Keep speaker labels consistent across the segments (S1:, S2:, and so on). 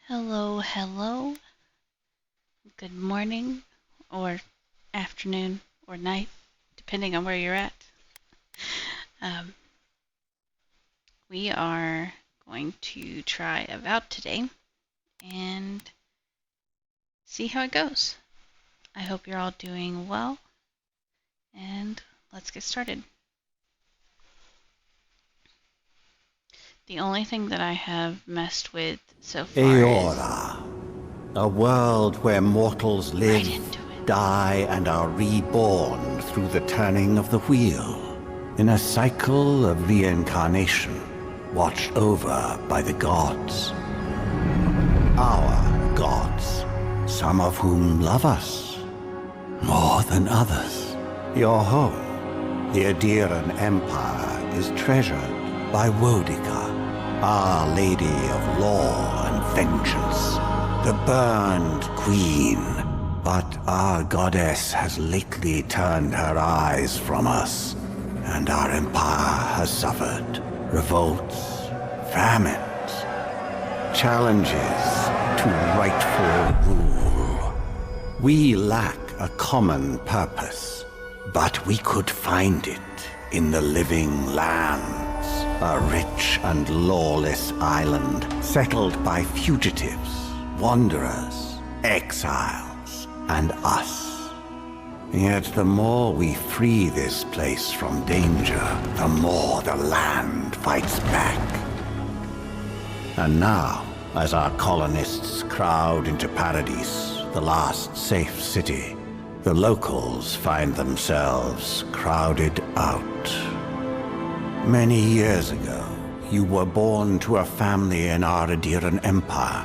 S1: Hello, hello. Good morning, or afternoon, or night, depending on where you're at. Um, we are going to try AVOWED today and see how it goes. I hope you're all doing well, and let's get started. The only thing that I have messed with so far
S2: Aora, a world where mortals live, die, and are reborn through the turning of the wheel, in a cycle of reincarnation, watched over by the gods. Our gods, some of whom love us more than others. Your home, the Adiran Empire, is treasured by Wodica, Our Lady of Law and Vengeance, the burned queen. But our goddess has lately turned her eyes from us, and our empire has suffered revolts, famines, challenges to rightful rule. We lack a common purpose, but we could find it in the living lands, a rich and lawless island settled by fugitives, wanderers, exiles, and us. Yet the more we free this place from danger, the more the land fights back. And now, as our colonists crowd into Paradise, the last safe city, the locals find themselves crowded out. Many years ago, you were born to a family in our Adiran Empire,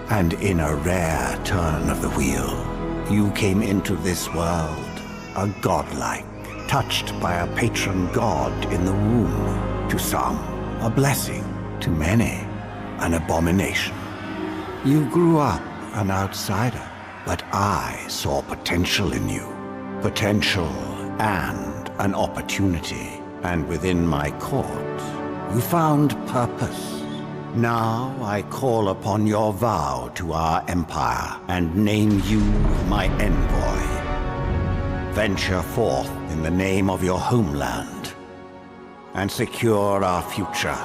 S2: and in a rare turn of the wheel, you came into this world a godlike, touched by a patron god in the womb. To some, a blessing; to many, an abomination. You grew up an outsider, but I saw potential in you. Potential and an opportunity. And within my court, you found purpose. Now I call upon your vow to our empire and name you my envoy. Venture forth in the name of your homeland and secure our future.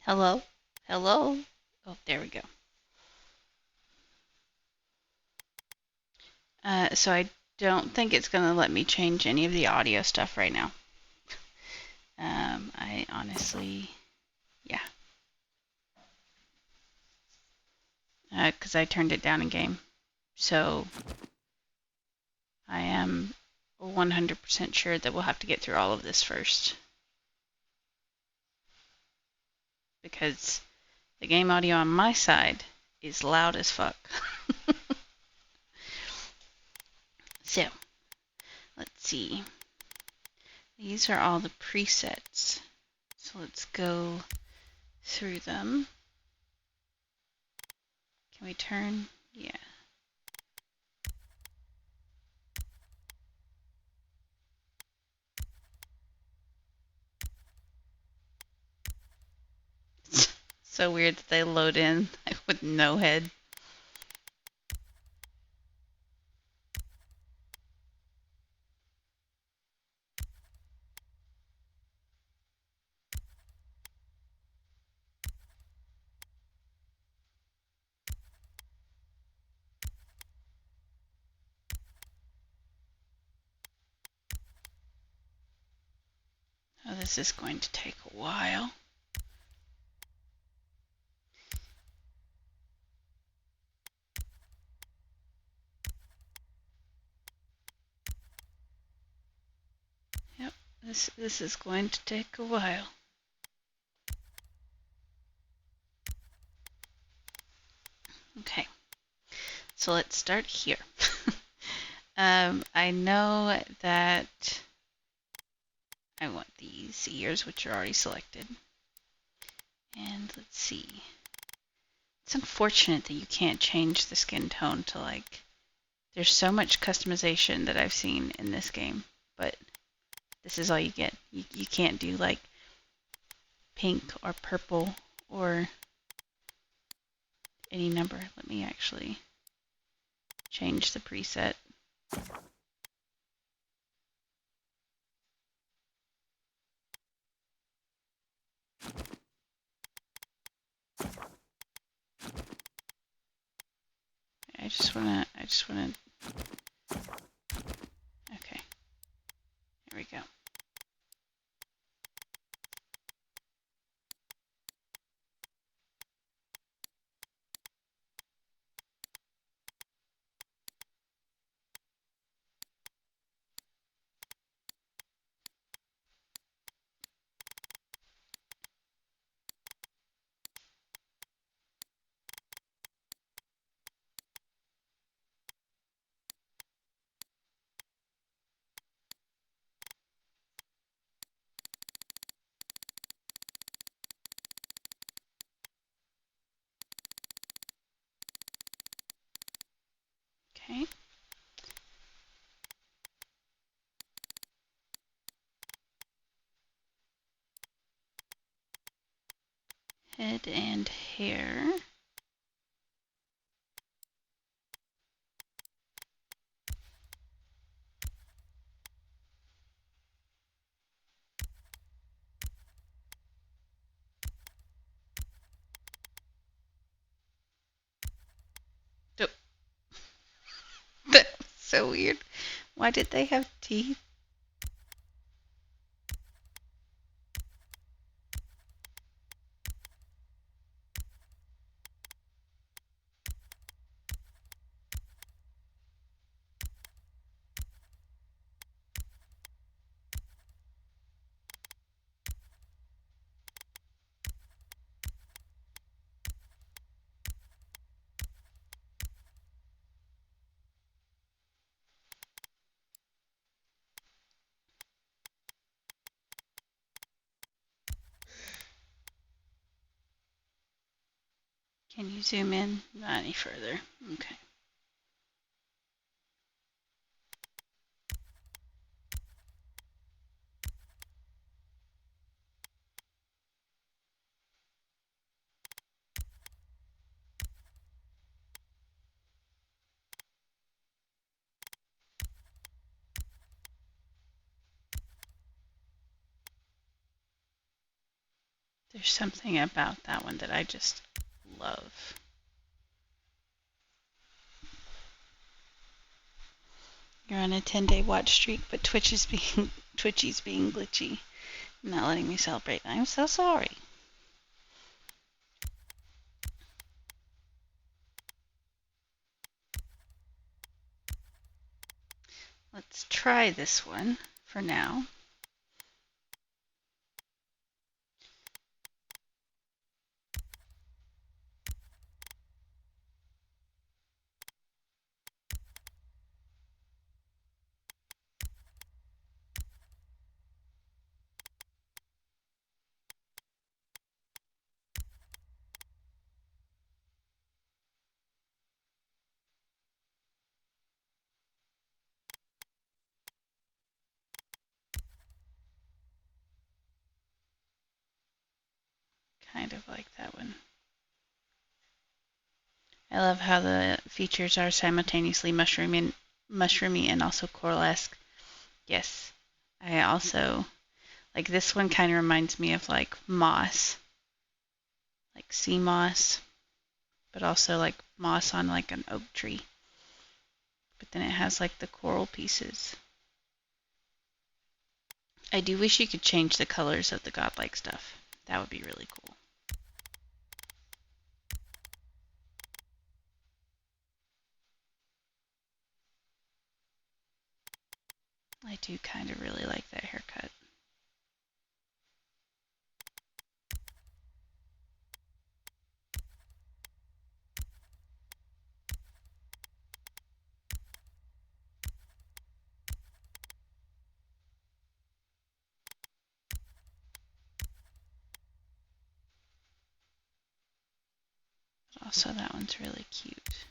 S1: Hello? Hello? Oh, there we go. So I don't think it's going to let me change any of the audio stuff right now. I honestly, yeah. Because I turned it down in game. So I am 100% sure that we'll have to get through all of this first. Because the game audio on my side is loud as fuck. So, let's see. These are all the presets. So let's go through them. Can we turn? Yeah. So weird that they load in with no head. Oh, this is going to take a while. Yep, this is going to take a while. Okay, so let's start here. I know that I want these ears, which are already selected. And let's see. It's unfortunate that you can't change the skin tone to like, there's so much customization that I've seen in this game, but this is all you get. You can't do like pink or purple or any number. Let me actually change the preset. I just wanna, okay, here we go. Okay. Head and hair. Oh, that's so weird. Why did they have teeth? Can you zoom in? Not any further. Okay. There's something about that one that I just love. You're on a 10-day watch streak, but Twitchy's being glitchy, not letting me celebrate. I'm so sorry. Let's try this one for now. Kind of like that one. I love how the features are simultaneously mushroomy and also coralesque. Yes. I also like this one kind of reminds me of like moss, like sea moss, but also like moss on like an oak tree. But then it has like the coral pieces. I do wish you could change the colors of the godlike stuff. That would be really cool. I do kind of really like that haircut. Also, that one's really cute.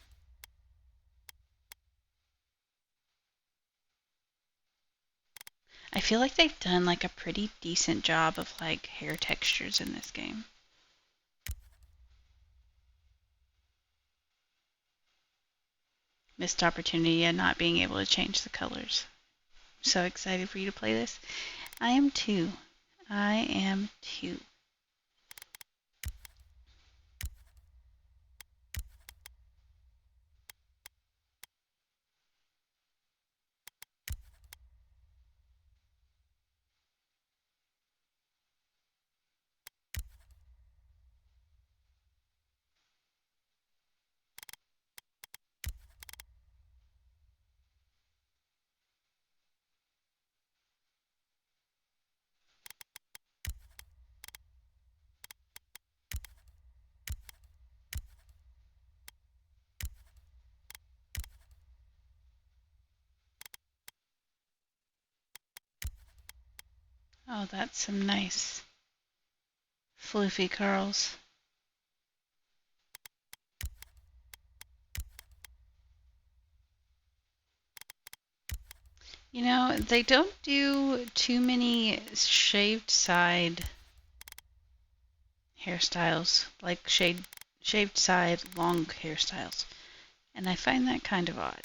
S1: I feel like they've done like a pretty decent job of like hair textures in this game. Missed opportunity and not being able to change the colors. So excited for you to play this. I am too. I am too. Oh, that's some nice floofy curls. You know, they don't do too many shaved side hairstyles, like shaved side long hairstyles. And I find that kind of odd.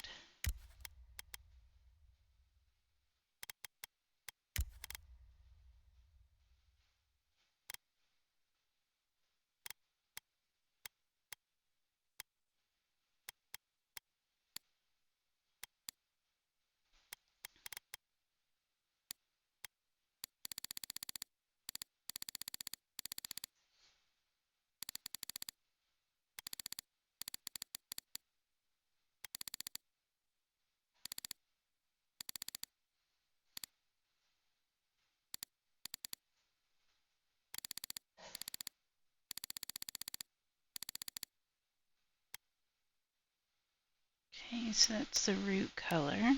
S1: Okay, so that's the root color. And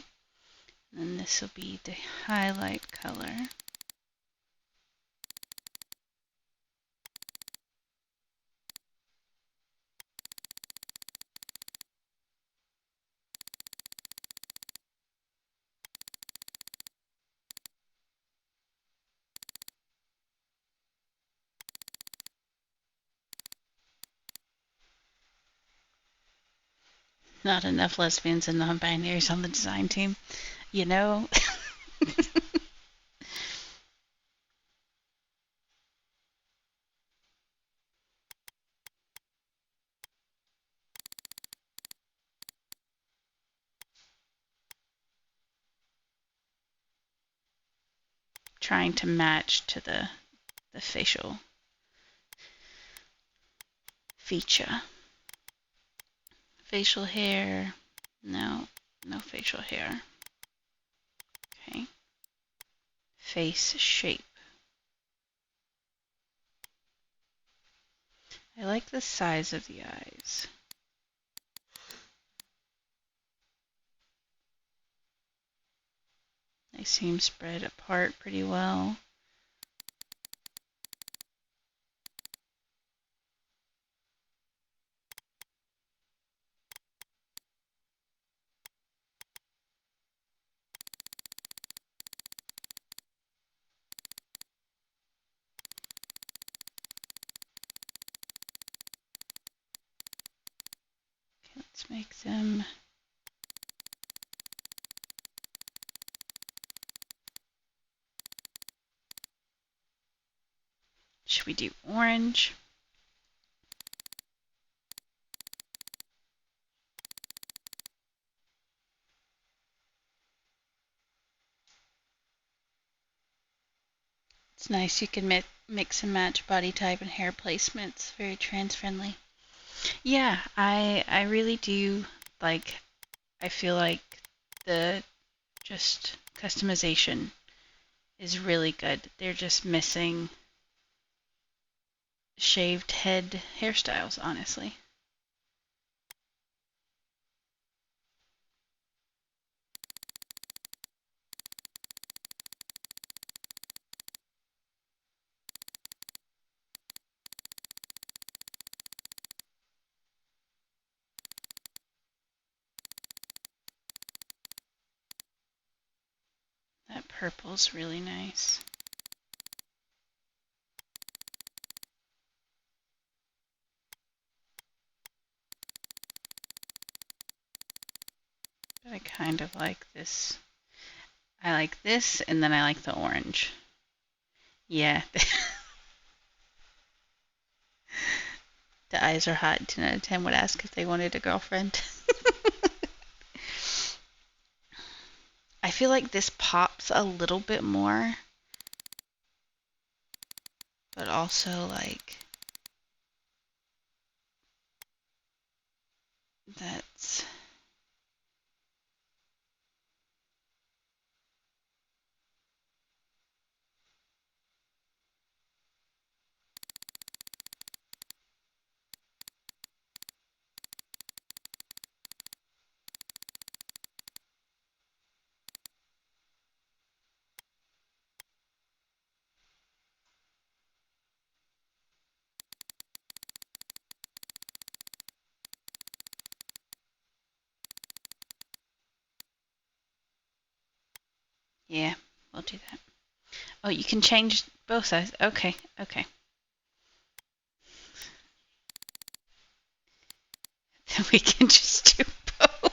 S1: then this will be the highlight color. Not enough lesbians and non-binaries on the design team. You know? Trying to match to the facial feature. Facial hair. No, no facial hair. Okay. Face shape. I like the size of the eyes. They seem spread apart pretty well. Okay, let's make them. Should we do orange? It's nice you can mix and match body type and hair placements. Very trans friendly. Yeah, I really do like. I feel like the just customization is really good. They're just missing shaved head hairstyles, honestly. purple's really nice. But I kind of like this. I like this, and then I like the orange. Yeah. The eyes are hot. 10 out of 10 would ask if they wanted a girlfriend. I feel like this pops a little bit more, but also like that's yeah, we'll do that. Oh, you can change both sides. Okay, okay. Then we can just do both.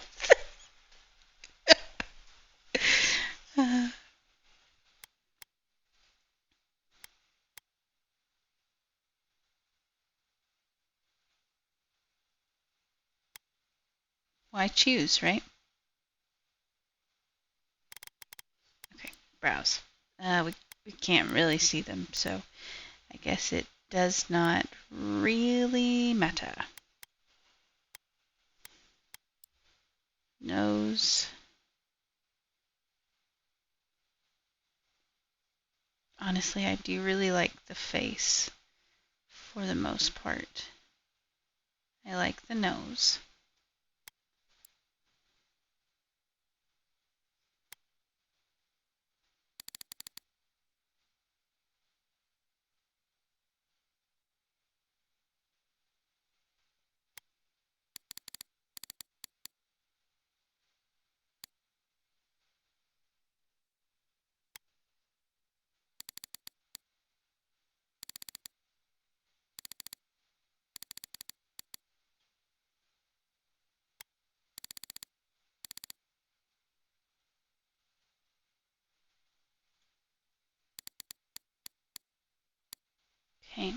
S1: Why choose, right? Okay, browse. We can't really see them, so I guess it does not really matter. Nose. Honestly, I do really like the face for the most part. I like the nose. Okay.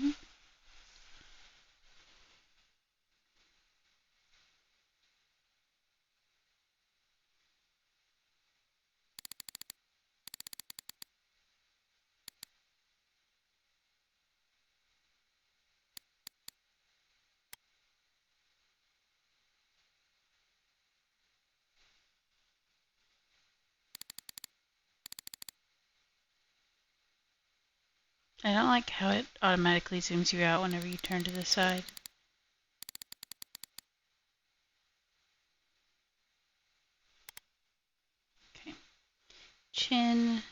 S1: I don't like how it automatically zooms you out whenever you turn to the side. Okay. Chin.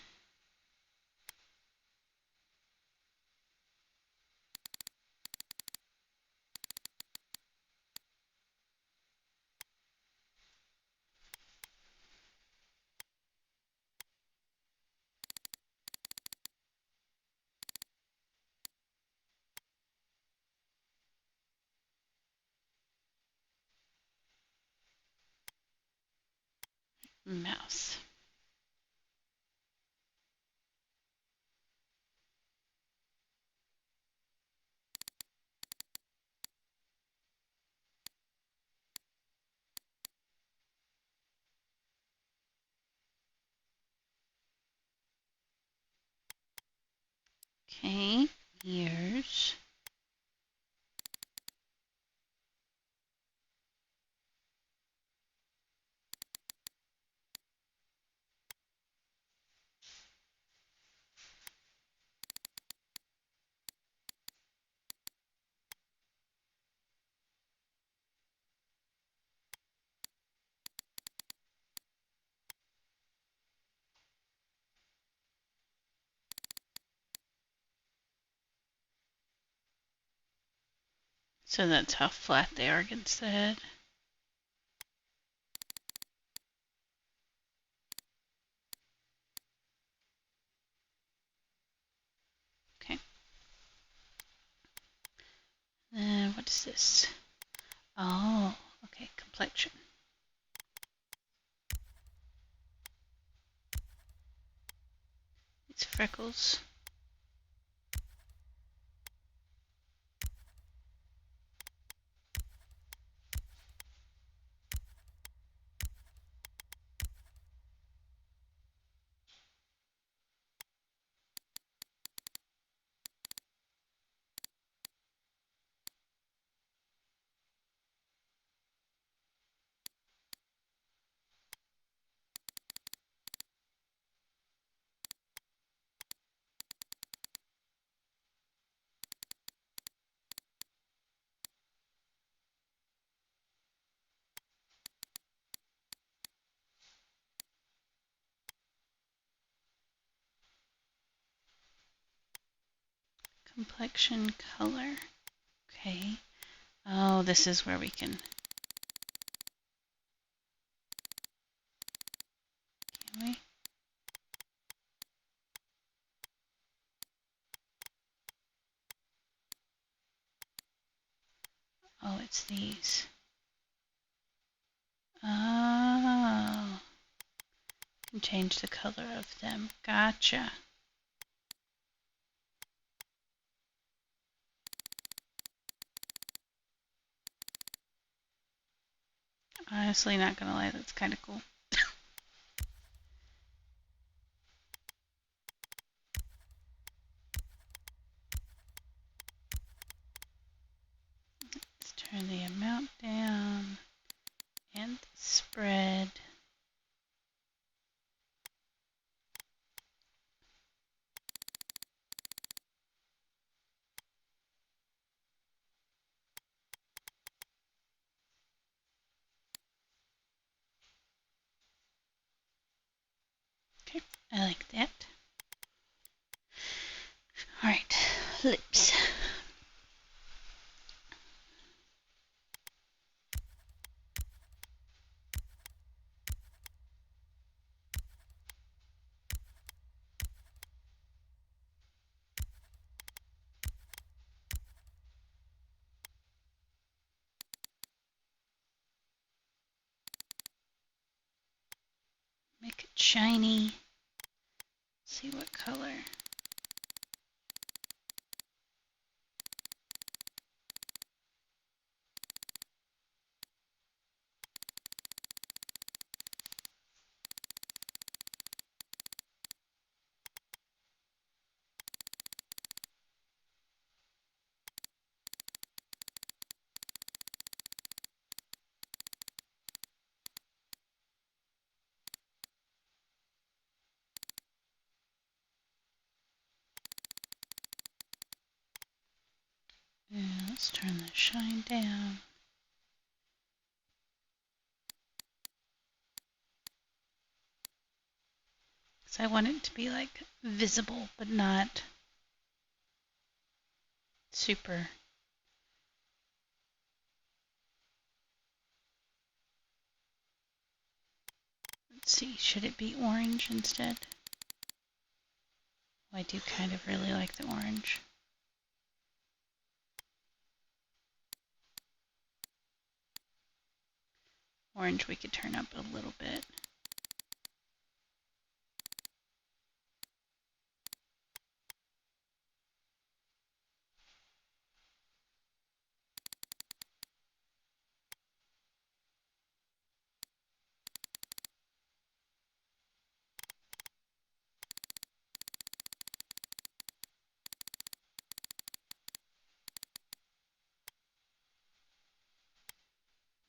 S1: Mouse. Okay. Ears. So that's how flat they are against the head. What is this? Oh, okay, complexion. It's freckles. Complexion color. Okay. Oh, this is where we can we? Oh, it's these. Oh, can change the color of them. Gotcha. Honestly, not gonna lie, that's kind of cool. Let's turn the amount down and the spread. Okay, I like that. All right, lips. Make it shiny. Let's see what color. And let's turn the shine down. Because I want it to be like visible, but not super. Let's see, should it be orange instead? I do kind of really like the orange. Orange we could turn up a little bit.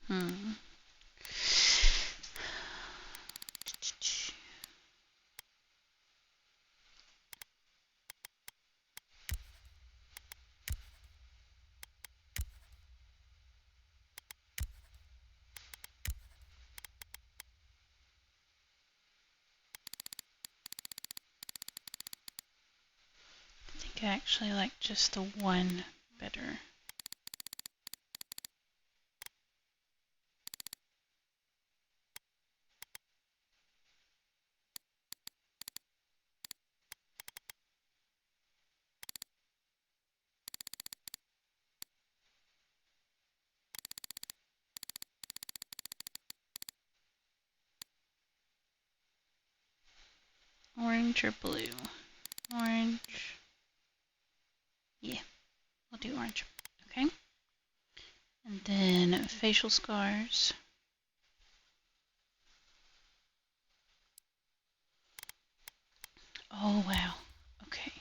S1: Hmm. I think I actually like just the one better. orange or blue? Orange. Yeah, we'll do orange. Okay. And then facial scars. Oh, wow. Okay.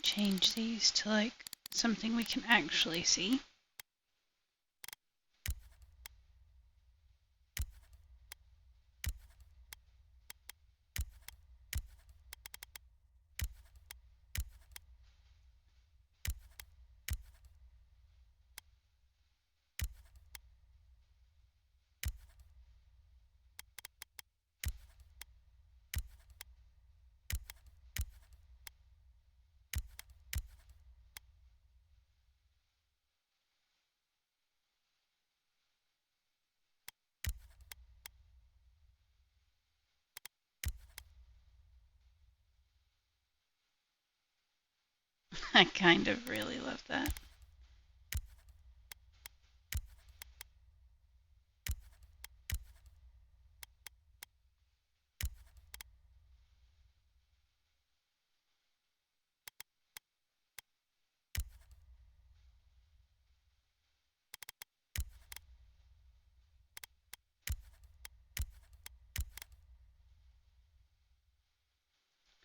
S1: Change these to like something we can actually see. I kind of really love that.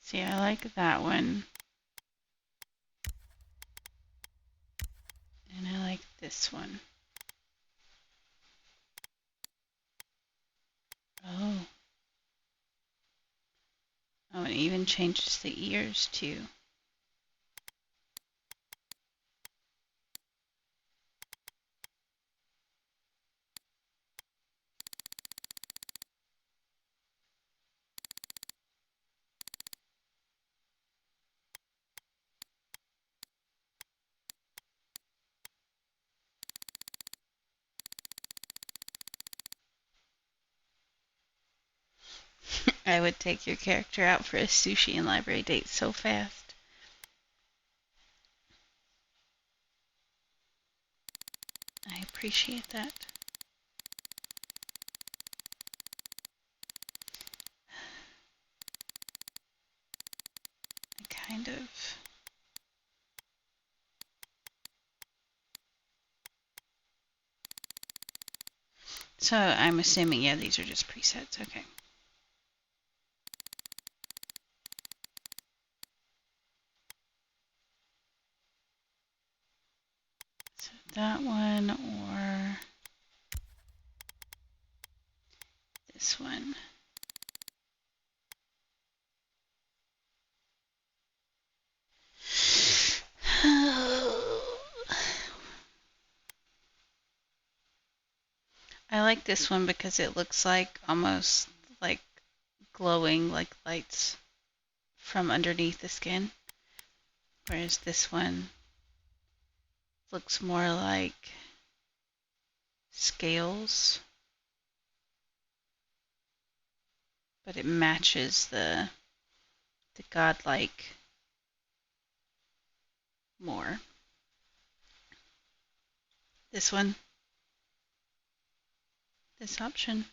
S1: See, I like that one. And I like this one. Oh. Oh, and it even changes the ears too. I would take your character out for a sushi and library date so fast. I appreciate that. I kind of... So I'm assuming, yeah, these are just presets. Okay. So that one or this one. I like this one because it looks like almost like glowing like lights from underneath the skin, whereas this one looks more like scales, but it matches the godlike more. This one, this option.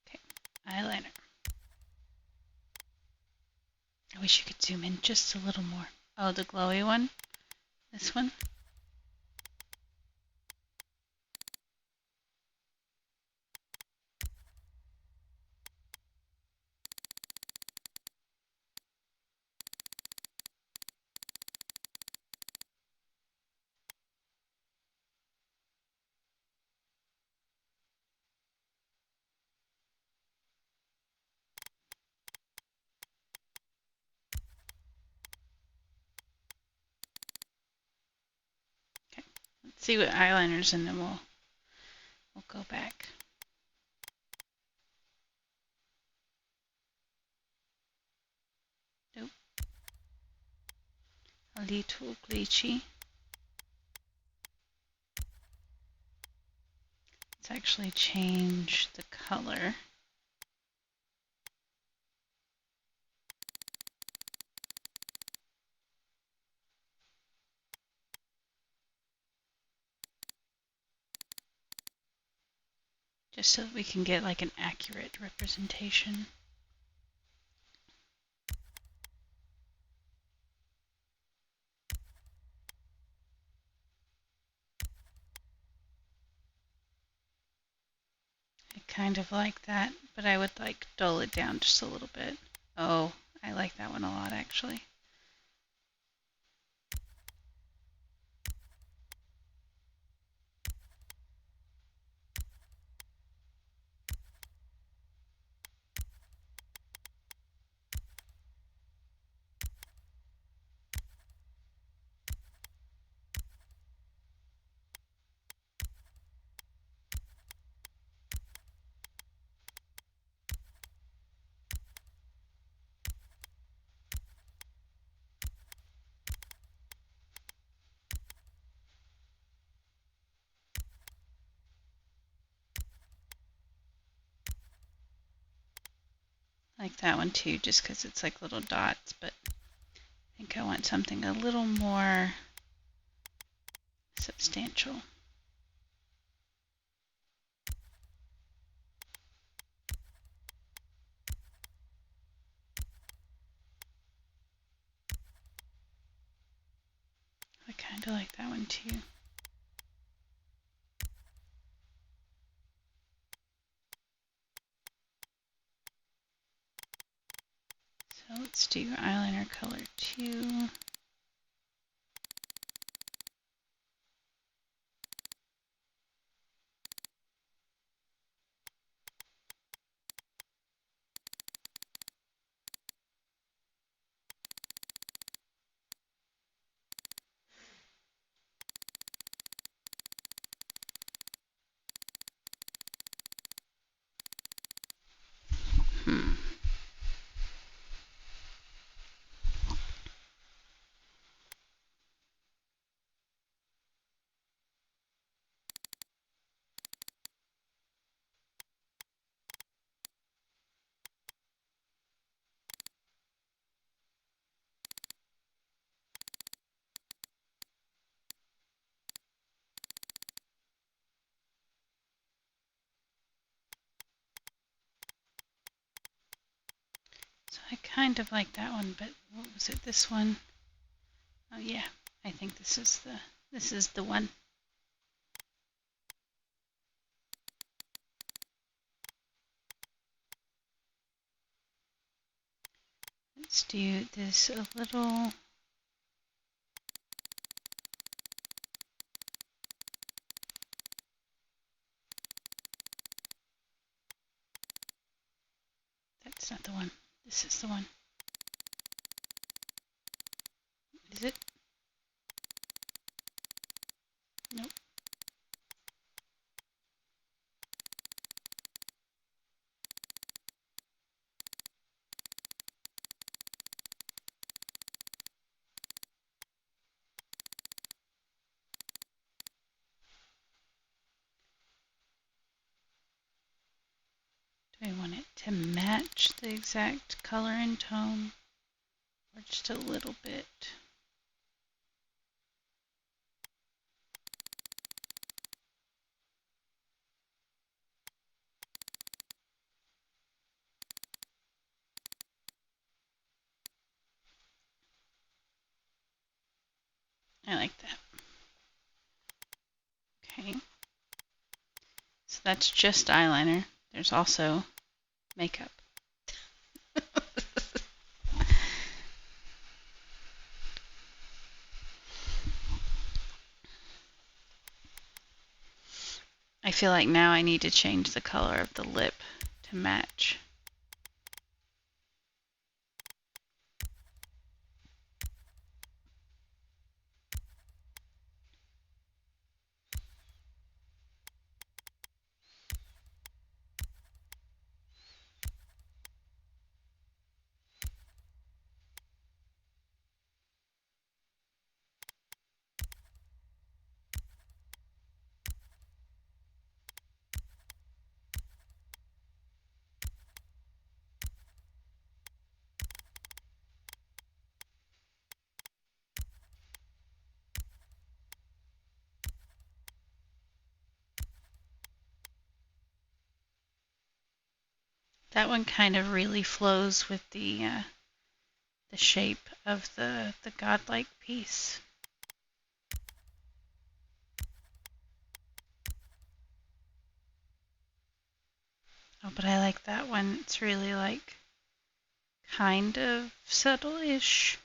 S1: Okay, eyeliner. I wish you could zoom in just a little more. Oh, the glowy one? This one? Okay, let's see what eyeliners and then we'll go back. Nope. A little glitchy. It's actually change the color. Just so that we can get like an accurate representation. I kind of like that, but I would like dull it down just a little bit. Oh, I like that one a lot actually. I like that one too, just because it's like little dots, but I think I want something a little more substantial. I kind of like that one too. So let's do eyeliner color 2. So I kind of like that one, but what was it, this one? Oh yeah, I think this is the one. Let's do this a little. That's not the one. This is the one. Is it? Nope. Do I want it to match the exact color and tone, or just a little bit? I like that. Okay. So that's just eyeliner. There's also makeup. I feel like now I need to change the color of the lip to match. That one kind of really flows with the shape of the godlike piece. Oh, but I like that one. It's really like kind of subtle-ish.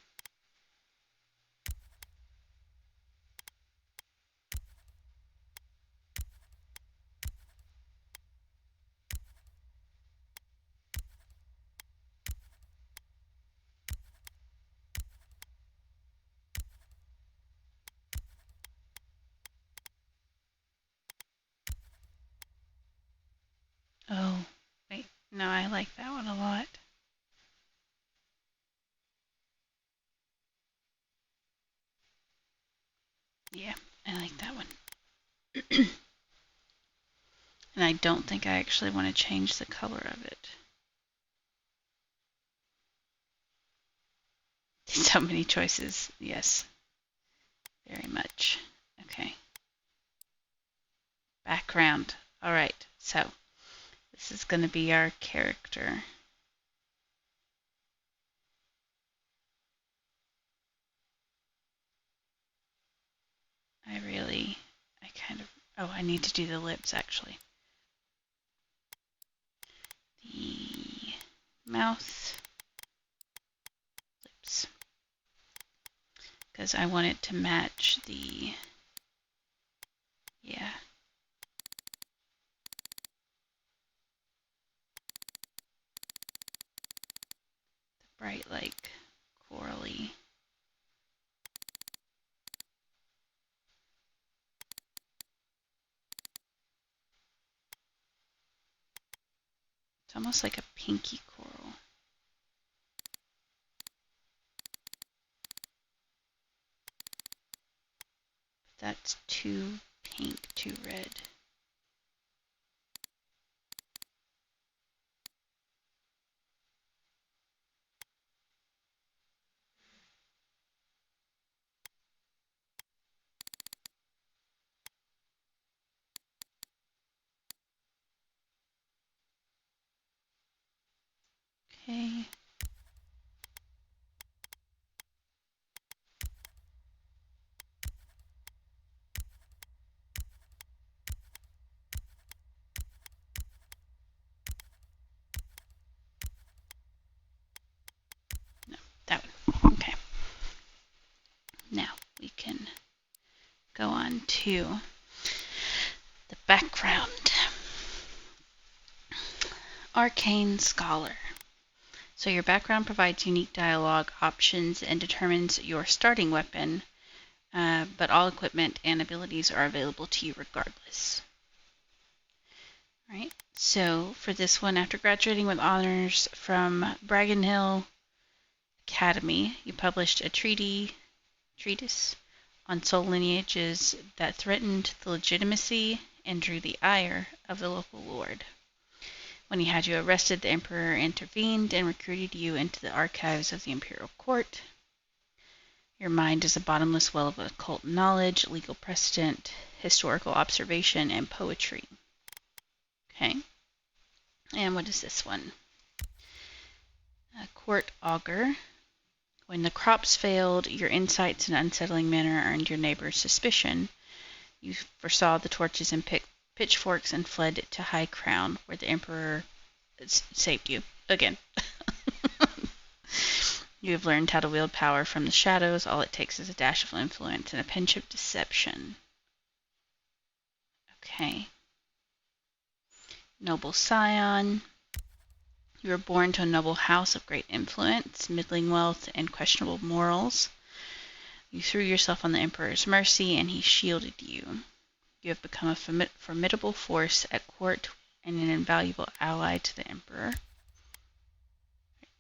S1: Oh, wait. No, I like that one a lot. Yeah, I like that one. And I don't think I actually want to change the color of it. So many choices. Yes, very much. Okay. Background. All right. So this is going to be our character. I need to do the lips actually. The mouth, lips. Because I want it to match the, yeah. The bright, like, corally. It's almost like a pinky coral. But that's too pink, too red. Okay. No, that one. Okay. Now we can go on to the background. Arcane Scholar. So your background provides unique dialogue options and determines your starting weapon, but all equipment and abilities are available to you regardless. Right. So for this one, after graduating with honors from Bragan Hill Academy, you published a treatise on soul lineages that threatened the legitimacy and drew the ire of the local lord. When he had you arrested, the emperor intervened and recruited you into the archives of the imperial court. Your mind is a bottomless well of occult knowledge, legal precedent, historical observation, and poetry. Okay. And what is this one? A court augur. When the crops failed, your insights in an unsettling manner earned your neighbors suspicion. You foresaw the torches and pitchforks and fled to High Crown, where the emperor saved you. Again. You have learned how to wield power from the shadows. All it takes is a dash of influence and a pinch of deception. Okay. Noble scion. You were born to a noble house of great influence, middling wealth, and questionable morals. You threw yourself on the emperor's mercy, and he shielded you. You have become a formidable force at court and an invaluable ally to the emperor.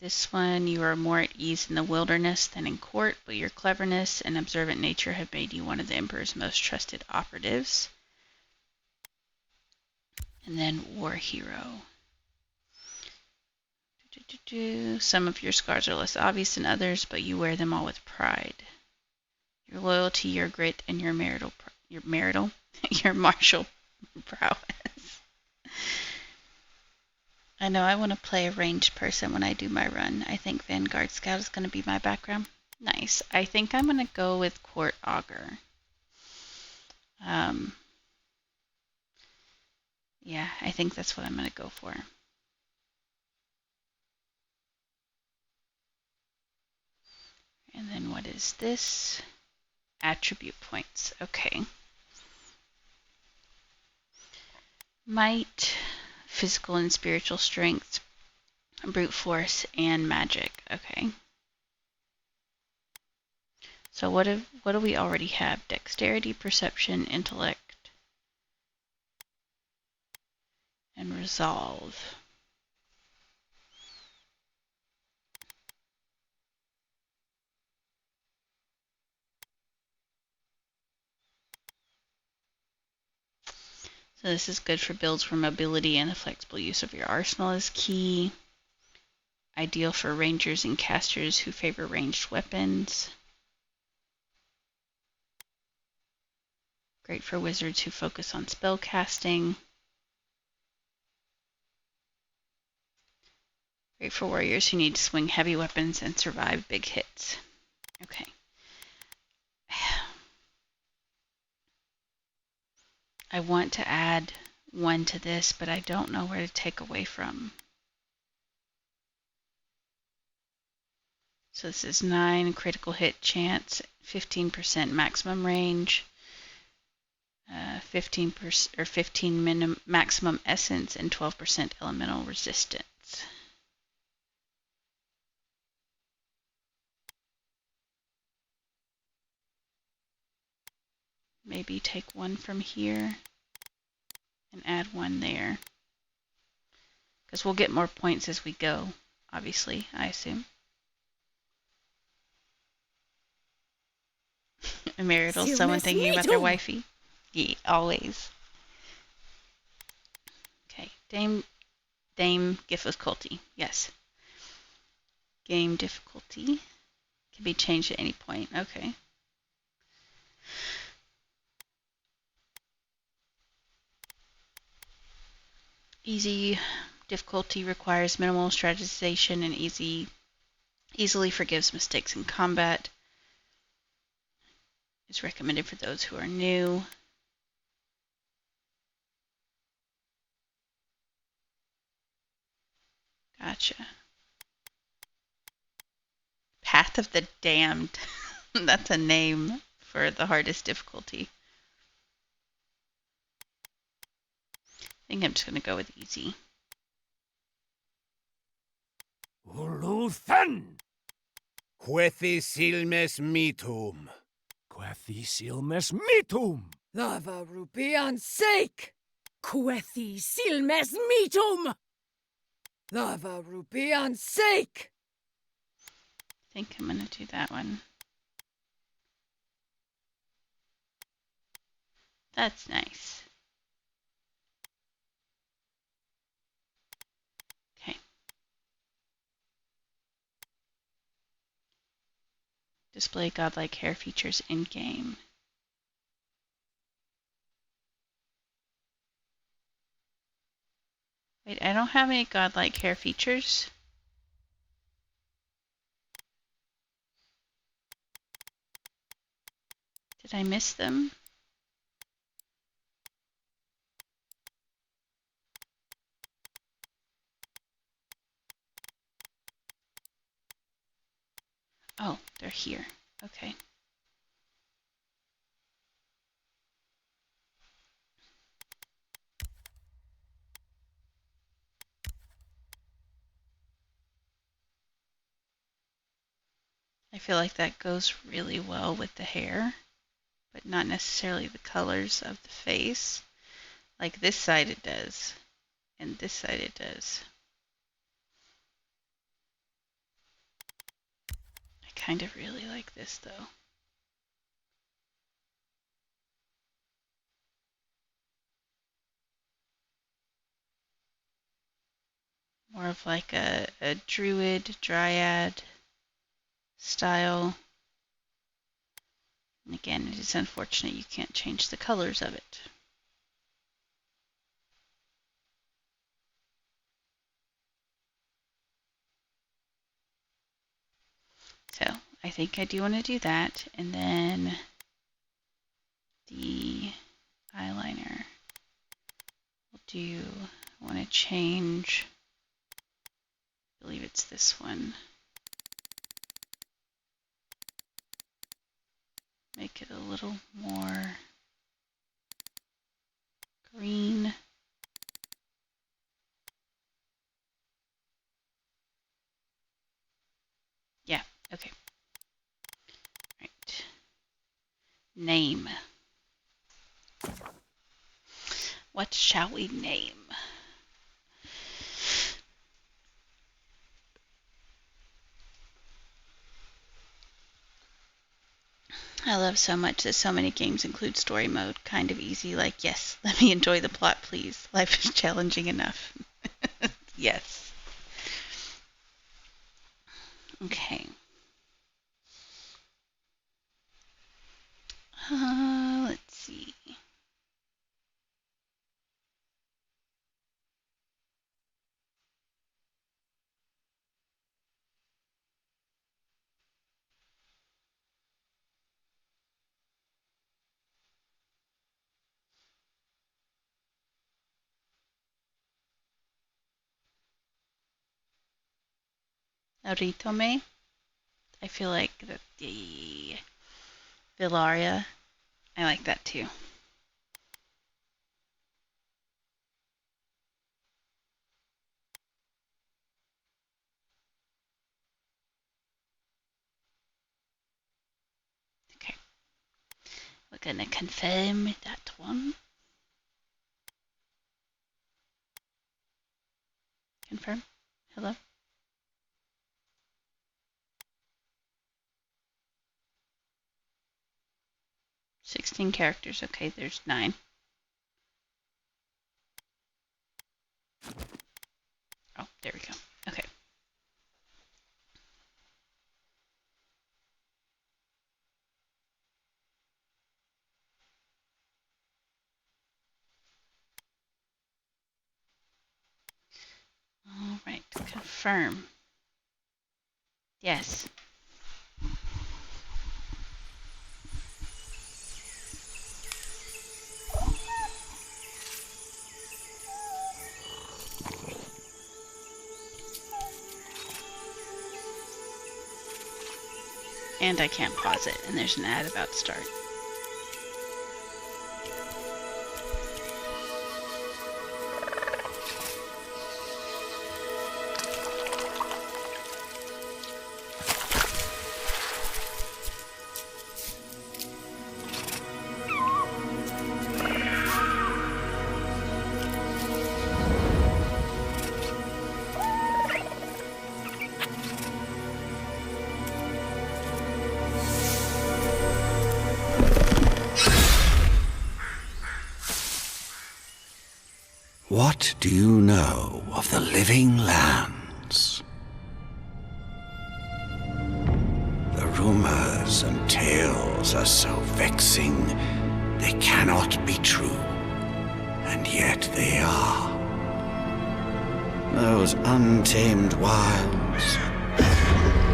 S1: This one, you are more at ease in the wilderness than in court, but your cleverness and observant nature have made you one of the emperor's most trusted operatives. And then war hero. Some of your scars are less obvious than others, but you wear them all with pride. Your loyalty, your grit, and your martial prowess. I know I want to play a ranged person when I do my run. I think Vanguard Scout is going to be my background. Nice. I think I'm going to go with Court Augur. Yeah, I think that's what I'm going to go for. And then what is this? Attribute points. Okay. Might, physical and spiritual strength, brute force, and magic. Okay. So what do we already have? Dexterity, perception, intellect, and resolve. So this is good for builds where mobility and the flexible use of your arsenal is key. Ideal for rangers and casters who favor ranged weapons. Great for wizards who focus on spell casting. Great for warriors who need to swing heavy weapons and survive big hits. Okay. I want to add 1 to this, but I don't know where to take away from. So this is 9 critical hit chance, 15% maximum range, 15% or 15 maximum essence, and 12% elemental resistance. Maybe take 1 from here and add 1 there. Because we'll get more points as we go, obviously, I assume. A marital someone thinking about their wifey. Yeah, always. Okay, Dame difficulty. Yes. Game difficulty can be changed at any point. Okay. Easy difficulty requires minimal strategization and easily forgives mistakes in combat. It's recommended for those who are new. Gotcha. Path of the Damned. That's a name for the hardest difficulty. I think I'm just going to go with easy.
S3: Uluthan! Quethi silmes mitum. Quethi silmes mitum.
S4: Lava rupian sake! Quethi silmes mitum! Lava rupian sake!
S1: I think I'm going to do that one. That's nice. Okay. Display godlike hair features in game. Wait, I don't have any godlike hair features. Did I miss them? Oh, they're here. Okay. I feel like that goes really well with the hair, but not necessarily the colors of the face. Like this side it does, and this side it does. I kind of really like this though. More of like a druid, dryad style. And again, it is unfortunate you can't change the colors of it. think I do want to do that. And then the eyeliner. I want to change, I believe it's this one. Make it a little more green. Yeah, okay. Right. Name. What shall we name? I love so much that so many games include story mode. Kind of easy, like, yes, let me enjoy the plot, please. Life is challenging enough. Yes. Okay. Let's see. Ritome. I feel like the Villaria. I like that too. Okay. We're gonna confirm that one. Confirm. Hello? 16 characters. Okay, there's 9. Oh, there we go. Okay. All right. Confirm. Yes. And I can't pause it, and there's an ad about to start.
S2: What do you know of the living lands? The rumors and tales are so vexing, they cannot be true, and yet they are. Those untamed wilds,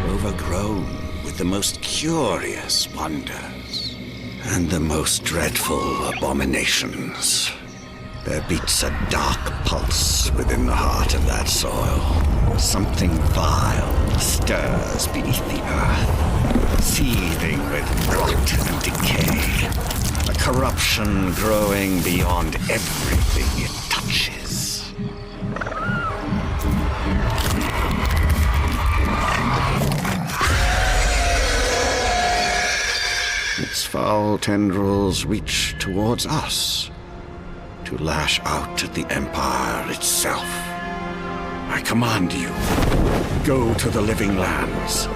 S2: overgrown with the most curious wonders and the most dreadful abominations. There beats a dark pulse within the heart of that soil. Something vile stirs beneath the earth, seething with rot and decay. A corruption growing beyond everything it touches. Its foul tendrils reach towards us, to lash out at the Empire itself. I command you, go to the living lands,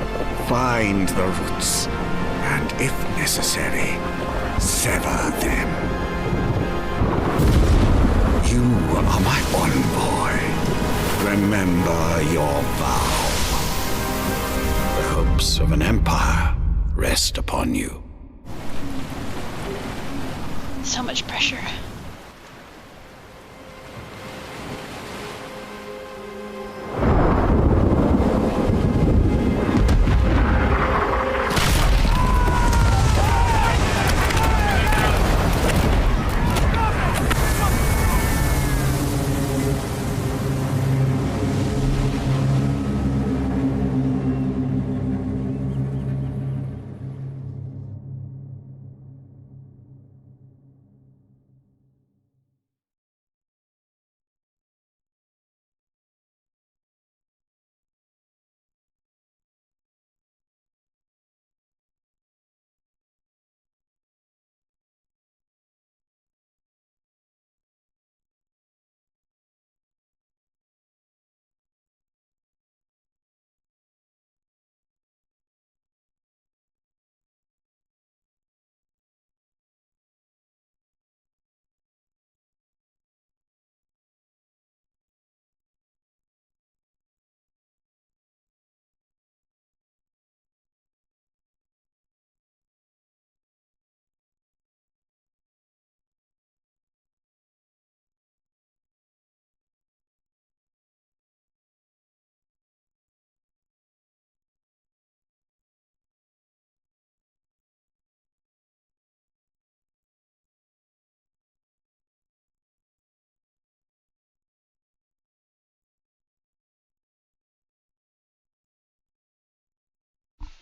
S2: find the roots, and if necessary, sever them. You are my envoy. Remember your vow. The hopes of an empire rest upon you.
S1: So much pressure.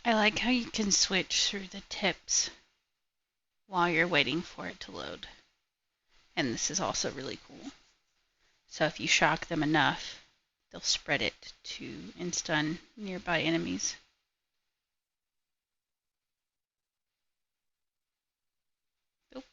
S1: I like how you can switch through the tips while you're waiting for it to load. And this is also really cool. So if you shock them enough, they'll spread it to and stun nearby enemies. Oh.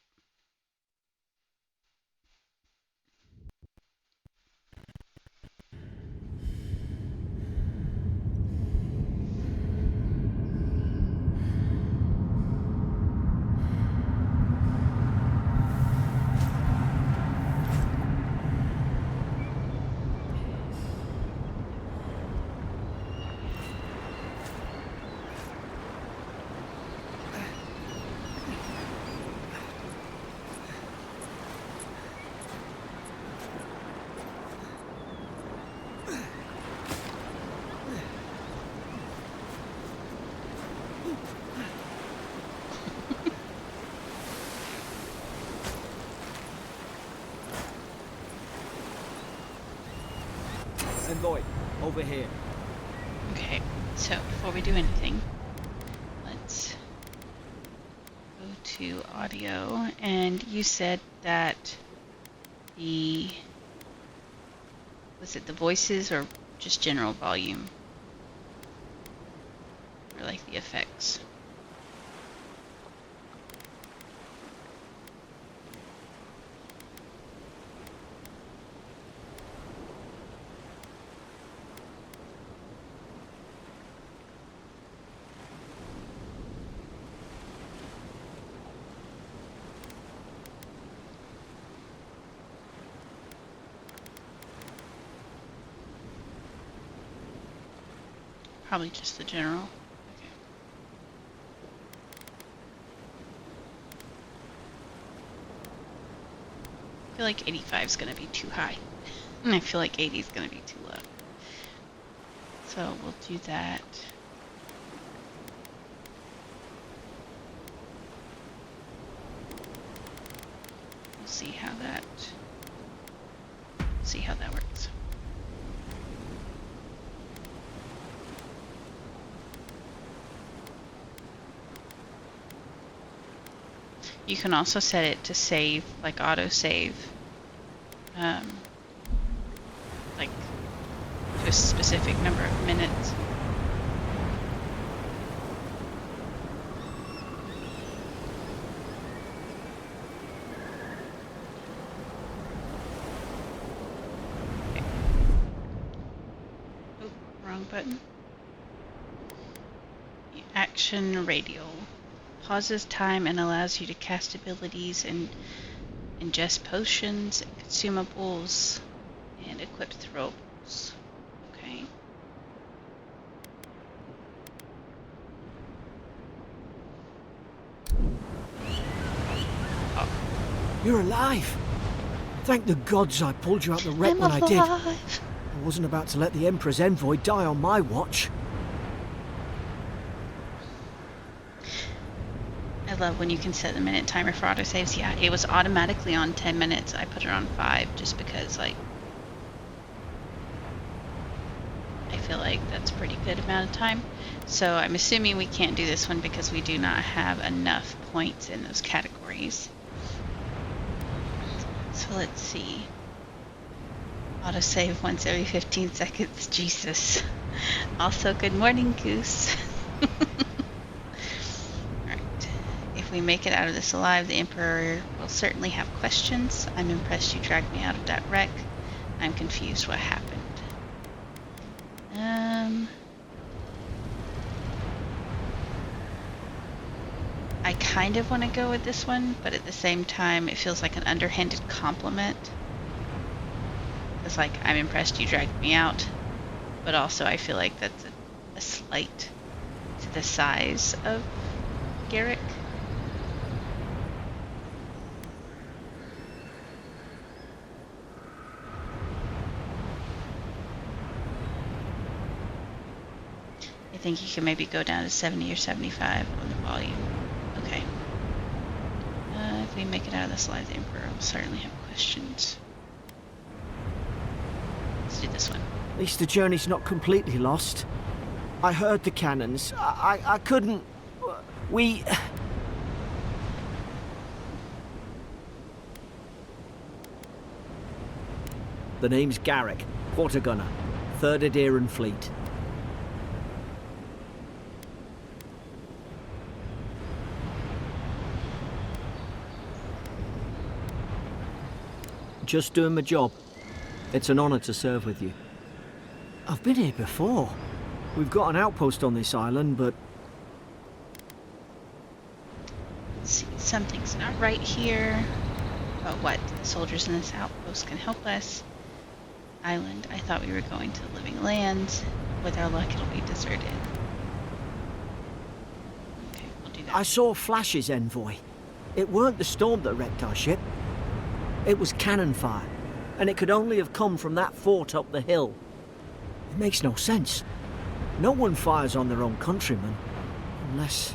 S5: Envoy, over here.
S1: Okay, so before we do anything, let's go to audio. And you said that was it the voices or just general volume? Or like the effects? Probably just the general. Okay. I feel like 85 is going to be too high. And I feel like 80 is going to be too low. So we'll do that. We'll see how that works. You can also set it to save, like auto save, like to a specific number of minutes. Okay. Oh, wrong button. Action radial. Pauses time and allows you to cast abilities and ingest potions, consumables, and equip throwables. Okay. Oh.
S5: You're alive! Thank the gods I pulled you out the wreck when I did. I wasn't about to let the Emperor's envoy die on my watch.
S1: I love when you can set the minute timer for autosaves. Yeah, it was automatically on 10 minutes. I put it on 5 just because, like, I feel like that's a pretty good amount of time. So I'm assuming we can't do this one because we do not have enough points in those categories. So let's see. Autosave once every 15 seconds. Jesus. Also, good morning, Goose. If we make it out of this alive, the Emperor will certainly have questions. I'm impressed you dragged me out of that wreck. I'm confused what happened. I kind of want to go with this one, but at the same time, it feels like an underhanded compliment. It's like, I'm impressed you dragged me out, but also I feel like that's a slight to the size of Garrick. I think you can maybe go down to 70 or 75 on the volume. Okay. If we make it out of this live, the Emperor will certainly have questions. Let's do this one.
S5: At least the journey's not completely lost. I heard the cannons. I couldn't... We... The name's Garrick, quarter gunner, 3rd Adheran Fleet. Just doing my job. It's an honour to serve with you. I've been here before. We've got an outpost on this island, but...
S1: Let's see, something's not right here. But what? The soldiers in this outpost can help us. Island. I thought we were going to the living lands. With our luck, it'll be deserted. Okay, we'll do that.
S5: I saw flashes, Envoy. It weren't the storm that wrecked our ship. It was cannon fire, and it could only have come from that fort up the hill. It makes no sense. No one fires on their own countrymen, unless...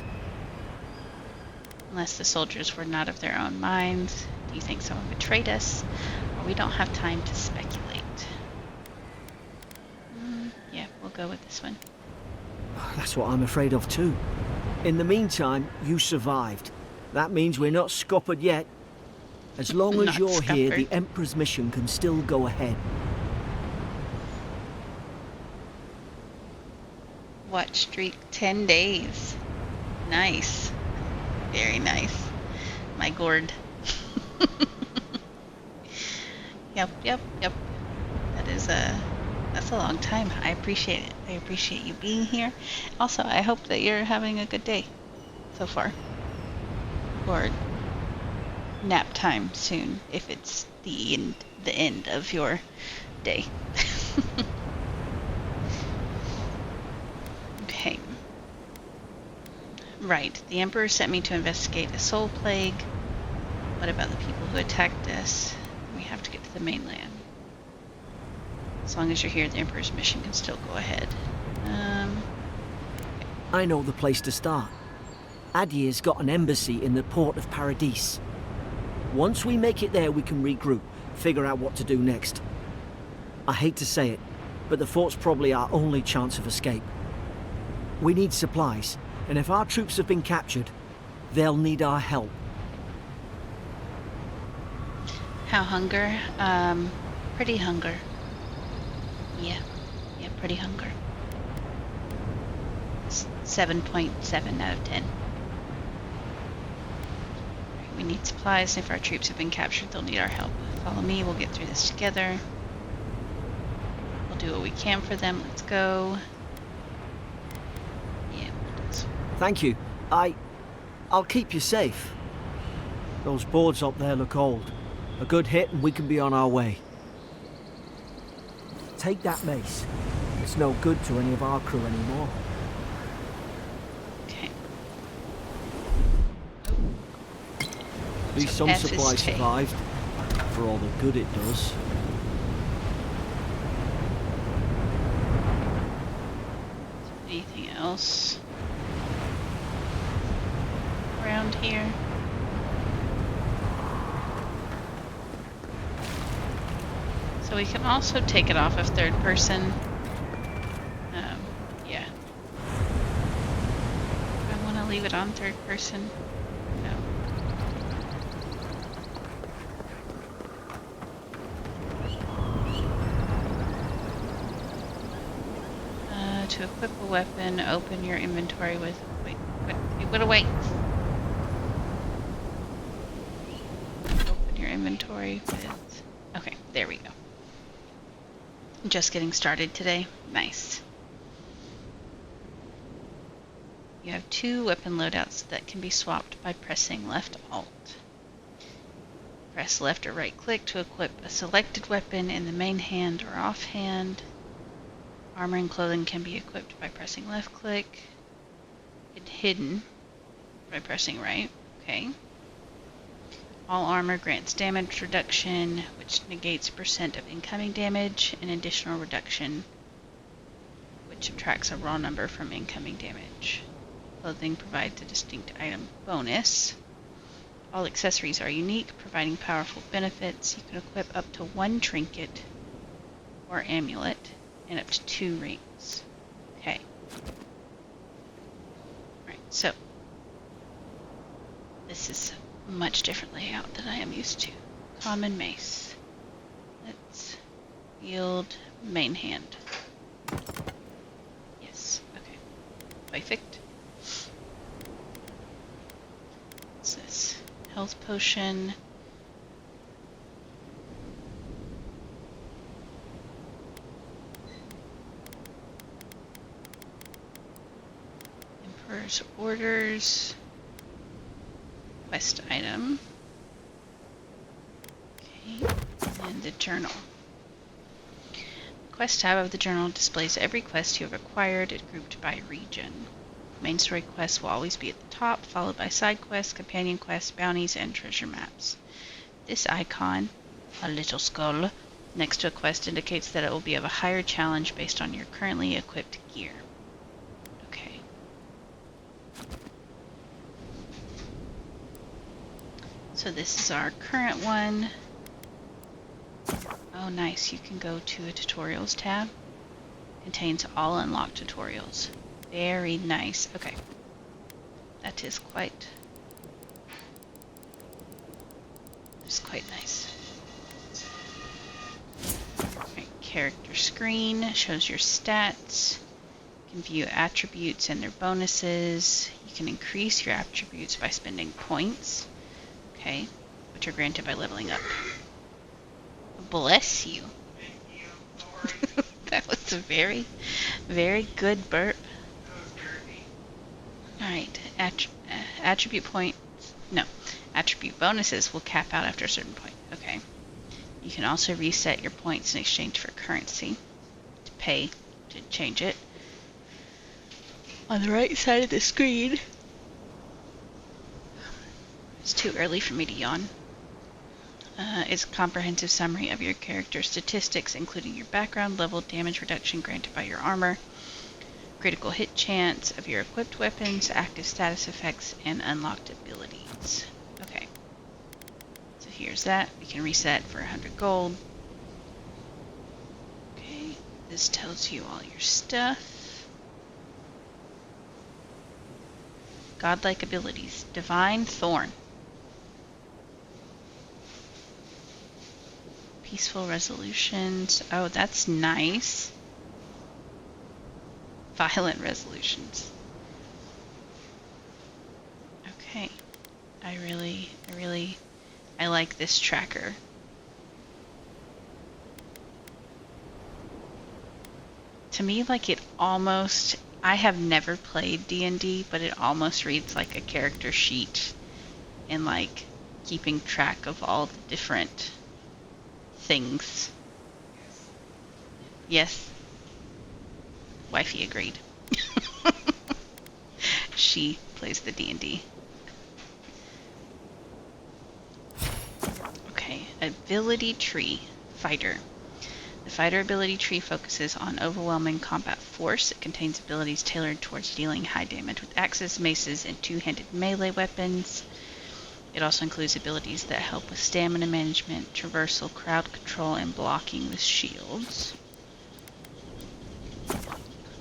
S1: Unless the soldiers were not of their own minds. Do you think someone betrayed us? Or we don't have time to speculate. Yeah, we'll go with this one.
S5: That's what I'm afraid of too. In the meantime, you survived. That means we're not scuppered yet. As long as
S1: Not
S5: you're here,
S1: scuppered.
S5: the Emperor's mission can still go ahead.
S1: Watch streak 10 days. Nice. Very nice. My gourd. Yep. That's a long time. I appreciate it. I appreciate you being here. Also, I hope that you're having a good day so far. Or nap time soon, if it's the end of your day. Okay. Right. The Emperor sent me to investigate a soul plague. What about the people who attacked us? We have to get to the mainland. As long as you're here, the Emperor's mission can still go ahead.
S5: I know the place to start. Adir's got an embassy in the port of Paradis. Once we make it there, we can regroup, figure out what to do next. I hate to say it, but the fort's probably our only chance of escape. We need supplies, and if our troops have been captured, they'll need our help.
S1: How hunger? Pretty hunger. Yeah, pretty hunger. 7.7 out of 10. We need supplies. If our troops have been captured, they'll need our help. Follow me, we'll get through this together. We'll do what we can for them. Let's go. Yeah.
S5: Thank you. I'll keep you safe. Those boards up there look old. A good hit and we can be on our way. Take that mace. It's no good to any of our crew anymore.
S1: Okay.
S5: At least
S1: So
S5: some
S1: F is
S5: supplies
S1: K.
S5: survived, for all the good it does.
S1: Anything else around here? So we can also take it off of third person. Yeah. Do I want to leave it on third person? No. To equip a weapon, open your inventory with... Wait. Open your inventory with... Okay, there we go. Just getting started today. Nice. You have 2 weapon loadouts that can be swapped by pressing left alt. Press left or right click to equip a selected weapon in the main hand or offhand. Armor and clothing can be equipped by pressing left click. Hidden by pressing right. Okay. All armor grants damage reduction, which negates % of incoming damage, and additional reduction, which subtracts a raw number from incoming damage. Clothing provides a distinct item bonus. All accessories are unique, providing powerful benefits. You can equip up to 1 trinket or amulet and up to 2 rings. Okay. So, this is a much different layout than I am used to. Common mace. Let's yield main hand. Yes, okay. Perfect. What's this? Health potion. Emperor's orders. Quest item. Okay, and the journal. The quest tab of the journal displays every quest you have acquired and grouped by region. Main story quests will always be at the top, followed by side quests, companion quests, bounties, and treasure maps. This icon, a little skull, next to a quest indicates that it will be of a higher challenge based on your currently equipped gear. Okay. So this is our current one. Oh nice, you can go to a tutorials tab. Contains all unlocked tutorials. Very nice. Okay. That is quite nice. Right, character screen shows your stats. You can view attributes and their bonuses. You can increase your attributes by spending points. Okay, which are granted by leveling up. Bless you. That was a very, very good burp. Alright, attribute points. No, attribute bonuses will cap out after a certain point. Okay. You can also reset your points in exchange for currency to pay to change it. On the right side of the screen, it's too early for me to yawn. Is a comprehensive summary of your character's statistics, including your background, level, damage reduction granted by your armor, critical hit chance of your equipped weapons, active status effects, and unlocked abilities. Okay. So here's that. We can reset for 100 gold. Okay. This tells you all your stuff. Godlike abilities. Divine Thorn. Peaceful resolutions. Oh, that's nice. Violent resolutions. Okay. I like this tracker. To me, like it almost, I have never played D&D, but it almost reads like a character sheet and like keeping track of all the different things. Yes. Wifey agreed. She plays the D&D. Okay, ability tree. Fighter. The fighter ability tree focuses on overwhelming combat force. It contains abilities tailored towards dealing high damage with axes, maces, and two-handed melee weapons. It also includes abilities that help with stamina management, traversal, crowd control, and blocking with shields.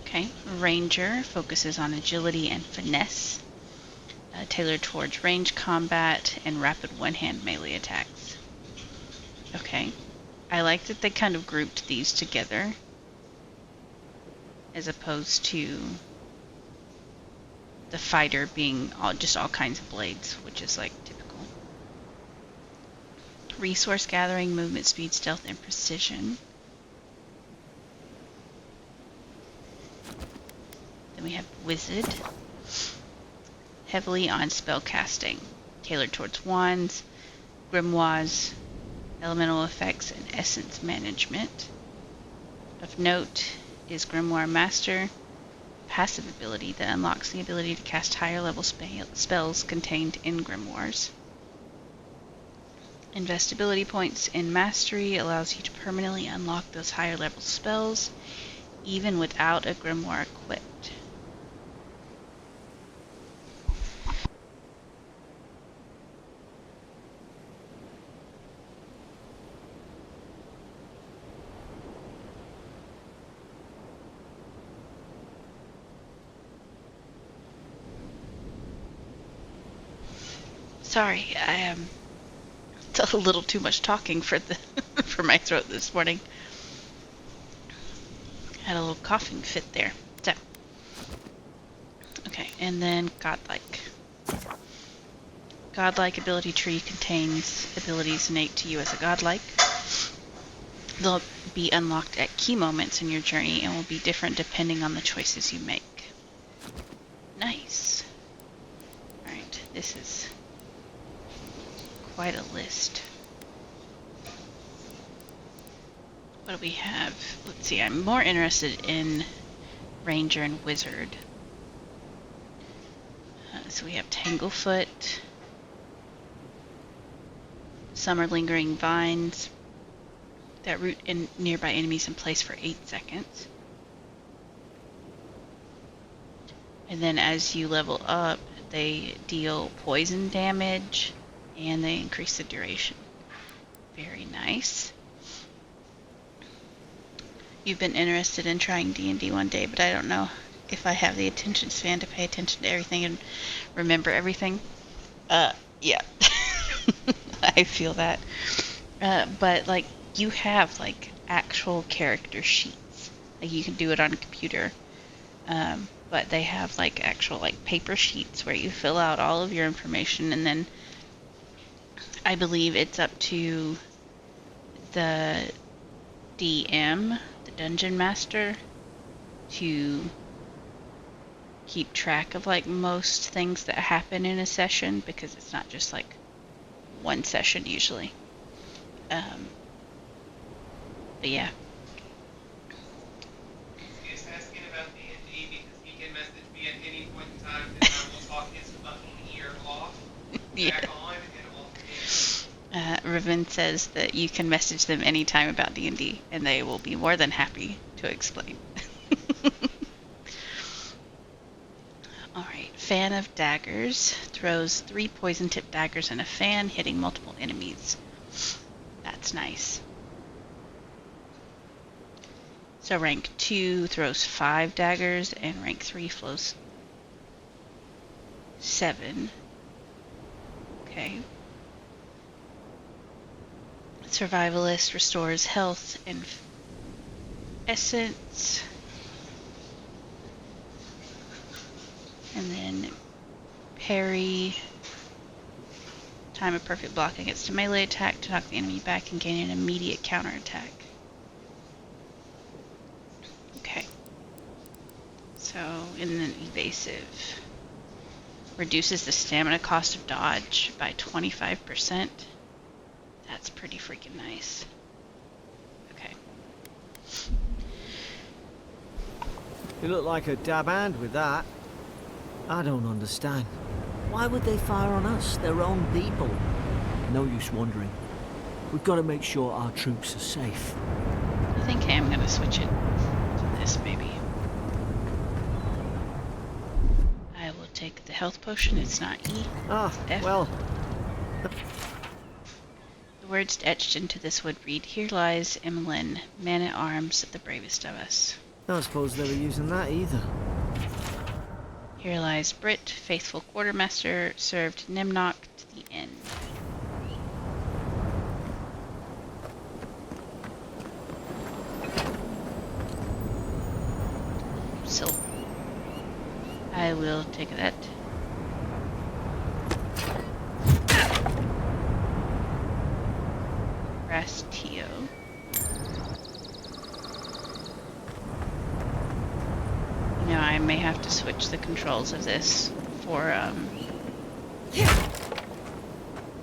S1: Okay, Ranger focuses on agility and finesse, tailored towards range combat and rapid one-hand melee attacks. Okay, I like that they kind of grouped these together as opposed to the fighter being just all kinds of blades, which is like typical. Resource gathering, movement speed, stealth, and precision. Then we have Wizard. Heavily on spell casting, tailored towards wands, grimoires, elemental effects, and essence management. Of note is Grimoire Master, passive ability that unlocks the ability to cast higher level spells contained in grimoires. Investability points in Mastery allows you to permanently unlock those higher level spells, even without a grimoire equipped. Sorry, I am a little too much talking for the for my throat this morning. Had a little coughing fit there. So, okay, and then godlike. Godlike ability tree contains abilities innate to you as a godlike. They'll be unlocked at key moments in your journey and will be different depending on the choices you make. Nice. Alright, this is quite a list. What do we have? Let's see, I'm more interested in Ranger and Wizard. So we have Tanglefoot, Summer Lingering Vines that root in nearby enemies in place for 8 seconds. And then as you level up, they deal poison damage and they increase the duration. Very nice. You've been interested in trying D&D one day, but I don't know if I have the attention span to pay attention to everything and remember everything. Yeah. I feel that. But, like, you have, like, actual character sheets. Like, you can do it on a computer. But they have, like, actual, like, paper sheets where you fill out all of your information, and then I believe it's up to the DM, the Dungeon Master, to keep track of, like, most things that happen in a session, because it's not just, like, one session usually. But yeah.
S6: He's asking about D&D because he can message me at any point in time and I will talk his fucking ear off,
S1: Yeah.
S6: back on, and off again.
S1: Riven says that you can message them anytime about D&D, and they will be more than happy to explain. Alright, Fan of Daggers. Throws 3 poison-tipped daggers in a fan, hitting multiple enemies. That's nice. So rank 2 throws 5 daggers, and rank 3 flows 7. Okay. Survivalist restores health and essence. And then parry. Time a perfect block against a melee attack to knock the enemy back and gain an immediate counterattack. Okay. So, and then evasive. Reduces the stamina cost of dodge by 25%. That's pretty freaking nice. Okay.
S5: You look like a dab hand with that. I don't understand. Why would they fire on us, their own people? No use wondering. We've got to make sure our troops are safe.
S1: I think I am going to switch it to this, maybe. I will take the health potion. It's not E.
S5: Ah,
S1: It's F.
S5: well,
S1: The words etched into this would read, "Here lies Emlyn, man-at-arms, the bravest of us.
S5: I don't suppose they were using that either.
S1: Here lies Brit, faithful quartermaster, served Nimnock to the end." So, I will take that. Rastio. You know, I may have to switch the controls of this for,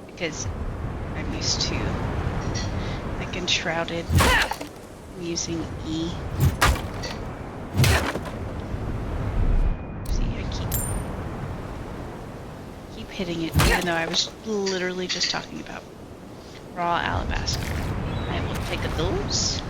S1: because I'm used to, like, Enshrouded. I'm using E. See, I keep hitting it, even though I was literally just talking about raw alabaster. I will take those.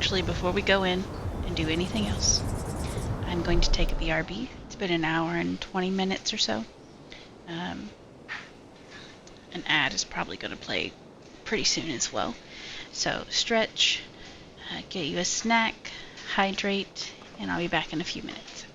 S1: especially before we go in and do anything else. I'm going to take a BRB. It's been an hour and 20 minutes or so. An ad is probably going to play pretty soon as well. So stretch, get you a snack, hydrate, and I'll be back in a few minutes.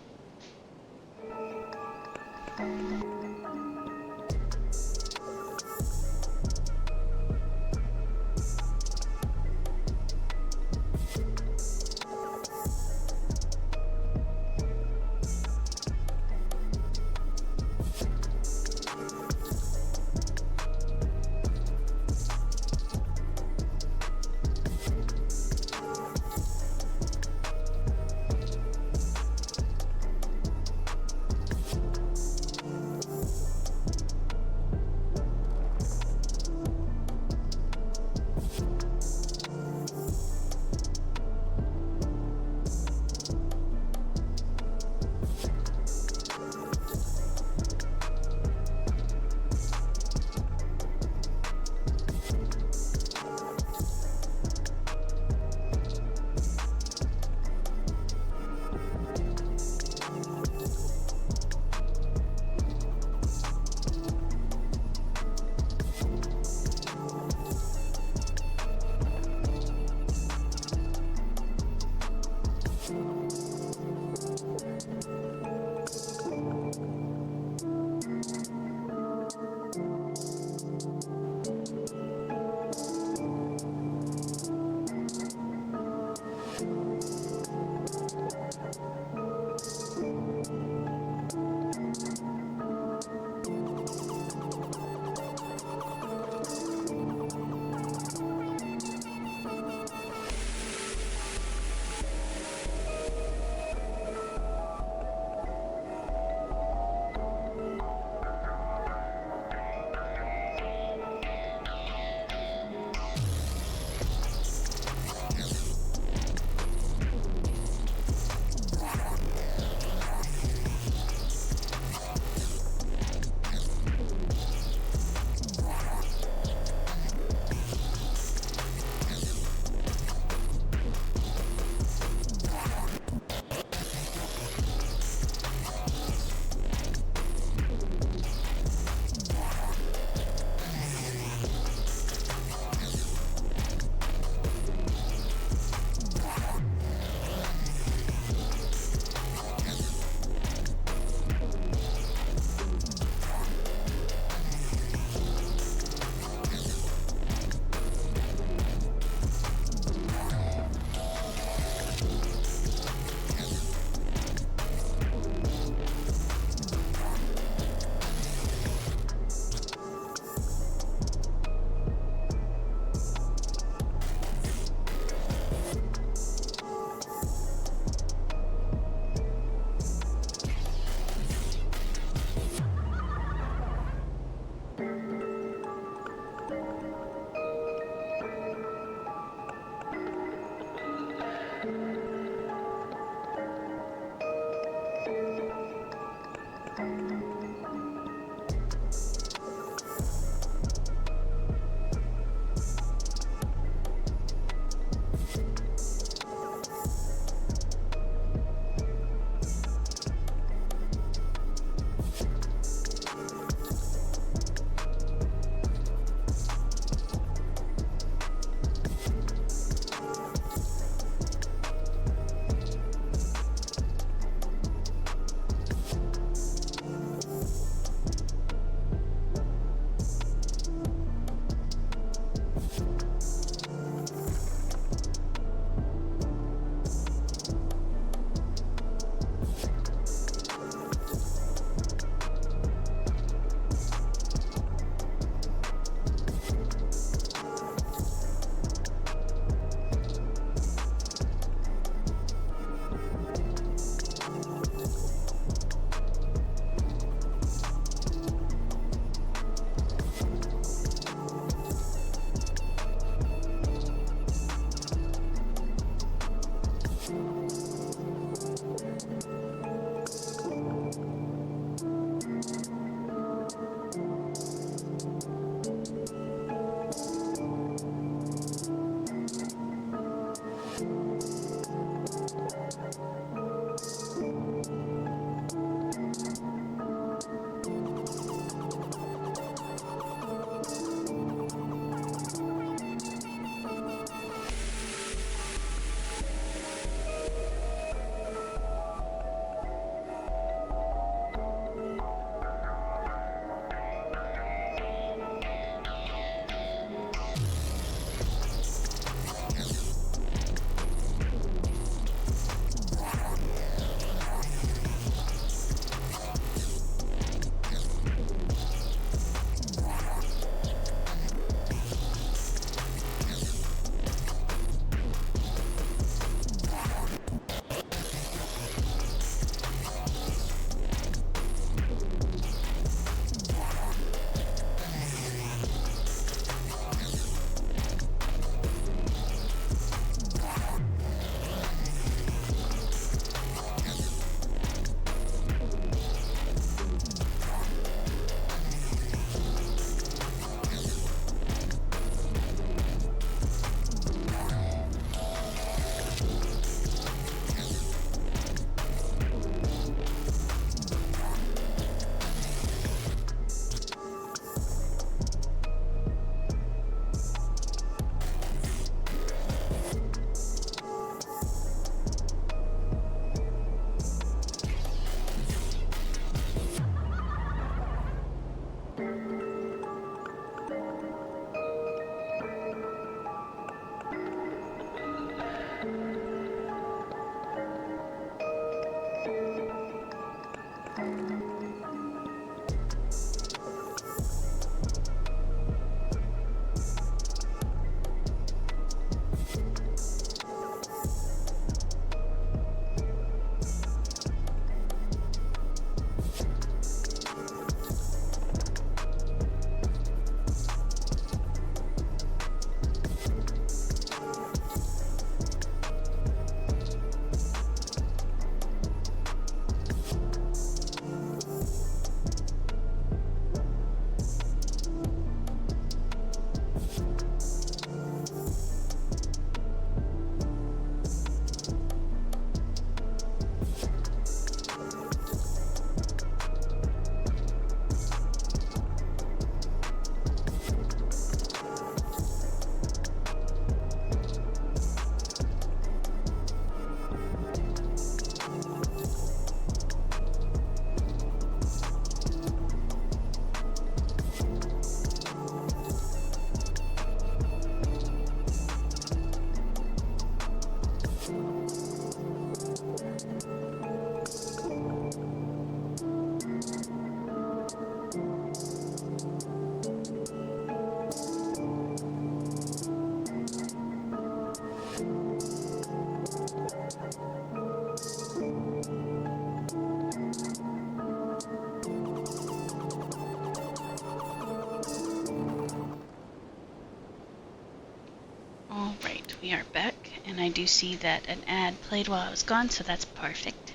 S1: Alright, we are back, and I do see that an ad played while I was gone, so that's perfect.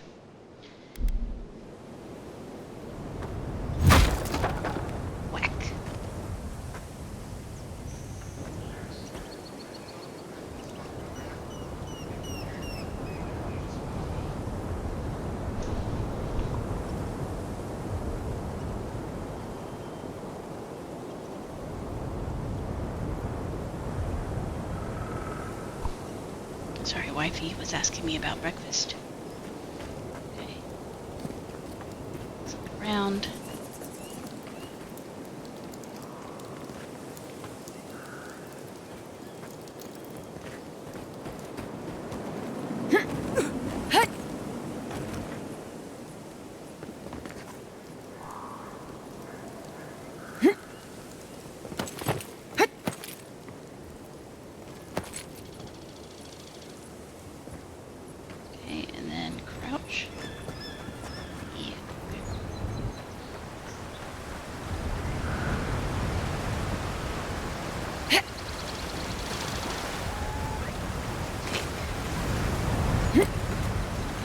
S1: Whack. Sorry, wifey was asking me about breakfast. Okay. Let's look around. Okay, and then crouch. Yeah.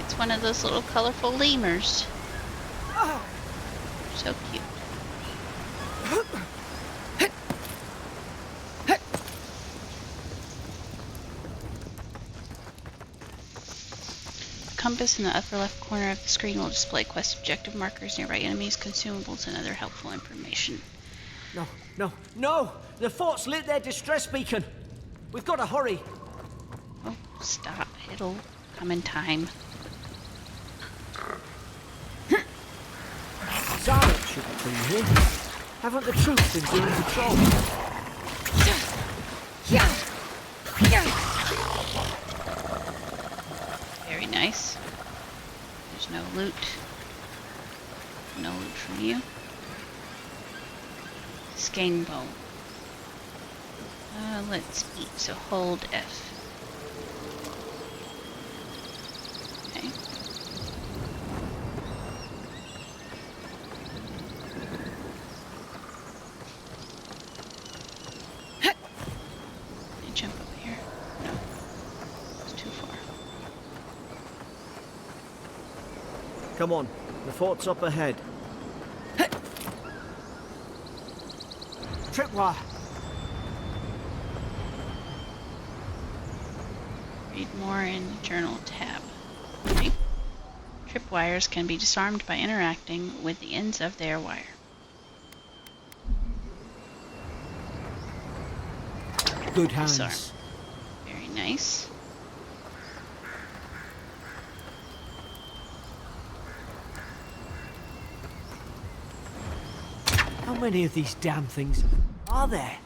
S1: It's one of those little colorful lemurs. So cute. The compass in the upper left corner of the screen will display quest objective markers, nearby enemies, consumables, and other helpful information.
S5: No, no, no! The fort's lit their distress beacon. We've got to hurry.
S1: Oh, stop. It'll come in time.
S5: Sarah shouldn't be here. Haven't the troops been doing patrol?
S1: Very nice. There's no loot. No loot from you. Skein bow. Let's eat, so hold F. Okay. Can I jump up here? No. It's too far.
S5: Come on, the fort's up ahead. Tripwire.
S1: Read more in Journal tab. Okay. Tripwires can be disarmed by interacting with the ends of their wire.
S5: Good hands.
S1: Disarm. Very nice.
S5: How many of these damn things are there?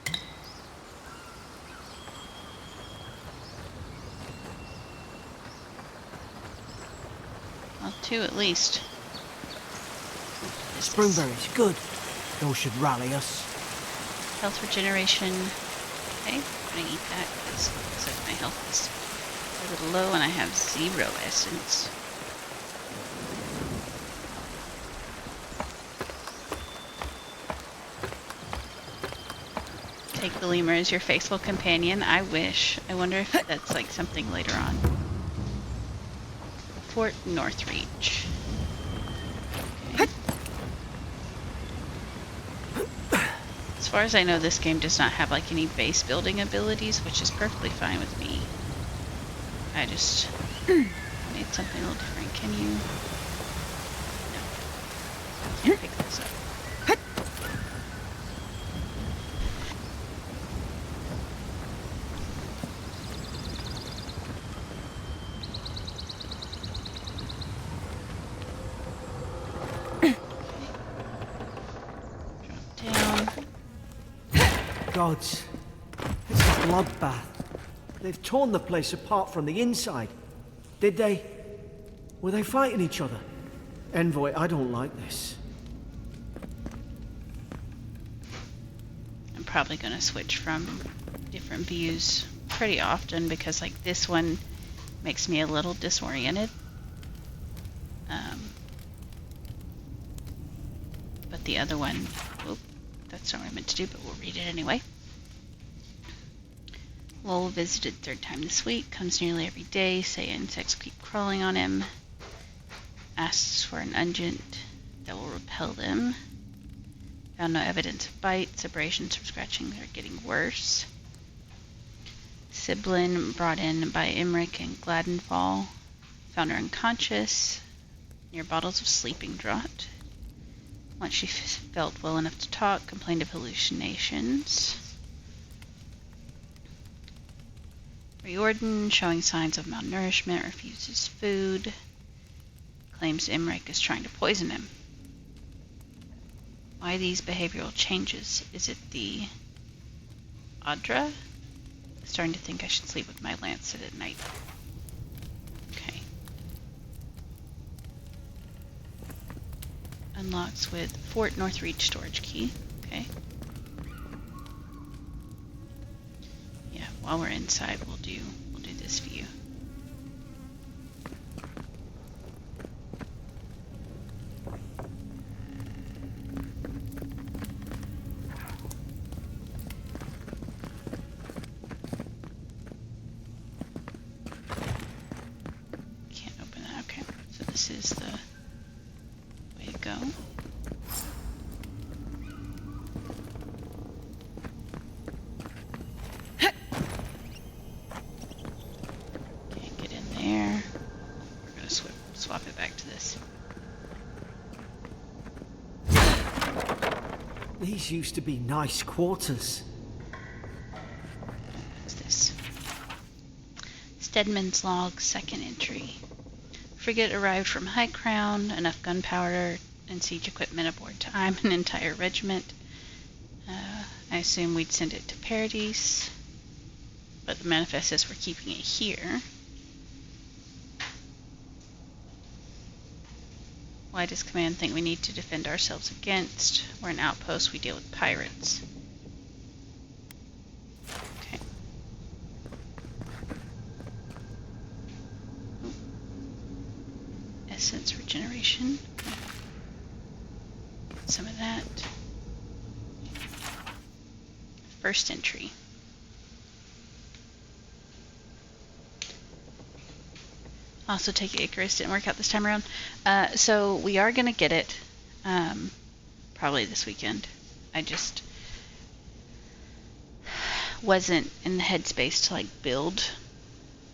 S1: Well, two at least. is this?
S5: Springberries, good. Those should rally us.
S1: Health regeneration. Okay, I'm gonna eat that because it looks like my health is a little low and I have 0 essence. Take the lemur as your faithful companion. I wish. I wonder if that's like something later on. Fort Northreach. Okay. As far as I know, this game does not have like any base building abilities, which is perfectly fine with me. I just need something a little different. Can you? No. Can't pick this up.
S5: Gods, it's a bloodbath. They've torn the place apart from the inside. Did they? Were they fighting each other? Envoy, I don't like this.
S1: I'm probably going to switch from different views pretty often because like this one makes me a little disoriented. But the other one, whoop, that's not what I meant to do, but we'll read it anyway. Lowell visited 3rd time this week, comes nearly every day, say insects keep crawling on him, asks for an unguent that will repel them. Found no evidence of bites, abrasions from scratching are getting worse. Siblin brought in by Emmerich and Gladenfall, found her unconscious, near bottles of sleeping draught. Once she felt well enough to talk, complained of hallucinations. Riordan, showing signs of malnourishment, refuses food. Claims Emmerich is trying to poison him. Why these behavioral changes? Is it the Audra? Starting to think I should sleep with my lancet at night. Okay. Unlocks with Fort Northreach storage key. Okay. Yeah, while we're inside, we'll do this view. Can't open that. Okay, so this is the way to go. Swap it back to this.
S5: These used to be nice quarters.
S1: What's this? Stedman's log, 2nd entry. Frigate arrived from High Crown, enough gunpowder and siege equipment aboard to arm an entire regiment. I assume we'd send it to Paradise, but the manifest says we're keeping it here. Why does command think we need to defend ourselves against? We're an outpost, we deal with pirates. Okay. Ooh. Essence regeneration. Get some of that. 1st entry. Also take Icarus, didn't work out this time around. So we are going to get it probably this weekend. I just wasn't in the headspace to like build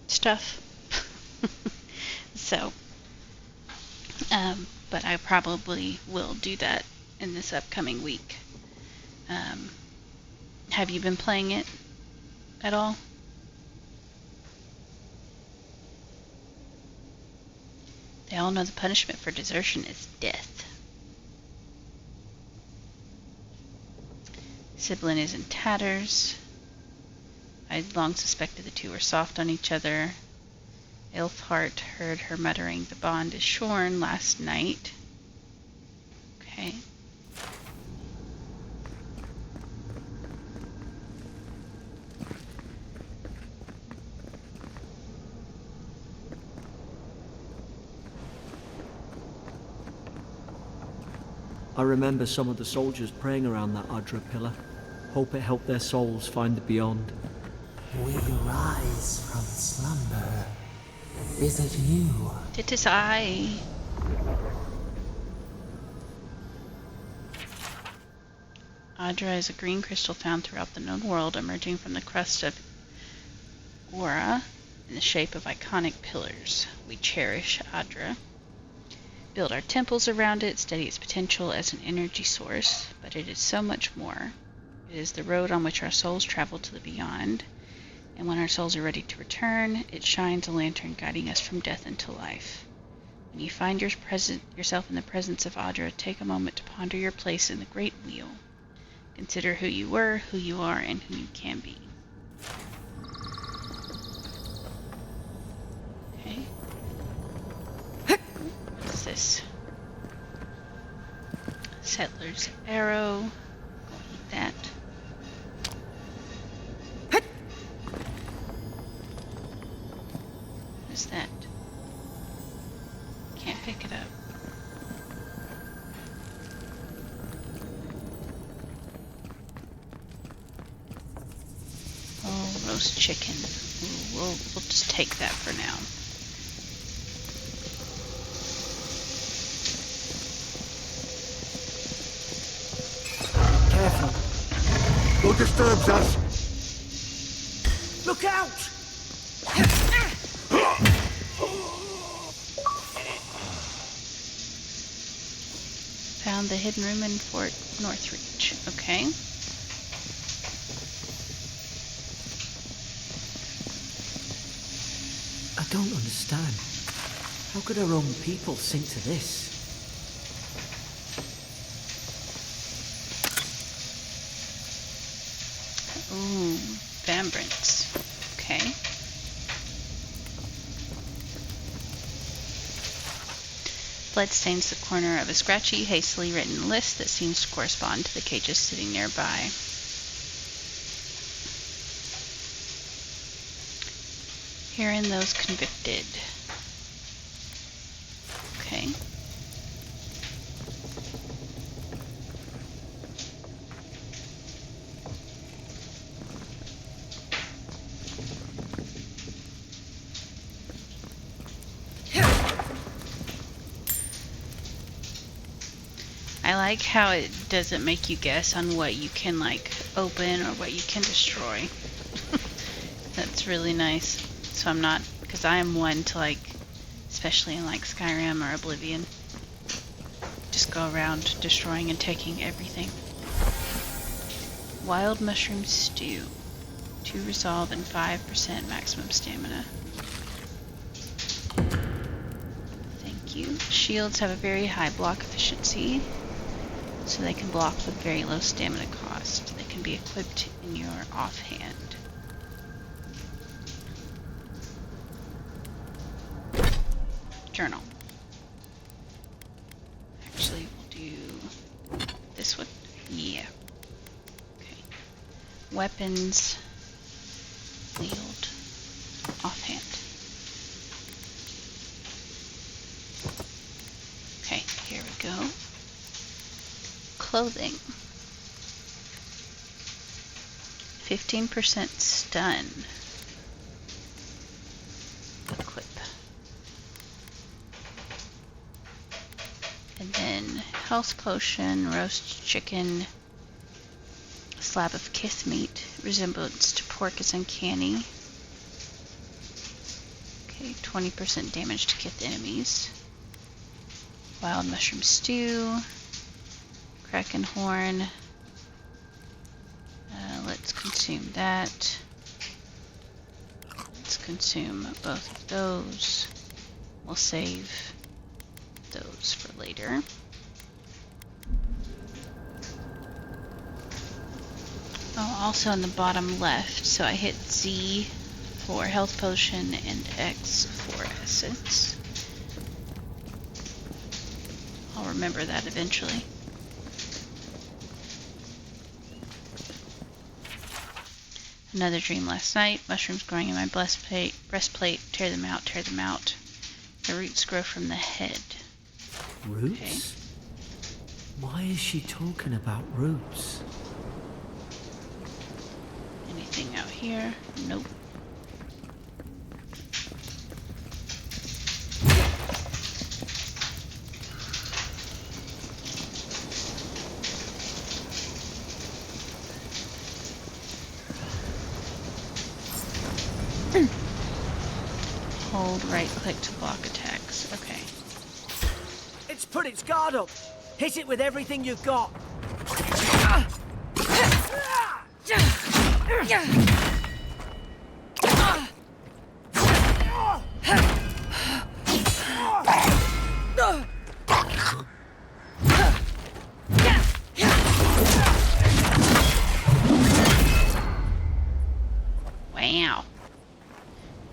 S1: stuff. So, but I probably will do that in this upcoming week. Have you been playing it at all? They all know the punishment for desertion is death. Siblin is in tatters. I long suspected the two were soft on each other. Ilfhart heard her muttering, "The bond is shorn," last night. Okay.
S5: I remember some of the soldiers praying around that Adra pillar. Hope it helped their souls find the beyond.
S7: We rise from slumber. Is it you?
S1: It is I. Adra is a green crystal found throughout the known world, emerging from the crust of Aura in the shape of iconic pillars. We cherish Adra, build our temples around it, study its potential as an energy source, but it is so much more. It is the road on which our souls travel to the beyond, and when our souls are ready to return, it shines a lantern guiding us from death into life. When you find yourself in the presence of Adra, take a moment to ponder your place in the Great Wheel. Consider who you were, who you are, and who you can be. Okay. What is this? Settler's Arrow. Go eat that. What is that? Can't pick it up. Oh, roast chicken. Ooh, we'll just take that for now.
S5: Careful.
S2: Who disturbs us?
S5: Look out!
S1: Found the hidden room in Fort Northreach. Okay.
S5: I don't understand. How could our own people sink to this?
S1: Ooh, Vambrance. Okay. Blood stains the corner of a scratchy, hastily written list that seems to correspond to the cages sitting nearby. Herein those convicted. Okay. I like how it doesn't make you guess on what you can like open or what you can destroy. That's really nice. So I'm not, because I am one to like, especially in like Skyrim or Oblivion, just go around destroying and taking everything. Wild mushroom stew. 2 resolve and 5% maximum stamina. Thank you. Shields have a very high block efficiency, so they can block with very low stamina cost. They can be equipped in your offhand. Journal. Actually, we'll do this one. Yeah. Okay. Weapons. Wield. Offhand. Okay, here we go. Clothing. 15% stun. Equip. And then health potion, roast chicken, slab of kith meat. Resemblance to pork is uncanny. Okay, 20% damage to kith enemies. Wild mushroom stew. Kraken horn. Let's consume that. Let's consume both of those. We'll save those for later. Oh, also in the bottom left, so I hit Z for health potion and X for essence. I'll remember that eventually. Another dream last night. Mushrooms growing in my breastplate. Tear them out, tear them out. The roots grow from the head.
S5: Roots?
S1: Okay.
S5: Why is she talking about roots?
S1: Anything out here? Nope. Hold right click to block attacks. Okay.
S5: It's put its guard up. Hit it with everything you've got.
S1: Wow.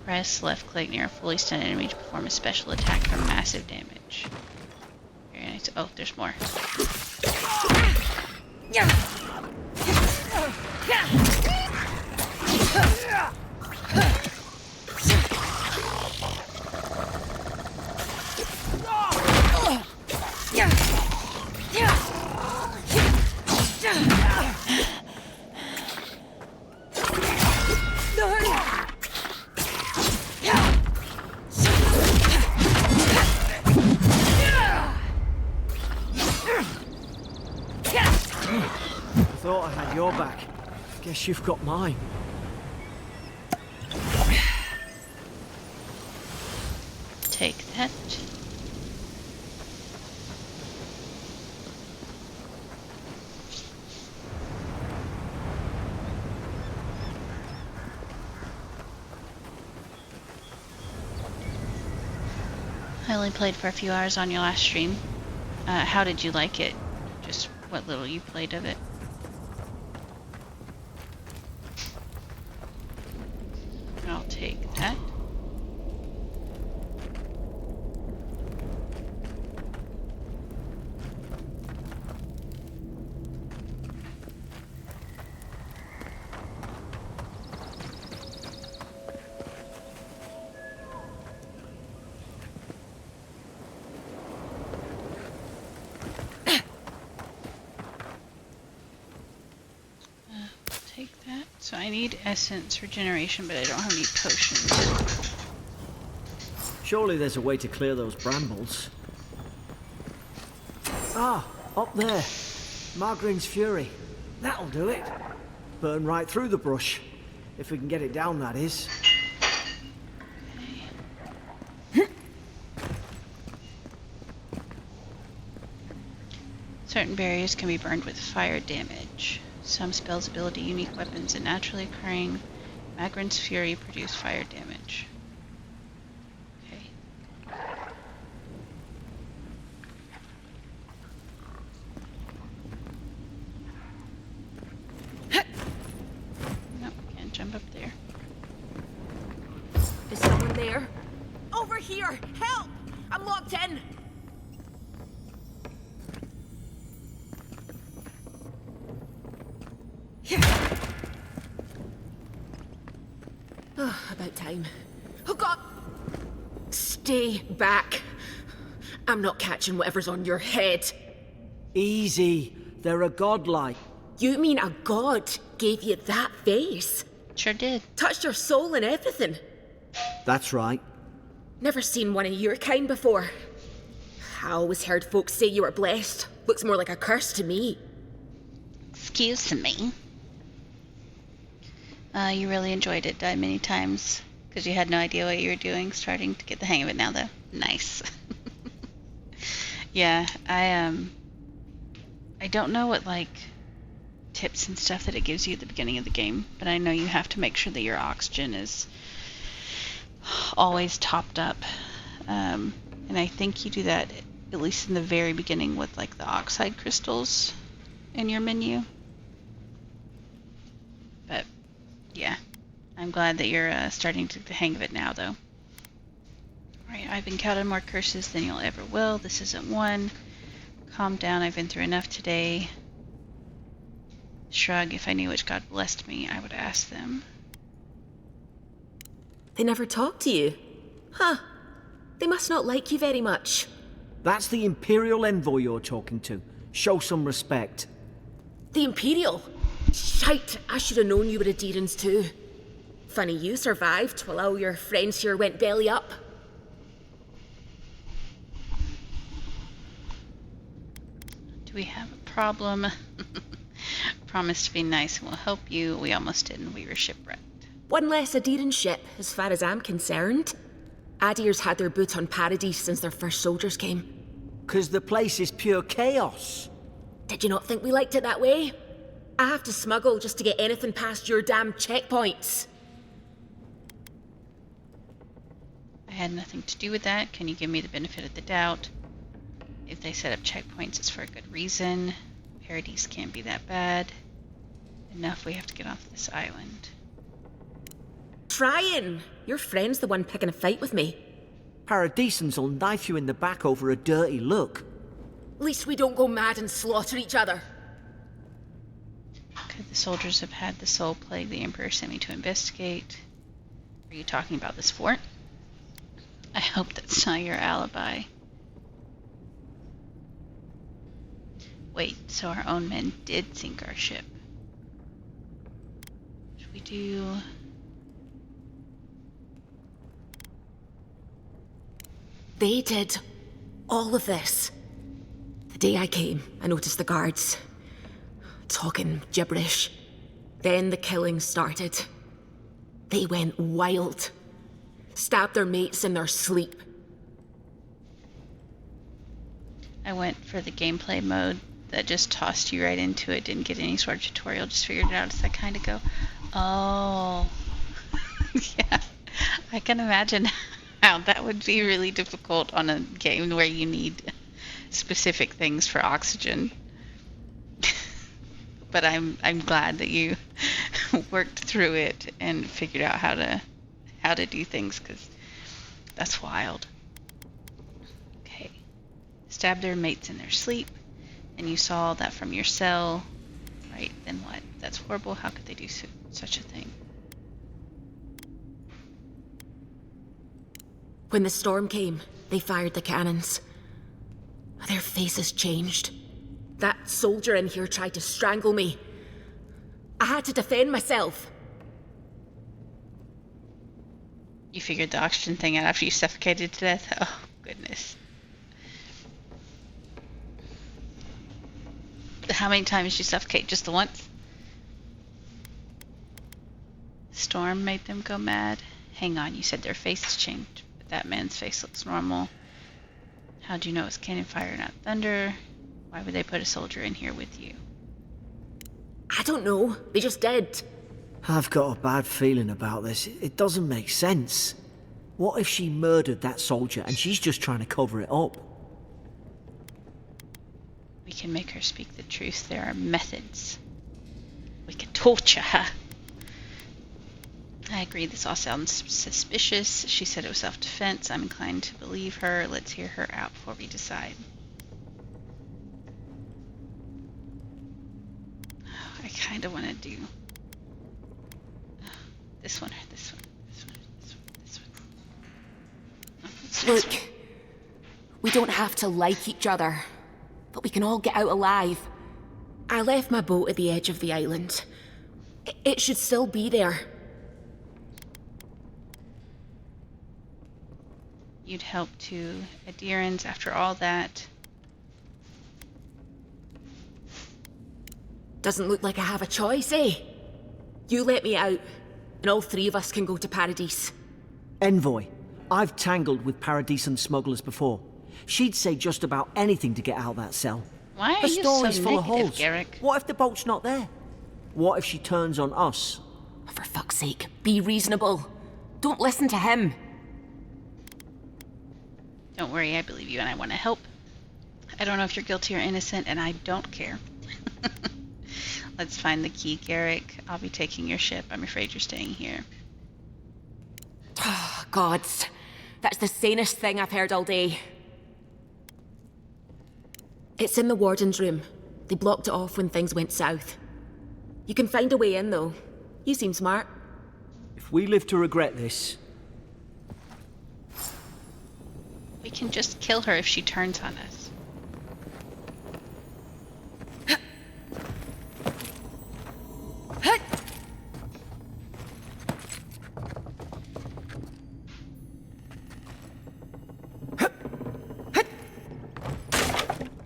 S1: Press left click near a fully stunned enemy to perform a special attack for massive damage. Very nice. Oh, there's more.
S5: Thought I had your back. Guess you've got mine.
S1: Take that. I only played for a few hours on your last stream. How did you like it? Just what little you played of it. I'll take that. Take that. So I need essence regeneration, but I don't have any potions.
S5: Surely there's a way to clear those brambles. Ah, up there. Margarine's Fury. That'll do it. Burn right through the brush. If we can get it down, that is.
S1: Certain barriers can be burned with fire damage. Some spells, ability, unique weapons, and naturally occurring Magrin's Fury produce fire damage. Okay. Nope, can't jump up there.
S8: Is someone there? Over here! Help! I'm locked in! Oh, about time. Oh God! Stay back. I'm not catching whatever's on your head.
S5: Easy. They're a godlike.
S8: You mean a god gave you that face?
S1: Sure did.
S8: Touched your soul and everything?
S5: That's right.
S8: Never seen one of your kind before. I always heard folks say you were blessed. Looks more like a curse to me.
S1: Excuse me. You really enjoyed it. Died many times because you had no idea what you were doing. Starting to get the hang of it now, though. Nice. Yeah, I don't know what like tips and stuff that it gives you at the beginning of the game, but I know you have to make sure that your oxygen is always topped up. And I think you do that at least in the very beginning with like the oxide crystals in your menu. But yeah, I'm glad that you're starting to get the hang of it now, though. Alright, I've encountered more curses than you'll ever will. This isn't one. Calm down, I've been through enough today. Shrug, if I knew which god blessed me, I would ask them.
S8: They never talk to you? Huh. They must not like you very much.
S5: That's the Imperial envoy you're talking to. Show some respect.
S8: The Imperial? Shite, I should have known you were Adirans too. Funny you survived while all your friends here went belly up.
S1: Do we have a problem? Promise to be nice and we'll help you. We almost didn't. We were shipwrecked.
S8: One less Adiran ship, as far as I'm concerned. Adir's had their boot on Paradise since their first soldiers came.
S5: 'Cause the place is pure chaos.
S8: Did you not think we liked it that way? I have to smuggle just to get anything past your damn checkpoints.
S1: I had nothing to do with that. Can you give me the benefit of the doubt? If they set up checkpoints, it's for a good reason. Paradise can't be that bad. Enough, we have to get off this island.
S8: Trying. Your friend's the one picking a fight with me.
S5: Paradisans will knife you in the back over a dirty look.
S8: At least we don't go mad and slaughter each other.
S1: Could the soldiers have had the soul plague the Emperor sent me to investigate? Are you talking about this fort? I hope that's not your alibi. Wait, so our own men did sink our ship. Should we do...
S8: They did all of this. The day I came, I noticed the guards talking gibberish. Then the killing started. They went wild. Stabbed their mates in their sleep.
S1: I went for the gameplay mode that just tossed you right into it. Didn't get any sort of tutorial, just figured it out as I kind of go. Oh. Yeah. I can imagine how that would be really difficult on a game where you need specific things for oxygen. But I'm glad that you worked through it and figured out how to do things, because that's wild. Okay. Stab their mates in their sleep, and you saw that from your cell. Right, then what? That's horrible. How could they do such a thing?
S8: When the storm came, they fired the cannons. Their faces changed. That soldier in here tried to strangle me. I had to defend myself.
S1: You figured the oxygen thing out after you suffocated to death? Oh, goodness. How many times did you suffocate? Just the once? Storm made them go mad? Hang on, you said their faces changed, but that man's face looks normal. How'd you know it's cannon fire, not thunder? Why would they put a soldier in here with you?
S8: I don't know. They just did.
S5: I've got a bad feeling about this. It doesn't make sense. What if she murdered that soldier and she's just trying to cover it up?
S1: We can make her speak the truth. There are methods. We can torture her. I agree, this all sounds suspicious. She said it was self-defense. I'm inclined to believe her. Let's hear her out before we decide. I kind of want to do this one, or this one, this one, this one, this one. Oh,
S8: Look, we don't have to like each other, but we can all get out alive. I left my boat at the edge of the island. It should still be there.
S1: You'd help to adherents after all that.
S8: Doesn't look like I have a choice, eh? You let me out, and all three of us can go to Paradise.
S5: Envoy, I've tangled with Paradisan smugglers before. She'd say just about anything to get out that cell.
S1: Why are
S5: Her
S1: you
S5: story's
S1: so
S5: full of
S1: negative,
S5: holes.
S1: Garrick?
S5: What if the boat's not there? What if she turns on us?
S8: For fuck's sake, be reasonable. Don't listen to him.
S1: Don't worry, I believe you and I want to help. I don't know if you're guilty or innocent, and I don't care. Let's find the key, Garrick. I'll be taking your ship. I'm afraid you're staying here.
S8: Oh, gods. That's the sanest thing I've heard all day. It's in the warden's room. They blocked it off when things went south. You can find a way in, though. You seem smart.
S5: If we live to regret this,
S1: We can just kill her if she turns on us.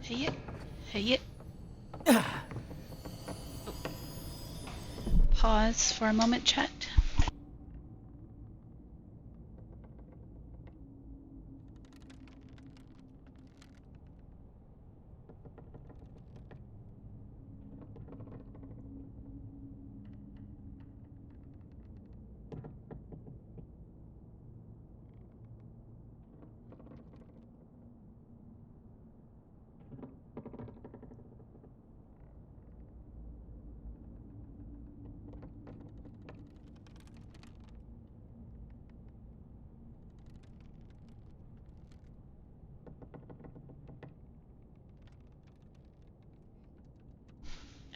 S1: Hey it. Hey it. Pause for a moment, chat.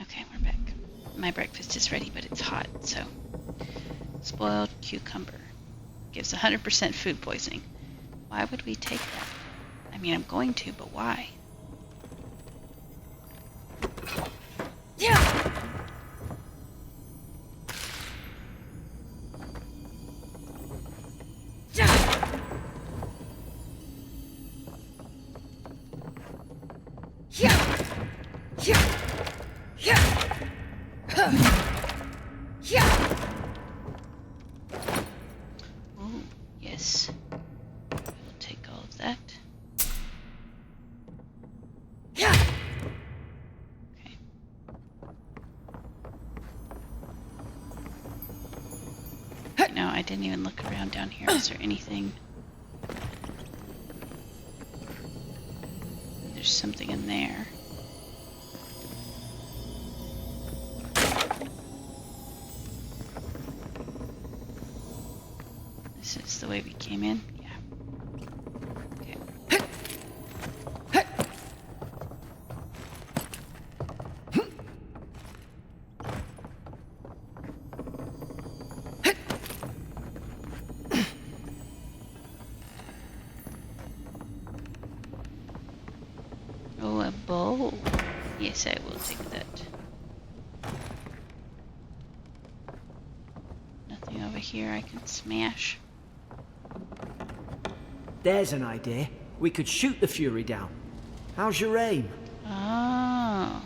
S1: Okay, we're back. My breakfast is ready, but it's hot, so. Spoiled cucumber. Gives 100% food poisoning. Why would we take that? I mean, I'm going to, but why? Oh, yes. I will take all of that. Okay. No, I didn't even look around down here. Is there anything? There's something in there. This is the way we came in? Yeah. Okay. Oh, a bowl. Yes, I will take that. Nothing over here I can smash.
S5: there's an idea. We could shoot the Fury down. How's your aim?
S1: Oh.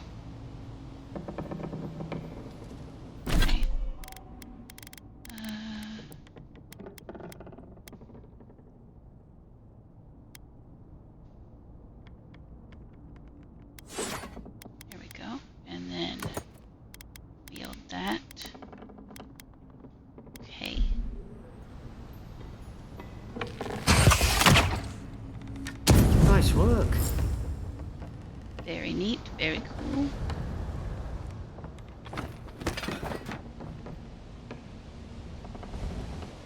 S1: Okay. There we go. And then wield that. Okay.
S5: Nice work.
S1: Very neat, very cool.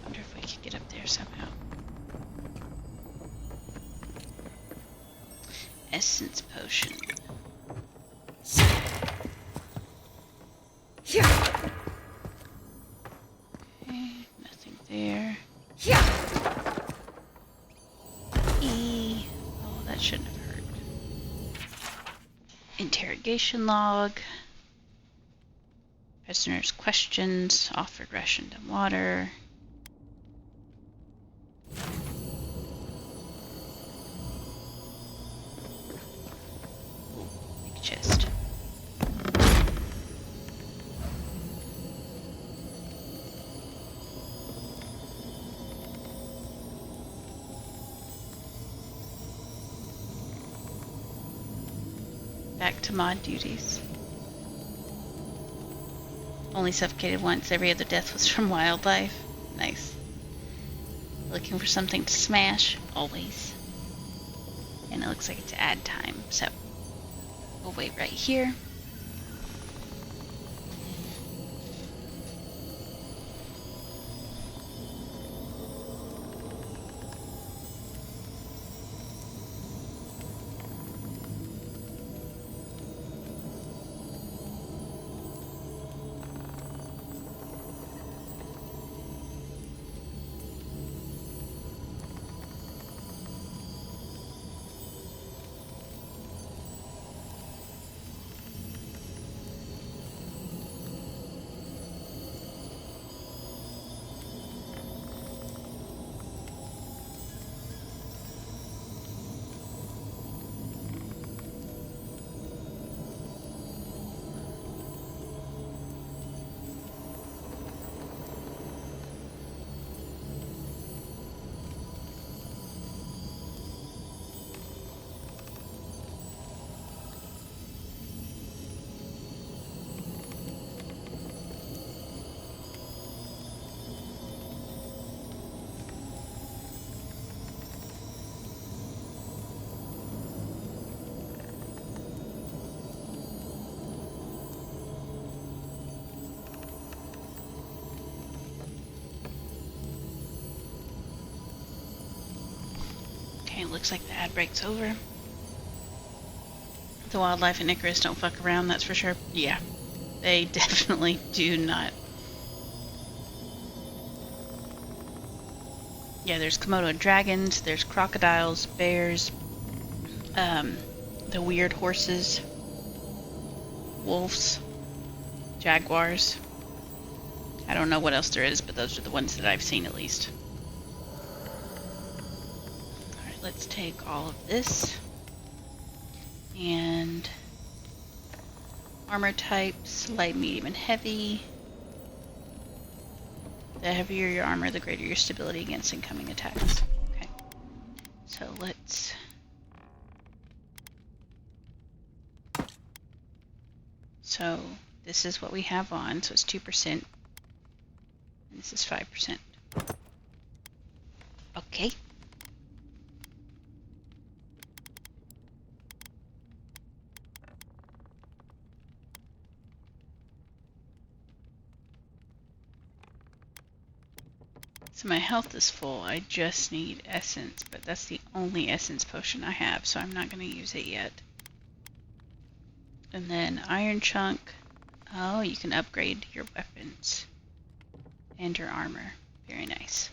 S1: Wonder if we could get up there somehow. Essence potion. Okay, nothing there. E. Oh, that shouldn't have hurt. Interrogation log. Prisoners' questions. Offered rationed and water. Big chest. Back to mod duties. Only suffocated once. Every other death was from wildlife. Nice. Looking for something to smash. Always. And it looks like it's ad time. So we'll wait right here. it looks like the ad break's over. The wildlife in Icarus don't fuck around, that's for sure. Yeah, they definitely do not. Yeah, there's Komodo dragons, there's crocodiles, bears, the weird horses, wolves, jaguars. I don't know what else there is, but those are the ones that I've seen at least. Alright, let's take all of this. And armor types, light, medium, and heavy. The heavier your armor, the greater your stability against incoming attacks. Okay. So let's... So this is what we have on, so it's 2%. This is 5%. Okay. So my health is full. I just need essence, but that's the only essence potion I have, so I'm not going to use it yet. And then iron chunk. Oh, you can upgrade your weapons and your armor. Very nice.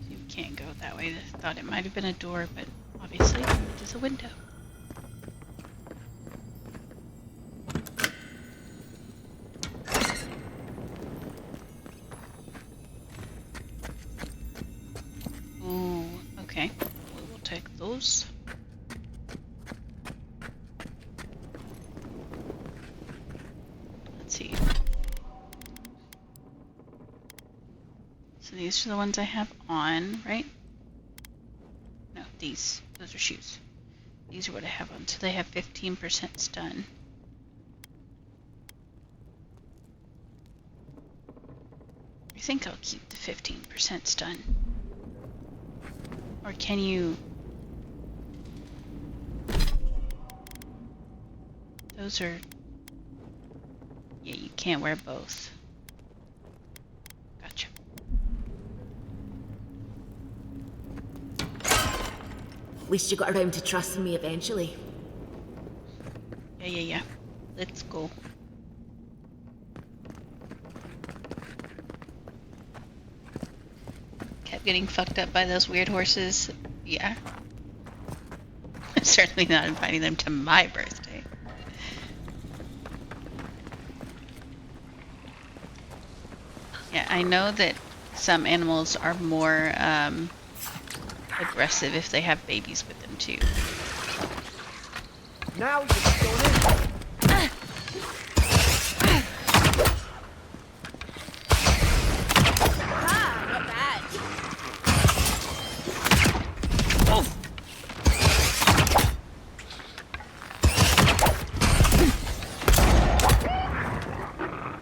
S1: You can't go that way. I thought it might have been a door, but obviously it is a window. Ooh, okay. We will take those. Let's see. So these are the ones I have on, right? No, these. Those are shoes. These are what I have on. So they have 15% stun. I think I'll keep the 15% stun. Or can you... Those are... Yeah, you can't wear both. Gotcha.
S8: At least you got around to trusting me eventually.
S1: Yeah. Let's go. Kept getting fucked up by those weird horses. Yeah. I'm certainly not inviting them to my birthday. Yeah, I know that some animals are more aggressive if they have babies with them too.
S5: Now you've done it!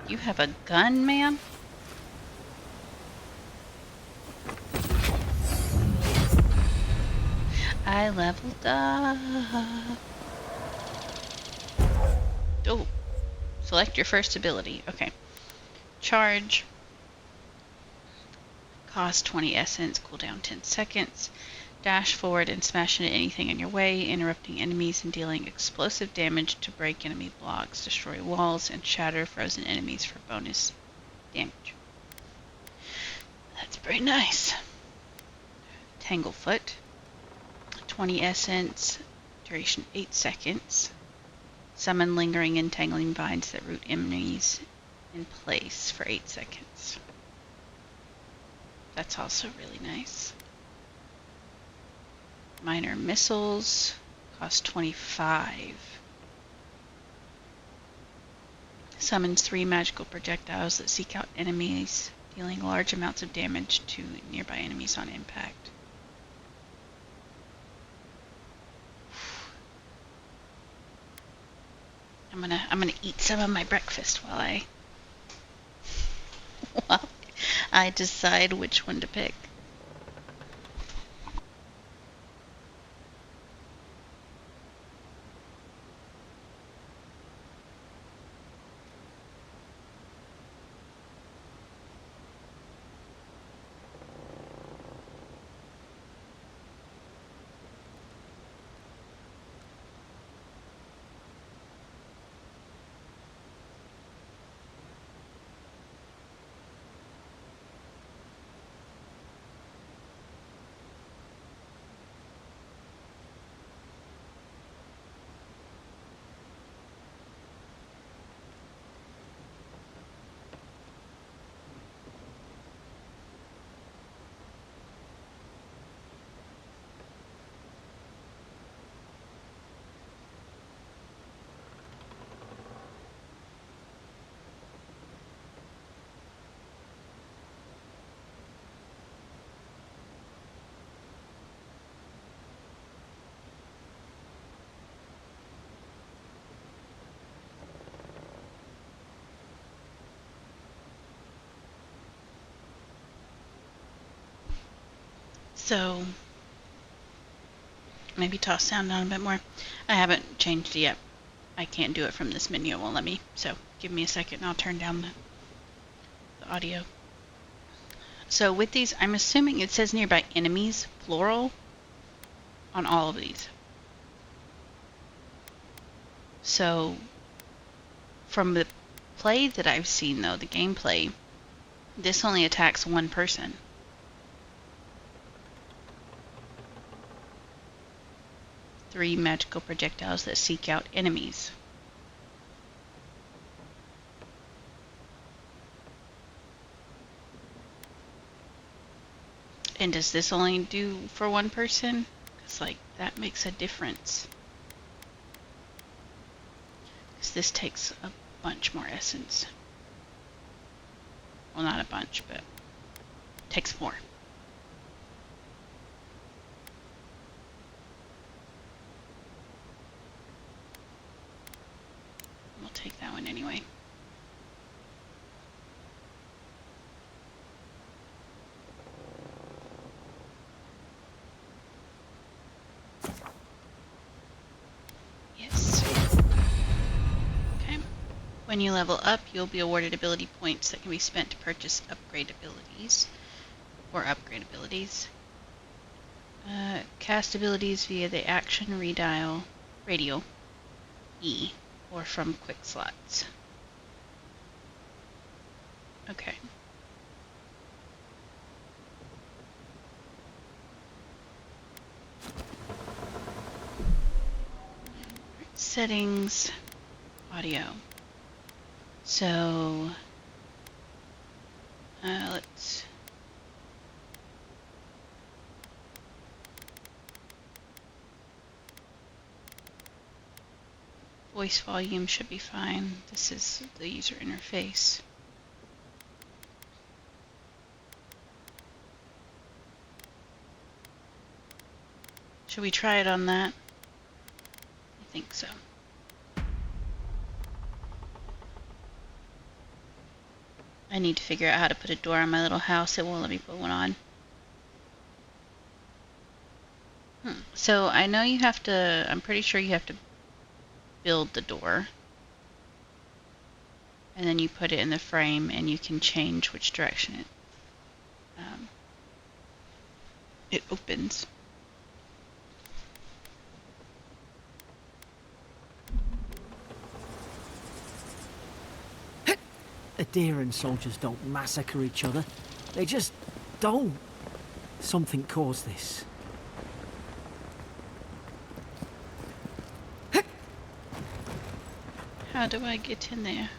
S1: You have a gun, ma'am? I leveled up. Oh. Select your first ability. Okay. Charge. Cost 20 essence. Cooldown 10 seconds. Dash forward and smash into anything in your way, interrupting enemies and dealing explosive damage to break enemy blocks, destroy walls, and shatter frozen enemies for bonus damage. That's pretty nice. Tanglefoot. 20 essence. Duration 8 seconds. Summon lingering entangling vines that root enemies in place for 8 seconds. That's also really nice. Minor missiles cost 25. Summons 3 magical projectiles that seek out enemies, dealing large amounts of damage to nearby enemies on impact. I'm gonna eat some of my breakfast while I decide which one to pick. So maybe toss sound down a bit more. I haven't changed it yet. I can't do it from this menu. It won't let me. So give me a second and I'll turn down the audio. So with these, I'm assuming it says nearby enemies, plural, on all of these. So from the play that I've seen, though, the gameplay, this only attacks one person. Three magical projectiles that seek out enemies. And does this only do for one person? It's like, that makes a difference. Because this takes a bunch more essence. Well, not a bunch, but takes more. We'll take that one anyway. Yes. Okay. When you level up, you'll be awarded ability points that can be spent to purchase upgrade abilities. Or upgrade abilities. Cast abilities via the action redial radio E or from quick slots. Okay. Settings, audio. So let's voice volume should be fine. This is the user interface. Should we try it on that? I think so. I need to figure out how to put a door on my little house. It won't let me put one on. So I know you have to, I'm pretty sure you have to build the door. And then you put it in the frame and you can change which direction it opens.
S5: Adherent soldiers don't massacre each other. They just don't. Something caused this.
S1: How do I get in there?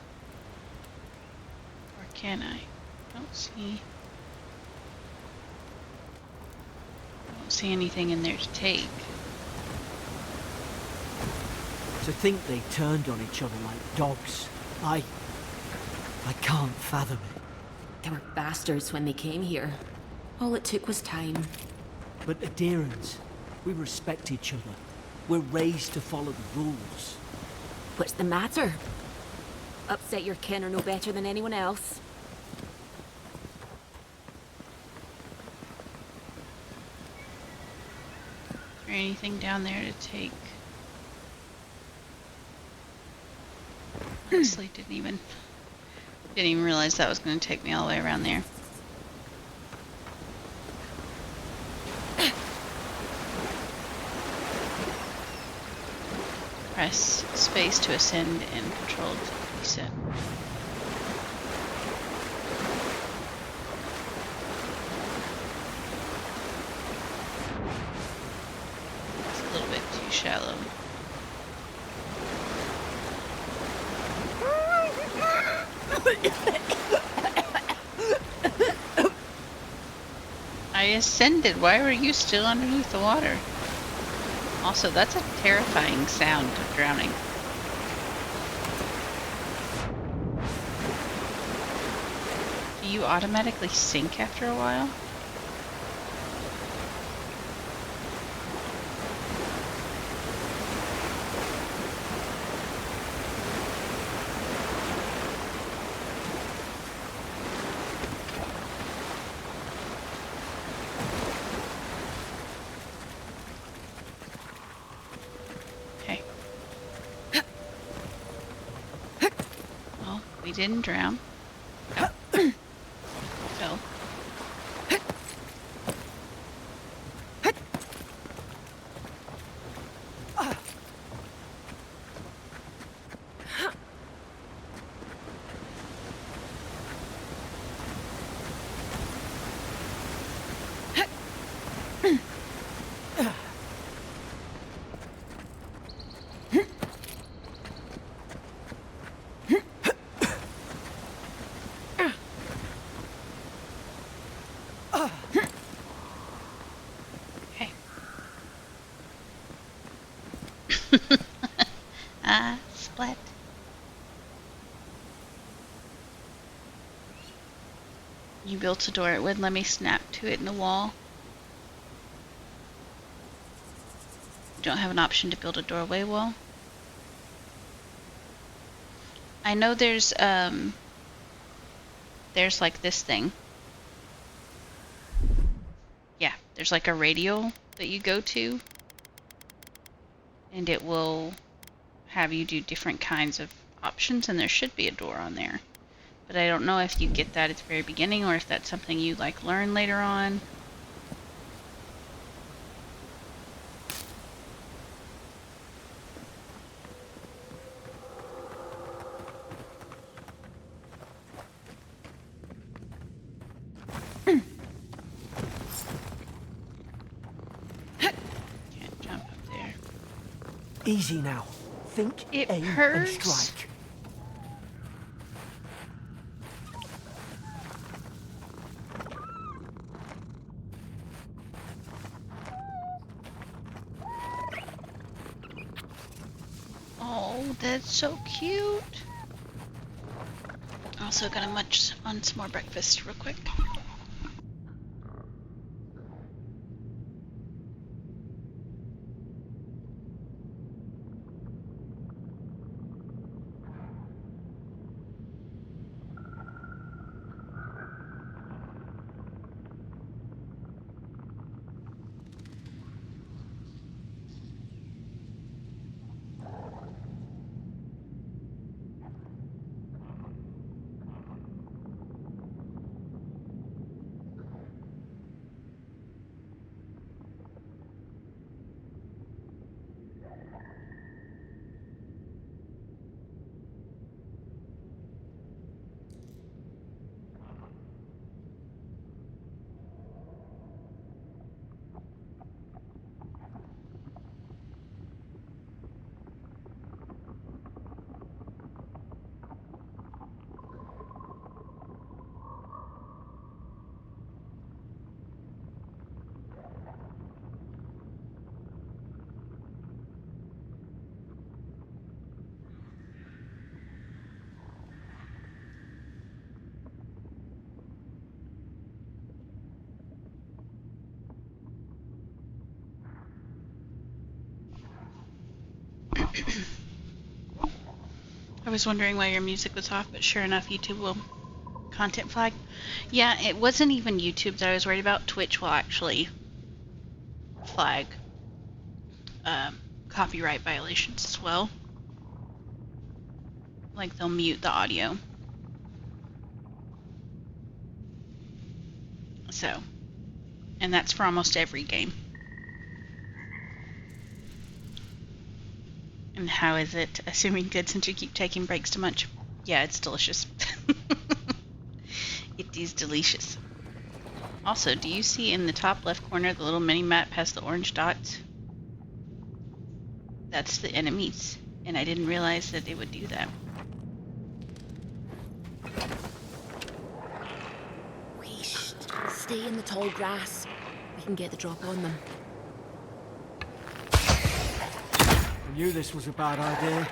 S1: Or can I? Don't see anything in there to take.
S5: To think they turned on each other like dogs. I can't fathom it.
S8: They were bastards when they came here. All it took was time.
S5: But adherents, we respect each other. We're raised to follow the rules.
S8: What's the matter? Upset your kin are no better than anyone else.
S1: Is there anything down there to take? Honestly, didn't even realize that was going to take me all the way around there. Press space to ascend and control to descend. It's a little bit too shallow. I ascended. Why were you still underneath the water? Also, that's a terrifying sound of drowning. Do you automatically sink after a while? didn't drown. Phil. Splat. You built a door. It wouldn't let me snap to it in the wall. You don't have an option to build a doorway wall. I know there's like this thing. Yeah, there's like a radial that you go to, and it will have you do different kinds of options, and there should be a door on there. But I don't know if you get that at the very beginning or if that's something you like learn later on. Can't jump up there.
S5: Easy now. Think,
S1: It
S5: aim,
S1: hurts.
S5: and strike.
S1: Oh, that's so cute. Also gonna munch on some more breakfast real quick. I was wondering why your music was off, but sure enough, YouTube will content flag. Yeah, it wasn't even YouTube that I was worried about. Twitch will actually flag copyright violations as well. Like, they'll mute the audio. So, and that's for almost every game. And how is it? Assuming good since you keep taking breaks to munch. Yeah, it's delicious. It is delicious. Also, do you see in the top left corner the little mini map past the orange dots? That's the enemies. And I didn't realize that they would do that.
S8: Whoosh. Stay in the tall grass. We can get the drop on them.
S5: I knew this was a bad idea.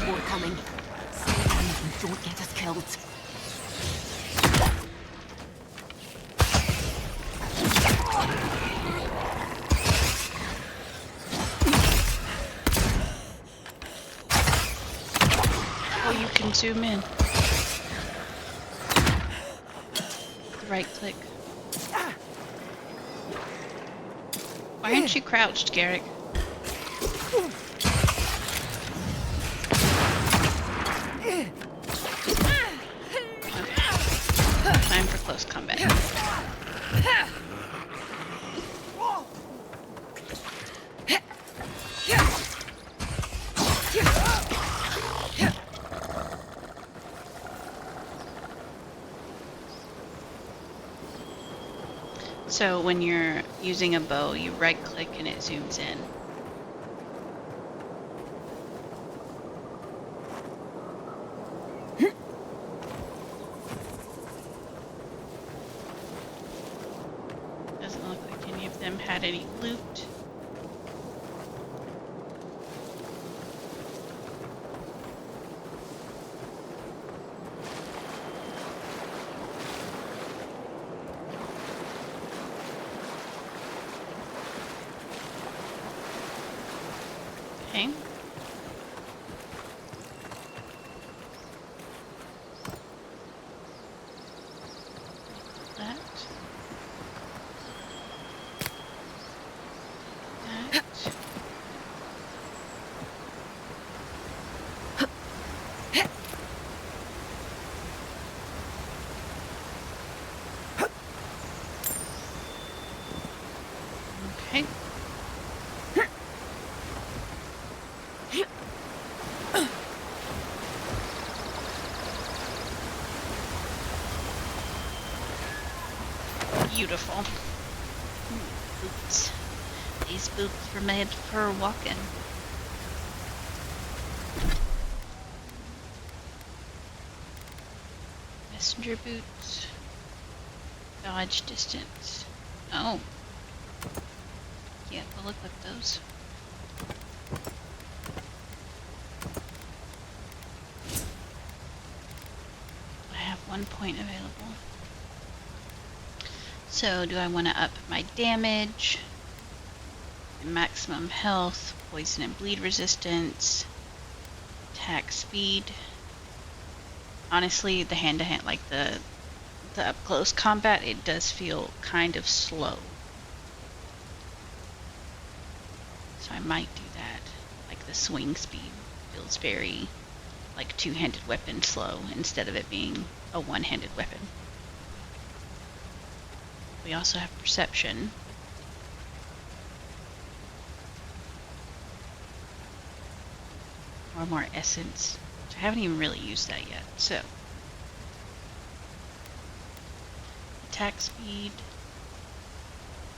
S8: More coming. Stay down and don't get us killed.
S1: Oh, you can zoom in. Right click. Why aren't you crouched, Garrick? close combat. So when you're using a bow, you right click and it zooms in. Doesn't look like any of them had any loot. Okay. That. That. Okay. Beautiful. Boots. These boots were made for walking. Messenger boots. Dodge distance. Oh. Yeah, we'll look like those. I have 1 point available. So, do I want to up my damage, maximum health, poison and bleed resistance, attack speed? Honestly, the hand-to-hand, like the up-close combat, it does feel kind of slow. So I might do that. Like the swing speed feels very like two-handed weapon slow instead of it being a one-handed weapon. We also have perception. Or more essence. Which I haven't even really used that yet, so. Attack speed.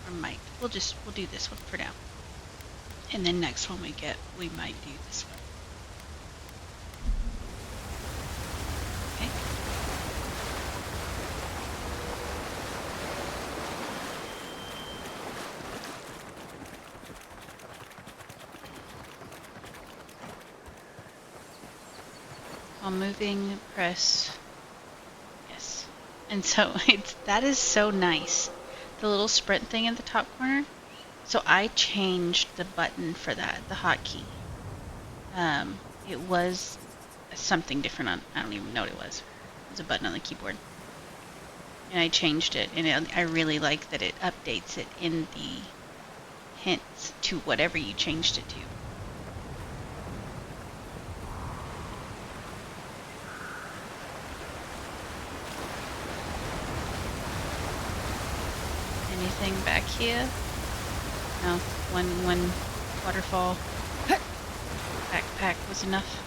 S1: Or might. We'll do this one for now. And then next one we might do this one. Okay. While moving, press. Yes. And so that is so nice. The little sprint thing in the top corner. So I changed the button for that, the hotkey. It was something different on, I don't even know what it was. It was a button on the keyboard. And I changed it, and I really like that it updates it in the hints to whatever you changed it to. Anything back here? No, one waterfall. Backpack was enough.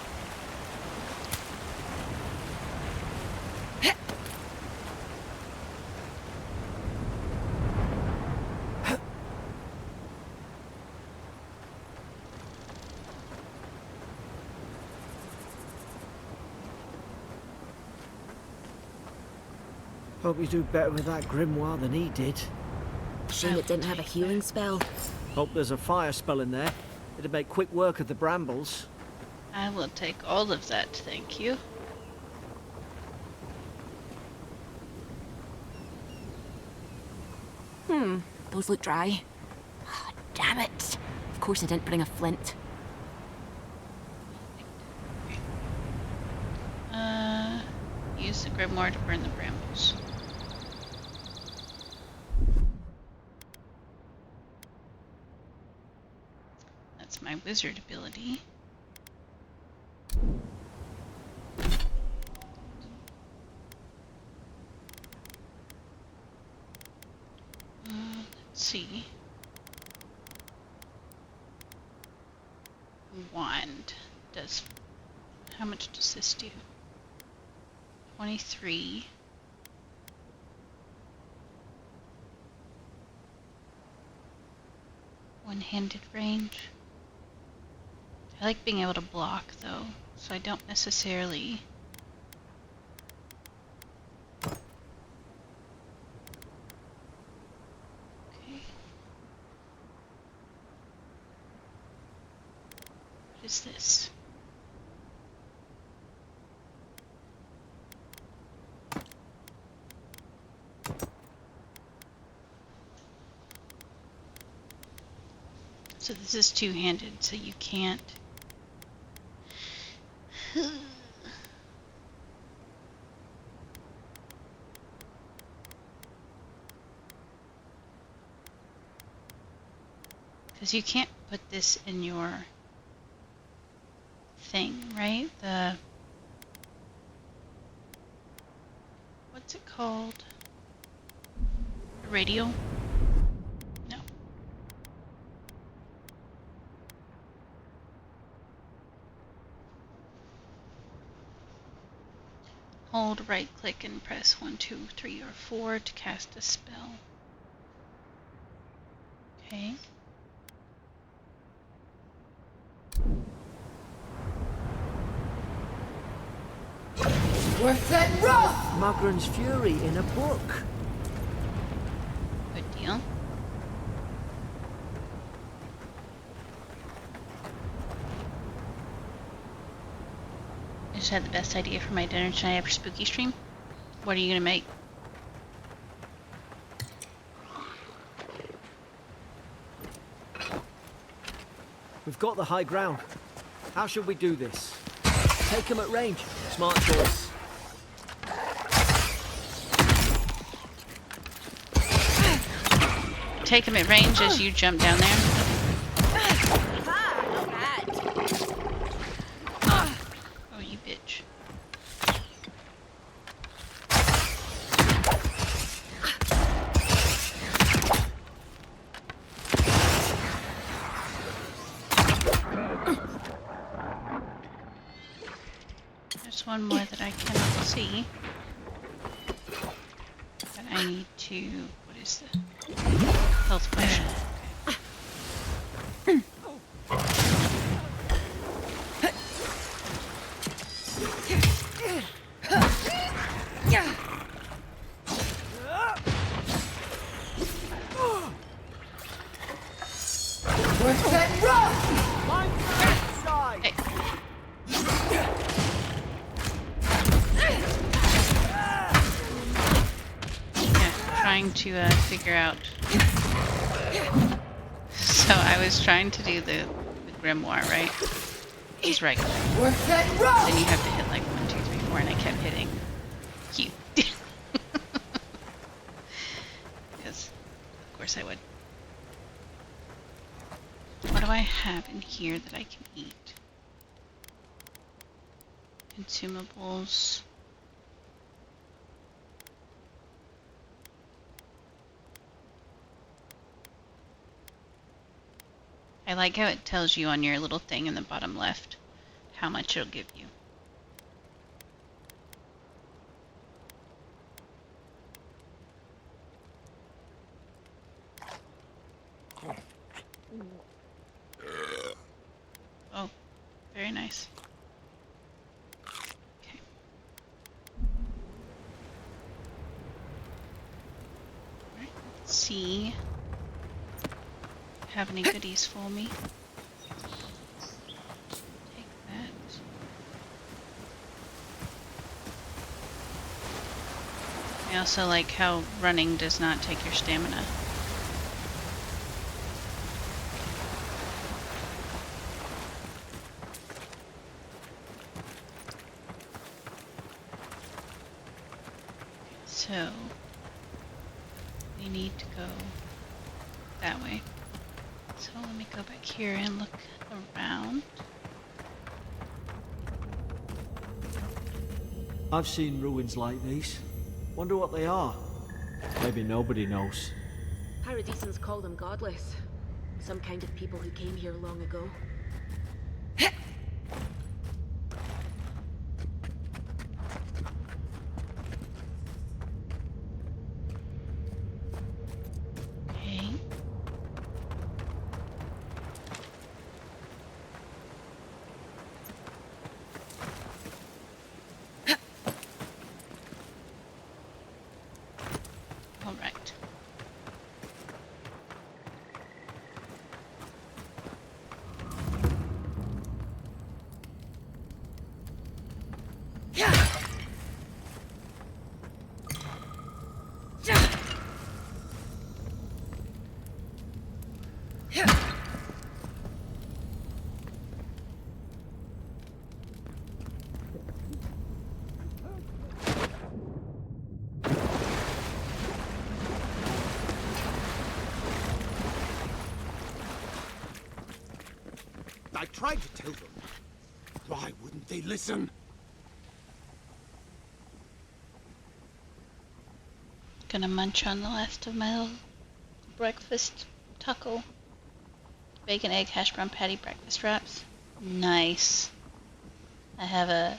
S5: Hope you do better with that grimoire than he did.
S8: Shame it didn't have a healing spell.
S5: Hope there's a fire spell in there. It'd make quick work of the brambles.
S1: I will take all of that, thank you.
S8: Those look dry. Ah, damn it. Of course I didn't bring a flint.
S1: Use the grimoire to burn the brambles. That's my wizard ability. wand does... How much does this do? 23. One-handed range. I like being able to block, though, so I don't necessarily... Okay. What is this? So this is two-handed, so you can't... Because you can't put this in your thing, right? The... What's it called? Radial? No. Hold right click and press 1, 2, 3, or 4 to cast a spell. Okay.
S4: Worth that rough!
S5: Magran's Fury in a book.
S1: Good deal. I just had the best idea for my dinner tonight after spooky stream. What are you gonna make?
S5: We've got the high ground. How should we do this? Take him at range. Smart choice.
S1: Take him at range as you jump down there. Oh, you bitch. There's one more that I cannot see. But I need to... What is the... Health potion.
S4: Worth that rough!
S1: Hey. Yeah, trying to figure out. So I was trying to do the grimoire, right? Just right.
S4: Worth that rough!
S1: Then you have to hit like 1, 2, 3, 4, and I kept hitting Q. Because, of course, I would. What do I have in here that I can eat? Consumables. I like how it tells you on your little thing in the bottom left how much it'll give you. Oh, very nice. Okay. Alright, let's see. Have any goodies for me? Take that. I also like how running does not take your stamina. So we need to go that way. So let me go back here and look around.
S5: I've seen ruins like these. Wonder what they are. Maybe nobody knows.
S8: Paradisans call them godless. Some kind of people who came here long ago.
S3: I tried to tell them. Why wouldn't they listen?
S1: Gonna munch on the last of my little breakfast taco. Bacon, egg, hash brown patty, breakfast wraps. Nice. I have a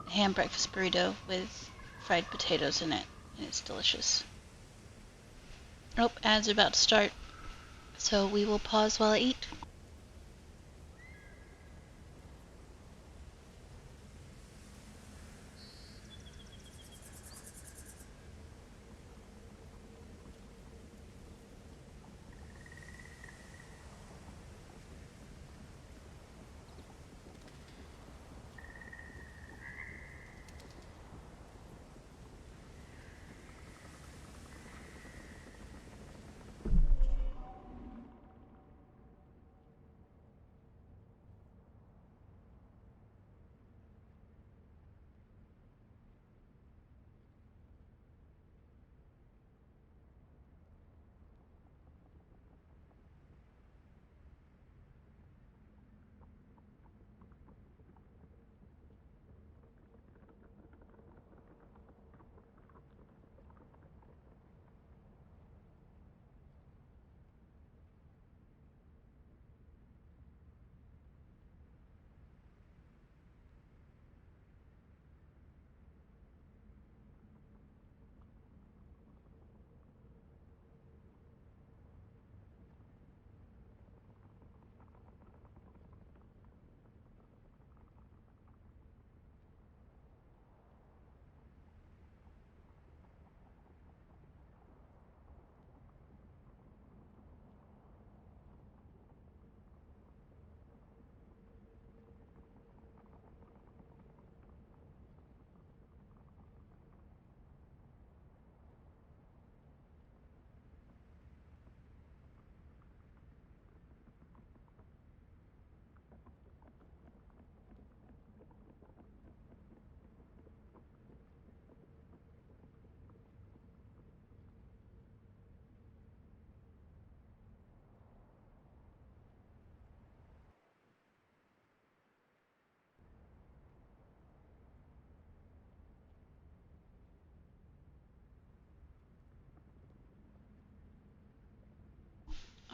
S1: ham breakfast burrito with fried potatoes in it, and it's delicious. Oh, ads are about to start, so we will pause while I eat.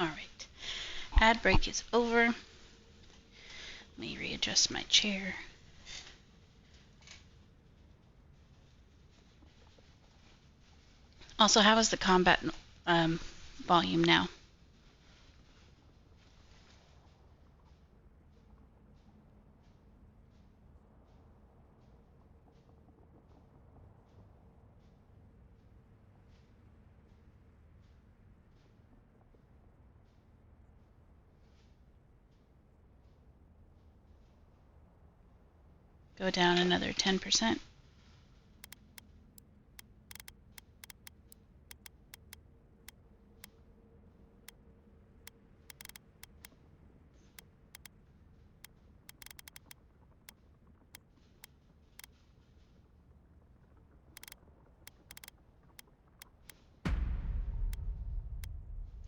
S1: Alright, ad break is over. Let me readjust my chair. Also, how is the combat volume now? Go down another 10%.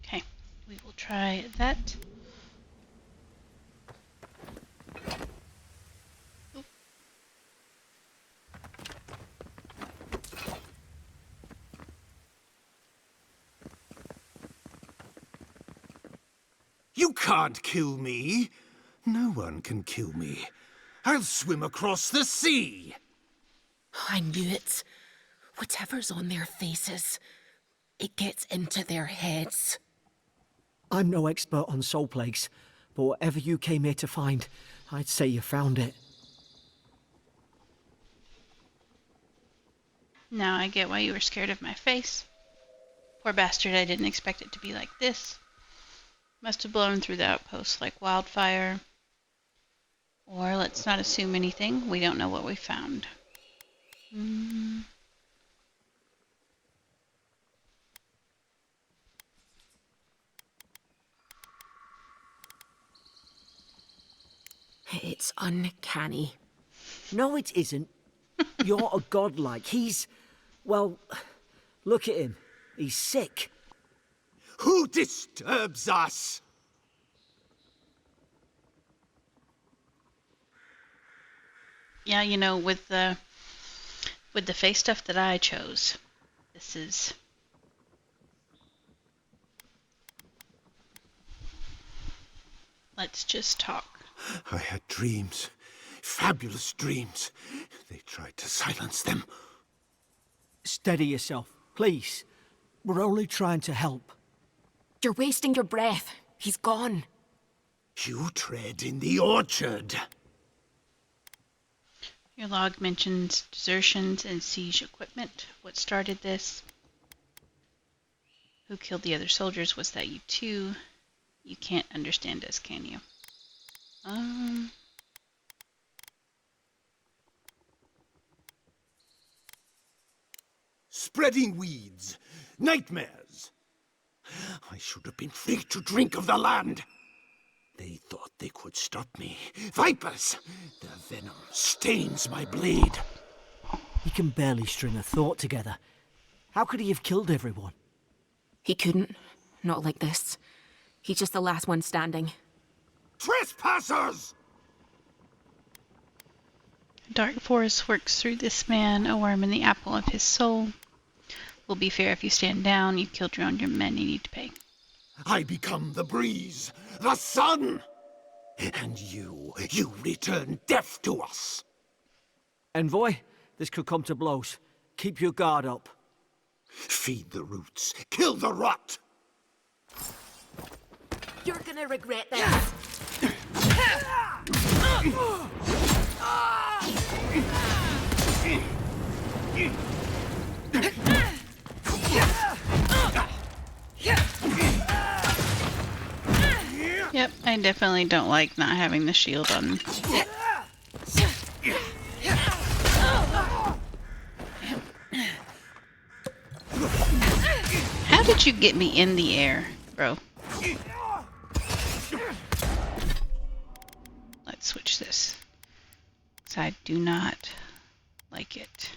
S1: Okay, we will try that.
S3: You can't kill me. No one can kill me. I'll swim across the sea.
S8: I knew it. Whatever's on their faces, it gets into their heads.
S5: I'm no expert on soul plagues, but whatever you came here to find, I'd say you found it.
S1: Now I get why you were scared of my face. Poor bastard, I didn't expect it to be like this. Must have blown through the outpost like wildfire. Or let's not assume anything. We don't know what we found.
S8: It's uncanny.
S5: No, it isn't. You're a godlike. He's... Well, look at him. He's sick.
S3: Who disturbs us?
S1: Yeah, you know, with the face stuff that I chose, this is... Let's just talk.
S3: I had dreams. Fabulous dreams. They tried to silence them.
S5: Steady yourself, please. We're only trying to help.
S8: You're wasting your breath. He's gone.
S3: You tread in the orchard.
S1: Your log mentions desertions and siege equipment. What started this? Who killed the other soldiers? Was that you too? You can't understand us, can you?
S3: Spreading weeds. Nightmares. I should have been free to drink of the land. They thought they could stop me. Vipers! Their venom stains my blade.
S5: He can barely string a thought together. How could he have killed everyone?
S8: He couldn't. Not like this. He's just the last one standing.
S3: Trespassers!
S1: Dark forest works through this man, a worm in the apple of his soul. Will be fair if you stand down. You killed your own men. You need to pay.
S3: I become the breeze, the sun! And you return death to us!
S5: Envoy, this could come to blows. Keep your guard up.
S3: Feed the roots, kill the rot!
S8: You're gonna regret this.
S1: Yep, I definitely don't like not having the shield on. How did you get me in the air, bro? Let's switch this. 'Cause I do not like it.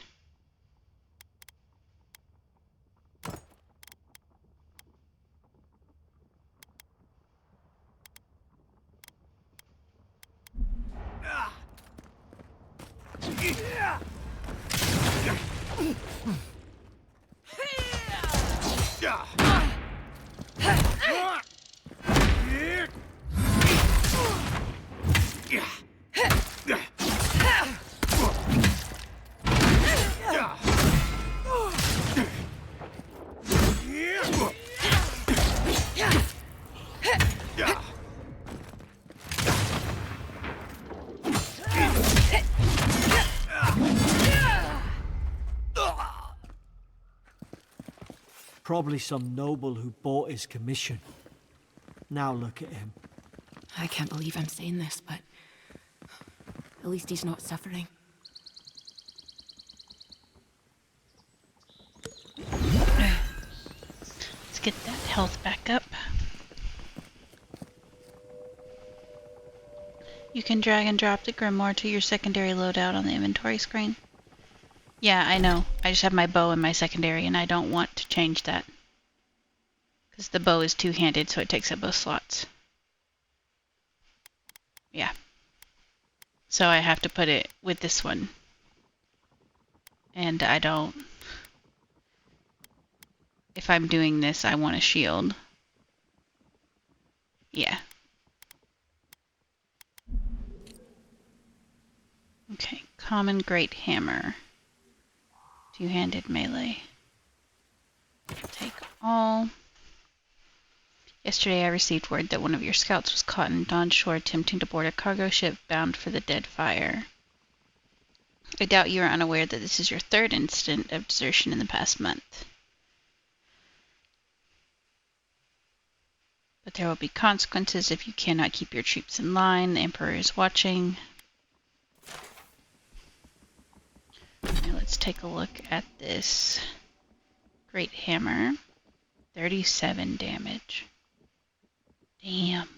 S5: Probably some noble who bought his commission. Now look at him.
S8: I can't believe I'm saying this, but at least he's not suffering.
S1: Let's get that health back up. You can drag and drop the grimoire to your secondary loadout on the inventory screen. Yeah, I know. I just have my bow in my secondary, and I don't want to change that. Because the bow is two-handed, so it takes up both slots. Yeah. So I have to put it with this one. And I don't... If I'm doing this, I want a shield. Yeah. Okay, common great hammer. Two-handed melee. Take all. Yesterday I received word that one of your scouts was caught in Dawn Shore attempting to board a cargo ship bound for the Dead Fire. I doubt you are unaware that this is your third incident of desertion in the past month. But there will be consequences if you cannot keep your troops in line. The Emperor is watching. Let's take a look at this great hammer. 37 damage. Damn.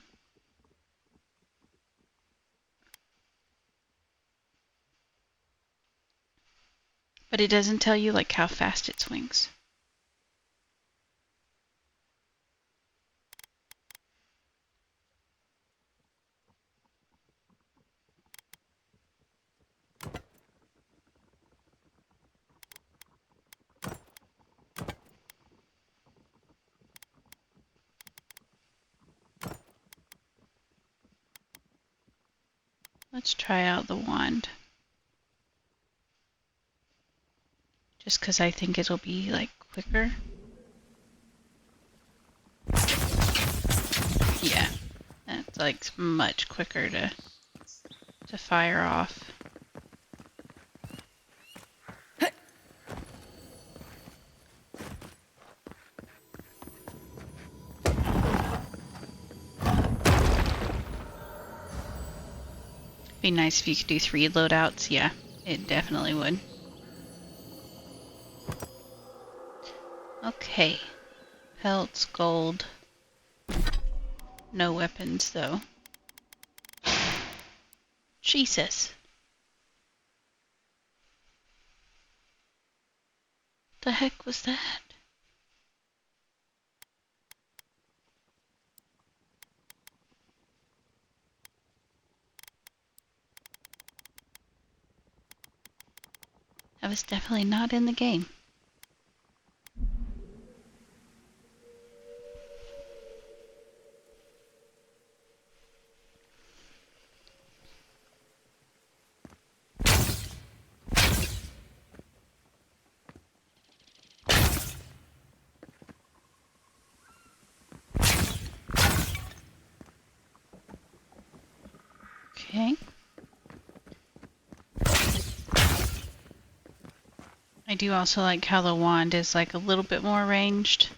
S1: But it doesn't tell you like how fast it swings. Let's try out the wand. Just because I think it'll be like quicker. Yeah, that's like much quicker to fire off. Be nice if you could do 3 loadouts. Yeah, it definitely would. Okay. Pelts, gold. No weapons, though. Jesus. The heck was that? That was definitely not in the game. Okay. I do also like how the wand is like a little bit more ranged.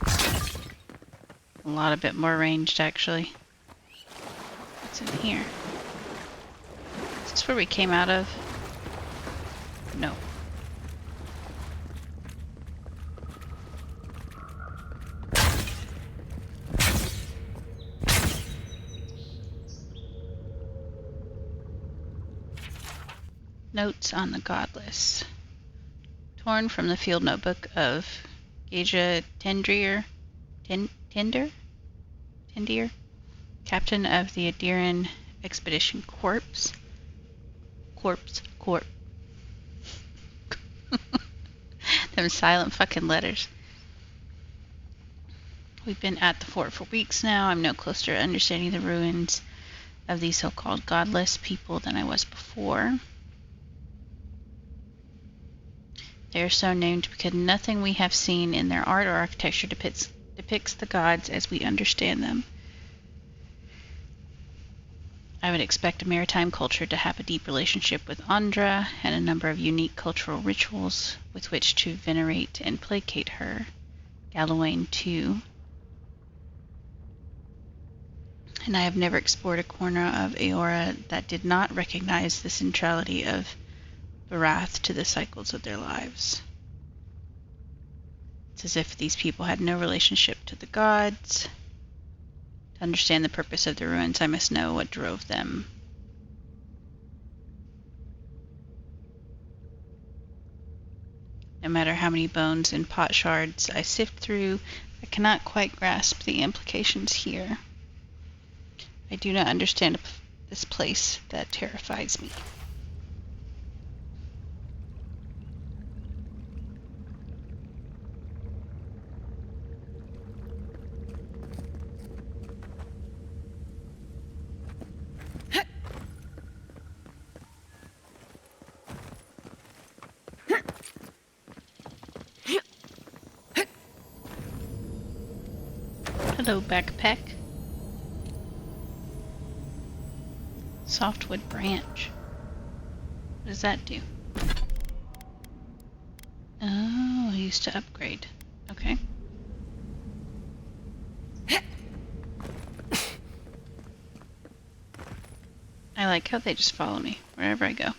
S1: A lot of bit more ranged, actually. What's in here? Is this where we came out of? No. Notes on the Godless. Torn from the field notebook of Geja Tendier, captain of the Adiran Expedition Corps. Them silent fucking letters. We've been at the fort for weeks now. I'm no closer to understanding the ruins of these so-called godless people than I was before. They are so named because nothing we have seen in their art or architecture depicts the gods as we understand them. I would expect a maritime culture to have a deep relationship with Andra and a number of unique cultural rituals with which to venerate and placate her. Gallowayne, too. And I have never explored a corner of Aora that did not recognize the centrality of Barath to the cycles of their lives. It's as if these people had no relationship to the gods. To understand the purpose of the ruins, I must know what drove them. No matter how many bones and pot shards I sift through, I cannot quite grasp the implications here. I do not understand this place that terrifies me. Hello, backpack. Softwood branch. What does that do? Oh, I used to upgrade. Okay. I like how they just follow me wherever I go.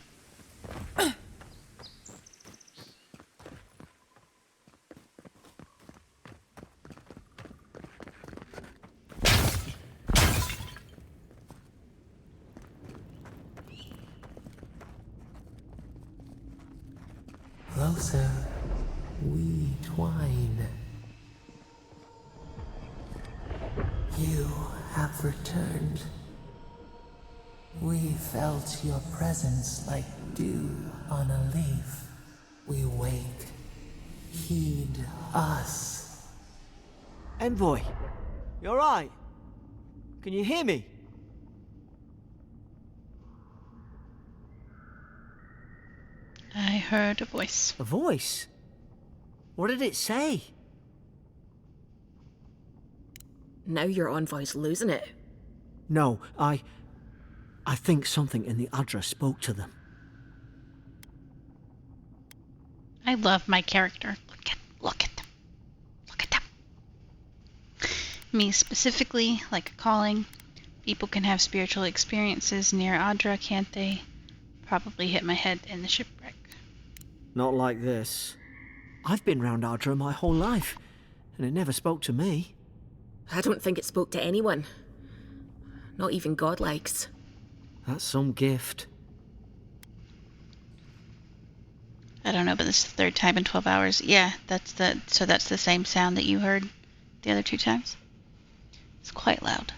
S7: closer we twine. You have returned. We felt your presence like dew on a leaf. We wait. Heed us.
S5: Envoy, you alright? Can you hear me?
S1: I heard a voice.
S5: A voice? What did it say?
S8: Now your envoy's losing it.
S5: No, I think something in the Adra spoke to them.
S1: I love my character. Look at them. Look at them. Me specifically, like a calling. People can have spiritual experiences near Adra, can't they? Probably hit my head in the shipwreck.
S5: Not like this. I've been round Adra my whole life, and it never spoke to me.
S8: I don't think it spoke to anyone. Not even godlikes.
S5: That's some gift.
S1: I don't know, but this is the third time in 12 hours. Yeah, that's the same sound that you heard the other 2 times. It's quite loud.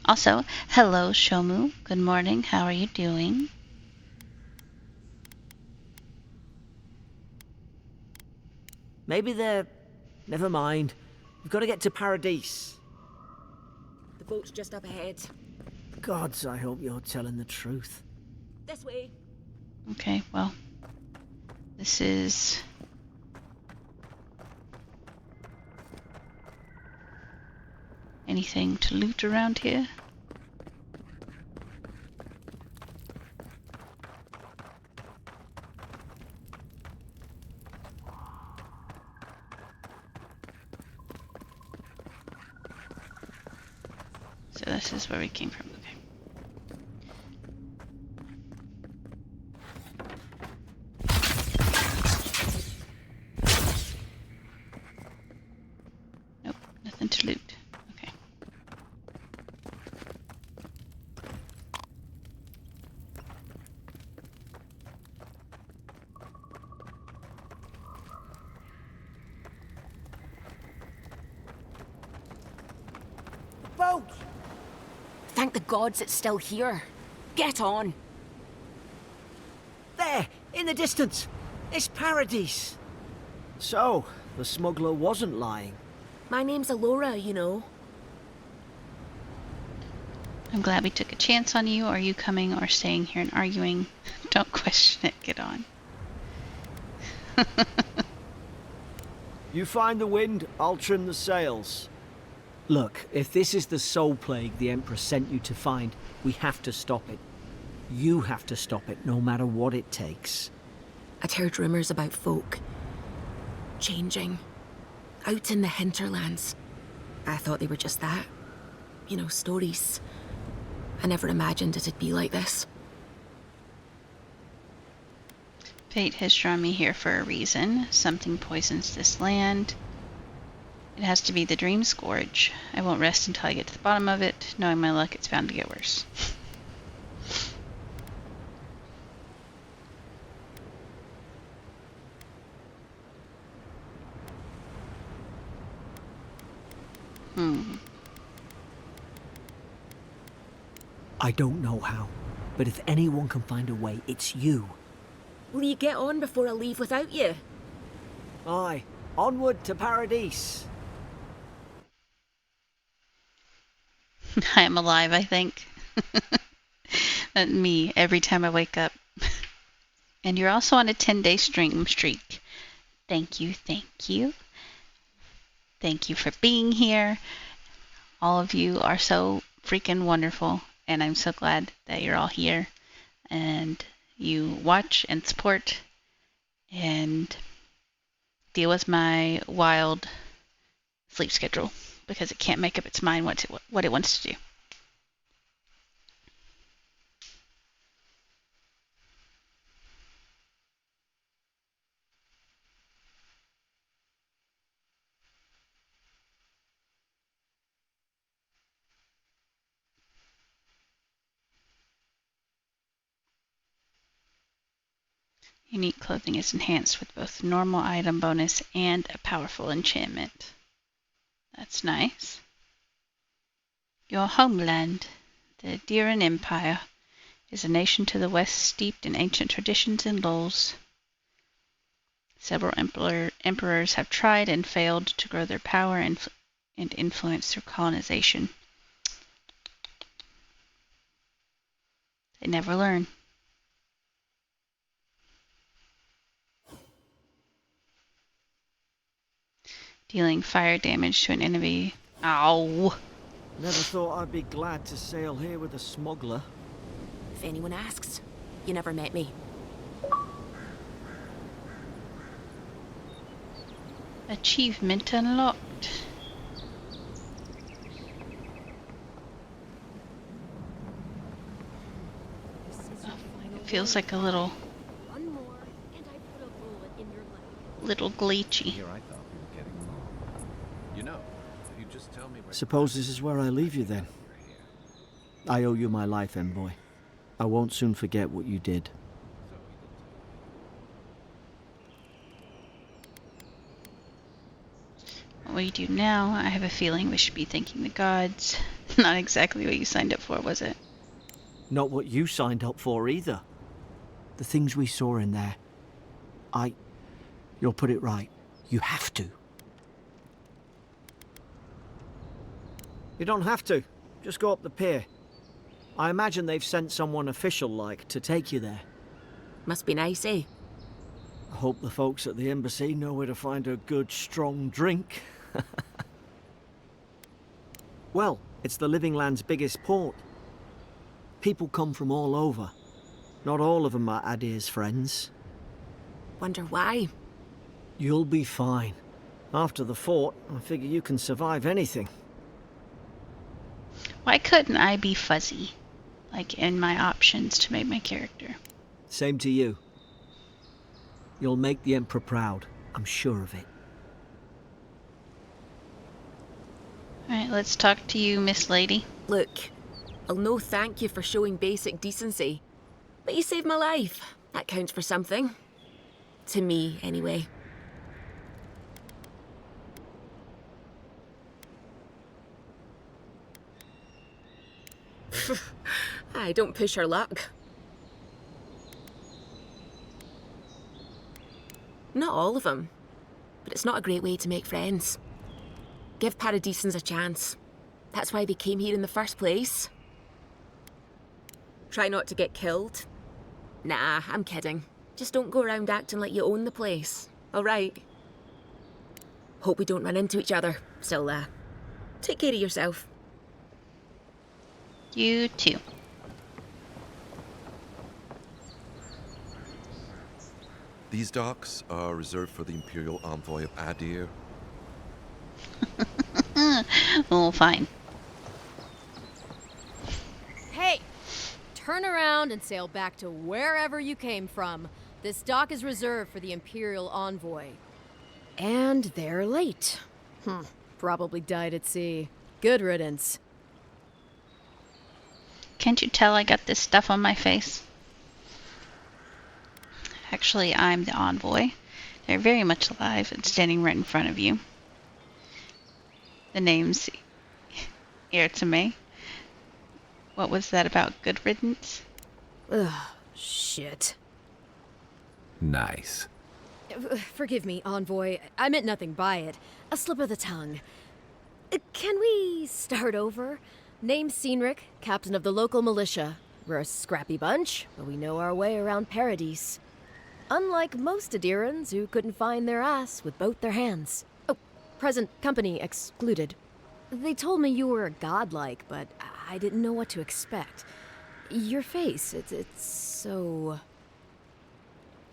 S1: Also, hello, Shomu. Good morning. How are you doing?
S5: Maybe they're... Never mind. We've got to get to Paradise.
S8: The boat's just up ahead.
S5: Gods, I hope you're telling the truth.
S8: This way.
S1: Okay, well, this is... Anything to loot around here? So this is where we came from, okay. Nope, nothing to loot. Okay.
S8: Boat! Thank the gods it's still here. Get on.
S5: There! In the distance! It's Paradise! So, the smuggler wasn't lying.
S8: My name's Alora, you know.
S1: I'm glad we took a chance on you. Are you coming or staying here and arguing? Don't question it. Get on.
S5: You find the wind, I'll trim the sails. Look, if this is the soul plague the Emperor sent you to find, we have to stop it. You have to stop it, no matter what it takes.
S8: I'd heard rumours about folk changing out in the hinterlands. I thought they were just that. You know, stories. I never imagined it'd be like this.
S1: Fate has drawn me here for a reason. Something poisons this land. It has to be the Dream Scourge. I won't rest until I get to the bottom of it. Knowing my luck, it's bound to get worse.
S5: I don't know how, but if anyone can find a way, it's you.
S8: Will you get on before I leave without you?
S5: Aye, onward to Paradise.
S1: I am alive, I think. That me, every time I wake up. And you're also on a 10-day stream streak. Thank you, thank you. Thank you for being here. All of you are so freaking wonderful, and I'm so glad that you're all here. And you watch and support and deal with my wild sleep schedule because it can't make up its mind what it wants to do. Unique clothing is enhanced with both normal item bonus and a powerful enchantment. That's nice. Your homeland, the Diran Empire, is a nation to the west steeped in ancient traditions and laws. Several emperors have tried and failed to grow their power and influence through colonization. They never learn. Dealing fire damage to an enemy. Ow!
S5: Never thought I'd be glad to sail here with a smuggler.
S8: If anyone asks, you never met me.
S1: Achievement unlocked. It feels like a little glitchy.
S9: Here I thought we were getting along. You know, if you just tell me where...
S5: Suppose this is where I leave you then. I owe you my life, envoy. I won't soon forget what you did.
S1: What we do now, I have a feeling we should be thanking the gods. Not exactly what you signed up for, was it?
S5: Not what you signed up for either. The things we saw in there. You'll put it right. You have to. You don't have to. Just go up the pier. I imagine they've sent someone official-like to take you there.
S8: Must be nice, eh?
S5: I hope the folks at the embassy know where to find a good, strong drink. Well, it's the Living Land's biggest port. People come from all over. Not all of them are Adir's friends.
S8: Wonder why?
S5: You'll be fine. After the fort, I figure you can survive anything.
S1: Why couldn't I be fuzzy? Like in my options to make my character.
S5: Same to you. You'll make the Emperor proud. I'm sure of it.
S1: Alright, let's talk to you, Miss Lady.
S8: Look, I'll no thank you for showing basic decency. But you saved my life. That counts for something. To me, anyway. I don't push her luck. Not all of them, but it's not a great way to make friends. Give Paradisans a chance. That's why they came here in the first place. Try not to get killed. Nah, I'm kidding. Just don't go around acting like you own the place, alright? Hope we don't run into each other. Still, take care of yourself.
S1: You too.
S10: These docks are reserved for the Imperial Envoy of Adir.
S1: Oh, fine.
S11: Hey! Turn around and sail back to wherever you came from. This dock is reserved for the Imperial Envoy. And they're late. Probably died at sea. Good riddance.
S1: Can't you tell I got this stuff on my face? Actually, I'm the envoy. They're very much alive and standing right in front of you. The name's Ertame. What was that about? Good riddance?
S11: Ugh, shit.
S9: Nice.
S11: Forgive me, envoy. I meant nothing by it. A slip of the tongue. Can we start over? Name's Cynric, captain of the local militia. We're a scrappy bunch, but we know our way around Paradise. Unlike most Adirans who couldn't find their ass with both their hands. Oh, present company excluded. They told me you were godlike, but I didn't know what to expect. Your face, it's so...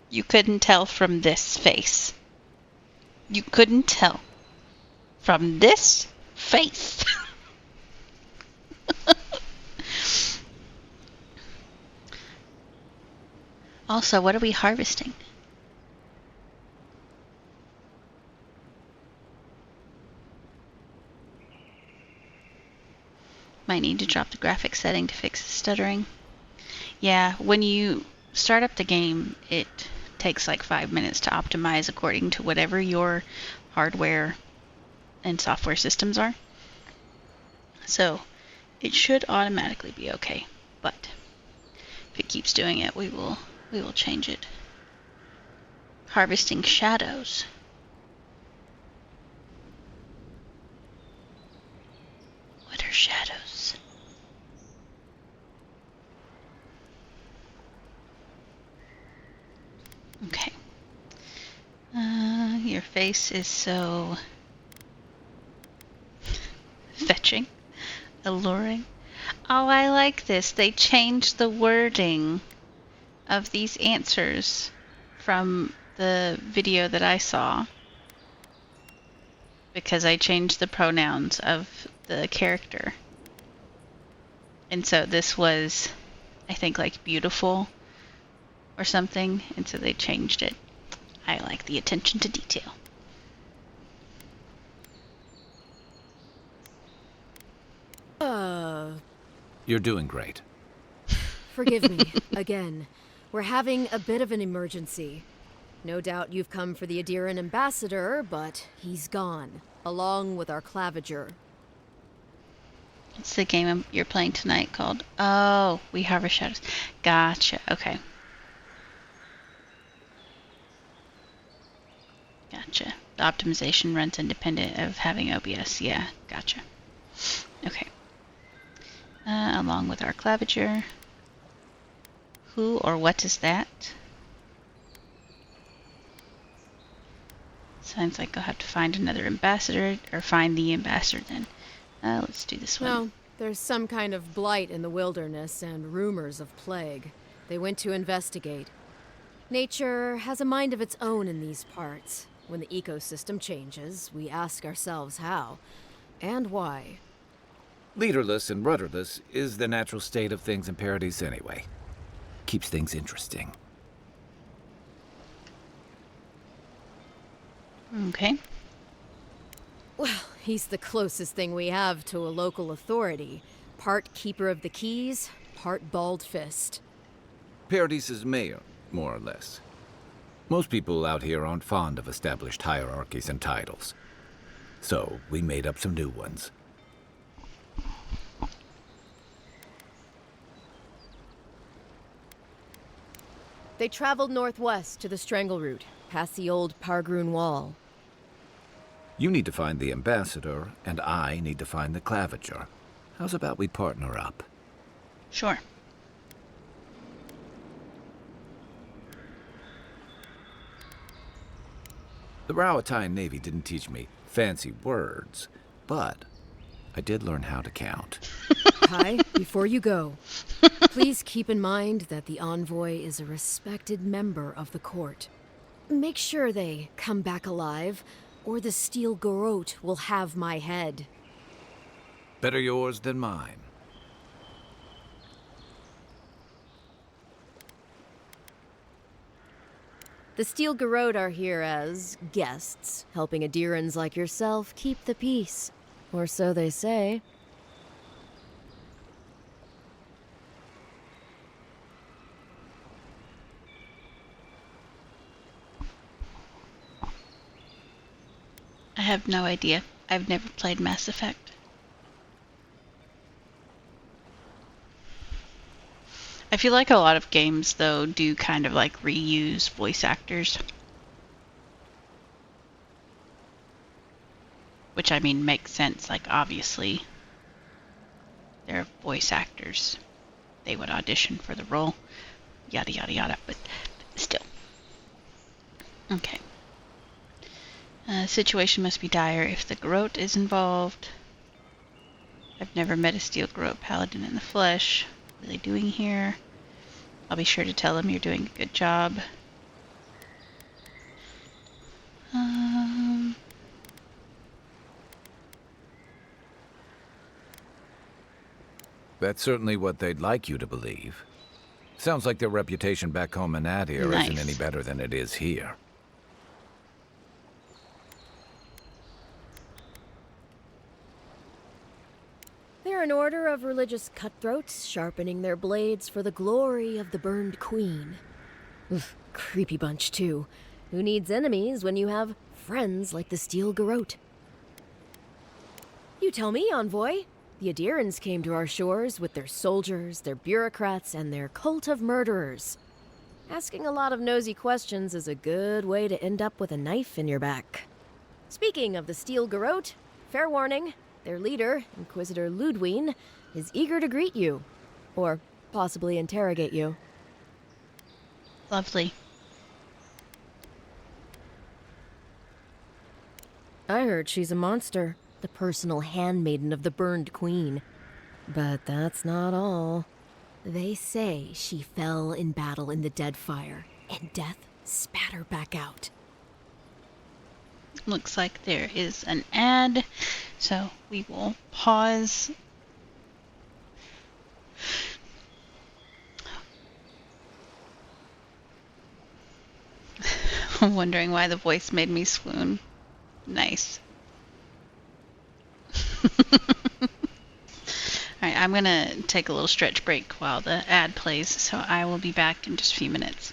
S1: You couldn't tell from this face. You couldn't tell from this face. Also, what are we harvesting? Might need to drop the graphics setting to fix the stuttering. Yeah, when you start up the game, it takes like 5 minutes to optimize according to whatever your hardware and software systems are. So it should automatically be okay, but if it keeps doing it, we will change it. Harvesting shadows. What are shadows? Okay. Your face is so fetching, alluring. Oh, I like this. They changed the wording of these answers from the video that I saw because I changed the pronouns of the character. And so this was, I think, like beautiful or something, and so they changed it. I like the attention to detail.
S12: You're doing great.
S11: Forgive me, again. We're having a bit of an emergency. No doubt you've come for the Adiran ambassador, but he's gone, along with our claviger.
S1: It's the game you're playing tonight called, oh, We Harvest Shadows. Gotcha, okay. Gotcha. The optimization runs independent of having OBS. Yeah, gotcha. Okay. Along with our claviger. Who or what is that? Sounds like I'll have to find another ambassador, or find the ambassador then. Let's do this one.
S11: No, there's some kind of blight in the wilderness and rumors of plague. They went to investigate. Nature has a mind of its own in these parts. When the ecosystem changes, we ask ourselves how and why.
S12: Leaderless and rudderless is the natural state of things in Paradise anyway. Keeps things interesting.
S1: Okay.
S11: Well, he's the closest thing we have to a local authority. Part keeper of the keys, part bald fist.
S12: Paradise's mayor, more or less. Most people out here aren't fond of established hierarchies and titles. So we made up some new ones.
S11: They traveled northwest to the Strangle Route, past the old Pargroon Wall.
S12: You need to find the ambassador, and I need to find the claviger. How's about we partner up?
S1: Sure.
S12: The Rawatine Navy didn't teach me fancy words, but I did learn how to count.
S11: Kai, before you go, please keep in mind that the envoy is a respected member of the court. Make sure they come back alive, or the Steel Garrote will have my head.
S12: Better yours than mine.
S11: The Steel Garrote are here as guests, helping Adirans like yourself keep the peace. Or so they say.
S1: I have no idea. I've never played Mass Effect. I feel like a lot of games, though, do kind of like reuse voice actors. Which, I mean, makes sense. Like, obviously, they're voice actors. They would audition for the role. Yada, yada, yada. But still. Okay. Situation must be dire if the Garrote is involved. I've never met a Steel Garrote paladin in the flesh. What are they doing here? I'll be sure to tell them you're doing a good job.
S12: That's certainly what they'd like you to believe. Sounds like their reputation back home in Adir isn't any better than it is here.
S11: They're an order of religious cutthroats, sharpening their blades for the glory of the burned queen. Oof, creepy bunch, too. Who needs enemies when you have friends like the Steel Garrote? You tell me, Envoy. The Adirans came to our shores with their soldiers, their bureaucrats, and their cult of murderers. Asking a lot of nosy questions is a good way to end up with a knife in your back. Speaking of the Steel Garrote, fair warning, their leader, Inquisitor Ludwine, is eager to greet you. Or possibly interrogate you.
S1: Lovely.
S11: I heard she's a monster, the personal handmaiden of the Burned Queen. But that's not all. They say she fell in battle in the Deadfire, and death spat her back out.
S1: Looks like there is an ad, so we will pause. I'm wondering why the voice made me swoon. Nice. Alright, I'm gonna take a little stretch break while the ad plays, so I will be back in just a few minutes.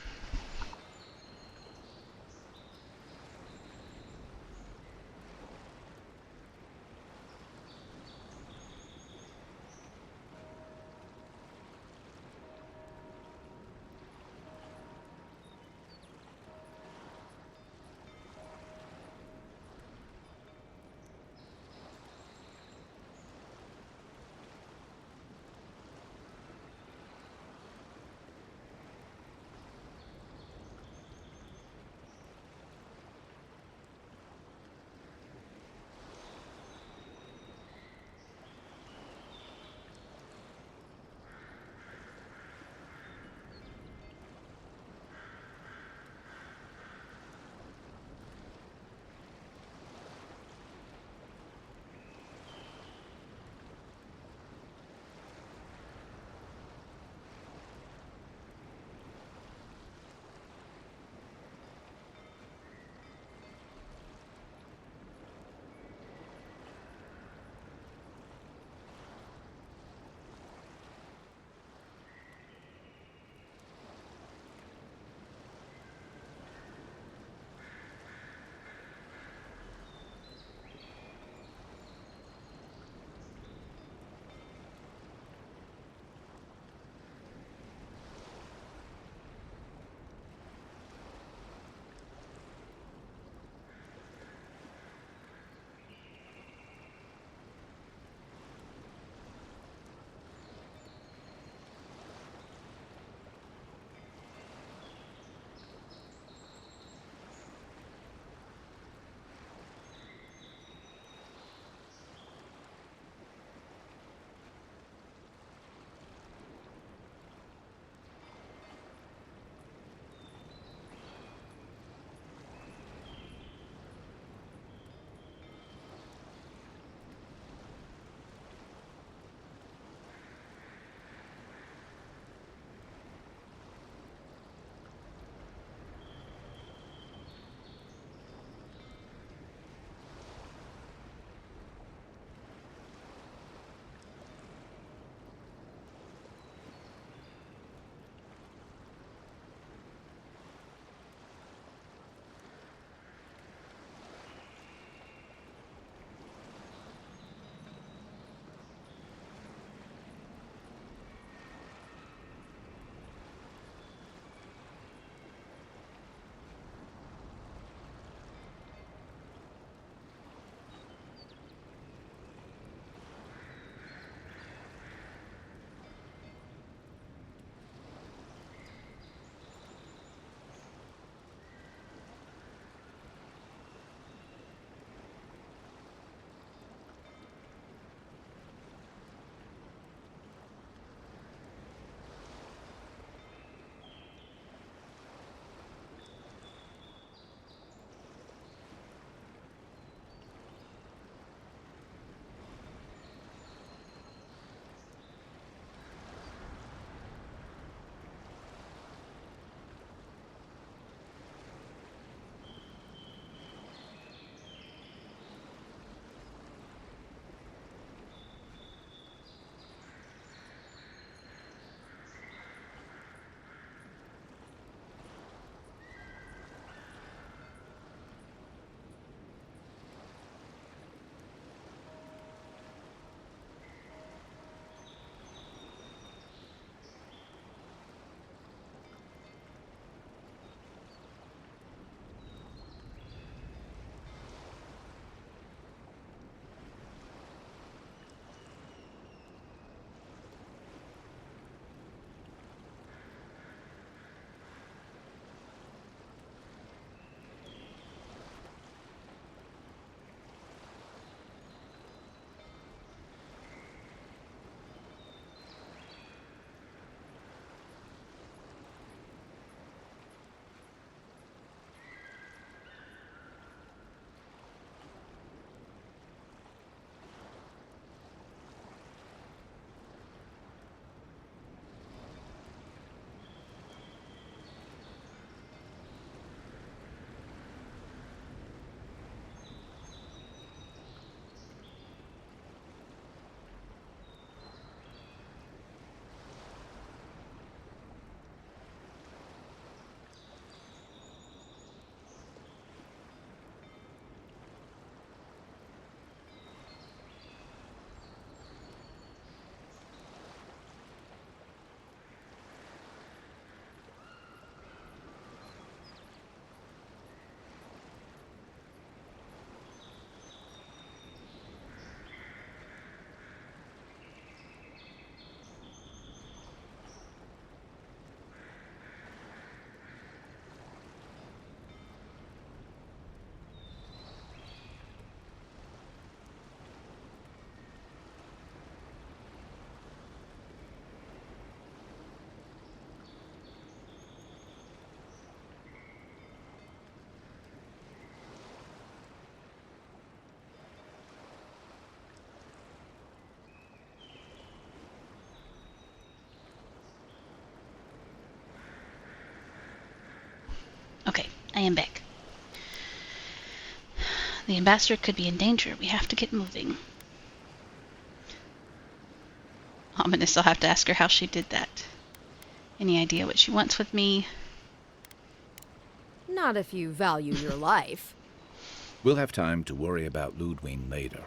S1: I am back. The ambassador could be in danger. We have to get moving. Ominous, I'll have to ask her how she did that. Any idea what she wants with me?
S11: Not if you value your life.
S12: We'll have time to worry about Ludwig later.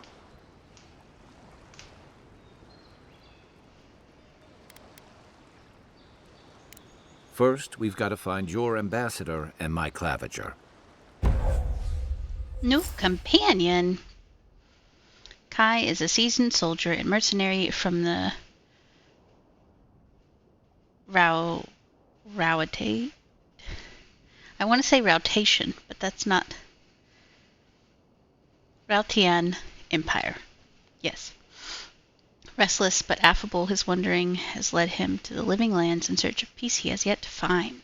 S12: First, we've got to find your ambassador and my claviger.
S1: New companion. Kai is a seasoned soldier and mercenary from the Rauate. I want to say Rautation, but that's not. Rautian Empire. Yes. Restless but affable, his wandering has led him to the living lands in search of peace he has yet to find.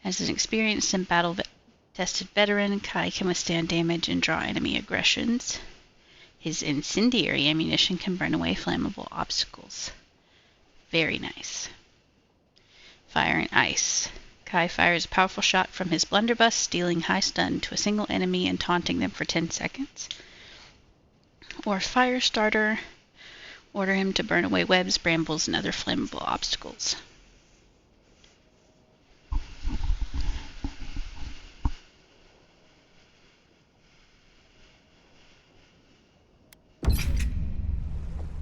S1: As an experienced and battle-tested veteran, Kai can withstand damage and draw enemy aggressions. His incendiary ammunition can burn away flammable obstacles. Very nice. Fire and ice. Kai fires a powerful shot from his blunderbuss, dealing high stun to a single enemy and taunting them for 10 seconds. Or fire starter. Order him to burn away webs, brambles, and other flammable obstacles.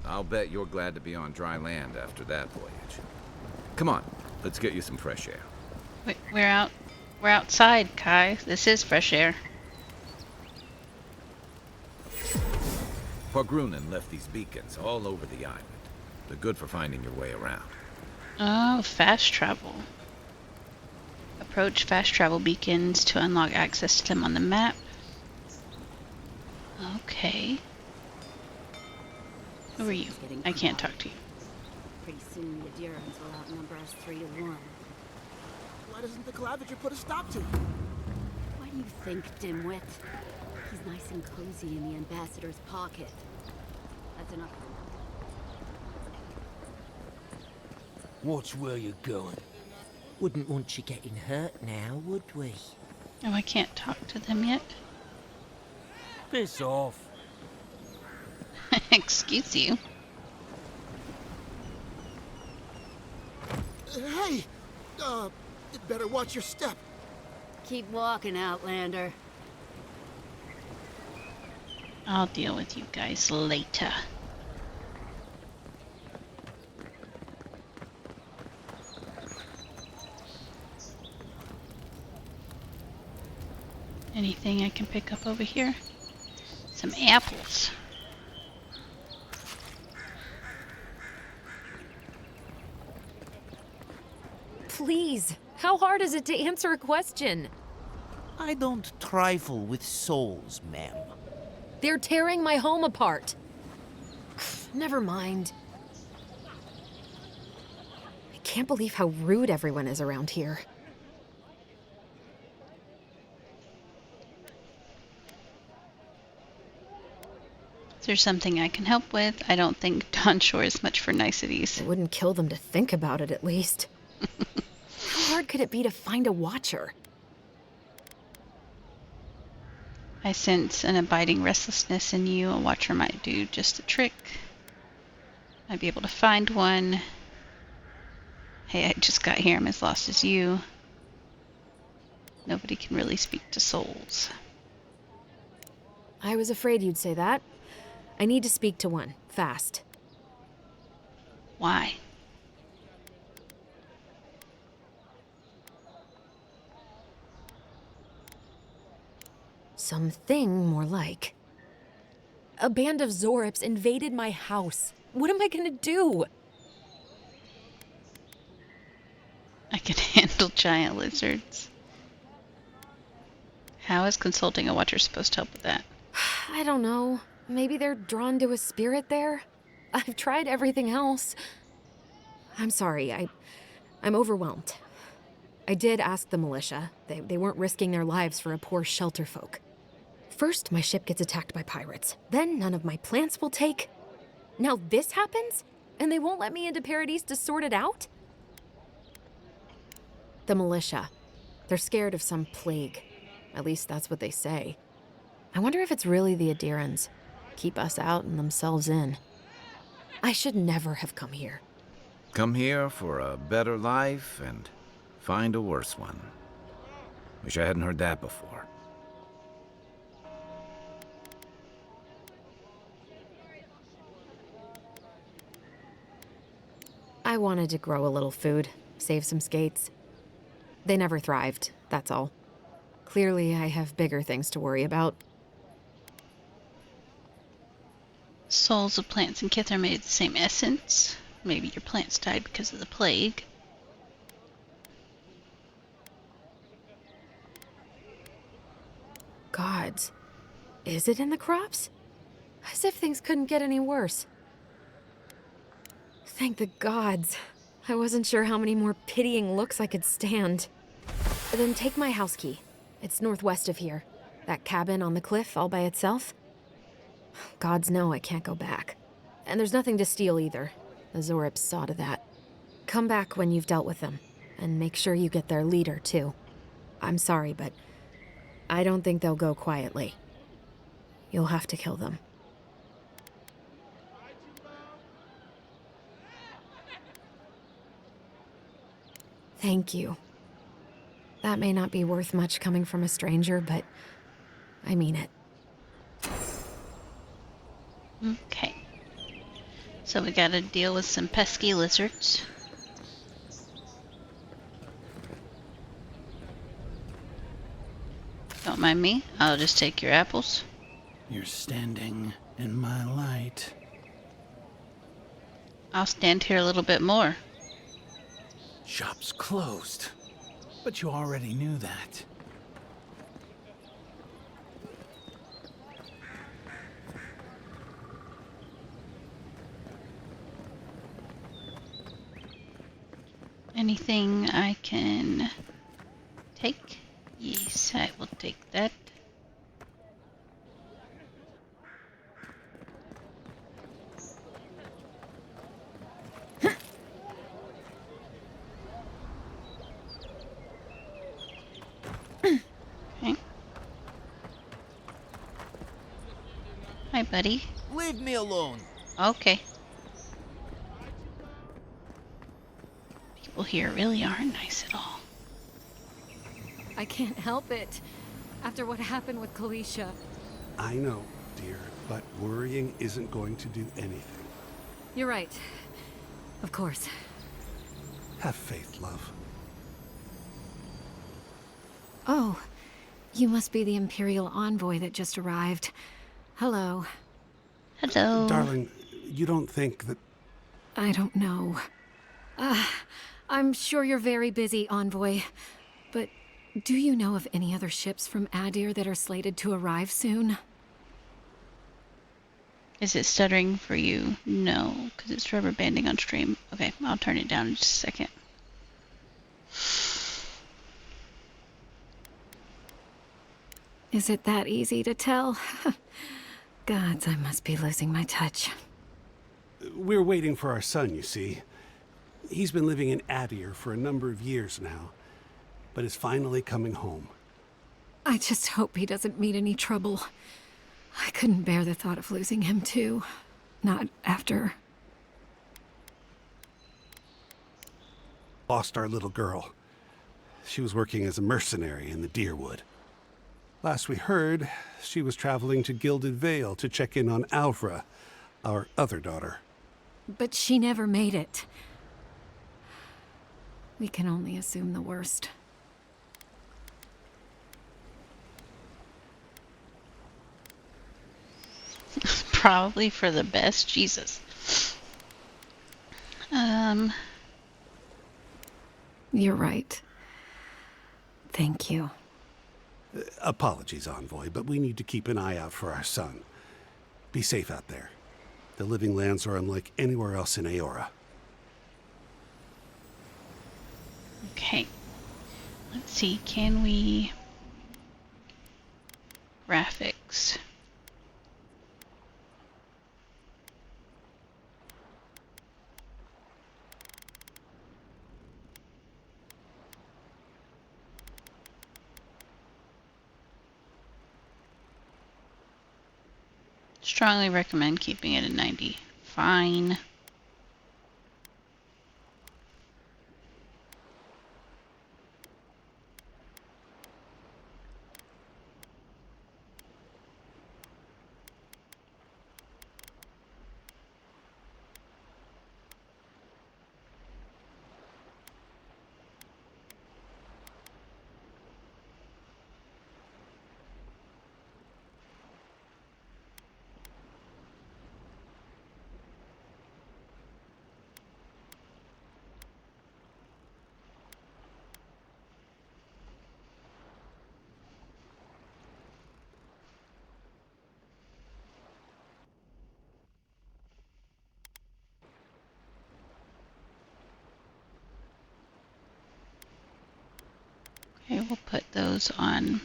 S12: I'll bet you're glad to be on dry land after that voyage. Come on, let's get you some fresh air.
S1: Wait, we're outside, Kai. This is fresh air.
S12: Pargrunen left these beacons all over the island. They're good for finding your way around.
S1: Oh, fast travel. Approach fast travel beacons to unlock access to them on the map. Okay. Who are you? I can't talk to you.
S13: Pretty soon the Durans will outnumber us 3-1.
S4: Why doesn't the Claviger put a stop to it?
S13: What do you think, dimwit? He's nice and cozy in the ambassador's pocket. That's enough.
S4: Watch where you're going. Wouldn't want you getting hurt now, would we?
S1: Oh, I can't talk to them yet.
S4: Piss off.
S1: Excuse you.
S4: Hey! Better watch your step.
S13: Keep walking, Outlander.
S1: I'll deal with you guys later. Anything I can pick up over here? Some apples.
S11: Please, how hard is it to answer a question?
S4: I don't trifle with souls, ma'am.
S11: They're tearing my home apart. Never mind. I can't believe how rude everyone is around here.
S1: Is there something I can help with? I don't think Dawn Shore is much for niceties.
S11: It wouldn't kill them to think about it, at least. How hard could it be to find a watcher?
S1: I sense an abiding restlessness in you. A watcher might do just a trick. Might be able to find one. Hey, I just got here. I'm as lost as you. Nobody can really speak to souls.
S11: I was afraid you'd say that. I need to speak to one, fast.
S1: Why?
S11: Something more like. A band of Zorips invaded my house. What am I gonna do?
S1: I can handle giant lizards. How is consulting a watcher supposed to help with that?
S11: I don't know. Maybe they're drawn to a spirit there? I've tried everything else. I'm sorry, I'm overwhelmed. I did ask the militia. They weren't risking their lives for a poor shelter folk. First, my ship gets attacked by pirates. Then none of my plants will take. Now this happens? And they won't let me into Paradise to sort it out? The militia. They're scared of some plague. At least that's what they say. I wonder if it's really the Adirans. Keep us out and themselves in. I should never have come here.
S12: Come here for a better life and find a worse one. Wish I hadn't heard that before.
S11: I wanted to grow a little food, save some skates. They never thrived, that's all. Clearly, I have bigger things to worry about.
S1: Souls of plants and kith are made of the same essence. Maybe your plants died because of the plague.
S11: Gods. Is it in the crops? As if things couldn't get any worse. Thank the gods. I wasn't sure how many more pitying looks I could stand. Then take my house key. It's northwest of here. That cabin on the cliff all by itself. Gods know I can't go back. And there's nothing to steal either. The Zorips saw to that. Come back when you've dealt with them. And make sure you get their leader, too. I'm sorry, but I don't think they'll go quietly. You'll have to kill them. Thank you. That may not be worth much coming from a stranger, but I mean it.
S1: Okay. So we gotta deal with some pesky lizards. Don't mind me, I'll just take your apples.
S2: You're standing in my light.
S1: I'll stand here a little bit more.
S2: Shop's closed. But you already knew that.
S1: Anything I can take? Yes, I will take that. Okay. Hi, buddy.
S4: Leave me alone.
S1: Okay. People here really aren't nice at all.
S11: I can't help it. After what happened with Kalisha.
S14: I know, dear, but worrying isn't going to do anything.
S11: You're right. Of course.
S14: Have faith, love.
S11: Oh, you must be the Imperial envoy that just arrived. Hello.
S1: Hello.
S14: Darling, you don't think that...
S11: I don't know. I'm sure you're very busy, envoy. But do you know of any other ships from Adir that are slated to arrive soon?
S1: Is it stuttering for you? No, because it's rubber banding on stream. Okay, I'll turn it down in just a second.
S11: Is it that easy to tell? Gods, I must be losing my touch.
S14: We're waiting for our son, you see. He's been living in Adir for a number of years now, but is finally coming home.
S11: I just hope he doesn't meet any trouble. I couldn't bear the thought of losing him, too. Not after...
S14: Lost our little girl. She was working as a mercenary in the Deerwood. Last we heard, she was traveling to Gilded Vale to check in on Alvra, our other daughter.
S11: But she never made it. We can only assume the worst.
S1: Probably for the best. Jesus.
S11: You're right. Thank you.
S14: Apologies, Envoy, but we need to keep an eye out for our son. Be safe out there. The Living Lands are unlike anywhere else in Aora.
S1: Okay. Let's see, can we... Graphics. Strongly recommend keeping it at 90. Fine. Okay, we'll put those on.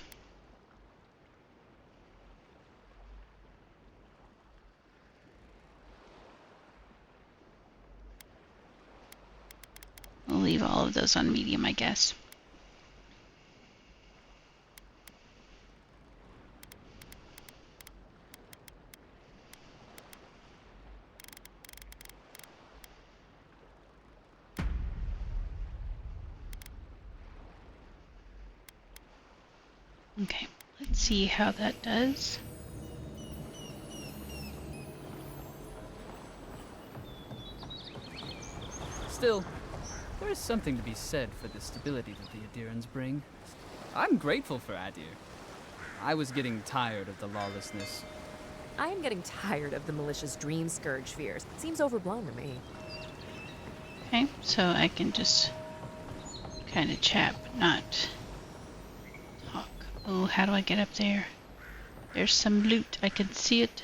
S1: We'll leave all of those on medium, I guess. Okay, let's see how that does.
S15: Still, there is something to be said for the stability that the Adirans bring. I'm grateful for Adir. I was getting tired of the lawlessness.
S16: I'm getting tired of the malicious dream scourge fears. It seems overblown to me.
S1: Okay, so I can just kind of chat, but not talk. Oh, how do I get up there? There's some loot. I can see it.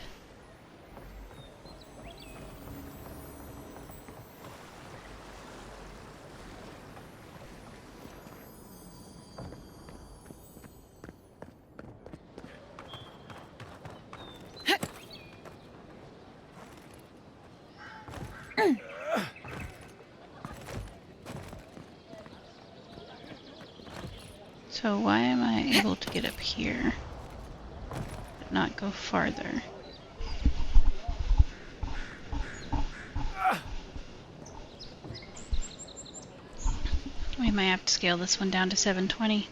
S1: So why am I able to get up here, but not go farther? We might have to scale this one down to 720.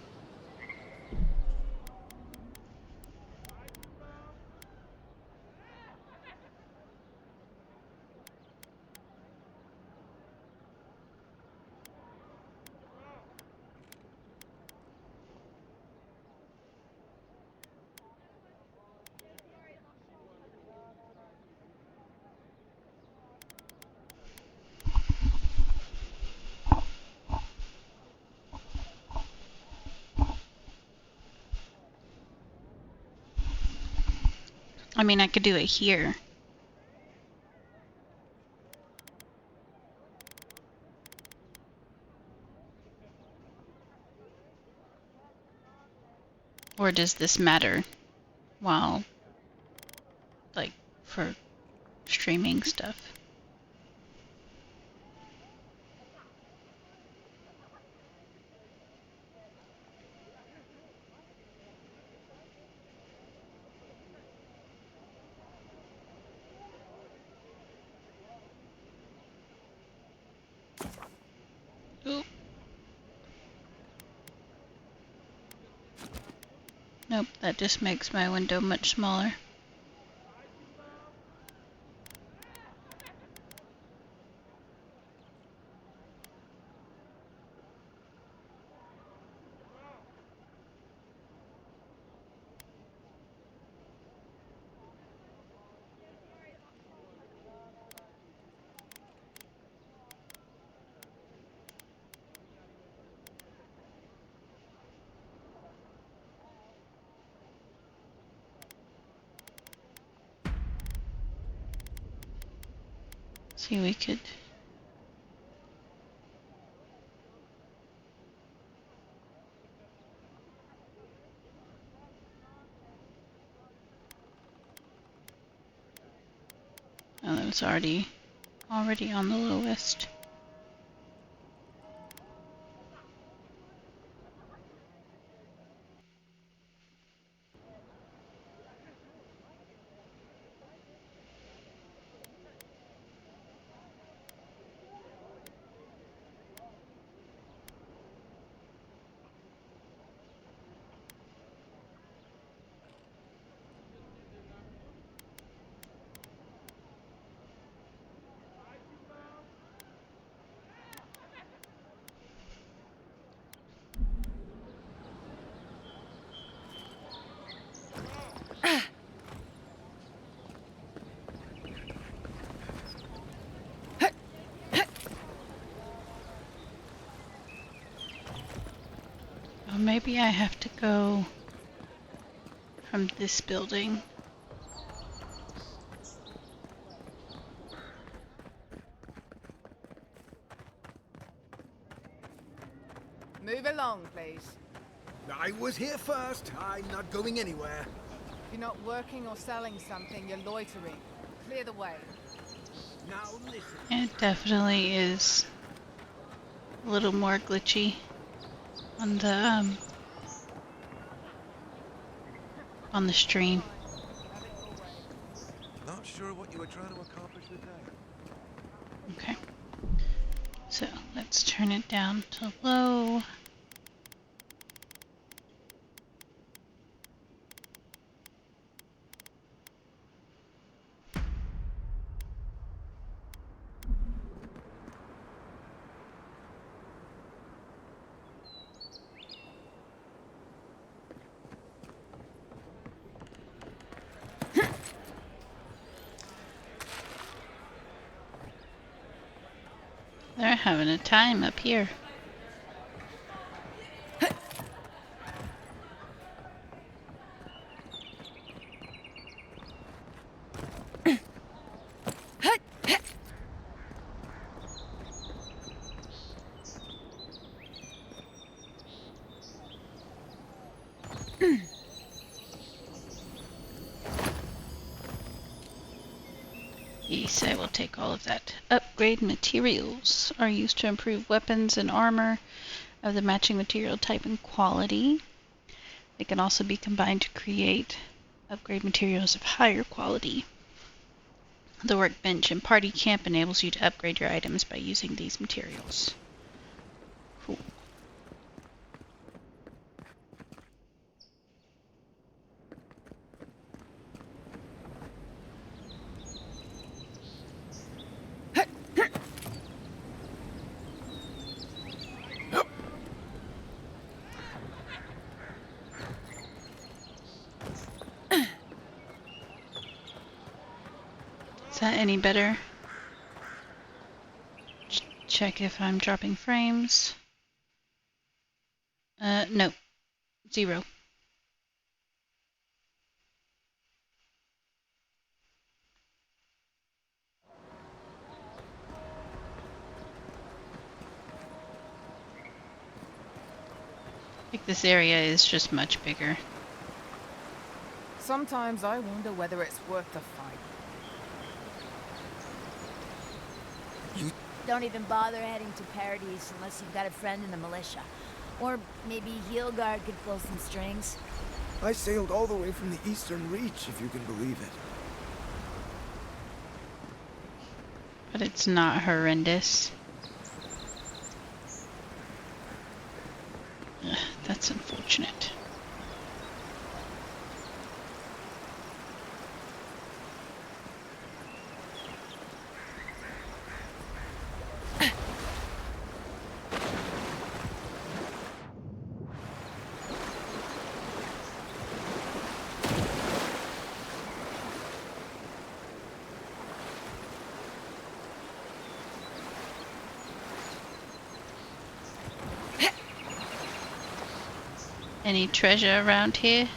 S1: I mean, I could do it here. Or does this matter while, like, for streaming stuff? Oop. Nope, that just makes my window much smaller. See, we could... Oh, that was already on the lowest. Well, maybe I have to go from this building.
S17: Move along, please.
S18: I was here first. I'm not going anywhere.
S17: If you're not working or selling something, you're loitering. Clear the way.
S18: Now listen.
S1: It definitely is a little more glitchy on the stream.
S10: Not sure what you were trying to accomplish today.
S1: Okay. So let's turn it down to low. They're having a time up here. Yes, I will take all of that. Upgrade materials are used to improve weapons and armor of the matching material type and quality. They can also be combined to create upgrade materials of higher quality. The workbench in Party Camp enables you to upgrade your items by using these materials. Cool. Is that any better? Check if I'm dropping frames. No. 0. I think this area is just much bigger.
S17: Sometimes I wonder whether it's worth the fight.
S13: Don't even bother heading to Paradise unless you've got a friend in the militia. Or maybe Heelguard could pull some strings.
S18: I sailed all the way from the Eastern Reach, if you can believe it.
S1: But it's not horrendous. Ugh, that's unfortunate. Any treasure around here?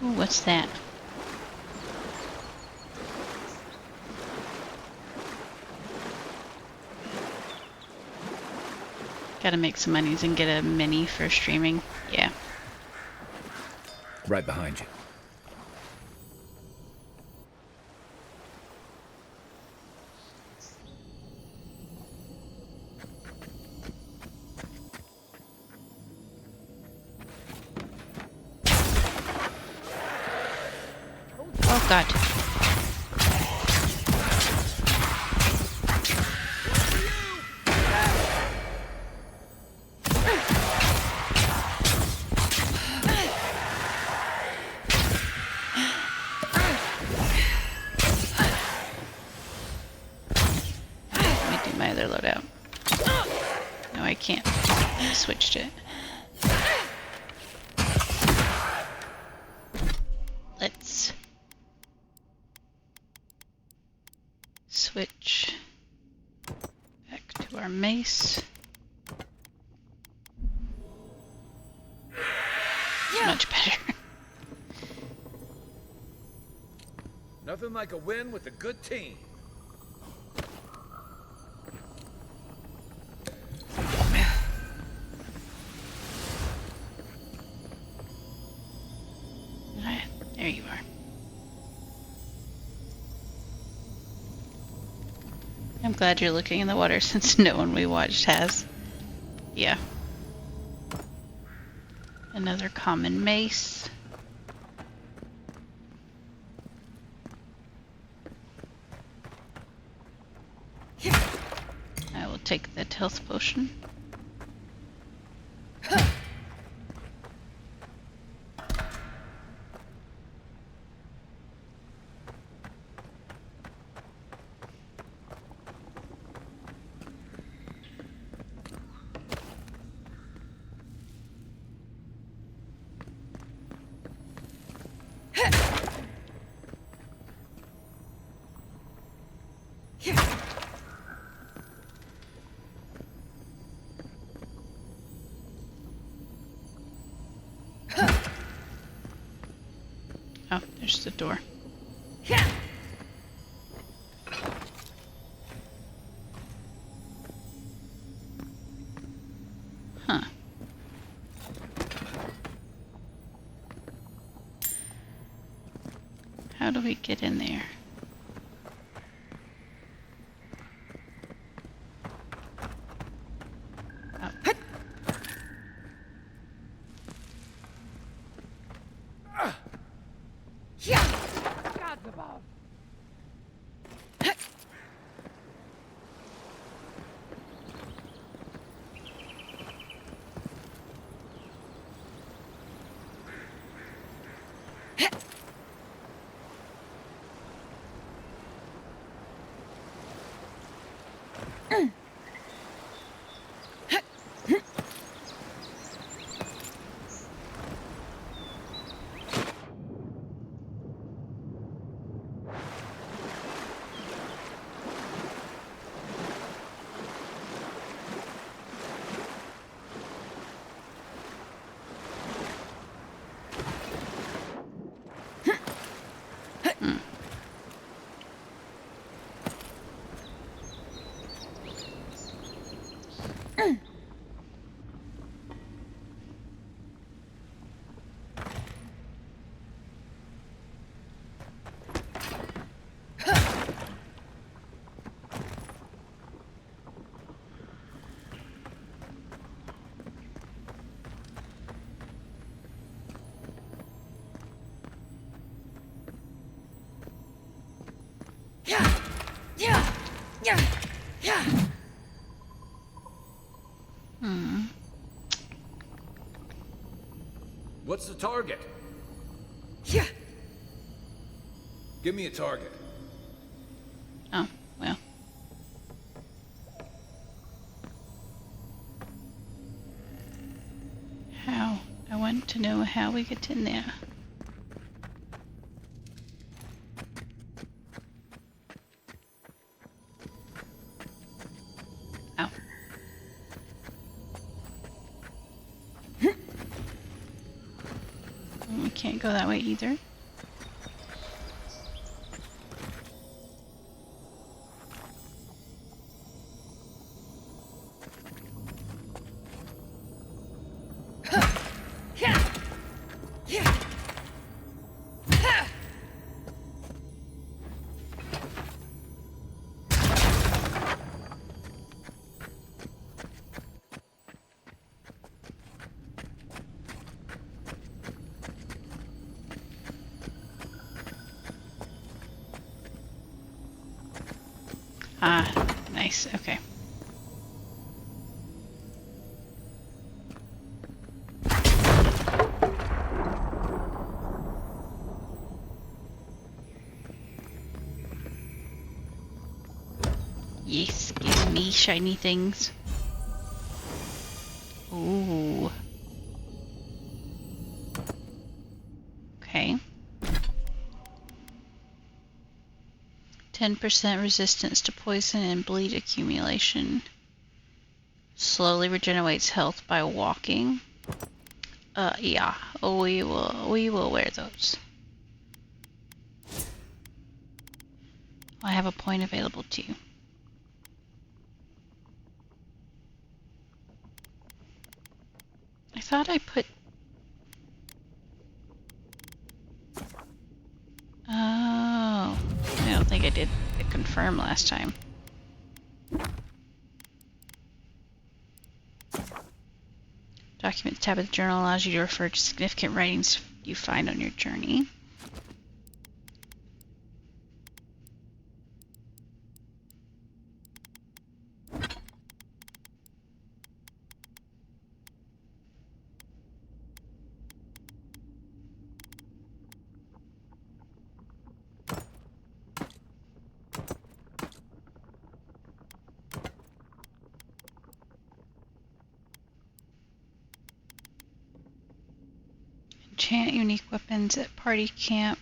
S1: Ooh, what's that? Gotta make some monies and get a mini for streaming. Yeah.
S12: Right behind you.
S1: God. Let me do my other loadout. No, I can't. I switched it. Let's switch back to our mace. Much better.
S12: Nothing like a win with a good team.
S1: Alright, there you are. I'm glad you're looking in the water since no one we watched has. Yeah. Another common mace. I will take that health potion. Oh, there's the door. Huh. How do we get in there?
S17: Gods above.
S12: What's the target? Give me a target.
S1: Oh, well. How? I want to know how we get in there. Oh. We can't go that way either. Ah, nice. Okay. Yes, give me shiny things. Ooh. Okay. 10% resistance to poison and bleed accumulation. Slowly regenerates health by walking. Yeah. We will wear those. I have a point available to you. I thought I put... Oh. I don't think I did confirm last time. Documents tab of the journal allows you to refer to significant writings you find on your journey. Enchant unique weapons at party camp.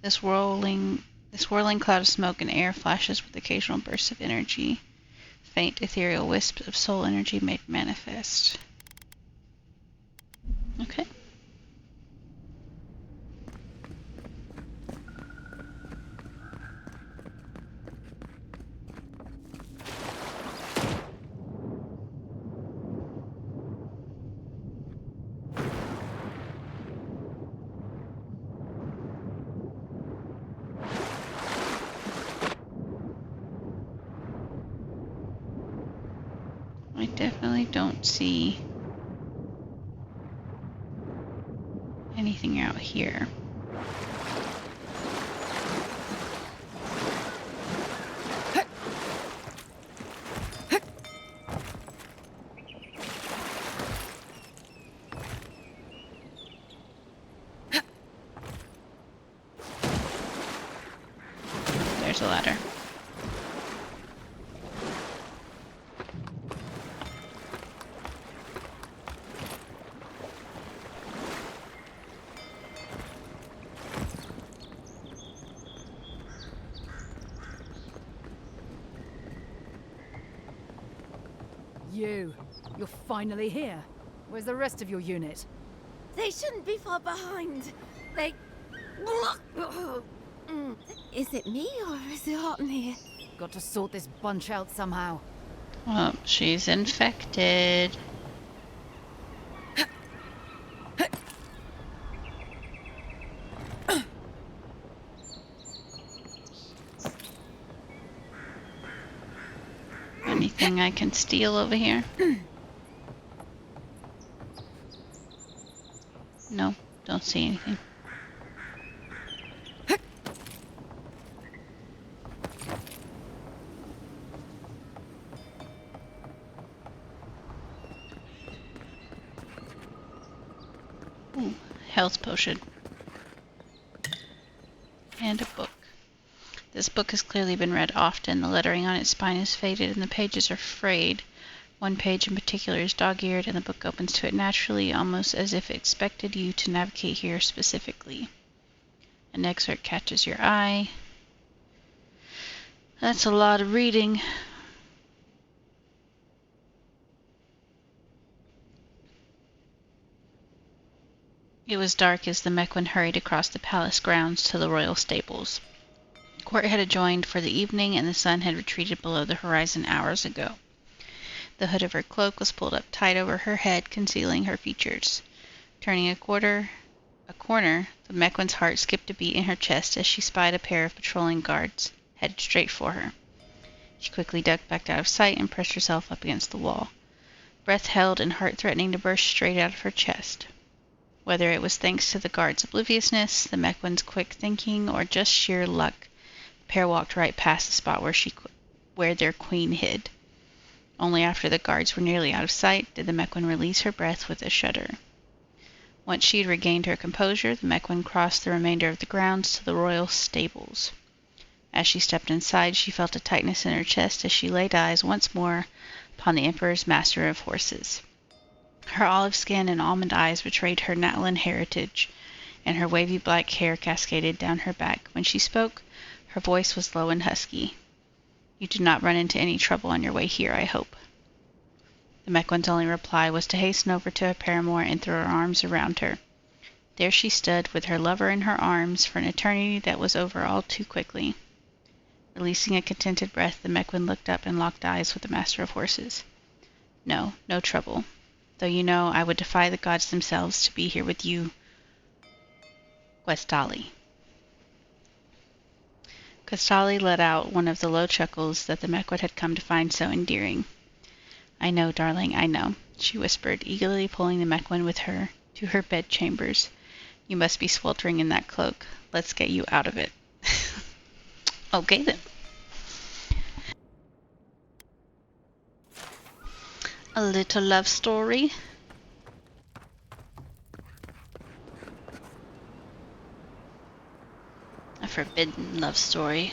S1: This whirling cloud of smoke and air flashes with occasional bursts of energy. Faint ethereal wisps of soul energy made manifest. Okay. I definitely don't see anything out here. There's a ladder.
S17: You're finally here. Where's the rest of your unit?
S11: They shouldn't be far behind. They... Is it me or is it hot in here?
S17: Got to sort this bunch out somehow.
S1: Well, she's infected. Anything I can steal over here? No, don't see anything. Ooh, health potion. And a book. This book has clearly been read often. The lettering on its spine is faded and the pages are frayed. One page in particular is dog-eared and the book opens to it naturally, almost as if it expected you to navigate here specifically. An excerpt catches your eye. That's a lot of reading. It was dark as the Mequin hurried across the palace grounds to the royal stables. Court had adjourned for the evening, and the sun had retreated below the horizon hours ago. The hood of her cloak was pulled up tight over her head, concealing her features. Turning a corner, the Mequin's heart skipped a beat in her chest as she spied a pair of patrolling guards, headed straight for her. She quickly ducked back out of sight and pressed herself up against the wall, breath held and heart threatening to burst straight out of her chest. Whether it was thanks to the guard's obliviousness, the Mequin's quick thinking, or just sheer luck, the pair walked right past the spot where she where their queen hid. Only after the guards were nearly out of sight did the Mequin release her breath with a shudder. Once she had regained her composure, the Mequin crossed the remainder of the grounds to the royal stables. As she stepped inside, she felt a tightness in her chest as she laid eyes once more upon the Emperor's master of horses. Her olive skin and almond eyes betrayed her Natlan heritage, and her wavy black hair cascaded down her back. When she spoke, her voice was low and husky. "You did not run into any trouble on your way here, I hope." The Mequin's only reply was to hasten over to her paramour and throw her arms around her. There she stood, with her lover in her arms, for an eternity that was over all too quickly. Releasing a contented breath, the Mequin looked up and locked eyes with the master of horses. "No, no trouble. Though you know I would defy the gods themselves to be here with you, Questali." Questali let out one of the low chuckles that the Mequin had come to find so endearing. "I know, darling, I know," she whispered, eagerly pulling the Mequin with her to her bedchambers. "You must be sweltering in that cloak. Let's get you out of it." Okay, then. A little love story. A forbidden love story.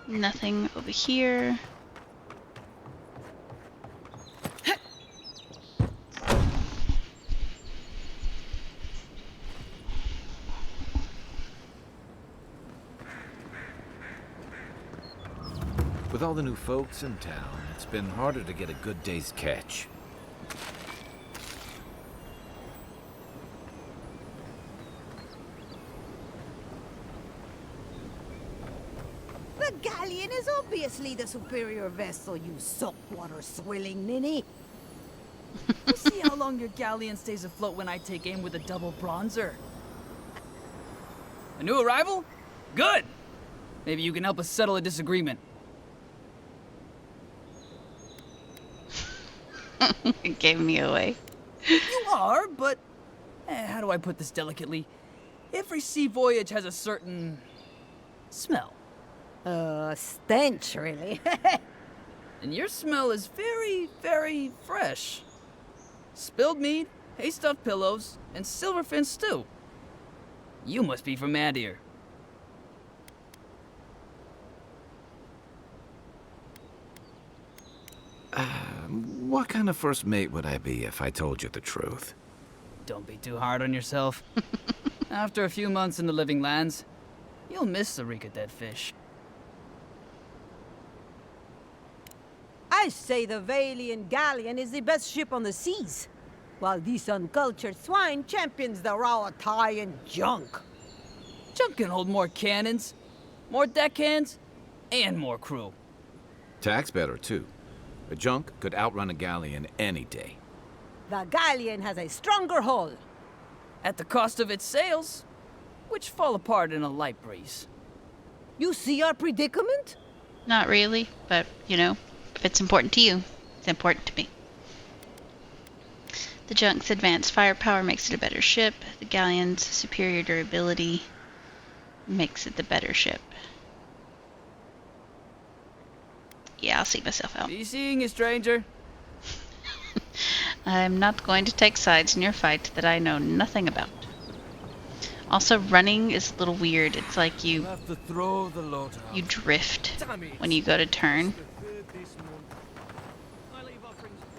S1: Nothing over here.
S12: With all the new folks in town, it's been harder to get a good day's catch.
S19: The galleon is obviously the superior vessel, you saltwater swilling ninny.
S15: We'll see how long your galleon stays afloat when I take aim with a double bronzer. A new arrival? Good! Maybe you can help us settle a disagreement.
S1: It gave me away.
S15: You are, but... how do I put this delicately? Every sea voyage has a certain... smell.
S19: Stench, really.
S15: And your smell is very, very fresh. Spilled meat, hay-stuffed pillows, and silverfin stew. You must be from Adir.
S12: What kind of first mate would I be if I told you the truth?
S15: Don't be too hard on yourself. After a few months in the living lands, you'll miss the reek of dead fish.
S19: I say the Valian galleon is the best ship on the seas, while this uncultured swine champions the raw Italian junk.
S15: Junk can hold more cannons, more deckhands, and more crew.
S12: Tack's better, too. A junk could outrun a galleon any day.
S19: The galleon has a stronger hull.
S15: At the cost of its sails, which fall apart in a light breeze.
S19: You see our predicament?
S1: Not really, but, you know, if it's important to you, it's important to me. The junk's advanced firepower makes it a better ship. The galleon's superior durability makes it the better ship. Yeah, I'll see myself out.
S15: Be seeing you, stranger.
S1: I'm not going to take sides in your fight that I know nothing about. Also, running is a little weird. It's like you drift when you go to turn.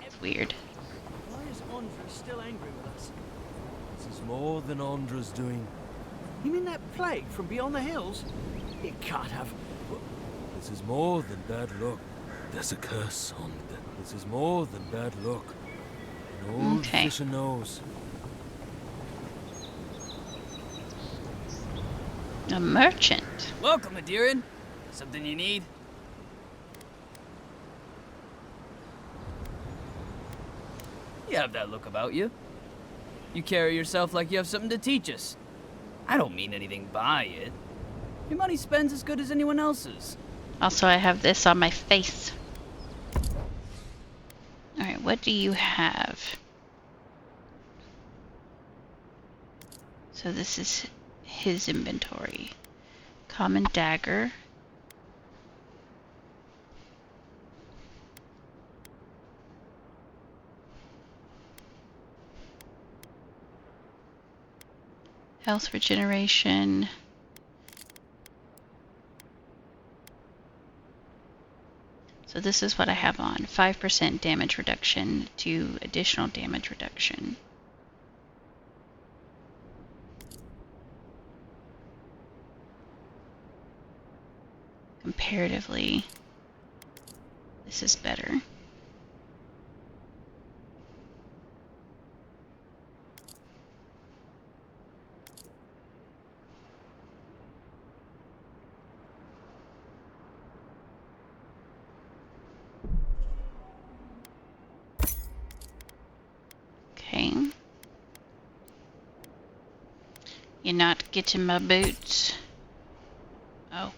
S1: It's weird.
S5: Why is Andra still angry with us?
S20: This is more than Andra's doing.
S5: You mean that plague from beyond the hills? It can't have.
S20: This is more than bad luck. There's a curse on it. This is more than bad luck. An old fisher knows.
S1: A merchant.
S15: Welcome, Adiran. Something you need? You have that look about you. You carry yourself like you have something to teach us. I don't mean anything by it. Your money spends as good as anyone else's.
S1: Also, I have this on my face. Alright, what do you have? So this is his inventory. Common dagger. Health regeneration. So this is what I have on. 5% damage reduction to additional damage reduction. Comparatively, this is better. Okay. You're not getting my boots. Oh.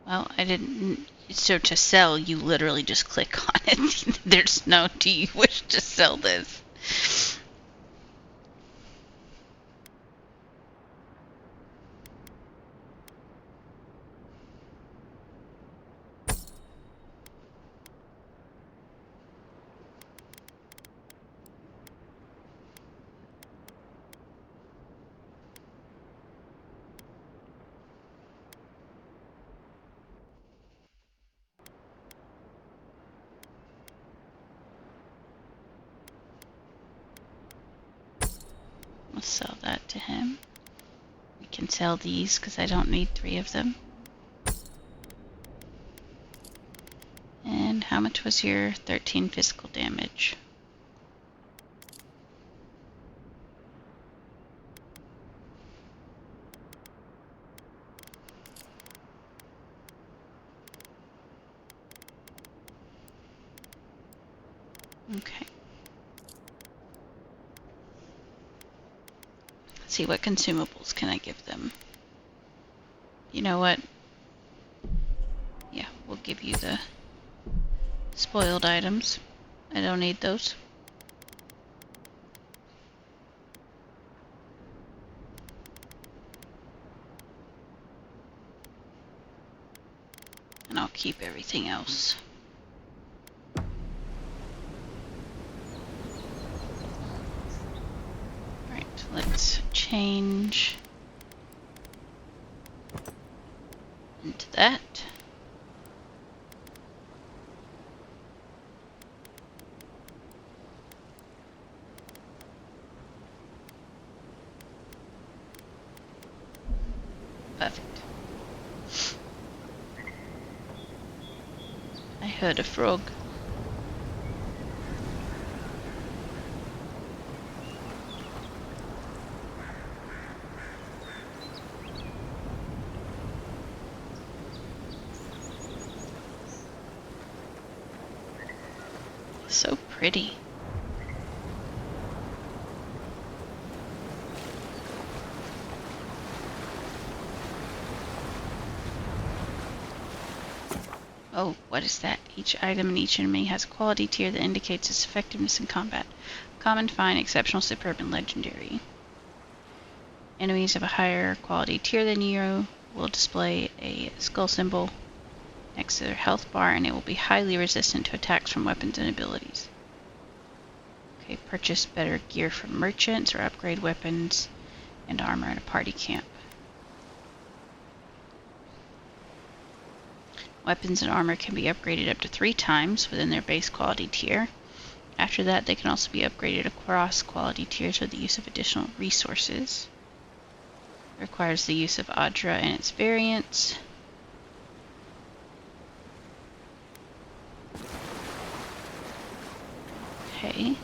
S1: Well, I didn't. So to sell, you literally just click on it. There's no, do you wish to sell this? We'll sell that to him. We can sell these because I don't need 3 of them. And how much was your 13 physical damage? Okay. Let's see, what consumables can I give them? You know what? Yeah, we'll give you the spoiled items. I don't need those. And I'll keep everything else. Alright, let's change into that. Perfect. I heard a frog. So pretty. Oh, what is that? Each item and each enemy has a quality tier that indicates its effectiveness in combat. Common, fine, exceptional, superb, and legendary. Enemies of a higher quality tier than you will display a skull symbol next to their health bar, and it will be highly resistant to attacks from weapons and abilities. Okay, purchase better gear from merchants or upgrade weapons and armor at a party camp. Weapons and armor can be upgraded up to 3 times within their base quality tier. After that, they can also be upgraded across quality tiers with the use of additional resources. It requires the use of Adra and its variants. Okay.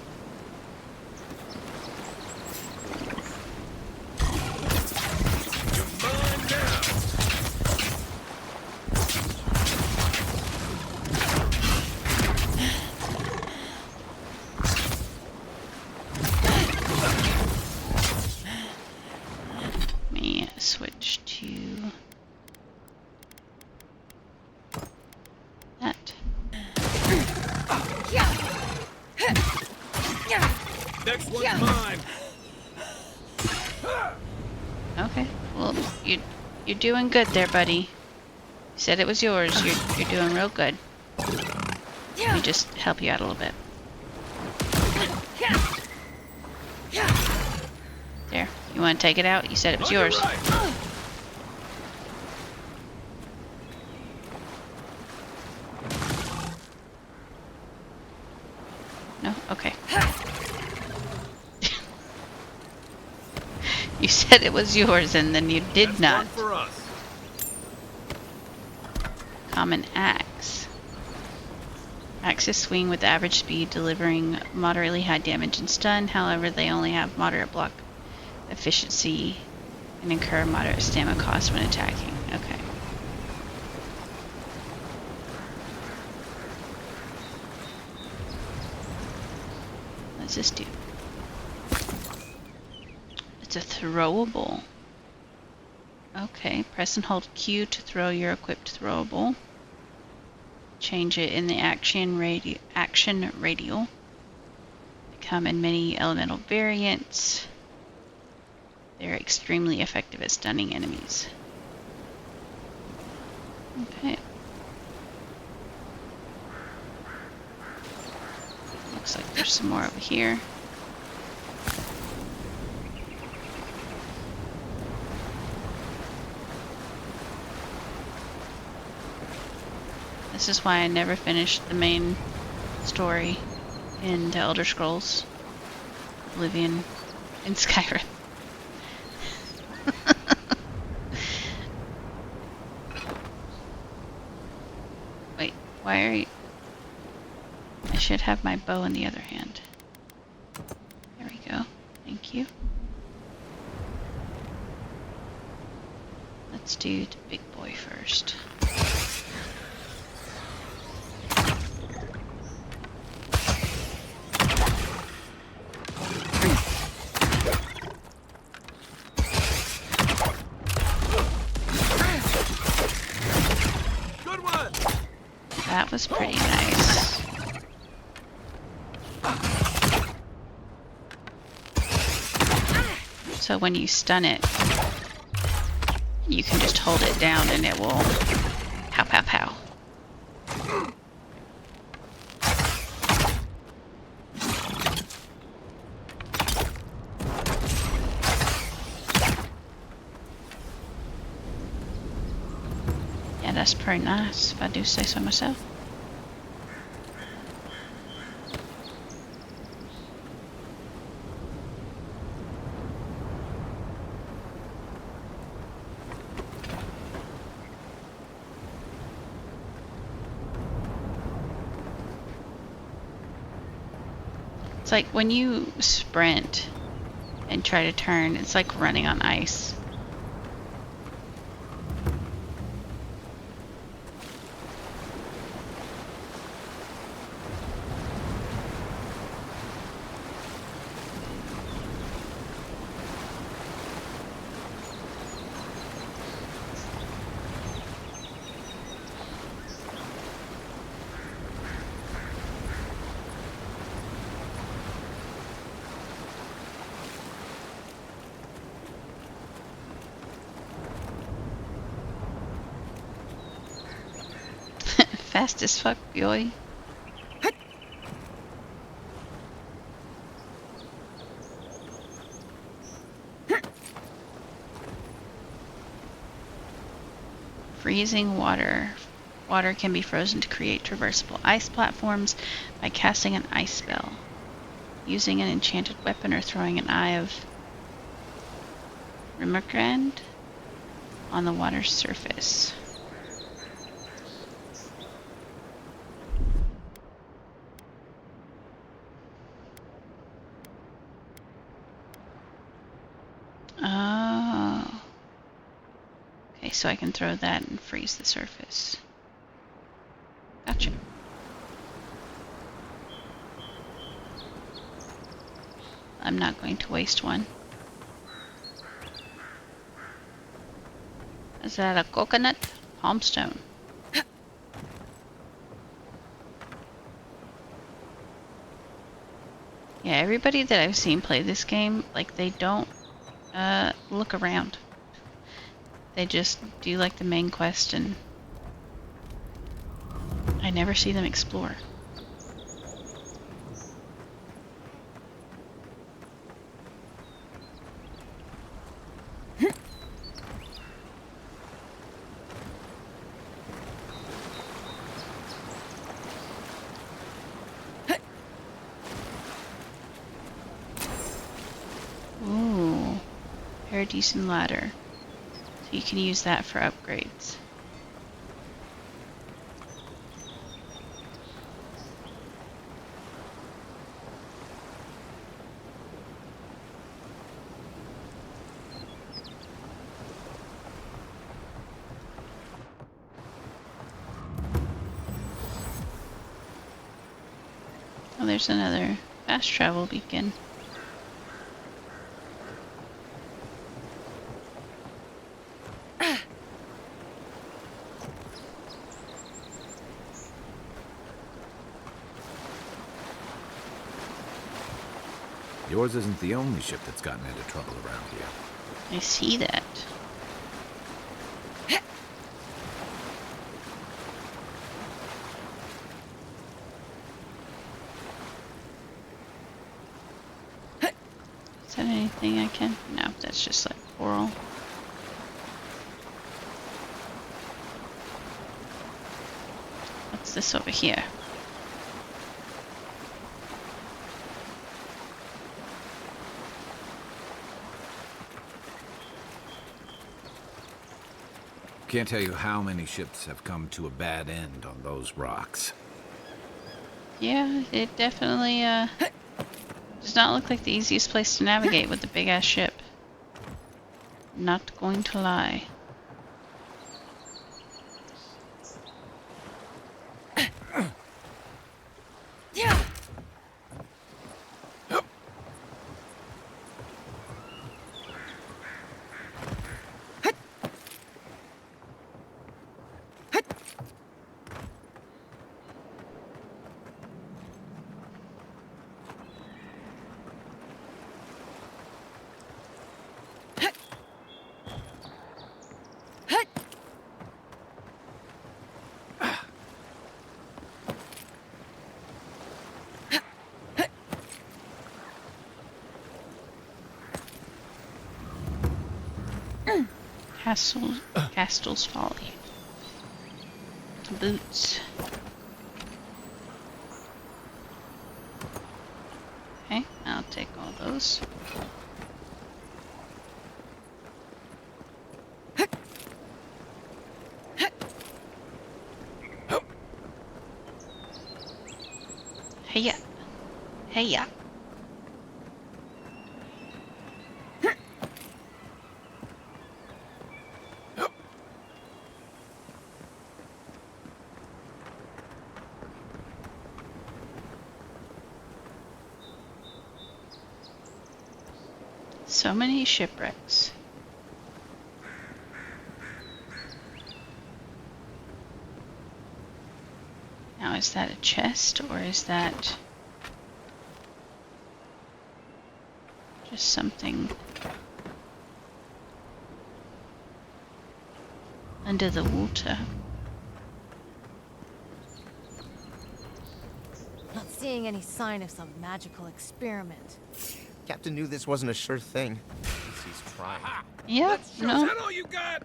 S1: switch to that.
S20: Next one's mine.
S1: Okay, well, you're doing good there, buddy. You said it was yours. You're doing real good. Let me just help you out a little bit. There. You want to take it out? You said it was yours. No? Okay. You said it was yours and then you did not.
S20: For us.
S1: Common axe. Axes swing with average speed, delivering moderately high damage and stun. However, they only have moderate block efficiency and incur moderate stamina costs when attacking. Okay. What does this do? It's a throwable. Okay, press and hold Q to throw your equipped throwable. Change it in the action radial. They come in many elemental variants. They're extremely effective at stunning enemies. Okay. Looks like there's some more over here. This is why I never finished the main story in the Elder Scrolls Oblivion in Skyrim. Wait, why are you... I should have my bow in the other hand. There we go. Thank you. Let's do the big boy first. That was pretty nice. So when you stun it, you can just hold it down and it will pow pow pow. Yeah, that's pretty nice, if I do say so myself. It's like when you sprint and try to turn, it's like running on ice. Fast as fuck, boy. Freezing water. Water can be frozen to create traversable ice platforms by casting an ice spell, using an enchanted weapon, or throwing an eye of Rimmergrand on the water's surface. Oh. Okay, so I can throw that and freeze the surface. Gotcha. I'm not going to waste one. Is that a coconut? Palmstone. Yeah, everybody that I've seen play this game, like, they don't look around. They just do like the main quest, and I never see them explore. Ooh, Paradise ladder. So you can use that for upgrades. Oh, there's another fast travel beacon.
S12: Yours isn't the only ship that's gotten into trouble around here.
S1: I see that. Is that anything I can? No, that's just like coral. What's this over here?
S12: Can't tell you how many ships have come to a bad end on those rocks.
S1: Yeah, it definitely does not look like the easiest place to navigate with a big ass ship. Not going to lie. Castle's Folly. Boots. Okay, I'll take all those. Heya. Heya. So many shipwrecks. Now, is that a chest or is that just something under the water?
S16: Not seeing any sign of some magical experiment.
S18: Captain knew this wasn't a sure thing. He's trying.
S1: Yep, no.
S20: Is that all you got?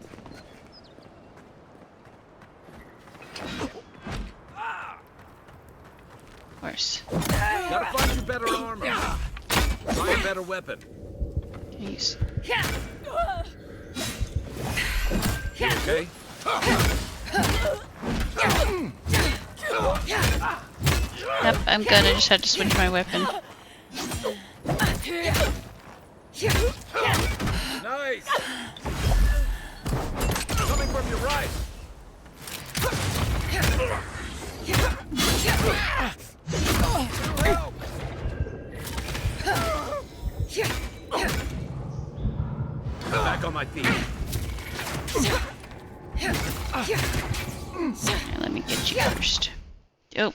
S1: Of course.
S12: Gotta find you better armor. Try a better weapon.
S1: Jeez.
S12: Okay?
S1: Yep, I'm good. I just had to switch my weapon.
S12: Nice! Coming from your right! Back on my feet.
S1: Let me get you first. Oh.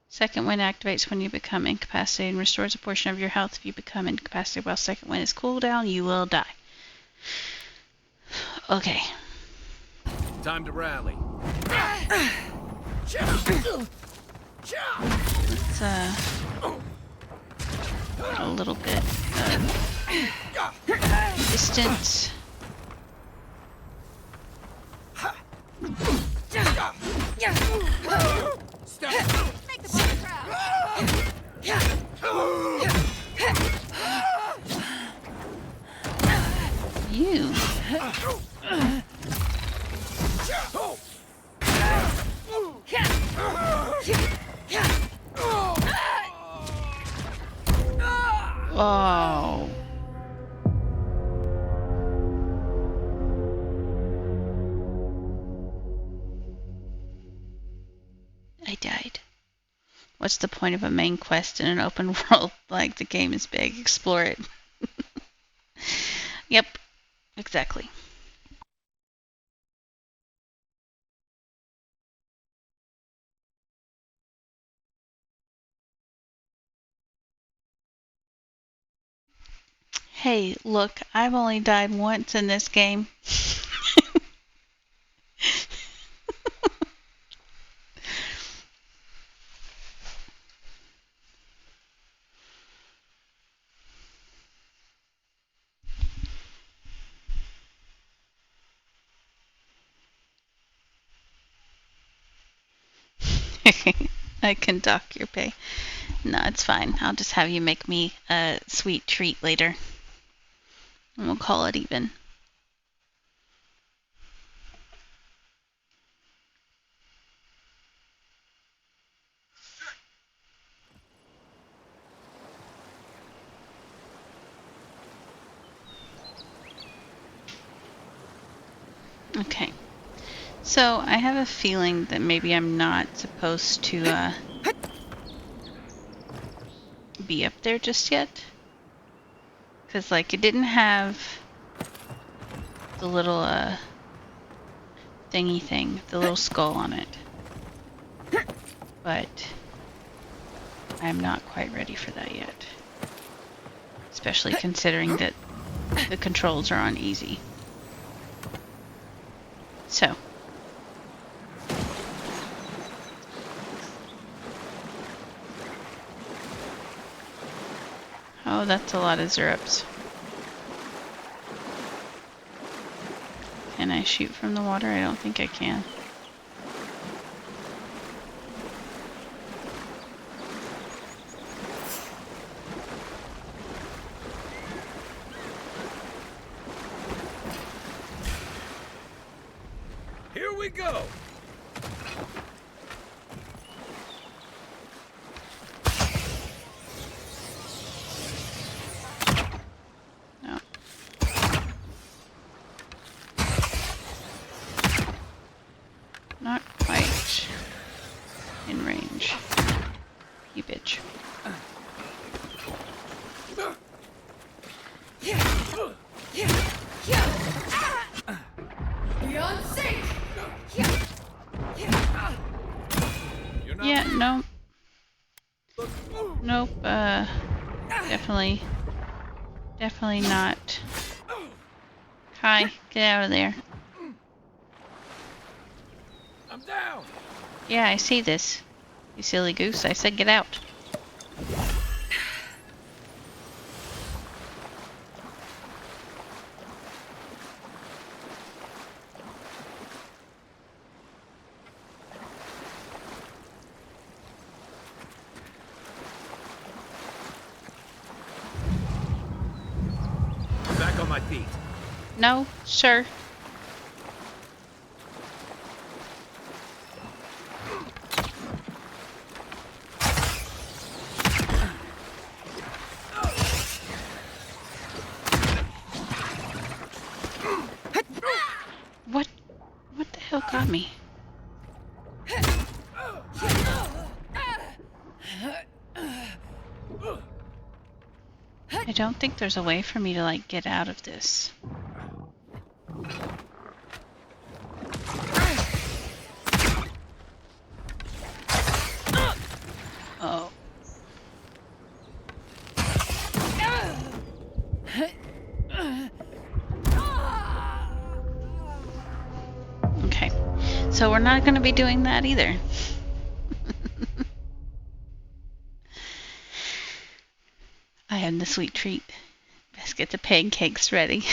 S1: Second wind activates when you become incapacitated and restores a portion of your health. If you become incapacitated while second wind is cooldown, you will die. Okay.
S9: Time to rally.
S1: Let's a little bit of distance. You. Oh. I died. What's the point of a main quest in an open world? Like, the game is big, explore it. Yep, exactly. Hey, look, I've only died once in this game. I can dock your pay. No, it's fine. I'll just have you make me a sweet treat later. And we'll call it even. Okay. So, I have a feeling that maybe I'm not supposed to be up there just yet. Because, like, it didn't have the little thingy thing, the little skull on it. But I'm not quite ready for that yet. Especially considering that the controls are on easy. So. Oh, that's a lot of Zerups. Can I shoot from the water? I don't think I can.
S9: Here we go!
S1: No. Not quite in range. You bitch.
S21: Beyond sync!
S1: Yeah, no. Nope, definitely not. Hi, get out of there.
S9: I'm down!
S1: Yeah, I see this. You silly goose, I said get out.
S9: Back on my feet.
S1: No, sir. What the hell got me? I don't think there's a way for me to, like, get out of this. Oh. Okay, so we're not going to be doing that either. I have the sweet treat. Let's get the pancakes ready.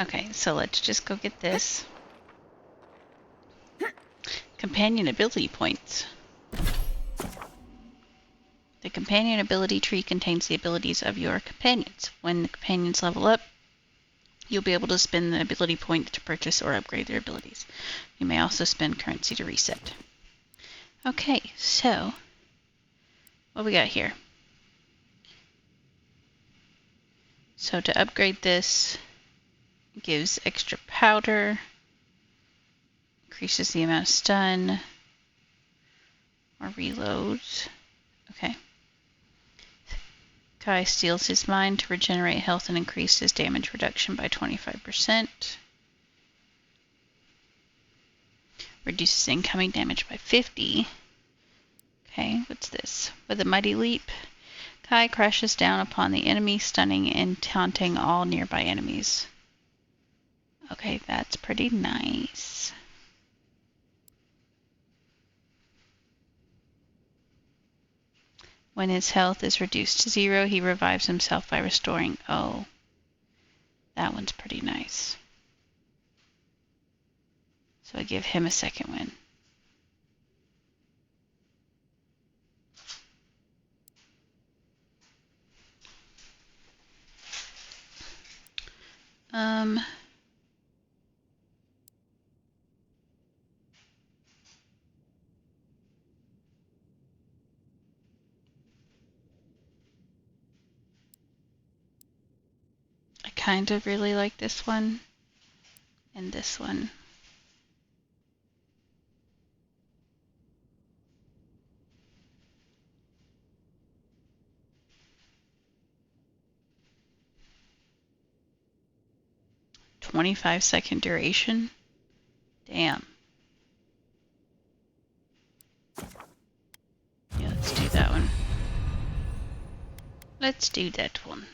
S1: Okay, so let's just go get this. Companion ability points. The companion ability tree contains the abilities of your companions. When the companions level up, you'll be able to spend the ability points to purchase or upgrade their abilities. You may also spend currency to reset. Okay, so what we got here? So to upgrade this, it gives extra powder, increases the amount of stun, or reloads. Okay. Kai steals his mind to regenerate health and increase his damage reduction by 25%. Reduces incoming damage by 50. Okay, what's this? With a mighty leap, Kai crashes down upon the enemy, stunning and taunting all nearby enemies. Okay, that's pretty nice. When his health is reduced to 0, he revives himself by restoring. Oh, that one's pretty nice. So I give him a second win. I kind of really like this one and this one. "25-second duration? Damn. Yeah, let's do that one. Let's do that one.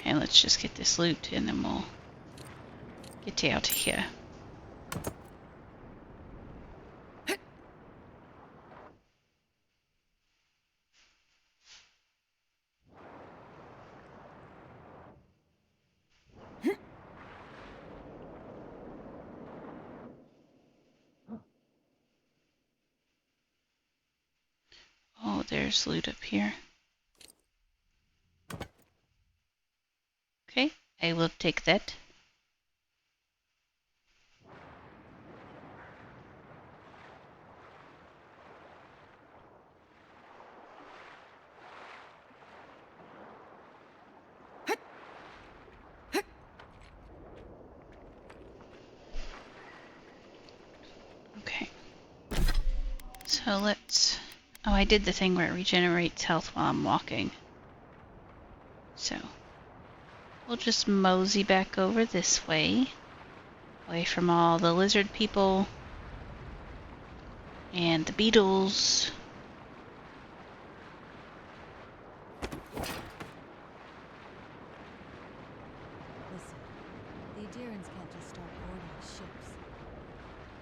S1: And let's just get this loot and then we'll get you out of here. Oh, there's loot up here. Okay, I will take that. Okay. So let's... Oh, I did the thing where it regenerates health while I'm walking. So, we'll just mosey back over this way. Away from all the lizard people. And the beetles.
S16: Listen, the Adirans can't just start boarding ships.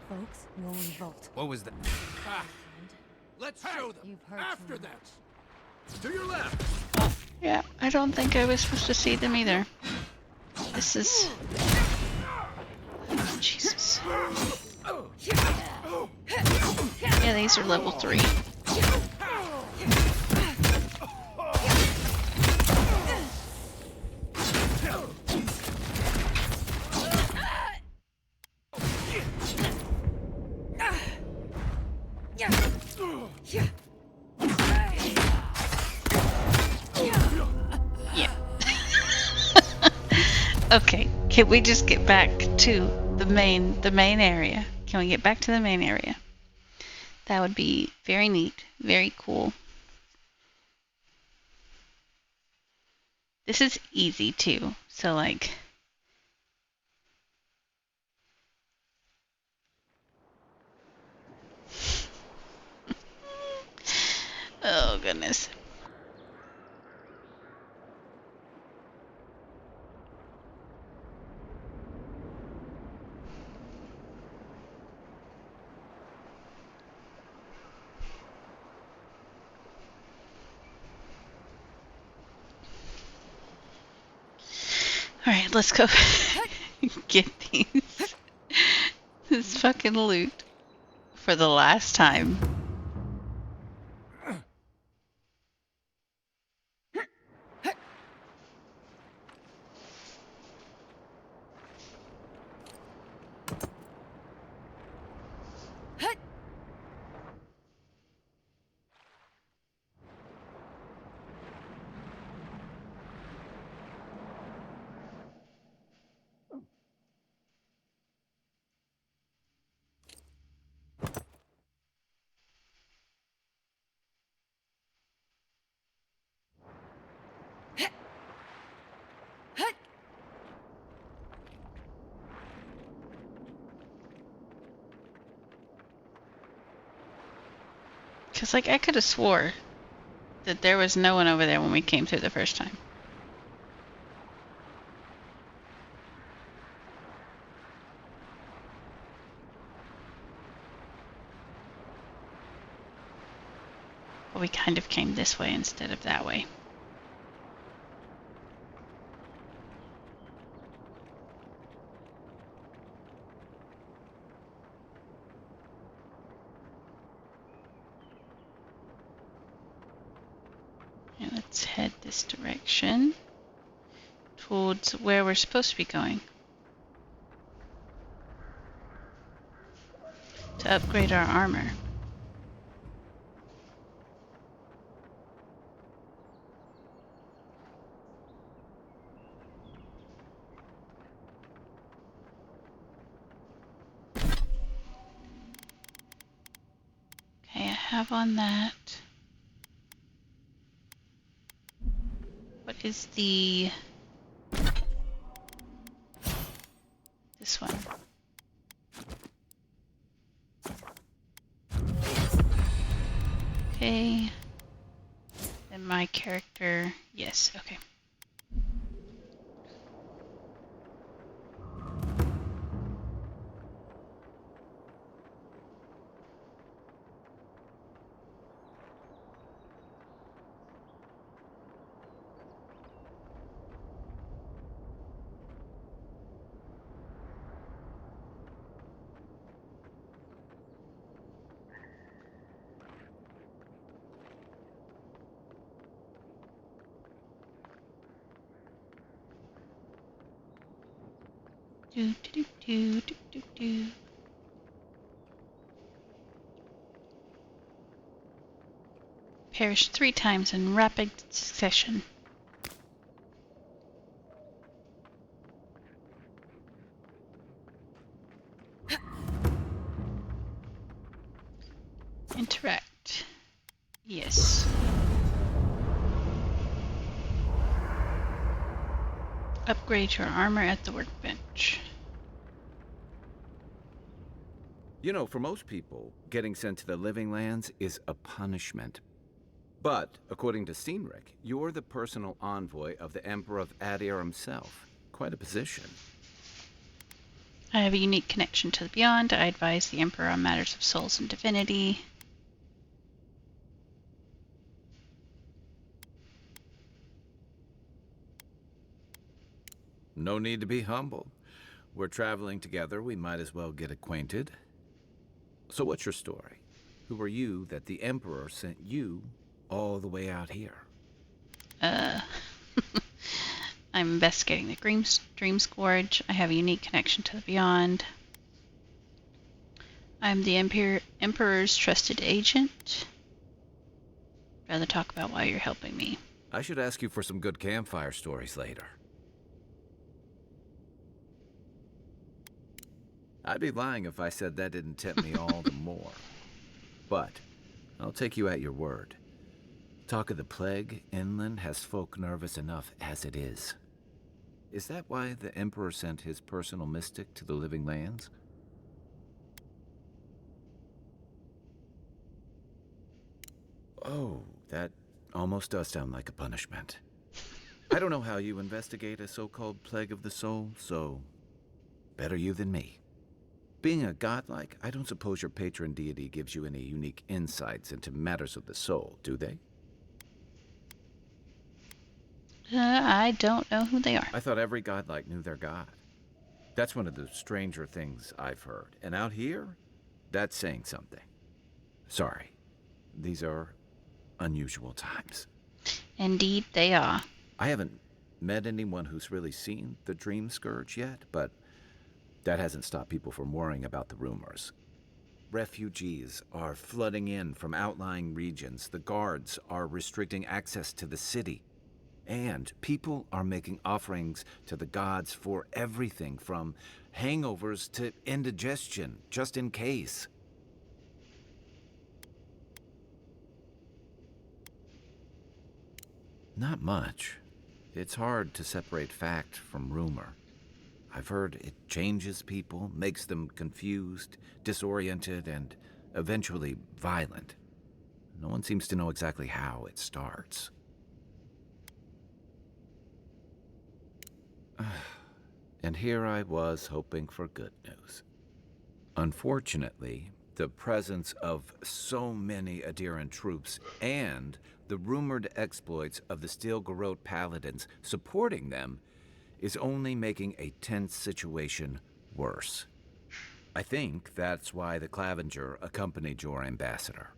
S16: Folks, we'll revolt.
S20: What was that?
S3: Ah, let's show them.
S16: You've heard
S3: After
S16: too
S3: that.
S16: much.
S3: To your left.
S1: Yeah, I don't think I was supposed to see them either. This is... Oh, Jesus. Yeah, these are level 3. Okay, can we just get back to the main area? Can we get back to the main area? That would be very neat, very cool. This is easy too, so like... Oh, goodness. Alright, let's go get this fucking loot for the last time. Because, like, I could have swore that there was no one over there when we came through the first time. But we kind of came this way instead of that way. Okay, let's head this direction towards where we're supposed to be going to upgrade our armor. Okay, I have on that. What is the... this one? Okay. And my character... yes, okay. Do, do, do, do, do, do. Perished 3 times in rapid succession. Interact. Yes. Upgrade your armor at the workbench.
S12: You know, for most people, getting sent to the Living Lands is a punishment. But, according to Cynric, you're the personal envoy of the Emperor of Adir himself. Quite a position.
S1: I have a unique connection to the Beyond. I advise the Emperor on matters of souls and divinity.
S12: No need to be humble. We're traveling together, we might as well get acquainted. So what's your story? Who are you that the Emperor sent you all the way out here?
S1: I'm investigating the Dream Scourge. I have a unique connection to the Beyond. I'm the Emperor's trusted agent. Rather talk about why you're helping me.
S12: I should ask you for some good campfire stories later. I'd be lying if I said that didn't tempt me all the more. But I'll take you at your word. Talk of the plague inland has folk nervous enough as it is. Is that why the Emperor sent his personal mystic to the Living Lands? Oh, that almost does sound like a punishment. I don't know how you investigate a so-called plague of the soul, so better you than me. Being a godlike, I don't suppose your patron deity gives you any unique insights into matters of the soul, do they?
S1: I don't know who they are.
S12: I thought every godlike knew their god. That's one of the stranger things I've heard. And out here, that's saying something. Sorry, these are unusual times.
S1: Indeed, they are.
S12: I haven't met anyone who's really seen the Dream Scourge yet, but that hasn't stopped people from worrying about the rumors. Refugees are flooding in from outlying regions. The guards are restricting access to the city. And people are making offerings to the gods for everything from hangovers to indigestion, just in case. Not much. It's hard to separate fact from rumor. I've heard it changes people, makes them confused, disoriented, and eventually violent. No one seems to know exactly how it starts. And here I was hoping for good news. Unfortunately, the presence of so many Adiran troops and the rumored exploits of the Steel Garrote paladins supporting them is only making a tense situation worse. I think that's why the Clavenger accompanied your ambassador.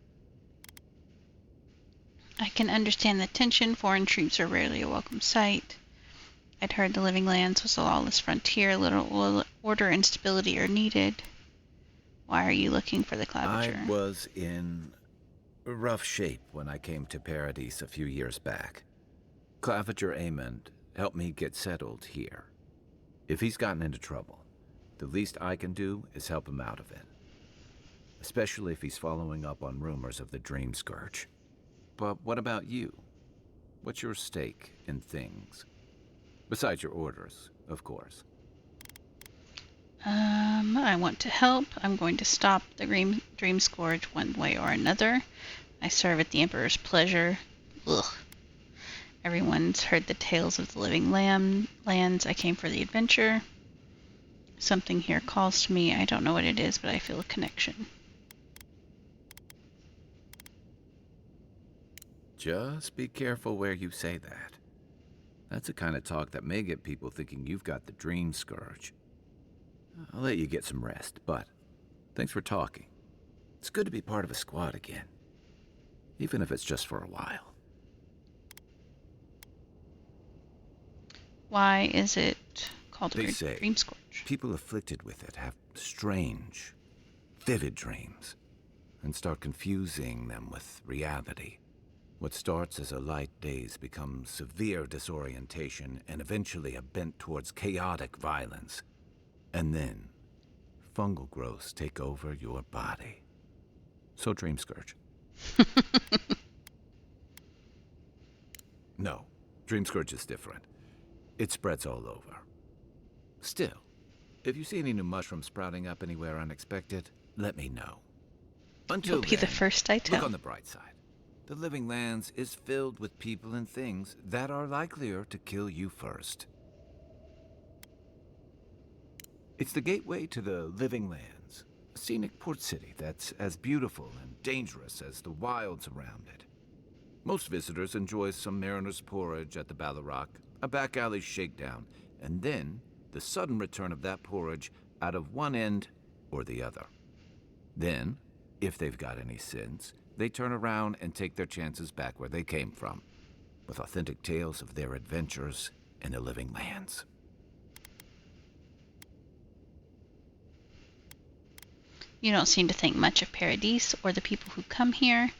S1: I can understand the tension. Foreign troops are rarely a welcome sight. I'd heard the Living Lands was a lawless frontier. Little order and stability are needed. Why are you looking for the Clavenger?
S12: I was in rough shape when I came to Paradise a few years back. Clavenger Amond helped me get settled here. If he's gotten into trouble, the least I can do is help him out of it. Especially if he's following up on rumors of the Dream Scourge. But what about you? What's your stake in things? Besides your orders, of course.
S1: I want to help. I'm going to stop the Dream Scourge one way or another. I serve at the Emperor's pleasure. Ugh. Everyone's heard the tales of the Living Lands. I came for the adventure. Something here calls to me. I don't know what it is, but I feel a connection.
S12: Just be careful where you say that. That's the kind of talk that may get people thinking you've got the Dream Scourge. I'll let you get some rest, but thanks for talking. It's good to be part of a squad again, even if it's just for a while.
S1: Why is it called
S12: They
S1: a
S12: say
S1: Dream Scourge?
S12: People afflicted with it have strange, vivid dreams and start confusing them with reality. What starts as a light daze becomes severe disorientation and eventually a bent towards chaotic violence. And then, fungal growths take over your body. So Dream Scourge. No, Dream Scourge is different. It spreads all over. Still, if you see any new mushrooms sprouting up anywhere unexpected, let me know. Until
S1: You'll be the first I tell.
S12: Look on the bright side. The Living Lands is filled with people and things that are likelier to kill you first. It's the gateway to the Living Lands, a scenic port city that's as beautiful and dangerous as the wilds around it. Most visitors enjoy some mariner's porridge at the Ballarrock, a back alley shakedown, and then the sudden return of that porridge out of one end or the other. Then, if they've got any sense, they turn around and take their chances back where they came from, with authentic tales of their adventures in the Living Lands.
S1: You don't seem to think much of Paradise or the people who come here.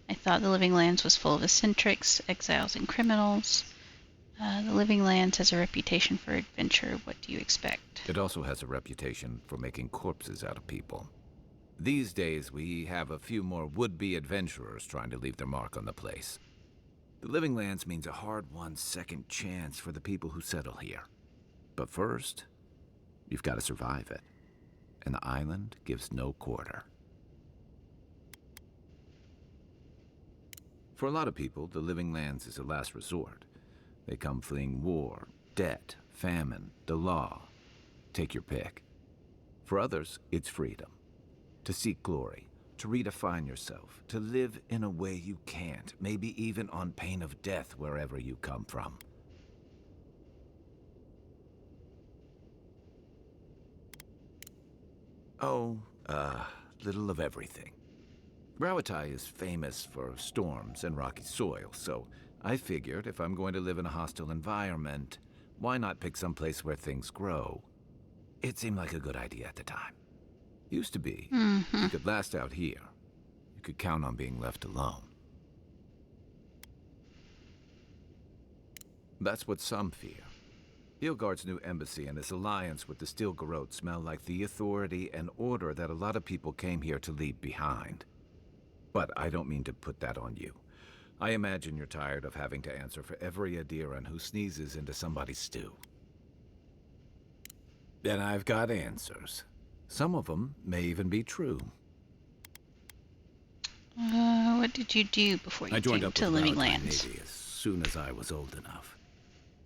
S1: I thought the Living Lands was full of eccentrics, exiles, and criminals. The Living Lands has a reputation for adventure. What do you expect?
S12: It also has a reputation for making corpses out of people. These days, we have a few more would-be adventurers trying to leave their mark on the place. The Living Lands means a hard-won second chance for the people who settle here. But first, you've got to survive it. And the island gives no quarter. For a lot of people, the Living Lands is a last resort. They come fleeing war, debt, famine, the law. Take your pick. For others, it's freedom. To seek glory, to redefine yourself, to live in a way you can't, maybe even on pain of death wherever you come from. Oh, little of everything. Rawatai is famous for storms and rocky soil, so I figured if I'm going to live in a hostile environment, why not pick some place where things grow? It seemed like a good idea at the time. Used to be. You could last out here. You could count on being left alone. That's what some fear. Ilgard's new embassy and his alliance with the Steel Garrote smell like the authority and order that a lot of people came here to leave behind. But I don't mean to put that on you. I imagine you're tired of having to answer for every Adiran who sneezes into somebody's stew. And I've got answers. Some of them may even be true.
S1: What did you do before you came to the Living Lands?
S12: Navy as soon as I was old enough.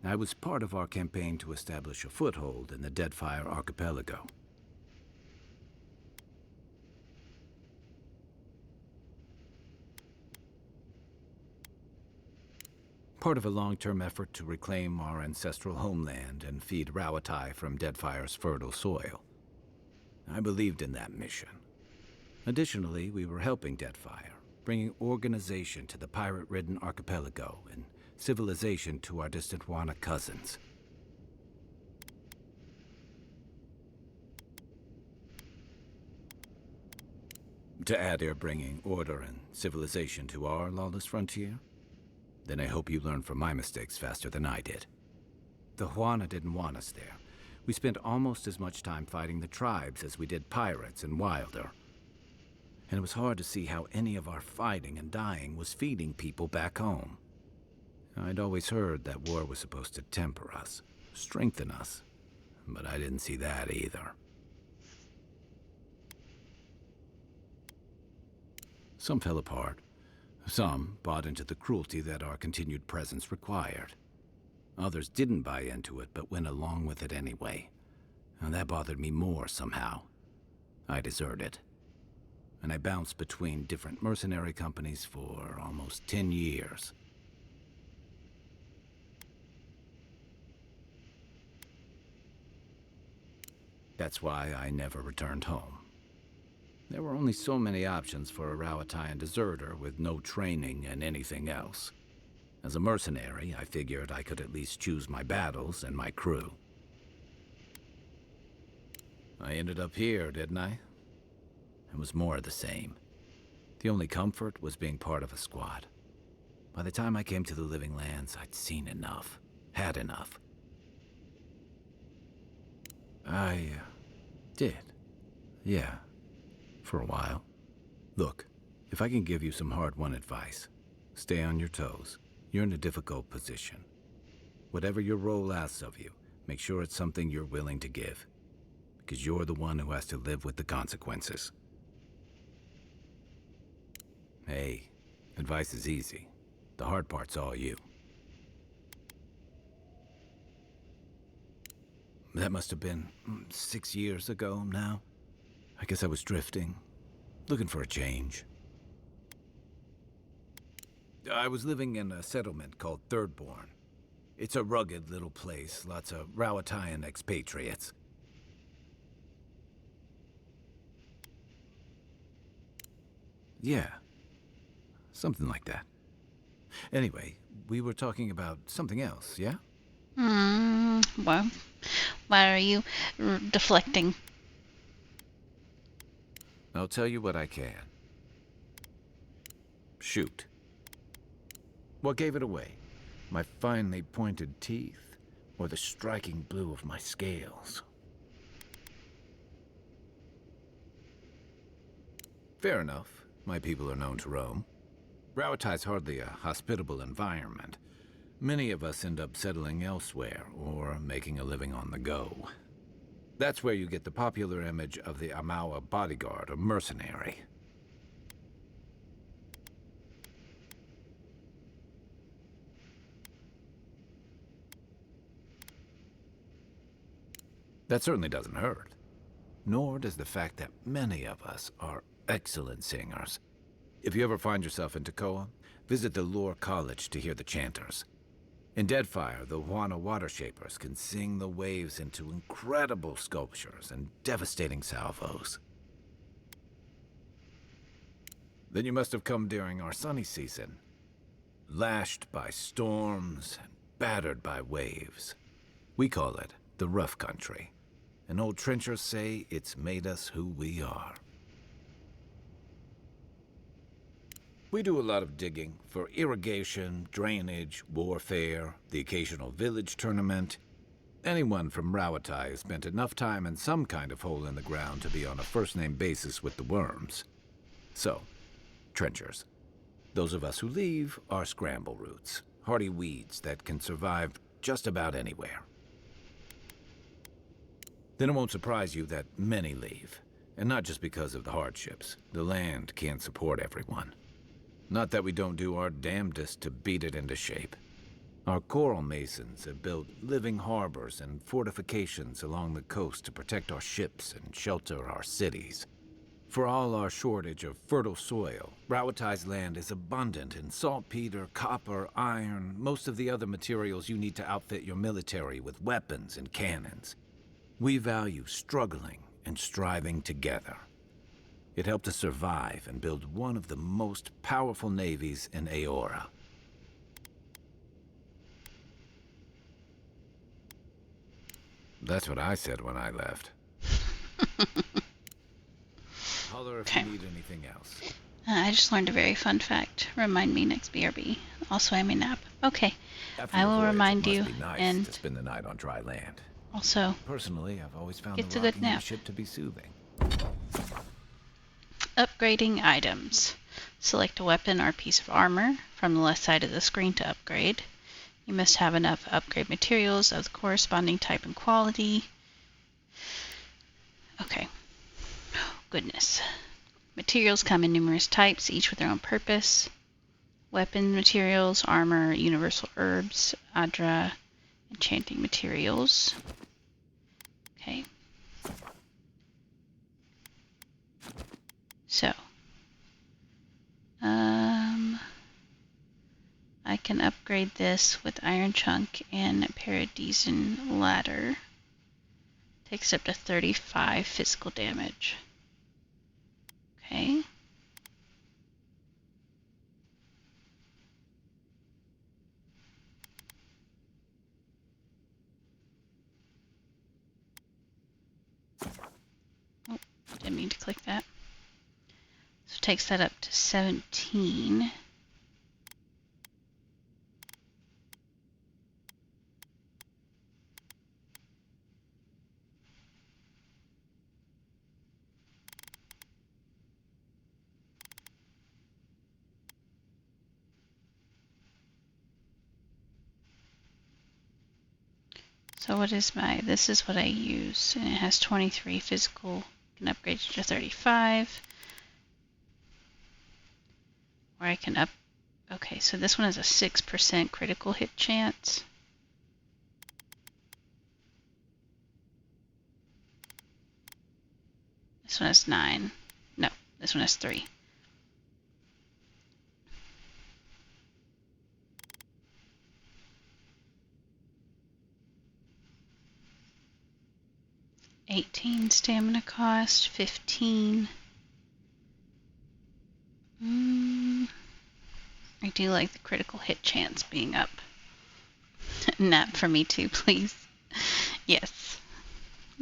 S12: I was part of our campaign to establish a foothold in the Deadfire Archipelago. Part of a long-term effort to reclaim our ancestral homeland and feed Rawatai from Deadfire's fertile soil. I believed in that mission. Additionally, we were helping Deadfire, bringing organization to the pirate-ridden archipelago and civilization to our distant Wana cousins. To Adir bringing order and civilization to our lawless frontier? Then I hope you learn from my mistakes faster than I did. The Huana didn't want us there. We spent almost as much time fighting the tribes as we did pirates and Wilder. And it was hard to see how any of our fighting and dying was feeding people back home. I'd always heard that war was supposed to temper us, strengthen us, but I didn't see that either. Some fell apart. Some bought into the cruelty that our continued presence required. Others didn't buy into it, but went along with it anyway. And that bothered me more somehow. I deserted. And I bounced between different mercenary companies for almost 10 years. That's why I never returned home. There were only so many options for a Rawatayan deserter with no training and anything else. As a mercenary, I figured I could at least choose my battles and my crew. I ended up here, didn't I? It was more of the same. The only comfort was being part of a squad. By the time I came to the Living Lands, I'd seen enough. Had enough. I did. Yeah. For a while. Look, if I can give you some hard-won advice, stay on your toes. You're in a difficult position. Whatever your role asks of you, make sure it's something you're willing to give. Because you're the one who has to live with the consequences. Hey, advice is easy. The hard part's all you. That must have been 6 years ago now. I guess I was drifting, looking for a change. I was living in a settlement called Thirdborn. It's a rugged little place, lots of Rawatayan expatriates. Yeah, something like that. Anyway, we were talking about something else, yeah?
S1: Well, why are you deflecting?
S12: I'll tell you what I can. Shoot. What gave it away? my finely pointed teeth, or the striking blue of my scales. Fair enough. My people are known to roam. Rauatai's hardly a hospitable environment. Many of us end up settling elsewhere, or making a living on the go. That's where you get the popular image of the Amawa bodyguard or mercenary. That certainly doesn't hurt. Nor does the fact that many of us are excellent singers. If you ever find yourself in Tekoa, visit the Lore College to hear the chanters. In Deadfire, the Wana Water Shapers can sing the waves into incredible sculptures and devastating salvos. Then you must have come during our sunny season, lashed by storms and battered by waves. We call it the rough country, and old trenchers say it's made us who we are. We do a lot of digging for irrigation, drainage, warfare, the occasional village tournament. Anyone from Rauatai has spent enough time in some kind of hole in the ground to be on a first-name basis with the worms. So, trenchers. Those of us who leave are scramble roots, hardy weeds that can survive just about anywhere. Then it won't surprise you that many leave, and not just because of the hardships. The land can't support everyone. Not that we don't do our damnedest to beat it into shape. Our coral masons have built living harbors and fortifications along the coast to protect our ships and shelter our cities. For all our shortage of fertile soil, Rauatai's land is abundant in saltpeter, copper, iron, most of the other materials you need to outfit your military with weapons and cannons. We value struggling and striving together. It helped us survive and build one of the most powerful navies in Aora. That's what I said when I left. Holler if you need anything else.
S1: I just learned a very fun fact. Remind me next BRB. Also, I may nap. Okay, I will remind you. And
S12: to spend the night on dry land.
S1: Also,
S12: personally, I've always found
S1: get
S12: the
S1: a good
S12: rocking of
S1: nap.
S12: the ship to be soothing.
S1: Upgrading items. Select a weapon or piece of armor from the left side of the screen to upgrade. You must have enough upgrade materials of the corresponding type and quality. Okay. Oh, goodness. Materials come in numerous types, each with their own purpose. Weapon materials, armor, universal herbs, Adra, enchanting materials. Okay. So, I can upgrade this with Iron Chunk and Paradisian Ladder. Takes up to 35 physical damage. Okay. Oh, didn't mean to click that. So it takes that up to 17. So what is this is what I use, and it has 23 physical. I can upgrade it to 35. Or I can okay, so this one has a 6% critical hit chance. This one has 9. No, this one has 3. $18 stamina cost, 15. I do like the critical hit chance being up. Nap for me too, please. Yes,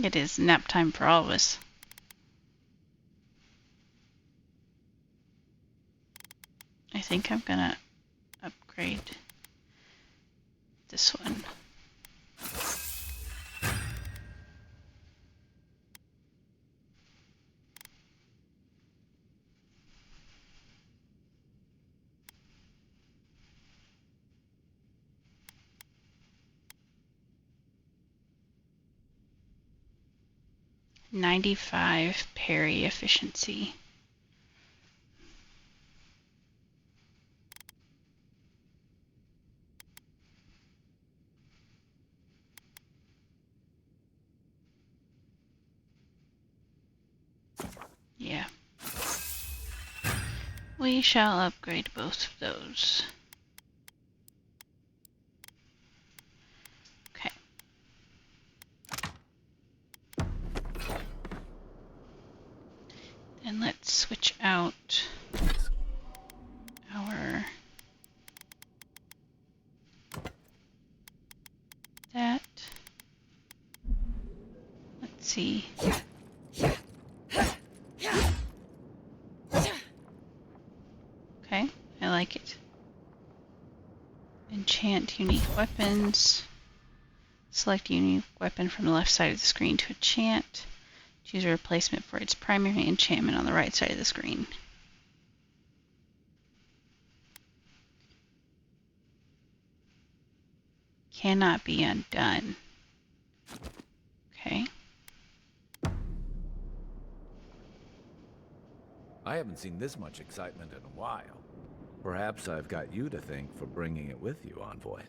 S1: it is nap time for all of us. I think I'm gonna upgrade this one. .95 parry efficiency. Yeah. We shall upgrade both of those. Okay. Then let's switch out our that. Let's see. Okay, I like it. Enchant unique weapons. Select a unique weapon from the left side of the screen to enchant. Choose a replacement for its primary enchantment on the right side of the screen. Cannot be undone. Okay.
S12: I haven't seen this much excitement in a while. Perhaps I've got you to thank for bringing it with you, Envoy.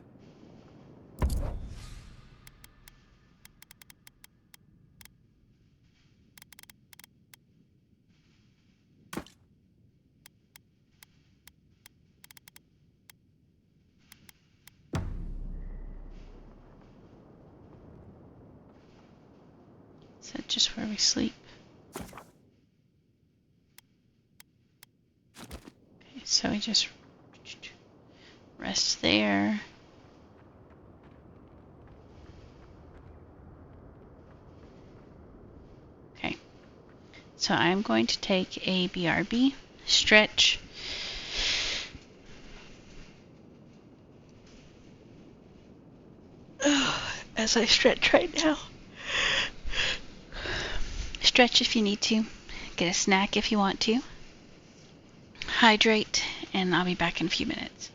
S1: Is that just where we sleep? Okay, so we just rest there. Okay, so I'm going to take a BRB, stretch. As I stretch right now. Stretch if you need to. Get a snack if you want to. Hydrate, and I'll be back in a few minutes.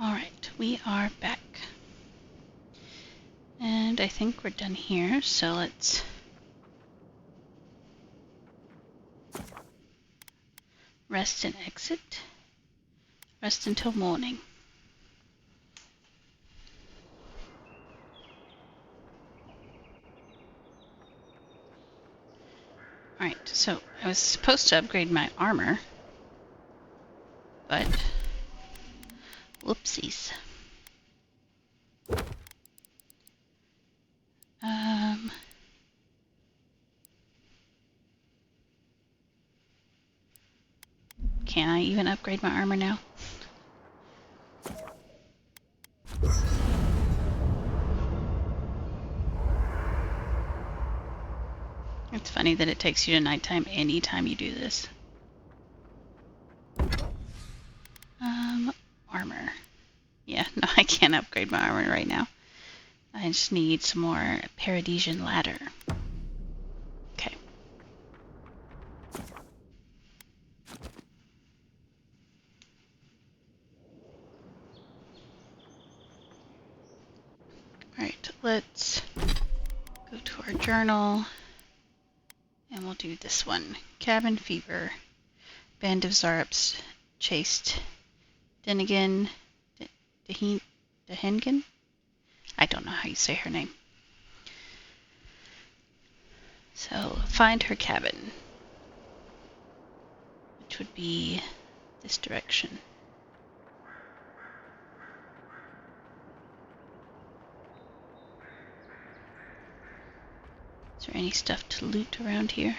S1: Alright, we are back. And I think we're done here, so let's rest and exit. Rest until morning. Alright, so I was supposed to upgrade my armor, but whoopsies. Can I even upgrade my armor now? It's funny that it takes you to nighttime anytime you do this. Armor. Yeah, no, I can't upgrade my armor right now. I just need some more Paradisian ladder. Okay. Alright, let's go to our journal. And we'll do this one. Cabin fever. Band of Zarups chased Denigan. Dehengen? I don't know how you say her name. So, find her cabin. Which would be this direction. Is there any stuff to loot around here?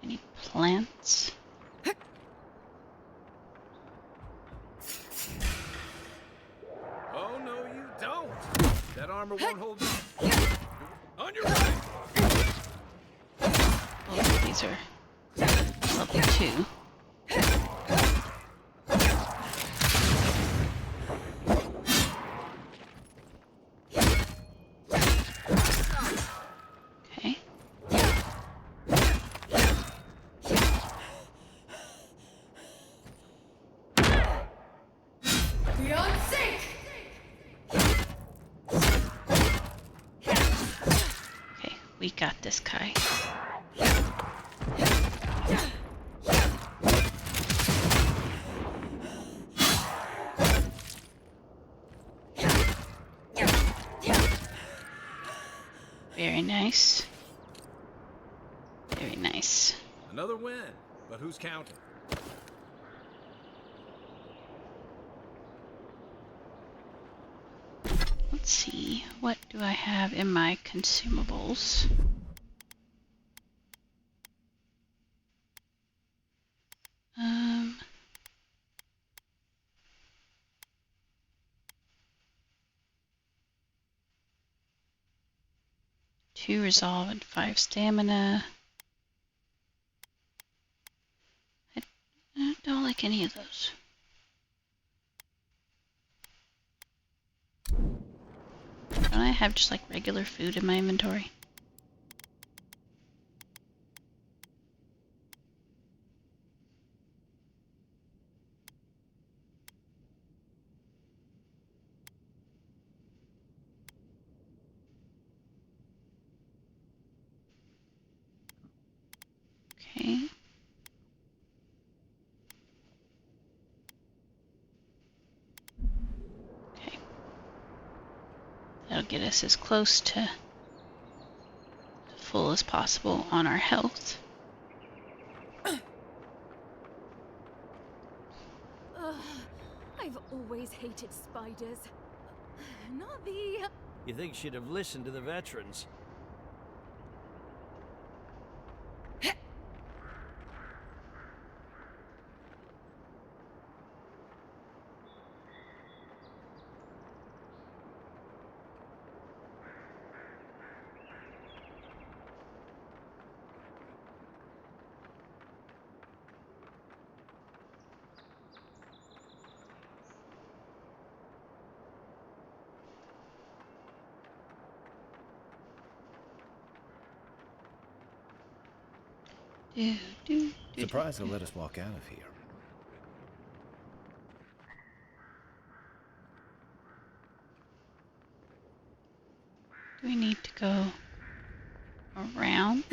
S1: Any plants?
S12: Oh, no, you don't! That armor won't hold up. On your right!
S1: Oh, these are level 2. Okay.
S21: Beyond sync!
S1: Okay, we got this, Kai. Very nice. Very nice.
S9: Another win, but who's counting?
S1: Let's see, what do I have in my consumables? Two resolve and 5 stamina. I don't like any of those. Don't I have just like regular food in my inventory? Okay. Okay. That'll get us as close to full as possible on our health.
S11: I've always hated spiders. Not the...
S5: You think she'd have listened to the veterans?
S9: Surprised they'll let us walk out of here.
S1: Do we need to go around?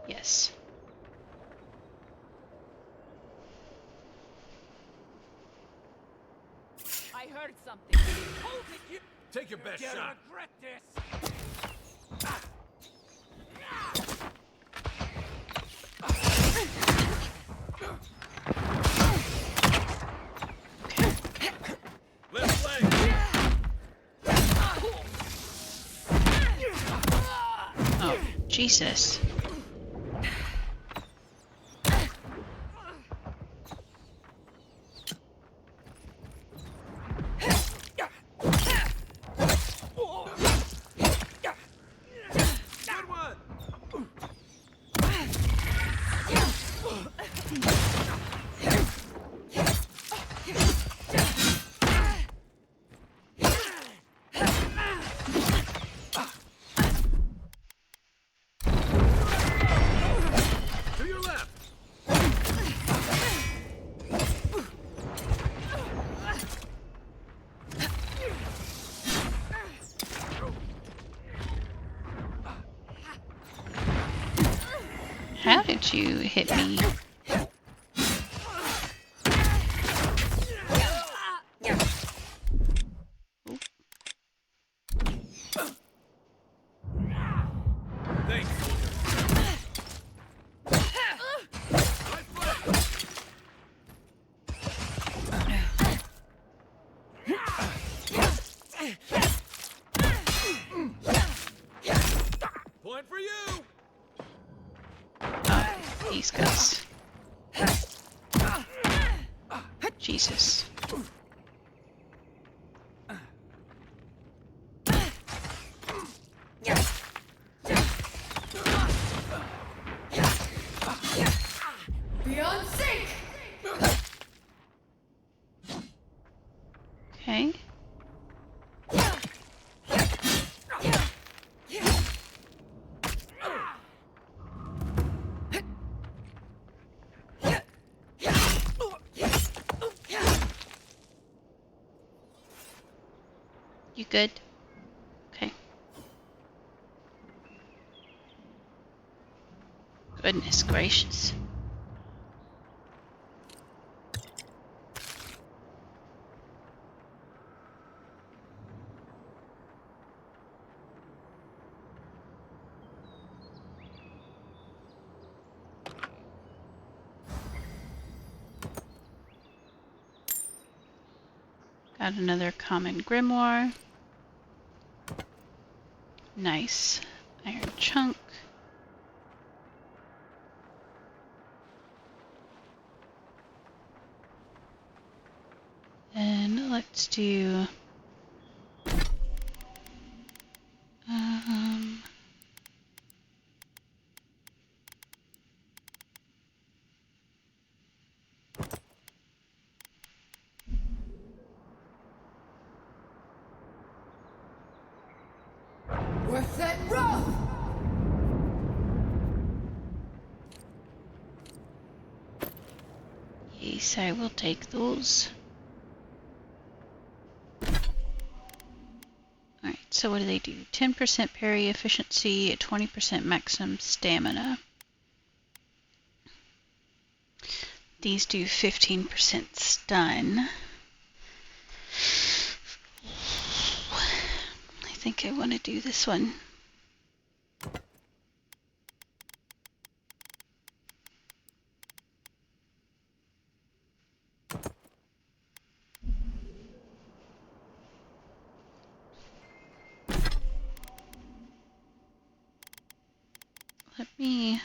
S1: Yes.
S17: I heard something. Hold it, you.
S9: Take your best shot.
S17: Regret this.
S9: Left leg.
S1: Oh, Jesus.
S9: Good one. To your left.
S1: How did you hit me?
S9: Thanks, soldier. Point for you.
S1: These guys. Jesus.
S17: Beyond sync.
S1: Okay. You good? Okay. Goodness gracious. Got another common grimoire. Nice. Iron chunk. And let's do
S17: Worth that rough!
S1: yes, I will take those. Alright, so what do they do? 10% parry efficiency, 20% maximum stamina. These do 15% stun. I think I want to do this one. Let me...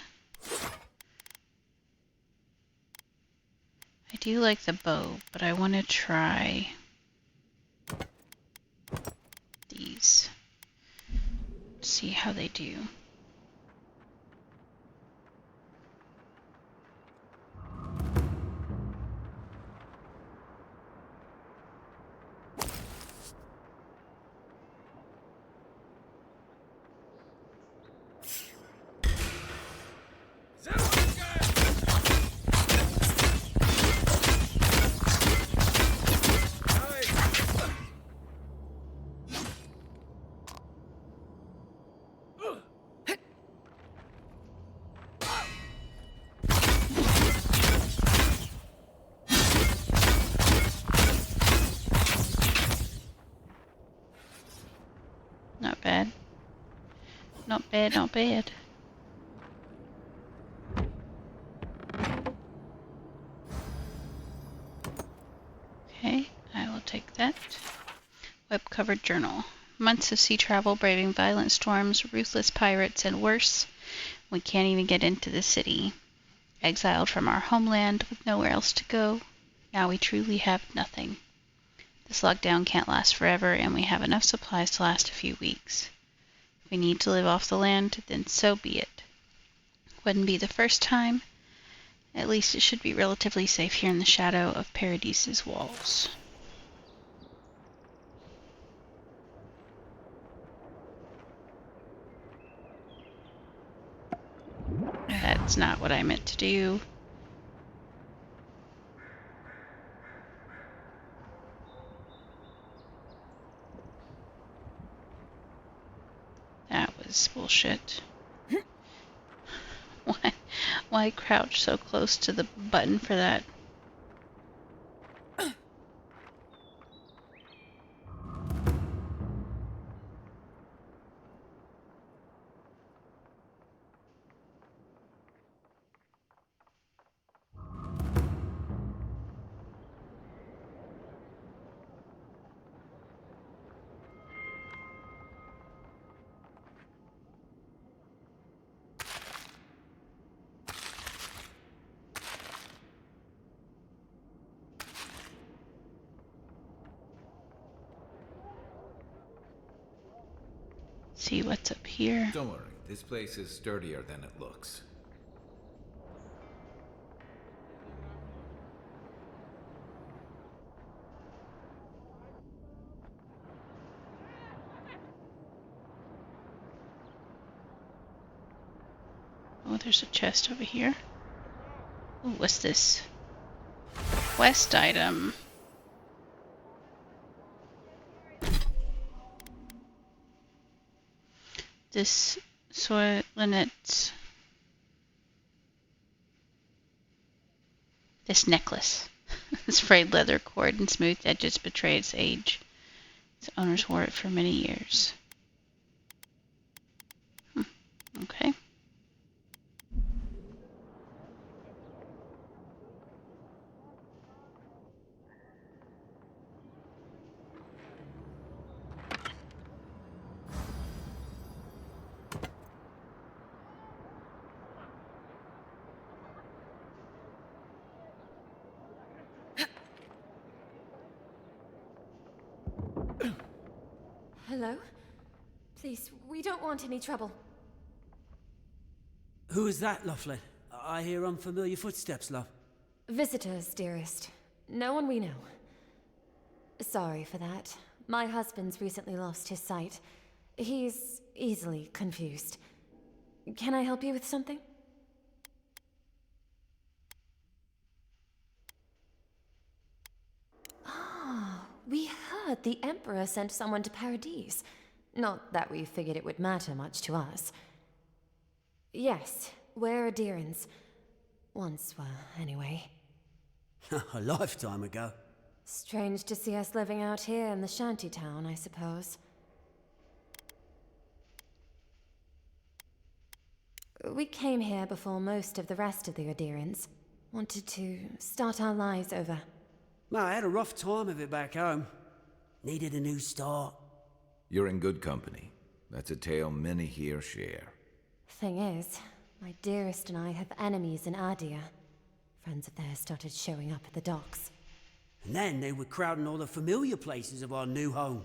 S1: I do like the bow, but I want to try these. See how they do. Not bad. Not bad, not bad. Okay, I will take that. Web-covered journal. Months of sea travel, braving violent storms, ruthless pirates, and worse. We can't even get into the city. Exiled from our homeland with nowhere else to go. Now we truly have nothing. This lockdown can't last forever, and we have enough supplies to last a few weeks. If we need to live off the land, then so be it. Wouldn't be the first time. At least it should be relatively safe here in the shadow of Paradise's walls. That's not what I meant to do. That was bullshit. Why crouch so close to the button for that? See what's up here.
S12: Don't worry, this place is sturdier than it looks.
S1: Oh, there's a chest over here. Ooh, what's this? Quest item. This Soilinet's. This necklace. This frayed leather cord and smooth edges betray its age. Its owners wore it for many years. Okay.
S8: Hello? Please, we don't want any trouble.
S21: Who is that, Loughlin? I hear unfamiliar footsteps, love.
S8: Visitors, dearest. No one we know. Sorry for that. My husband's recently lost his sight. He's easily confused. Can I help you with something? Ah, we heard the Emperor sent someone to Paradise. Not that we figured it would matter much to us. Yes, we're Adirans. Once were, anyway.
S21: A lifetime ago.
S8: Strange to see us living out here in the shantytown, I suppose. We came here before most of the rest of the Adirans. Wanted to start our lives over.
S21: No, I had a rough time of it back home. Needed a new start.
S12: You're in good company. That's a tale many here share.
S8: Thing is, my dearest and I have enemies in Adir. Friends of theirs started showing up at the docks.
S21: And then they were crowding all the familiar places of our new home.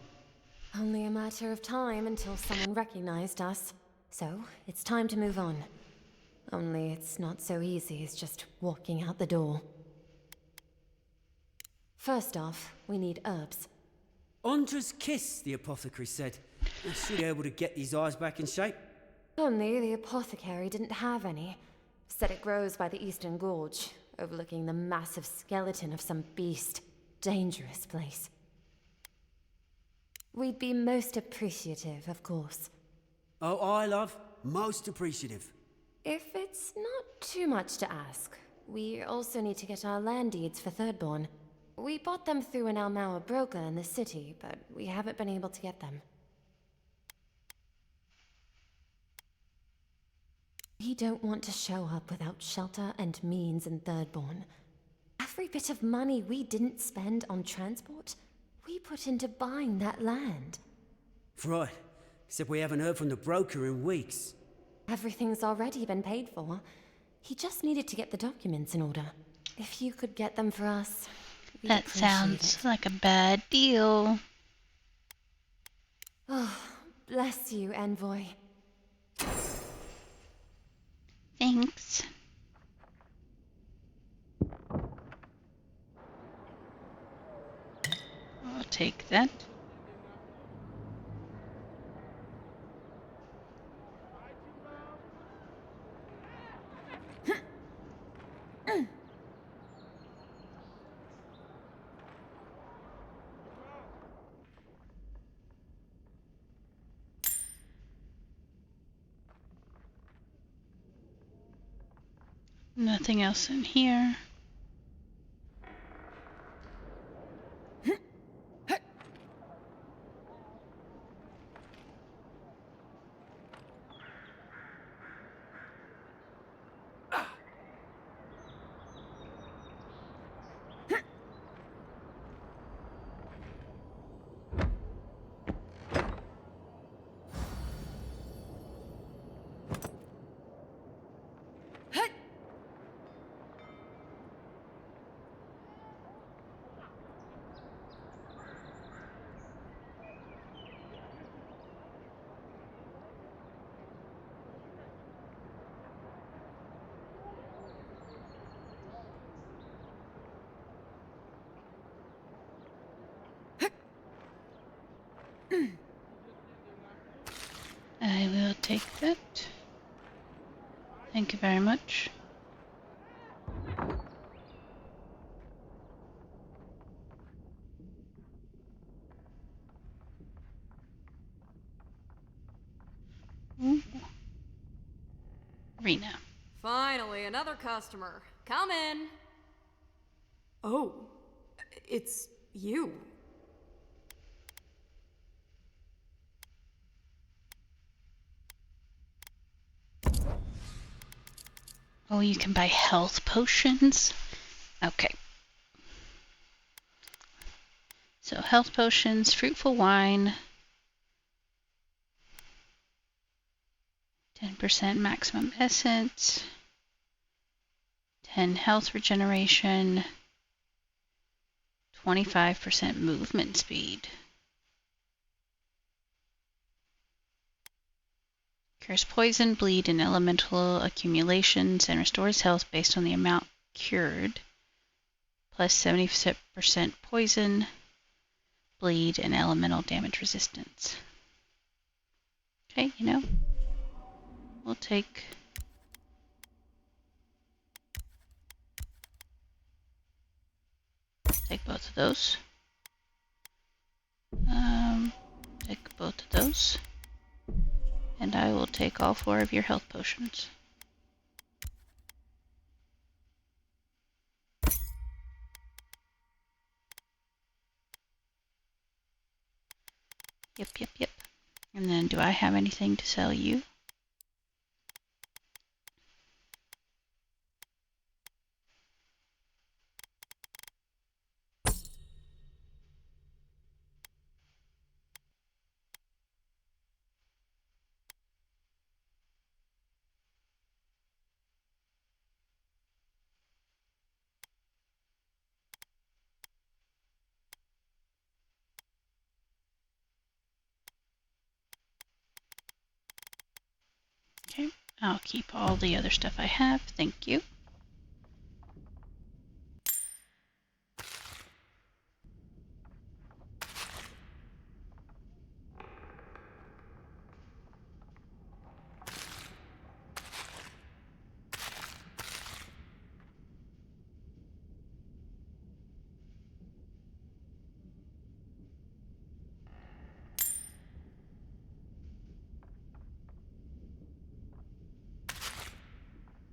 S8: Only a matter of time until someone recognized us. So, it's time to move on. Only it's not so easy as just walking out the door. First off, we need herbs.
S21: Andra's kiss, the apothecary said. Is she able to get these eyes back in shape?
S8: Only the apothecary didn't have any. Said it grows by the Eastern Gorge, overlooking the massive skeleton of some beast. Dangerous place. We'd be most appreciative, of course.
S21: Oh, I love. Most appreciative.
S8: If it's not too much to ask, we also need to get our land deeds for Thirdborn. We bought them through an Almaua broker in the city, but we haven't been able to get them. We don't want to show up without shelter and means in Thirdborn. Every bit of money we didn't spend on transport, we put into buying that land.
S21: Right. Except we haven't heard from the broker in weeks.
S8: Everything's already been paid for. He just needed to get the documents in order. If you could get them for us, we'd
S1: That
S8: appreciate
S1: sounds
S8: it.
S1: like a bad deal.
S8: Oh, bless you, Envoy.
S1: Thanks. I'll take that. Nothing else in here. I will take that. Thank you very much. Ooh. Rena.
S11: Finally, another customer. Come in. Oh, it's you.
S1: Oh, you can buy health potions? Okay. So health potions, fruitful wine, 10% maximum essence, 10 health regeneration, 25% movement speed. Cures poison, bleed, and elemental accumulations, and restores health based on the amount cured. Plus 70% poison, bleed, and elemental damage resistance. Okay, you know, we'll take both of those. Take both of those. And I will take all 4 of your health potions. Yep. And then do I have anything to sell you? Okay, I'll keep all the other stuff I have. Thank you.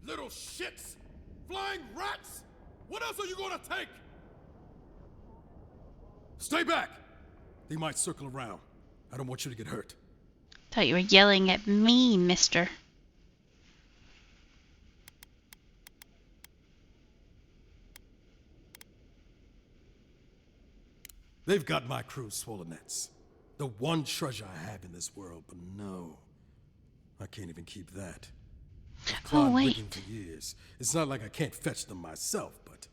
S3: Little shits! Flying rats! What else are you gonna take? Stay back! They might circle around. I don't want you to get hurt.
S1: Thought you were yelling at me, mister.
S3: They've got my crew's swollen nets. The one treasure I have in this world, but no. I can't even keep that. I've climbed rigging for years. It's not like I can't fetch them myself, but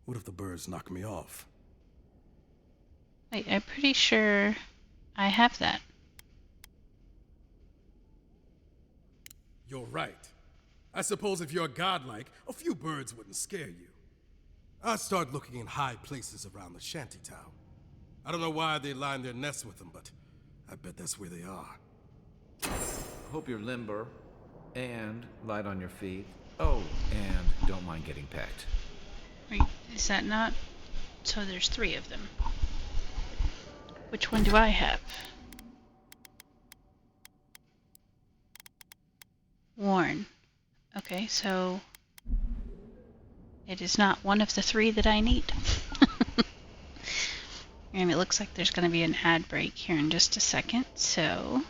S3: what if the birds knock me off?
S1: Wait, I'm pretty sure I have that.
S3: You're right. I suppose if you're godlike, a few birds wouldn't scare you. I'd start looking in high places around the shantytown. I don't know why they line their nests with them, but I bet that's where they are.
S12: Hope you're limber and light on your feet. Oh, and don't mind getting pecked.
S1: Wait, is that not? So there's 3 of them. Which one do I have? Worn. Okay, so it is not one of the 3 that I need. And it looks like there's going to be an ad break here in just a second, so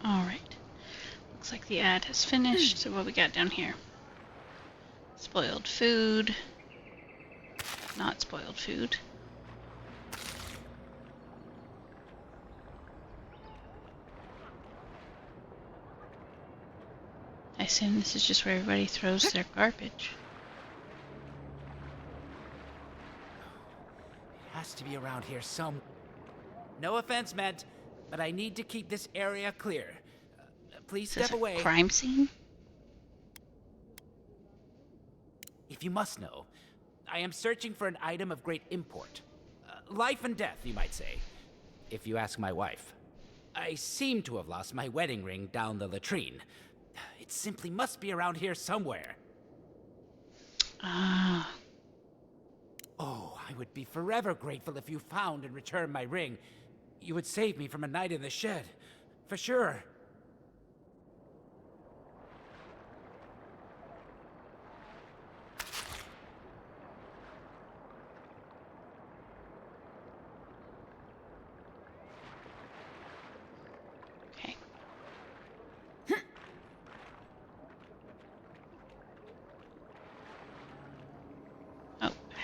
S1: alright. Looks like the ad has finished. So what we got down here? Spoiled food. Not spoiled food. I assume this is just where everybody throws their garbage.
S6: It has to be around here some... No offense meant, but I need to keep this area clear. Please
S1: Is this
S6: step
S1: a
S6: away.
S1: crime scene?
S6: If you must know, I am searching for an item of great import. Life and death, you might say, if you ask my wife. I seem to have lost my wedding ring down the latrine. It simply must be around here somewhere.
S1: Ah.
S6: Oh, I would be forever grateful if you found and returned my ring. You would save me from a night in the shed. For sure.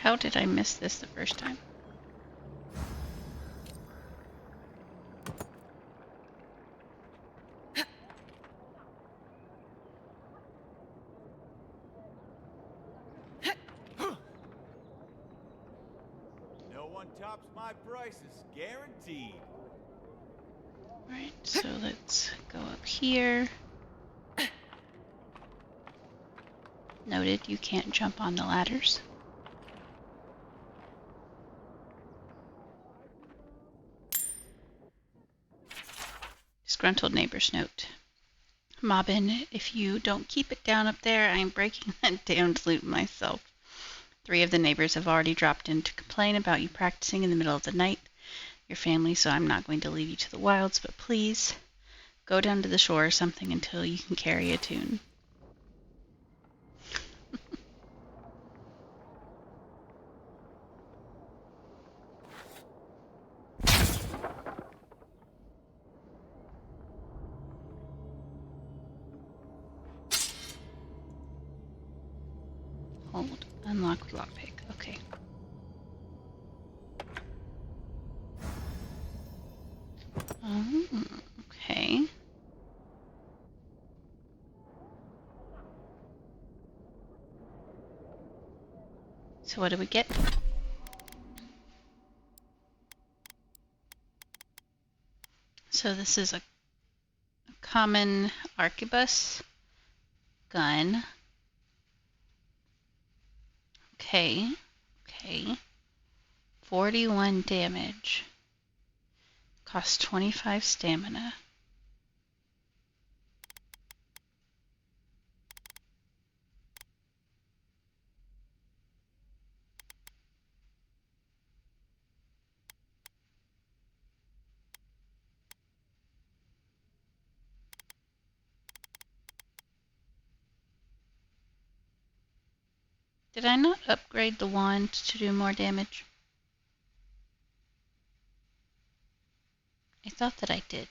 S1: How did I miss this the first time?
S22: No one tops my prices, guaranteed.
S1: Alright, so let's go up here. Noted, you can't jump on the ladders. Disgruntled neighbor's note. Mobbin, if you don't keep it down up there, I am breaking that damned loop myself. 3 of the neighbors have already dropped in to complain about you practicing in the middle of the night. Your family, so I'm not going to leave you to the wilds, but please go down to the shore or something until you can carry a tune. Hold. Unlock with lockpick. Okay. Okay. So what do we get? So this is a common arquebus gun. Okay. Okay. 41 damage. Costs 25 stamina. Did I not upgrade the wand to do more damage? I thought that I did.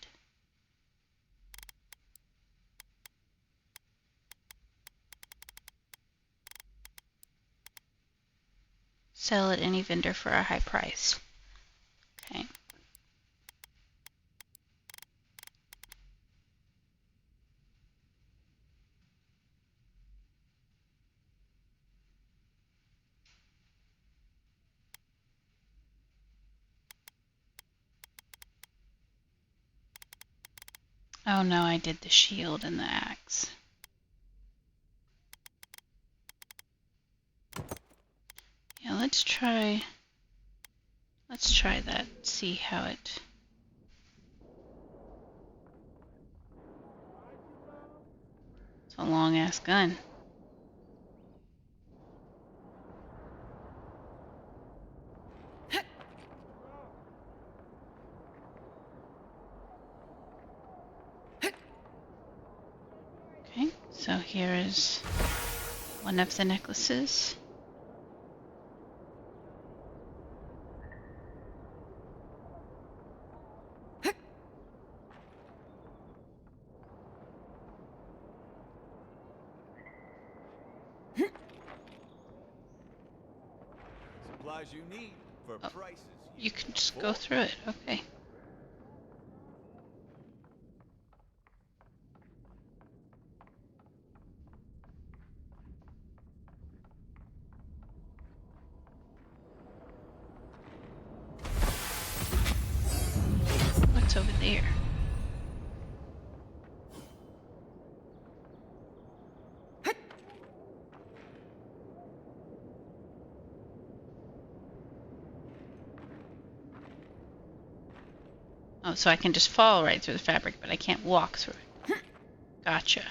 S1: Sell at any vendor for a high price. Okay. Oh no, I did the shield and the axe. Yeah, let's try that. See how it... It's a long ass gun. Okay, so here is one of the necklaces.
S22: Supplies you need for prices
S1: You can just go through it. Okay. there. Oh, so I can just fall right through the fabric, but I can't walk through it. Gotcha.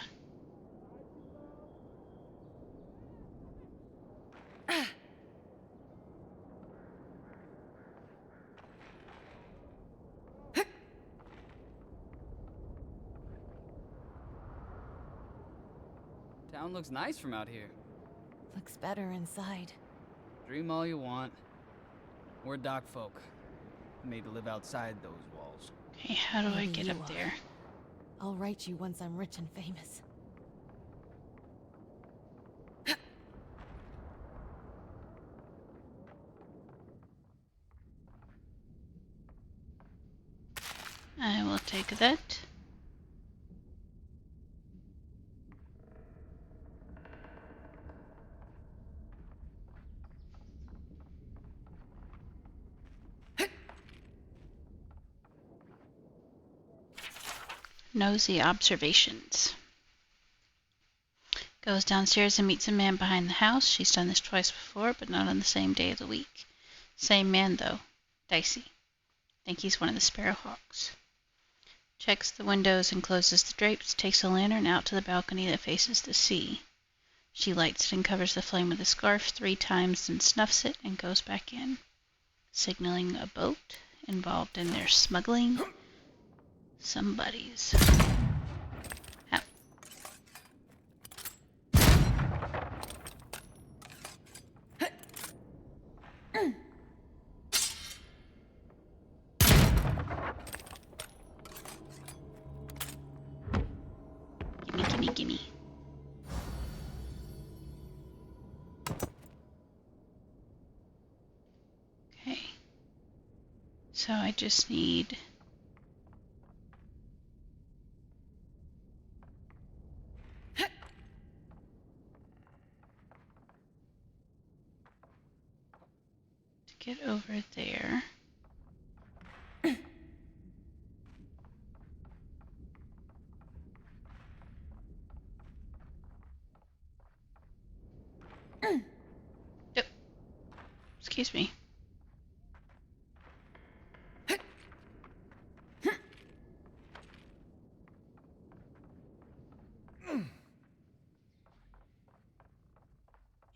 S15: Town looks nice from out here.
S16: Looks better inside.
S15: Dream all you want. We're dock folk, made to live outside those walls.
S1: Okay, how do I
S16: Maybe
S1: get
S16: you
S1: up
S16: are.
S1: there?
S16: I'll write you once I'm rich and famous.
S1: I will take that. Nosy observations. Goes downstairs and meets a man behind the house. She's done this twice before, but not on the same day of the week. Same man, though. Dicey. Think he's one of the Sparrowhawks. Checks the windows and closes the drapes, takes a lantern out to the balcony that faces the sea. She lights it and covers the flame with a scarf 3 times, then snuffs it and goes back in, signaling a boat involved in their smuggling. Somebody's. Oh. Gimme, gimme, gimme. Okay. So I just need to get over there. Yep. Excuse me.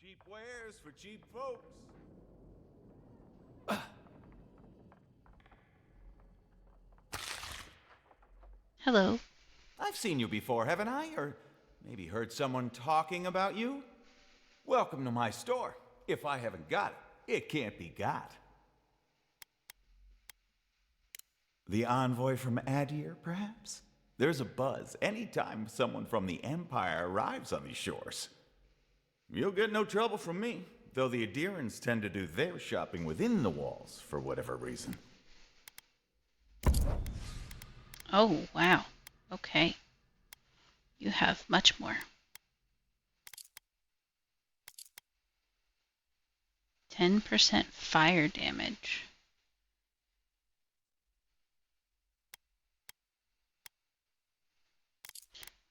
S22: Cheap wares for cheap folks.
S1: Hello.
S22: I've seen you before, haven't I? Or maybe heard someone talking about you? Welcome to my store. If I haven't got it, it can't be got. The envoy from Adir, perhaps? There's a buzz anytime someone from the Empire arrives on these shores. You'll get no trouble from me, though the Adirans tend to do their shopping within the walls for whatever reason.
S1: Oh, wow. Okay. You have much more. 10% fire damage.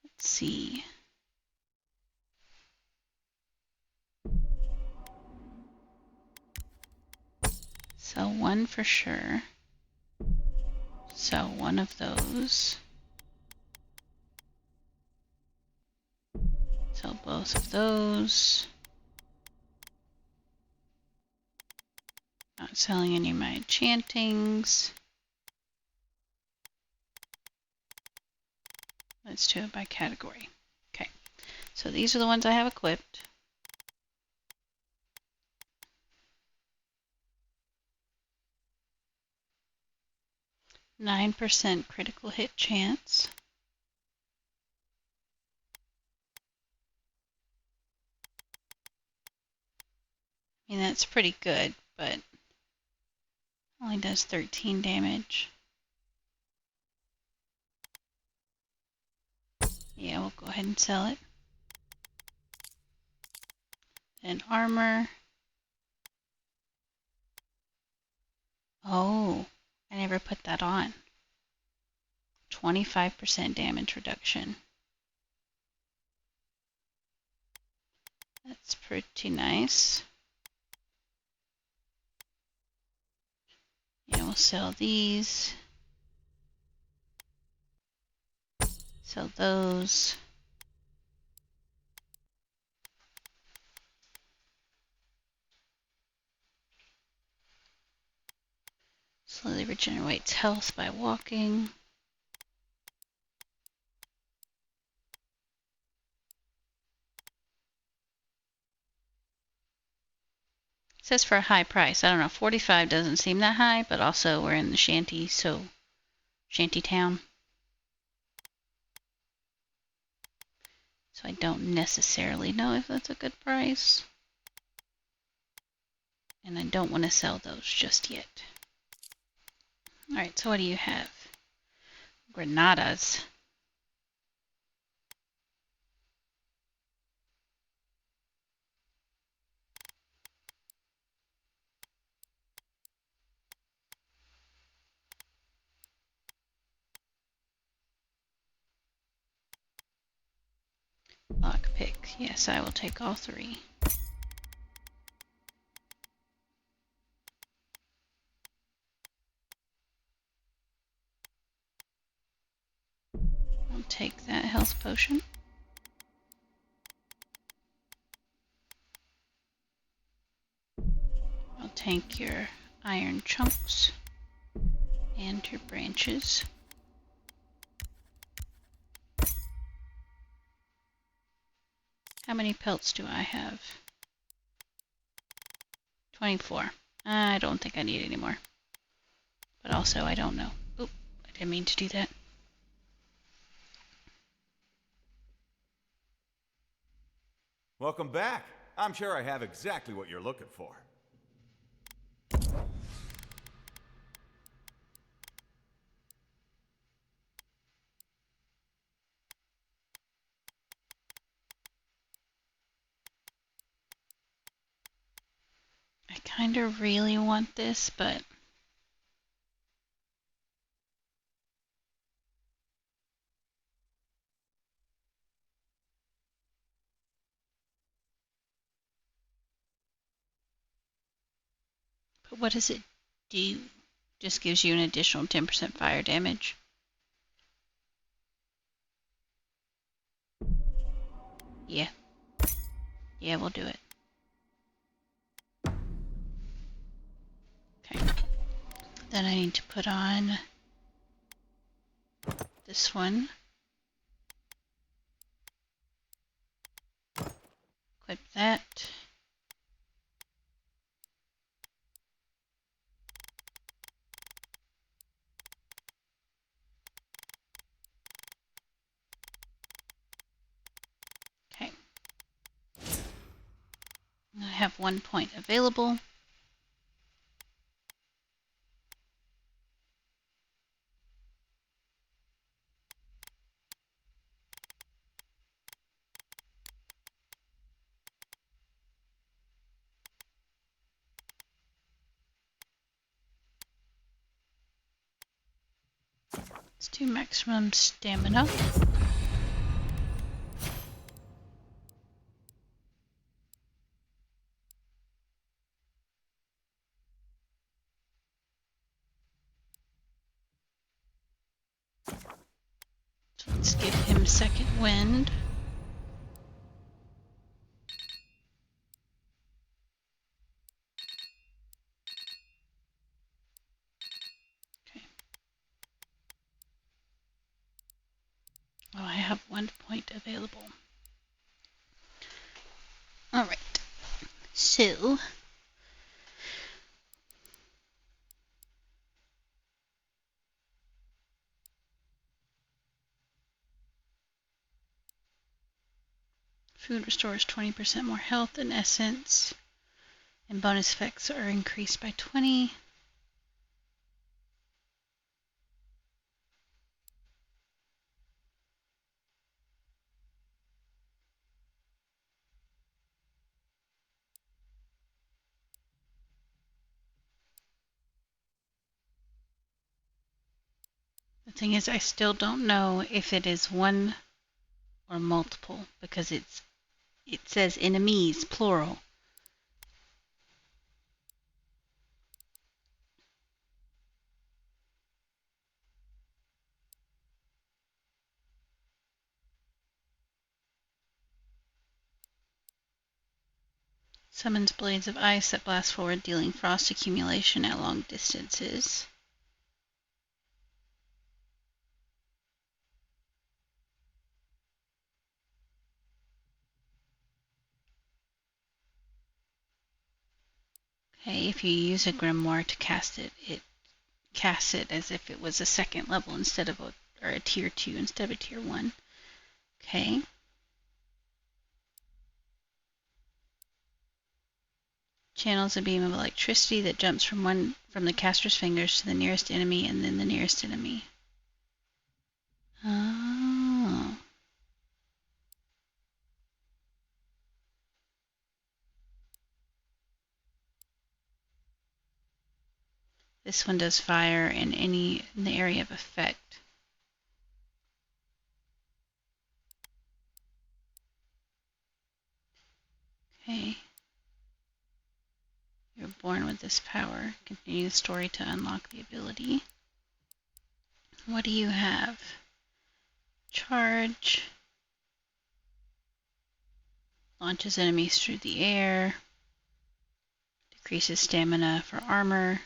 S1: Let's see. So one for sure. So one of those. So both of those. Not selling any of my enchantings. Let's do it by category. Okay, so these are the ones I have equipped. %9 critical hit chance. I mean, that's pretty good, but only does 13 damage. Yeah, we'll go ahead and sell it. Then armor. Oh, I never put that on. 25% damage reduction. That's pretty nice. Yeah, we'll sell these. Sell those. Slowly regenerates health by walking. It says for a high price. I don't know, 45 doesn't seem that high, but also we're in the shanty, so shanty town. So I don't necessarily know if that's a good price. And I don't want to sell those just yet. Alright, so what do you have? Granadas. Lockpick. Yes, I will take all three. I'll take that health potion. I'll take your iron chunks and your branches. How many pelts do I have? 24. I don't think I need any more. But also, I don't know. Oop, I didn't mean to do that.
S22: Welcome back. I'm sure I have exactly what you're looking for.
S1: I kind of really want this, but what does it do? Just gives you an additional 10% fire damage. Yeah. Yeah, we'll do it. Okay. Then I need to put on this one. Equip that. Okay. I have 1 point available. Let's do maximum stamina. So let's give him second wind. Okay. Oh, I have 1 point available. All right. So food restores 20% more health and essence, and bonus effects are increased by 20. The thing is, I still don't know if it is one or multiple because it says enemies plural. Summons blades of ice that blast forward, dealing frost accumulation at long distances. Okay, if you use a grimoire to cast it, it casts it as if it was a second level instead of or a tier 2 instead of a tier 1. Okay. Channels a beam of electricity that jumps from the caster's fingers to the nearest enemy and then the nearest enemy. Oh. This one does fire in the area of effect. Okay. You're born with this power. Continue the story to unlock the ability. What do you have? Charge. Launches enemies through the air. Decreases stamina for armor.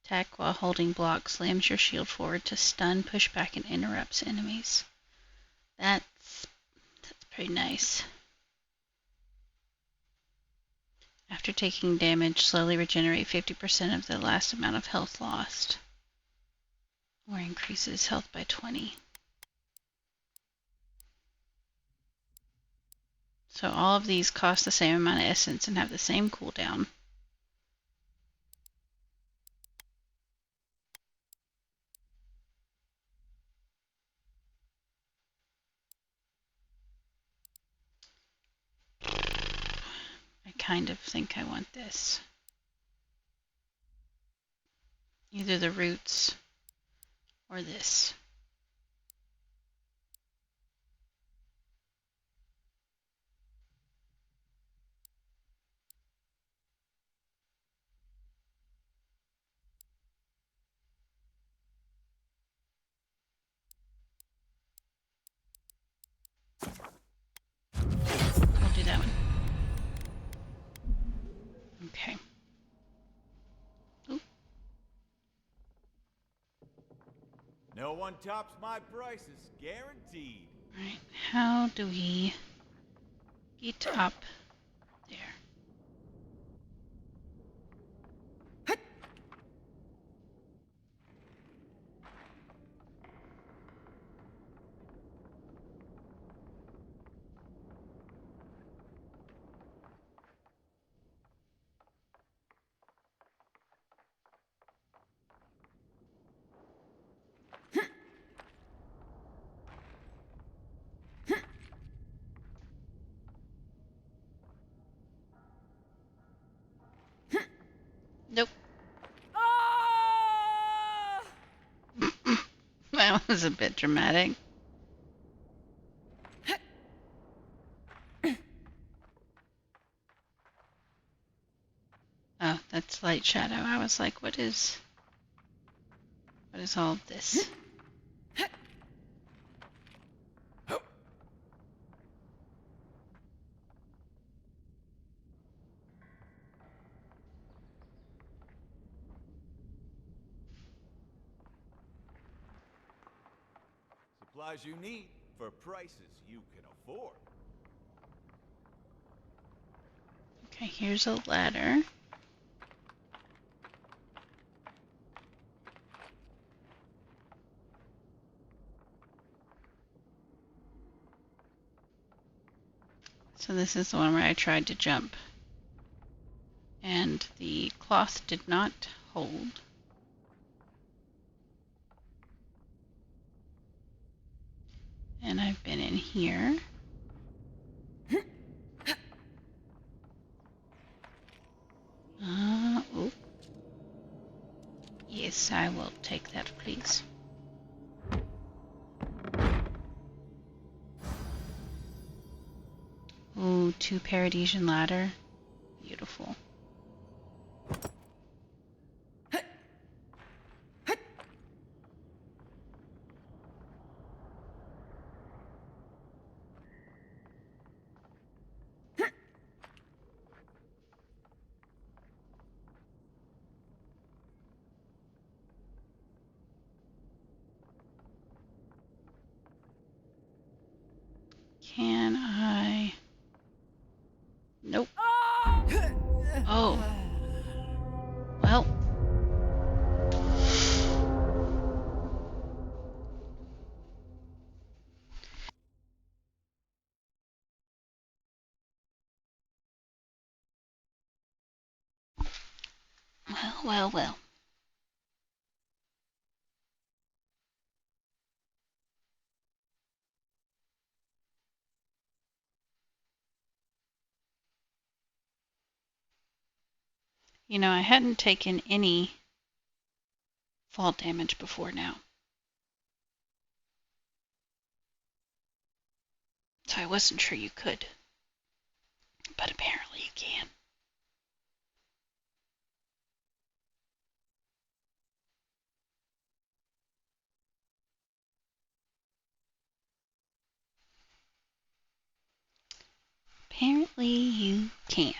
S1: Attack while holding block. Slams your shield forward to stun, push back, and interrupts enemies. That's pretty nice. After taking damage, slowly regenerate 50% of the last amount of health lost. Or increases health by 20. So all of these cost the same amount of essence and have the same cooldown. I kind of think I want this. Either the roots or this. We'll do that one. Okay. Ooh.
S22: No one tops my prices, guaranteed.
S1: Alright, how do we get up there? Nope. That was a bit dramatic. Oh, that's light shadow. I was like, what is all of this?
S22: Supplies you need for prices you can afford.
S1: Okay, here's a ladder. So this is the one where I tried to jump. And the cloth did not hold. And I've been in here. Oh. Yes. Yes, I will take that, please. Ooh, 2 Paradisian ladder. Beautiful. Can I? Nope. Oh. Well. Well. You know, I hadn't taken any fall damage before now. So I wasn't sure you could. But apparently you can. Apparently you can.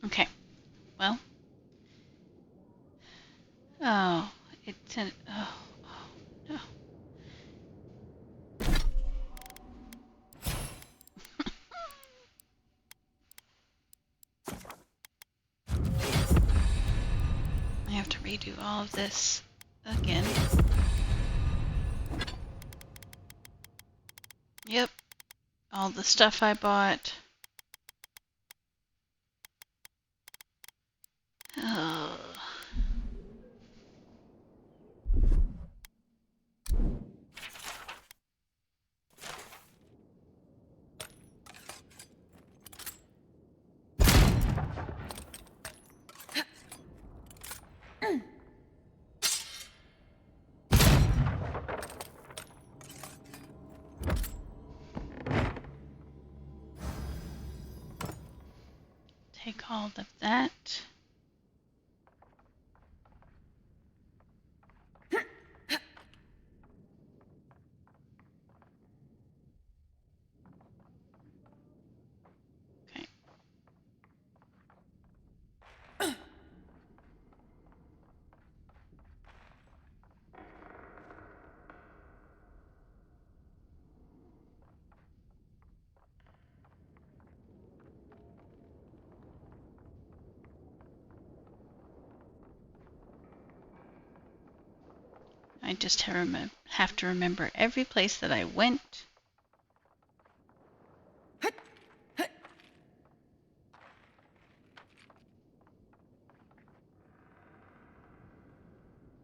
S1: Okay. Well. Oh, it's an. Oh no. I have to redo all of this again. Yep. All the stuff I bought. Oh. Take all of that. Okay. I just have to remember every place that I went.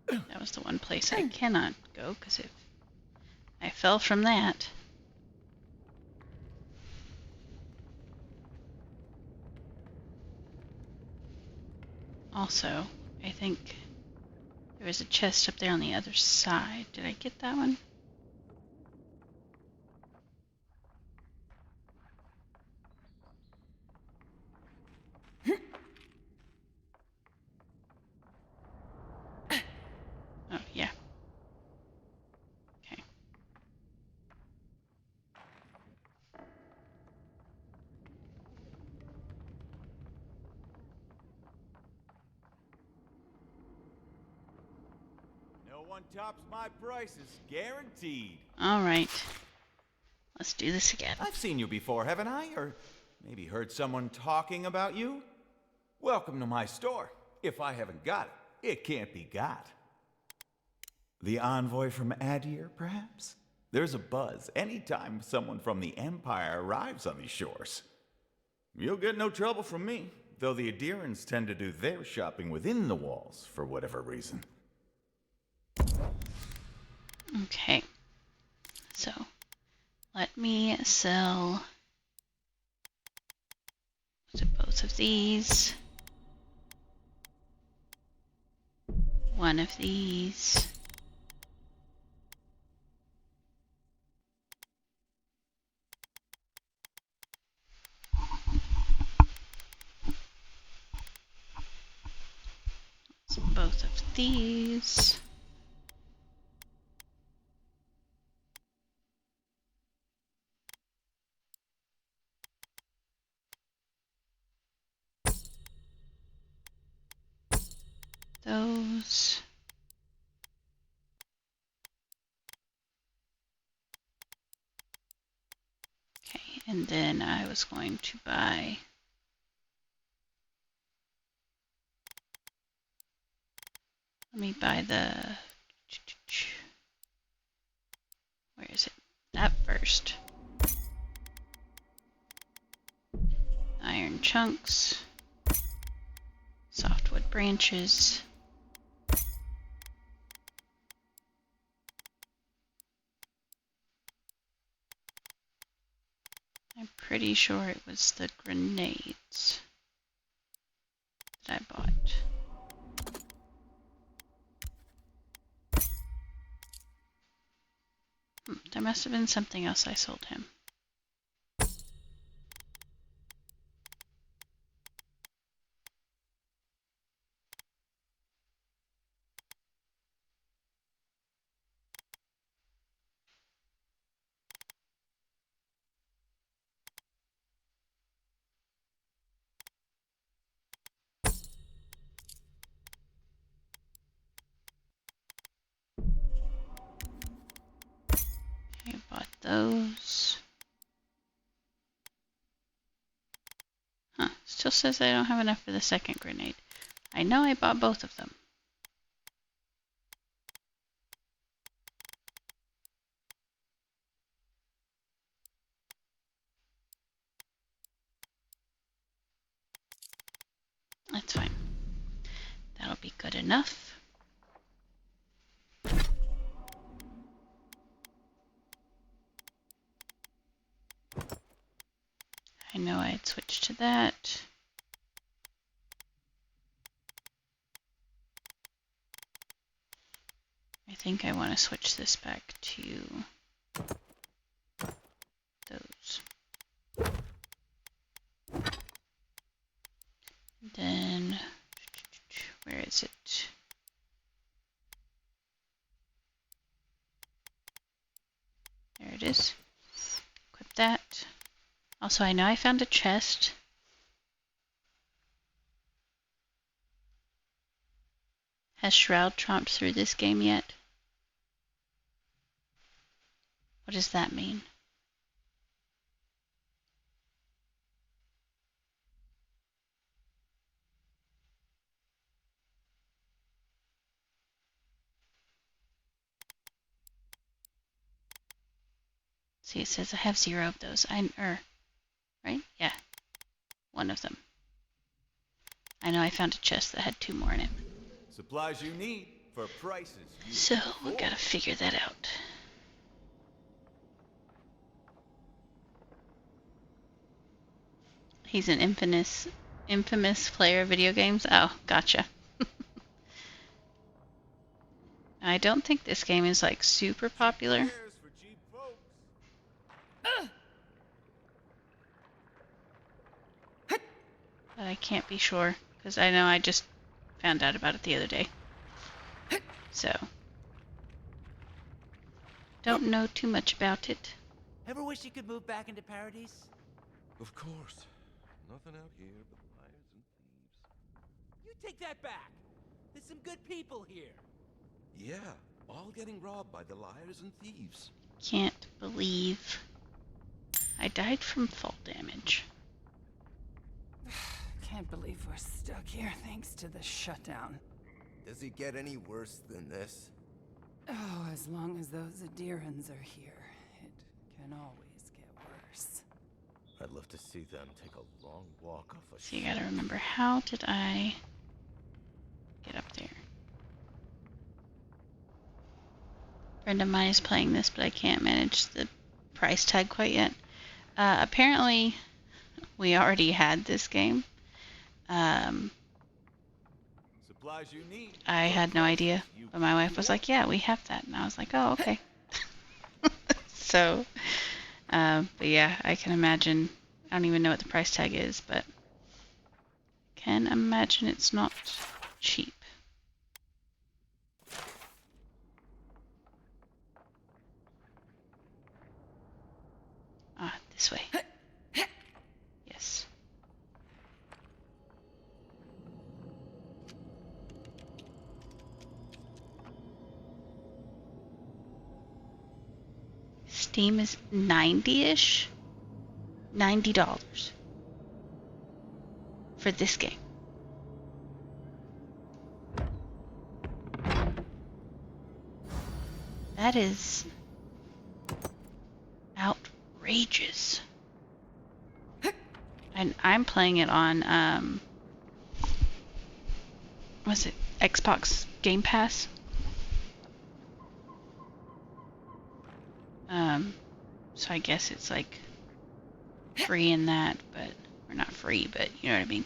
S1: That was the one place I cannot go, because if I fell from that. Also, I think there was a chest up there on the other side. Did I get that one? Oh, yeah. Okay.
S22: one tops my prices, guaranteed.
S1: All right. Let's do this again.
S22: I've seen you before, haven't I? Or maybe heard someone talking about you? Welcome to my store. If I haven't got it, it can't be got. The envoy from Adir, perhaps? There's a buzz anytime someone from the Empire arrives on these shores. You'll get no trouble from me, though the Adirans tend to do their shopping within the walls for whatever reason.
S1: Okay. So, let me sell both of these. One of these. Both of these. Those. Okay, and then I was going to buy let me buy the where is it? That first. Iron chunks. Softwood branches. I'm pretty sure it was the grenades that I bought. There must have been something else I sold him. I bought those. Huh, still says I don't have enough for the second grenade. I know I bought both of them. That's fine. That'll be good enough. I know I had switched to that. I think I want to switch this back to those. Then, where is it? There it is. Equip that. Also, I know I found a chest. Has Shroud tromped through this game yet? What does that mean? See, it says I have 0 of those. Right? Yeah. 1 of them. I know I found a chest that had 2 more in it.
S22: Supplies you need for prices you
S1: So,
S22: can
S1: we
S22: afford.
S1: gotta figure that out. He's an infamous player of video games? Oh, gotcha. I don't think this game is like super popular. But I can't be sure, because I know I just found out about it the other day. So, don't know too much about it.
S6: Ever wish you could move back into Paradise?
S10: Of course. Nothing out here but liars and thieves.
S6: You take that back. There's some good people here.
S10: Yeah, All getting robbed by the liars and thieves.
S1: Can't believe I died from fall damage.
S17: Can't believe we're stuck here thanks to the shutdown.
S18: Does it get any worse than this?
S17: Oh, as long as those Adirans are here, it can always get worse.
S18: I'd love to see them take a long walk off a
S1: So you gotta remember, how did I get up there? A friend of mine is playing this, but I can't manage the price tag quite yet. Apparently, we already had this game.
S22: Supplies you need.
S1: I had no idea, but my wife was like, yeah, we have that. And I was like, oh, okay. So, but yeah, I can imagine. I don't even know what the price tag is, but can imagine it's not cheap. Ah, this way. Yes. Steam is 90-ish. $90 for this game. That is outrageous. And I'm playing it on what's it? Xbox Game Pass. So I guess it's like free in that, but or not free, but you know what I mean.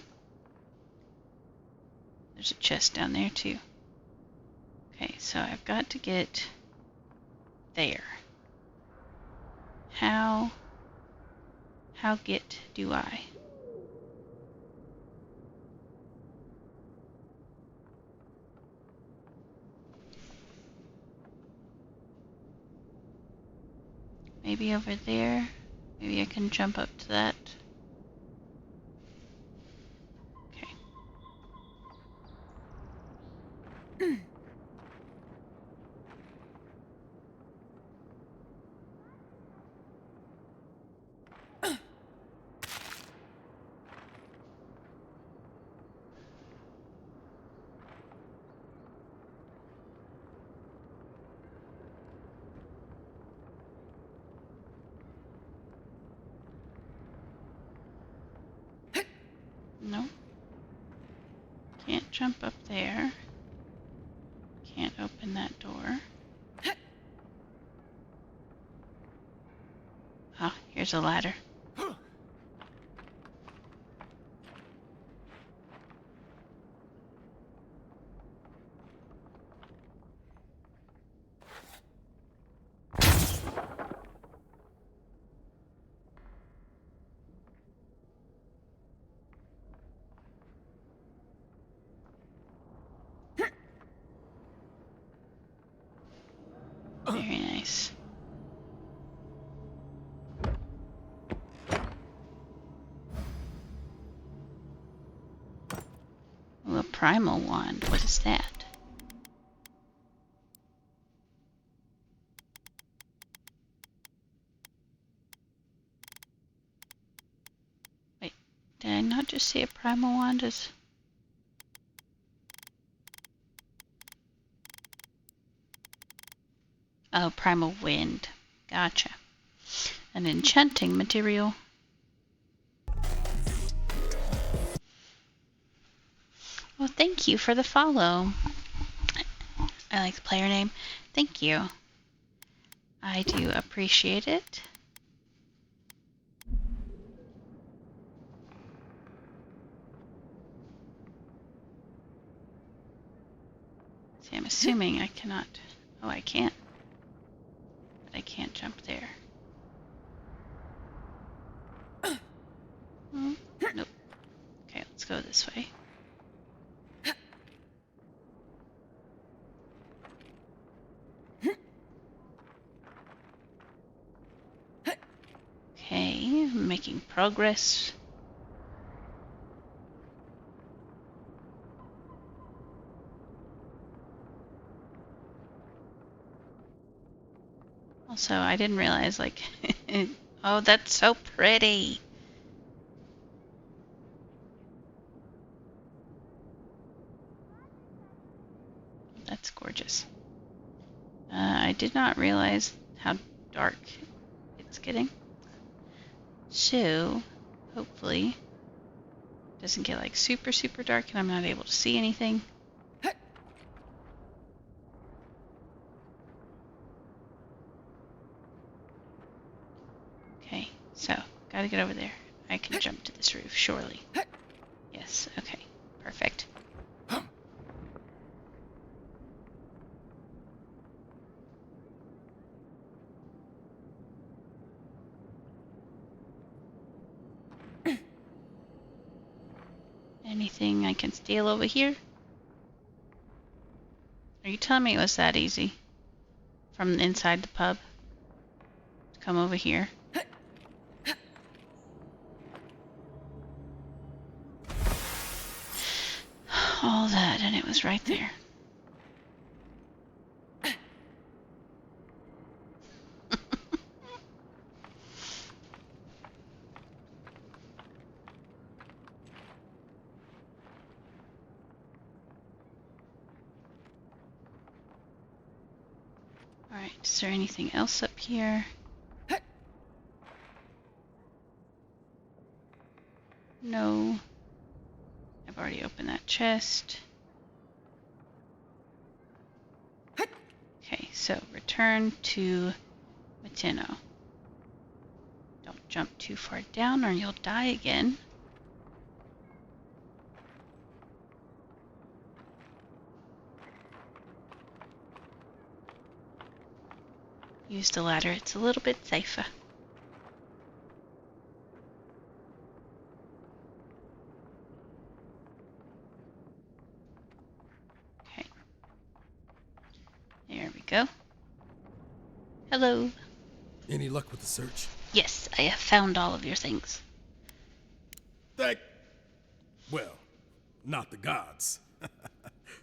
S1: There's a chest down there too. Okay, so I've got to get there. How get do I? Maybe over there. Maybe I can jump up to that. Okay. No. Can't jump up there. Can't open that door. Ah, here's a ladder. Very nice. Ooh, a primal wand. What is that? Wait, did I not just see a primal wand as... Oh, primal wind. Gotcha. An enchanting material. Well, thank you for the follow. I like the player name. Thank you. I do appreciate it. See, I'm assuming I cannot... Oh, I can't. But I can't jump there. Nope. Okay, let's go this way. Okay, I'm making progress. Also, I didn't realize, like, oh, that's so pretty. That's gorgeous. I did not realize how dark it's getting. So, hopefully, it doesn't get like super, super dark and I'm not able to see anything. Okay, so, gotta get over there. I can jump to this roof, surely. Yes, okay, perfect. Anything I can steal over here? Are you telling me it was that easy? From inside the pub? To come over here? All that, and it was right there. Alright, is there anything else up here? No. I've already opened that chest. Okay, so return to Matino. Don't jump too far down or you'll die again. Use the ladder, it's a little bit safer. Okay. There we go. Hello.
S20: Any luck with the search?
S1: Yes, I have found all of your things.
S20: Well, not the gods.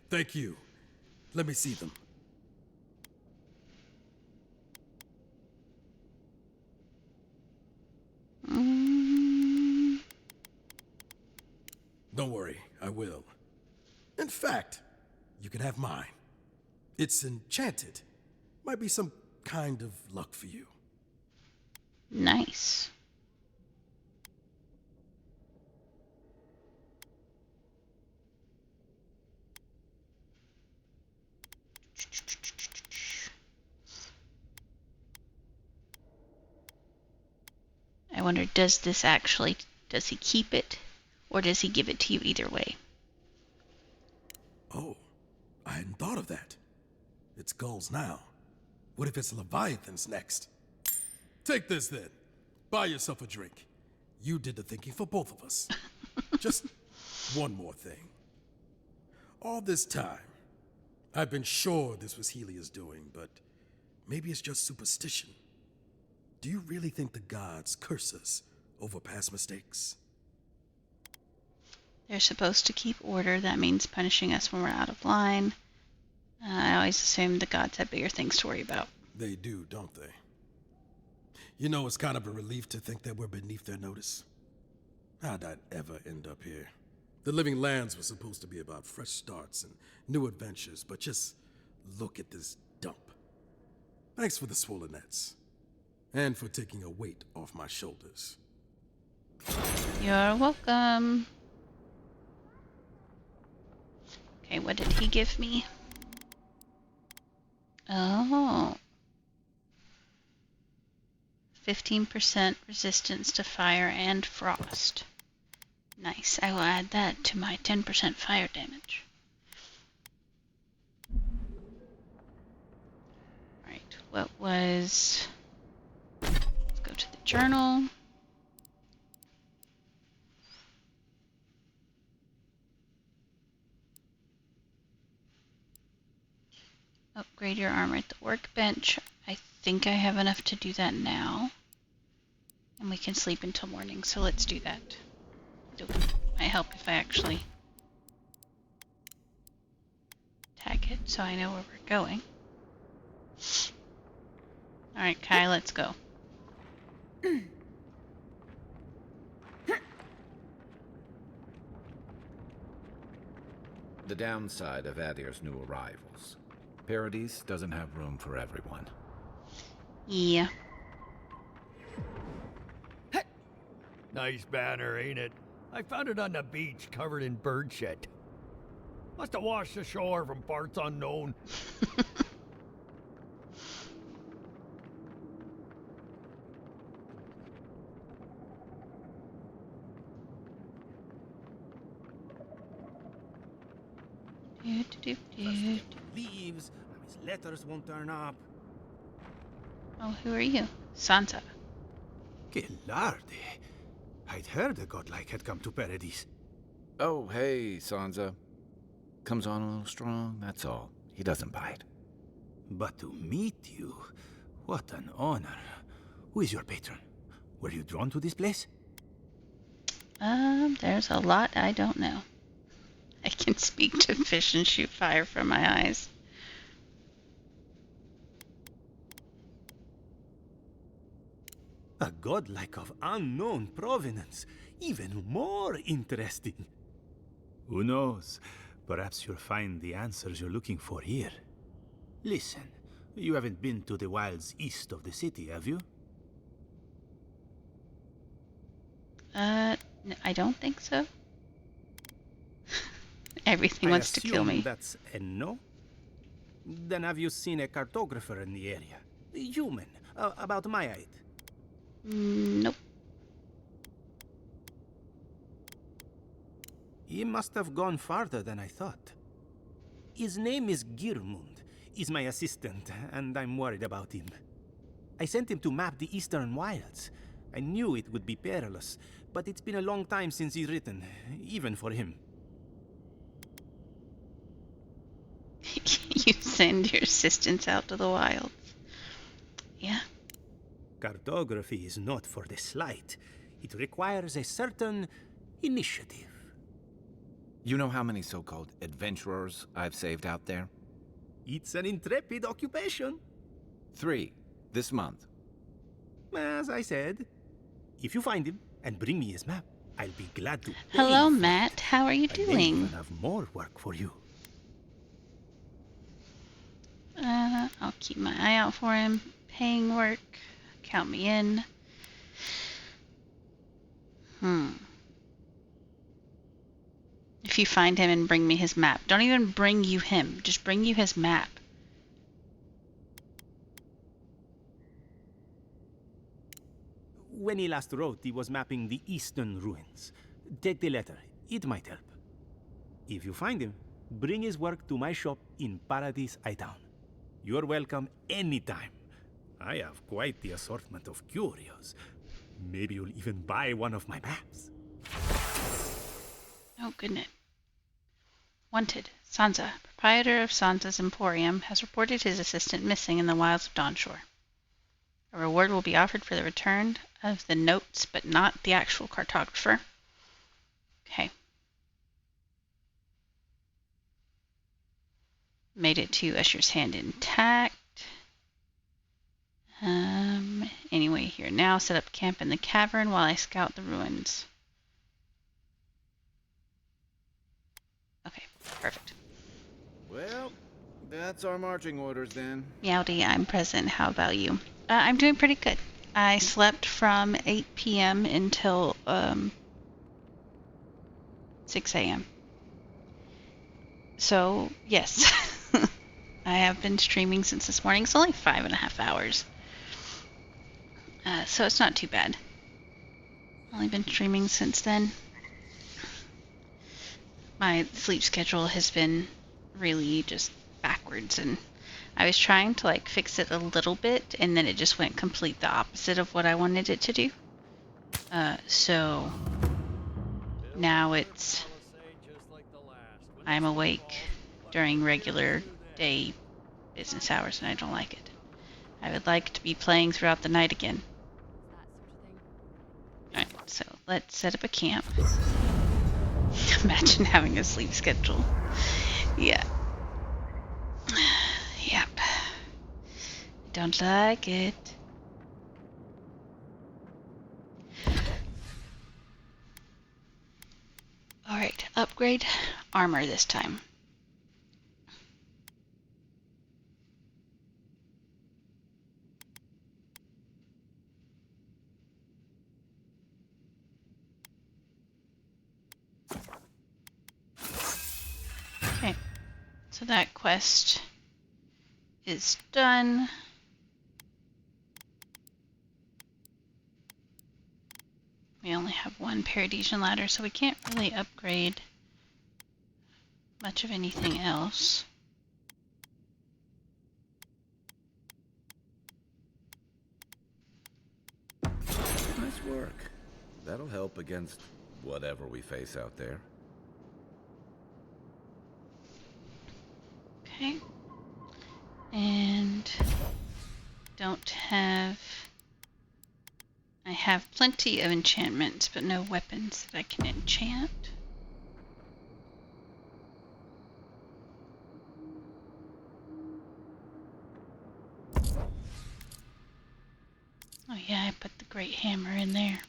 S20: Thank you. Let me see them. Don't worry, I will. In fact, you can have mine. It's enchanted. Might be some kind of luck for you.
S1: Nice. I wonder, does he keep it, or does he give it to you either way?
S20: Oh, I hadn't thought of that. It's gulls now. What if it's leviathans next? Take this then. Buy yourself a drink. You did the thinking for both of us. Just one more thing. All this time, I've been sure this was Helia's doing, but maybe it's just superstition. Do you really think the gods curse us over past mistakes?
S1: They're supposed to keep order. That means punishing us when we're out of line. I always assumed the gods had bigger things to worry about.
S20: They do, don't they? You know, it's kind of a relief to think that we're beneath their notice. How'd I ever end up here? The Living Lands was supposed to be about fresh starts and new adventures, but just look at this dump. Thanks for the swollenets. And for taking a weight off my shoulders.
S1: You're welcome. Okay, what did he give me? Oh. 15% resistance to fire and frost. Nice. I will add that to my 10% fire damage. Alright, what was... Let's go to the journal. Upgrade your armor at the workbench. I think I have enough to do that now. And we can sleep until morning, so let's do that. It might help if I actually tag it so I know where we're going. Alright, Kai, let's go.
S12: The downside of Adir's new arrivals. Paradise doesn't have room for everyone.
S1: Yeah.
S2: Nice banner, ain't it? I found it on the beach, covered in bird shit. Must have washed ashore from parts unknown.
S3: Leaves, his letters won't turn up.
S1: Oh, who are you? Sansa.
S3: Que larde. I'd heard a godlike had come to Paradise.
S12: Oh, hey, Sansa. Comes on a little strong, that's all. He doesn't bite.
S3: But to meet you, what an honor. Who is your patron? Were you drawn to this place?
S1: There's a lot I don't know. I can speak to fish and shoot fire from my eyes.
S3: A godlike of unknown provenance. Even more interesting. Who knows? Perhaps you'll find the answers you're looking for here. Listen, you haven't been to the wilds east of the city, have you?
S1: I don't think so. Everything wants to kill me.
S3: That's a no? Then have you seen a cartographer in the area? A human, about my height?
S1: Nope.
S3: He must have gone farther than I thought. His name is Girmund. He's my assistant, and I'm worried about him. I sent him to map the eastern wilds. I knew it would be perilous, but it's been a long time since he's written, even for him.
S1: You send your assistants out to the wilds. Yeah.
S3: Cartography is not for the slight. It requires a certain initiative.
S12: You know how many so-called adventurers I've saved out there?
S3: It's an intrepid occupation.
S12: 3, this month.
S3: As I said, if you find him and bring me his map, I'll be glad to.
S1: Hello, Matt. How are you
S3: I may
S1: doing?
S3: even have more work for you.
S1: I'll keep my eye out for him. Paying work. Count me in. If you find him and bring me his map. Don't even bring you him. Just bring you his map.
S3: When he last wrote, he was mapping the eastern ruins. Take the letter. It might help. If you find him, bring his work to my shop in Paradise Town. You're welcome anytime. I have quite the assortment of curios. Maybe you'll even buy one of my maps.
S1: Oh, goodness. Wanted. Sansa, proprietor of Sansa's Emporium, has reported his assistant missing in the wilds of Dawnshore. A reward will be offered for the return of the notes, but not the actual cartographer. Okay. Made it to Usher's Hand intact. Anyway, here now, set up camp in the cavern while I scout the ruins. Okay, perfect.
S12: Well, that's our marching orders then.
S1: Meowdy, I'm present. How about you? I'm doing pretty good. I slept from 8 p.m. until 6 a.m. So, yes. I have been streaming since this morning. It's only 5.5 hours. So it's not too bad. Only been streaming since then. My sleep schedule has been really just backwards, and I was trying to like fix it a little bit, and then it just went complete the opposite of what I wanted it to do. So now I'm awake during regular day business hours, and I don't like it. I would like to be playing throughout the night again. Alright, so let's set up a camp. Imagine having a sleep schedule. Yeah. Yep. don't like it. Alright, upgrade armor this time. Okay, so that quest is done. We only have one Paradisian ladder, so we can't really upgrade much of anything else.
S12: Nice work. That'll help against whatever we face out there.
S1: Okay. And don't have... I have plenty of enchantments, but no weapons that I can enchant. Oh yeah, I put the great hammer in there.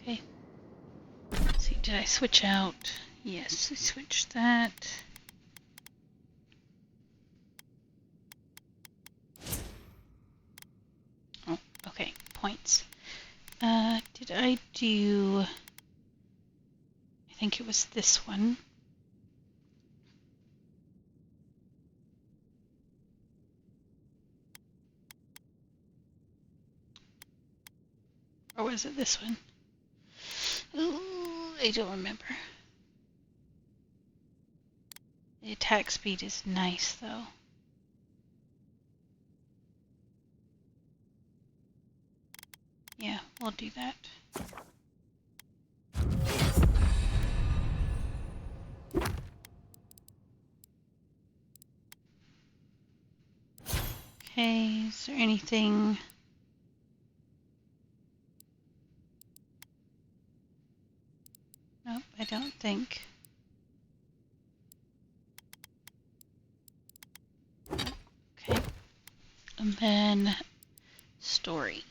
S1: Okay. Let's see, did I switch out? Yes, I switched that. Oh, okay, points. Did I do... I think it was this one. Or was it this one? Ooh, I don't remember. The attack speed is nice, though. Yeah, we'll do that. Okay, is there anything... Nope, I don't think. Okay. And then story.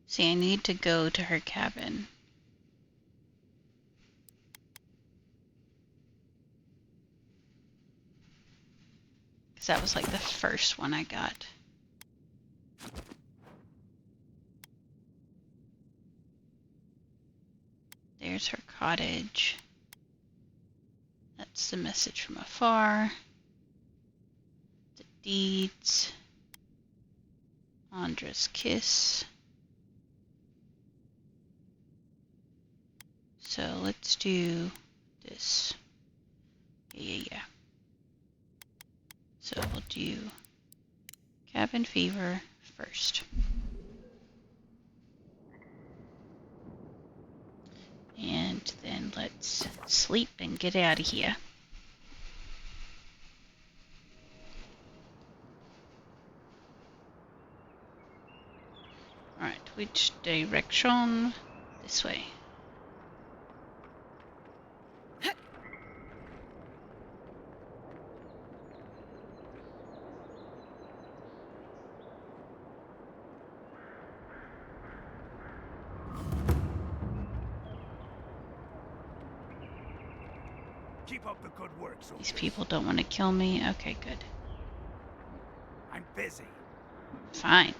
S1: See, I need to go to her cabin. Because that was like the first one I got. There's her cottage. That's the message from afar. The deeds. Andra's kiss. So let's do this. Yeah. So we'll do cabin fever first. And then let's sleep and get out of here. Alright, which direction? This way.
S3: Keep up the good work, soldiers.
S1: These people don't want to kill me. Okay, good.
S3: I'm busy.
S1: Fine.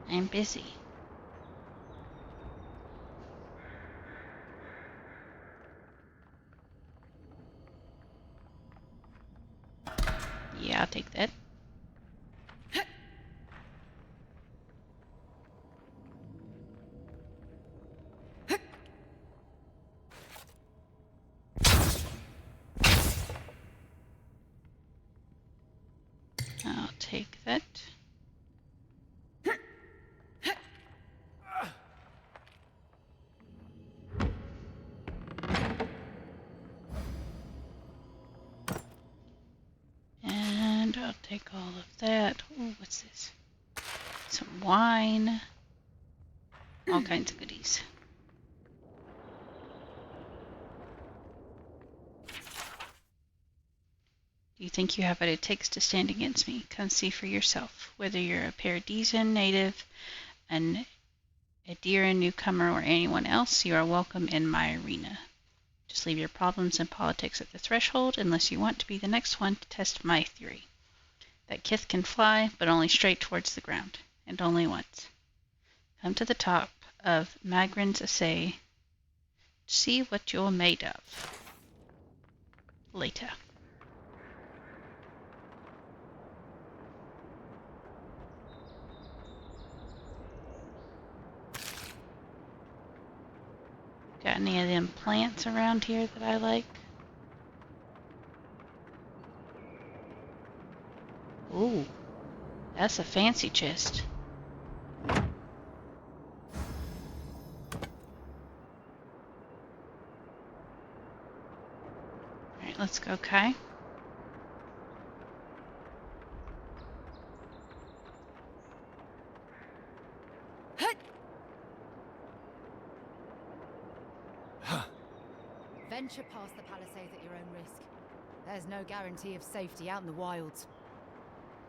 S1: I'm busy. Yeah, I'll take that. I'll take that. And I'll take all of that. Ooh, what's this? Some wine. All kinds of goodies. You think you have what it takes to stand against me? Come see for yourself. Whether you're a Paradisian native, an Adiran newcomer, or anyone else, you are welcome in my arena. Just leave your problems and politics at the threshold, unless you want to be the next one to test my theory. That Kith can fly, but only straight towards the ground, and only once. Come to the top of Magrin's Assay. See what you're made of. Later. Got any of them plants around here that I like? Ooh, that's a fancy chest. Alright, let's go, Kai.
S16: Venture past the palisades at your own risk. There's no guarantee of safety out in the wilds.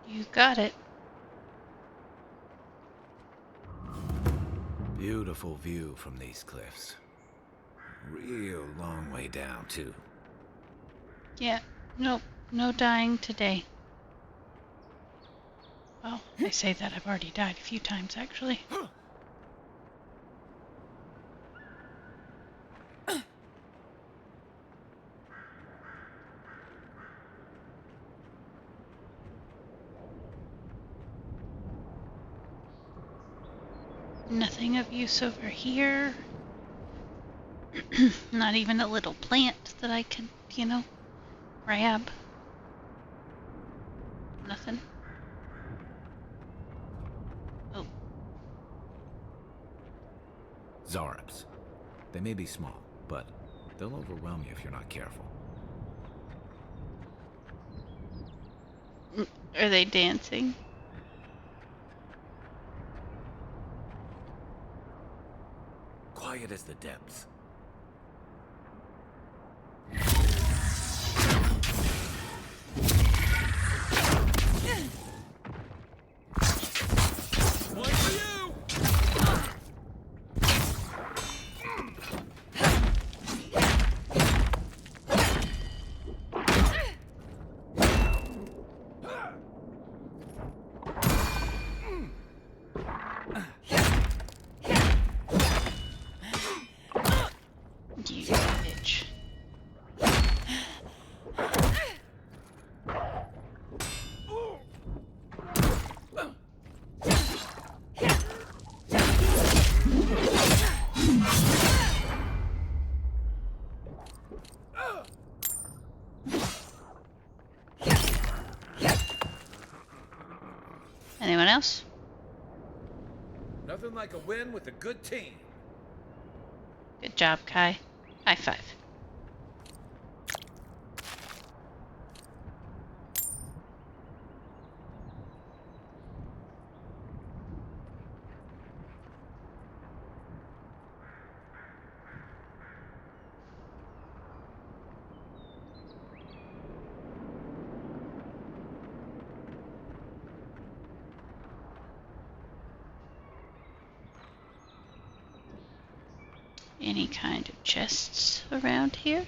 S1: You got it.
S12: Beautiful view from these cliffs. Real long way down, too.
S1: Yeah, nope, no dying today. Well, I say that I've already died a few times, actually. Nothing of use over here. Not even a little plant that I could, grab. Nothing. Oh.
S12: Zarabs. They may be small, but they'll overwhelm you if you're not careful.
S1: Are they dancing?
S12: Quiet as the depths.
S20: One for you!
S1: You bitch. Anyone else?
S12: Nothing like a win with a good team.
S1: Good job, Kai. High five. Any kind of chests around here?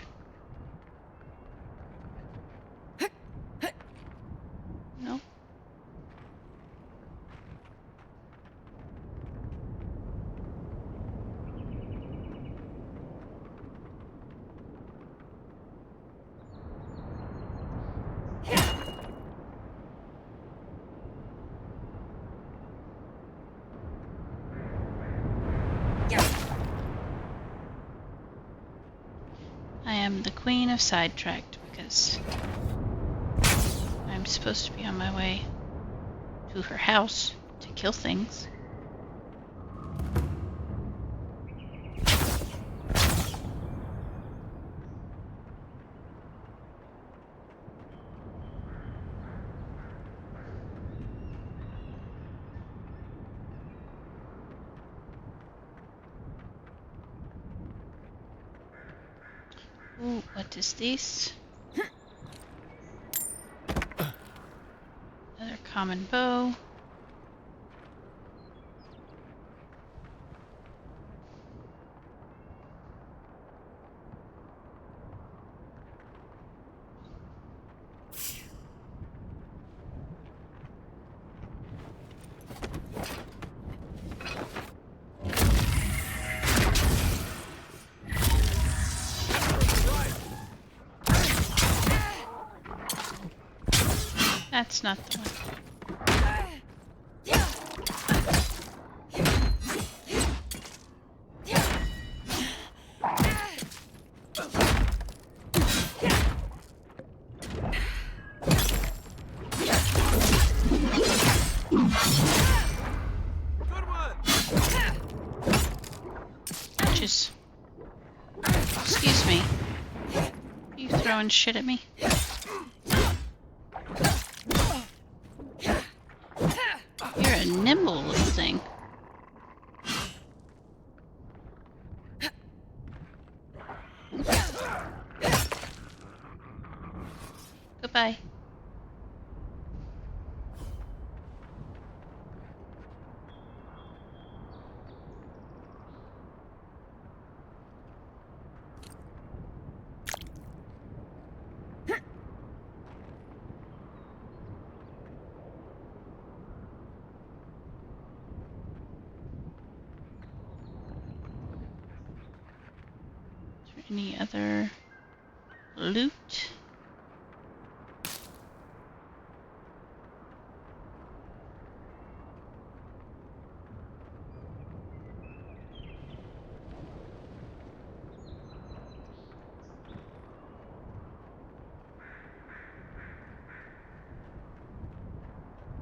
S1: No. I am the queen of sidetracked because I'm supposed to be on my way to her house to kill things. Ooh, what is this? common bow. That's not the one. Just... Excuse me. You throwing shit at me? You're a nimble little thing. Goodbye. Any other loot?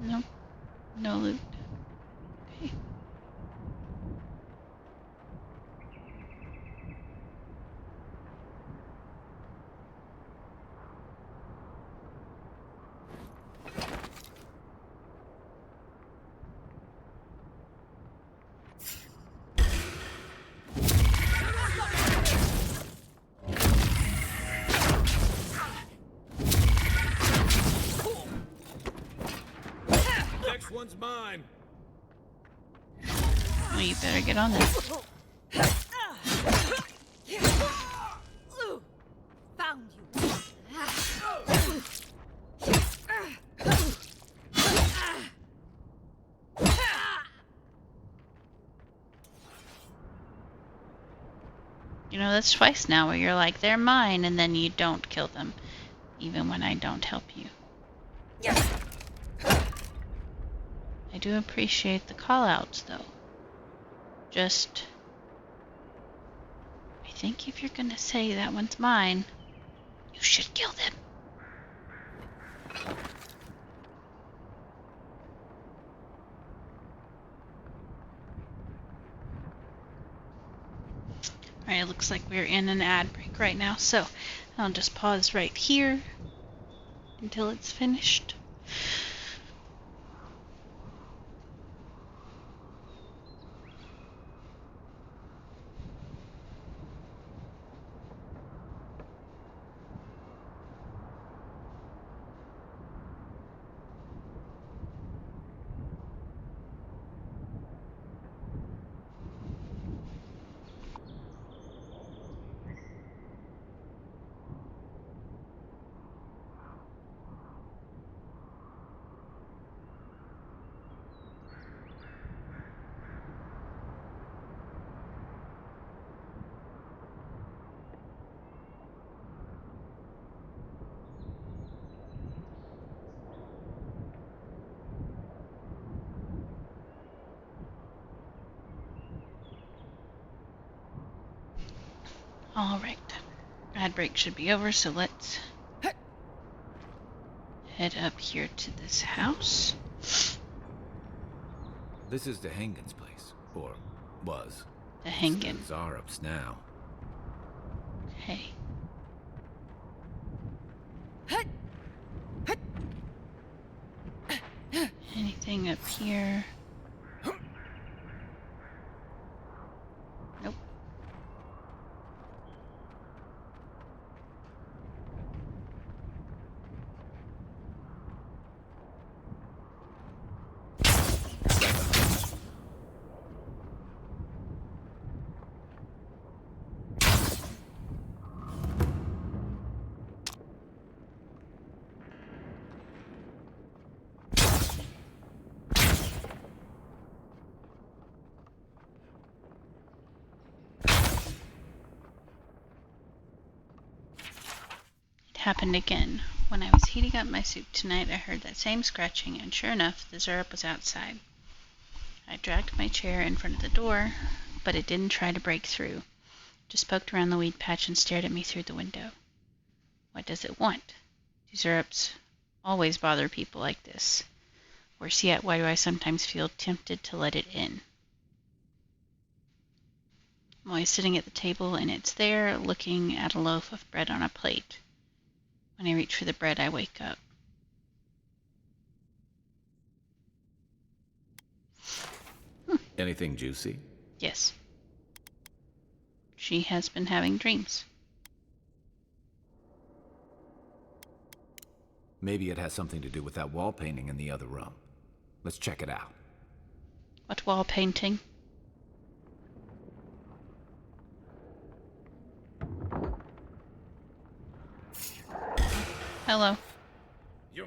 S1: Nope. No loot. Okay.
S2: Next one's mine.
S1: Well, you better get on that.
S13: Found you.
S1: You know, that's twice now where you're like, they're mine, and then you don't kill them, even when I don't help you. I do appreciate the call-outs, though. Just... I think if you're gonna say that one's mine, you should kill them. Alright, it looks like we're in an ad break right now, so I'll just pause right here until it's finished. Alright, ad break should be over, so let's head up here to this house.
S12: This is the Hengen's place, or was.
S1: The Hengen.
S12: Zarup's now.
S1: Okay. Anything up here? Nope. happened again. When I was heating up my soup tonight, I heard that same scratching, and sure enough, the Zerup was outside. I dragged my chair in front of the door, but it didn't try to break through. Just poked around the weed patch and stared at me through the window. What does it want? Do Zerups always bother people like this? Worse yet, why do I sometimes feel tempted to let it in? I'm always sitting at the table, and it's there, looking at a loaf of bread on a plate. When I reach for the bread, I wake up.
S12: Anything juicy?
S1: Yes. She has been having dreams.
S12: Maybe it has something to do with that wall painting in the other room. Let's check it out.
S1: What wall painting? Hello.
S2: You're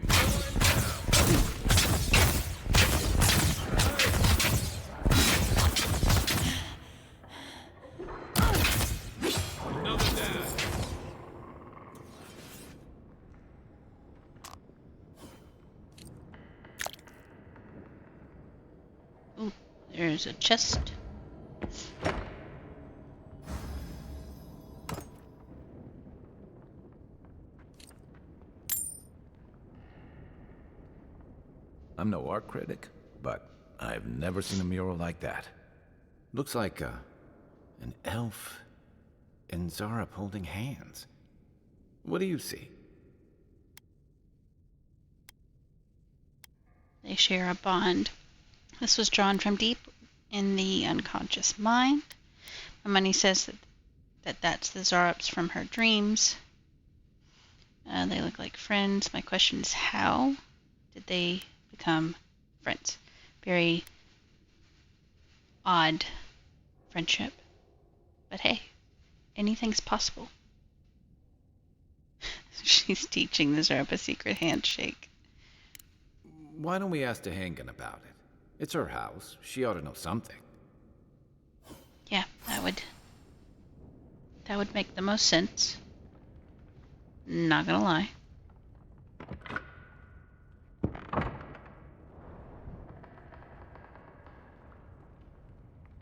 S1: Ooh, there's a chest.
S12: I'm no art critic, but I've never seen a mural like that. Looks like an elf and Zarup holding hands. What do you see?
S1: They share a bond. This was drawn from deep in the unconscious mind. My money says that's the Zarups from her dreams. They look like friends. My question is, how did they become friends? Very odd friendship. But hey, anything's possible. She's teaching the Zarup a secret handshake.
S12: Why don't we ask Tehangan about it? It's her house. She ought to know something.
S1: Yeah, that would make the most sense. Not gonna lie.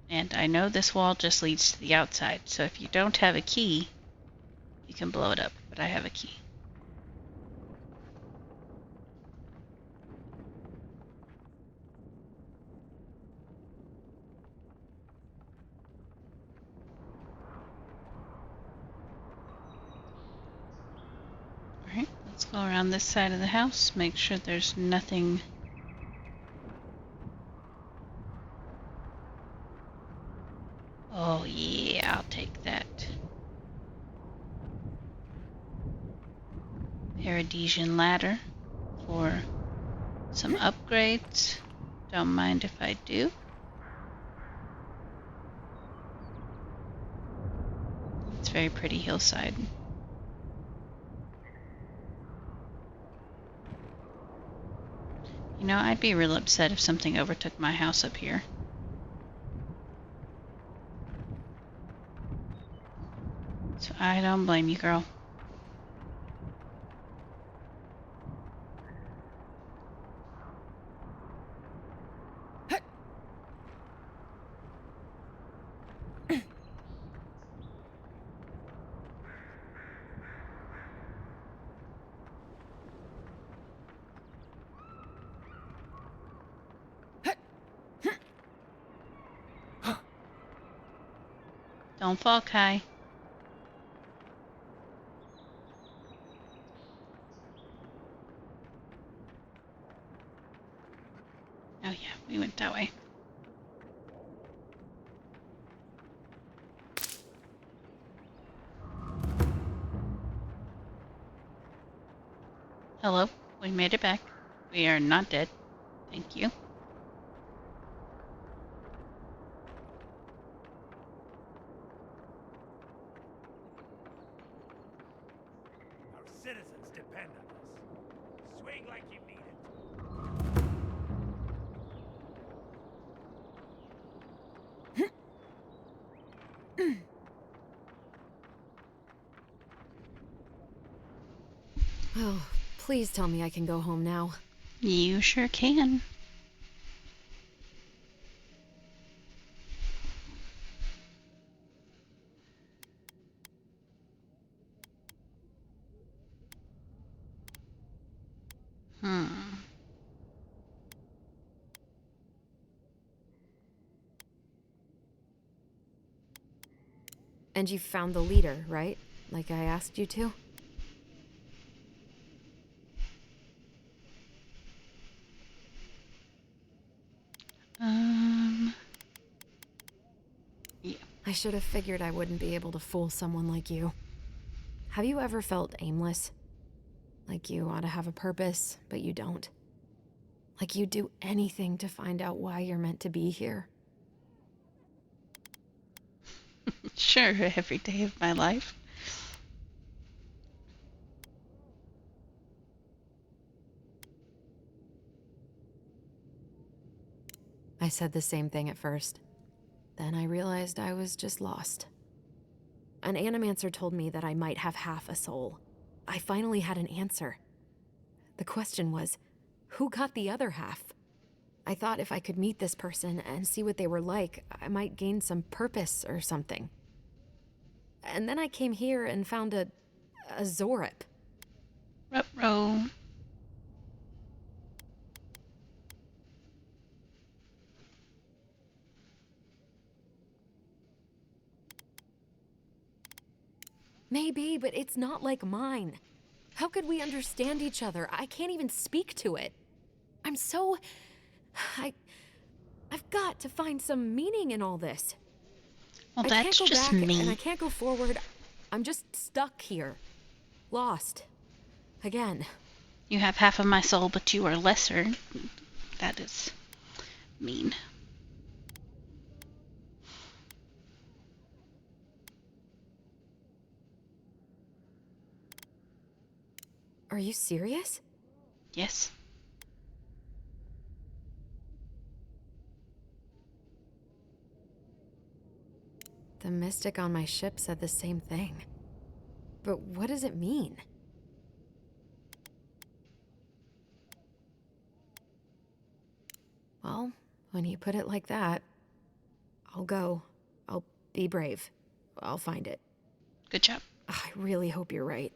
S1: And I know this wall just leads to the outside, so if you don't have a key, you can blow it up, but I have a key. Alright, let's go around this side of the house, make sure there's nothing. Oh yeah, I'll take that. Paradisian ladder for some upgrades. Don't mind if I do. It's very pretty hillside. You know, I'd be real upset if something overtook my house up here. So I don't blame you, girl. Don't fall, Kai. Oh yeah, we went that way. Hello, we made it back. We are not dead. Thank you.
S2: Our citizens depend on us. Swing like you mean it.
S11: Oh, please tell me I can go home now.
S1: You sure can.
S11: And you found the leader, right? Like I asked you to?
S1: Yeah.
S11: I should have figured I wouldn't be able to fool someone like you. Have you ever felt aimless? Like you ought to have a purpose, but you don't? Like you'd do anything to find out why you're meant to be here?
S1: Sure, every day of my life.
S11: I said the same thing at first. Then I realized I was just lost. An animancer told me that I might have half a soul. I finally had an answer. The question was, who got the other half? I thought if I could meet this person and see what they were like, I might gain some purpose or something. And then I came here and found a Zorip.
S1: Ruh-roh.
S11: Maybe, but it's not like mine. How could we understand each other? I can't even speak to it. I'm so... I've got to find some meaning in all this.
S1: Well,
S11: I
S1: that's
S11: can't go
S1: just
S11: back
S1: me.
S11: and I can't go forward. I'm just stuck here. Lost. Again.
S1: You have half of my soul, but you are lesser. That is mean.
S11: Are you serious?
S1: Yes.
S11: The mystic on my ship said the same thing. But what does it mean? Well, when you put it like that, I'll go. I'll be brave. I'll find it.
S1: Good job.
S11: I really hope you're right.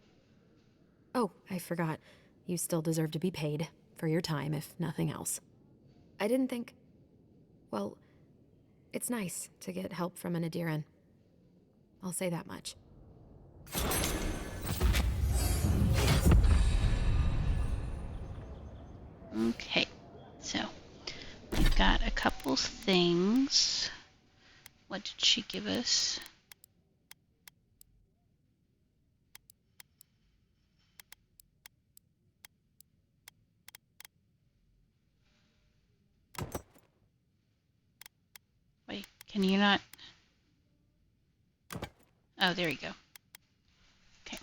S11: Oh, I forgot. You still deserve to be paid for your time, if nothing else. I didn't think... Well, it's nice to get help from an Adiran. I'll say that much.
S1: Okay, so we've got a couple things. What did she give us? Wait, can you not? Oh, there you go. Okay.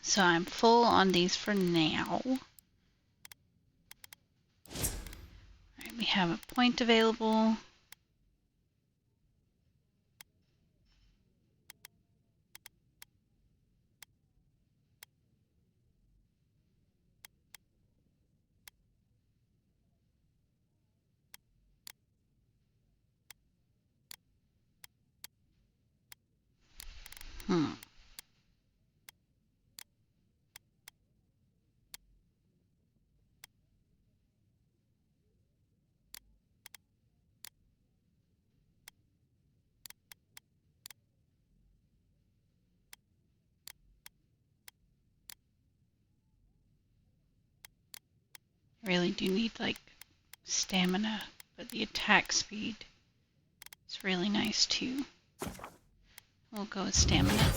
S1: So I'm full on these for now. Alright, we have a point available. I really do need like stamina, but the attack speed is really nice too. We'll go with stamina.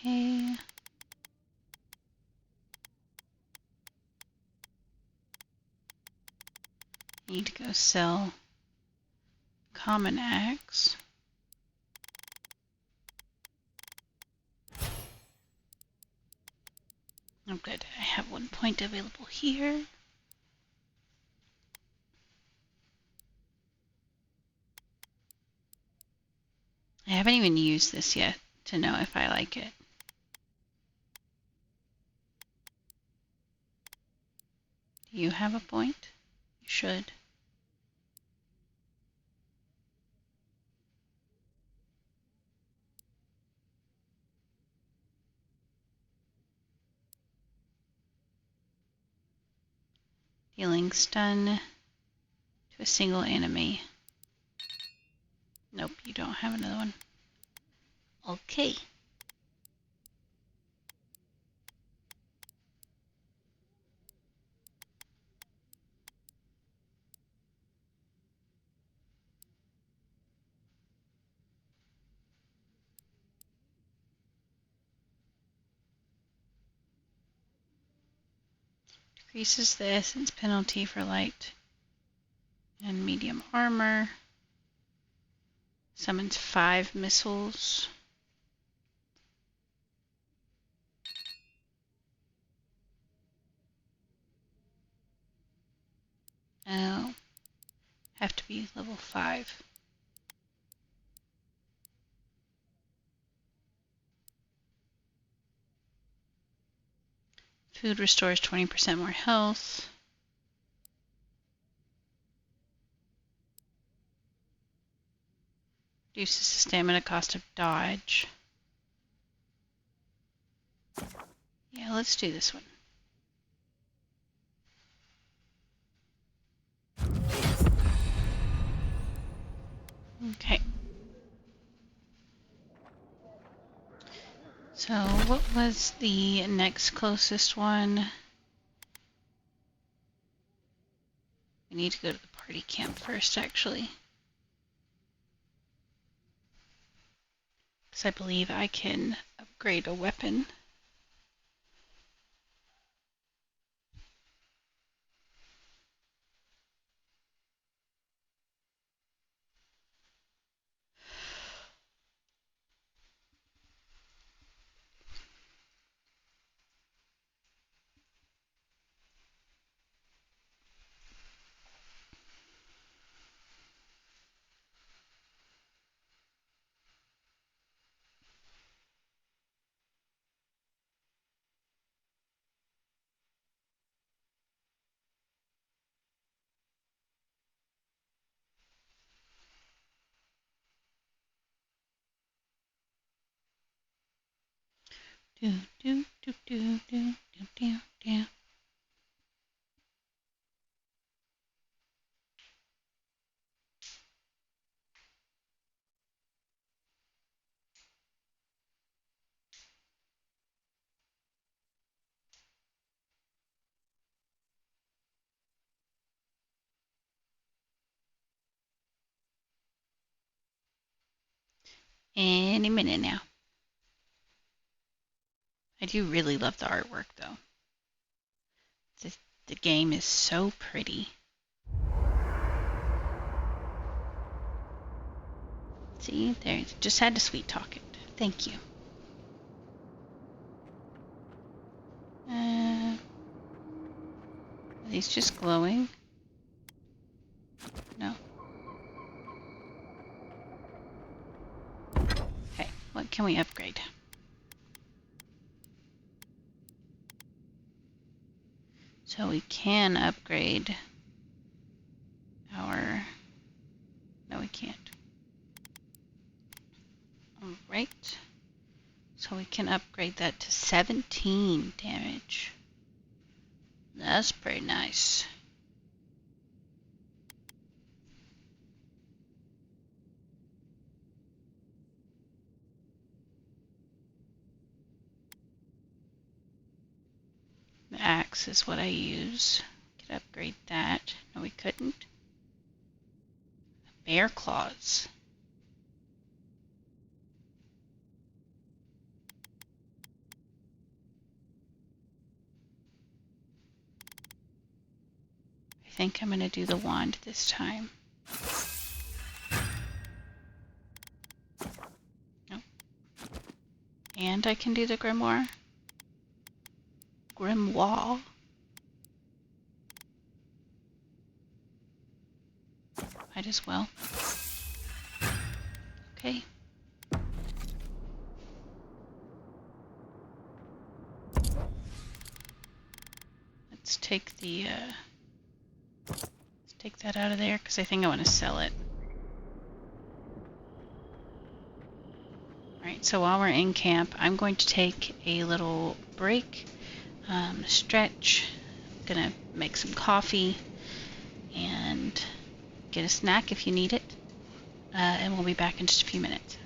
S1: Okay. Need to go sell common axe. Oh, good. I have 1 point available here. I haven't even used this yet to know if I like it. Do you have a point? You should. Dealing stun to a single enemy. Nope, you don't have another one. Okay. Decreases the essence penalty for light and medium armor. Summons 5 missiles. Oh, have to be level 5. Food restores 20% more health. Reduces the stamina cost of dodge. Yeah, let's do this one. Okay. So what was the next closest one? We need to go to the party camp first, actually. Because I believe I can upgrade a weapon. Do, do, do, do, do, do, do, do. Any minute now. I do really love the artwork, though. The game is so pretty. See, there, just had to sweet talk it. Thank you. Are these just glowing? No. Okay, what can we upgrade? So we can upgrade our... No, we can't. Alright. So we can upgrade that to 17 damage. That's pretty nice. The axe is what I use. Could upgrade that. No, we couldn't. Bear claws. I think I'm going to do the wand this time. Nope. And I can do the grimoire. grimoire. Might as well. Okay. Let's take the let's take that out of there because I think I want to sell it. Alright, so while we're in camp, I'm going to take a little break, stretch, gonna make some coffee, and get a snack if you need it, and we'll be back in just a few minutes.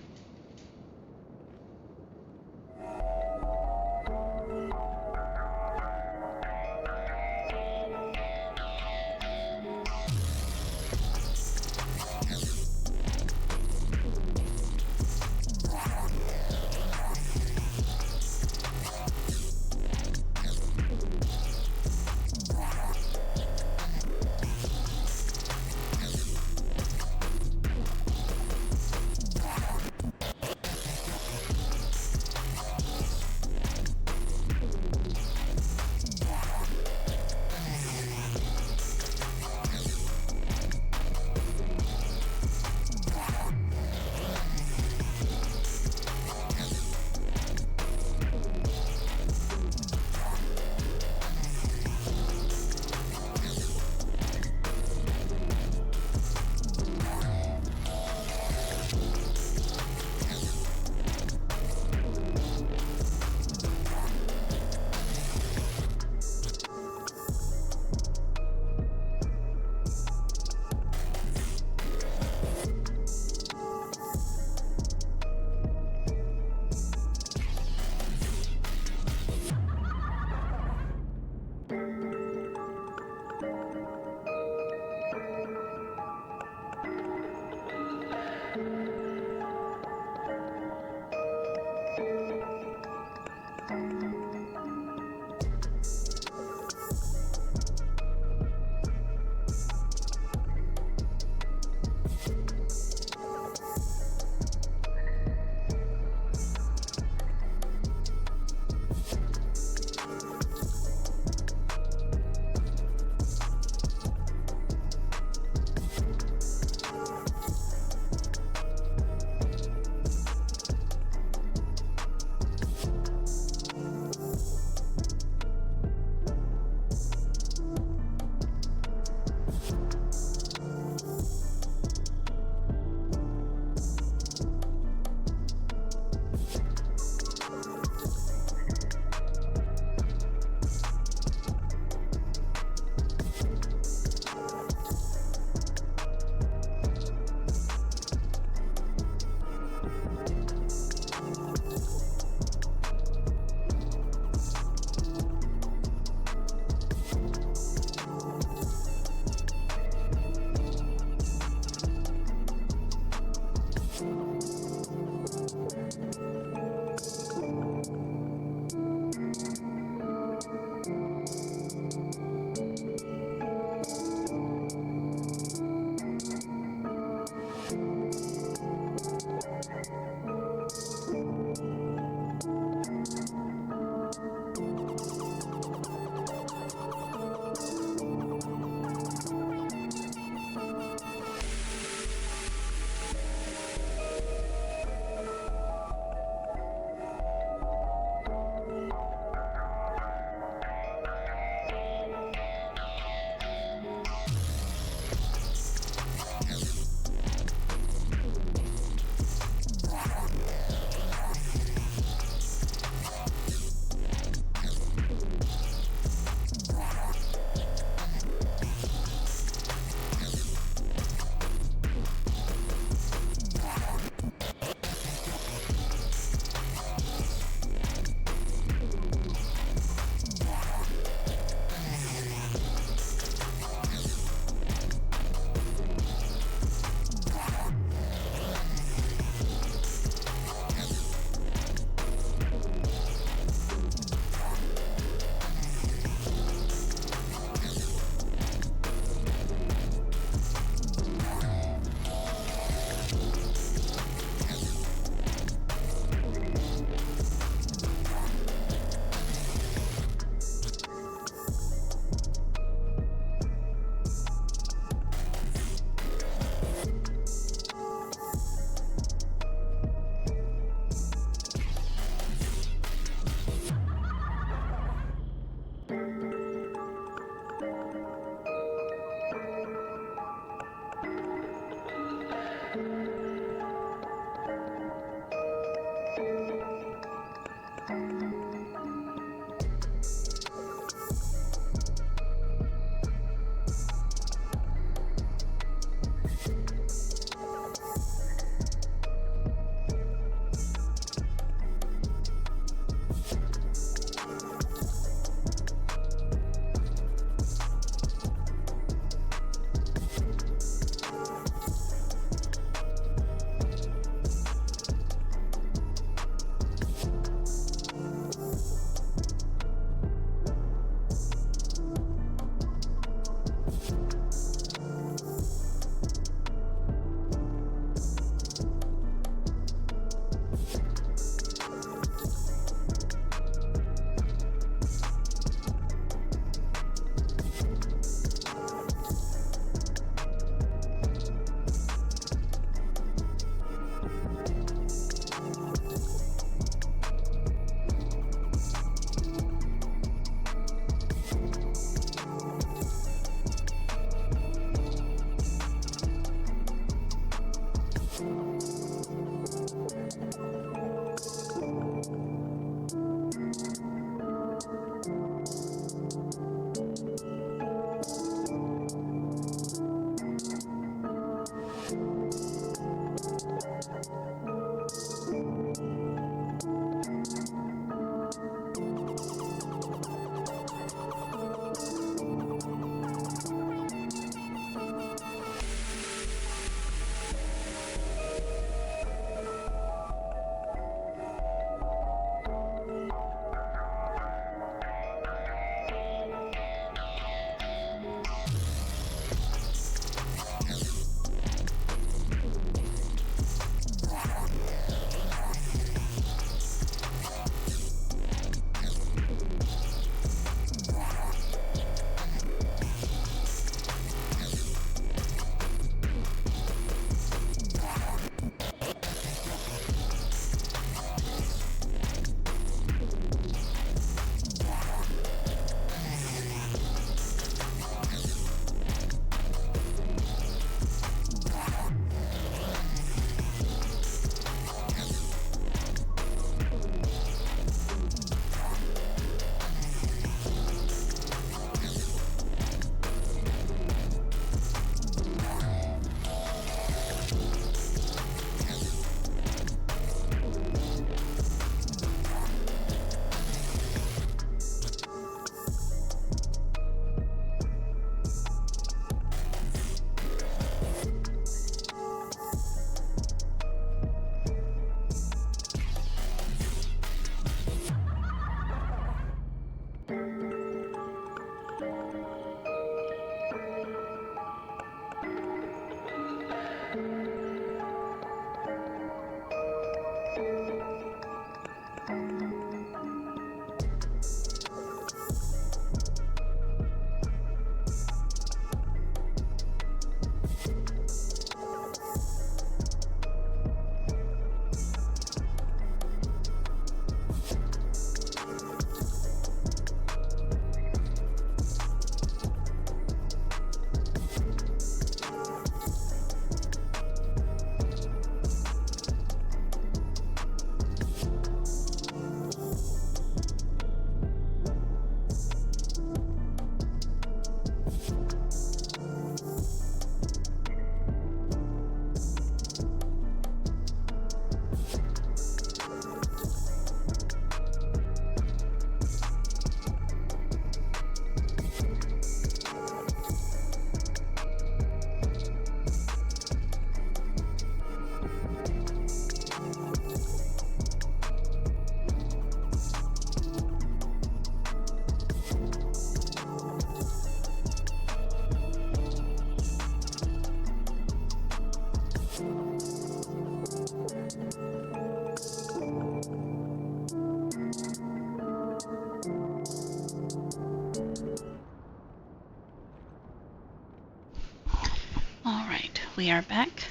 S1: Alright, we are back.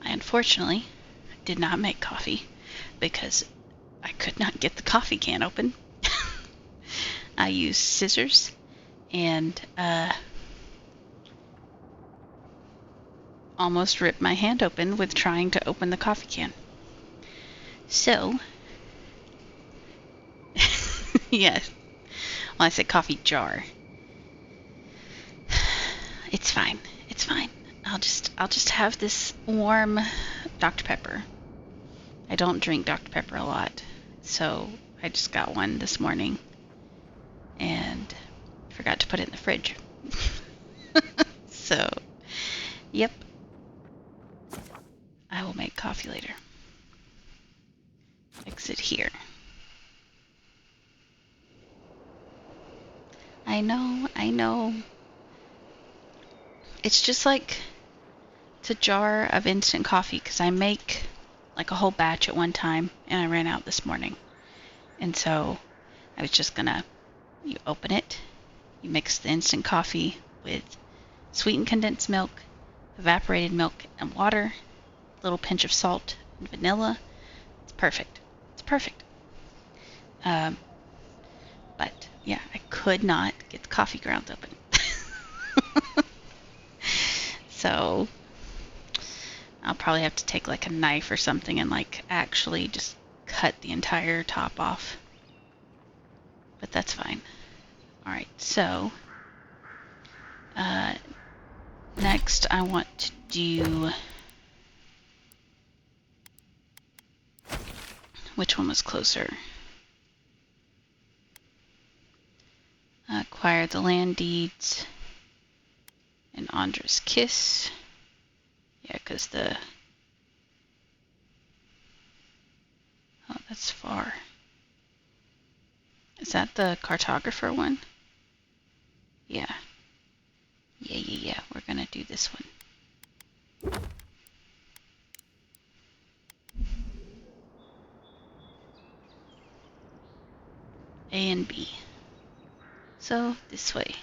S1: I unfortunately did not make coffee because I could not get the coffee can open. I used scissors and almost ripped my hand open with trying to open the coffee can. So, yes. Well, I said coffee jar. It's fine. It's fine. I'll just have this warm Dr. Pepper. I don't drink Dr. Pepper a lot, so I just got one this morning and forgot to put it in the fridge. So, yep. I will make coffee later. Exit here. I know. It's just like it's a jar of instant coffee because I make like a whole batch at one time and I ran out this morning. And so I was just gonna, you open it, you mix the instant coffee with sweetened condensed milk, evaporated milk, and water, a little pinch of salt and vanilla. It's perfect. It's perfect. But yeah, I could not get the coffee grounds open. So I'll probably have to take like a knife or something and like actually just cut the entire top off. But that's fine. Alright, so next I want to do... Which one was closer? Acquire the land deeds and Andra's Kiss. Yeah, because the... Oh, that's far. Is that the cartographer one? Yeah. Yeah. We're gonna do this one. A and B. So, this way.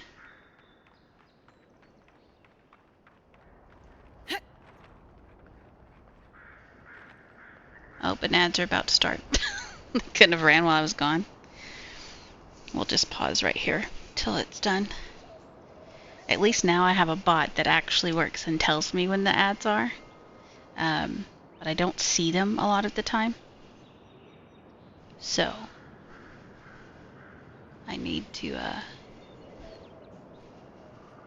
S1: Oh, but ads are about to start. I couldn't have ran while I was gone. We'll just pause right here till it's done. At least now I have a bot that actually works and tells me when the ads are. But I don't see them a lot of the time. So, I need to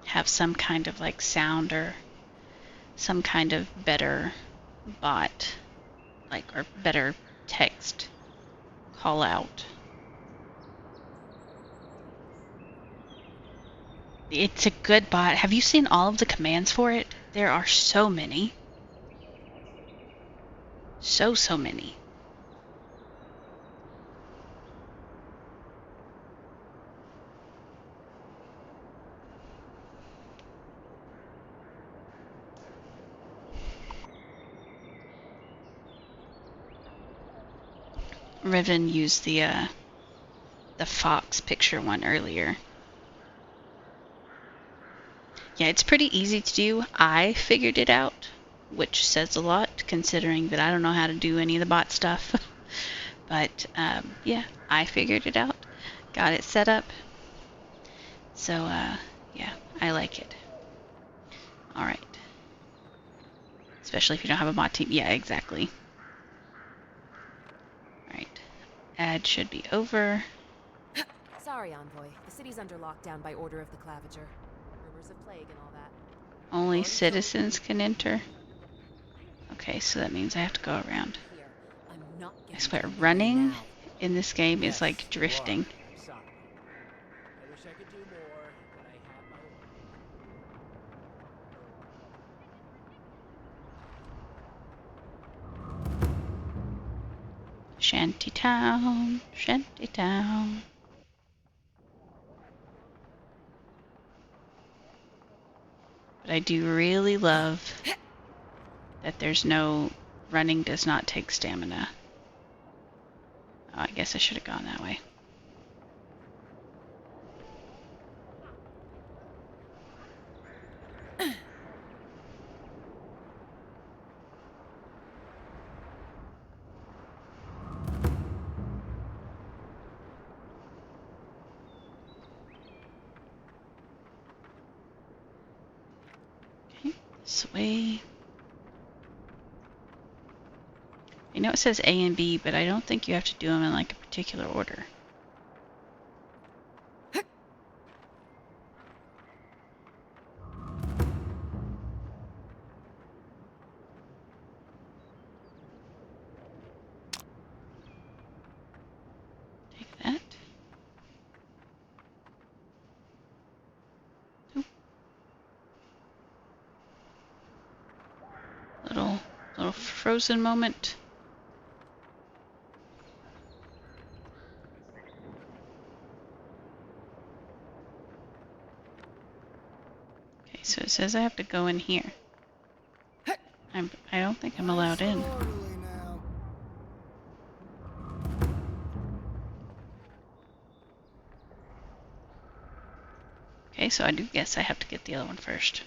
S1: have some kind of like sound or some kind of better bot, like, or better text call out. It's a good bot. Have you seen all of the commands for it? There are so many. So many. Riven used the fox picture one earlier. Yeah, it's pretty easy to do. I figured it out, which says a lot considering that I don't know how to do any of the bot stuff. But yeah, I figured it out, got it set up. So yeah, I like it. All right. Especially if you don't have a bot team. Yeah, exactly. All right. Ad should be over.
S4: Sorry, Envoy. The city's under lockdown by order of the Claviger. Rumors of plague and all that.
S1: Only citizens can enter. Okay, so that means I have to go around. I swear, running in this game is like drifting.
S6: I wish I could do more, but I have my...
S1: Shantytown, shantytown. But I do really love that there's no... Running does not take stamina. Oh, I guess I should have gone that way. Okay, this way. I know it says A and B, but I don't think you have to do them in like a particular order. Take that. Oop. Little frozen moment. Okay, so it says I have to go in here. I don't think I'm allowed in. Okay, so I do guess I have to get the other one first.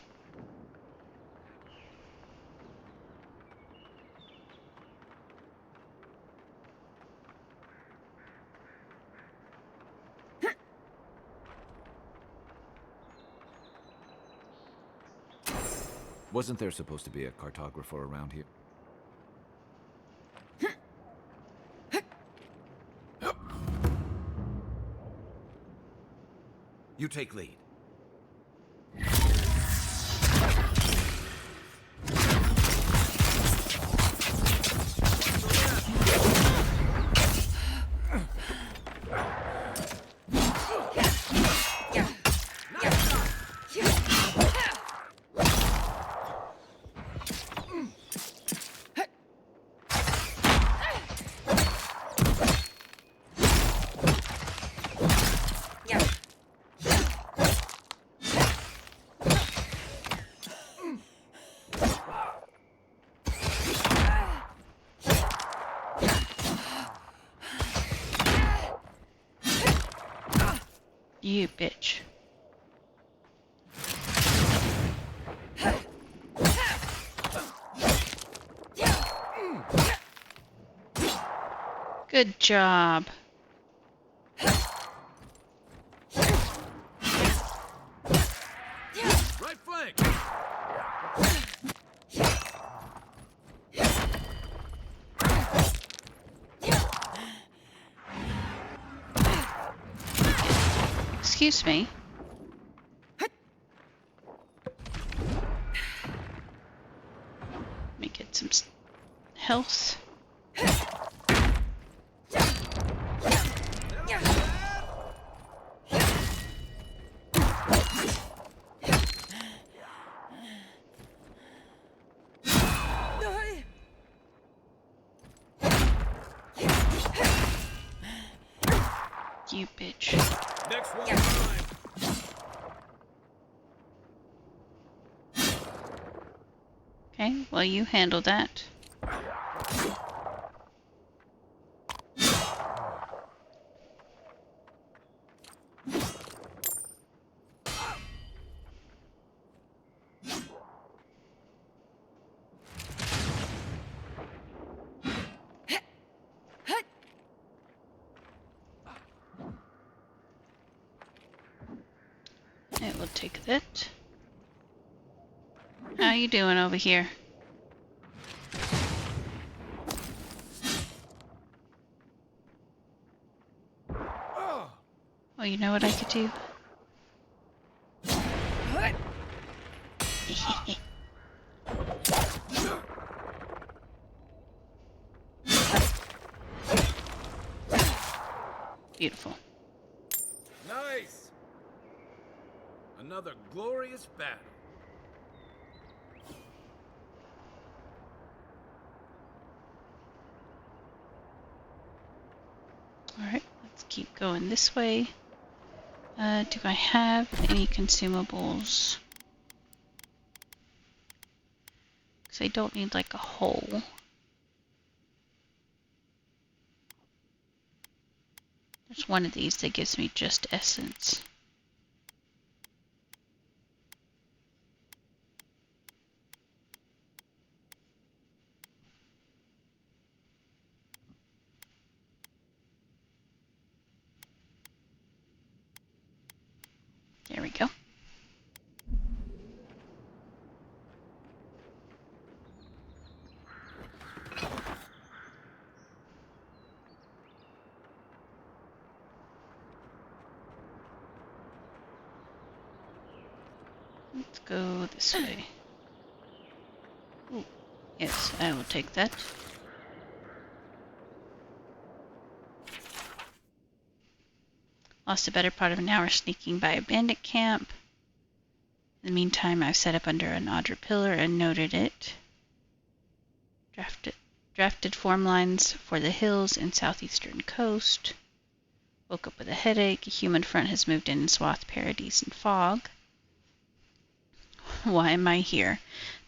S7: Wasn't there supposed to be a cartographer around here? You take lead.
S1: You bitch. Good job.
S2: Right flank!
S1: Excuse me. Let me get some health. You bitch.
S2: Next one time.
S1: Okay, well you handle that. It will take that. How you doing over here? Well, you know what I could do? Beautiful.
S2: Nice! Another glorious battle.
S1: Alright, let's keep going this way. Do I have any consumables? Because I don't need like a hole. There's one of these that gives me just essence. There we go. Let's go this way. Ooh, yes, I will take that. Lost a better part of an hour sneaking by a bandit camp. In the meantime, I've set up under an Audra pillar and noted it. Drafted form lines for the hills and southeastern coast. Woke up with a headache. A human front has moved in and swathed Paradise in fog. Why am I here?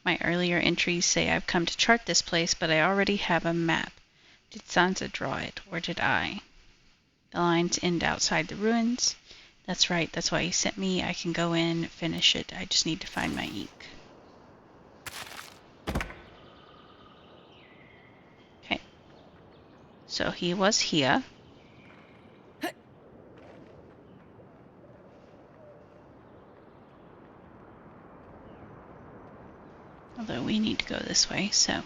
S1: My earlier entries say I've come to chart this place, but I already have a map. Did Sansa draw it, or did I? The lines end outside the ruins. That's right, that's why he sent me. I can go in, finish it. I just need to find my ink. Okay. So he was here. go this way, so.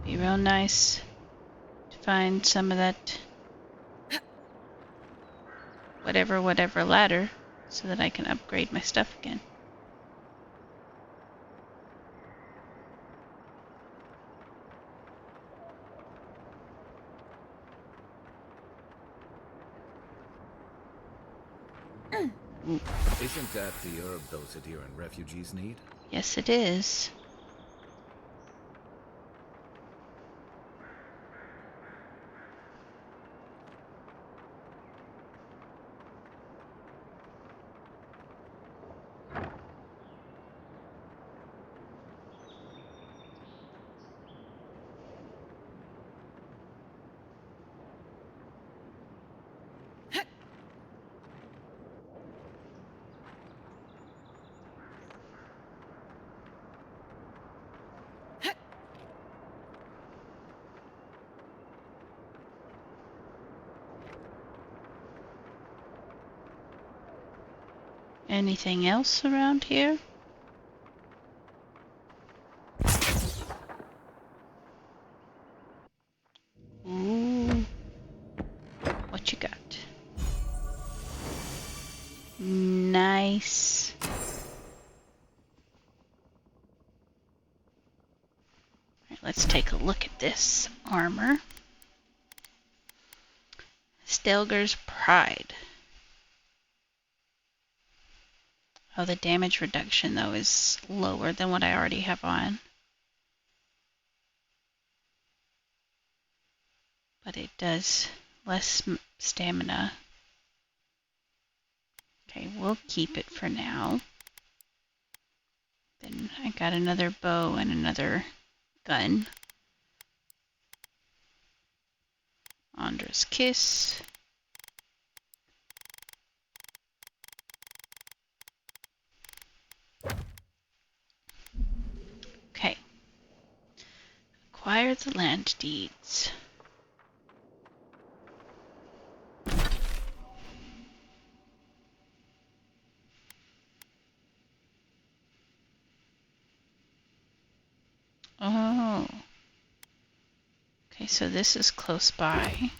S1: Be real nice to find some of that whatever ladder so that I can upgrade my stuff again.
S12: Isn't that the herb those Adiran refugees need?
S1: Yes, it is. Anything else around here? Ooh. What you got? Nice. Alright, let's take a look at this armor. Stelger's Pride. Oh, the damage reduction, though, is lower than what I already have on. But it does less stamina. Okay, we'll keep it for now. Then I got another bow and another gun. Andra's Kiss. Okay. Acquire the land deeds. Oh. Okay, so this is close by.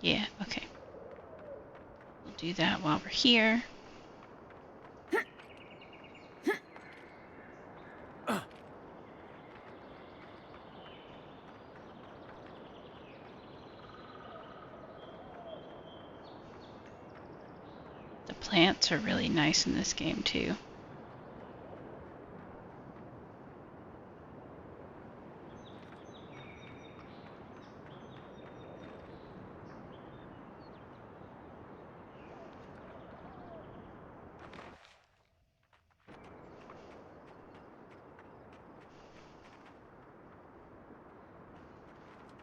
S1: Yeah, okay. We'll do that while we're here. The plants are really nice in this game too.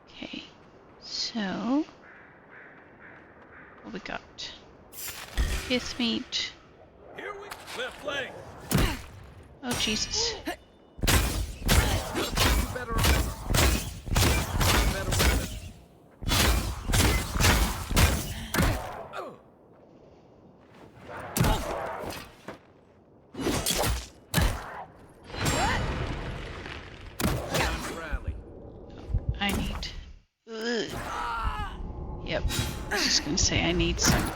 S1: Okay, so what we got? Pith meat.
S2: Here we left leg.
S1: Oh Jesus.
S2: Better remember.
S1: I need. Ugh. Yep. I was just gonna say I need some.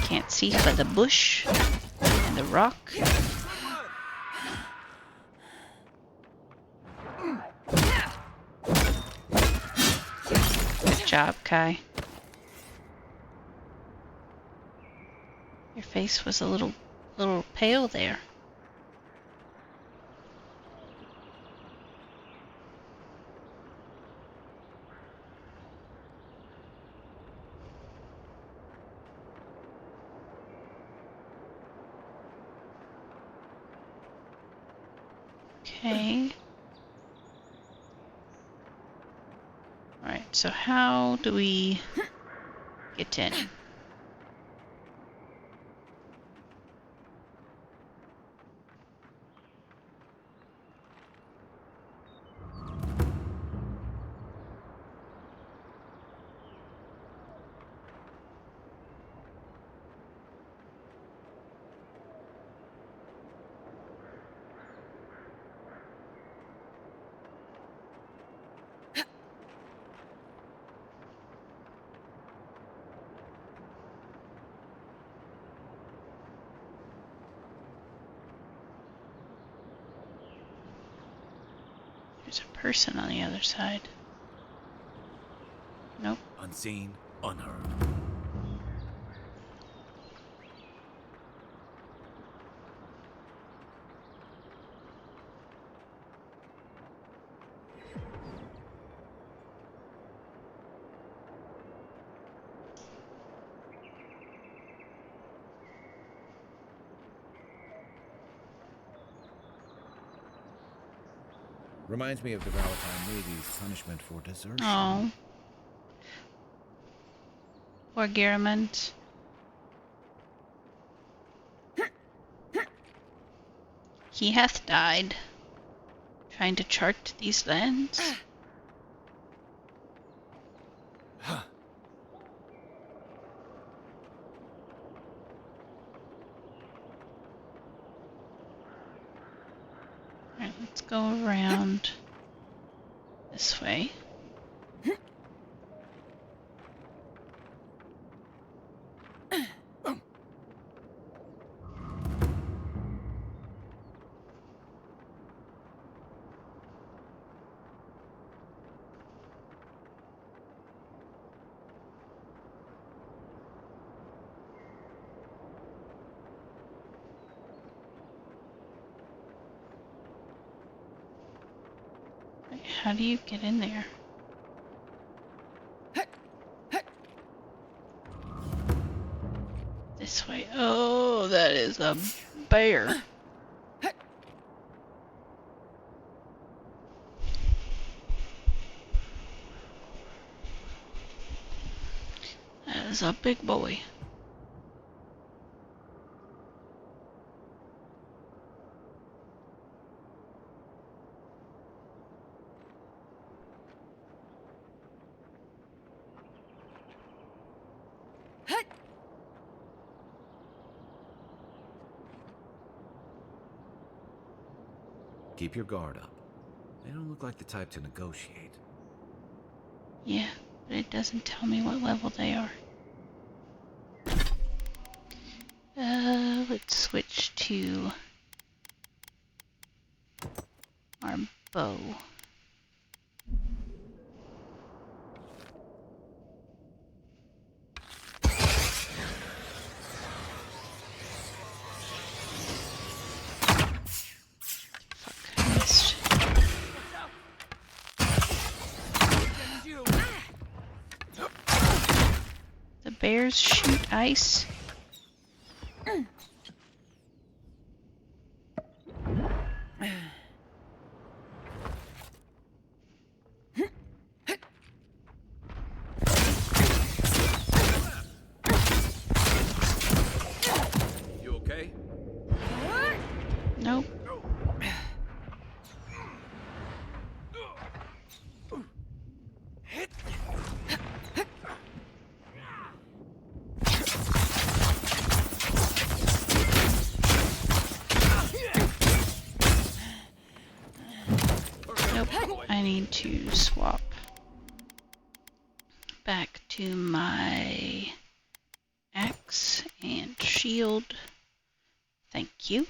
S1: Can't see for the bush and the rock. Good job, Kai. Your face was a little pale there. Okay. Alright, so how do we get in? There's a person on the other side. Nope.
S7: Unseen, unheard. Reminds me of the Valentine Navy's punishment for desertion.
S1: Oh. Poor Garamond. He hath died, trying to chart these lands. Alright, let's go around this way. How do you get in there? This way. Oh, that is a bear. That is a big boy.
S7: Keep your guard up. They don't look like the type to negotiate.
S1: Yeah, but it doesn't tell me what level they are. Let's switch to our bow. The bears shoot ice.
S7: You okay?
S1: Nope. Nope. I need to swap back to my axe and shield. Thank you.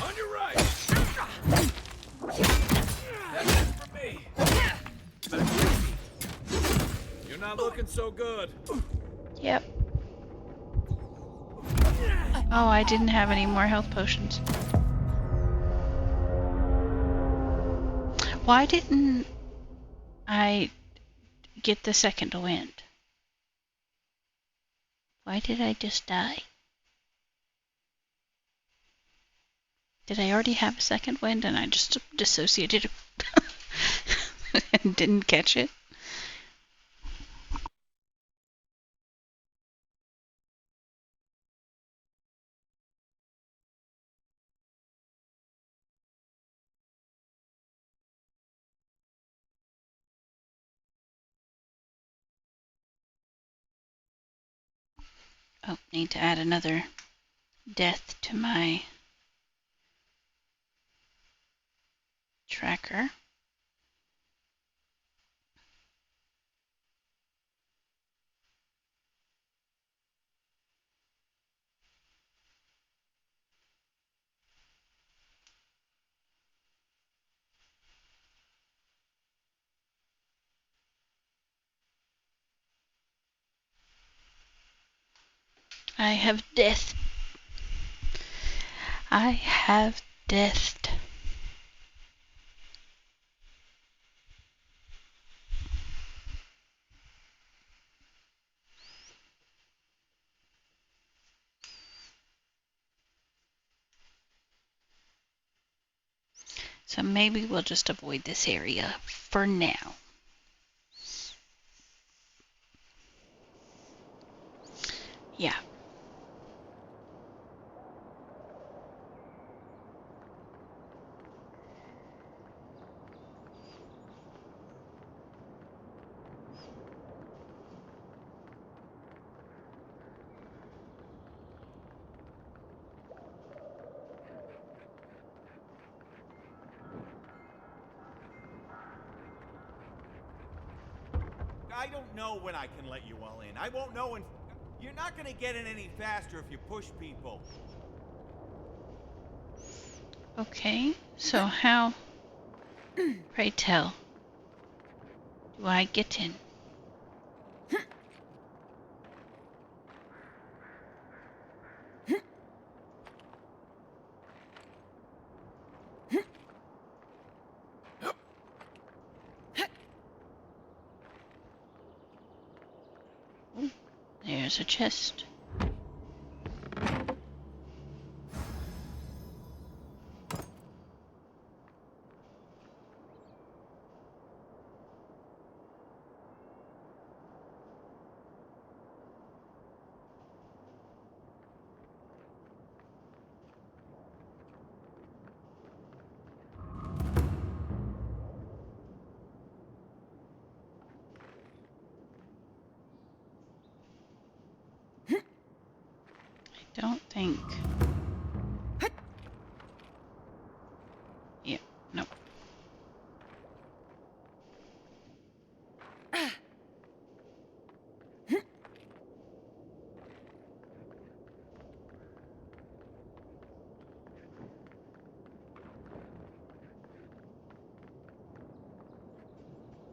S7: On your right! That's it for me! You're not looking so good.
S1: Yep. Oh, I didn't have any more health potions. Why didn't I get the second wind? Why did I just die? Did I already have a second wind and I just dissociated and didn't catch it? Oh, need to add another death to my tracker. I have death. I have deathed. So maybe we'll just avoid this area for now. Yeah.
S14: I don't know when I can let you all in. I won't know when... You're not gonna get in any faster if you push people.
S1: Okay, so how, pray tell, do I get in? Oh, there's a chest. I don't think. Yeah, no.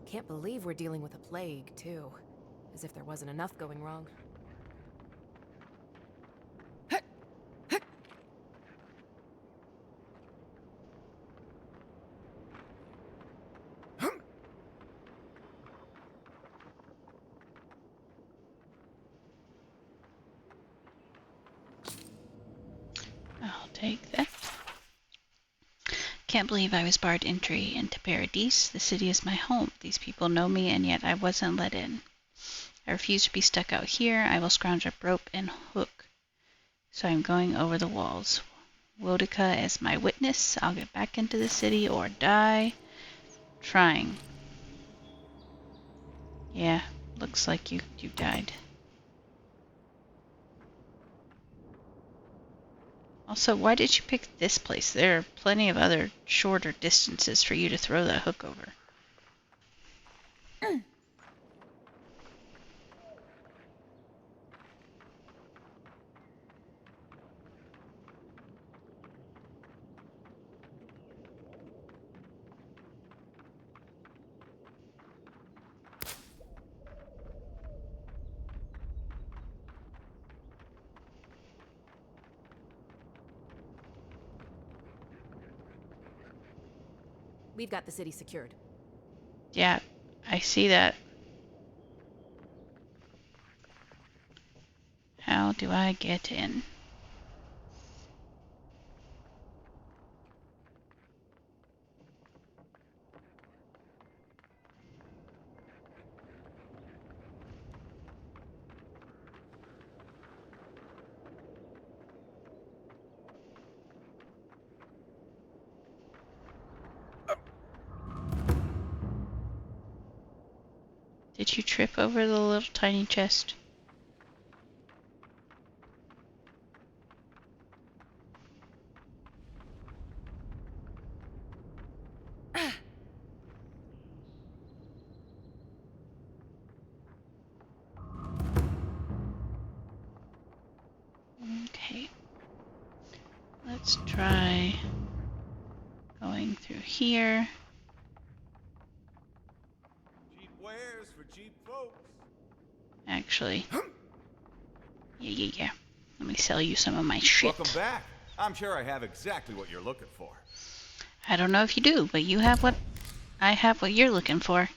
S4: Can't believe we're dealing with a plague, too. As if there wasn't enough going wrong.
S1: I'll take that. Can't believe I was barred entry into Paradise. The city is my home. These people know me, and yet I wasn't let in. I refuse to be stuck out here. I will scrounge up rope and hook. So I'm going over the walls. Wodica as my witness. I'll get back into the city or die trying. Yeah, looks like you died. Also, why did you pick this place? There are plenty of other shorter distances for you to throw that hook over.
S4: We've got the city secured.
S1: Yeah, I see that. How do I get in? Did you trip over the little tiny chest? Okay. Let's try going through here.
S14: Cheap wares for cheap folks.
S1: Actually. Yeah. Let me sell you some of my shit.
S14: Welcome back. I'm sure I have exactly what you're looking for.
S1: I don't know if you do, but you have what I have what you're looking for.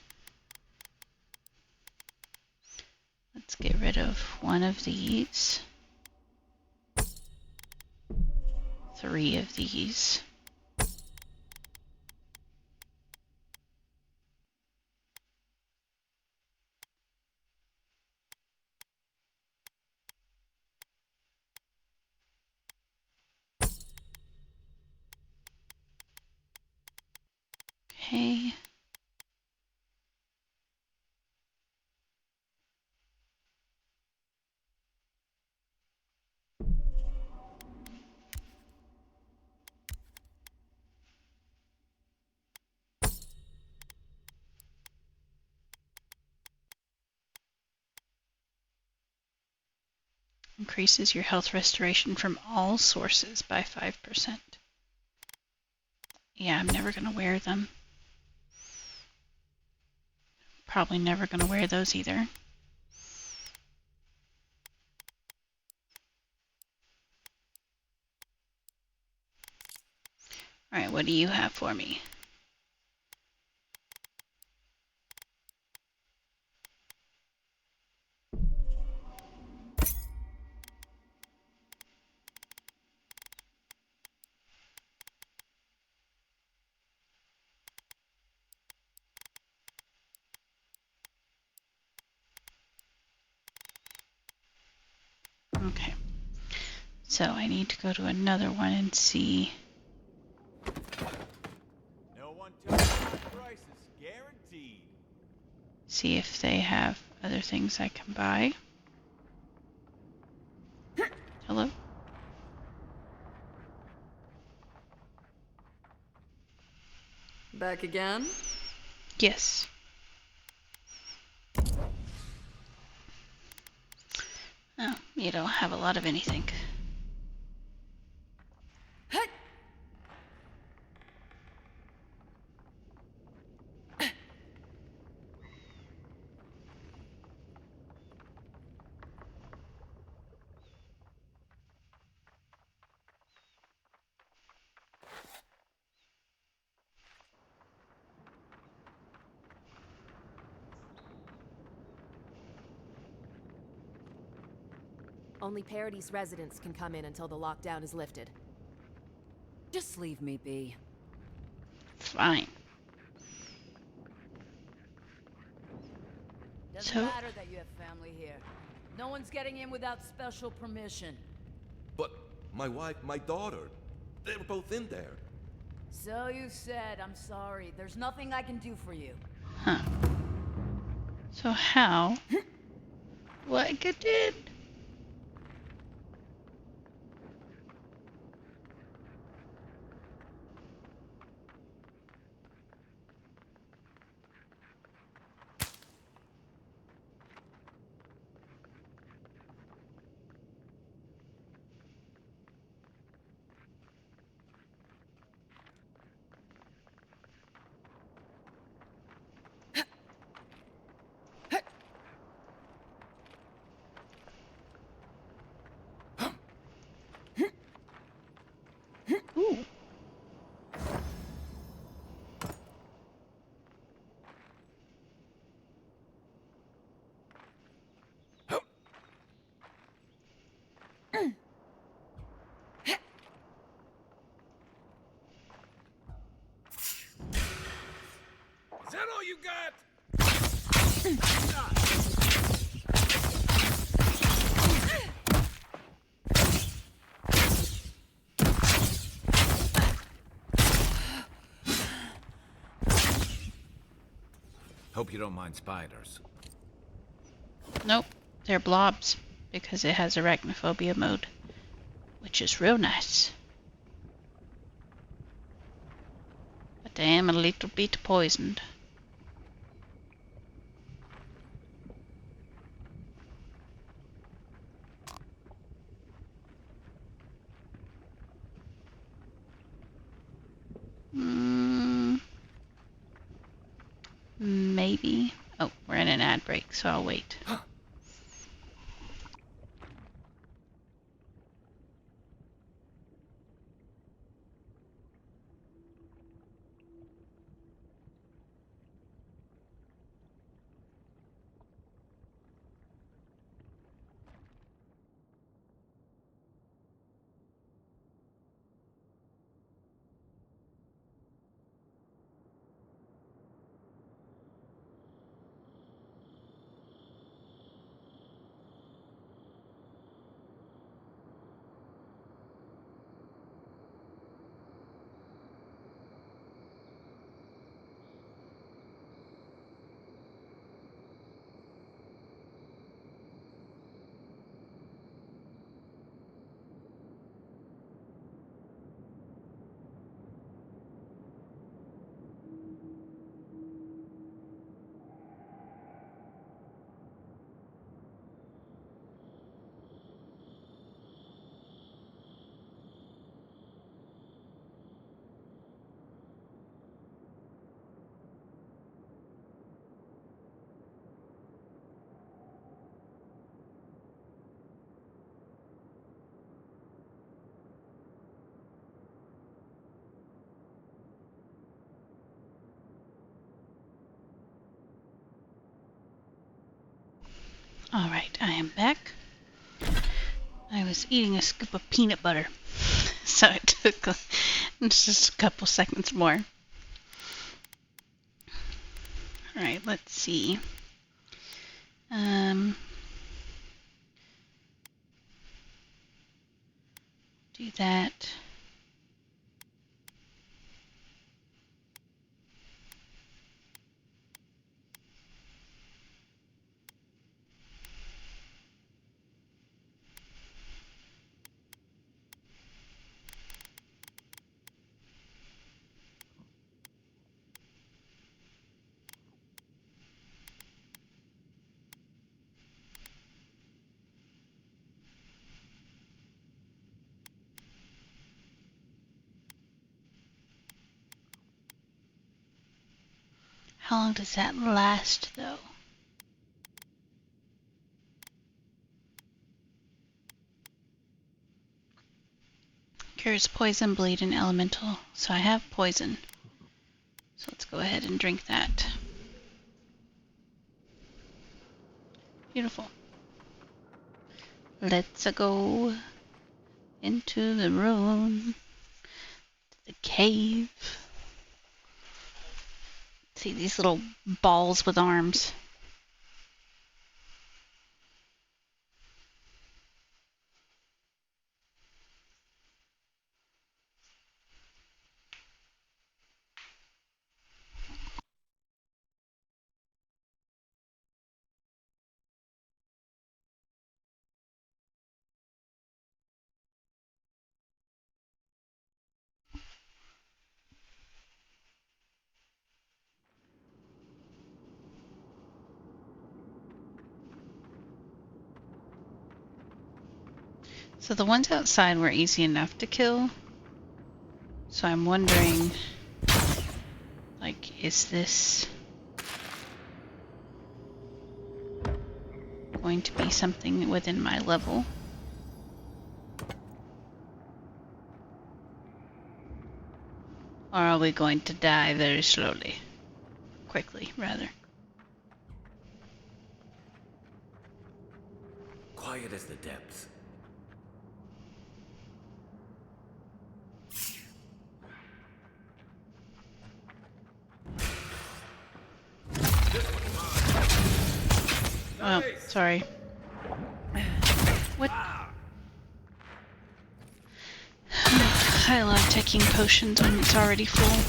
S1: Let's get rid of one of these. 3 of these. Okay. Increases your health restoration from all sources by 5%. Yeah, I'm never going to wear them. Probably never going to wear those either. Alright, what do you have for me? Okay. So I need to go to another one and see.
S14: No one tells me prices, guaranteed.
S1: See if they have other things I can buy. Hello?
S5: Back again?
S1: Yes. Oh, you don't have a lot of anything.
S4: Only Paradise residents can come in until the lockdown is lifted.
S5: Just leave me be.
S1: Fine.
S5: Doesn't matter that you have family here. No one's getting in without special permission.
S10: But my wife, my daughter, they were both in there.
S5: So you said. I'm sorry. There's nothing I can do for you.
S1: Huh. So how? What I did?
S12: Hope you don't mind spiders.
S1: Nope, they're blobs because it has arachnophobia mode, which is real nice. But I am a little bit poisoned. Maybe. Oh, we're in an ad break, so I'll wait. Alright, I am back. I was eating a scoop of peanut butter, so it took just a couple seconds more. Alright, let's see. Do that. How long does that last, though? Cures poison, bleed, and elemental. So I have poison. So let's go ahead and drink that. Beautiful. Let's go into the room, the cave. See these little balls with arms. So the ones outside were easy enough to kill. So I'm wondering, like, is this going to be something within my level? Or are we going to die very slowly? Quickly, rather.
S7: Quiet as the depths. This one's mine.
S1: Oh, sorry. What? I love taking potions when it's already full.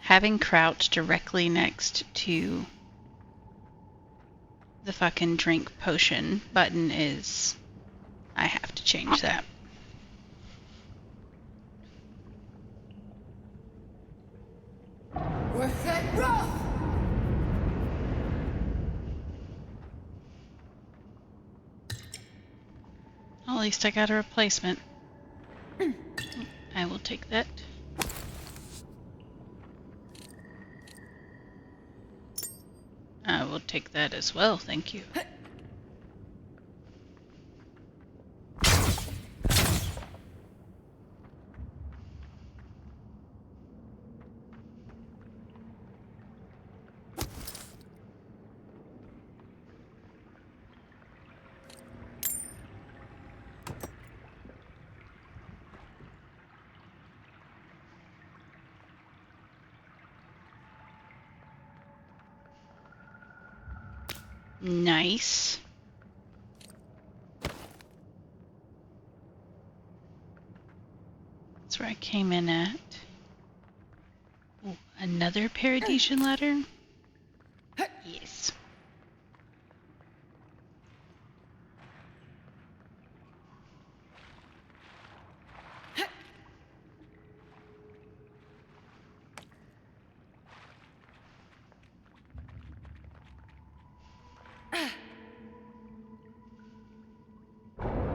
S1: Having crouch directly next to the fucking drink potion button is... I have to change that.
S5: We're set rough!
S1: Well, at least I got a replacement. I will take that. I will take that as well, thank you. Nice. That's where I came in at. Ooh, another Paradisian ladder? Yes.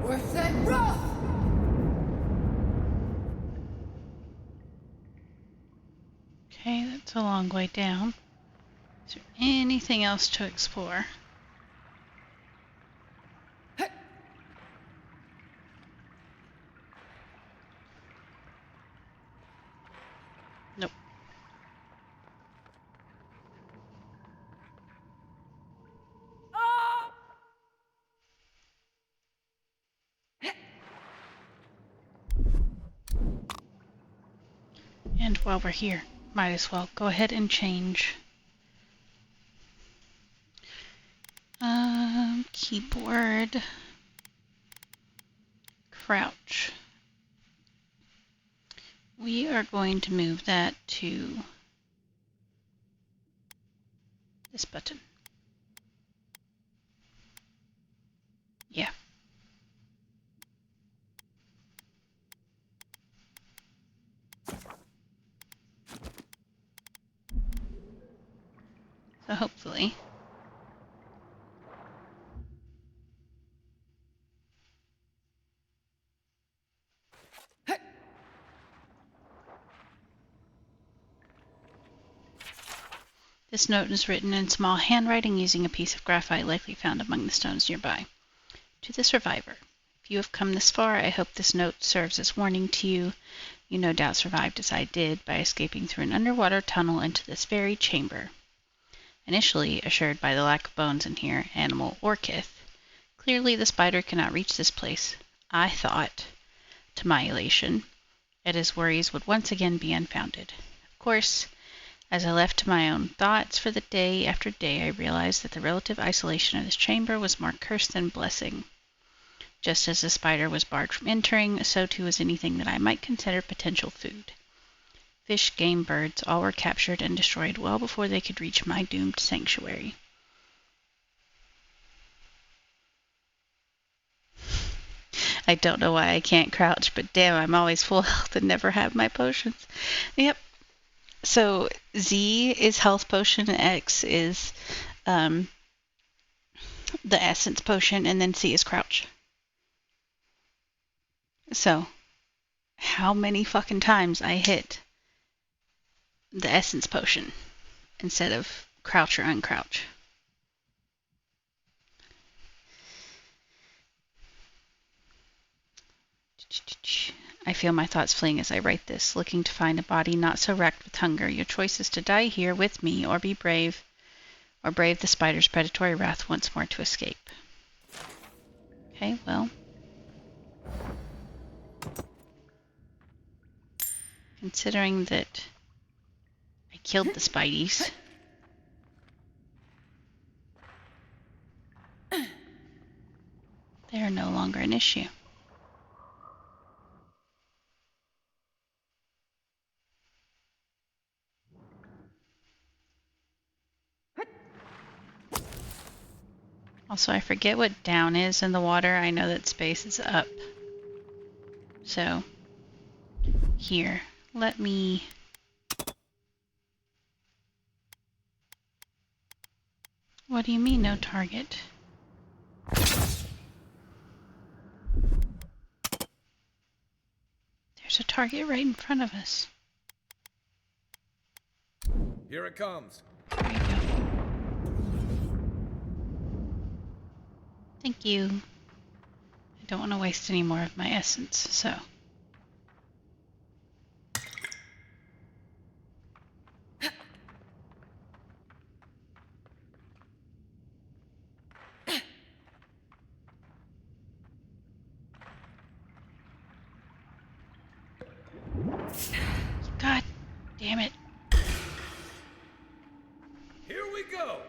S5: We're set rough!
S1: Okay, that's a long way down. Is there anything else to explore? Nope. And while we're here, might as well go ahead and change. Keyboard. Crouch. We are going to move that to this button. Yeah. So hopefully this note is written in small handwriting using a piece of graphite likely found among the stones nearby. To the survivor, if you have come this far, I hope this note serves as warning to you. You no doubt survived as I did by escaping through an underwater tunnel into this very chamber. Initially assured by the lack of bones in here, animal or kith, clearly the spider cannot reach this place. I thought, to my elation, that his worries would once again be unfounded. Of course, as I left to my own thoughts for the day after day, I realized that the relative isolation of this chamber was more curse than blessing. Just as the spider was barred from entering, so too was anything that I might consider potential food. Fish, game, birds, all were captured and destroyed well before they could reach my doomed sanctuary. I don't know why I can't crouch, but damn, I'm always full health and never have my potions. Yep. So Z is health potion, X is the essence potion, and then C is crouch. So, how many fucking times I hit the essence potion instead of crouch or uncrouch? I feel my thoughts fleeing as I write this, looking to find a body not so racked with hunger. Your choice is to die here with me, or be brave, or brave the spider's predatory wrath once more to escape. Okay, well. Considering that I killed the spideys, issue. Also, I forget what down is in the water. I know that space is up. So, here, let me... What do you mean, no target? There's a target right in front of us.
S9: Here it comes.
S1: Thank you. I don't want to waste any more of my essence, so... God damn it.
S9: Here we go.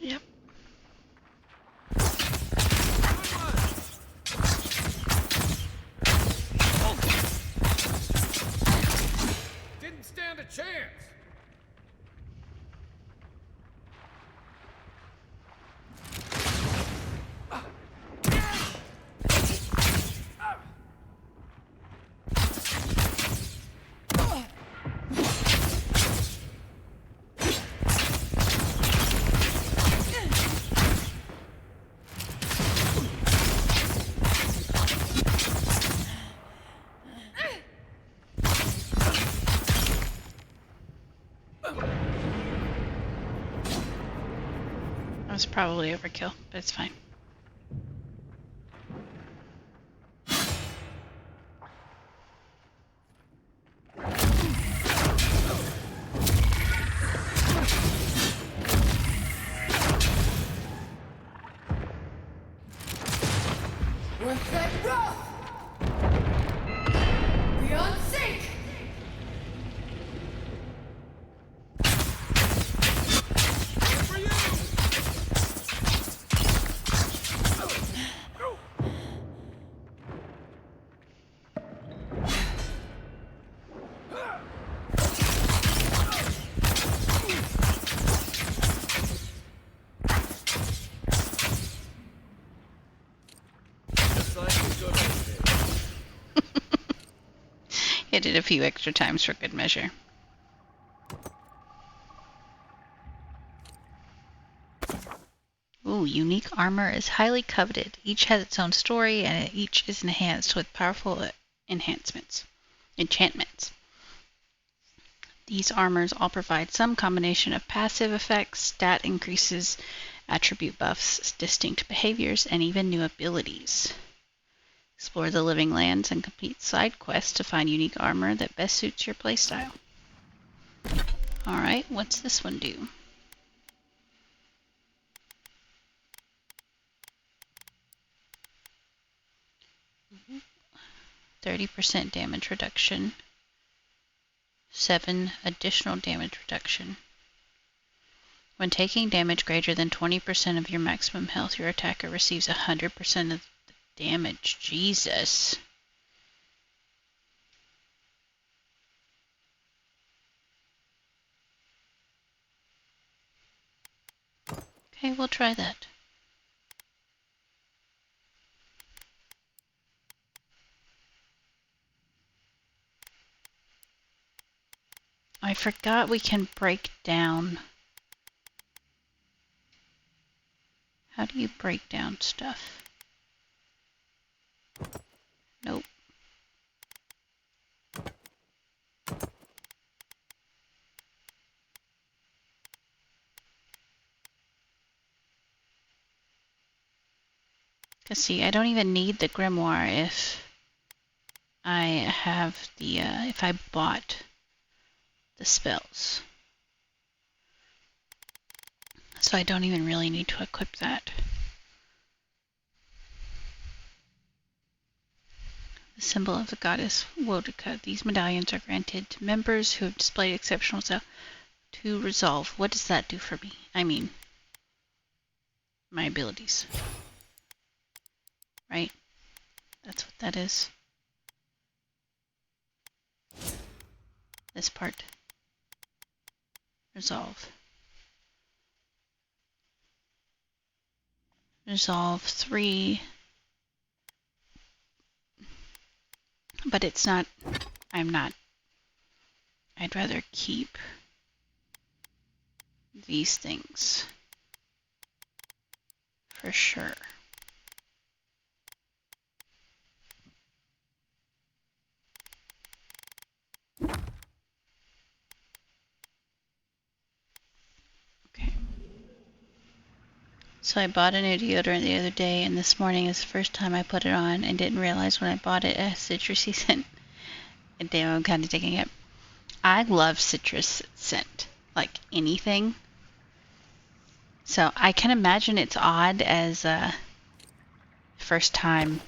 S1: Yep.
S9: Didn't stand a chance.
S1: That was probably overkill, but it's fine.
S5: What's that rough? Beyond sync!
S1: Hit it a few extra times for good measure. Ooh, unique armor is highly coveted. Each has its own story, and each is enhanced with powerful enhancements, enchantments. These armors all provide some combination of passive effects, stat increases, attribute buffs, distinct behaviors, and even new abilities. Explore the living lands and complete side quests to find unique armor that best suits your playstyle. Alright, what's this one do? Mm-hmm. 30% damage reduction. 7 additional damage reduction. When taking damage greater than 20% of your maximum health, your attacker receives 100% of the damage. Jesus. Okay, we'll try that. I forgot we can break down. How do you break down stuff? Nope. Cause see, I don't even need the grimoire if I have the, if I bought the spells. So I don't even really need to equip that. The symbol of the goddess Wodica. These medallions are granted to members who have displayed exceptional skill to resolve. What does that do for me? I mean, my abilities. right? That's what that is. This part. Resolve. Resolve 3. But it's not, I'm not. I'd rather keep these things for sure. Okay. So I bought a new deodorant the other day, and this morning is the first time I put it on and didn't realize when I bought it a citrusy scent. And damn, I'm kind of digging it. I love citrus scent, like anything. So I can imagine it's odd as a first time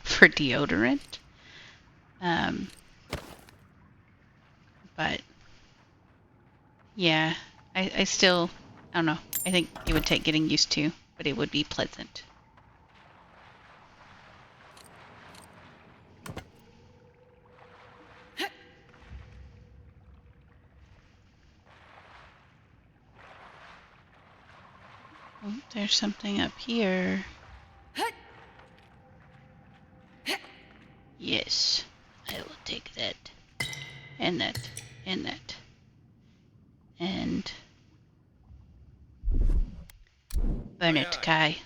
S1: for deodorant. But yeah, I still, I don't know. I think it would take getting used to, but it would be pleasant. Oh, there's something up here. Yes, I will take that. And that. And that. And burn it, Kai.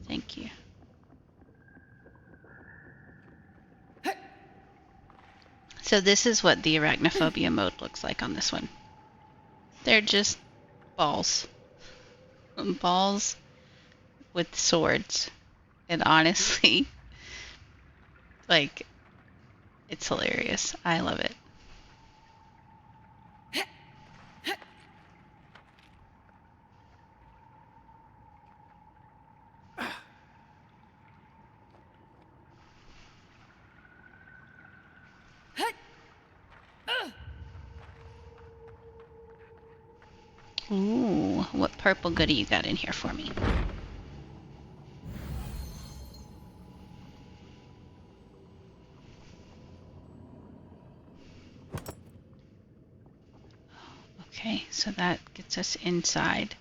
S1: Thank you. So this is what the arachnophobia mode looks like on this one. They're just balls. Balls with swords. And honestly, like, it's hilarious. I love it. Ooh, what purple goodie you got in here for me? Okay, so that gets us inside.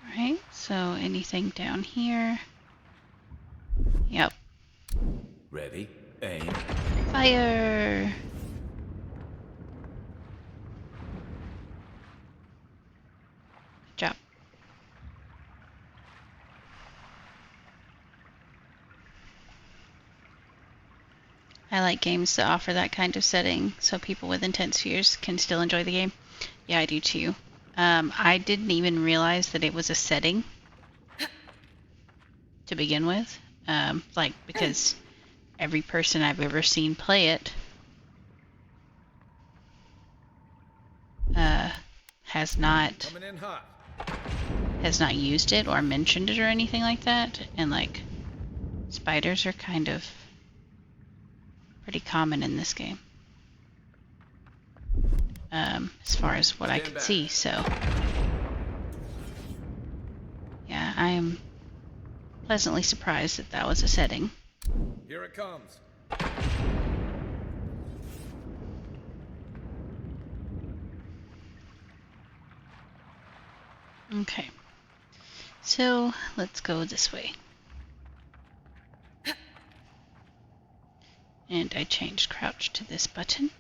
S1: Alright, so anything down here? Yep.
S7: Ready, aim.
S1: Fire! Good job. I like games that offer that kind of setting so people with intense fears can still enjoy the game. Yeah, I do too. I didn't even realize that it was a setting to begin with. Because every person I've ever seen play it has not used it or mentioned it or anything like that. And like, spiders are kind of pretty common in this game. As far as what I could see, so yeah, I am pleasantly surprised that that was a setting.
S9: Here it comes.
S1: Okay, so let's go this way. And I changed crouch to this button.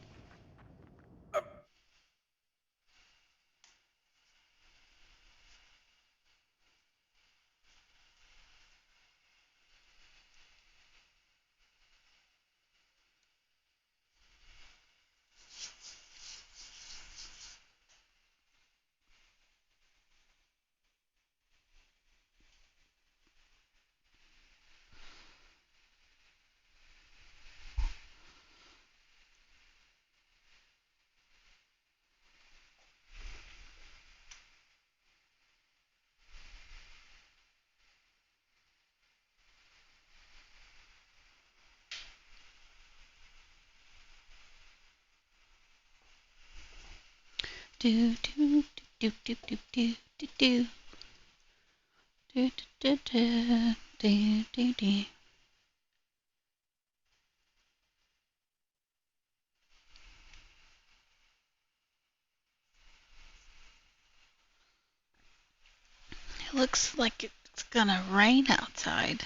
S1: Do do do do do do do do do do do do do do. It looks like it's gonna rain outside.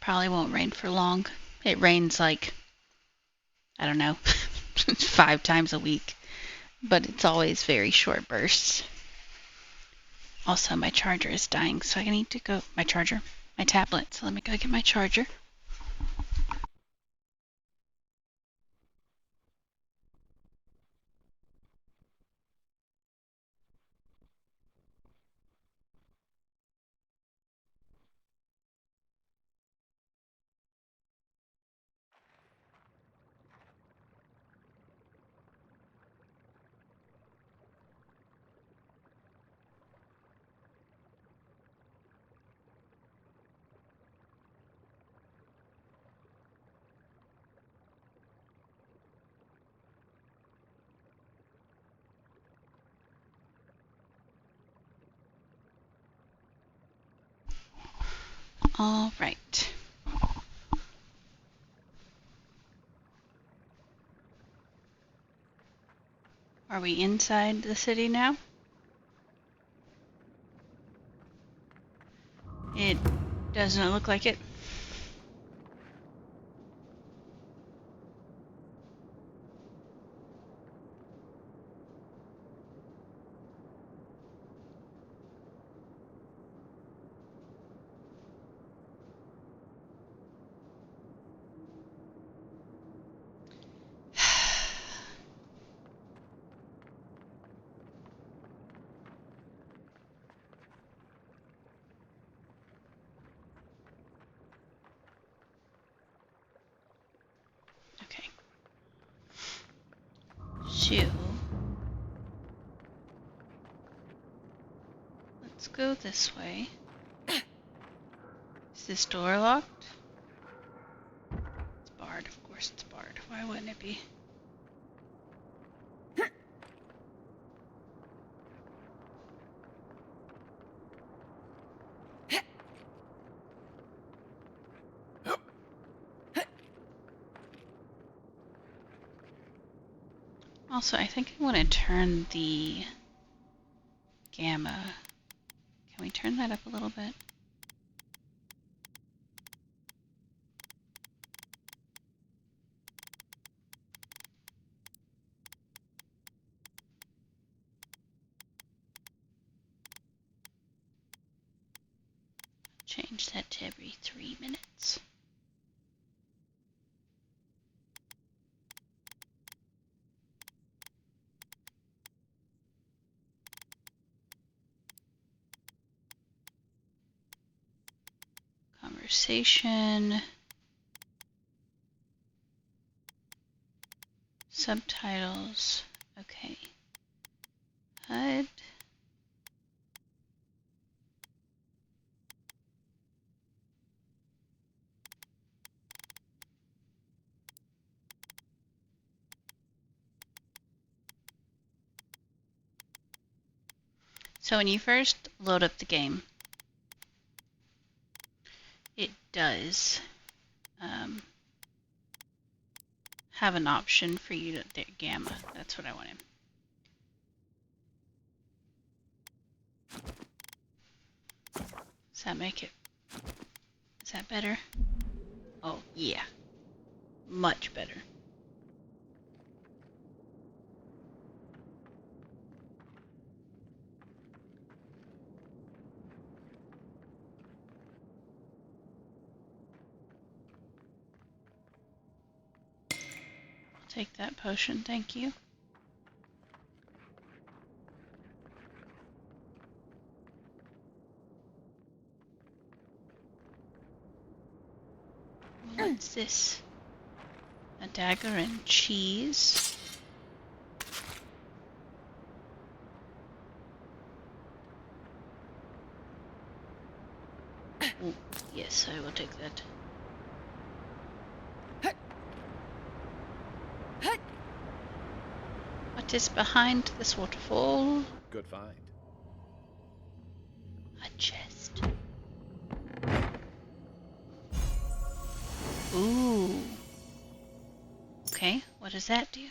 S1: Probably won't rain for long. It rains like, I don't know, 5 times a week, but it's always very short bursts. Also, my charger is dying, so I need to go. My tablet. So let me go get my charger. All right. Are we inside the city now? It doesn't look like it. Okay. So, let's go this way. Is this door locked? It's barred. Of course it's barred. Why wouldn't it be? Also, I think I want to turn the gamma. Can we turn that up a little bit? Change that to every 3 minutes. Conversation. Subtitles. Okay. HUD. So when you first load up the game, it does have an option for you to gamma. That's what I wanted. Does that make it? Is that better? Oh yeah, much better. I'll take that potion, thank you. What's this? A dagger and cheese. Ooh, yes, I will take that. What is behind this waterfall?
S12: Good find.
S1: A chest. Ooh. Okay, what does that do?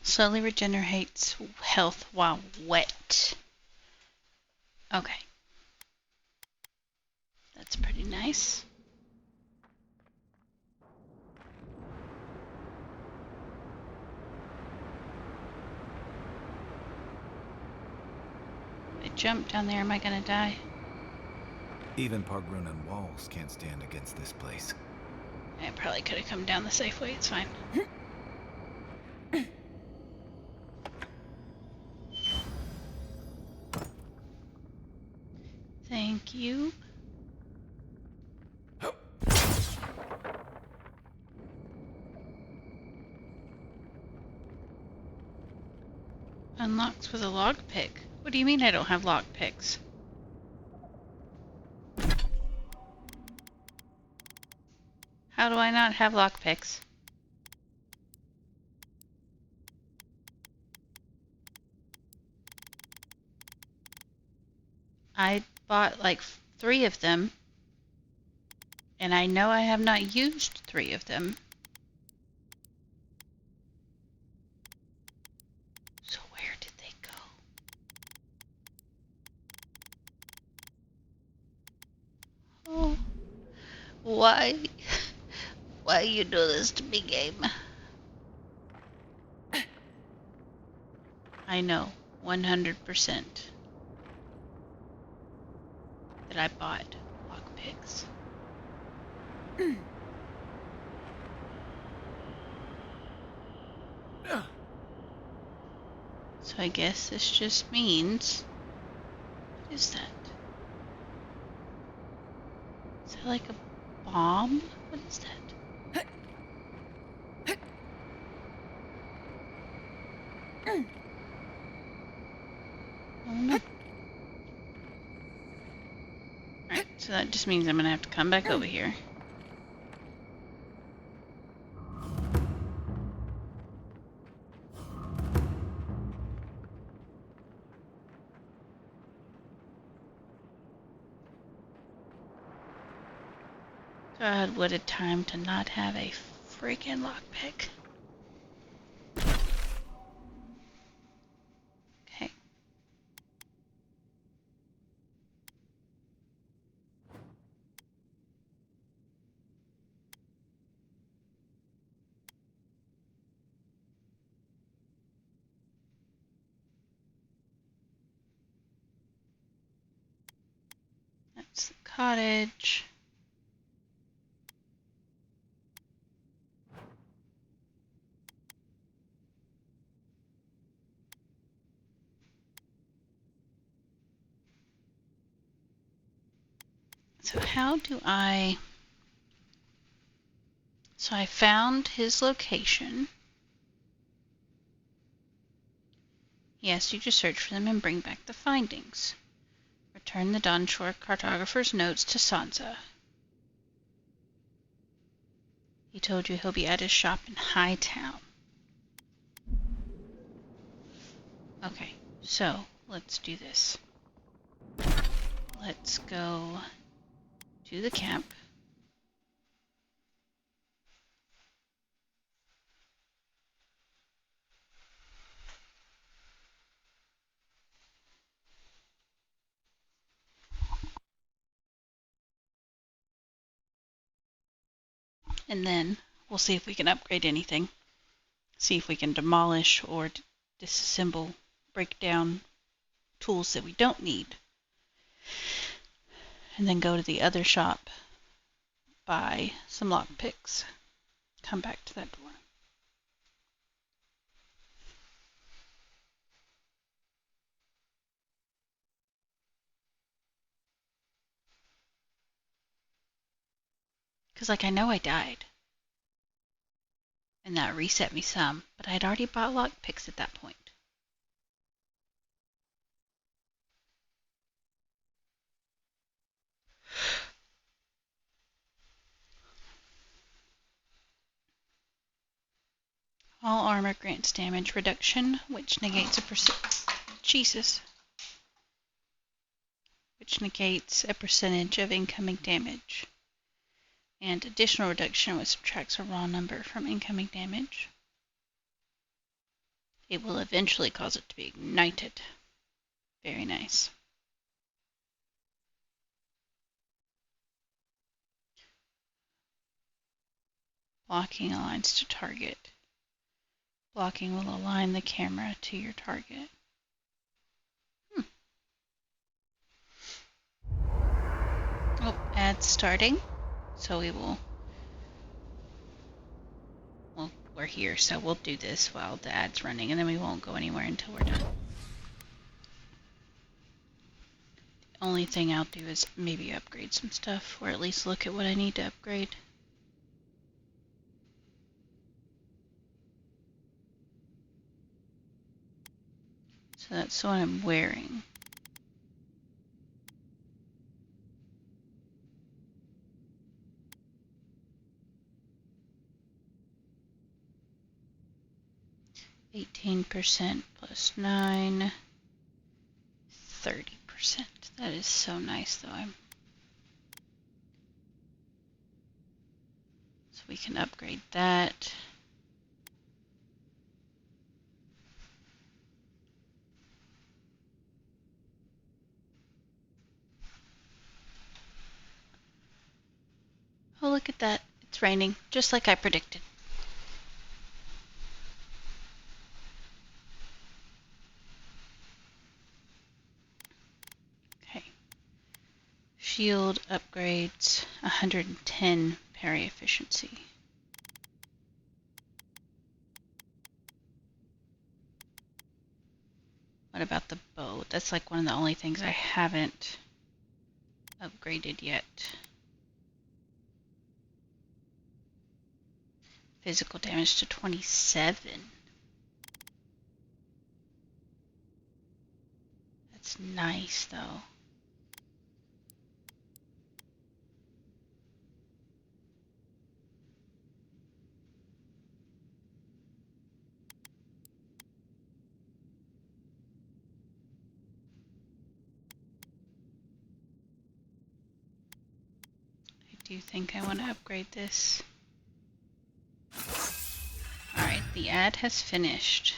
S1: Slowly regenerates health while wet. Okay. That's pretty nice. If I jump down there, am I gonna die?
S7: Even Pargrunan walls can't stand against this place.
S1: I probably could have come down the safe way, it's fine. Thank you. Unlocks with a lockpick. What do you mean I don't have lockpicks? How do I not have lockpicks? I bought like 3 of them, and I know I have not used 3 of them. So where did they go? Oh, why? Why you do this to me, game? I know, 100%, that I bought lockpicks. So I guess this just means... What is that? Is that like a bomb? What is that? Oh no. Alright, so that just means I'm gonna have to come back over here. God, what a time to not have a freaking lockpick. Okay. That's the cottage. So how do I... So I found his location. He asked you to search for them and bring back the findings. Return the Dawnshore cartographer's notes to Sansa. He told you he'll be at his shop in Hightown. Okay, so let's do this. Let's go to the camp. And then we'll see if we can upgrade anything. See if we can demolish or disassemble, break down tools that we don't need. And then go to the other shop, buy some lockpicks, come back to that door. Because, like, I know I died. And that reset me some, but I'd already bought lockpicks at that point. All armor grants damage reduction, which negates a percentage of incoming damage. And additional reduction, which subtracts a raw number from incoming damage. It will eventually cause it to be ignited. Very nice. Blocking aligns to target. Blocking will align the camera to your target. Oh, ad's starting. So well, we're here, so we'll do this while the ad's running, and then we won't go anywhere until we're done. The only thing I'll do is maybe upgrade some stuff, or at least look at what I need to upgrade. So that's what I'm wearing. %, plus 9, 30%. That is so nice, though. So we can upgrade that. Oh, look at that. It's raining, just like I predicted. Okay. Shield upgrades 110 parry efficiency. What about the bow? That's like one of the only things I haven't upgraded yet. Physical damage to 27. That's nice, though. I do think I want to upgrade this. Alright, the ad has finished.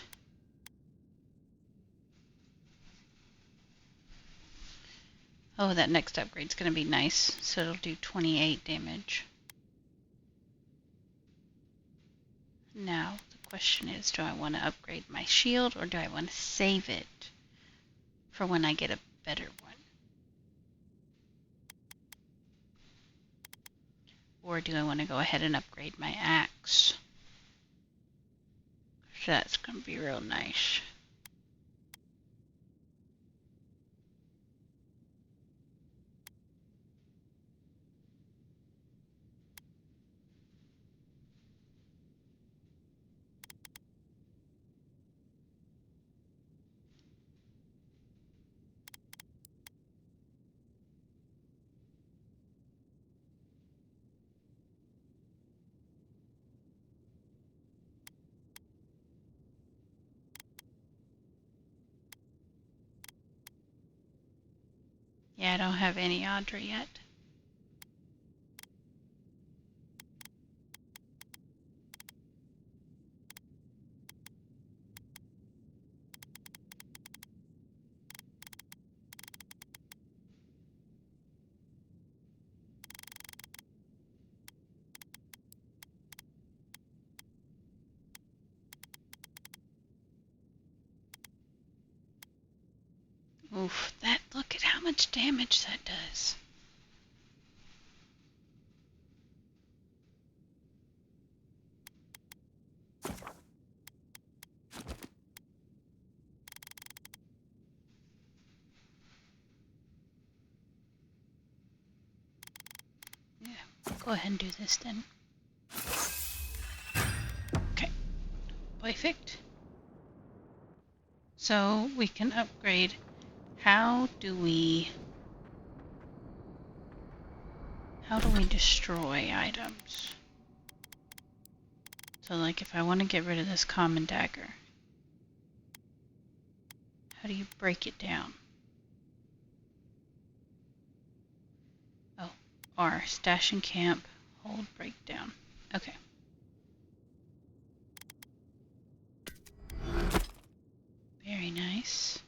S1: Oh, that next upgrade's going to be nice. So it'll do 28 damage. Now, the question is, do I want to upgrade my shield or do I want to save it for when I get a better one? Or do I want to go ahead and upgrade my axe? That's going to be real nice. Yeah, I don't have any Audrey yet. Oof, look at how much damage that does. Yeah, go ahead and do this then. Okay, perfect. So we can upgrade. How do we destroy items? So, like, if I want to get rid of this common dagger, how do you break it down? Oh, R, stash and camp, hold, breakdown. Okay. Very nice.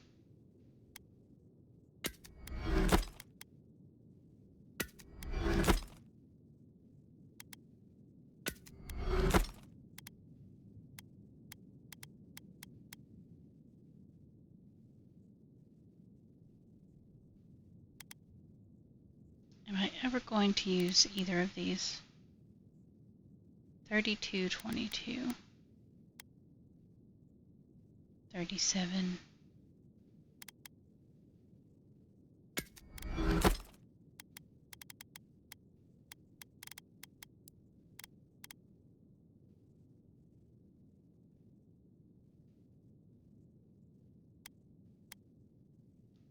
S1: Am I ever going to use either of these? 32, 22, 37.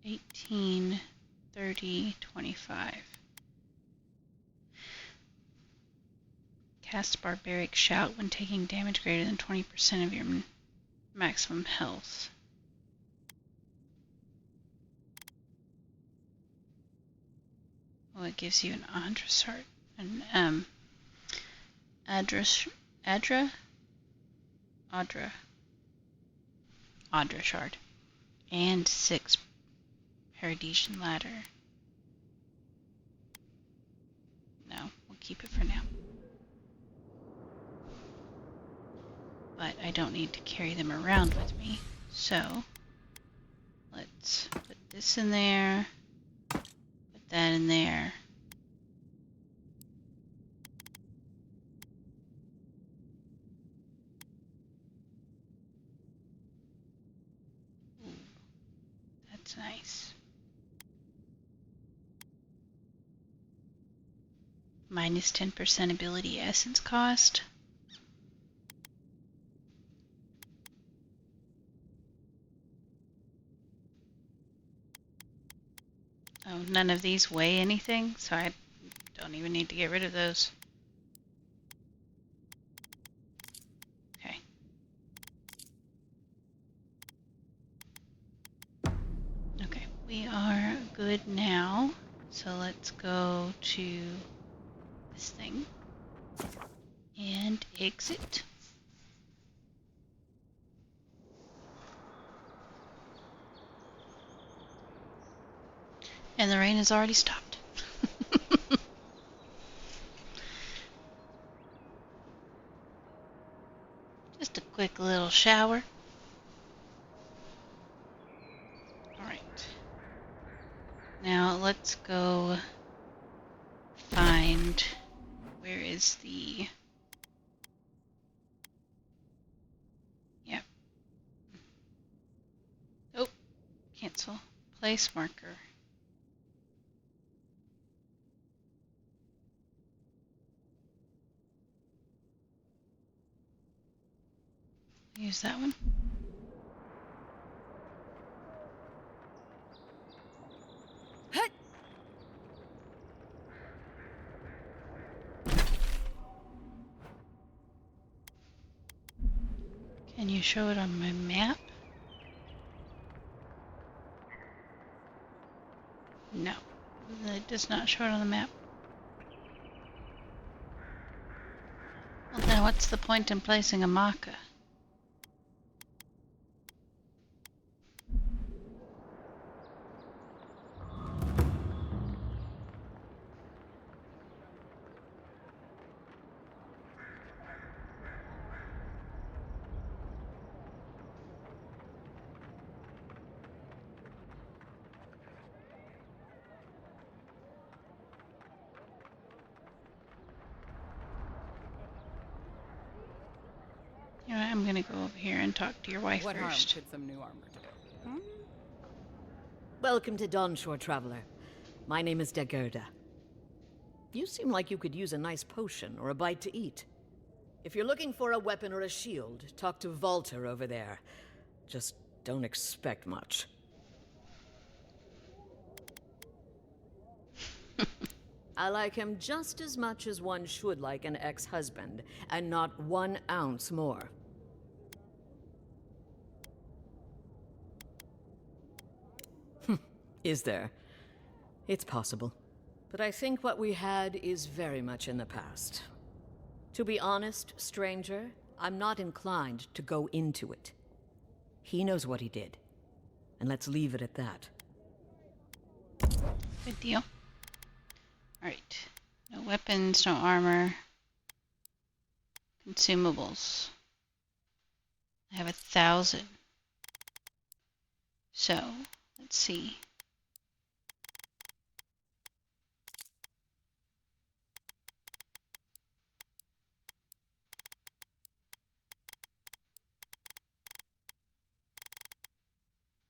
S1: $18, 30, 25. Cast Barbaric Shout when taking damage greater than 20% of your maximum health. Well, it gives you an Adra, Adra shard, and 6 Paradisian ladder. No, we'll keep it for now. But I don't need to carry them around with me, so let's put this in there, put that in there. Ooh, that's nice. Minus 10% ability essence cost. Oh, none of these weigh anything, so I don't even need to get rid of those. Okay. Okay, we are good now. So let's go to this thing and exit. And the rain has already stopped. Just a quick little shower. Alright. Now let's go find, where is the, yep. Oh, cancel. Place marker. Use that one. Can you show it on my map? No, it does not show it on the map. Well, then what's the point in placing a marker? You know what, I'm gonna go over here and talk to your wife
S17: What harm
S1: first.
S17: could some new armor do? Hmm?
S19: Welcome to Dawnshore, Traveler. My name is Dagerda. You seem like you could use a nice potion or a bite to eat. If you're looking for a weapon or a shield, talk to Walter over there. Just don't expect much. I like him just as much as one should like an ex-husband, and not 1 ounce more. Is there? It's possible. But I think what we had is very much in the past. To be honest, stranger, I'm not inclined to go into it. He knows what he did. And let's leave it at that.
S1: Good deal. Alright. No weapons, no armor. Consumables. I have 1,000. So, let's see.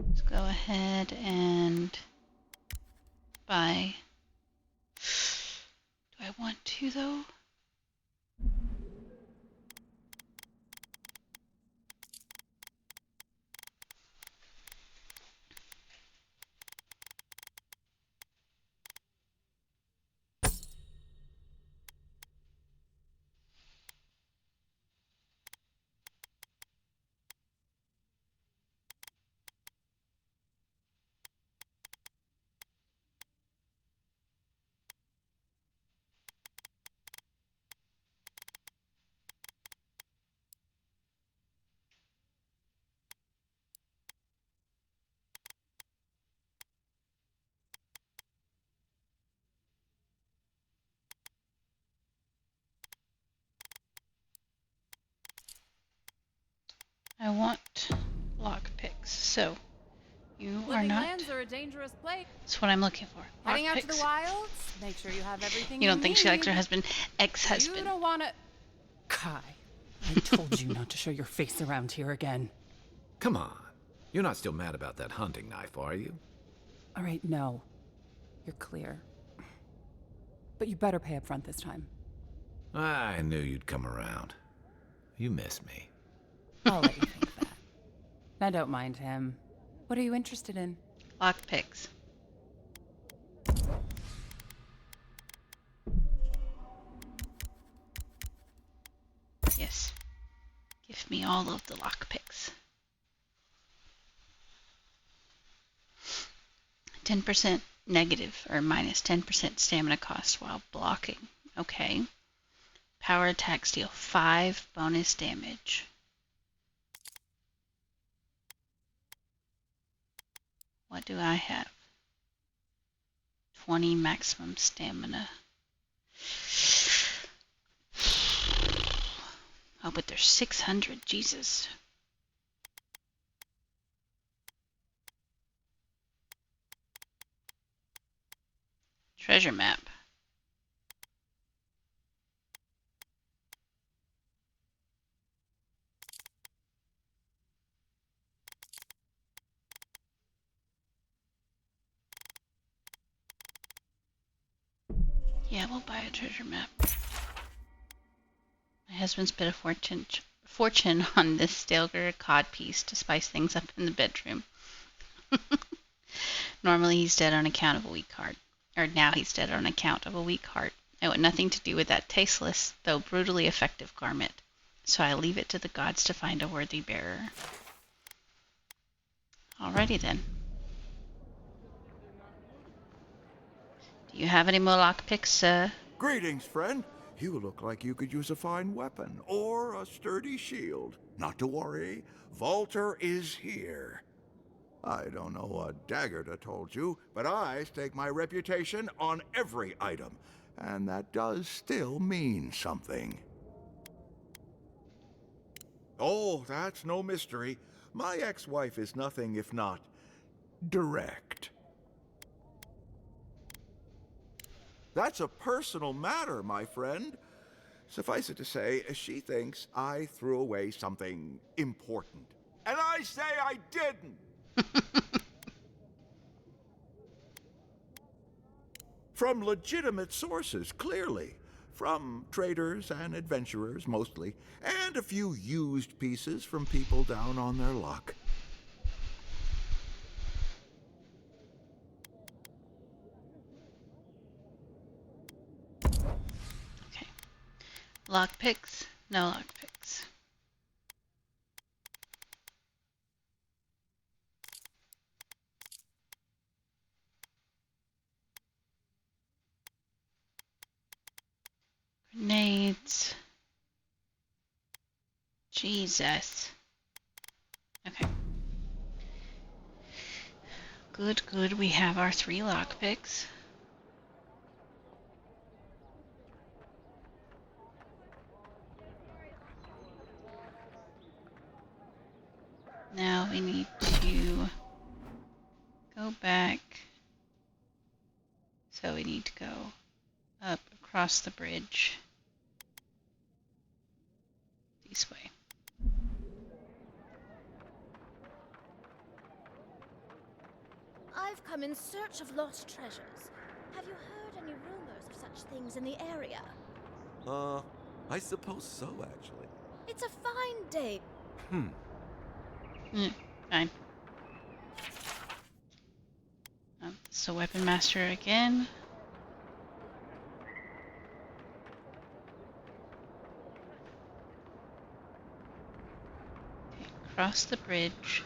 S1: Let's go ahead and buy. Do I want to though? I want lockpicks, so you are
S4: Living
S1: not.
S4: lands are a dangerous place.
S1: That's what I'm looking for.
S4: Heading out to the
S1: Lockpicks.
S4: wilds? Make sure you have everything
S1: You don't think she likes her
S4: need.
S1: husband? Ex-husband.
S17: You don't want to... Kai, I told you not to show your face around here again.
S7: Come on. You're not still mad about that hunting knife, are you?
S17: All right, no. You're clear. But you better pay up front this time.
S7: I knew you'd come around. You miss me.
S17: I'll let you think that. Now don't mind him. What are you interested in?
S1: Lockpicks. Yes. Give me all of the lockpicks. 10% negative or minus 10% stamina cost while blocking. Okay. Power attacks deal 5 bonus damage. What do I have? 20 maximum stamina. Oh, but there's 600. Jesus. Treasure map. Yeah, we'll buy a treasure map. My husband spent a fortune on this Stalker cod piece to spice things up in the bedroom. Normally he's dead on account of a weak heart. Or now he's dead on account of a weak heart. I want nothing to do with that tasteless, though brutally effective garment. So I leave it to the gods to find a worthy bearer. Alrighty then. Do you have any more lockpicks,
S3: Greetings, friend. You look like you could use a fine weapon or a sturdy shield. Not to worry, Walter is here. I don't know what Daggerda told you, but I stake my reputation on every item, and that does still mean something. Oh, that's no mystery. My ex-wife is nothing if not direct. That's a personal matter, my friend. Suffice it to say, she thinks I threw away something important. And I say I didn't! From legitimate sources, clearly. From traders and adventurers, mostly. And a few used pieces from people down on their luck.
S1: Lockpicks? No lockpicks. Grenades. Jesus. Okay. Good, good. We have our 3 lockpicks. Now we need to go back. So we need to go up across the bridge this way.
S11: I've come in search of lost treasures. Have you heard any rumors of such things in the area?
S10: I suppose so, actually.
S11: It's a fine day.
S1: Fine. So Weapon Master again. Okay, cross the bridge.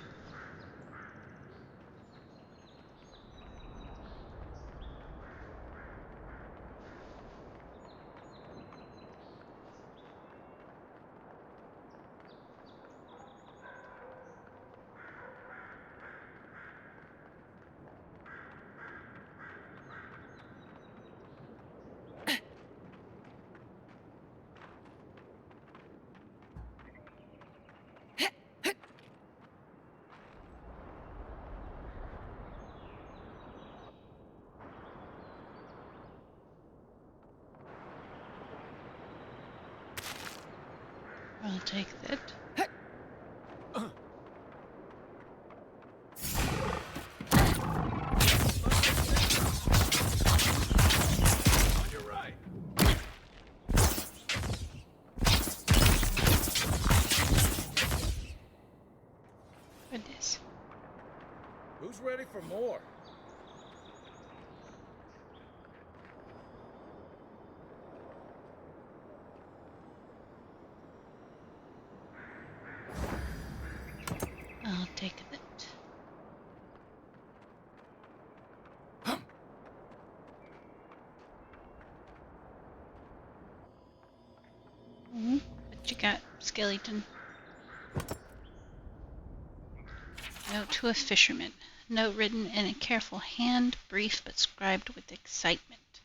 S1: I'll take that.
S2: On your right.
S1: Goodness.
S9: Who's ready for more?
S1: I'll take that. What you got, skeleton? Note to a fisherman. Note written in a careful hand, brief but scribed with excitement.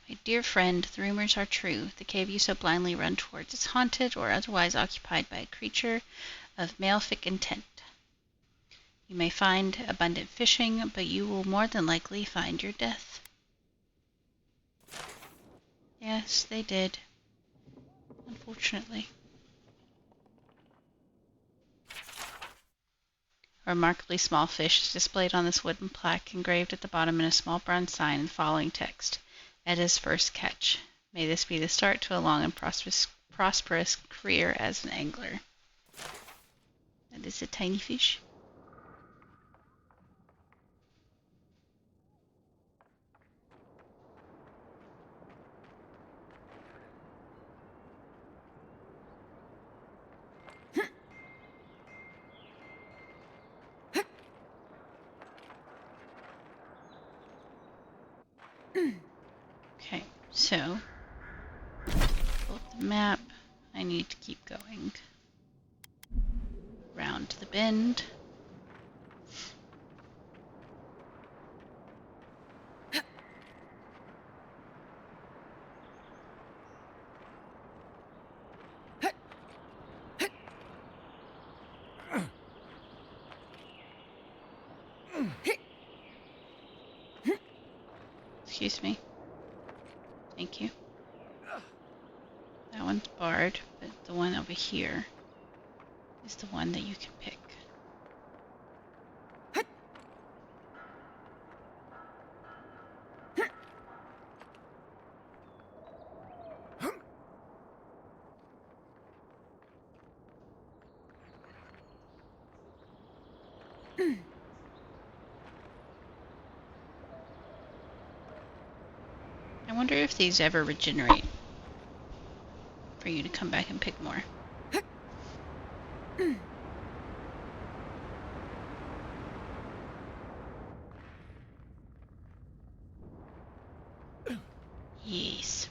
S1: My dear friend, the rumors are true. The cave you so blindly run towards is haunted or otherwise occupied by a creature of malefic intent. You may find abundant fishing, but you will more than likely find your death. Yes, they did. Unfortunately. A remarkably small fish is displayed on this wooden plaque, engraved at the bottom in a small bronze sign in the following text: Edda's first catch. May this be the start to a long and prosperous career as an angler. That is a tiny fish. Okay, so pull up the map. I need to keep going round to the bend. Excuse me. Thank you. That one's barred, but the one over here is the one that you can pick. I wonder if these ever regenerate. for you to come back and pick more. Yes.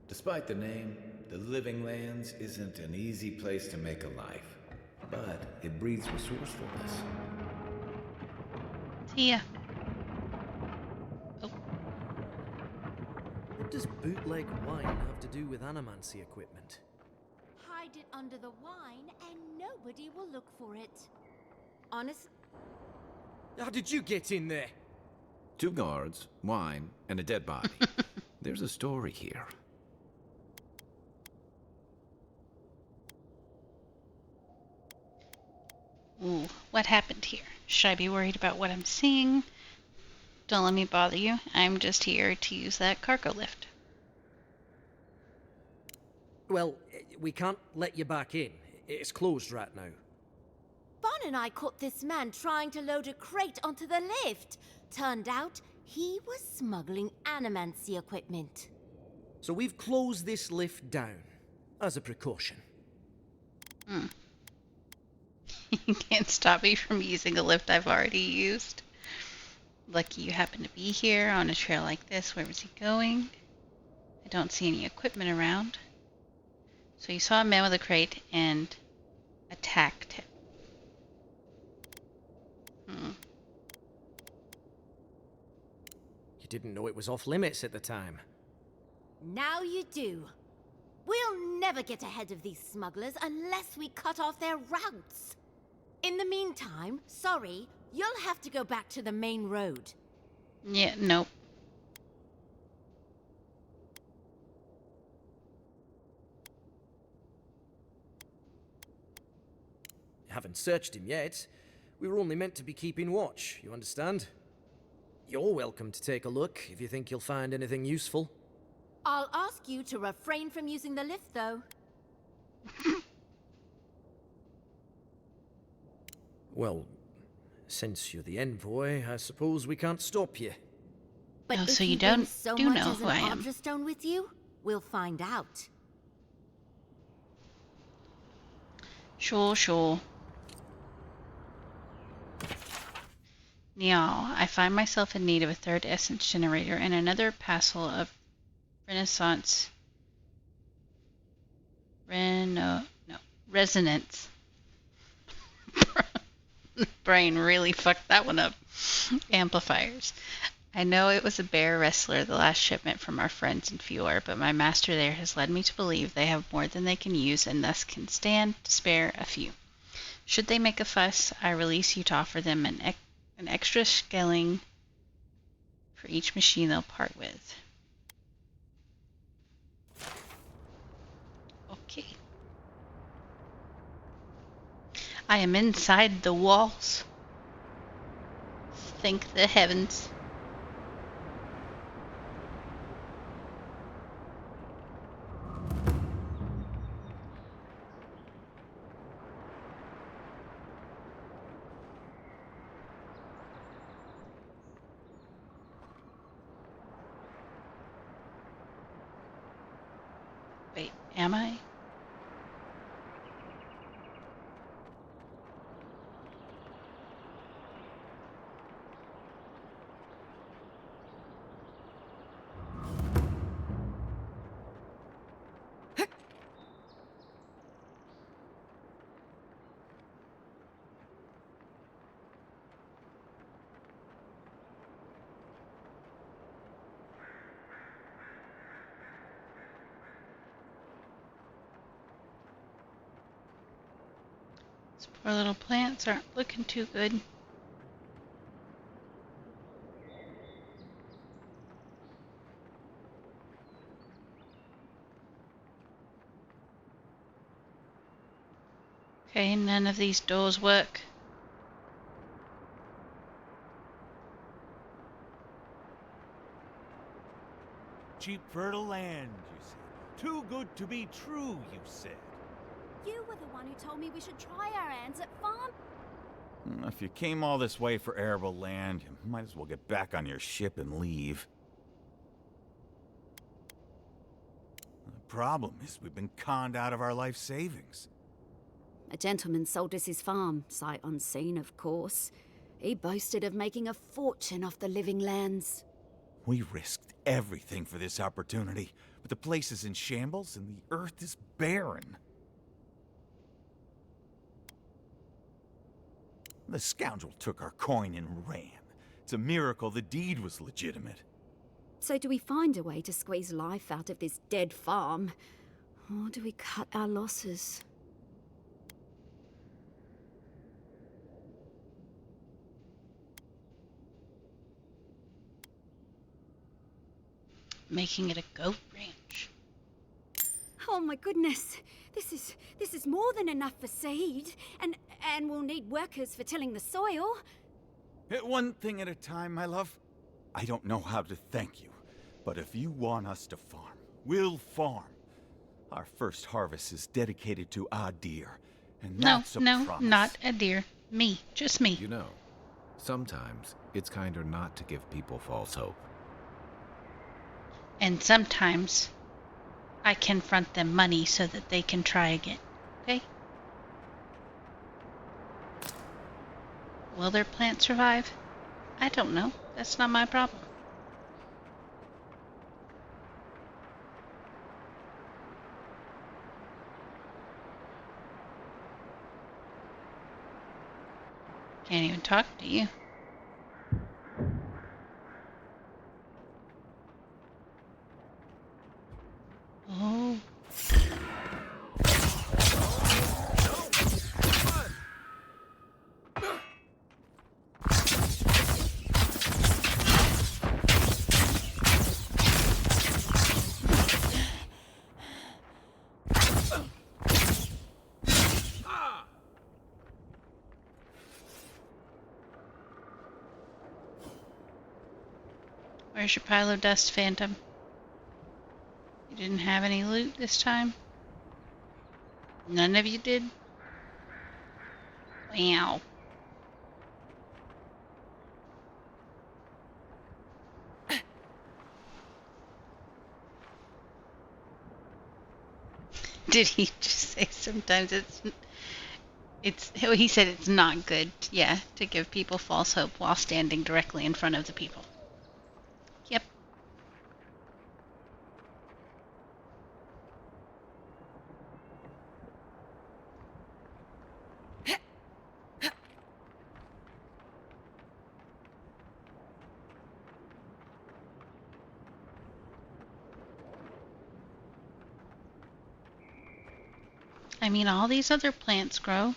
S7: Despite the name, the Living Lands isn't an easy place to make a life, but it breeds resourcefulness.
S1: See ya.
S8: What does bootleg wine have to do with animancy equipment?
S13: Hide it under the wine and nobody will look for it. Honest.
S8: How did you get in there?
S12: 2 guards, wine, and a dead body. There's a story here.
S1: Ooh, what happened here? Should I be worried about what I'm seeing? Don't let me bother you. I'm just here to use that cargo lift.
S8: Well, we can't let you back in. It's closed right now.
S13: Bon and I caught this man trying to load a crate onto the lift. Turned out he was smuggling animancy equipment.
S8: So we've closed this lift down, as a precaution.
S1: You can't stop me from using a lift I've already used. Lucky you happen to be here on a trail like this. Where was he going? I don't see any equipment around. So you saw a man with a crate and attacked him.
S8: You didn't know it was off limits at the time.
S13: Now you do. We'll never get ahead of these smugglers unless we cut off their routes. In the meantime, sorry, you'll have to go back to the main road.
S1: Yeah, nope.
S8: Haven't searched him yet. We were only meant to be keeping watch, you understand? You're welcome to take a look if you think you'll find anything useful.
S13: I'll ask you to refrain from using the lift, though.
S8: Well, since you're the envoy, I suppose we can't stop you.
S13: But if
S1: so you
S13: bring
S1: don't
S13: so
S1: do
S13: much
S1: know
S13: as
S1: who
S13: an
S1: I am.
S13: Obgerstone with you, we'll find out.
S1: Sure. Now, I find myself in need of a 3rd essence generator and another parcel of resonance. Brain really fucked that one up. Amplifiers. I know it was a bear wrestler, the last shipment from our friends in Fior, but my master there has led me to believe they have more than they can use and thus can stand to spare a few. Should they make a fuss, I release you to offer them an extra scaling for each machine they'll part with. Okay. I am inside the walls. Thank the heavens. Wait, am I? These poor little plants aren't looking too good. Okay, none of these doors work.
S14: cheap, fertile land, you said. Too good to be true, you said.
S13: You were the one who told me we should try our hands at farm.
S22: If you came all this way for arable land, you might as well get back on your ship and leave. The problem is we've been conned out of our life savings.
S13: A gentleman sold us his farm, sight unseen, of course. He boasted of making a fortune off the living lands.
S22: We risked everything for this opportunity, but the place is in shambles and the earth is barren. The scoundrel took our coin and ran. It's a miracle the deed was legitimate.
S13: So do we find a way to squeeze life out of this dead farm? Or do we cut our losses?
S1: Making it a goat ranch.
S13: Oh my goodness. This is more than enough for seed. And we'll need workers for tilling the soil.
S22: Hit one thing at a time, my love. I don't know how to thank you, but if you want us to farm, we'll farm. Our first harvest is dedicated to Adir, and that's a promise.
S1: Not Adir. Me. Just me.
S7: You know, sometimes it's kinder not to give people false hope.
S1: And sometimes I confront them money so that they can try again. Okay? Will their plant survive? I don't know. That's not my problem. Can't even talk to you. Oh. Where's your pile of dust, Phantom? You didn't have any loot this time? None of you did? Wow. Did he just say sometimes he said it's not good, yeah, to give people false hope while standing directly in front of the people. Yep. I mean, all these other plants grow.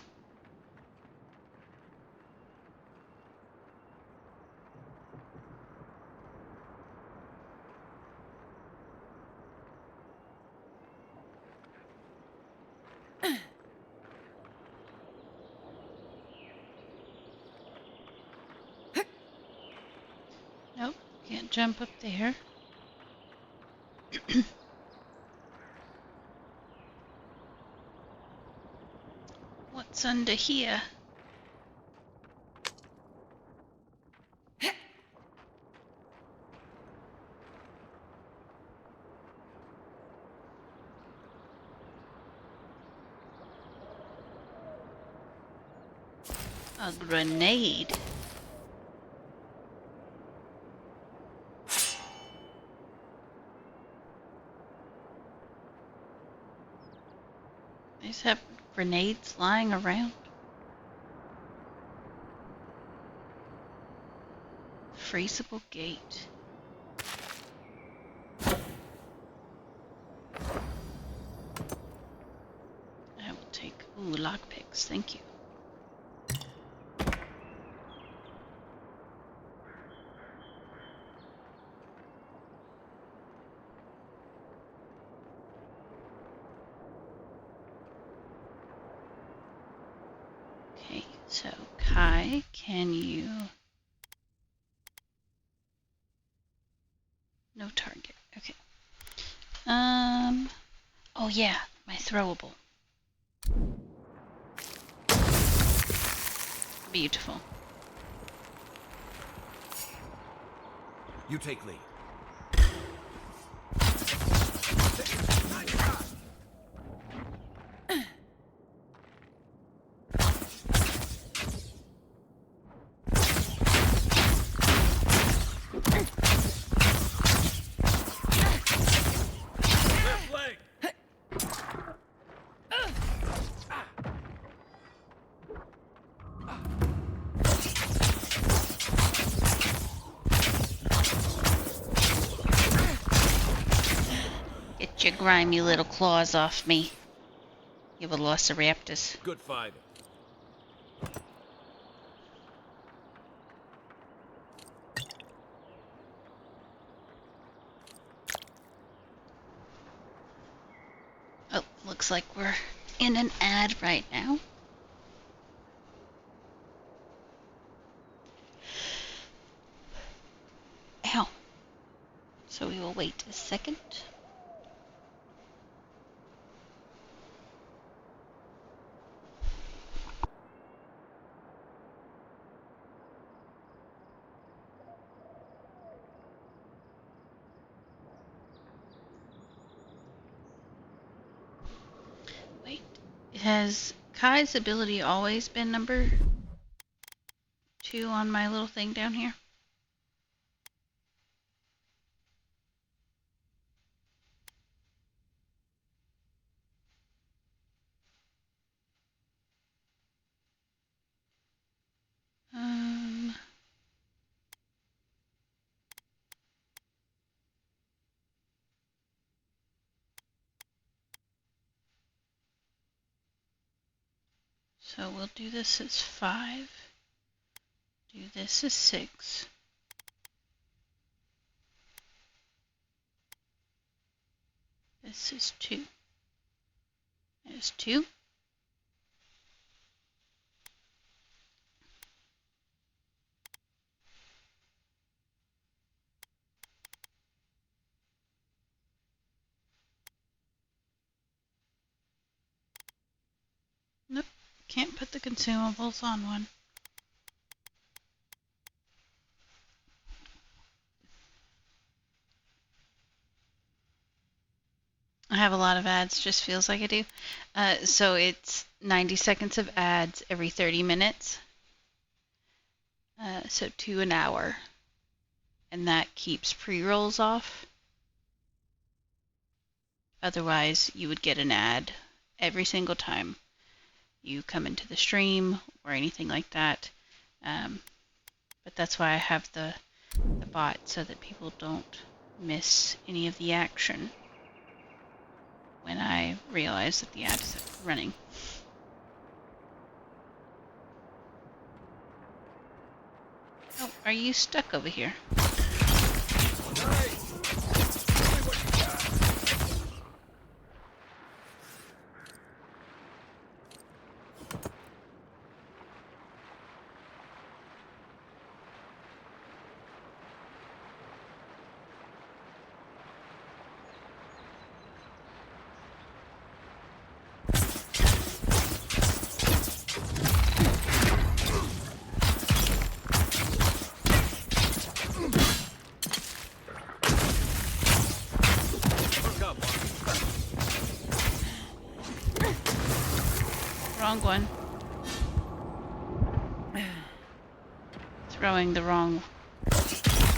S1: Nope, can't jump up there. What's under here? A grenade. They just have grenades lying around. Freezable gate. I will take, ooh, lockpicks, thank you. Okay, so Kai, can you... No target, okay. yeah, my throwable. Beautiful.
S12: You take lead.
S9: Left leg!
S1: Get your grimy little claws off me, you velociraptors.
S9: Good fighter.
S1: Oh, looks like we're in an ad right now. Ow. So we will wait a second. Wait, has Kai's ability always been number 2 on my little thing down here? Um, so we'll do this as 5. Do this as 6. This is 2. There's 2. Nope, can't put the consumables on one. I have a lot of ads, just feels like I do. So it's 90 seconds of ads every 30 minutes. So 2 an hour. And that keeps pre-rolls off. Otherwise, you would get an ad every single time you come into the stream or anything like that. But that's why I have the bot, so that people don't miss any of the action when I realize that the ad is running. Oh, are you stuck over here? Wrong one. Throwing the wrong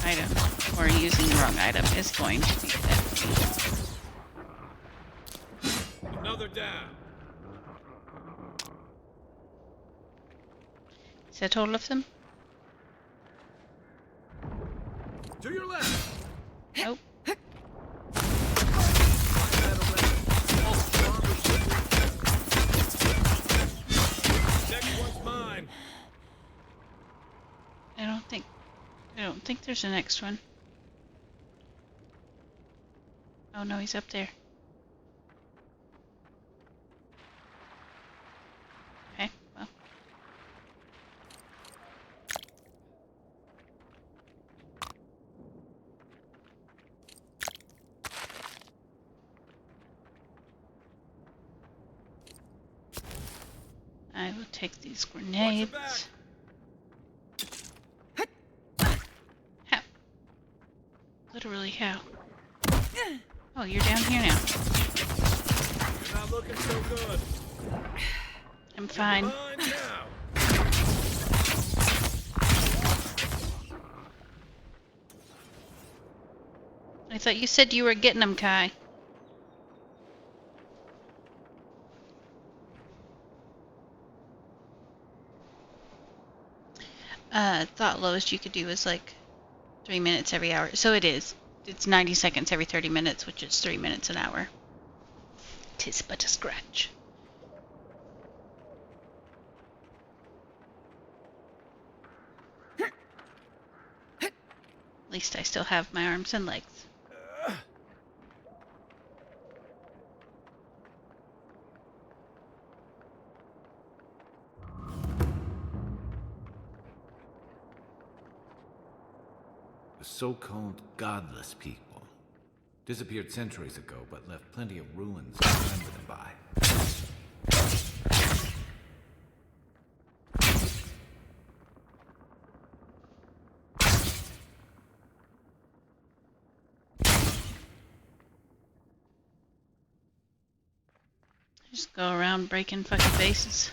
S1: item or using the wrong item is going to be dead.
S9: Another down.
S1: Is that all of them?
S9: To your left.
S1: Nope.
S9: Next one's mine.
S1: I don't think there's a next one. Oh no, he's up there. Okay, well. I will take these grenades. How? Literally how? Oh, you're down here now.
S9: You're not looking so good.
S1: I'm fine.
S9: Mine now.
S1: I thought you said you were getting them, Kai. Thought lowest you could do was like 3 minutes every hour. So it is. It's 90 seconds every 30 minutes, which is 3 minutes an hour. 'Tis but a scratch. At least I still have my arms and legs.
S7: The so-called godless people. Disappeared centuries ago, but left plenty of ruins to remember them by.
S1: Just go around breaking fucking faces.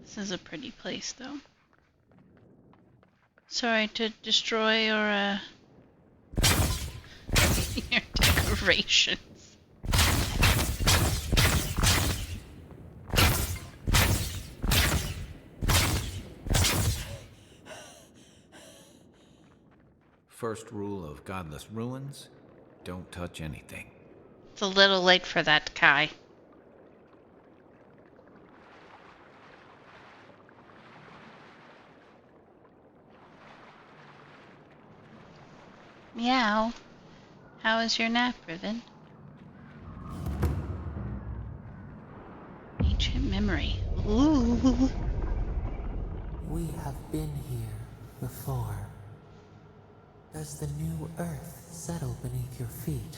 S1: This is a pretty place, though. Sorry to destroy your your decorations.
S7: First rule of godless ruins, don't touch anything.
S1: It's a little late for that, Kai. Meow. How was your nap, Riven? Ancient memory. Ooh.
S15: We have been here before. Does the new earth settle beneath your feet?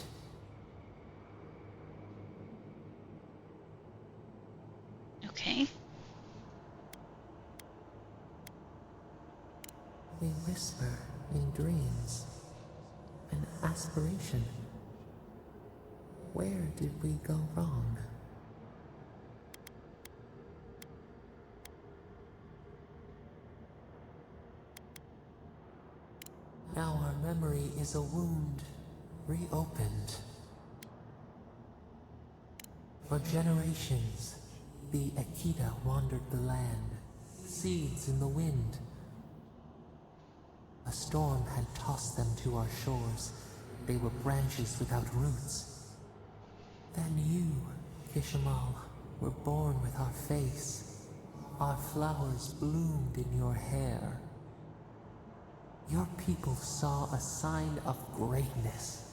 S1: Okay.
S15: We whisper in dreams. An aspiration. Where did we go wrong? Now our memory is a wound reopened. For generations, the Akita wandered the land, seeds in the wind. A storm had tossed them to our shores. They were branches without roots. Then you, Kishimal, were born with our face. Our flowers bloomed in your hair. Your people saw a sign of greatness.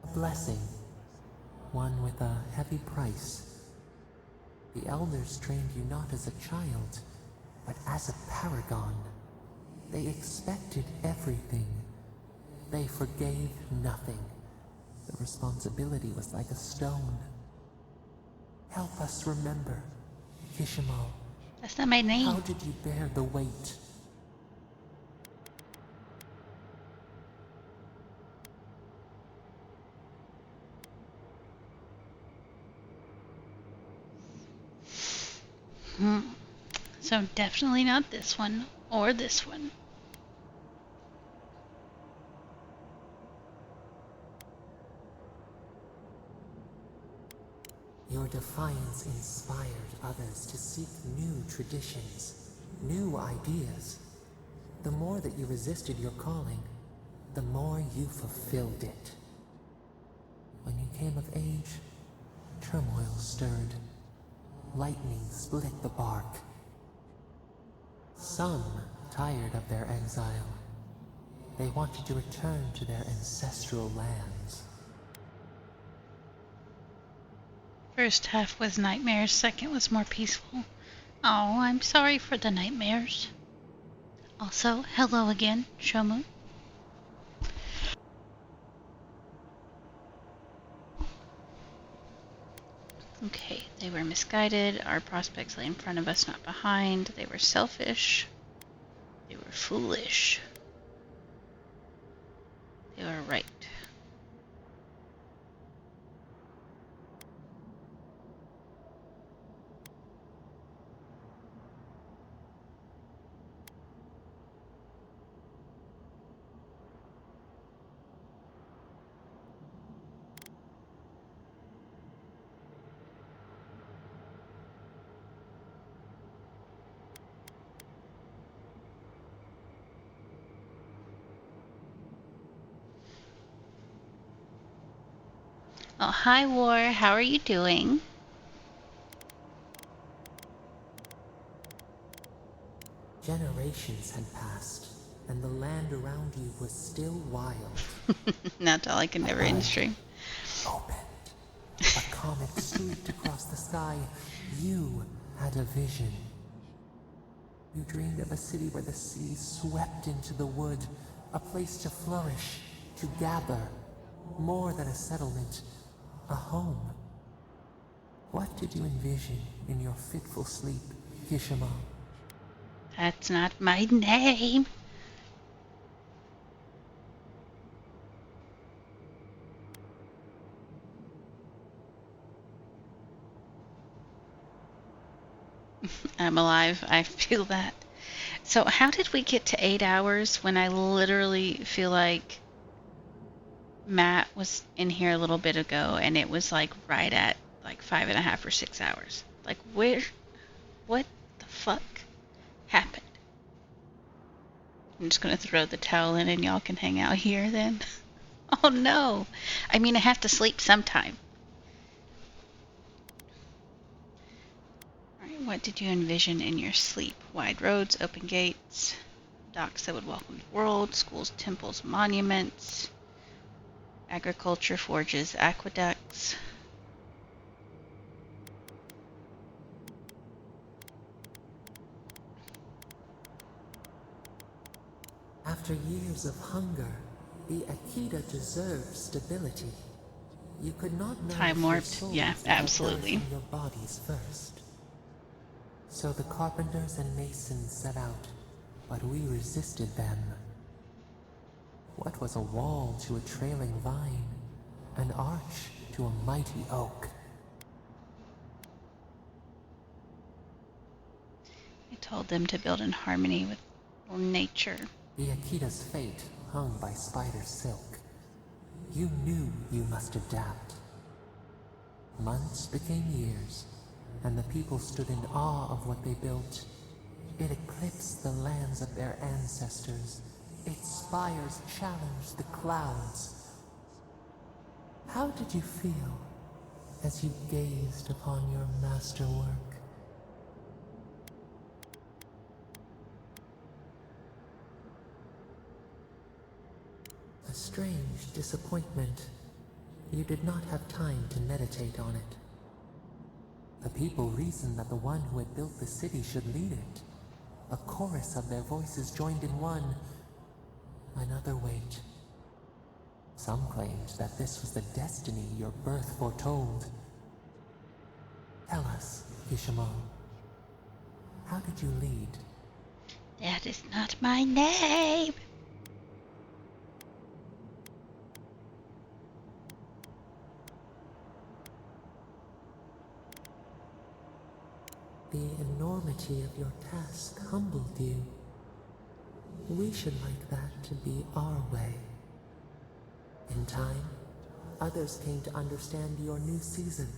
S15: A blessing, one with a heavy price. The elders trained you not as a child, but as a paragon. They expected everything. They forgave nothing. The responsibility was like a stone. Help us remember, Kishimal.
S1: That's not my name.
S15: How did you bear the weight?
S1: So definitely not this one or this one.
S15: Your defiance inspired others to seek new traditions, new ideas. The more that you resisted your calling, the more you fulfilled it. When you came of age, turmoil stirred. Lightning split the bark. Some tired of their exile. They wanted to return to their ancestral lands.
S1: First half was nightmares, second was more peaceful. Oh, I'm sorry for the nightmares. Also, hello again, Shomu. Okay, they were misguided. Our prospects lay in front of us, not behind. They were selfish. They were foolish. They were right. Oh, hi, War. How are you doing?
S15: Generations had passed, and the land around you was still wild.
S1: Not all I can never end stream.
S15: Opened. A comet streaked across the sky. You had a vision. You dreamed of a city where the sea swept into the wood, a place to flourish, to gather, more than a settlement, a home. What did you envision in your fitful sleep, Kishima?
S1: That's not my name. I'm alive. I feel that. So how did we get to 8 hours when I literally feel like Matt was in here a little bit ago and it was like right at like 5.5 or 6 hours? Like what the fuck happened? I'm just gonna throw the towel in and y'all can hang out here then. Oh no. I mean, I have to sleep sometime. Alright, what did you envision in your sleep? Wide roads, open gates, docks that would welcome the world, schools, temples, monuments, agriculture, forges, aqueducts.
S15: After years of hunger, the Akita deserved stability. You could not
S1: Time
S15: nourish your
S1: warped.
S15: souls
S1: Yeah,
S15: without
S1: absolutely.
S15: nourishing your bodies first. So the carpenters and masons set out, but we resisted them. What was a wall to a trailing vine? An arch to a mighty oak?
S1: I told them to build in harmony with nature.
S15: The Akita's fate hung by spider silk. You knew you must adapt. Months became years, and the people stood in awe of what they built. It eclipsed the lands of their ancestors. Its spires challenged the clouds. How did you feel as you gazed upon your masterwork? A strange disappointment. You did not have time to meditate on it. The people reasoned that the one who had built the city should lead it. A chorus of their voices joined in one. Another wait. Some claimed that this was the destiny your birth foretold. Tell us, Kishimo, how did you lead?
S1: That is not my name.
S15: The enormity of your task humbled you. We should like that to be our way. In time, others came to understand your new season.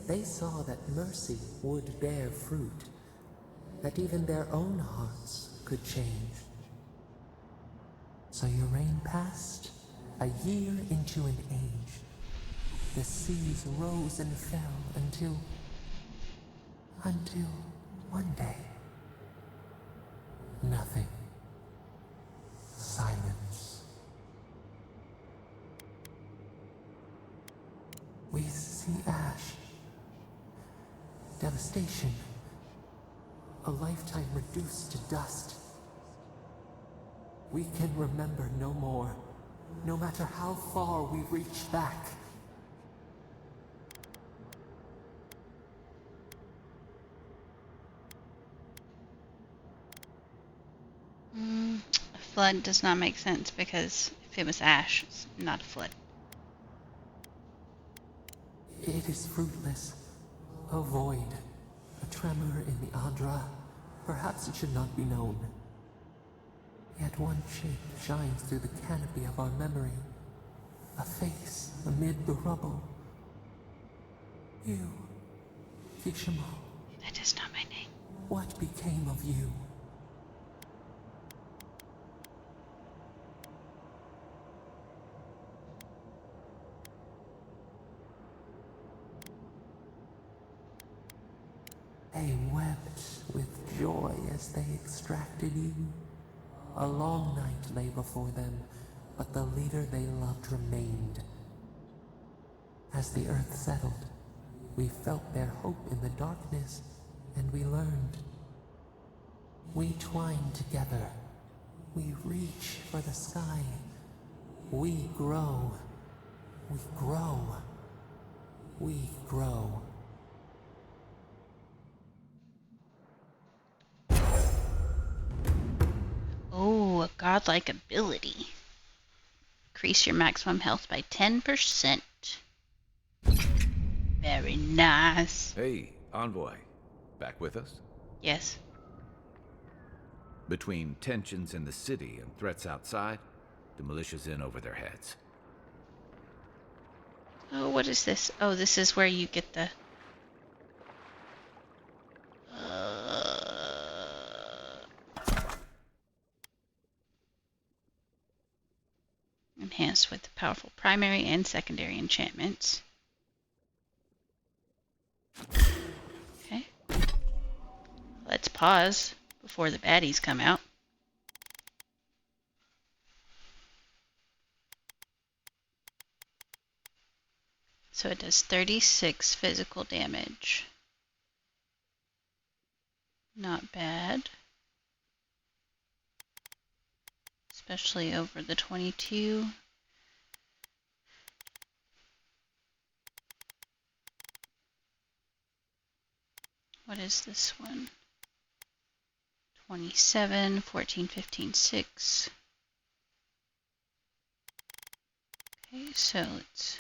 S15: They saw that mercy would bear fruit, that even their own hearts could change. So your reign passed, a year into an age. The seas rose and fell until one day, nothing. Silence. We see ash, devastation. A lifetime reduced to dust. We can remember no more, no matter how far we reach back.
S1: A flood does not make sense because if it was ash, it's not a flood.
S15: It is fruitless. A void. A tremor in the Adra. Perhaps it should not be known. Yet one shape shines through the canopy of our memory. A face amid the rubble. You, Kishimo.
S1: That is not my name.
S15: What became of you? They wept with joy as they extracted you. A long night lay before them, but the leader they loved remained. As the earth settled, we felt their hope in the darkness, and we learned. We twine together. We reach for the sky. We grow. We grow. We grow.
S1: Oh, a godlike ability. Increase your maximum health by 10%. Very nice.
S12: Hey, Envoy. Back with us?
S1: Yes.
S12: Between tensions in the city and threats outside, the militia's in over their heads.
S1: Oh, what is this? Oh, this is where you get the... enhanced with powerful primary and secondary enchantments. Okay. Let's pause before the baddies come out. So it does 36 physical damage. Not bad. Especially over the 22. What is this one? 27, 14, 15, 6. Okay, so let's...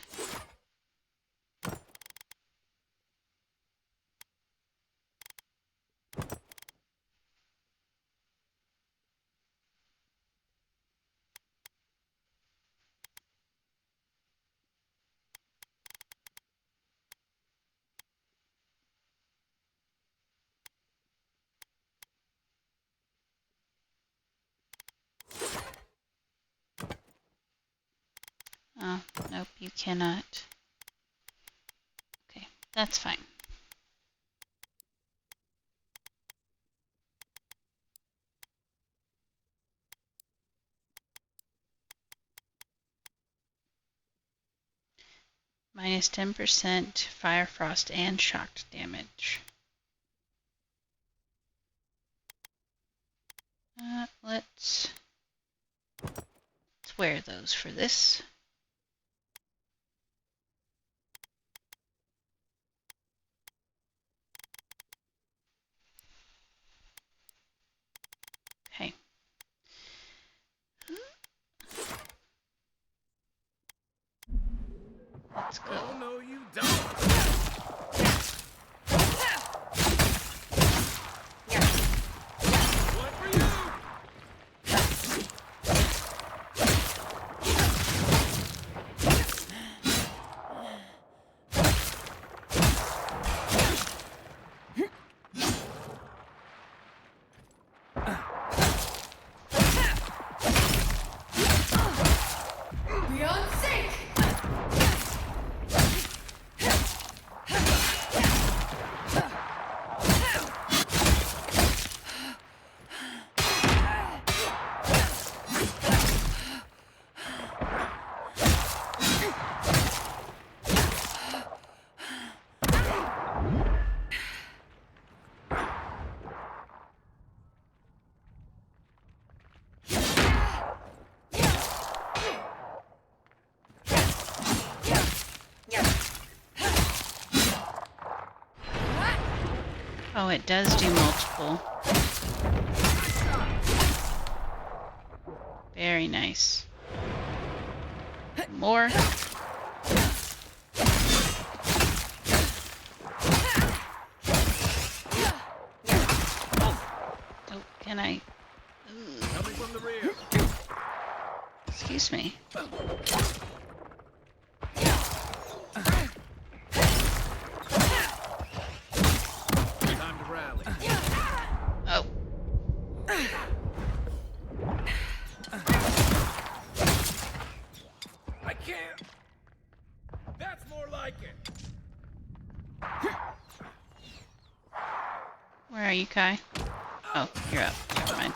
S1: Oh, nope, you cannot. Okay, that's fine. Minus 10% fire, frost, and shocked damage. Let's wear those for this. Okay. Let's go.
S9: Oh, no, you don't. One for you.
S13: Beyond sync!
S1: Oh, it does do multiple. Very nice. More. Oh, can I?
S9: Coming from the rear.
S1: Excuse me.
S9: Time to rally.
S1: Oh.
S9: I can't. That's more like it.
S1: Where are you, Kai? Oh, you're up. Never mind.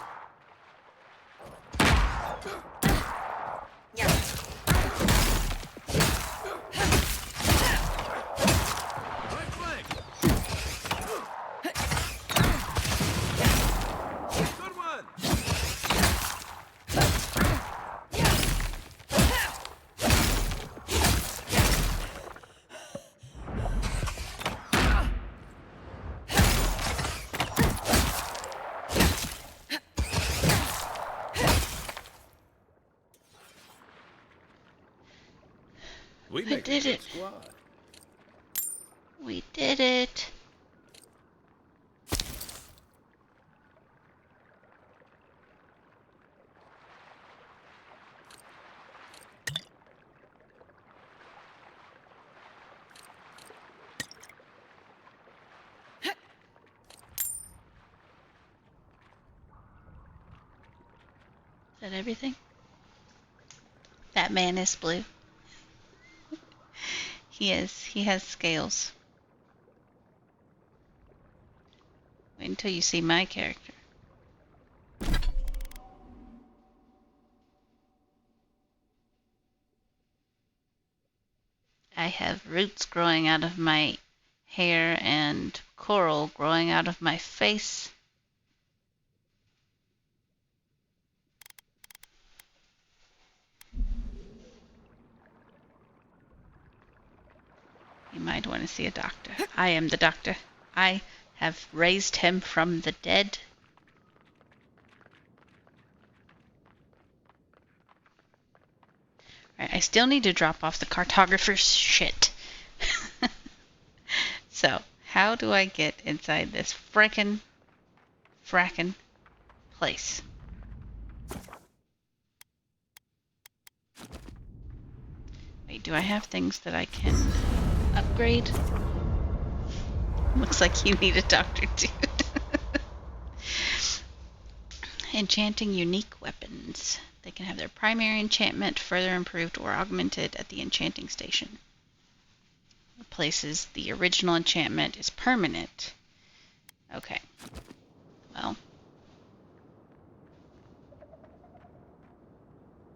S9: Right flank. Good one.
S22: We
S1: We
S22: make
S1: did
S22: a good
S1: it.
S22: squad.
S1: We did it. Is that everything? That man is blue. He is. He has scales. Wait until you see my character. I have roots growing out of my hair and coral growing out of my face. You might want to see a doctor. I am the doctor. I have raised him from the dead. Right, I still need to drop off the cartographer's shit. So, how do I get inside this frackin' place? Wait, do I have things that I can upgrade? Looks like you need a doctor too. Enchanting unique weapons. They can have their primary enchantment further improved or augmented at the enchanting station. Replaces the original enchantment is permanent. Okay. Well.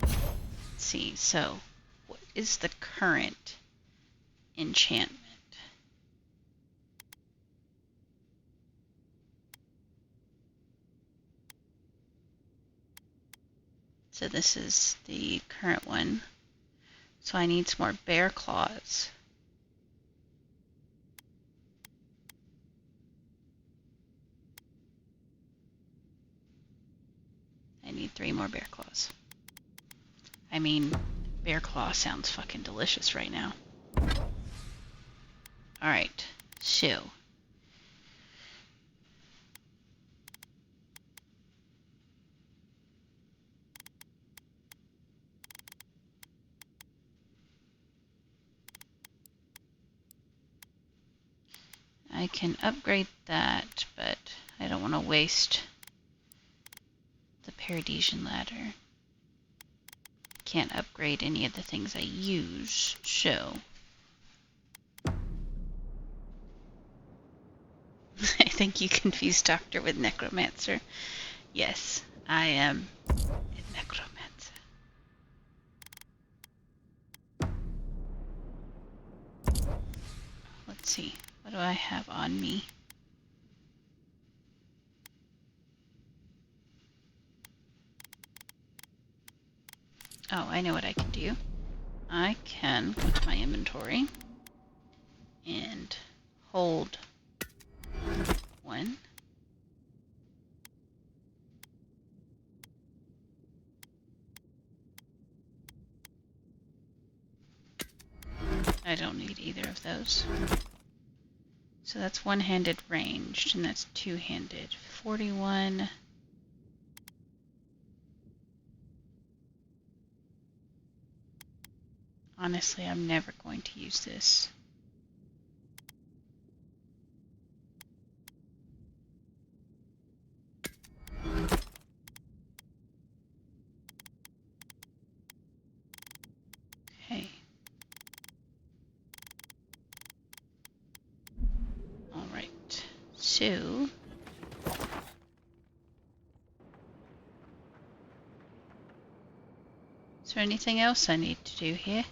S1: Let's see. So, what is the current enchantment? So this is the current one. So I need some more bear claws. I need 3 more bear claws. I mean, bear claw sounds fucking delicious right now. Alright, so. I can upgrade that, but I don't want to waste the Paradisian ladder. Can't upgrade any of the things I use, so. I think you confused Doctor with Necromancer. Yes, I am a Necromancer. Let's see, what do I have on me? Oh, I know what I can do. I can go to my inventory and hold 1, one. I don't need either of those. So that's one-handed ranged, and that's two-handed. 41. Honestly, I'm never going to use this. Okay. All right. So is there anything else I need to do here?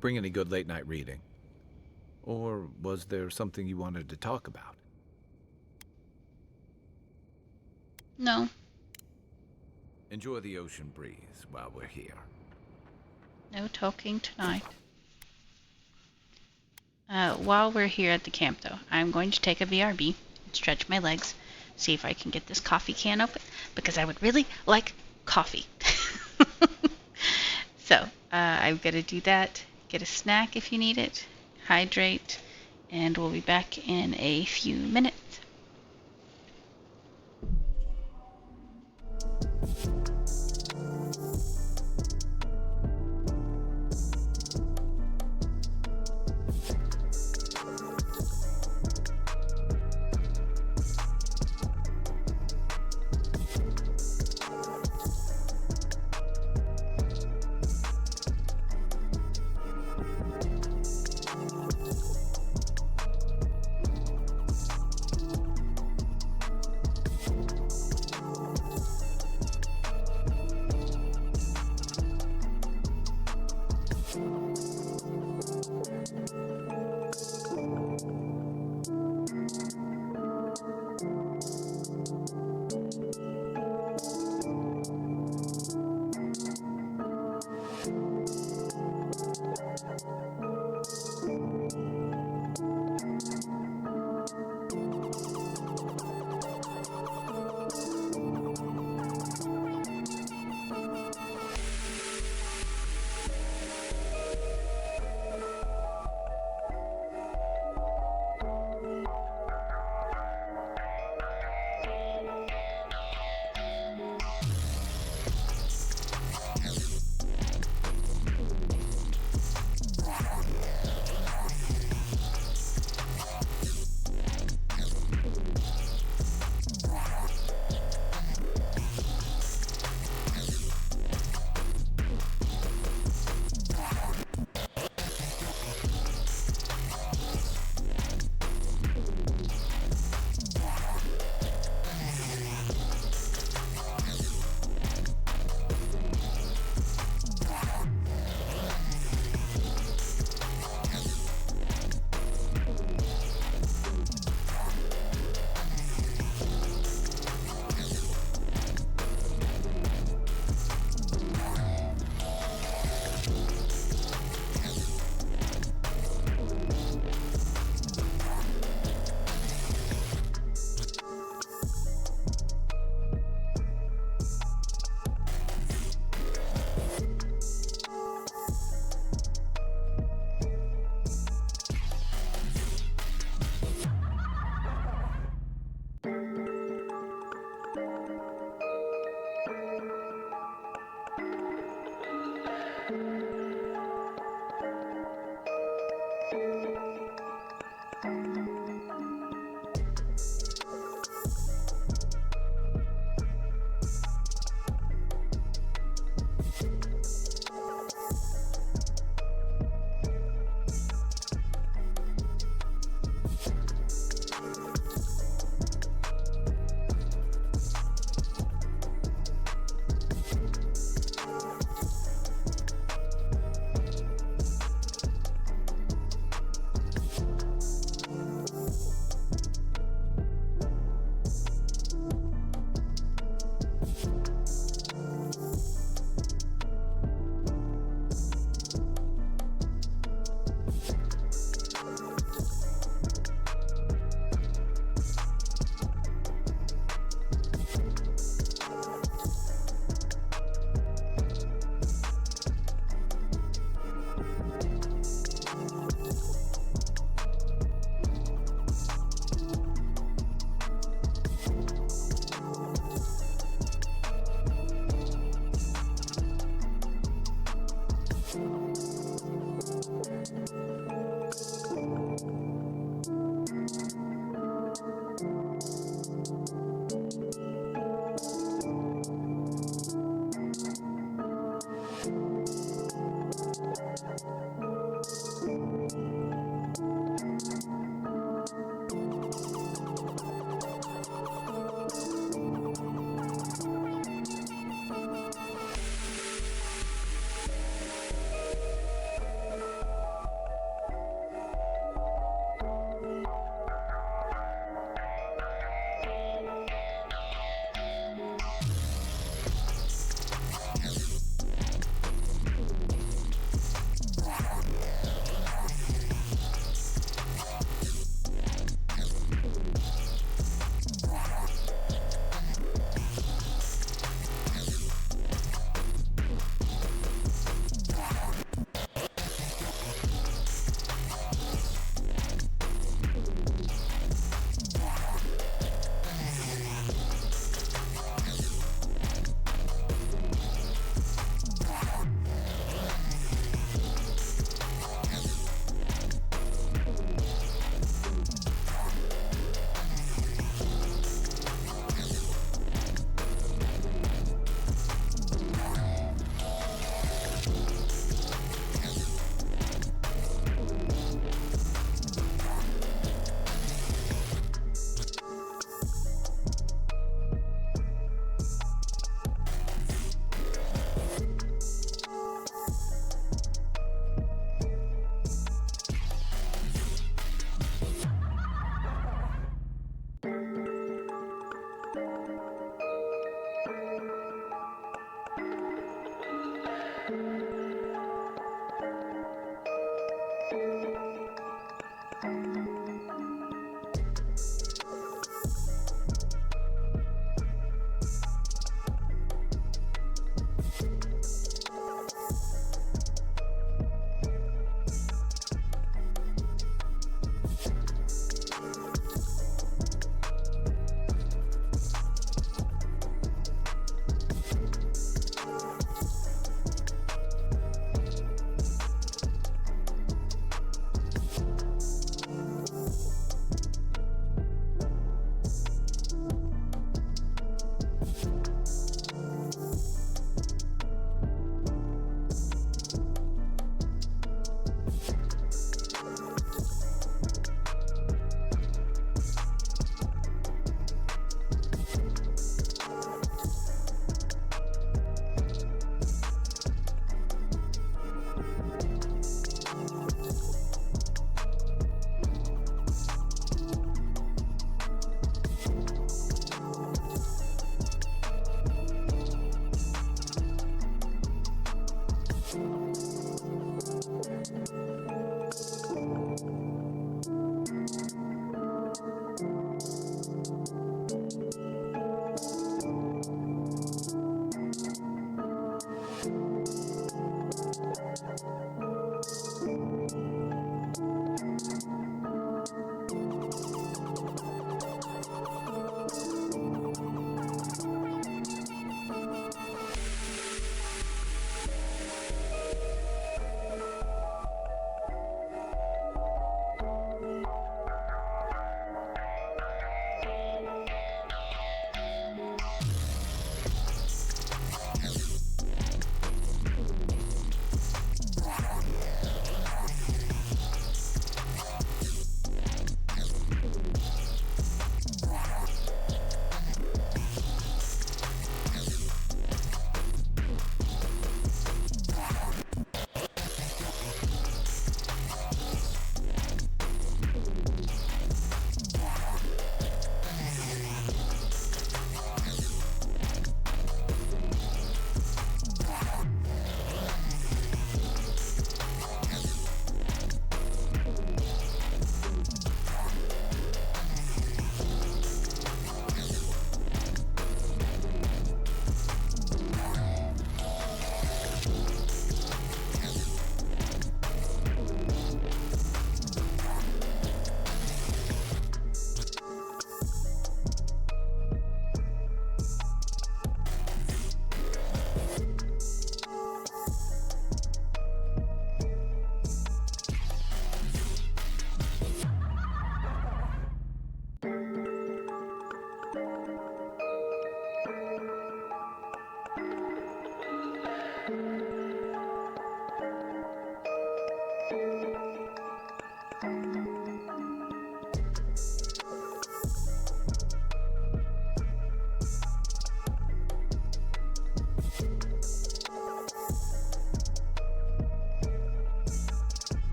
S12: Bring any good late night reading? Or was there something you wanted to talk about?
S1: No.
S12: Enjoy the ocean breeze while we're here.
S1: No talking tonight. While we're here at the camp, though, I'm going to take a VRB and stretch my legs, see if I can get this coffee can open, because I would really like coffee. So, I'm going to do that, get a snack if you need it, hydrate, and we'll be back in a few minutes.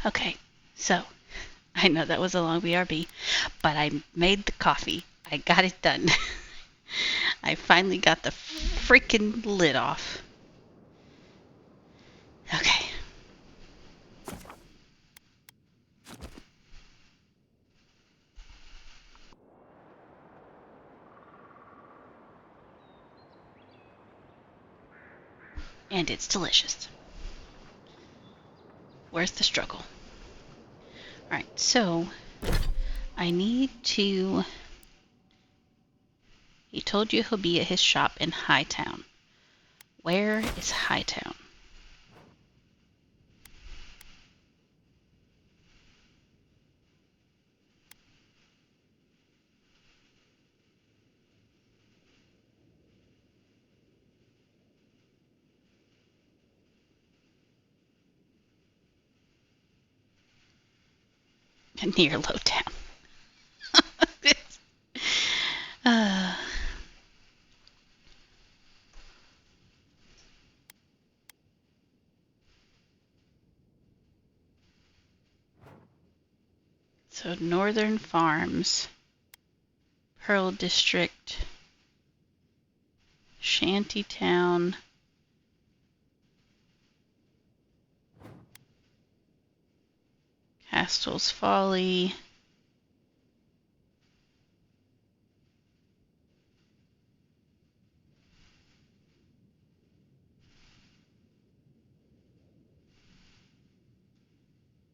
S1: Okay, so I know that was a long BRB, but I made the coffee. I got it done. I finally got the freaking lid off. Okay. And it's delicious. Worth the struggle. Alright, so I need to... He told you he'll be at his shop in Hightown. Where is Hightown? Near Lowtown. uh, so Northern Farms, Pearl District, Shantytown, Castle's Folly,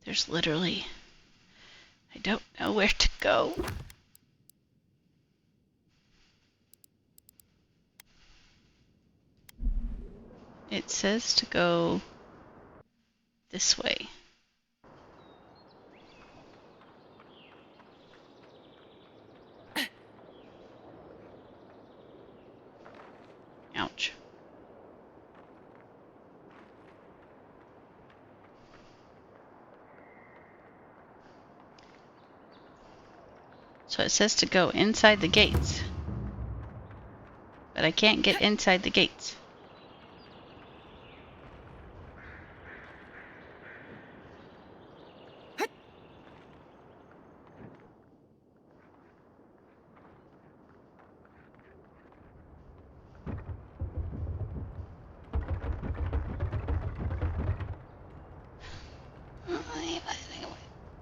S1: there's literally, I don't know where to go. It says to go this way. So it says to go inside the gates. But I can't get inside the gates.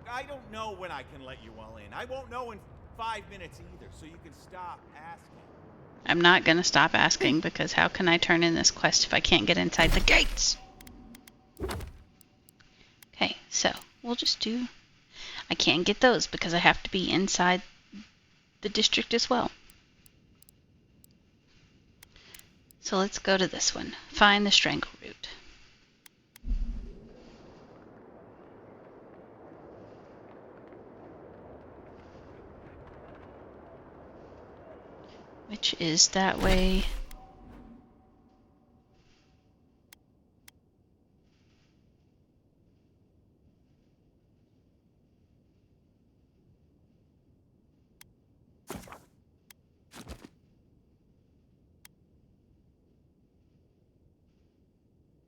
S14: I don't know when I can let you all in. I won't know in 5 minutes either, so you can stop asking.
S1: I'm not going to stop asking because how can I turn in this quest if I can't get inside the gates? Okay, so we'll just do... I can't get those because I have to be inside the district as well. So let's go to this one. Find the strangle root. Which is that way.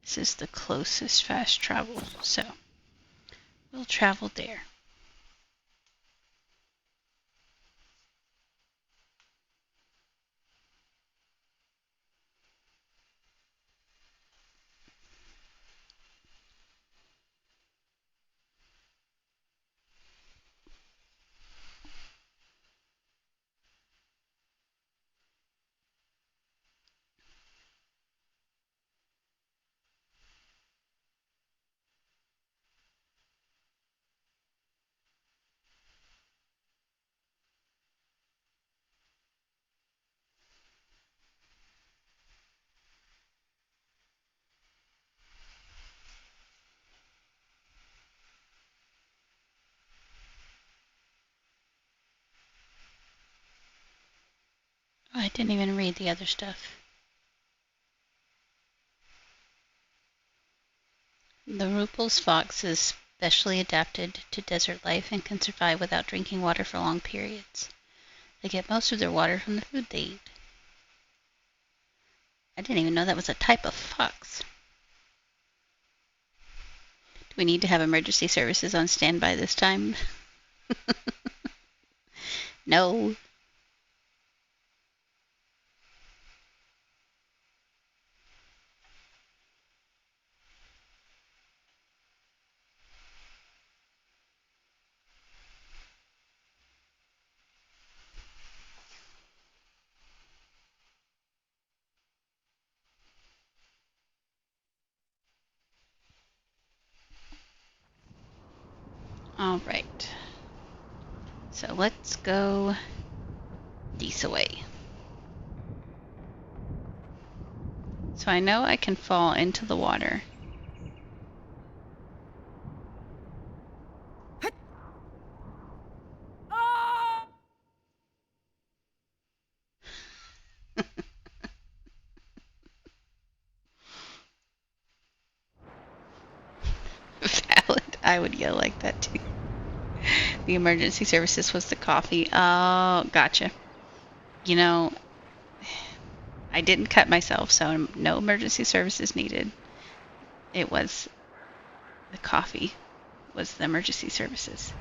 S1: This is the closest fast travel, so we'll travel there. Oh, I didn't even read the other stuff. The Rupel's fox is specially adapted to desert life and can survive without drinking water for long periods. They get most of their water from the food they eat. I didn't even know that was a type of fox. Do we need to have emergency services on standby this time? No. All right. So let's go this way. So I know I can fall into the water. Valid. I would yell like that too. The emergency services was the coffee. Oh, gotcha. You know, I didn't cut myself, so no emergency services needed. It was the coffee was the emergency services.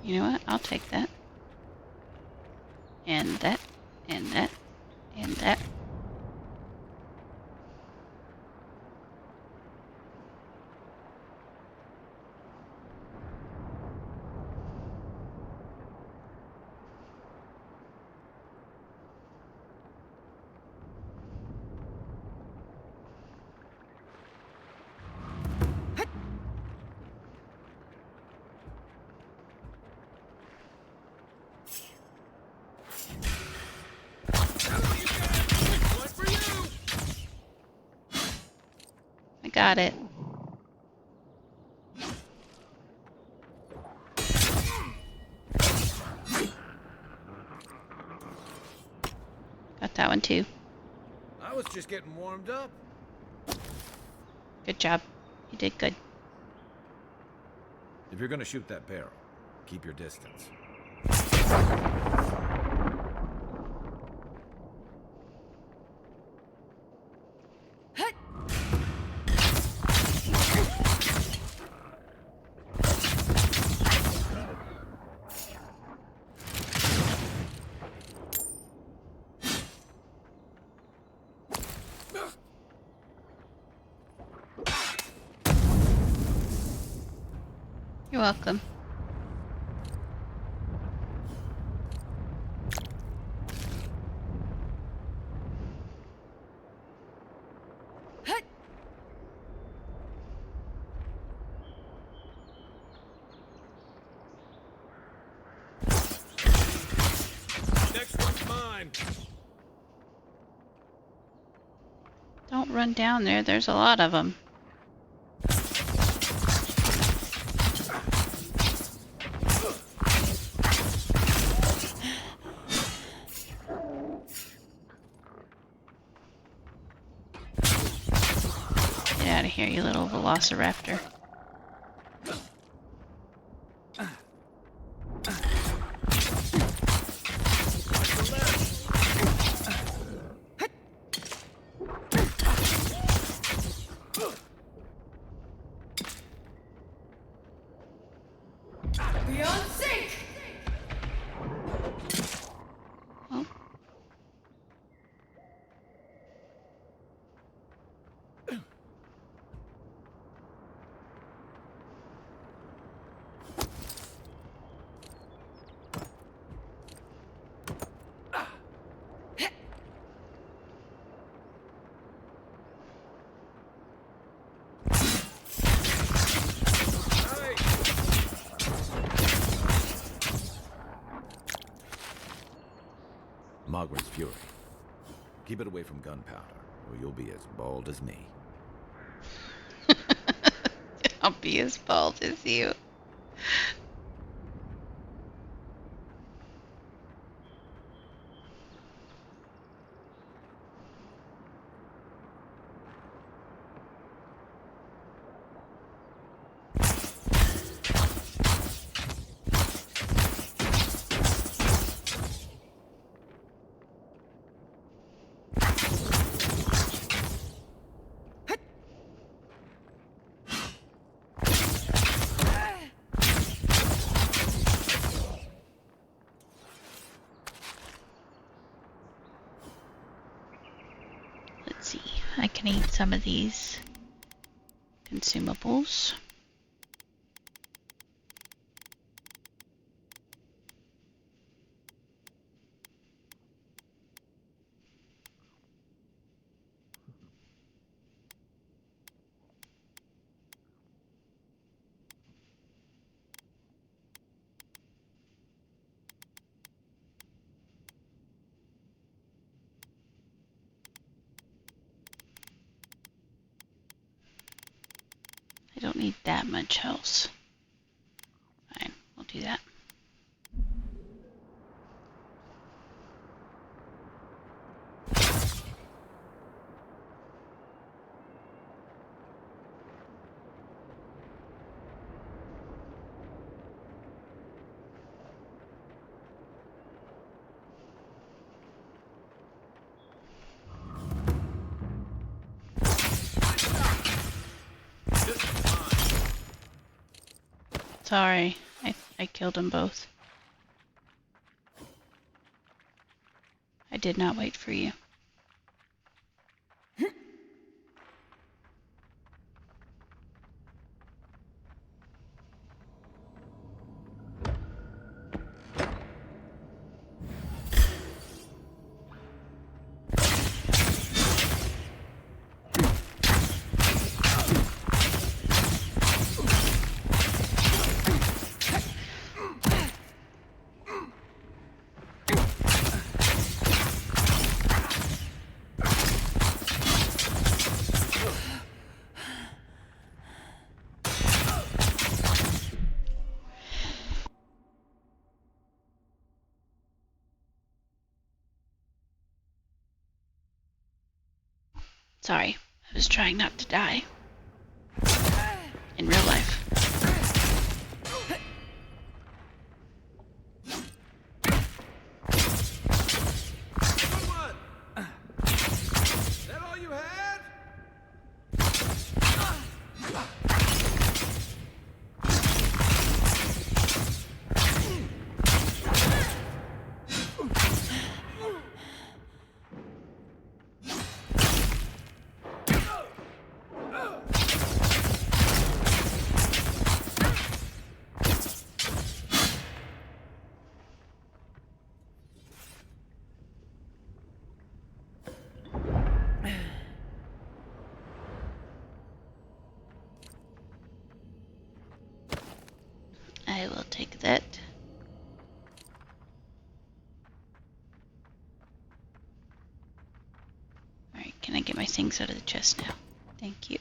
S1: You know what? I'll take that. And that. And that. And that. I got it. Got that one too.
S8: I was
S9: just getting warmed up.
S1: Good job. You did good.
S7: If you're gonna shoot that barrel, keep your distance.
S1: You're welcome.
S9: Next one's mine.
S1: Don't run down there. There's a lot of them. Get out of here, you little velociraptor.
S5: Beyond sync!
S1: Oh.
S7: Mogren's fury. Keep it away from gunpowder, or you'll be as bald as me.
S1: I'll be as bald as you. Let's see. I can eat some of these consumables. I don't need that much health. Fine, we'll do that. Sorry, I killed them both. I did not wait for you. Sorry, I was trying not to die. In real life.
S9: Is that all you had?
S1: I will take that. Alright, can I get my things out of the chest now? Thank you.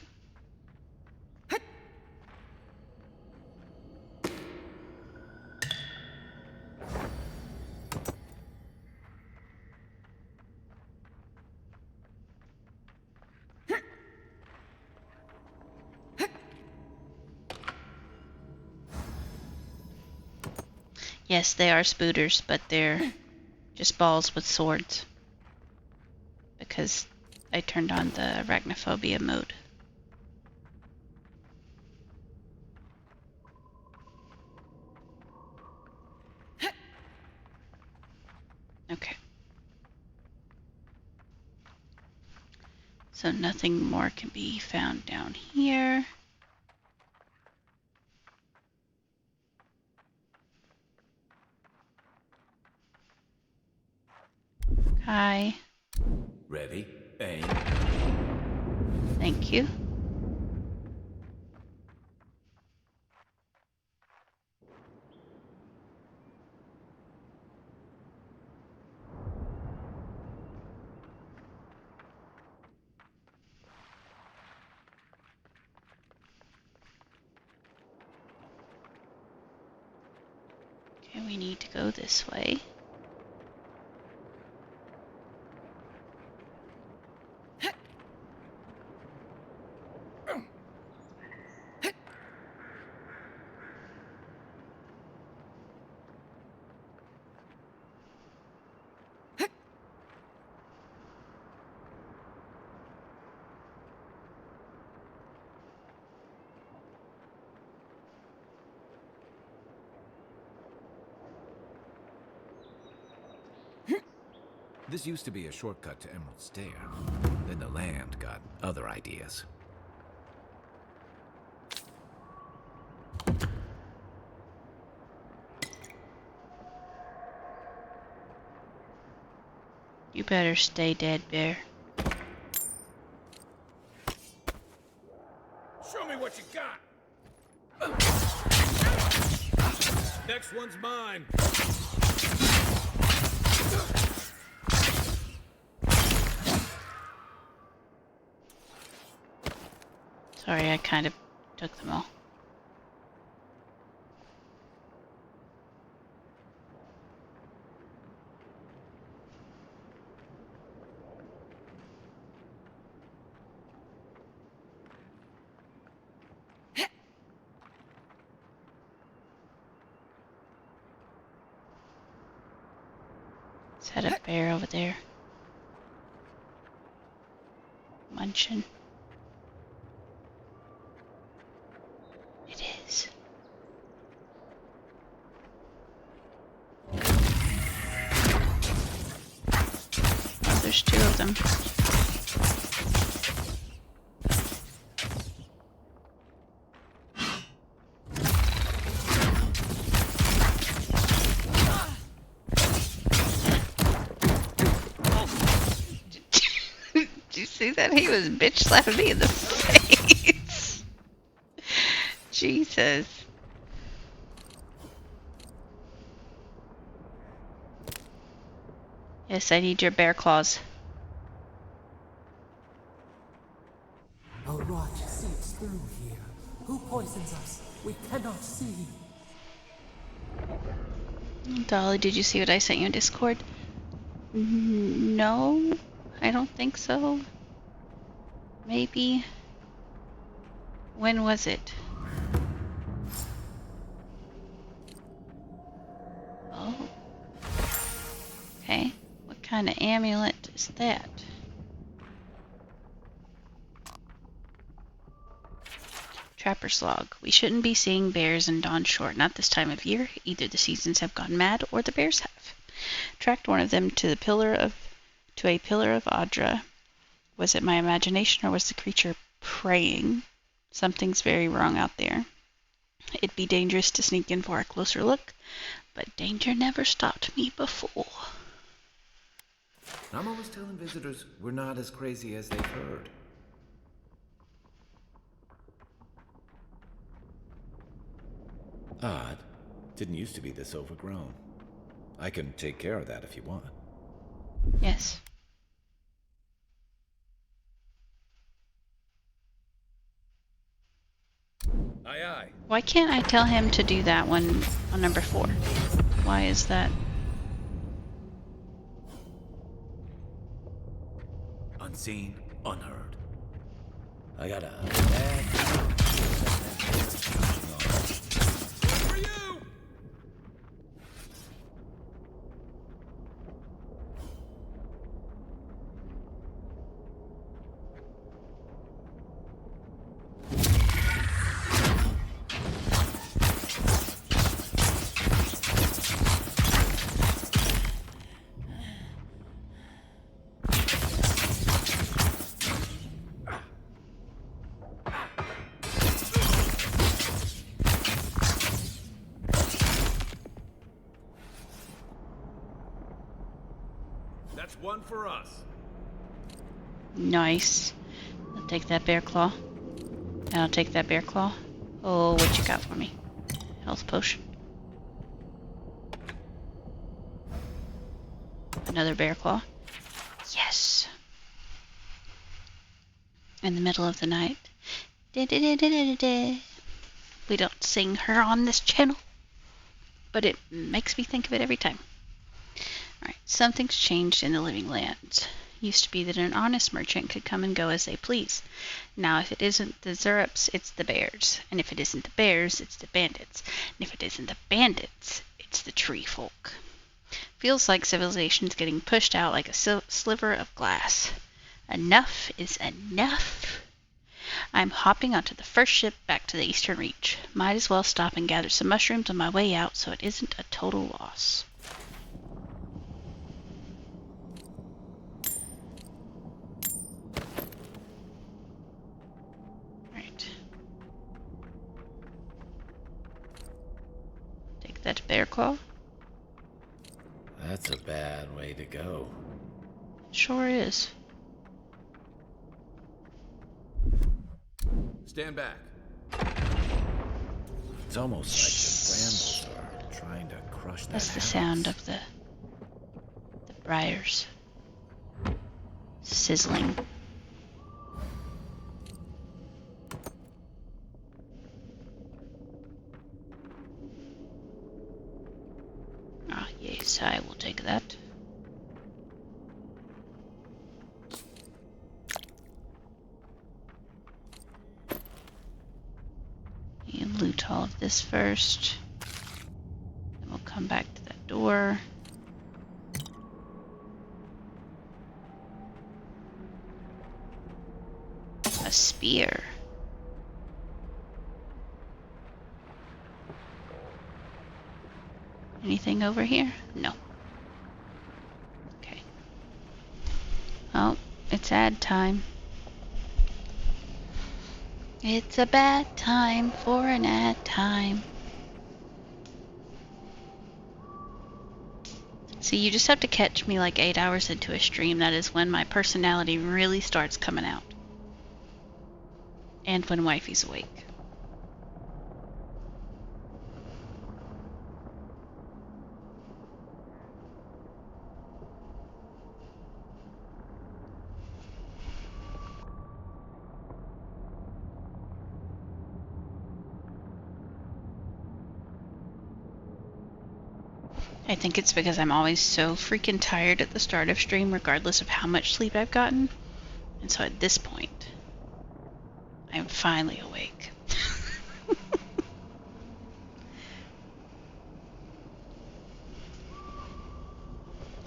S1: Yes, they are spooters, but they're just balls with swords. Because I turned on the arachnophobia mode. Okay. So nothing more can be found down here. Hi.
S7: Ready? Aim.
S1: Thank you. Okay, we need to go this way.
S7: This used to be a shortcut to Emerald Stair. Then the land got other ideas.
S1: You better stay dead, bear.
S9: Show me what you got. Next one's mine.
S1: Sorry, I kind of took them all. Is that a bear over there? Munching. It is. Oh, there's two of them. Did you see that? He was bitch slapping me in the face. Jesus. Yes, I need your bear claws.
S15: A rot seeps through here. Who poisons us? We cannot see.
S1: Dolly, did you see what I sent you in Discord? No, I don't think so. Maybe. When was it? Oh. Okay. What kind of amulet is that? Trapper's log. We shouldn't be seeing bears in Dawn Shore, not this time of year. Either the seasons have gone mad or the bears have. Tracked one of them to a pillar of Audra. Was it my imagination or was the creature praying? Something's very wrong out there. It'd be dangerous to sneak in for a closer look, but danger never stopped me before.
S7: I'm always telling visitors we're not as crazy as they've heard. Odd. Didn't used to be this overgrown. I can take care of that if you want.
S1: Yes.
S9: Aye, aye.
S1: Why can't I tell him to do that one on number 4? Why is that?
S7: Unseen, unheard. I got a
S9: For you! That's one for us.
S1: Nice. I'll take that bear claw. And I'll take that bear claw. Oh, what you got for me? Health potion. Another bear claw. Yes. In the middle of the night. We don't sing her on this channel, but it makes me think of it every time. Alright, something's changed in the living lands. Used to be that an honest merchant could come and go as they please. Now if it isn't the Zurups, it's the bears. And if it isn't the bears, it's the bandits. And if it isn't the bandits, it's the tree folk. Feels like civilization's getting pushed out like a sliver of glass. Enough is enough. I'm hopping onto the first ship back to the Eastern Reach. Might as well stop and gather some mushrooms on my way out so it isn't a total loss. Right. Take that bear claw.
S7: That's a bad way to go.
S1: Sure is.
S9: Stand back.
S7: It's almost like the brambles are trying to crush that
S1: That's the
S7: house.
S1: sound of the briars sizzling. Ah, yes, I will take that. You loot all of this first. Then we'll come back to that door. A spear. Anything over here? No. Okay. Oh, it's ad time. It's a bad time for an ad time. See, you just have to catch me like 8 hours into a stream. That is when my personality really starts coming out. And when wifey's awake. I think it's because I'm always so freaking tired at the start of stream, regardless of how much sleep I've gotten. And so at this point, I'm finally awake.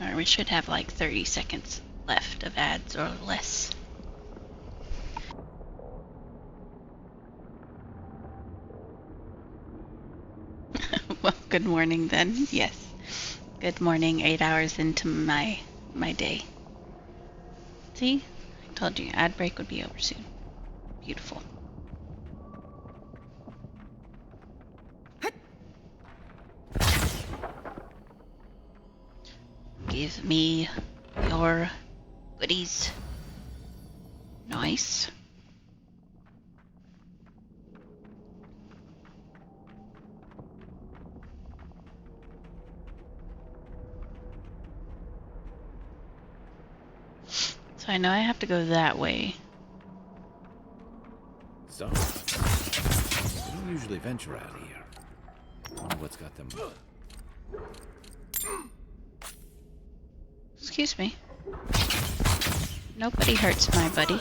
S1: Or we should have like 30 seconds left of ads or less. Well, good morning then. Yes. Good morning, 8 hours into my day. See? I told you ad break would be over soon. Beautiful. Give me your goodies. Nice. So I know I have to go that way.
S7: So, we don't usually venture out here. Wonder what's got them.
S1: Excuse me. Nobody hurts my buddy.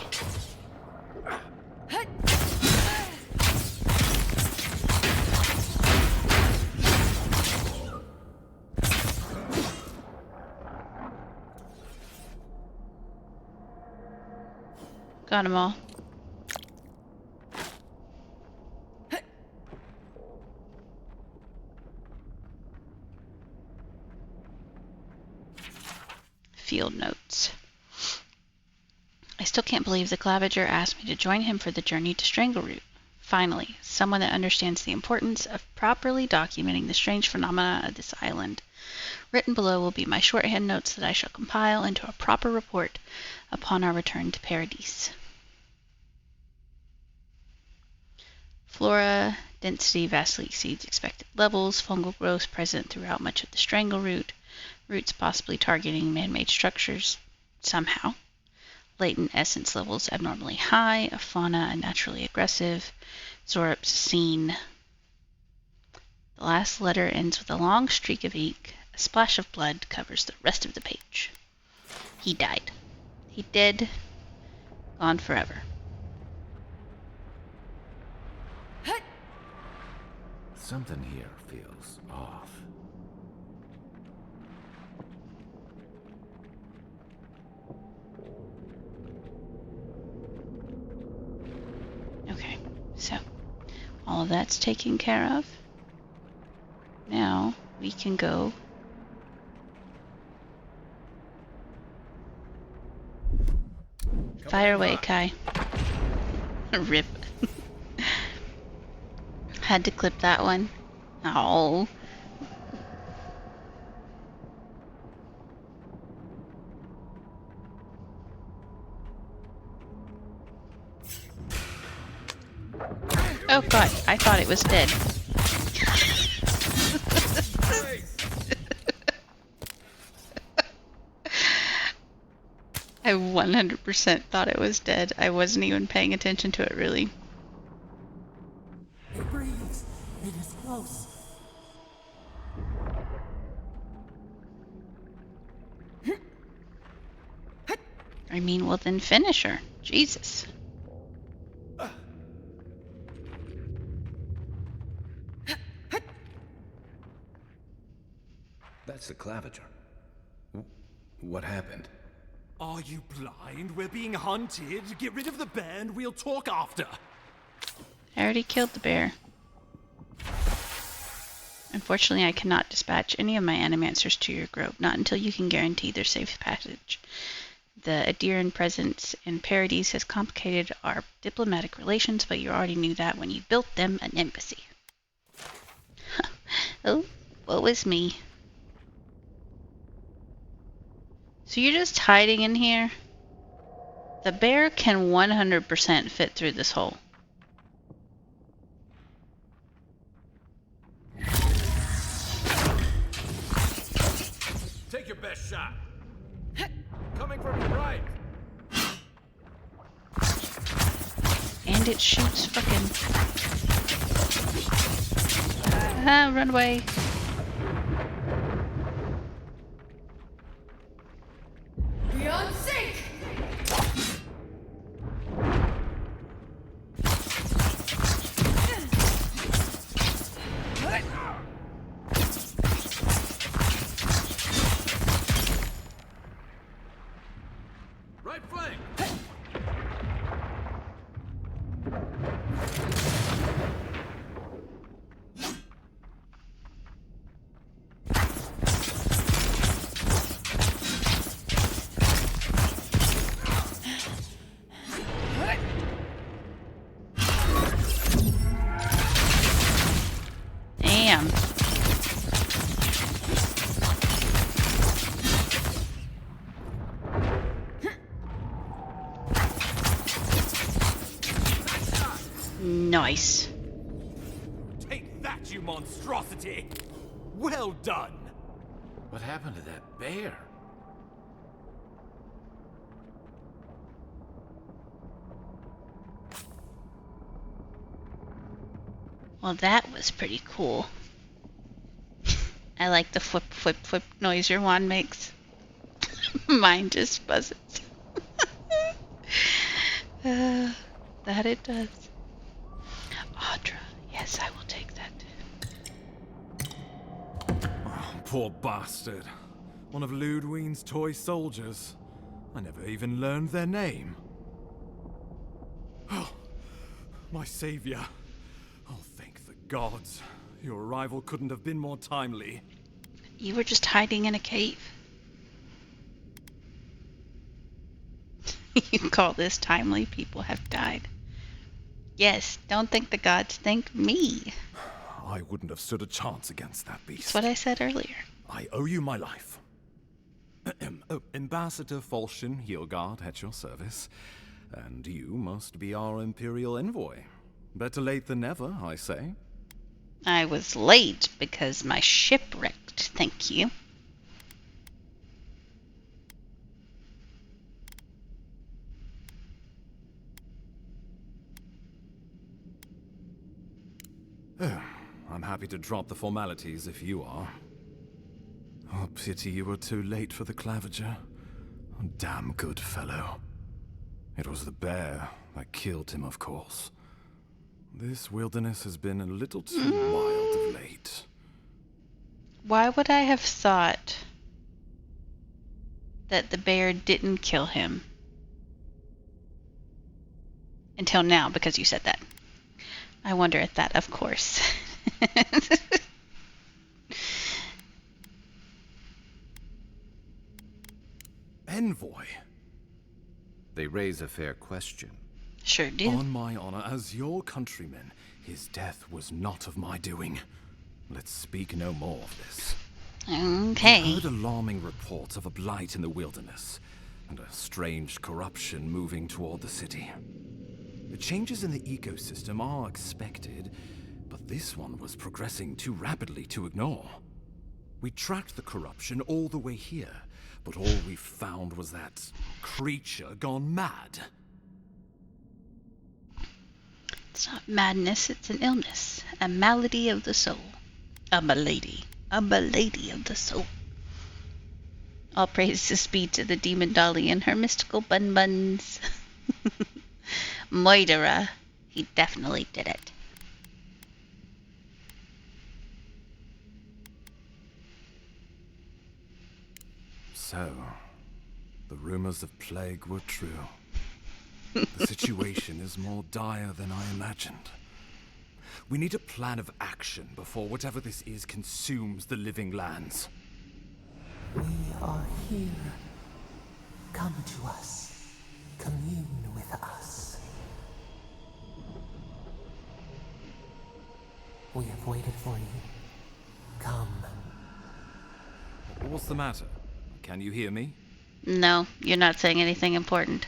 S1: Got them all. Field notes. I still can't believe the Clavager asked me to join him for the journey to Strangleroot. Finally, someone that understands the importance of properly documenting the strange phenomena of this island. Written below will be my shorthand notes that I shall compile into a proper report upon our return to Paradise. Flora density vastly exceeds expected levels. Fungal growth present throughout much of the Strangleroot. Roots possibly targeting man-made structures somehow. Latent essence levels abnormally high. Fauna unnaturally aggressive. Zorups seen. The last letter ends with a long streak of ink. A splash of blood covers the rest of the page. He died. He dead. Gone forever.
S7: Something here feels off.
S1: Okay, so all of that's taken care of. Now we can go fire away, Kai. Rip. Had to clip that one. Oh. Oh god, I thought it was dead. I 100% thought it was dead. I wasn't even paying attention to it, really.
S15: It breathes. It is close.
S1: I mean, well then finish her. Jesus.
S7: That's the Clavager. What happened?
S9: Are you blind? We're being hunted. Get rid of the bear and we'll talk after.
S1: I already killed the bear. Unfortunately, I cannot dispatch any of my animancers to your grove, not until you can guarantee their safe passage. The Adiran presence in Paradise has complicated our diplomatic relations, but you already knew that when you built them an embassy. Oh, what was me? So you're just hiding in here? The bear can 100% fit through this hole.
S9: Take your best shot. Coming from your right.
S1: And it shoots fucking... run away.
S13: Beyond sync!
S1: Nice.
S9: Take that, you monstrosity! Well done!
S7: What happened to that bear?
S1: Well, that was pretty cool. I like the flip, flip, flip noise your wand makes. Mine just buzzes. That it does. Audra, yes, I will take that.
S9: Oh, poor bastard. One of Ludwine's toy soldiers. I never even learned their name. Oh, my savior. Oh, thank the gods. Your arrival couldn't have been more timely.
S1: You were just hiding in a cave. You call this timely? People have died. Yes, don't think the gods, think me.
S9: I wouldn't have stood a chance against that beast.
S1: That's what I said earlier.
S9: I owe you my life. Ambassador Falchion Heelguard at your service. And you must be our Imperial envoy. Better late than never, I say.
S1: I was late because my ship wrecked, thank you.
S9: I'm happy to drop the formalities if you are. Oh, pity you were too late for the clavager. A damn good fellow. It was the bear that killed him, of course. This wilderness has been a little too wild of late.
S1: Why would I have thought that the bear didn't kill him? Until now, because you said that. I wonder at that, of course.
S9: Envoy?
S12: They raise a fair question.
S1: Sure do.
S9: On my honor as your countryman, his death was not of my doing. Let's speak no more of this.
S1: Okay.
S9: I heard alarming reports of a blight in the wilderness, and a strange corruption moving toward the city. The changes in the ecosystem are expected, but this one was progressing too rapidly to ignore. We tracked the corruption all the way here, but all we found was that creature gone mad.
S1: It's not madness, it's an illness. A malady of the soul. A malady. A malady of the soul. All praises be to the demon dolly and her mystical bun-buns. Moidera. He definitely did it.
S9: So, the rumors of plague were true. The situation is more dire than I imagined. We need a plan of action before whatever this is consumes the living lands.
S15: We are here. Come to us. Commune with us. We have waited for you. Come.
S9: What's the matter? Can you hear me?
S1: No, you're not saying anything important.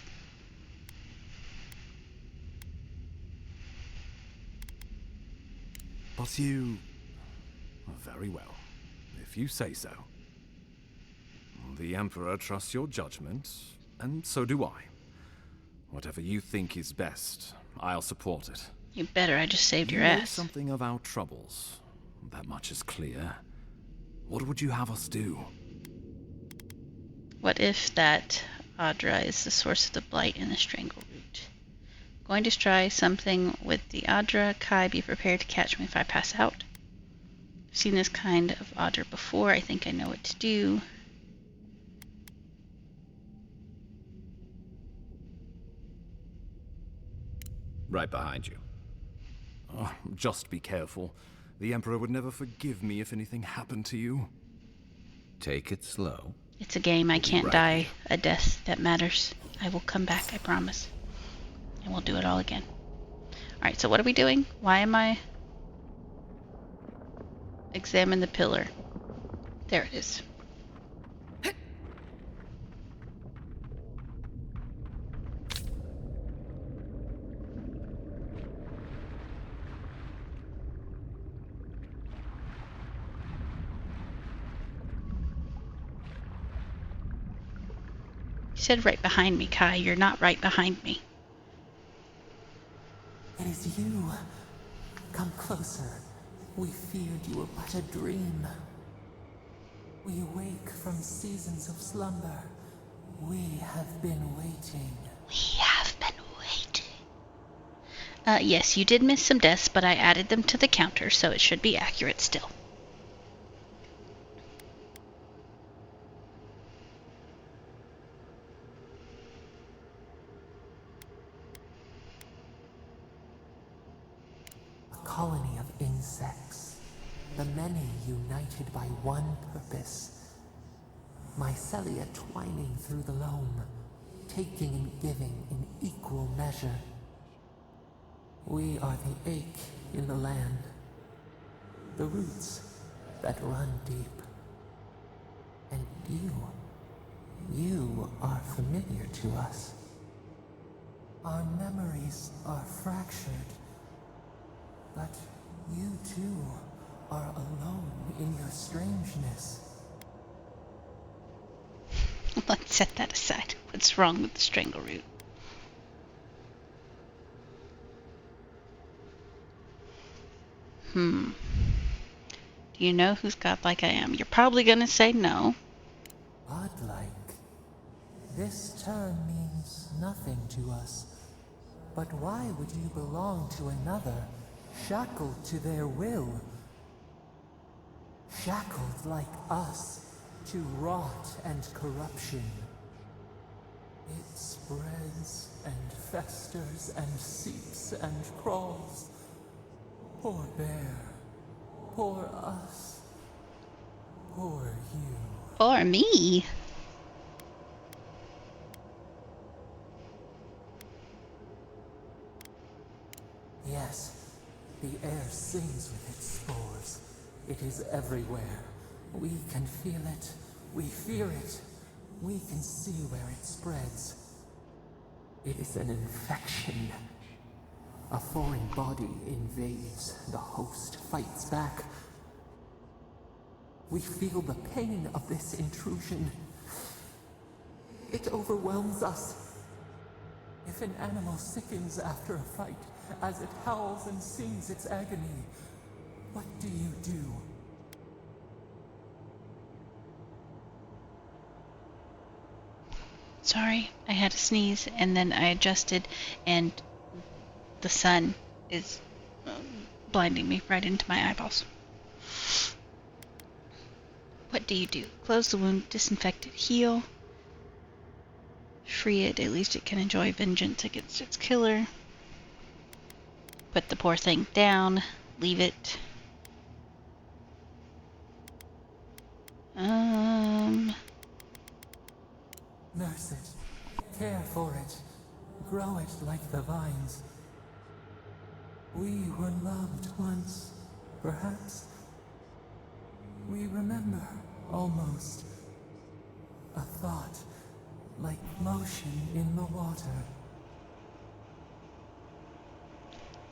S9: But you... Very well, if you say so. The Emperor trusts your judgment, and so do I. Whatever you think is best, I'll support it.
S1: You better, I just saved your
S9: You know
S1: ass.
S9: something of our troubles. That much is clear. What would you have us do?
S1: What if that Audra is the source of the blight and the strangle root? Going to try something with the Audra. Kai, be prepared to catch me if I pass out. I've seen this kind of Audra before. I think I know what to do.
S12: Right behind you.
S9: Oh, just be careful. The Emperor would never forgive me if anything happened to you.
S12: Take it slow.
S1: It's a game. I can't die a death that matters. I will come back, I promise. And we'll do it all again. Alright, so what are we doing? Why am I... Examine the pillar. There it is. You said right behind me, Kai. You're not right behind me.
S15: It is you. Come closer. We feared you were but a dream. We wake from seasons of slumber. We have been waiting.
S1: We have been waiting. Yes, you did miss some deaths, but I added them to the counter, so it should be accurate still.
S15: A colony of insects. The many united by one purpose. Mycelia twining through the loam, taking and giving in equal measure. We are the ache in the land, the roots that run deep. And you are familiar to us. Our memories are fractured, but you too are alone in your strangeness.
S1: Let's set that aside. What's wrong with the strangleroot? Do you know who's godlike I am? You're probably gonna say no.
S15: Godlike? This term means nothing to us. But why would you belong to another, shackled to their will? Shackled like us to rot and corruption. It spreads and festers and seeps and crawls. Poor bear. Poor us. Poor you.
S1: Poor me.
S15: Yes, the air sings with its spores. It is everywhere. We can feel it. We fear it. We can see where it spreads. It is an infection. A foreign body invades. The host fights back. We feel the pain of this intrusion. It overwhelms us. If an animal sickens after a fight, as it howls and sings its agony, what do you do?
S1: Sorry, I had a sneeze and then I adjusted and the sun is blinding me right into my eyeballs. What do you do? Close the wound, disinfect it, heal. Free it, at least it can enjoy vengeance against its killer. Put the poor thing down, leave it.
S15: Nurse it, care for it, grow it like the vines. We were loved once, perhaps. We remember, almost. A thought, like motion in the water.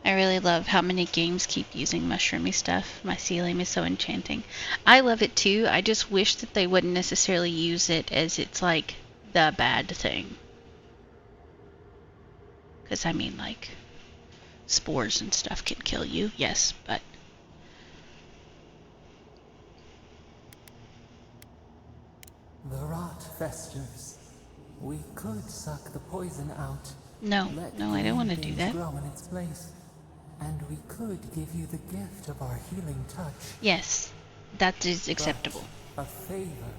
S1: I really love how many games keep using mushroomy stuff. Mycelium is so enchanting. I love it too. I just wish that they wouldn't necessarily use it as it's like the bad thing. Because I mean, like, spores and stuff can kill you, yes, but
S15: the rot festers. We could suck the poison out.
S1: No, I don't want to do that.
S15: Grow in its place. And we could give you the gift of our healing touch.
S1: Yes, that is acceptable.
S15: But a favor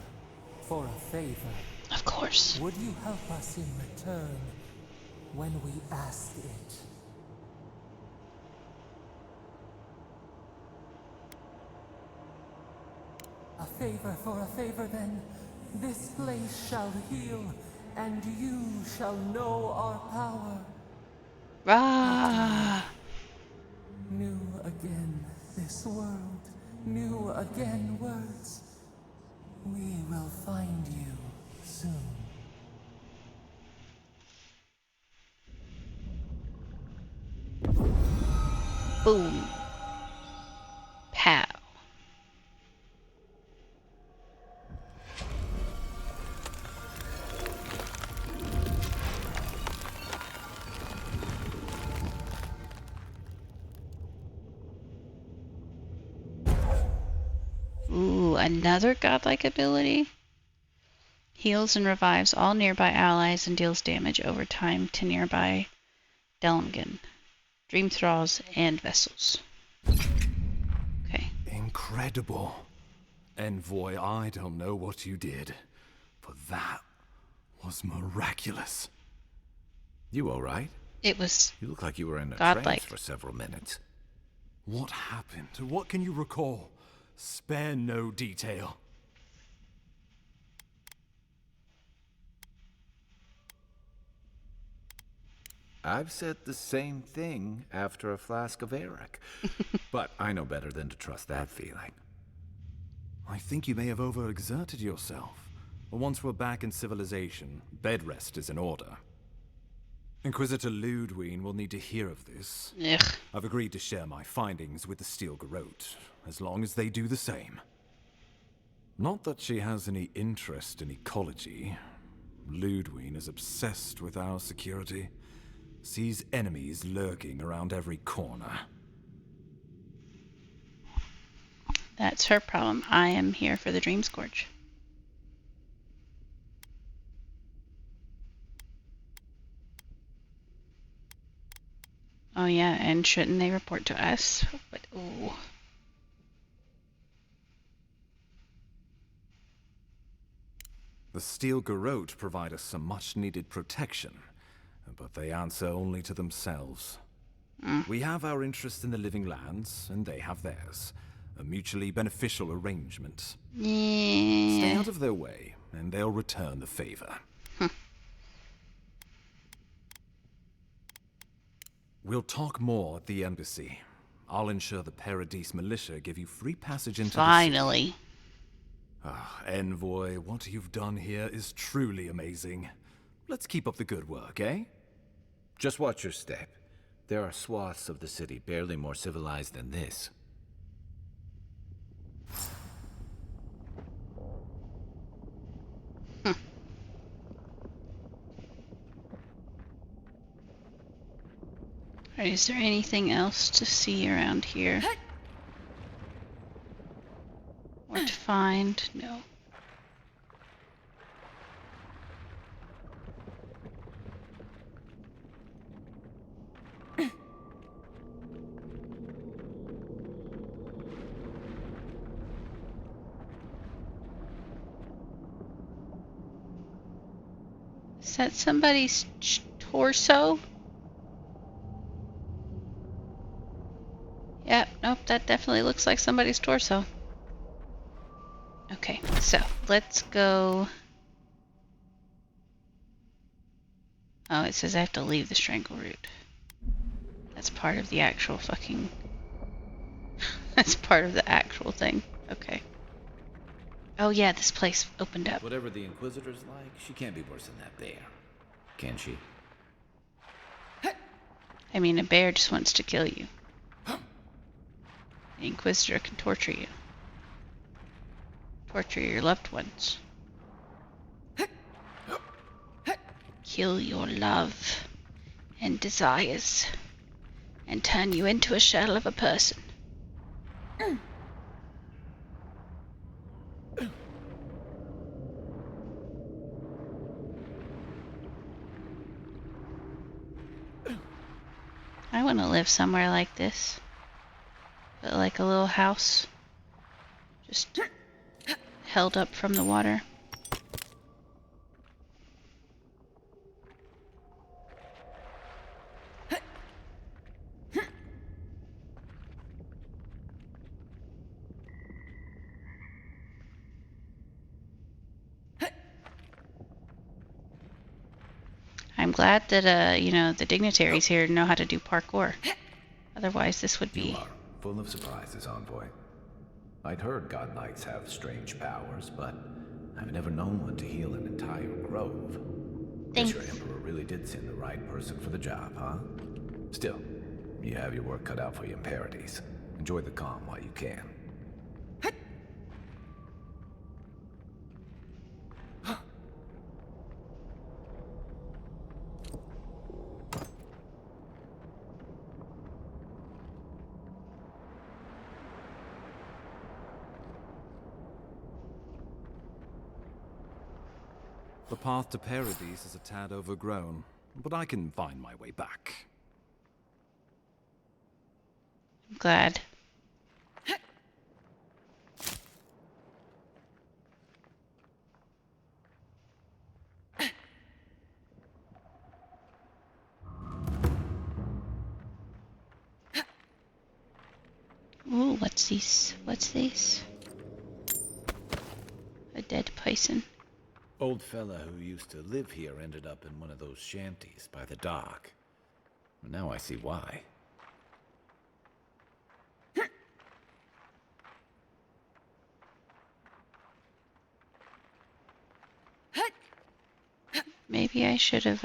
S15: for a favor.
S1: Of course.
S15: Would you help us in return when we ask it? A favor for a favor then. This place shall heal, and you shall know our power.
S1: Rah!
S15: New again this world, new again words. We will find you soon.
S1: Boom. Pow. another godlike ability. Heals and revives all nearby allies and deals damage over time to nearby Delngan, Dream Thralls, and vessels. Okay.
S9: Incredible. Envoy, I don't know what you did, but that was miraculous.
S12: You all right?
S1: It was
S12: You look like you were in a
S1: godlike.
S12: trance for several minutes.
S9: What happened? What can you recall? Spare no detail.
S12: I've said the same thing after a flask of Eric, but I know better than to trust that feeling.
S9: I think you may have overexerted yourself. Once we're back in civilization, bed rest is in order. Inquisitor Ludwig will need to hear of this.
S1: Ugh.
S9: I've agreed to share my findings with the Steel Garrote, as long as they do the same. Not that she has any interest in ecology. Ludwig is obsessed with our security. Sees enemies lurking around every corner.
S1: That's her problem. I am here for the Dream Scourge. Oh yeah, and shouldn't they report to us? But ooh.
S9: The Steel Garrote provide us some much-needed protection, but they answer only to themselves. We have our interest in the living lands, and they have theirs. A mutually beneficial arrangement.
S1: Yeah.
S9: Stay out of their way, and they'll return the favor. We'll talk more at the embassy. I'll ensure the Paradise Militia give you free passage into
S1: Finally.
S9: the city. Envoy, what you've done here is truly amazing. Let's keep up the good work, eh?
S12: Just watch your step. There are swaths of the city barely more civilized than this.
S1: Alright, is there anything else to see around here? Or to find? No. Is that somebody's torso? Yep, nope, that definitely looks like somebody's torso. Okay, so let's go. Oh, it says I have to leave the strangle root. That's part of the actual fucking... That's part of the actual thing. Okay. Oh yeah, this place opened up.
S12: Whatever the Inquisitor's like, she can't be worse than that bear. Can she?
S1: I mean, a bear just wants to kill you. The Inquisitor can torture you. Torture your loved ones. Kill your love and desires and turn you into a shell of a person. I want to live somewhere like this. But like a little house. Just held up from the water. I'm glad that, you know, the dignitaries here know how to do parkour. Otherwise, this would be...
S7: You are full of surprises, Envoy. I'd heard God Knights have strange powers, but I've never known one to heal an entire grove. Guess your Emperor really did send the right person for the job, huh? Still, you have your work cut out for you in Paradise. Enjoy the calm while you can.
S9: The path to Paradise is a tad overgrown, but I can find my way back.
S1: I'm glad. Ooh, what's this? What's this? A dead bison.
S12: Old fella who used to live here ended up in one of those shanties by the dock. Now I see why.
S1: Maybe I should have,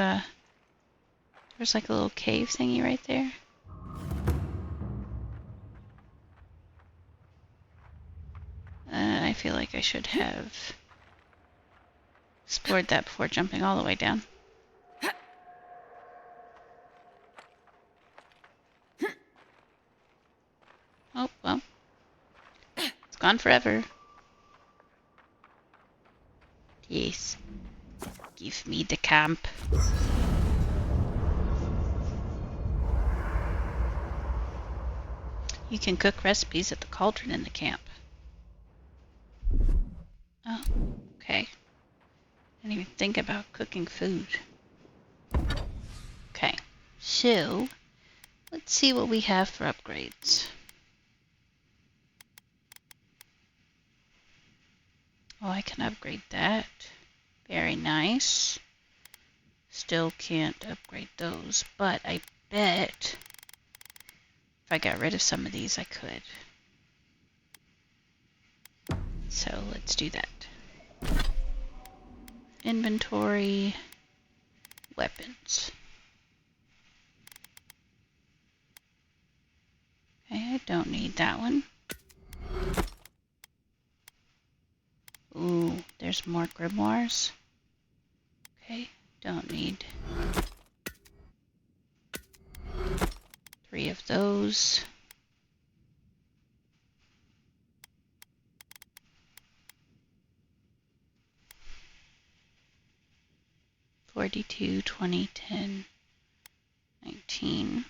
S1: there's like a little cave thingy right there. I feel like I should have explored that before jumping all the way down. Oh, well. It's gone forever. Yes. Give me the camp. You can cook recipes at the cauldron in the camp. Oh, okay. Didn't even think about cooking food. Okay, so let's see what we have for upgrades. Oh, I can upgrade that. Very nice. Still can't upgrade those, but I bet if I got rid of some of these, I could. So let's do that. Inventory, weapons. Okay, I don't need that one. Ooh, there's more grimoires. Okay, don't need 3 of those. $42, $20, $10, $19.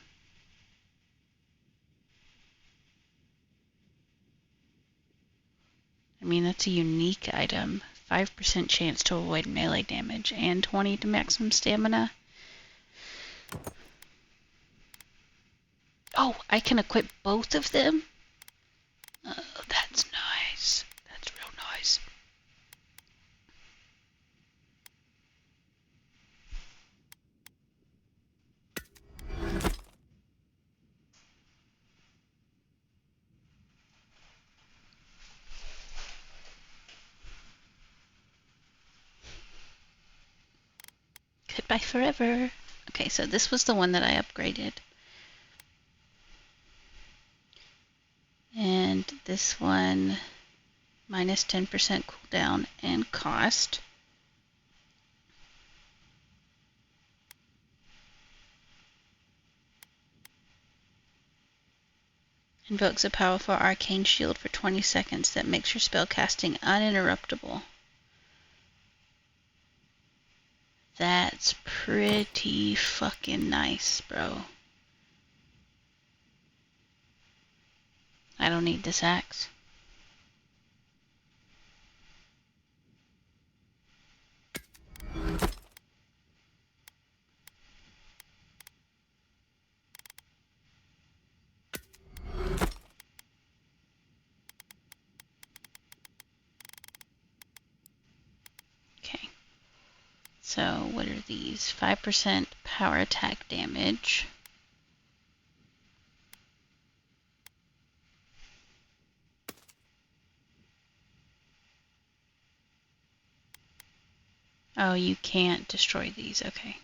S1: I mean, that's a unique item. 5% chance to avoid melee damage and 20 to maximum stamina. Oh, I can equip both of them? Oh, that's nice. That's real nice. Goodbye forever. Okay, so this was the one that I upgraded. And this one, minus 10% cooldown and cost. Invokes a powerful arcane shield for 20 seconds that makes your spell casting uninterruptible. That's pretty fucking nice, bro. I don't need this axe. Okay. So what are these? 5% power attack damage. Oh, you can't destroy these. Okay.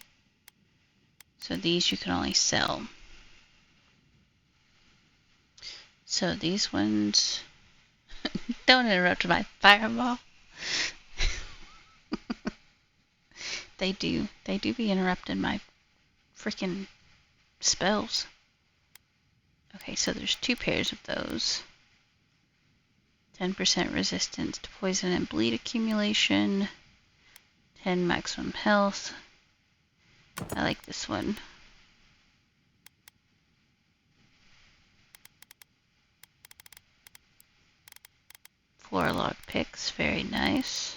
S1: So these you can only sell. So these ones... Don't interrupt my fireball. They do be interrupting my freaking spells. Okay, so there's 2 pairs of those. 10% resistance to poison and bleed accumulation. 10 maximum health. I like this one. 4 log picks, very nice.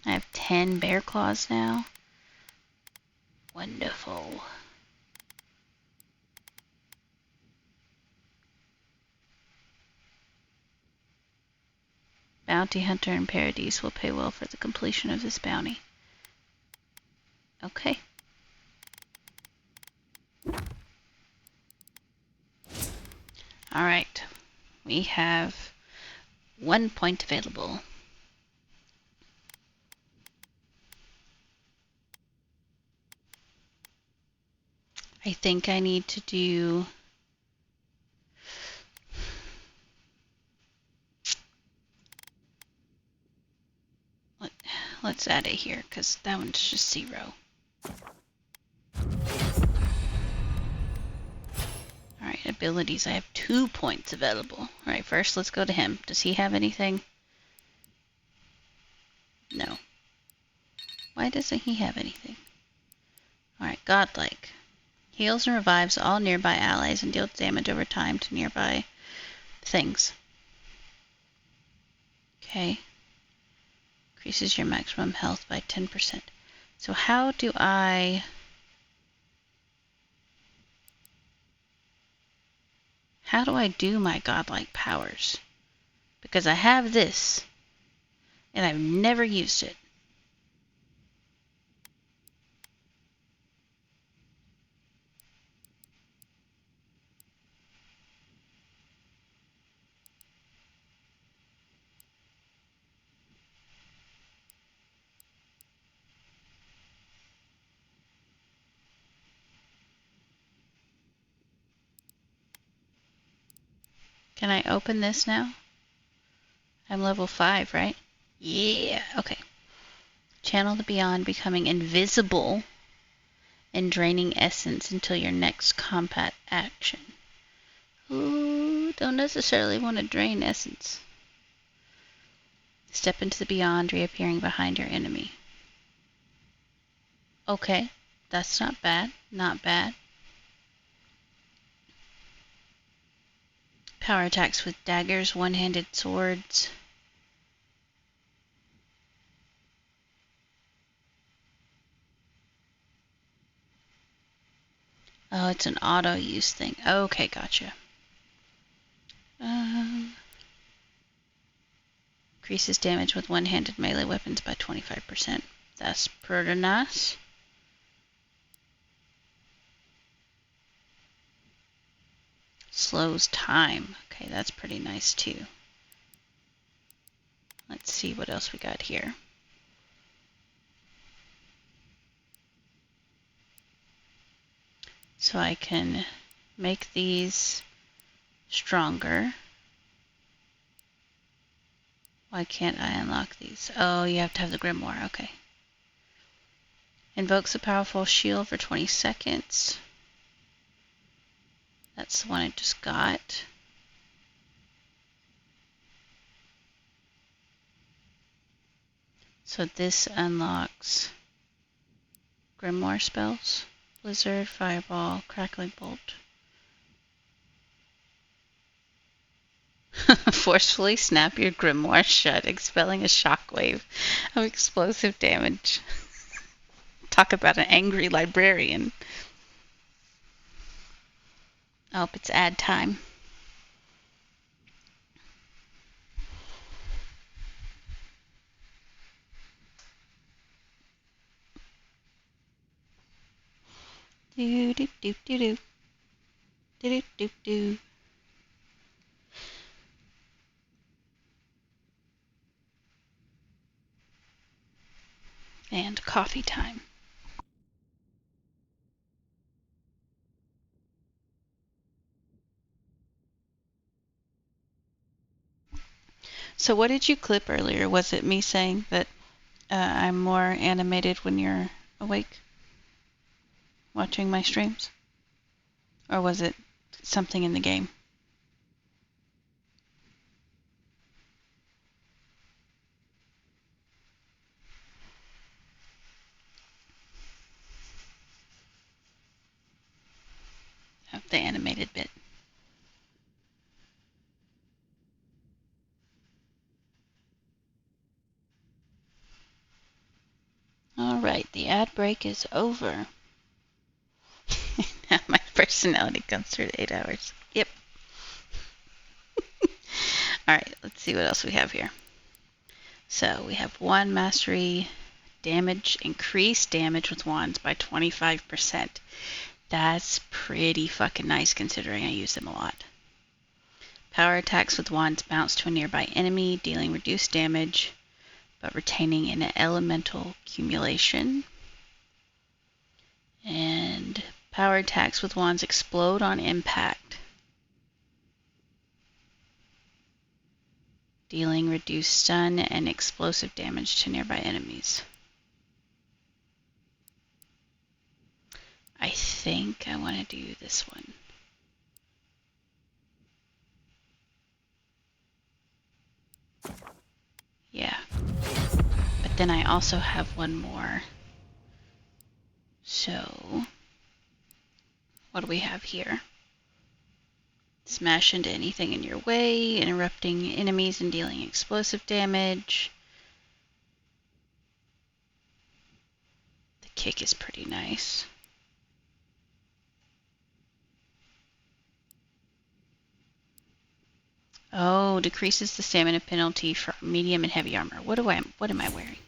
S1: I have 10 bear claws now. Wonderful. Bounty Hunter in Paradise will pay well for the completion of this bounty. Okay. Alright. We have 1 point available. I think I need to do... Let's add it here, because that one's just 0. Alright, abilities. I have 2 points available. Alright, first let's go to him. Does he have anything? No. Why doesn't he have anything? Alright, Godlike. Heals and revives all nearby allies and deals damage over time to nearby things. Okay. Increases your maximum health by 10%. So how do I... How do I do my godlike powers? Because I have this, and I've never used it. Can I open this now? I'm level 5, right? Yeah, okay. Channel the Beyond, becoming invisible and draining essence until your next combat action. Ooh, don't necessarily want to drain essence. Step into the Beyond, reappearing behind your enemy. Okay, that's not bad. Not bad. Power attacks with daggers, one-handed swords. Oh, it's an auto-use thing. Okay, gotcha. Increases damage with one-handed melee weapons by 25%. That's pretty nice. Slows time. Okay, that's pretty nice too. Let's see what else we got here. So I can make these stronger. Why can't I unlock these? Oh, you have to have the grimoire. Okay. Invokes a powerful shield for 20 seconds. That's the one I just got. So this unlocks grimoire spells. Blizzard, Fireball, Crackling Bolt. Forcefully snap your grimoire shut, expelling a shockwave of explosive damage. Talk about an angry librarian. Oh, it's ad time. Do do do do do. Do do do do. And coffee time. So what did you clip earlier? Was it me saying that I'm more animated when you're awake? Watching my streams? Or was it something in the game? the animated bit. Alright, the ad break is over. Now my personality comes through 8 hours. Yep. Alright, let's see what else we have here. So we have 1 mastery damage, increased damage with wands by 25%. That's pretty fucking nice considering I use them a lot. Power attacks with wands bounce to a nearby enemy, dealing reduced damage, but retaining an elemental accumulation. And power attacks with wands explode on impact, dealing reduced stun and explosive damage to nearby enemies. I think I want to do this one. Yeah. But then I also have one more. So, what do we have here? Smash into anything in your way, interrupting enemies and dealing explosive damage. The kick is pretty nice. Oh, decreases the stamina penalty for medium and heavy armor. What am I wearing?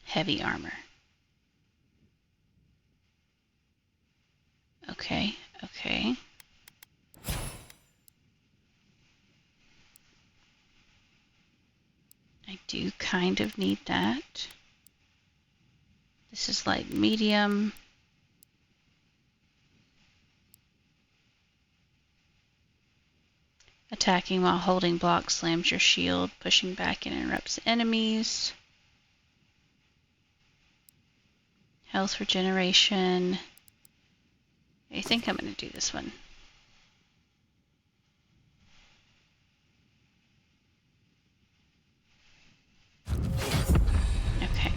S1: Heavy armor. Okay, okay. I do kind of need that. This is light medium. Attacking while holding block slams your shield, pushing back and interrupts enemies. Health regeneration. I think I'm going to do this one. Okay.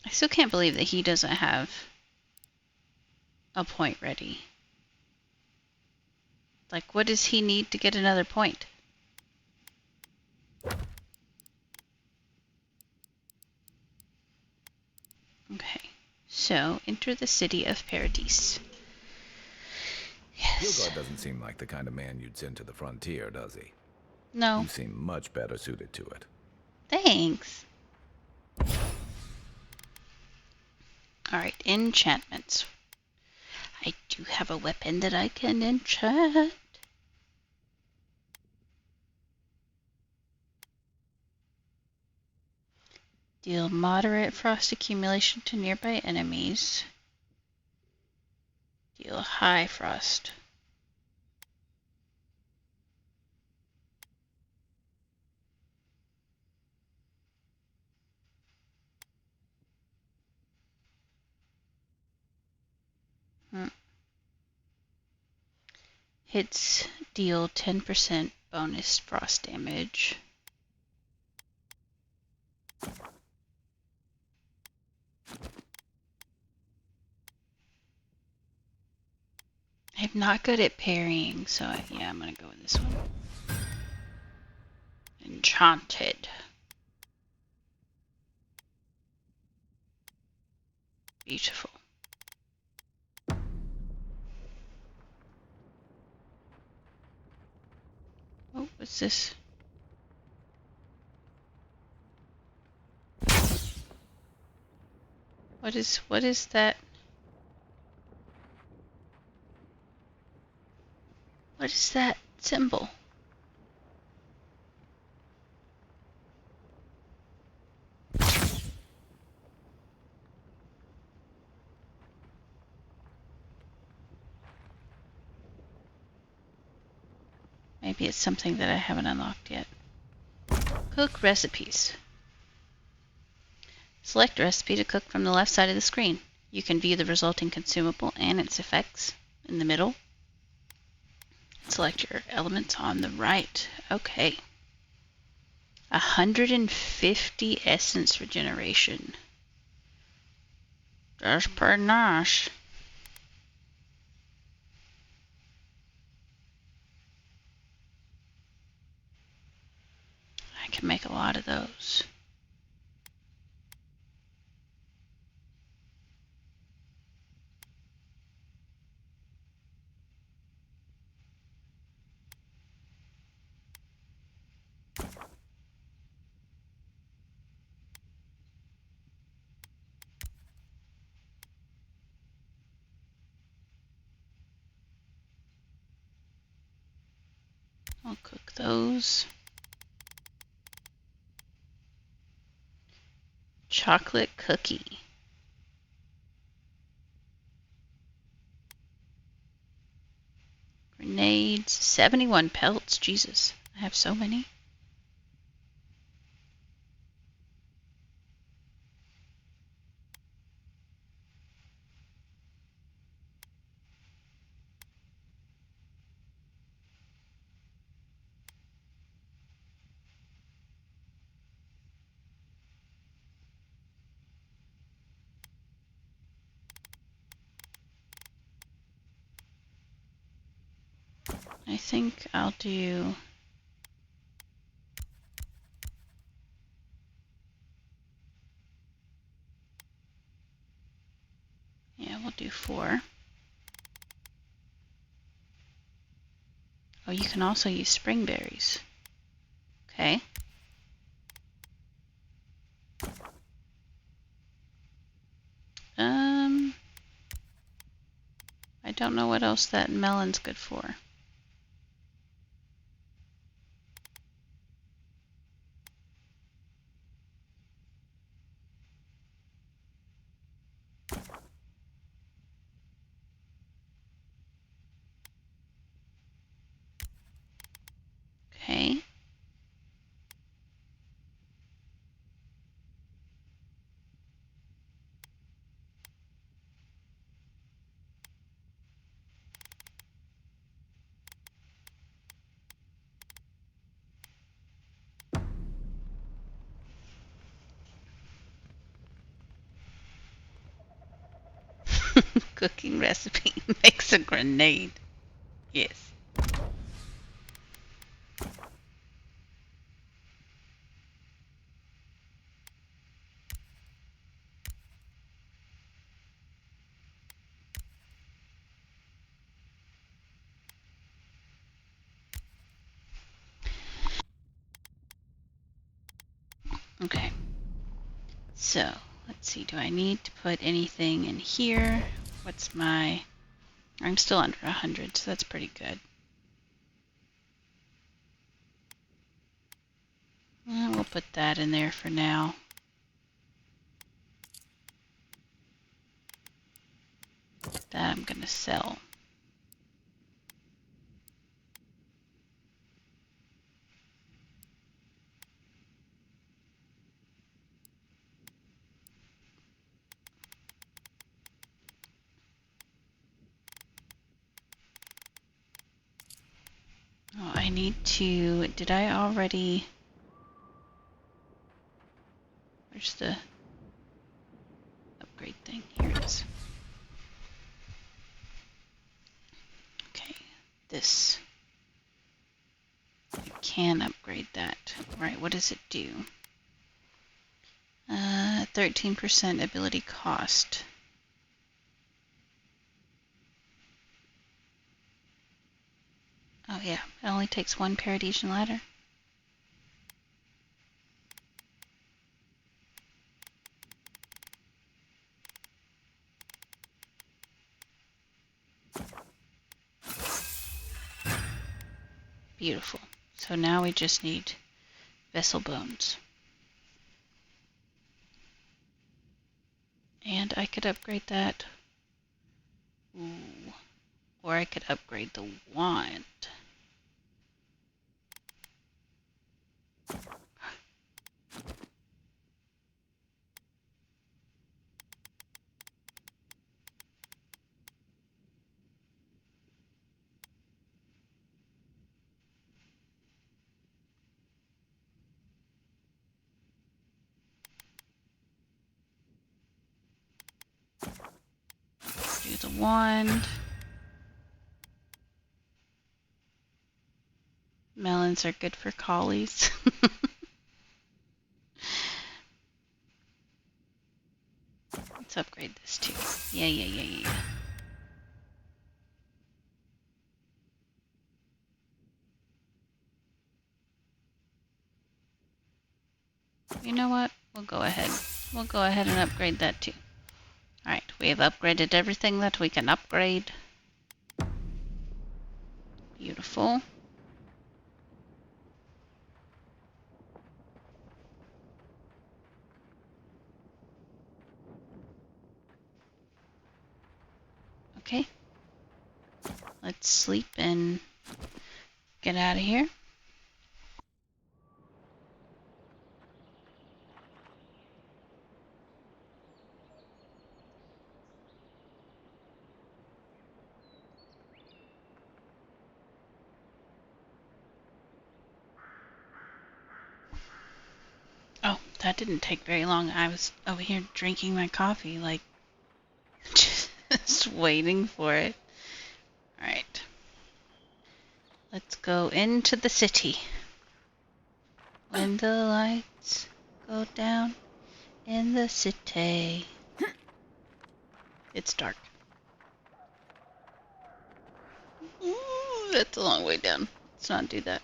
S1: I still can't believe that he doesn't have a point ready. Like, what does he need to get another point? Okay, so enter the city of Paradise. Yes.
S7: Gilgard doesn't seem like the kind of man you'd send to the frontier, does he?
S1: No.
S7: You seem much better suited to it.
S1: Thanks. Alright, enchantments. I do have a weapon that I can enchant. Deal moderate frost accumulation to nearby enemies. Deal high frost. Hits deal 10% bonus frost damage. I'm not good at parrying, so yeah, I'm gonna go with this one. Enchanted. Beautiful. Oh, what's this? What is that? What is that symbol? Maybe it's something that I haven't unlocked yet. Cook recipes. Select a recipe to cook from the left side of the screen. You can view the resulting consumable and its effects in the middle. Select your elements on the right. Okay. 150 essence regeneration. That's pretty nice. I can make a lot of those. I'll cook those. Chocolate cookie. Grenades. 71 pelts. Jesus, I have so many. I think I'll do... Yeah, we'll do 4. Oh, you can also use spring berries. Okay. I don't know what else that melon's good for. Okay. Cooking recipe makes a grenade. Yes. Okay. So, let's see. Do I need to put anything in here? What's my... I'm still under 100, so that's pretty good. We'll put that in there for now. That I'm going to sell. Oh, I need to... Did I already... Where's the upgrade thing? Here it is. Okay, this. I can upgrade that. Right, what does it do? 13% ability cost. Oh yeah, it only takes 1 Paradisian ladder. Beautiful. So now we just need vessel bones. And I could upgrade that. Ooh. Or I could upgrade the wand. the wand. Melons are good for collies. Let's upgrade this too. Yeah. You know what? We'll go ahead. We'll go ahead and upgrade that too. Alright, we have upgraded everything that we can upgrade. Beautiful. Okay. Let's sleep and get out of here. Oh, that didn't take very long. I was over here drinking my coffee, like, just waiting for it. Alright. Let's go into the city. When the lights go down in the city. It's dark. Ooh, that's a long way down. Let's not do that.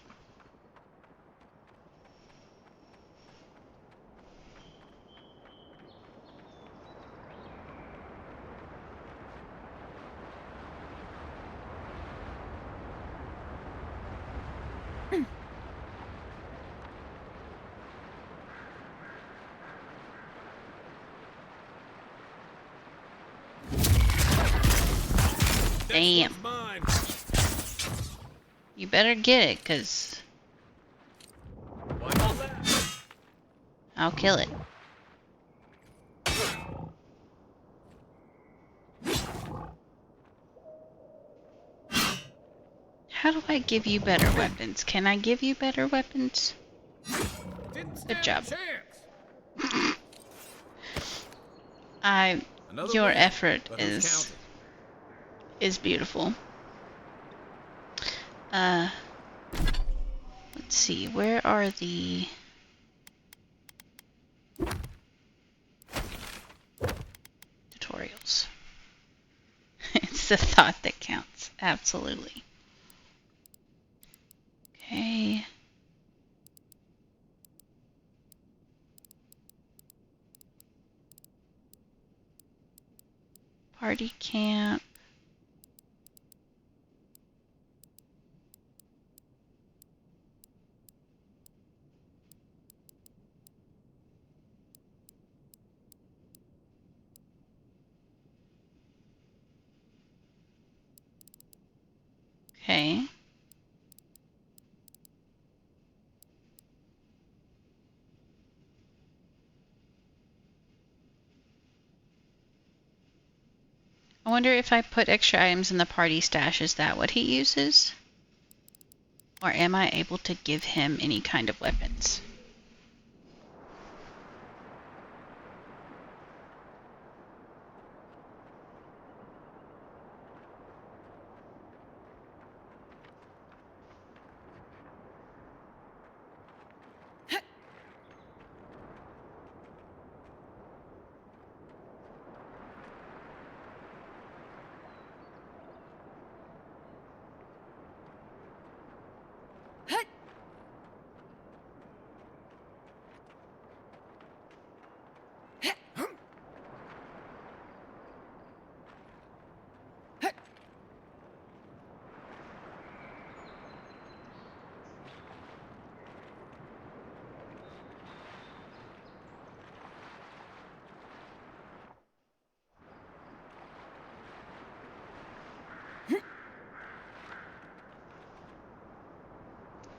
S1: Damn. You better get it, cause I'll kill it. How do I give you better weapons? Can I give you better weapons? Good job. Your effort is beautiful. Let's see, where are the tutorials? It's the thought that counts, absolutely. Okay. Party camp. Okay. I wonder if I put extra items in the party stash, is that what he uses? Or am I able to give him any kind of weapons?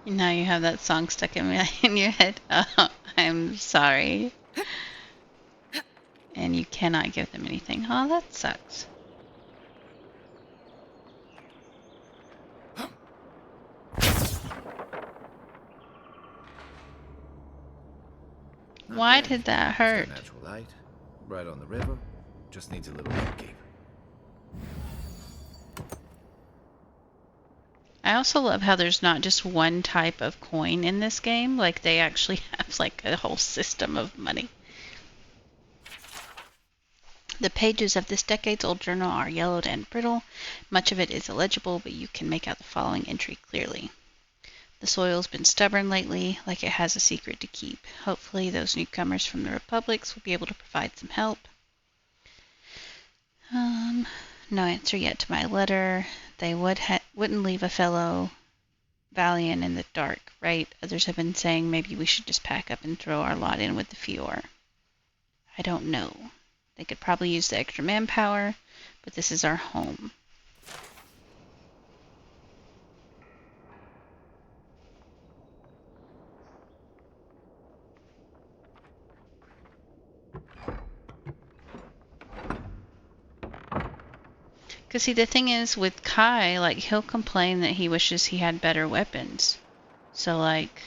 S1: Now you have that song stuck in your head. Oh, I'm sorry. And you cannot give them anything. Oh, that sucks. Why did that hurt?
S7: Natural light, right on the river. Just needs a little upkeep.
S1: I also love how there's not just one type of coin in this game. Like, they actually have, like, a whole system of money. The pages of this decades-old journal are yellowed and brittle. Much of it is illegible, but you can make out the following entry clearly. The soil's been stubborn lately, like it has a secret to keep. Hopefully those newcomers from the Republics will be able to provide some help. No answer yet to my letter. They wouldn't leave a fellow Valiant in the dark, right? Others have been saying maybe we should just pack up and throw our lot in with the Fior. I don't know. They could probably use the extra manpower, but this is our home. Because, see, the thing is, with Kai, like, he'll complain that he wishes he had better weapons. So, like,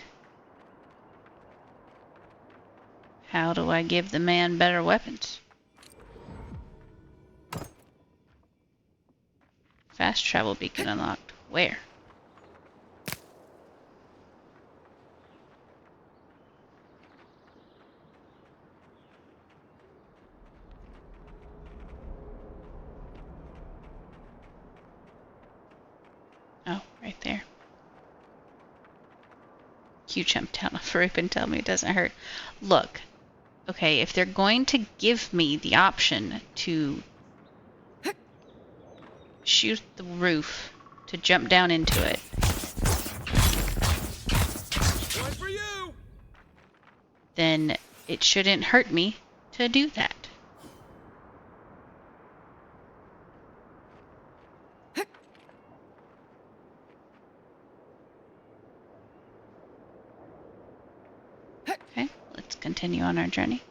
S1: how do I give the man better weapons? Fast travel beacon unlocked. Where? Oh, right there. You jumped down off a rope and tell me it doesn't hurt. Look, okay, if they're going to give me the option to shoot the roof, to jump down into it,
S2: For you.
S1: then it shouldn't hurt me to do that. Okay, let's continue on our journey.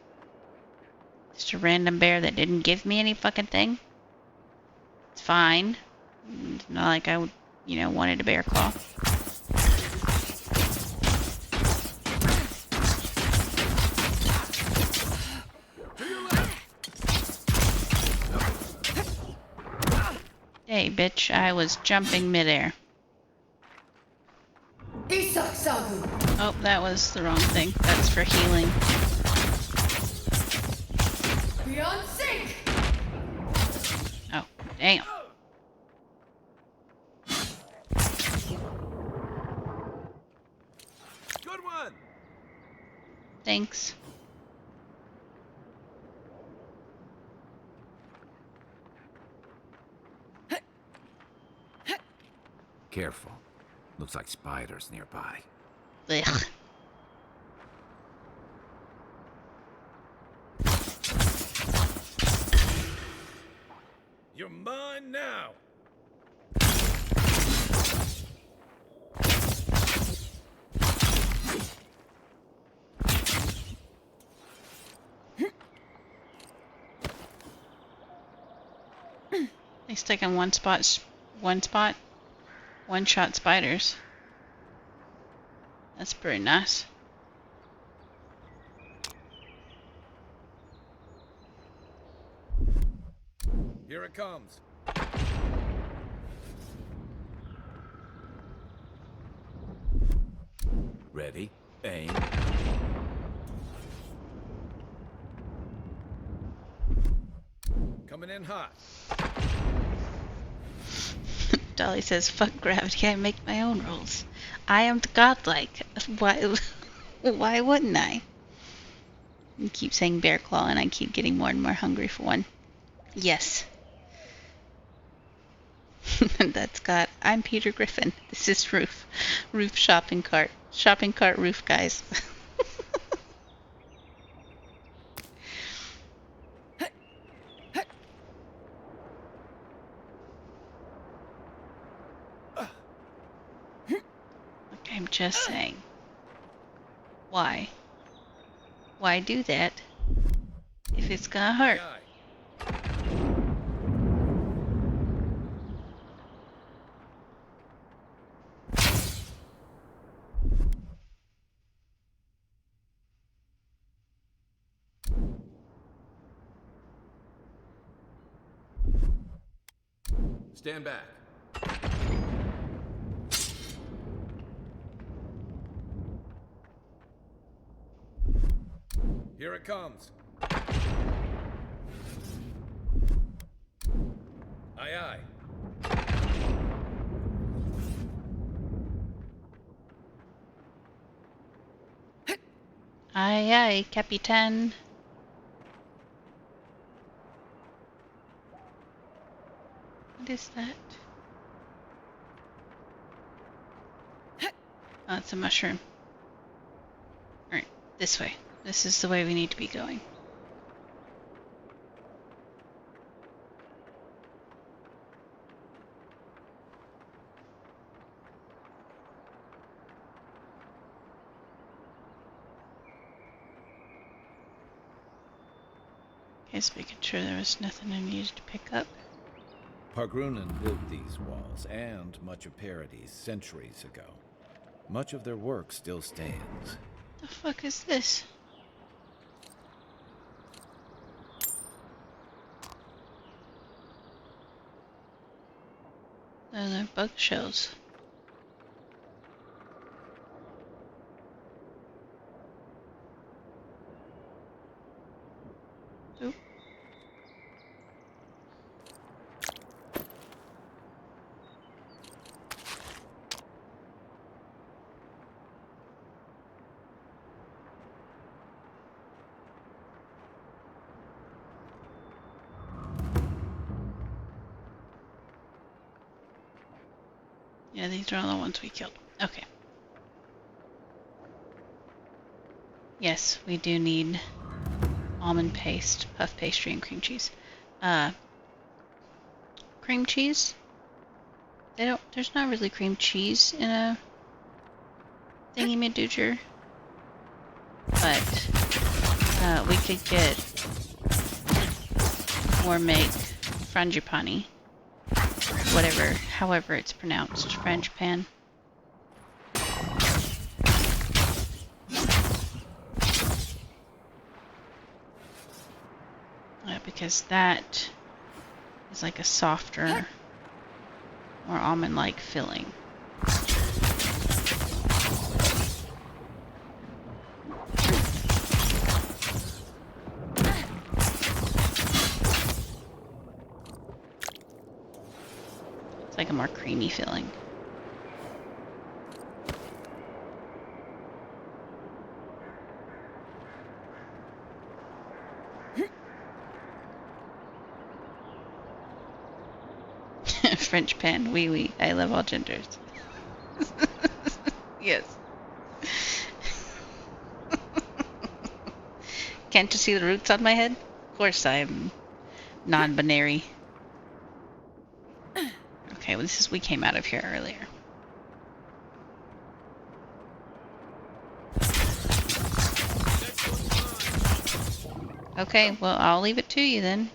S1: Just a random bear that didn't give me any fucking thing. It's fine. It's not like I, wanted a bear claw. Hey, bitch, I was jumping midair. Oh, that was the wrong thing. That's for healing.
S18: Beyond sync!
S1: Oh, damn.
S2: Good one.
S1: Thanks.
S12: Careful. Looks like spiders nearby.
S1: Ugh.
S2: You're mine now.
S1: They stick in one spot, one-shot spiders. That's pretty nice.
S2: Here it comes.
S12: Ready? Aim.
S2: Coming in hot.
S1: Dolly says, fuck gravity, I make my own rules. I am godlike. Why wouldn't I? You keep saying bear claw and I keep getting more and more hungry for one. Yes. That's got, I'm Peter Griffin. This is Roof. Roof shopping cart. Shopping cart roof, guys. I'm just saying. Why? Why do that if it's gonna hurt?
S9: Stand back.
S7: Here it comes. Aye, aye.
S1: Aye, aye, Capitan. What is that? Oh, it's a mushroom. Alright, this way. This is the way we need to be going. Just making sure there was nothing I needed to pick up.
S7: Pargrunen built these walls and much of Paradis centuries ago. Much of their work still stands.
S1: The fuck is this? Those are bug shells. Oop. Yeah, these are all the ones we killed. Okay. Yes, we do need almond paste, puff pastry, and cream cheese. Cream cheese? There's not really cream cheese in a thingy-madooger. But, we could get or make frangipani. However it's pronounced. Frangipan. Because that is like a softer, more almond-like filling. It's like a more creamy filling. French pan, oui, I love all genders. Yes. Can't you see the roots on my head? Of course I'm non-binary. Okay, well we came out of here earlier. Okay, well I'll leave it to you then.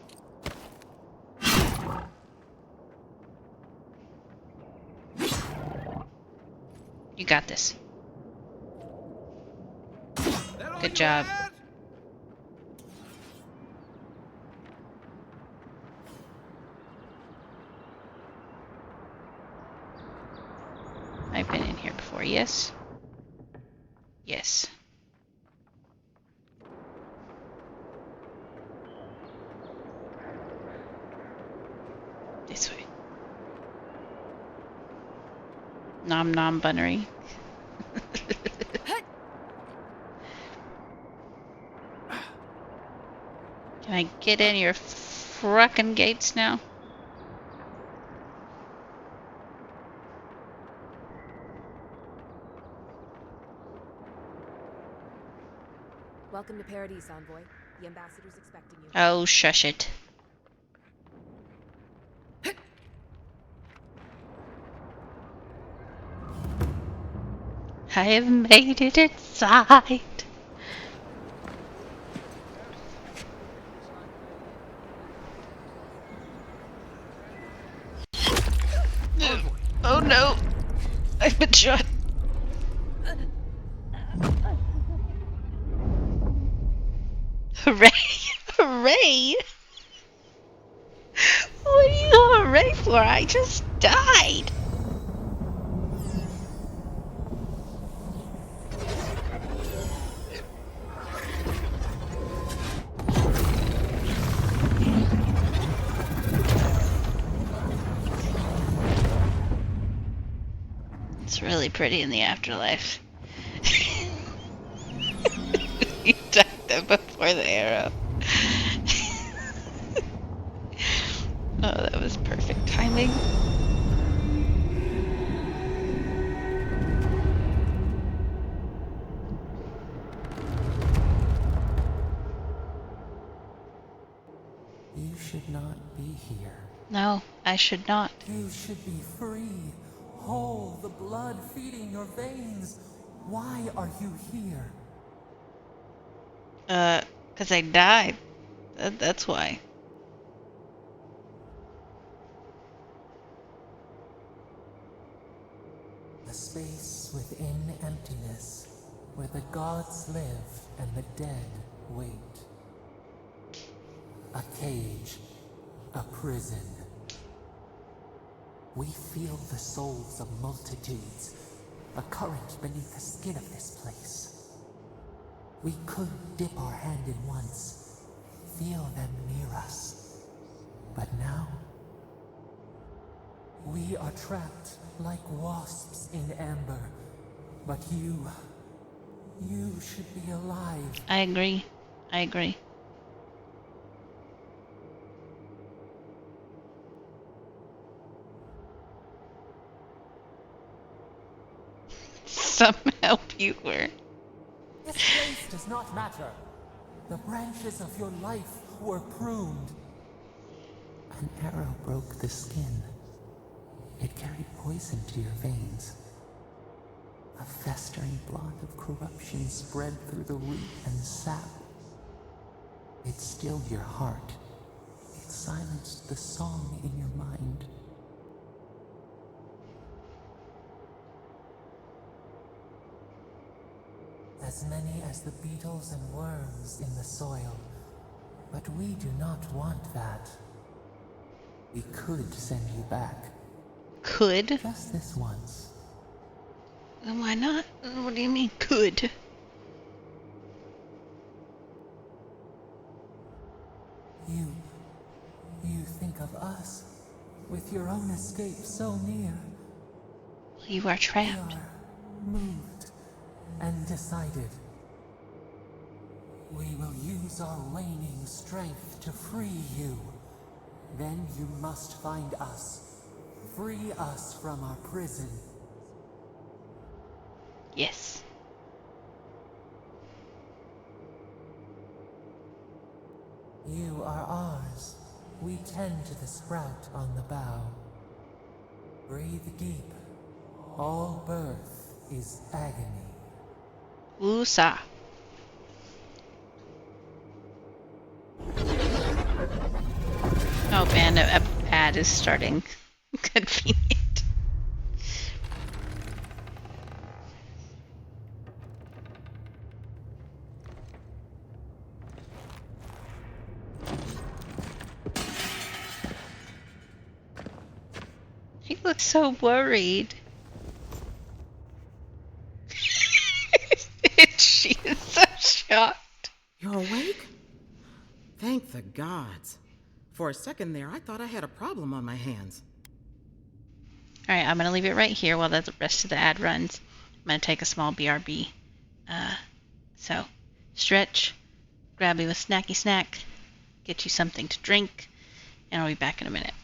S1: You got this. Good job. I've been in here before, yes? Yes. This way. Nom nom bunnery. Can I get in your frickin' gates now?
S4: Welcome to Paradis, Envoy. The ambassador's expecting you.
S1: Oh, shush it. I have made it inside. Oh no! I've been shot. Hooray! Hooray! What are you hooray for? I just died! It's really pretty in the afterlife. You died them before the arrow. Oh, that was perfect timing.
S15: You should not be here.
S1: No, I should not.
S15: You should be free, whole, the blood feeding your veins. Why are you here?
S1: 'Cause I died. That's why.
S15: A space within emptiness, where the gods live and the dead wait. A cage, a prison. We feel the souls of multitudes, a current beneath the skin of this place. We could dip our hand in once, feel them near us. But now, we are trapped like wasps in amber. But you should be alive.
S1: I agree. I agree. Somehow you were.
S15: This place does not matter. The branches of your life were pruned. An arrow broke the skin. It carried poison to your veins. A festering blot of corruption spread through the root and sap. It stilled your heart. It silenced the song in your mind. As many as the beetles and worms in the soil. But we do not want that. We could send you back.
S1: Could?
S15: Just this once.
S1: Why not? What do you mean, could?
S15: You think of us, with your own escape so near.
S1: You are trapped.
S15: We are moved and decided. We will use our waning strength to free you. Then you must find us. Free us from our prison.
S1: Yes.
S15: You are ours. We tend to the sprout on the bough. Breathe deep. All birth is agony.
S1: Woosah. Oh man, an ad is starting. Convenient. He looks so worried. She is so shocked.
S16: You're awake? Thank the gods. For a second there, I thought I had a problem on my hands.
S1: Alright, I'm gonna leave it right here while the rest of the ad runs. I'm gonna take a small BRB. So, stretch, grab you a snacky snack, get you something to drink, and I'll be back in a minute.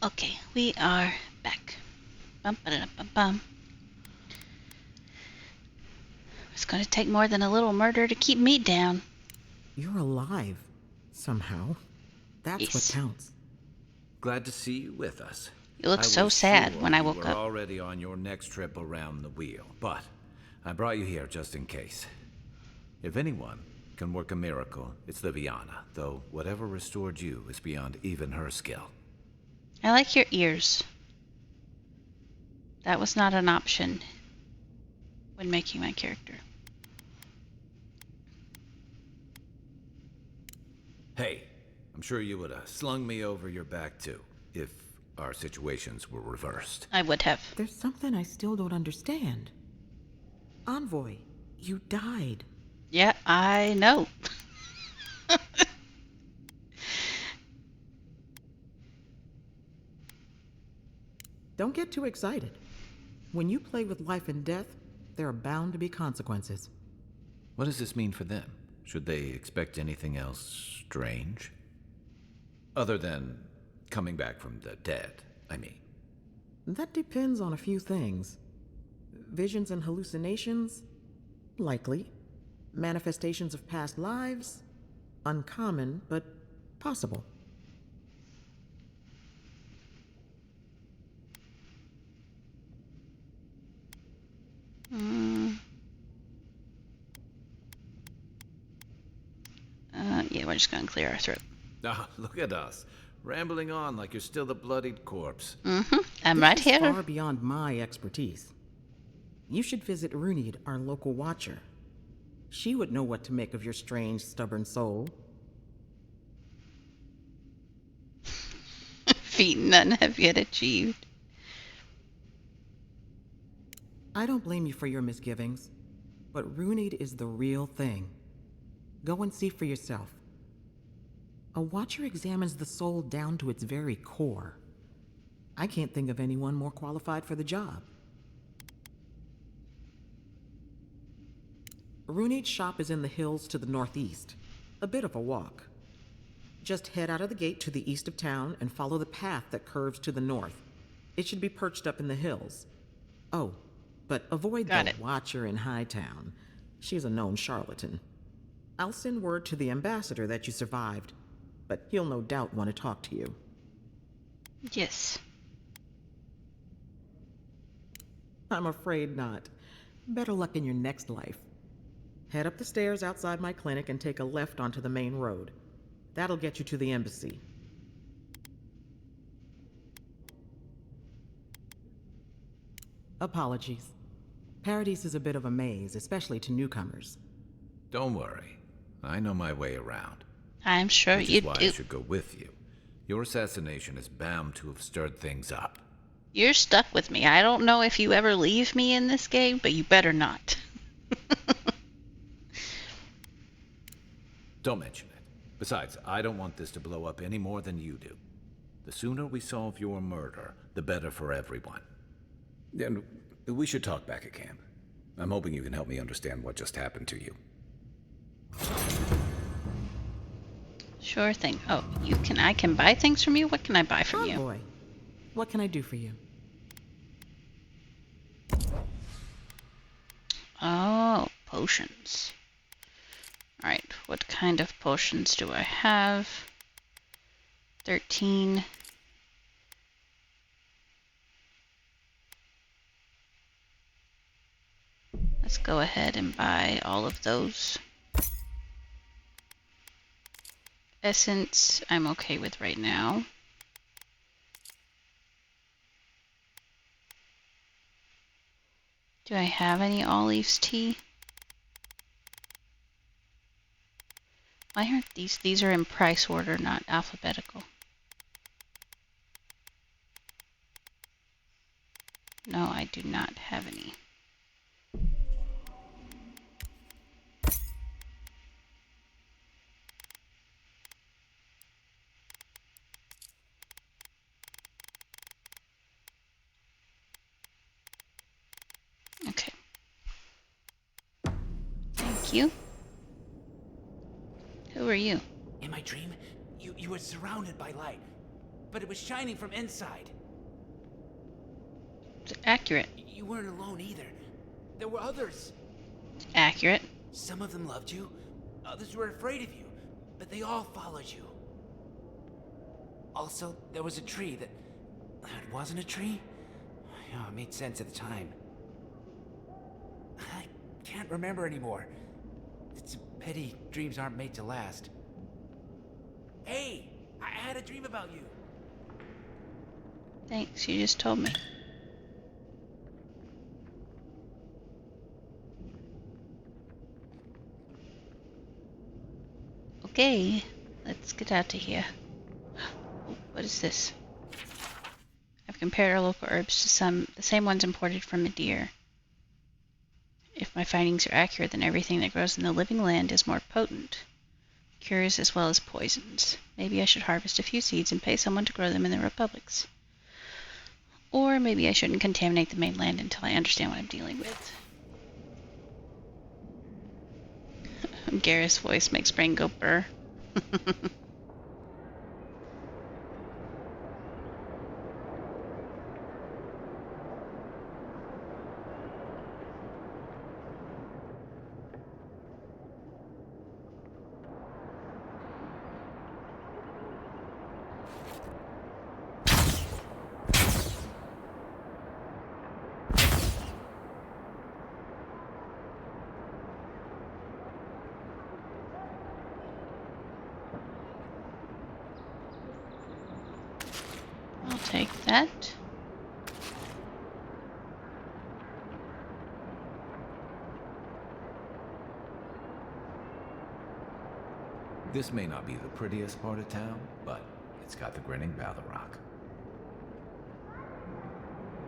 S1: Okay, we are back. Bum, ba, bum, bum. It's going to take more than a little murder to keep me down.
S16: You're alive. Somehow. That's what
S1: Yes.
S16: counts.
S12: Glad to see you with us.
S1: You looked
S12: I
S1: so
S12: was
S1: sad
S12: sure
S1: when I
S12: you
S1: woke
S12: were
S1: up.
S12: already on your next trip around the wheel, but I brought you here just in case. If anyone can work a miracle, it's Liviana, though whatever restored you is beyond even her skill.
S1: I like your ears. That was not an option when making my character.
S12: Hey, I'm sure you would have slung me over your back too, if our situations were reversed.
S1: I would have.
S16: There's something I still don't understand. Envoy, you died.
S1: Yeah, I know.
S16: Don't get too excited. When you play with life and death, there are bound to be consequences.
S12: What does this mean for them? Should they expect anything else strange? Other than coming back from the dead, I mean.
S16: That depends on a few things. Visions and hallucinations? Likely. Manifestations of past lives? Uncommon, but possible.
S1: Yeah, we're just going to clear our throat.
S12: Ah, look at us, rambling on like you're still the bloodied corpse.
S1: I'm right here.
S16: This is far beyond my expertise. You should visit Runid, our local watcher. She would know what to make of your strange, stubborn soul.
S1: Feat none have yet achieved.
S16: I don't blame you for your misgivings, but Runid is the real thing. Go and see for yourself. A watcher examines the soul down to its very core. I can't think of anyone more qualified for the job. Runid's shop is in the hills to the northeast. A bit of a walk. Just head out of the gate to the east of town and follow the path that curves to the north. It should be perched up in the hills. Oh, but avoid the watcher in Hightown. She's a known charlatan. I'll send word to the ambassador that you survived, but he'll no doubt want to talk to you.
S1: Yes.
S16: I'm afraid not. Better luck in your next life. Head up the stairs outside my clinic and take a left onto the main road. That'll get you to the embassy. Apologies. Paradise is a bit of a maze, especially to newcomers.
S12: Don't worry. I know my way around.
S1: I'm sure you
S12: do. Which is why I should go with you. Your assassination is bound to have stirred things up.
S1: You're stuck with me. I don't know if you ever leave me in this game, but you better not.
S12: Don't mention it. Besides, I don't want this to blow up any more than you do. The sooner we solve your murder, the better for everyone.
S9: And we should talk back at camp. I'm hoping you can help me understand what just happened to you.
S1: Sure thing. Oh, I can buy things from you? What can I buy from you?
S16: Boy, what can I do for you?
S1: Oh, potions. Alright, what kind of potions do I have? 13. Let's go ahead and buy all of those. Essence, I'm okay with right now. Do I have any olives tea? Why aren't these? These are in price order, not alphabetical. No, I do not have any. Okay. Thank you. Who are you?
S6: In my dream, you were surrounded by light. but it was shining from inside.
S1: It's accurate.
S6: You weren't alone either. There were others.
S1: Accurate.
S6: Some of them loved you, others were afraid of you, but they all followed you. Also, there was a tree that wasn't a tree? Oh, it made sense at the time. I can't remember anymore. It's a pity dreams aren't made to last. Hey, I had a dream about you.
S1: Thanks, you just told me. Okay, let's get out of here. What is this? I've compared our local herbs to the same ones imported from Madeira. If my findings are accurate, then everything that grows in the living land is more potent. Cures as well as poisons. Maybe I should harvest a few seeds and pay someone to grow them in the republics. Or maybe I shouldn't contaminate the mainland until I understand what I'm dealing with. Garrus' voice makes brain go burr. I'll take that.
S7: This may not be the prettiest part of town, but it's got the grinning Balrog.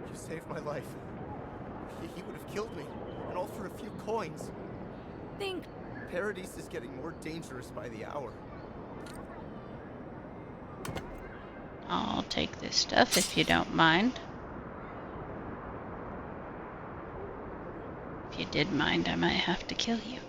S20: You saved my life. He would have killed me, and all for a few coins.
S13: Think.
S20: Paradise is getting more dangerous by the hour.
S1: I'll take this stuff if you don't mind. If you did mind, I might have to kill you.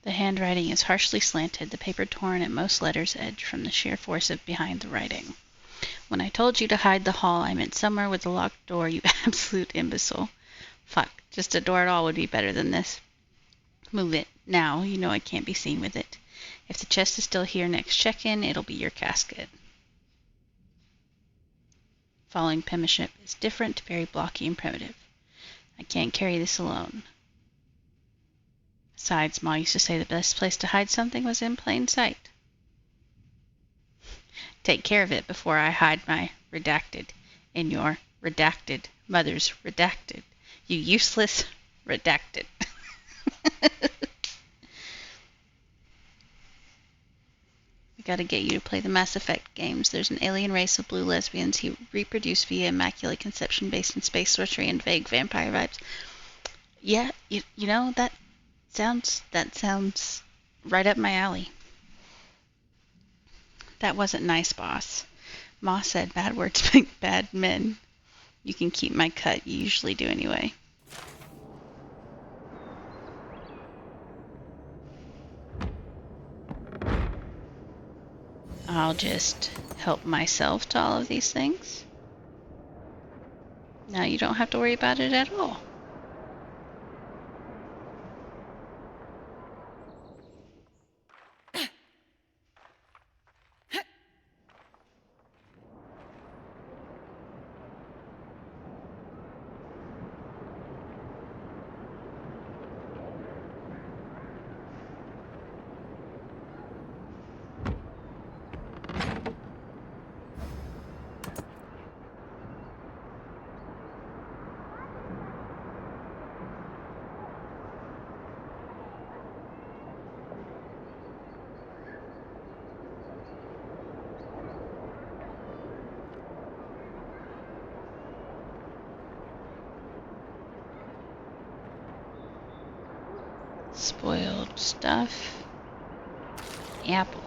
S1: The handwriting is harshly slanted, the paper torn at most letters' edge from the sheer force of behind the writing. When I told you to hide the hall, I meant somewhere with a locked door, you absolute imbecile. Fuck, just a door at all would be better than this. Move it. Now, you know I can't be seen with it. If the chest is still here next check-in, it'll be your casket. Following penmanship is different, very blocky and primitive. I can't carry this alone. Besides, Ma used to say the best place to hide something was in plain sight. Take care of it before I hide my redacted in your redacted mother's redacted. You useless redacted. We gotta get you to play the Mass Effect games. There's an alien race of blue lesbians who reproduce via immaculate conception based in space sorcery and vague vampire vibes. Yeah, you know, that sounds right up my alley. That wasn't nice, boss. Ma said bad words make bad men. You can keep my cut. You usually do anyway. I'll just help myself to all of these things. Now you don't have to worry about it at all. Spoiled stuff. Apple.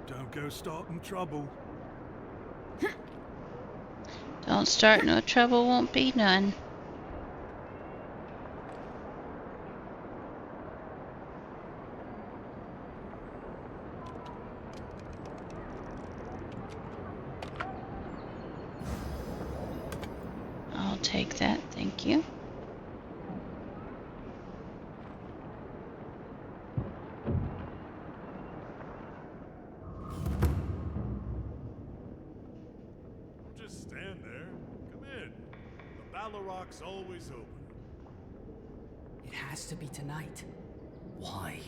S19: Don't go starting trouble.
S1: Don't start no trouble, won't be none. I'll take that, thank you.
S19: Just stand there. Come in. The Ballaroc's always open.
S21: It has to be tonight. Why?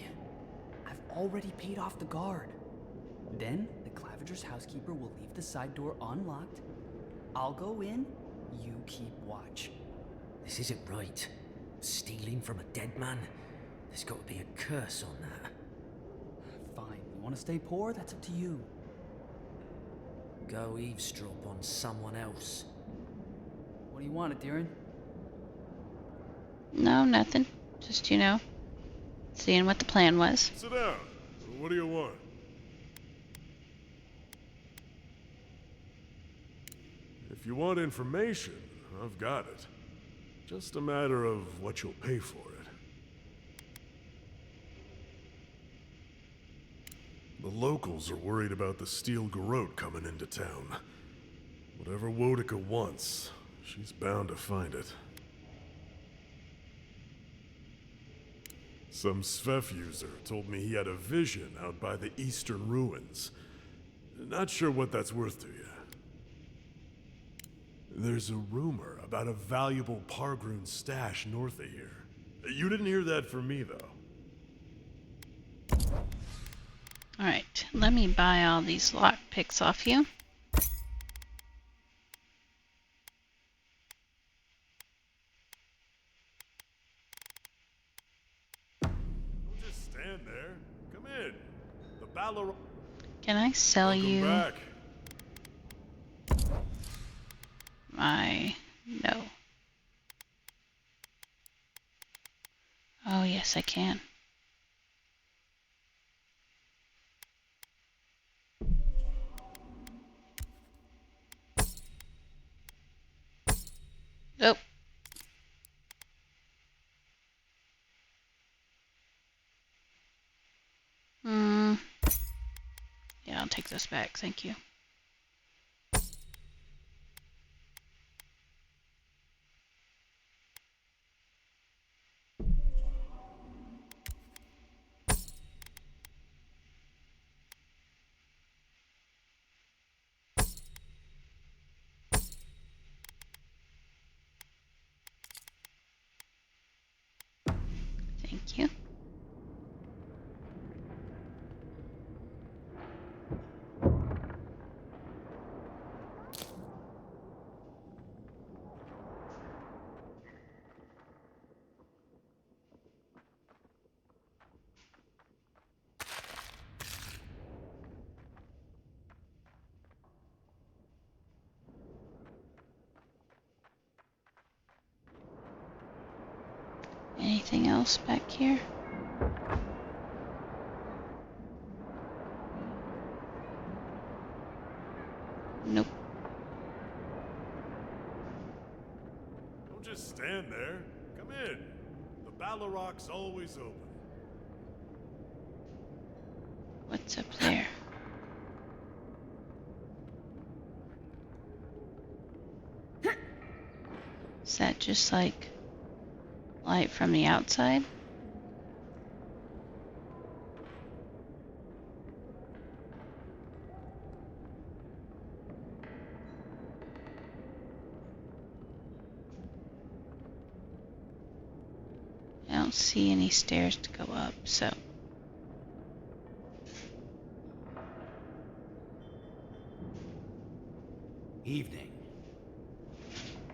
S21: I've already paid off the guard. Then the Clavager's housekeeper will leave the side door unlocked. I'll go in, you keep watch.
S8: This isn't right. Stealing from a dead man? There's got to be a curse on that.
S21: Fine, you want to stay poor? That's up to you.
S8: Go eavesdrop on someone else.
S21: What do you want, Adiran?
S1: No, nothing. Just, you know, seeing what the plan was.
S19: Sit down. What do you want? If you want information, I've got it. Just a matter of what you'll pay for it. The locals are worried about the steel garrote coming into town. Whatever Wodica wants, she's bound to find it. Some Svef user told me he had a vision out by the eastern ruins. Not sure what that's worth to you. There's a rumor about a valuable Pargroon stash north of here. You didn't hear that from me, though.
S1: Alright, let me buy all these lockpicks off you.
S19: Don't just stand there. Come in. The Ballar...
S1: Can I sell
S19: Welcome
S1: you
S19: back.
S1: my... No. Oh, yes, I can. Oh. Yeah, I'll take those back, thank you. Thank you. Anything else back here? Nope.
S19: Don't just stand there. Come in. The Ballaroc's always open.
S1: What's up there? Is that just like light from the outside? I don't see any stairs to go up, so.
S6: Evening.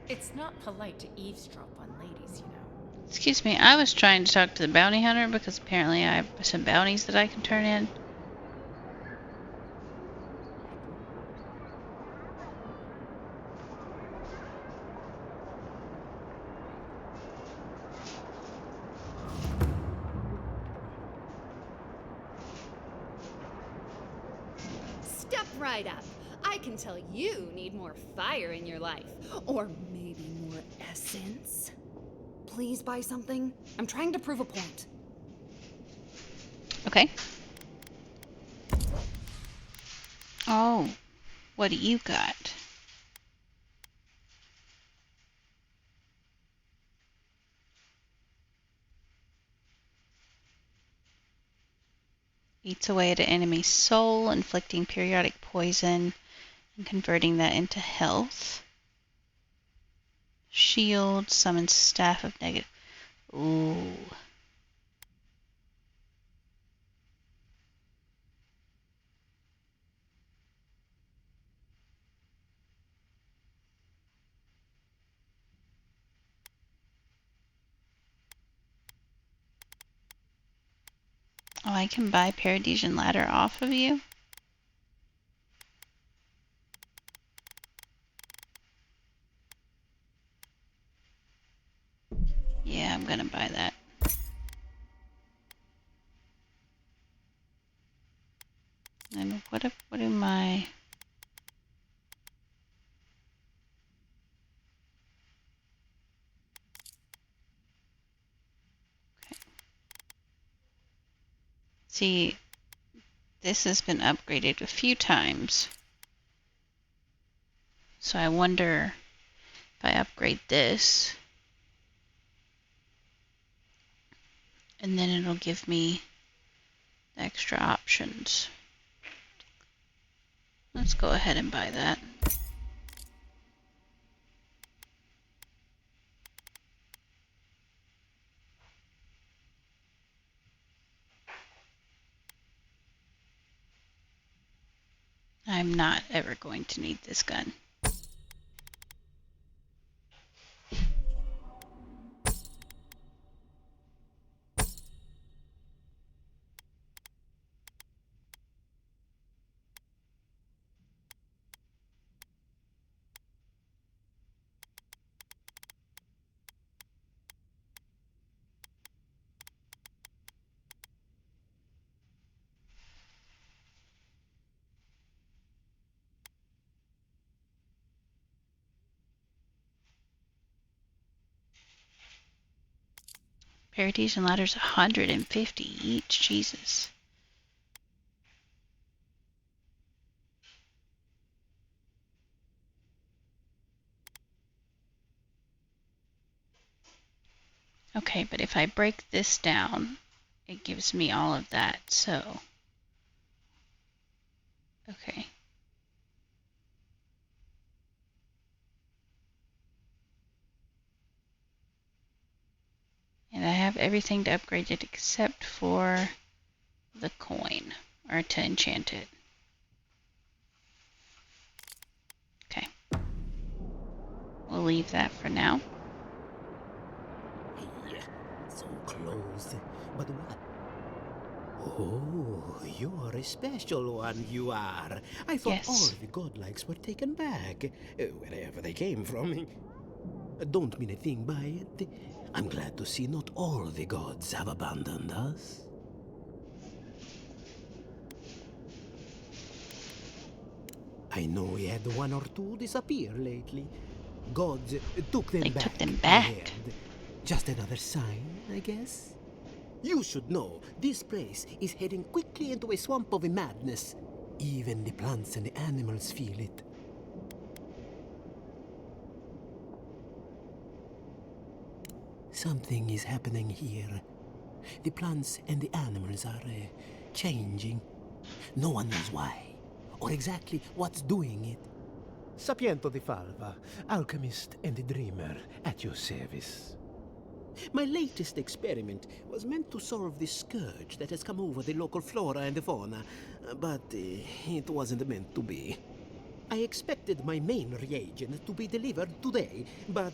S4: It's not polite to eavesdrop on ladies, you know.
S1: Excuse me, I was trying to talk to the bounty hunter because apparently I have some bounties that I can turn in.
S3: Step right up. I can tell you need more fire in your life. Or maybe more essence. Please buy something. I'm trying to prove a point.
S1: Okay. Oh, what do you got? Eats away at an enemy's soul, inflicting periodic poison and converting that into health. Shield, summons staff of negative. Ooh. Oh, I can buy Paradisian Ladder off of you? Yeah, I'm gonna buy that. And what am I... Okay. See, this has been upgraded a few times. So I wonder if I upgrade this, and then it'll give me extra options. Let's go ahead and buy that. I'm not ever going to need this gun. Paradisian Ladder's 150 each. Jesus. Okay, but if I break this down, it gives me all of that, so... Okay. And I have everything to upgrade it except for the coin, or to enchant it. Okay. We'll leave that for now.
S17: Hey, so close. But what? Oh, you are a special one, you are. I thought all the godlikes were taken back, wherever they came from. Don't mean a thing by it. I'm glad to see not all the gods have abandoned us. I know we had one or two disappear lately. Gods took them back.
S1: They took them back.
S17: Just another sign, I guess. You should know, this place is heading quickly into a swamp of madness. Even the plants and the animals feel it. Something is happening here. The plants and the animals are changing. No one knows why, or exactly what's doing it.
S23: Sapiento di Falva, alchemist and dreamer, at your service.
S17: My latest experiment was meant to solve the scourge that has come over the local flora and fauna, but it wasn't meant to be. I expected my main reagent to be delivered today, but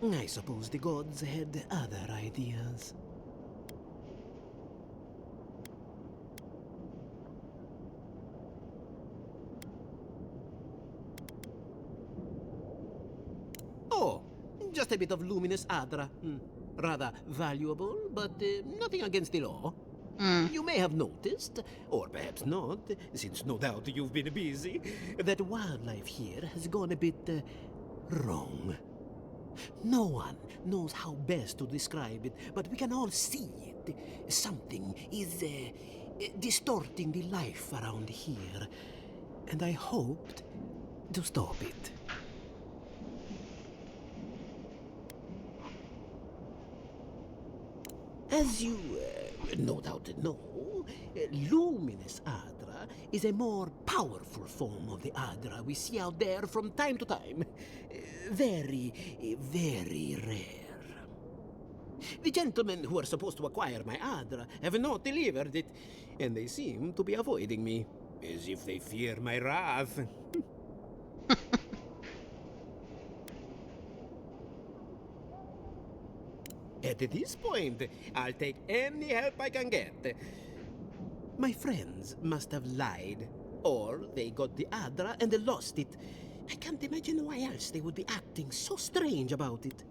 S17: I suppose the gods had other ideas. Oh, just a bit of luminous adra. Rather valuable, but nothing against the law. You may have noticed, or perhaps not, since no doubt you've been busy, that wildlife here has gone a bit wrong. No one knows how best to describe it, but we can all see it. Something is distorting the life around here, and I hoped to stop it. As you no doubt know, luminous Adra is a more powerful form of the Adra we see out there from time to time. Very, very rare. The gentlemen who are supposed to acquire my Adra have not delivered it, and they seem to be avoiding me, as if they fear my wrath. At this point, I'll take any help I can get. My friends must have lied, or they got the Adra and they lost it. I can't imagine why else they would be acting so strange about it.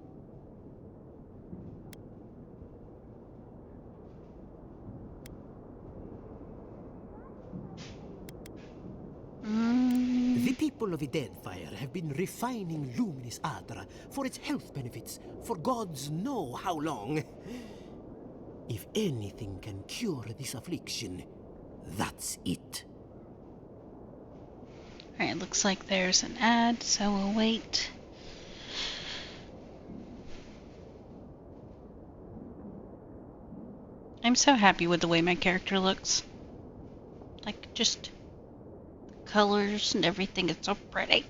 S17: The people of the Deadfire have been refining luminous Adra for its health benefits for gods know how long. If anything can cure this affliction, that's it.
S1: Alright, looks like there's an ad, so we'll wait. I'm so happy with the way my character looks. Like, just colors and everything is so pretty.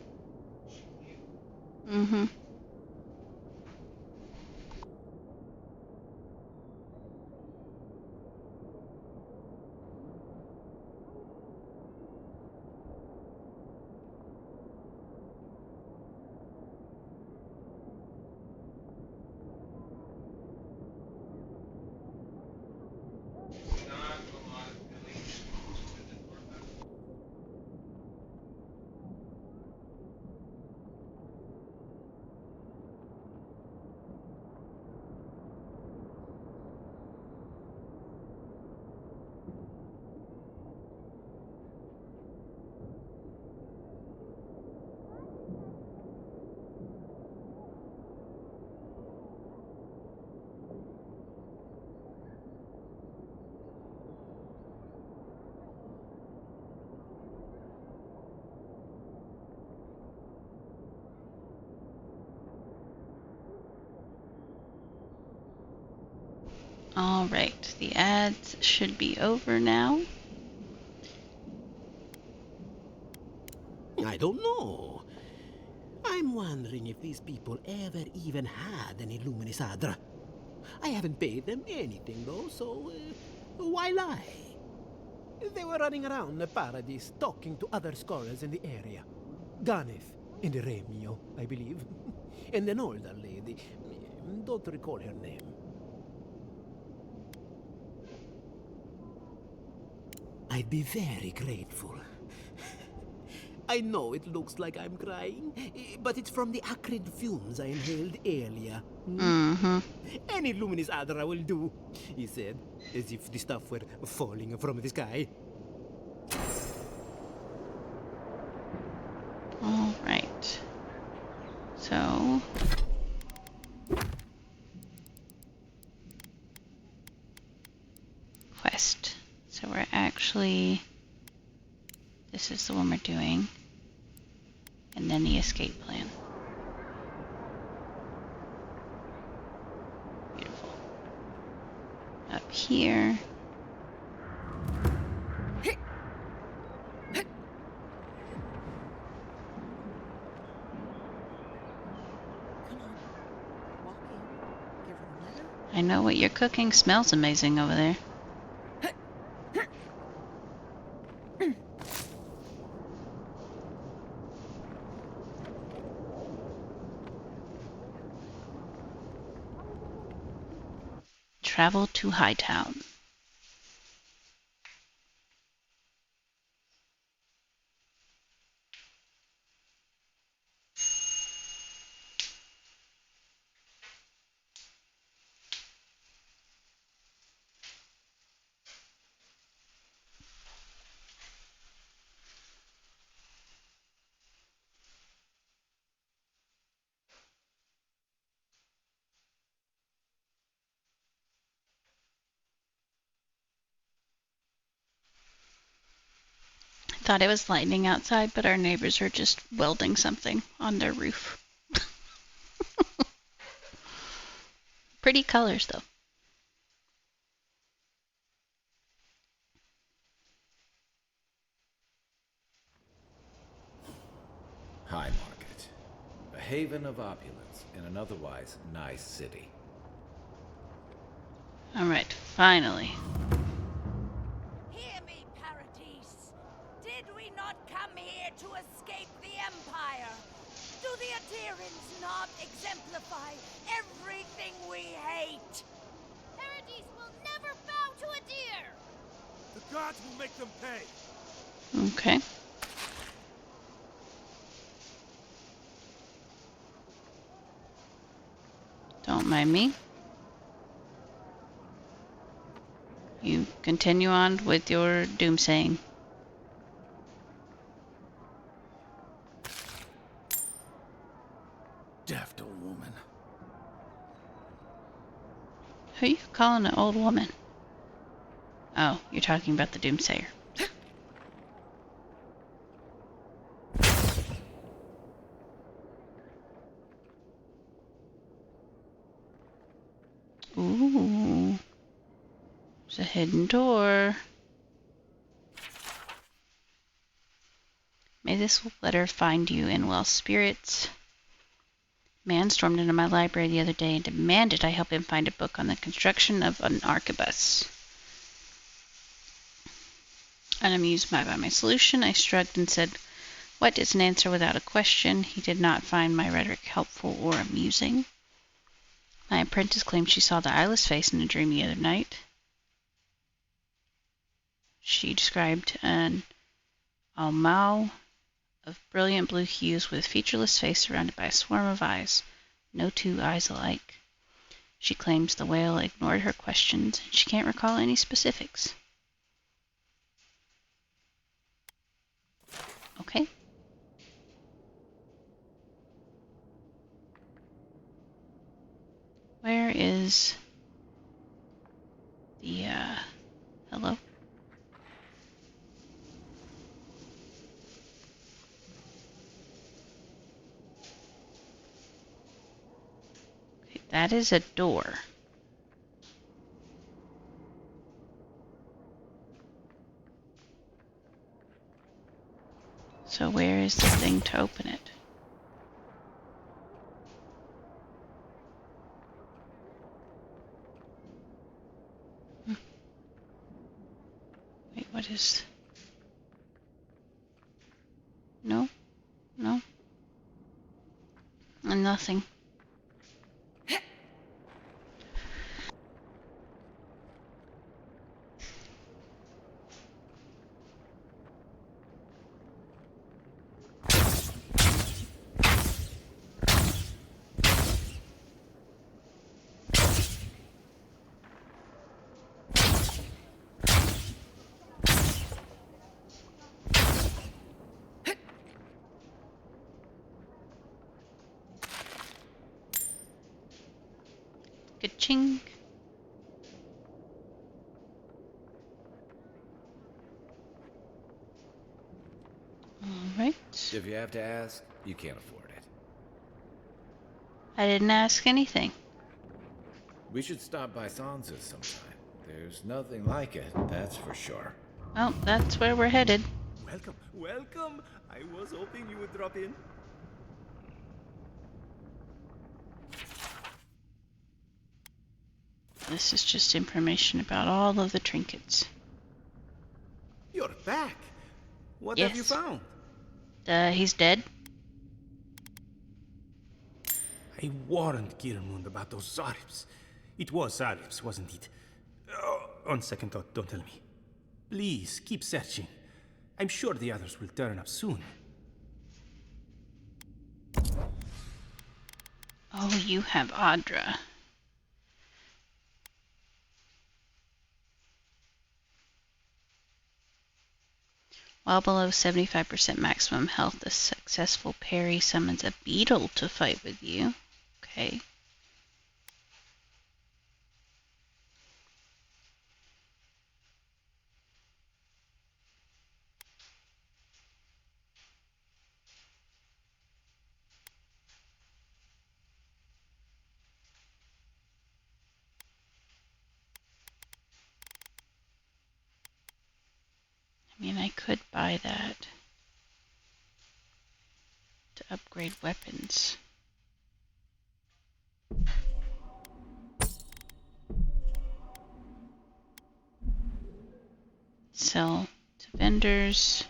S1: Alright, the ads should be over now.
S17: I don't know. I'm wondering if these people ever even had any luminous Adra. I haven't paid them anything though, so why lie? They were running around the paradise talking to other scholars in the area. Ganeth and Remio, I believe. And an older lady. Don't recall her name. I'd be very grateful. I know it looks like I'm crying, but it's from the acrid fumes I inhaled earlier. Any luminous Adra will do, he said, as if the stuff were falling from the sky.
S1: Alright. So... quest. So we're actually... this is the one we're doing. And then the escape plan. Beautiful. Up here. I know what you're cooking smells amazing over there. travel to Hightown. I thought it was lightning outside, but our neighbors are just welding something on their roof. Pretty colors, though.
S7: High Market. A haven of opulence in an otherwise nice city.
S1: Alright, finally.
S5: Hear me, Paradise. Did we not come here to escape the Empire? Do the Adirans not exemplify everything we hate?
S13: Paradise will never bow to a deer!
S14: The gods will make them pay.
S1: Okay. Don't mind me. You continue on with your doomsaying.
S9: Daft old woman.
S1: Who are you calling an old woman? Oh, you're talking about the doomsayer. Ooh. There's a hidden door. May this letter find you in well spirits. Man stormed into my library the other day and demanded I help him find a book on the construction of an arquebus. Unamused by my solution, I shrugged and said, "What is an answer without a question?" He did not find my rhetoric helpful or amusing. My apprentice claimed she saw the eyeless face in a dream the other night. She described an almao of brilliant blue hues with a featureless face surrounded by a swarm of eyes, no two eyes alike. She claims the whale ignored her questions and she can't recall any specifics. Okay. Where is the, hello? Okay, that is a door. So where is the thing to open it? Wait, what is... No? No? And nothing. Ka-ching. Alright.
S7: If you have to ask, you can't afford it.
S1: I didn't ask anything.
S7: We should stop by Sansa's sometime. There's nothing like it, that's for sure.
S1: Well, that's where we're headed.
S20: Welcome, welcome. I was hoping you would drop in.
S1: This is just information about all of the trinkets.
S20: You're back. What
S1: Yes.
S20: have you found?
S1: He's dead.
S17: I warned Kirmund about those Zaribs. It was Salif's, wasn't it? On second thought, don't tell me. Please, keep searching. I'm sure the others will turn up soon.
S1: Oh, you have Audra. While below 75% maximum health, a successful parry summons a beetle to fight with you. Okay. I mean, I could buy that to upgrade weapons. Sell to vendors.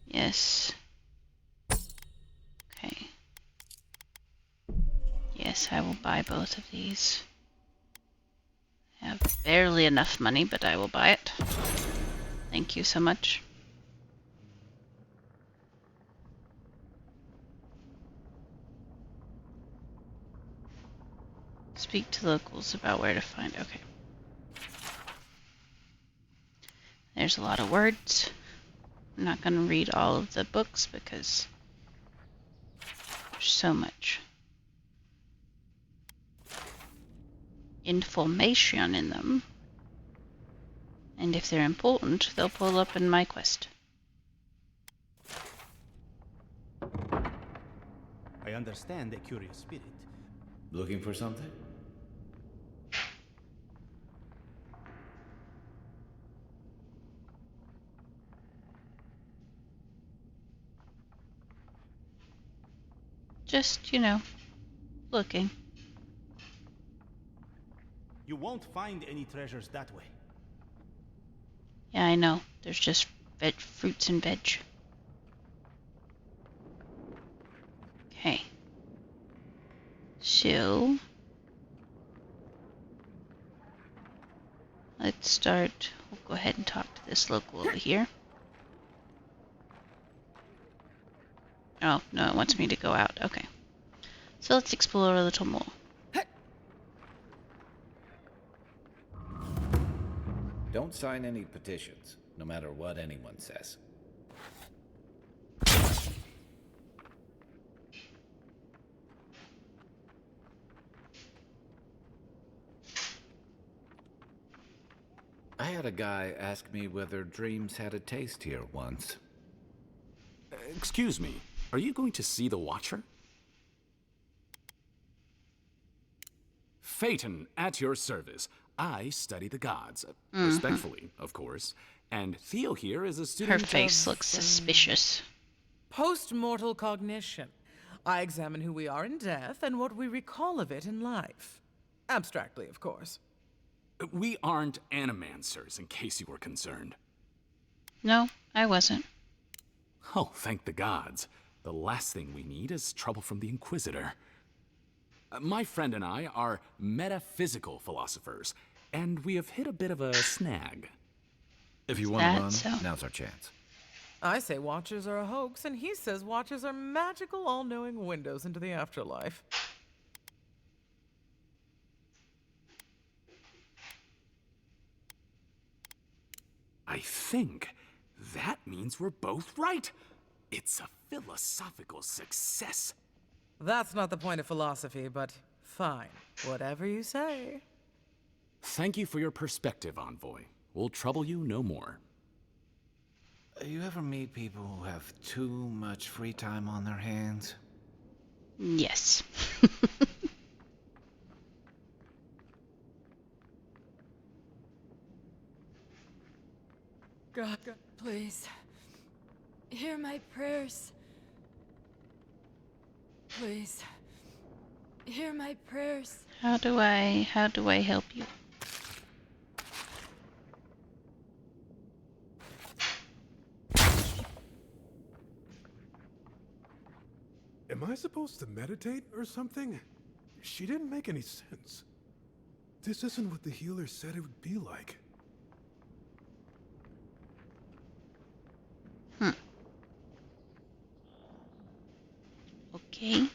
S1: Yes. Okay. Yes, I will buy both of these. I have barely enough money, but I will buy it. Thank you so much. Speak to locals about where to find. Okay. There's a lot of words. I'm not going to read all of the books because there's so much information in them. And if they're important, they'll pull up in my quest.
S17: I understand a curious spirit.
S7: Looking for something?
S1: Just, you know, looking.
S17: You won't find any treasures that way.
S1: Yeah, I know. There's just fruits and veg. Okay. So, let's start. We'll go ahead and talk to this local over here. Oh, no, it wants me to go out. Okay. So let's explore a little more.
S12: Don't sign any petitions, no matter what anyone says. I had a guy ask me whether dreams had a taste here once.
S9: Excuse me, are you going to see the Watcher? Phaeton, at your service. I study the gods. Respectfully, of course. And Theo here is a student
S1: Her face
S10: of,
S1: looks suspicious.
S10: Post-mortal cognition. I examine who we are in death and what we recall of it in life. Abstractly, of course.
S9: We aren't animancers, in case you were concerned.
S1: No, I wasn't.
S9: Oh, thank the gods. The last thing we need is trouble from the Inquisitor. My friend and I are metaphysical philosophers, and we have hit a bit of a snag.
S12: If you want to run,
S1: so?
S12: now's our chance.
S10: I say Watchers are a hoax, and he says Watchers are magical, all-knowing windows into the afterlife.
S9: I think that means we're both right. It's a philosophical success.
S10: That's not the point of philosophy, but fine. Whatever you say.
S9: Thank you for your perspective, Envoy. We'll trouble you no more.
S7: You ever meet people who have too much free time on their hands?
S1: Yes.
S18: God, please. Hear my prayers. Please. Hear my prayers.
S1: How do I help you?
S19: Am I supposed to meditate or something? She didn't make any sense. This isn't what the healer said it would be like.
S1: Okay.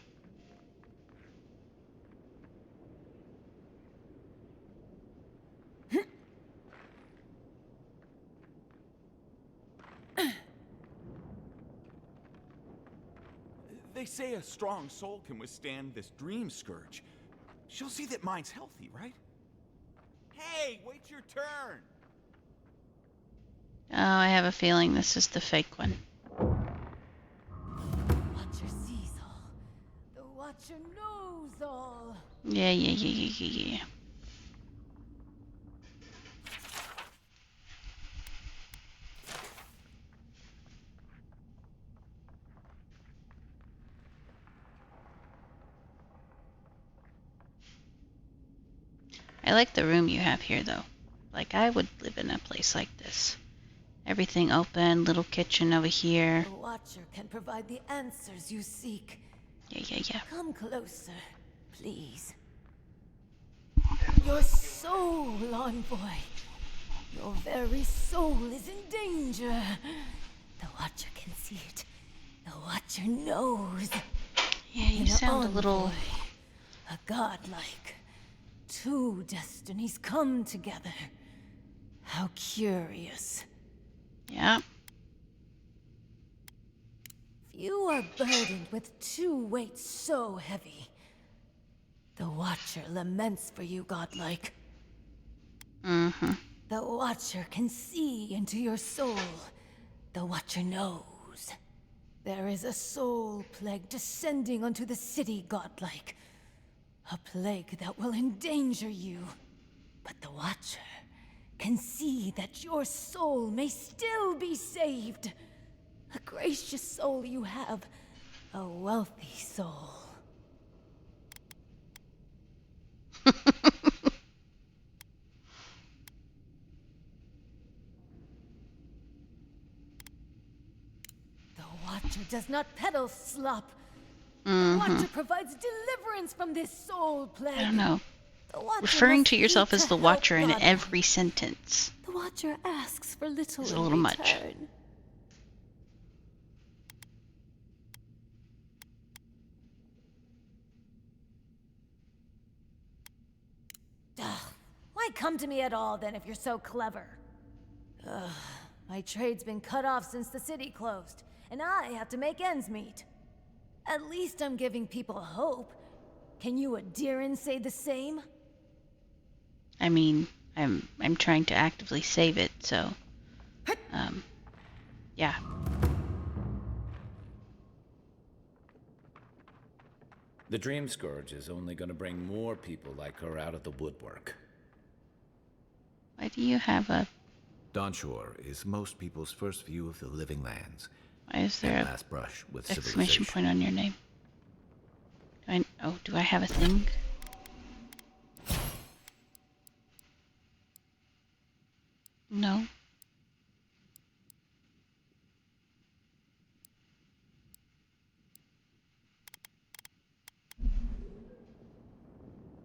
S14: They say a strong soul can withstand this dream scourge. She'll see that mine's healthy, right? Hey, wait your turn!
S1: Oh, I have a feeling this is the fake one.
S18: Watcher sees all. The Watcher knows all.
S1: Yeah. I like the room you have here, though. Like, I would live in a place like this. Everything open, little kitchen over here.
S18: The Watcher can provide the answers you seek.
S1: Yeah.
S18: Come closer, please. Your soul, envoy. Your very soul is in danger. The Watcher can see it. The Watcher knows.
S1: Yeah, you sound a little...
S18: A godlike. Two destinies come together. How curious.
S1: Yeah.
S18: You are burdened with two weights so heavy. The Watcher laments for you, godlike.
S1: Mm-hmm.
S18: The Watcher can see into your soul. The Watcher knows. There is a soul plague descending onto the city, godlike. A plague that will endanger you. But the Watcher can see that your soul may still be saved. A gracious soul you have. A wealthy soul. The Watcher does not peddle slop. The Watcher provides deliverance from this soul plague.
S1: I don't know.
S18: The Watcher
S1: Referring
S18: must
S1: to yourself
S18: seek
S1: as
S18: to
S1: the
S18: help
S1: Watcher in
S18: God.
S1: every sentence
S18: The Watcher asks for little
S1: is
S18: in
S1: a little much.
S18: return. Ugh, why come to me at all then if you're so clever? Ugh, my trade's been cut off since the city closed, and I have to make ends meet. At least I'm giving people hope. Can you Adiran say the same?
S1: I mean, I'm trying to actively save it, so yeah.
S7: The Dream Scourge is only going to bring more people like her out of the woodwork.
S1: Why do you have a...
S7: Donshore is most people's first view of the living lands.
S1: Why is there
S7: and
S1: a
S7: last brush with
S1: exclamation
S7: civilization.
S1: point on your name? Do I have a thing? No.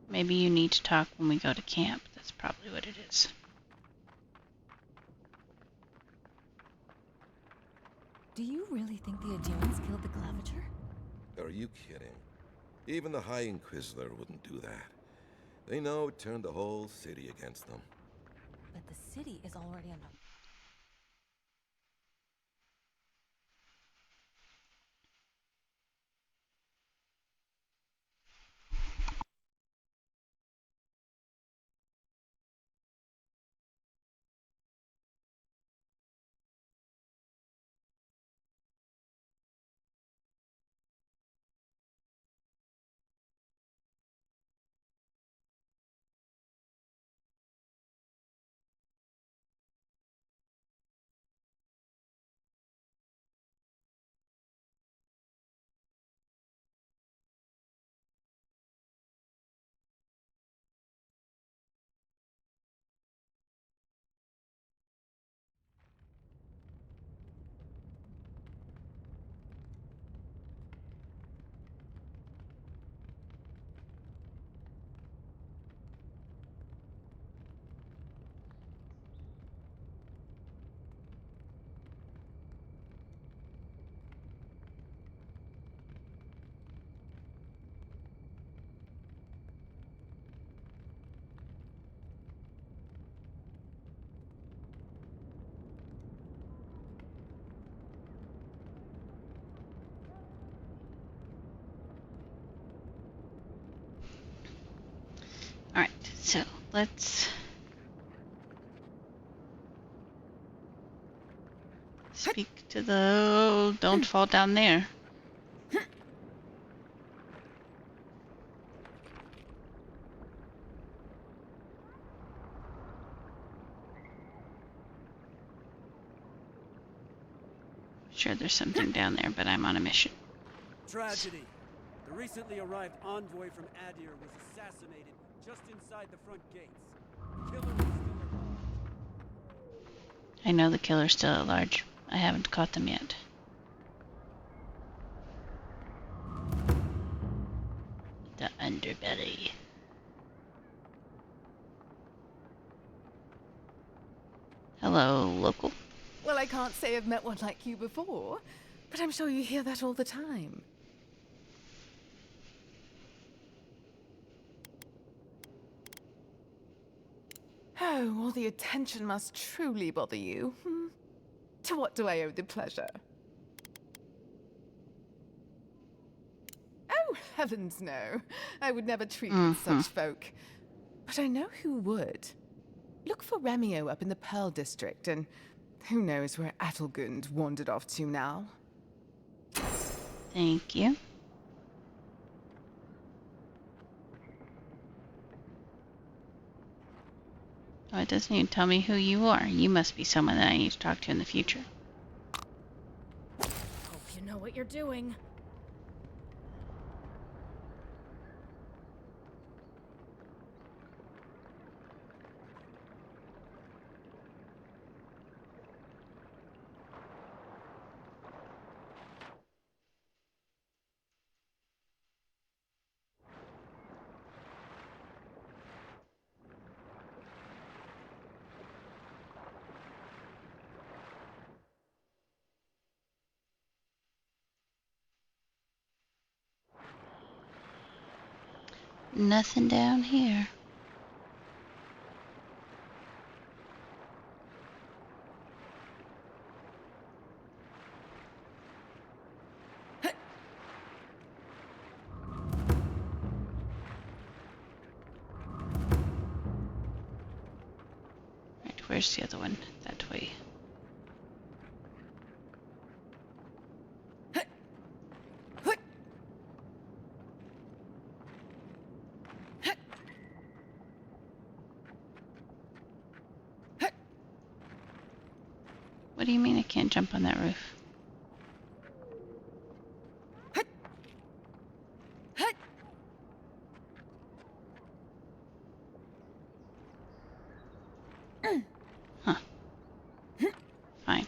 S1: Maybe you need to talk when we go to camp. That's probably what it is.
S18: Do you really think the Adirans killed the Clavager?
S2: Are you kidding? Even the High Inquisitor wouldn't do that. They know it turned the whole city against them.
S18: But the city is already under
S1: So let's speak to the. Oh, don't fall down there. Sure, there's something down there, but I'm on a mission.
S11: Tragedy. The recently arrived envoy from Adir was assassinated just inside the front gates. The killer is still at large.
S1: I know the killer's still at large. I haven't caught them yet. The underbelly. Hello, local.
S10: Well, I can't say I've met one like you before, but I'm sure you hear that all the time. Oh, all the attention must truly bother you. To what do I owe the pleasure? Oh, heavens no. I would never treat with such folk. But I know who would. Look for Remio up in the Pearl District, and who knows where Adelgund wandered off to now.
S1: Thank you. Oh, it doesn't even tell me who you are. You must be someone that I need to talk to in the future.
S5: Hope you know what you're doing.
S1: Nothing down here. Right, where's the other one? That way. What do you mean I can't jump on that roof? Huh. Fine.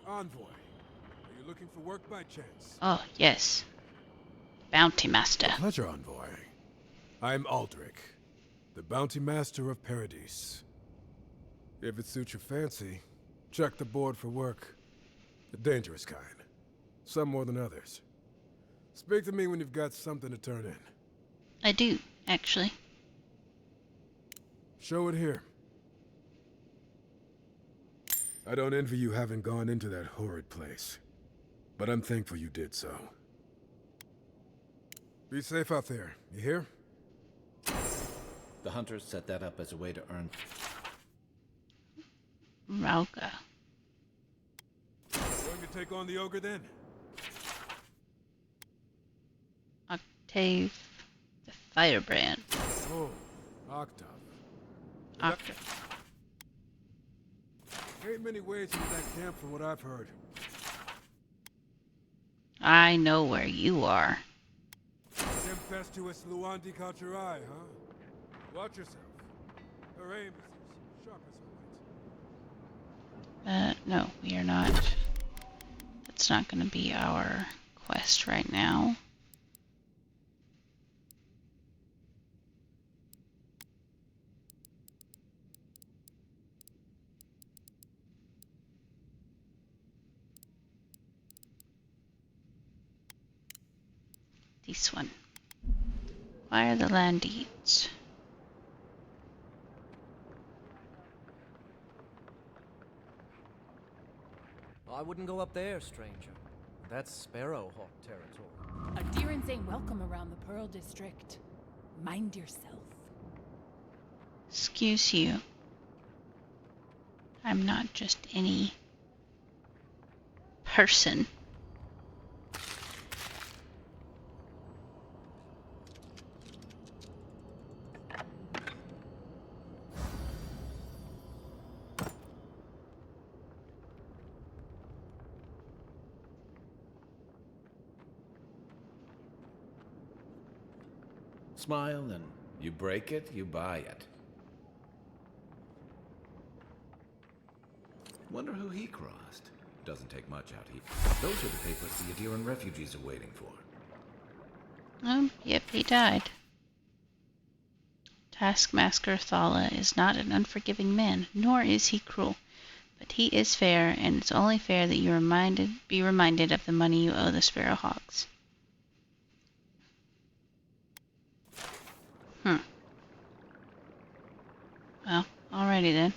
S15: Envoy. Are you looking for work by chance?
S1: Oh, yes. Bounty Master.
S15: A pleasure, Envoy. I'm Aldrich, the Bounty Master of Paradise. If it suits your fancy, check the board for work. The dangerous kind. Some more than others. Speak to me when you've got something to turn in.
S1: I do, actually.
S15: Show it here. I don't envy you having gone into that horrid place, but I'm thankful you did so. Be safe out there, you hear?
S12: The hunters set that up as a way to earn...
S1: Rauga.
S15: Going to take on the ogre then?
S1: Octave the Firebrand.
S15: Oh, Octave.
S1: Octave.
S15: Ain't many ways into that camp from what I've heard.
S1: I know where you are.
S15: Tempestuous Luandi caught your eye, huh? Watch yourself. Her aim is as sharp as her wit.
S1: No, we are not. That's not going to be our quest right now. This one. Why are the land deeds?
S8: I wouldn't go up there, stranger. That's Sparrowhawk territory.
S22: Adherents
S18: Peasants ain't welcome around the Pearl District. Mind yourself.
S1: Excuse you. I'm not just any person.
S12: Smile, and you break it, you buy it. Wonder who he crossed. Doesn't take much out here. Those are the papers the Adiran refugees are waiting for.
S1: Yep, he died. Taskmaster Thala is not an unforgiving man, nor is he cruel. But he is fair, and it's only fair that you be reminded of the money you owe the Sparrowhawks. Well, alrighty then.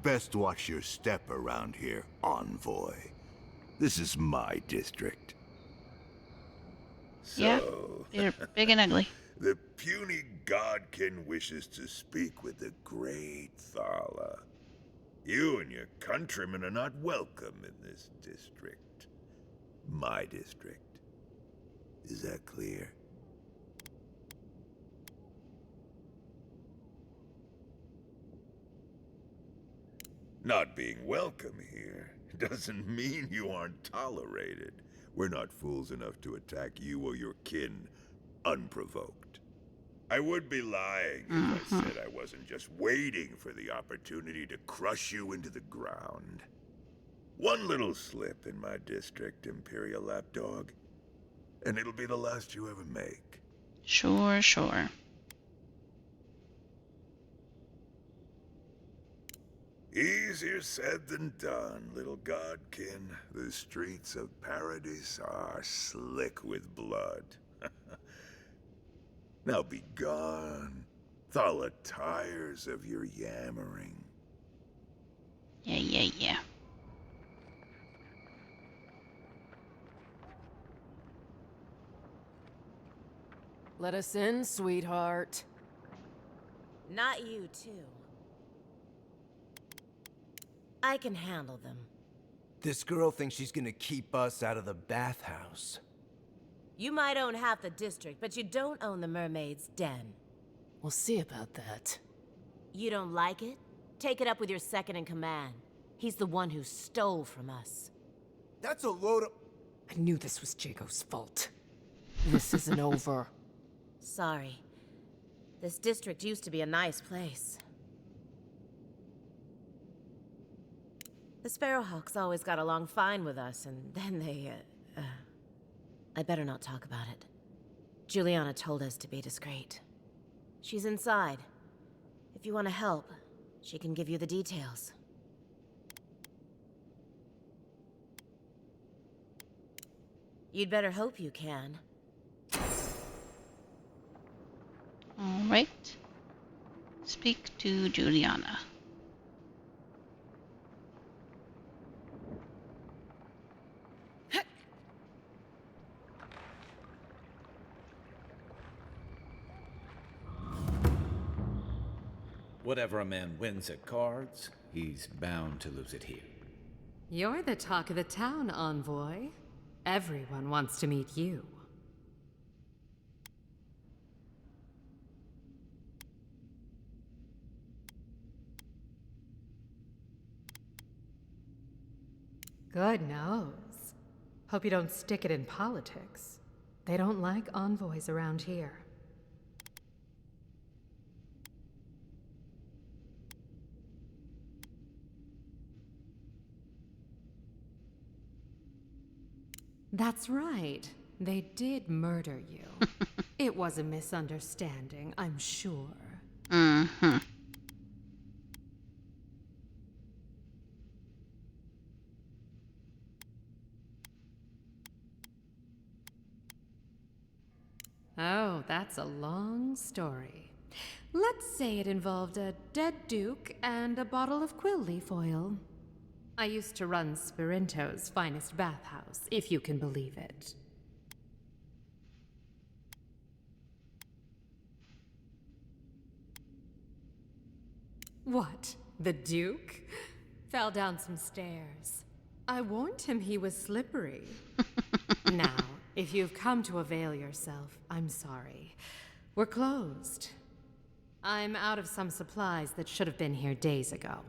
S16: Best watch your step around here, envoy. This is my district.
S1: Yeah, you're big and ugly.
S16: The puny godkin wishes to speak with the great Thala. You and your countrymen are not welcome in this district. My district. Is that clear? Not being welcome here doesn't mean you aren't tolerated. We're not fools enough to attack you or your kin unprovoked. I would be lying if I said I wasn't just waiting for the opportunity to crush you into the ground. One little slip in my district, Imperial Lapdog, and it'll be the last you ever make.
S1: Sure.
S16: Easier said than done, little godkin. The streets of Paradise are slick with blood. Now be gone. Thala tires of your yammering.
S1: Yeah.
S4: Let us in, sweetheart.
S13: Not you, too. I can handle them.
S21: This girl thinks she's gonna keep us out of the bathhouse.
S13: You might own half the district, but you don't own the mermaid's den.
S4: We'll see about that.
S13: You don't like it? Take it up with your second in command. He's the one who stole from us.
S21: That's a load of...
S4: I knew this was Jago's fault. This isn't over.
S13: Sorry. This district used to be a nice place. The Sparrowhawks always got along fine with us, and then they, I better not talk about it. Juliana told us to be discreet. She's inside. If you want to help, she can give you the details. You'd better hope you can.
S1: All right. Speak to Juliana.
S12: Whatever a man wins at cards, he's bound to lose it here.
S22: You're the talk of the town, envoy. Everyone wants to meet you. Good nose. Hope you don't stick it in politics. They don't like envoys around here. That's right. They did murder you. It was a misunderstanding, I'm sure. Oh, that's a long story. Let's say it involved a dead duke and a bottle of quill leaf oil. I used to run Spirinto's finest bathhouse, if you can believe it. What? The Duke? Fell down some stairs. I warned him he was slippery. Now, if you've come to avail yourself, I'm sorry. We're closed. I'm out of some supplies that should have been here days ago.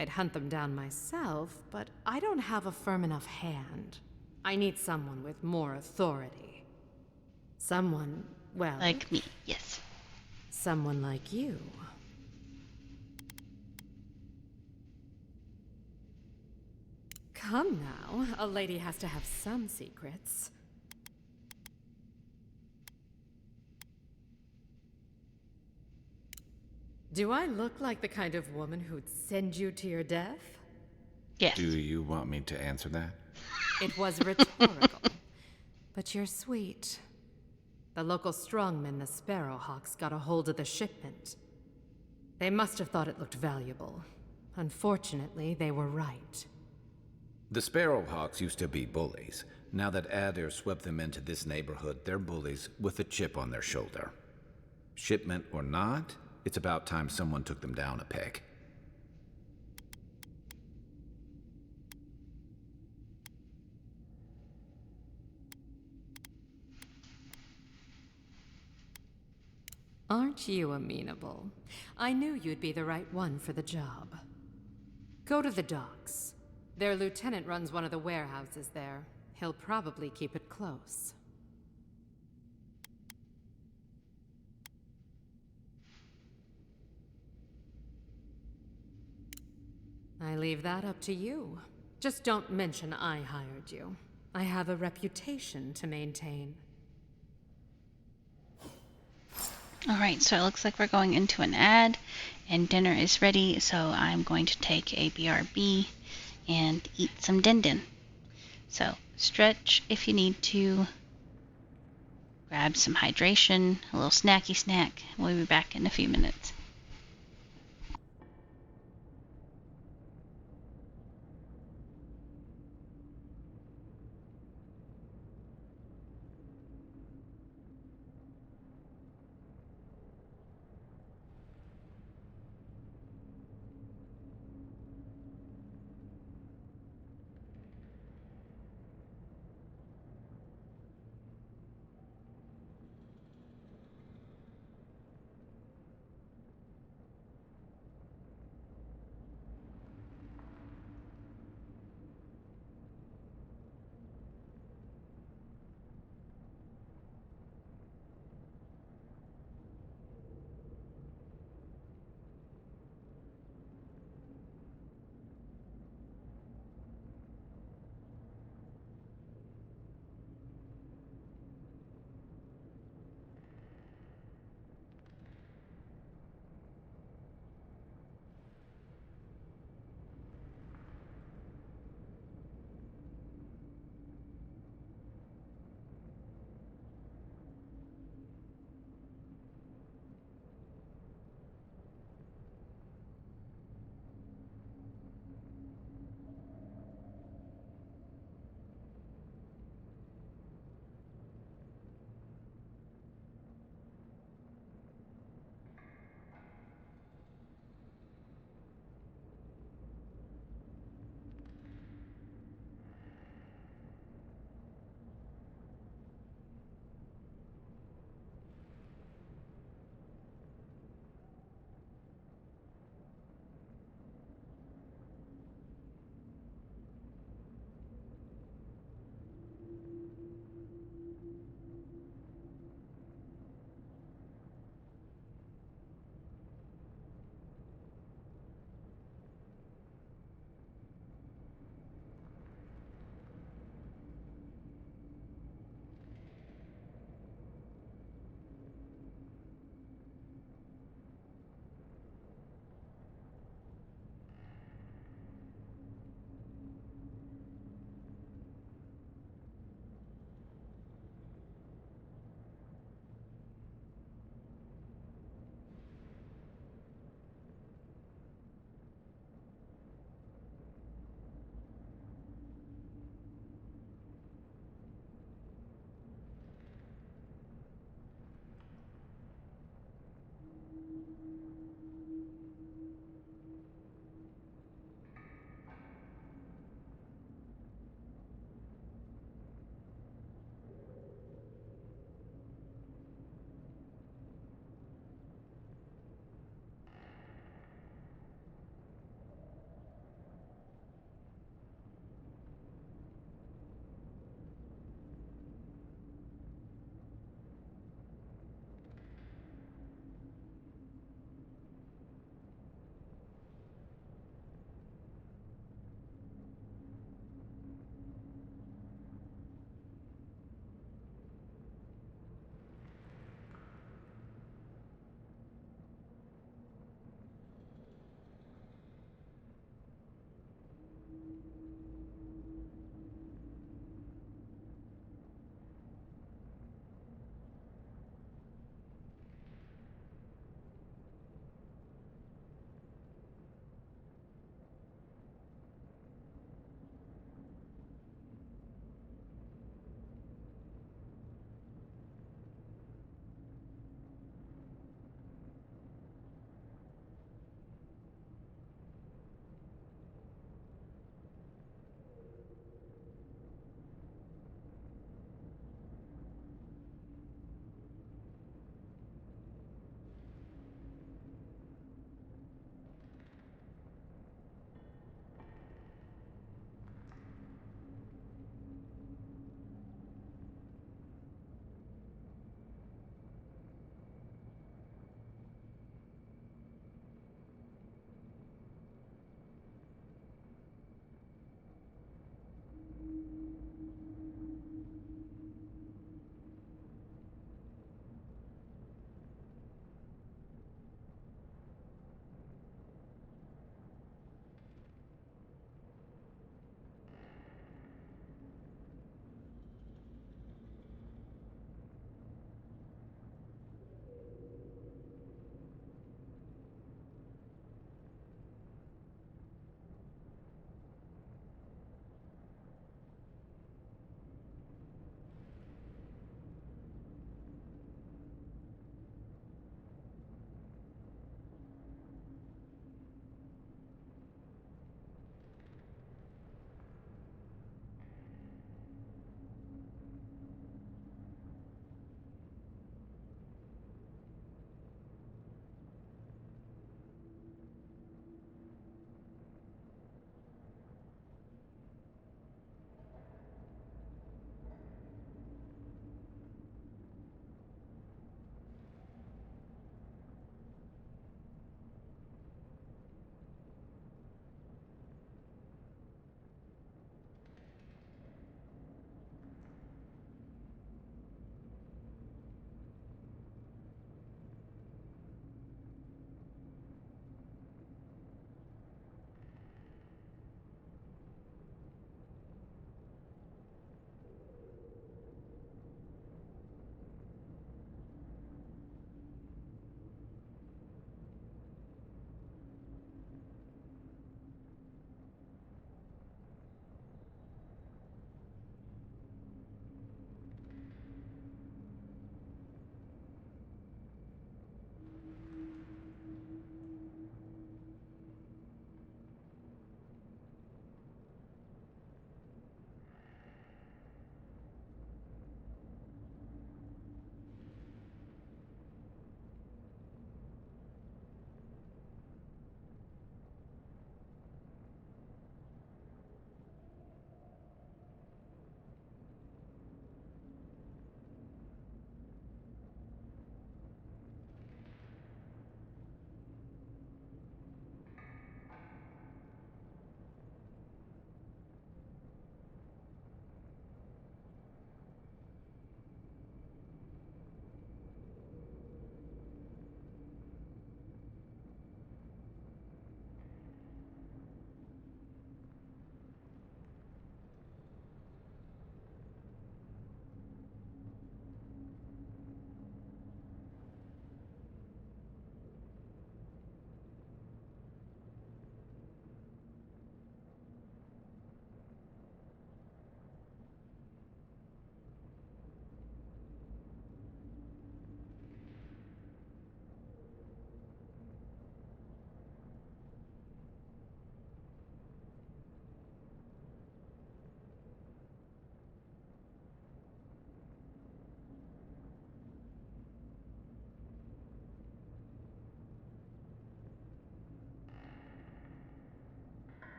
S22: I'd hunt them down myself, but I don't have a firm enough hand. I need someone with more authority. Someone, well...
S1: Like me, yes.
S22: Someone like you. Come now, a lady has to have some secrets. Do I look like the kind of woman who'd send you to your death?
S1: Yes.
S12: Do you want me to answer that?
S22: It was rhetorical. But you're sweet. The local strongmen, the Sparrowhawks, got a hold of the shipment. They must have thought it looked valuable. Unfortunately, they were right.
S12: The Sparrowhawks used to be bullies. Now that Adair swept them into this neighborhood, they're bullies with a chip on their shoulder. Shipment or not, it's about time someone took them down a peg.
S22: Aren't you amenable? I knew you'd be the right one for the job. Go to the docks. Their lieutenant runs one of the warehouses there. He'll probably keep it close. I leave that up to you. Just don't mention I hired you. I have a reputation to maintain.
S1: Alright, so it looks like we're going into an ad, and dinner is ready, so I'm going to take a BRB and eat some din din. So, stretch if you need to. Grab some hydration, a little snacky snack. We'll be back in a few minutes.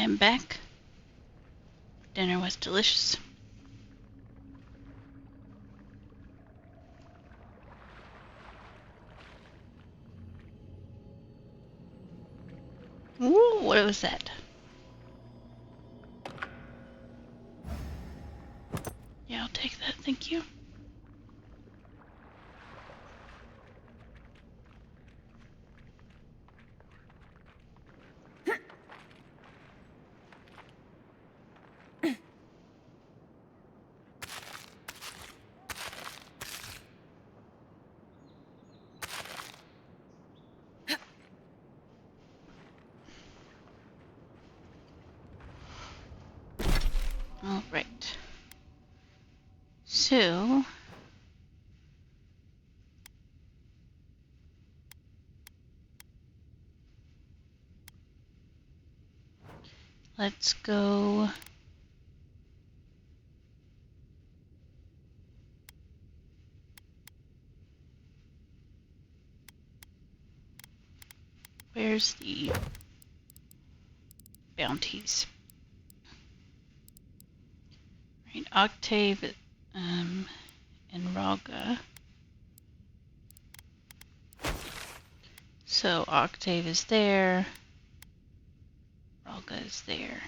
S1: am back. Dinner was delicious. Ooh, what was that? Yeah, I'll take that, thank you. All right. So, let's go. Where's the bounties? Right, Octave and Raga. So Octave is there. Raga is there.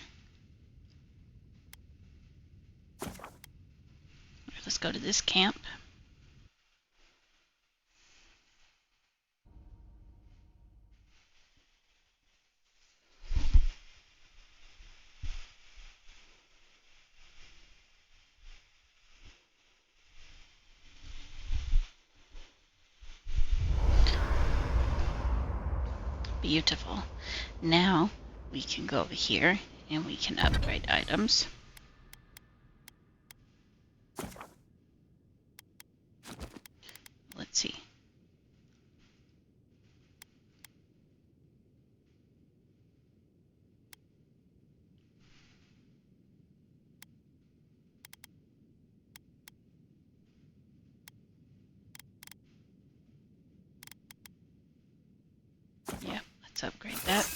S1: Let's go to this camp. Beautiful. Now we can go over here and we can upgrade items. Let's see. Yeah, let's upgrade that.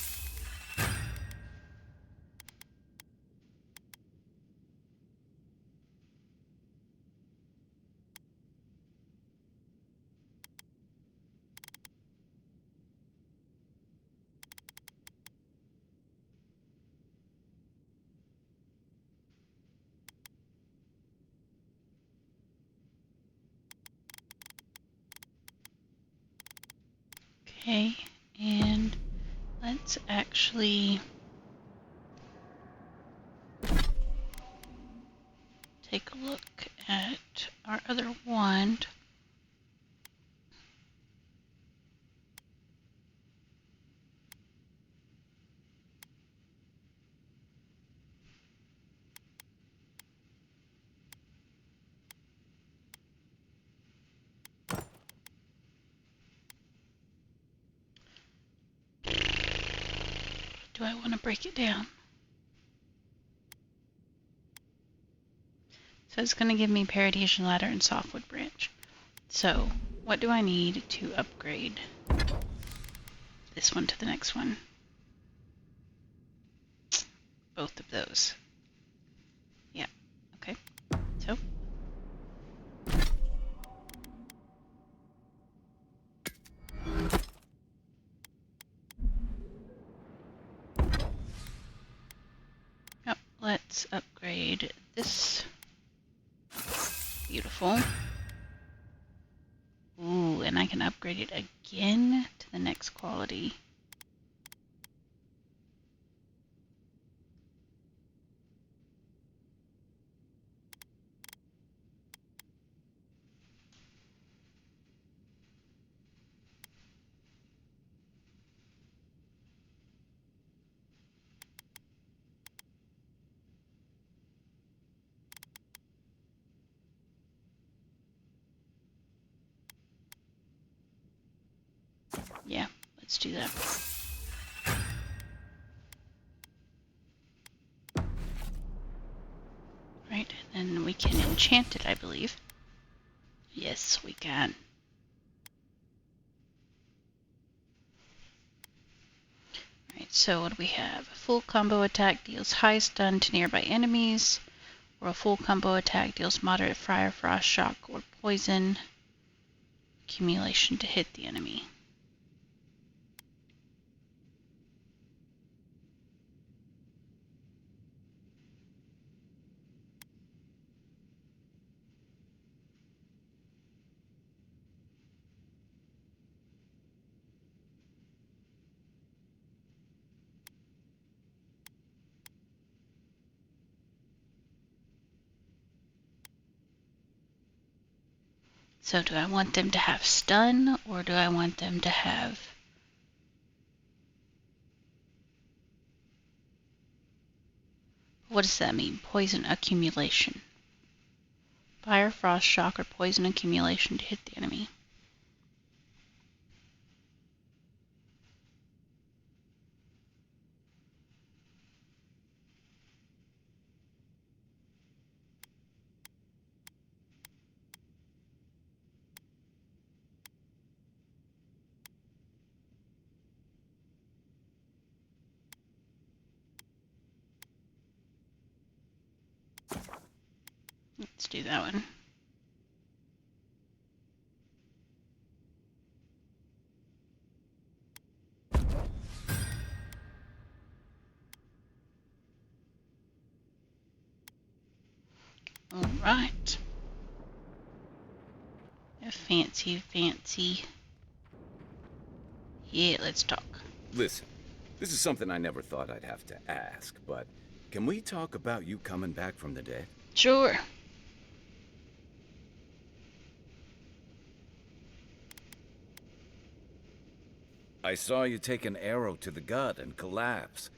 S1: Okay, and let's actually take a look at our other wand. Do I want to break it down? So it's going to give me Paradisian Ladder and Softwood Branch. So what do I need to upgrade this one to the next one? Both of those. Yeah, okay. So let's upgrade this. Beautiful. Ooh, and I can upgrade it again to the next quality. Yeah, let's do that. Right, and then we can enchant it, I believe. Yes, we can. Right, So what do we have? A full combo attack deals high stun to nearby enemies, or a full combo attack deals moderate fire, frost, shock, or poison accumulation to hit the enemy. So do I want them to have stun, or do I want them to have... What does that mean? Poison accumulation. Fire, frost, shock, or poison accumulation to hit the enemy. Let's do that one. Alright. Fancy. Yeah, let's talk.
S12: Listen, this is something I never thought I'd have to ask, but can we talk about you coming back from the dead?
S1: Sure.
S12: I saw you take an arrow to the gut and collapse.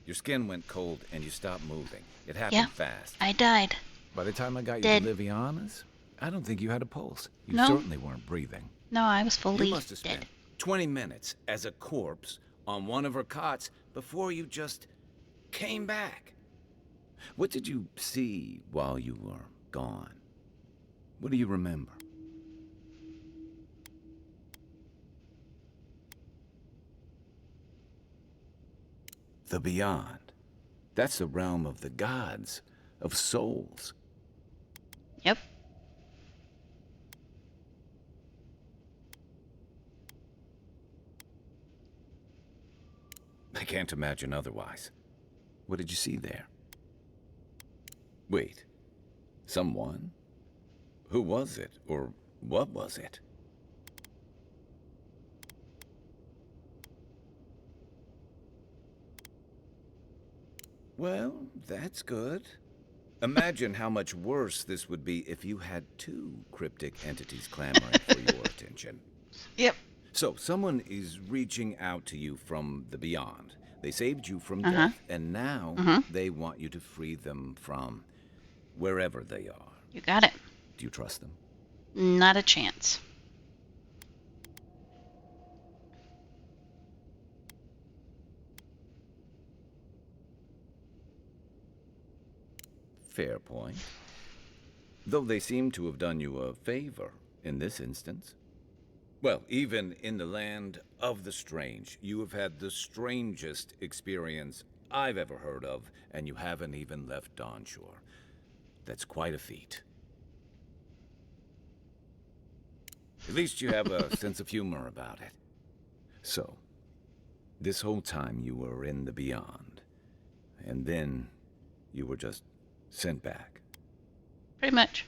S12: Your skin went cold and you stopped moving. It happened fast.
S1: I died.
S12: By the time I got
S1: Dead.
S12: you to Liviana's, I don't think you had a pulse. You
S1: No.
S12: certainly weren't breathing.
S1: No, I was fully
S12: You must have spent 20 minutes as a corpse on one of her cots before you just came back. What did you see while you were gone? What do you remember? The beyond. That's the realm of the gods, of souls.
S1: Yep.
S12: I can't imagine otherwise. What did you see there? Wait. Someone? Who was it? Or what was it? Well, that's good. Imagine how much worse this would be if you had two cryptic entities clamoring for your attention.
S1: Yep.
S12: So, someone is reaching out to you from the beyond. They saved you from death, and now they want you to free them from wherever they are.
S1: You got it.
S12: Do you trust them?
S1: Not a chance.
S12: Fair point. Though they seem to have done you a favor in this instance. Well, even in the land of the strange, you have had the strangest experience I've ever heard of, and you haven't even left Dawnshore. That's quite a feat. At least you have a sense of humor about it. So, this whole time you were in the beyond, and then you were just sent back.
S1: Pretty much.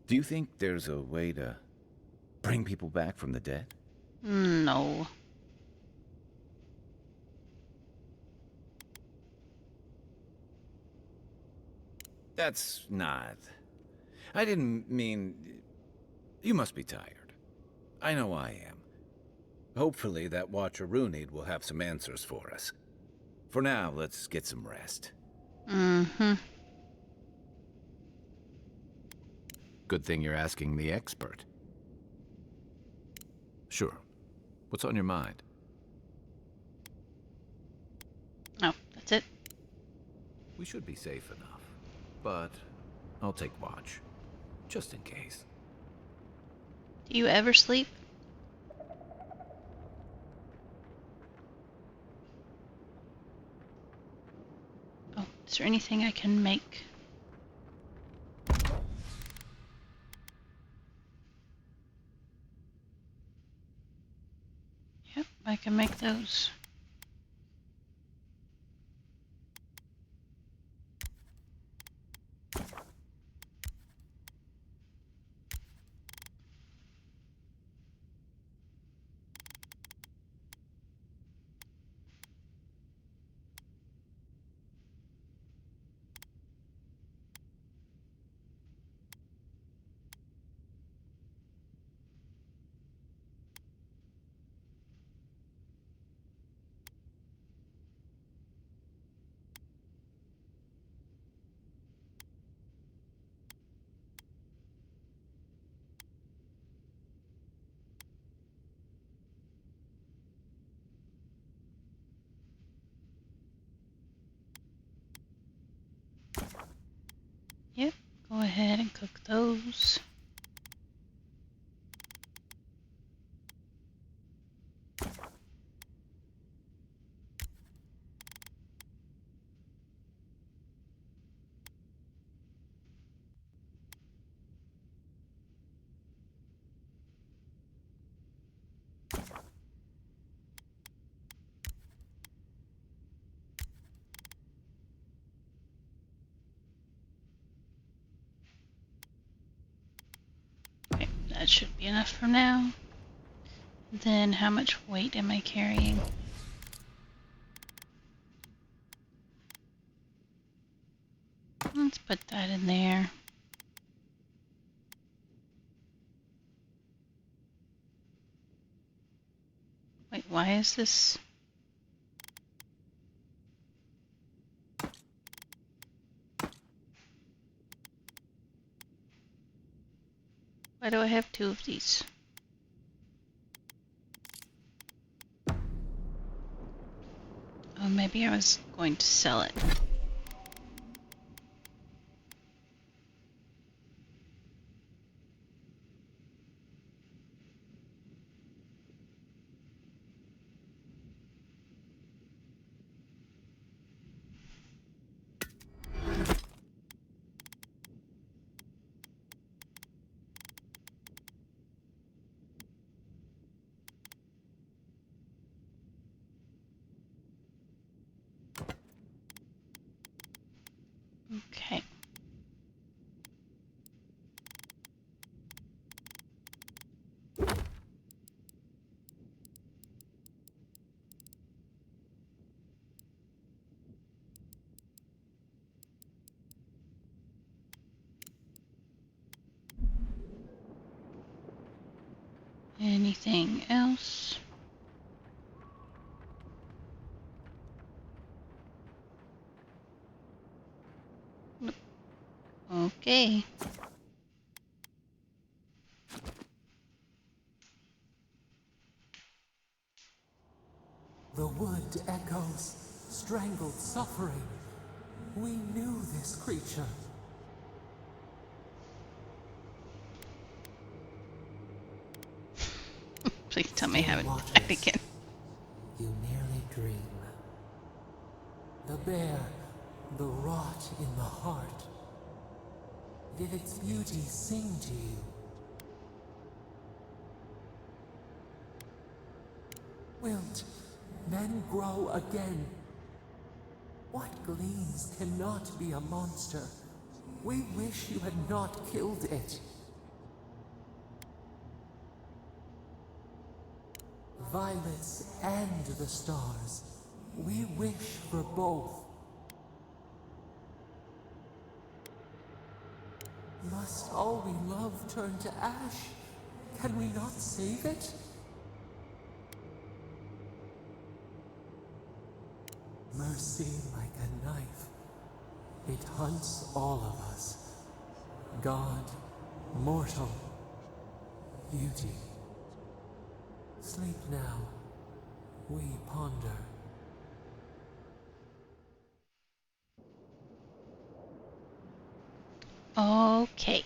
S12: Do you think there's a way to bring people back from the dead?
S1: No.
S12: That's not... I didn't mean... You must be tired. I know I am. Hopefully that Watcher Runid will have some answers for us. For now, let's get some rest. Good thing you're asking the expert. Sure. What's on your mind?
S1: Oh, that's it?
S12: We should be safe enough. But I'll take watch. Just in case.
S1: Do you ever sleep? Is there anything I can make? Yep, I can make those. Yep, go ahead and cook those. Okay, that should be enough for now. Then how much weight am I carrying? Let's put that in there. Wait, why is this? Why do I have two of these? Oh, maybe I was going to sell it. Okay. Anything else? Nope. Okay.
S3: The wood echoes, strangled suffering. We knew this creature.
S1: Please tell me how it died again.
S3: You nearly dream. The bear, the rot in the heart. Did its beauty sing to you? Wilt, then grow again. What gleams cannot be a monster? We wish you had not killed it. Violets and the stars. We wish for both. Must all we love turn to ash? Can we not save it? Mercy like a knife. It hunts all of us. God, mortal, beauty. Sleep now. We ponder.
S1: Okay.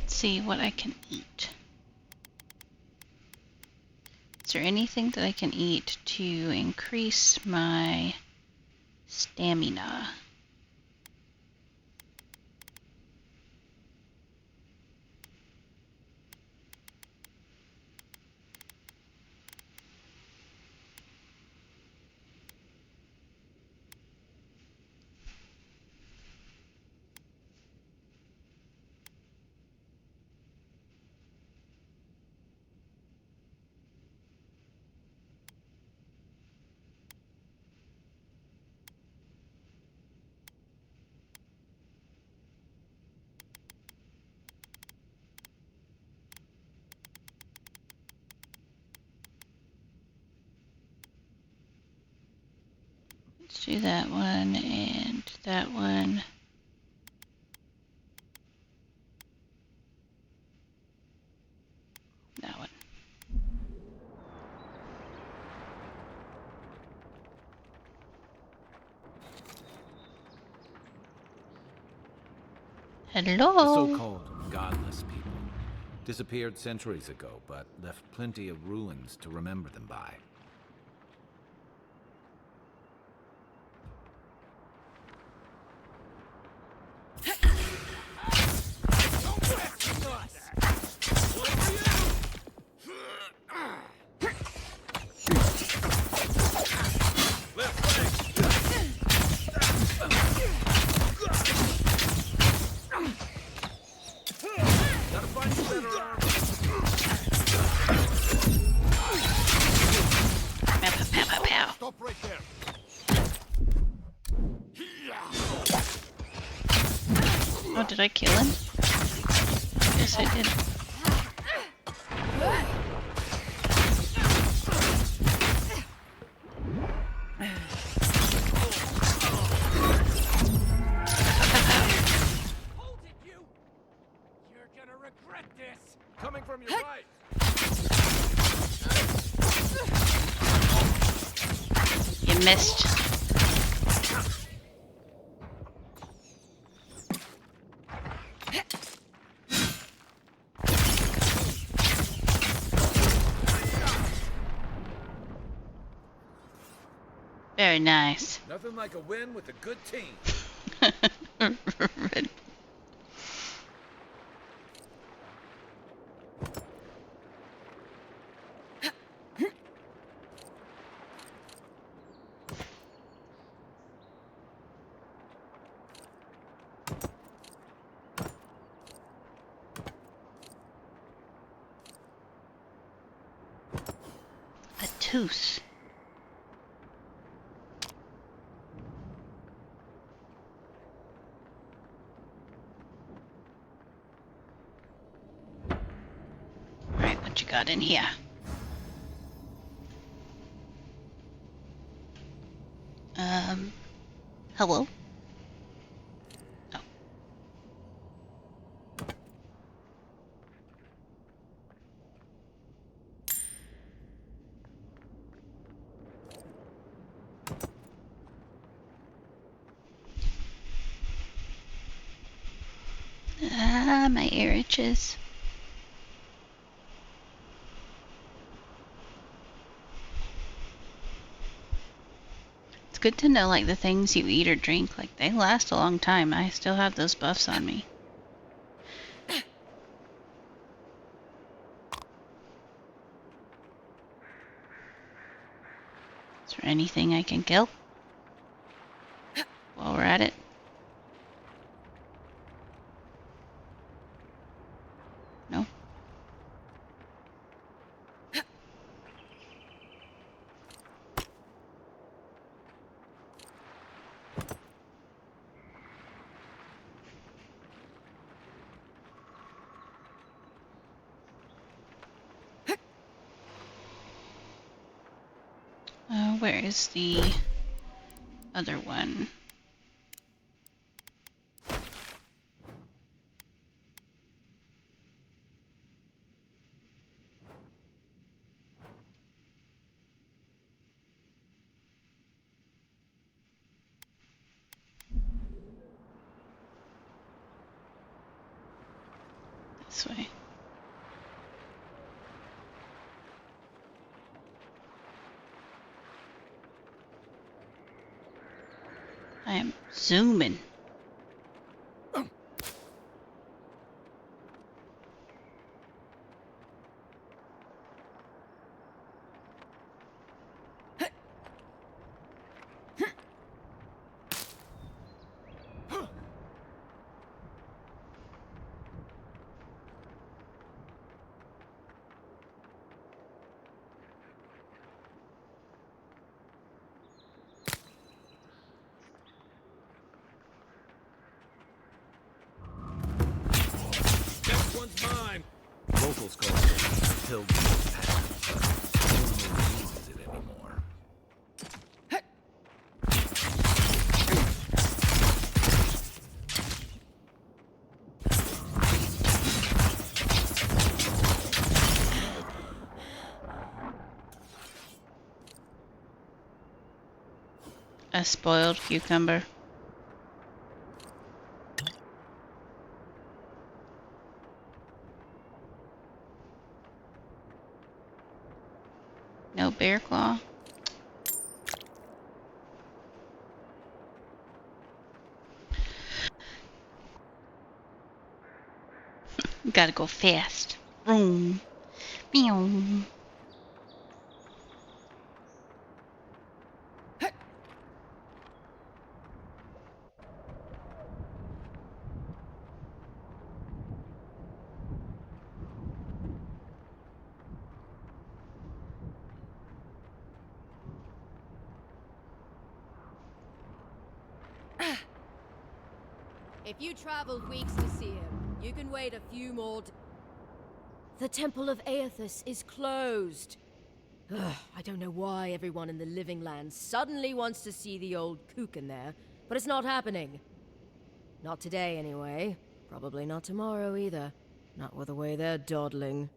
S1: Let's see what I can eat. Is there anything that I can eat to increase my stamina? Let's do that one and that one. That one. Hello.
S12: The so-called godless people disappeared centuries ago, but left plenty of ruins to remember them by.
S14: Stop right there.
S1: Oh, did I kill him? Yes, I did.
S14: Hold it, you! You're gonna regret this! Coming from your right!
S1: You missed. Very nice.
S12: Nothing like a win with a good team.
S1: Red. A tooth. Alright, what you got in here? Hello? Oh. Ah, my ear itches. It's good to know, like, the things you eat or drink, like, they last a long time. I still have those buffs on me. Is there anything I can kill while we're at it? No? Where is the other one? this way. I am zooming.
S9: Next one's mine. Locals call it Pilgrim's Path. No one uses it anymore.
S1: A spoiled cucumber. No bear claw. Gotta go fast. Vroom. Meow.
S4: If you traveled weeks to see him, you can wait a few more The Temple of Aethys is closed. Ugh, I don't know why everyone in the Living Lands suddenly wants to see the old kook in there, but it's not happening. Not today, anyway. Probably not tomorrow, either. Not with the way they're dawdling.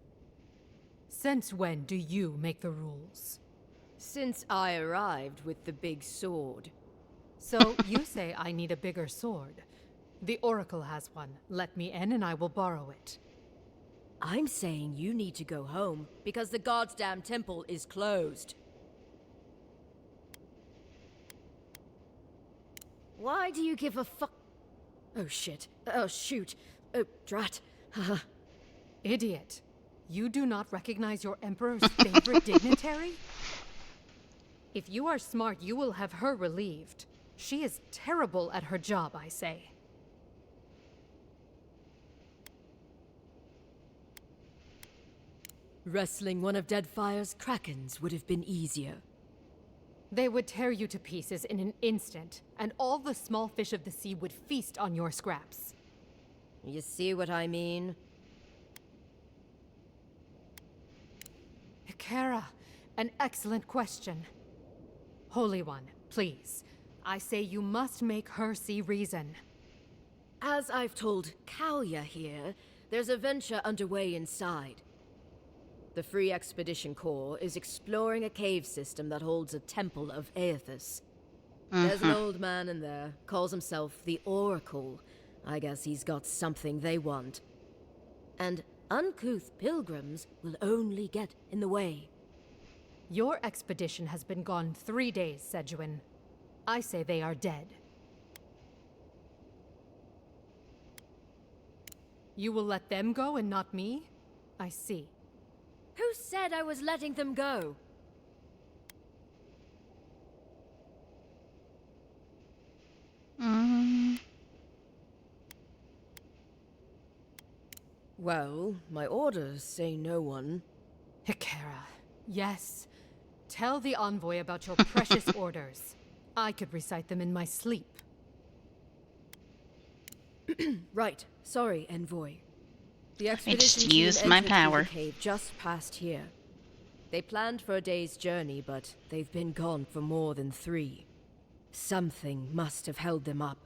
S22: Since when do you make the rules?
S4: Since I arrived with the big sword.
S22: So you say I need a bigger sword. The Oracle has one. Let me in and I will borrow it.
S4: I'm saying you need to go home because the goddamn temple is closed. Why do you give a fuck? Oh shit. Oh shoot. Oh drat. Haha.
S22: Idiot. You do not recognize your Emperor's favorite dignitary? If you are smart, you will have her relieved. She is terrible at her job, I say.
S4: Wrestling one of Deadfire's krakens would have been easier.
S22: They would tear you to pieces in an instant, and all the small fish of the sea would feast on your scraps.
S4: You see what I mean?
S22: Hikara, an excellent question. Holy One, please. I say you must make her see reason.
S4: As I've told Kalia here, there's a venture underway inside. The Free Expedition Corps is exploring a cave system that holds a temple of Aethys. There's an old man in there, calls himself the Oracle. I guess he's got something they want. And uncouth pilgrims will only get in the way.
S22: Your expedition has been gone 3 days, Sejuan. I say they are dead. You will let them go and not me? I see.
S4: Who said I was letting them go? Well, my orders say no one.
S22: Hikara, yes. Tell the envoy about your precious orders. I could recite them in my sleep.
S4: Right. Sorry, envoy. The expedition
S1: just use
S4: team
S1: my
S4: entered
S1: power.
S4: through the cave just past here. They planned for a day's journey, but they've been gone for more than 3. Something must have held them up.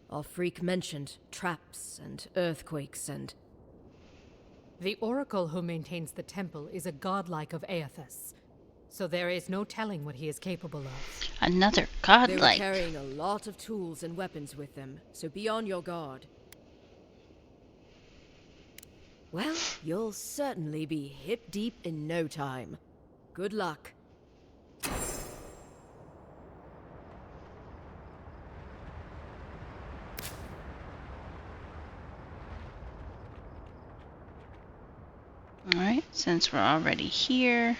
S4: Our freak mentioned traps and earthquakes and...
S22: The Oracle who maintains the temple is a godlike of Aethys, so there is no telling what he is capable of.
S1: Another
S4: They were
S1: godlike.
S4: carrying a lot of tools and weapons with them, so be on your guard. Well, you'll certainly be hip deep in no time. Good luck.
S1: Alright, since we're already here,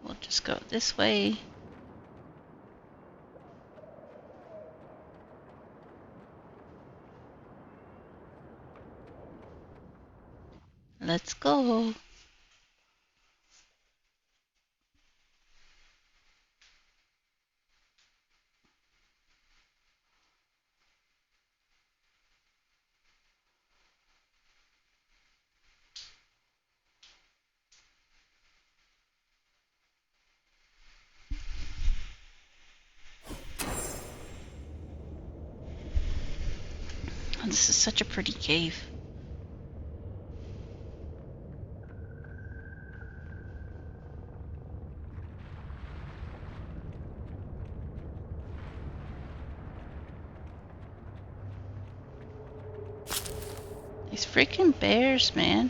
S1: we'll just go this way. Let's go. Oh, this is such a pretty cave. These freaking bears, man.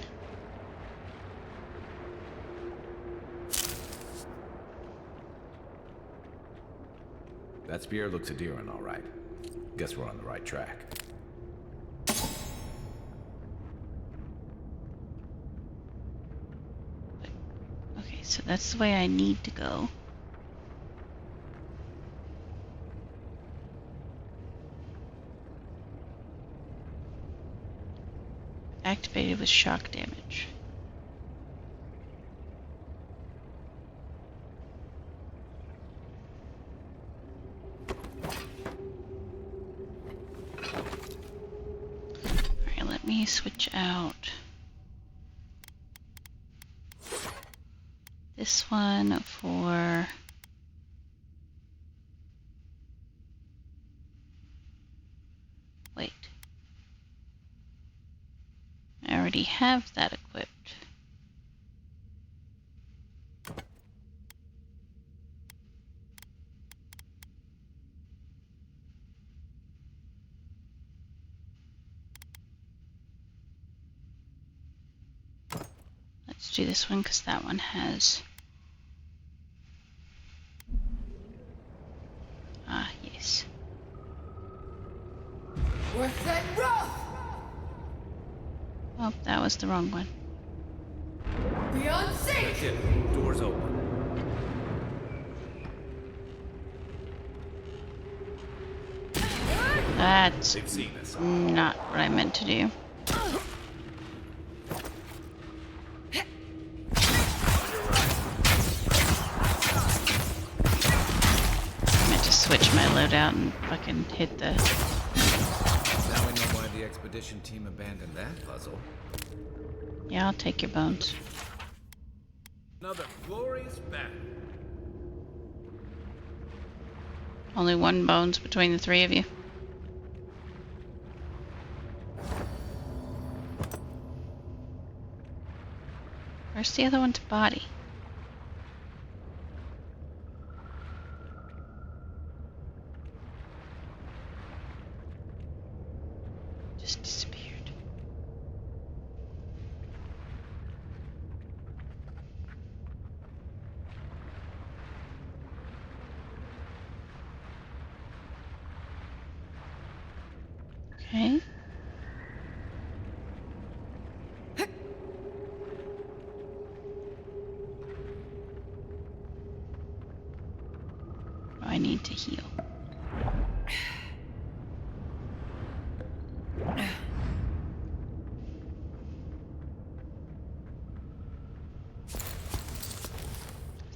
S7: That spear looks adherent, all right. Guess we're on the right track.
S1: Okay, so that's the way I need to go. Activated with shock damage. Alright, let me switch out this one for wait. I already have that equipped. Let's do this one because that one has. Ah, yes.
S5: Worth that rough!
S1: Oh, that was the wrong one.
S5: Beyond
S7: That's
S5: safe!
S7: it. Doors open.
S1: That's
S7: They've seen us.
S1: not what I meant to do. I meant to switch my loadout and fucking hit the.
S12: Now we know why the expedition team abandoned that puzzle.
S1: Yeah, I'll take your bones.
S12: Another glorious battle.
S1: Only one bones between the three of you. Where's the other one's body? Just disappeared. Okay. I need to heal.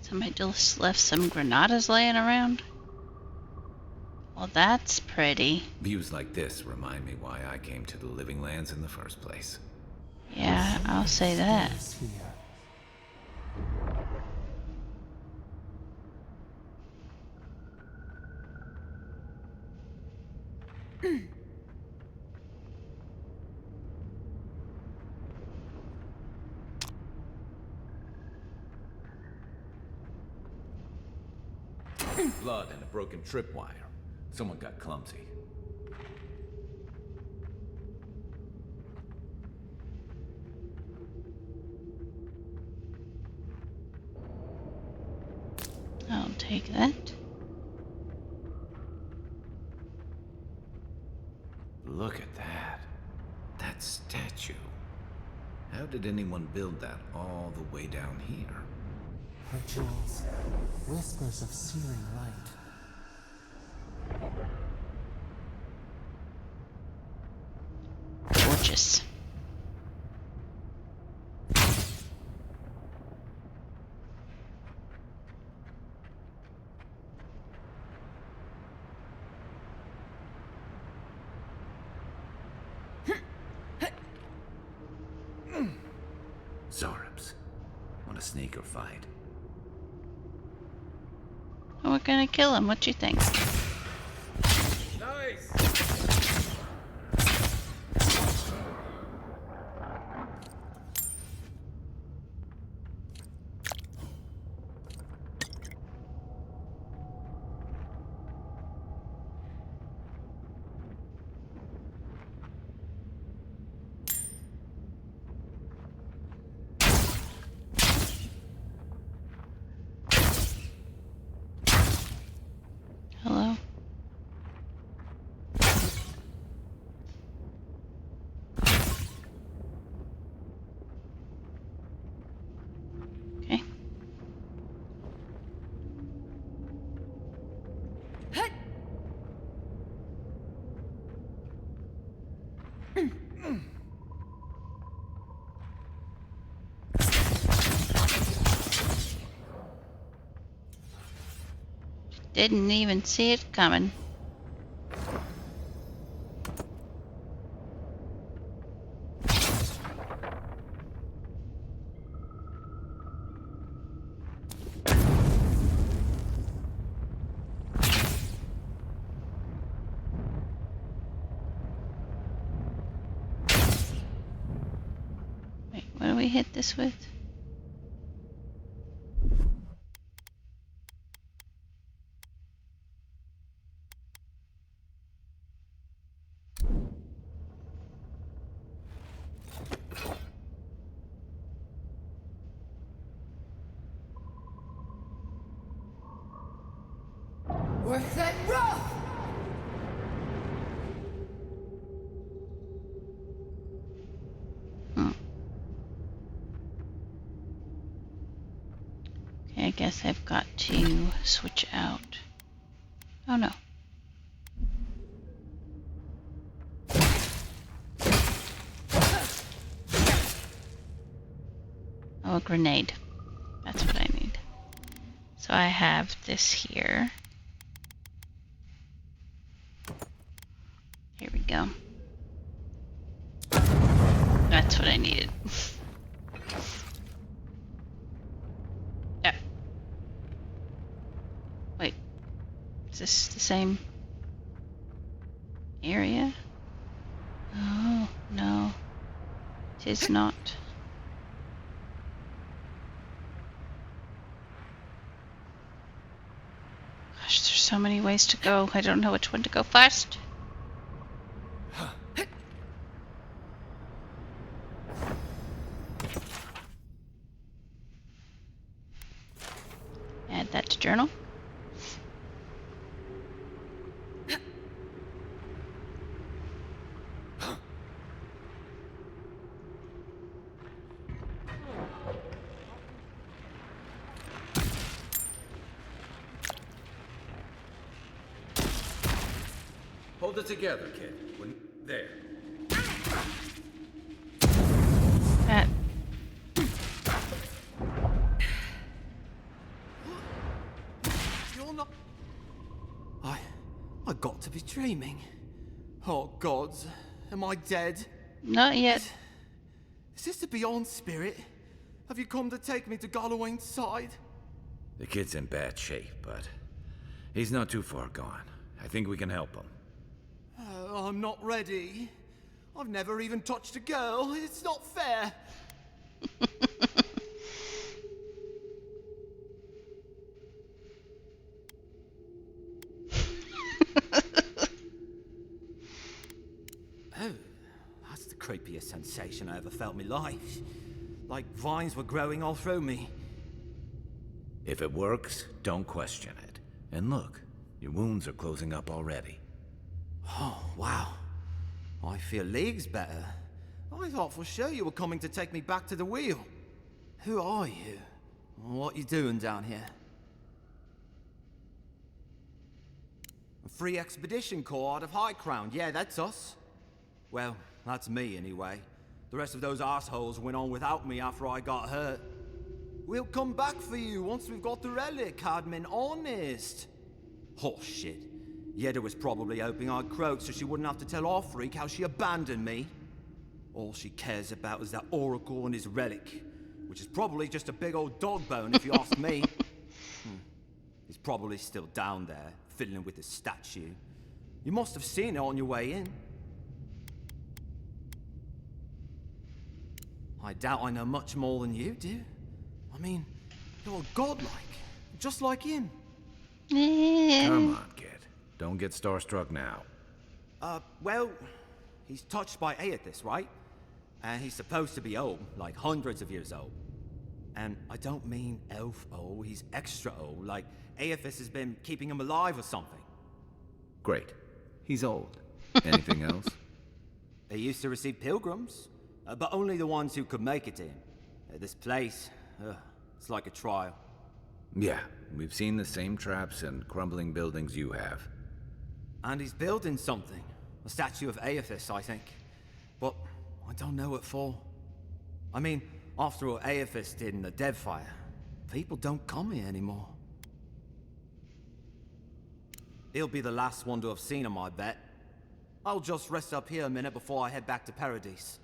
S1: Somebody just left some granadas laying around. Well, that's pretty.
S12: Views like this remind me why I came to the Living Lands in the first place.
S1: Yeah, I'll say that.
S12: Blood and a broken tripwire. Someone got clumsy.
S1: I'll take that.
S7: Look at that. That statue. How did anyone build that all the way down here?
S3: Her jewels, whispers of searing light.
S1: Gorgeous.
S7: Zorobs. Want a sneaker fight?
S1: We're gonna kill him. What do you think?
S12: Nice!
S1: Hello? Okay. Didn't even see it coming. Wait, what do we hit this with?
S5: Worth that rough!
S1: Okay, I guess I've got to switch out. Oh no. Oh, a grenade. That's what I need. So I have this here. Here we go. That's what I needed. Yeah. Wait. Is this the same area? Oh, no. It is not. Gosh, there's so many ways to go. I don't know which one to go first. Add that to journal.
S12: Hold it together, kid. There.
S1: That.
S6: You're not... I got to be dreaming. Oh, gods. Am I dead?
S1: Not yet.
S6: Is this the Beyond Spirit? Have you come to take me to Gallowayne's side?
S12: The kid's in bad shape, but he's not too far gone. I think we can help him.
S6: I'm not ready. I've never even touched a girl. It's not fair. Oh, that's the creepiest sensation I ever felt in my life. Like vines were growing all through me.
S7: If it works, don't question it. And look, your wounds are closing up already.
S8: Oh, wow. I feel leagues better. I thought for sure you were coming to take me back to the wheel. Who are you? What you doing down here? A free expedition corps out of High Crown. Yeah, that's us. Well, that's me anyway. The rest of those assholes went on without me after I got hurt. We'll come back for you once we've got the relic, Cadman, honest. Oh, shit. Yeda was probably hoping I'd croak so she wouldn't have to tell our freak how she abandoned me. All she cares about is that Oracle and his relic, which is probably just a big old dog bone if you ask me. He's probably still down there, fiddling with the statue. You must have seen it on your way in. I doubt I know much more than you do. I mean, you're godlike, just like him.
S7: Come on, kid. Don't get starstruck now.
S8: Well, he's touched by Aethys, right? And he's supposed to be old, like hundreds of years old. And I don't mean elf old, he's extra old, like Aethys has been keeping him alive or something.
S7: Great. He's old. Anything else?
S8: They used to receive pilgrims, but only the ones who could make it to him. This place, it's like a trial.
S7: Yeah, we've seen the same traps and crumbling buildings you have.
S8: And he's building something. A statue of Aethys, I think. But I don't know what for. I mean, after all Aethys did in the Deadfire, people don't come here anymore. He'll be the last one to have seen him, I bet. I'll just rest up here a minute before I head back to Paradise.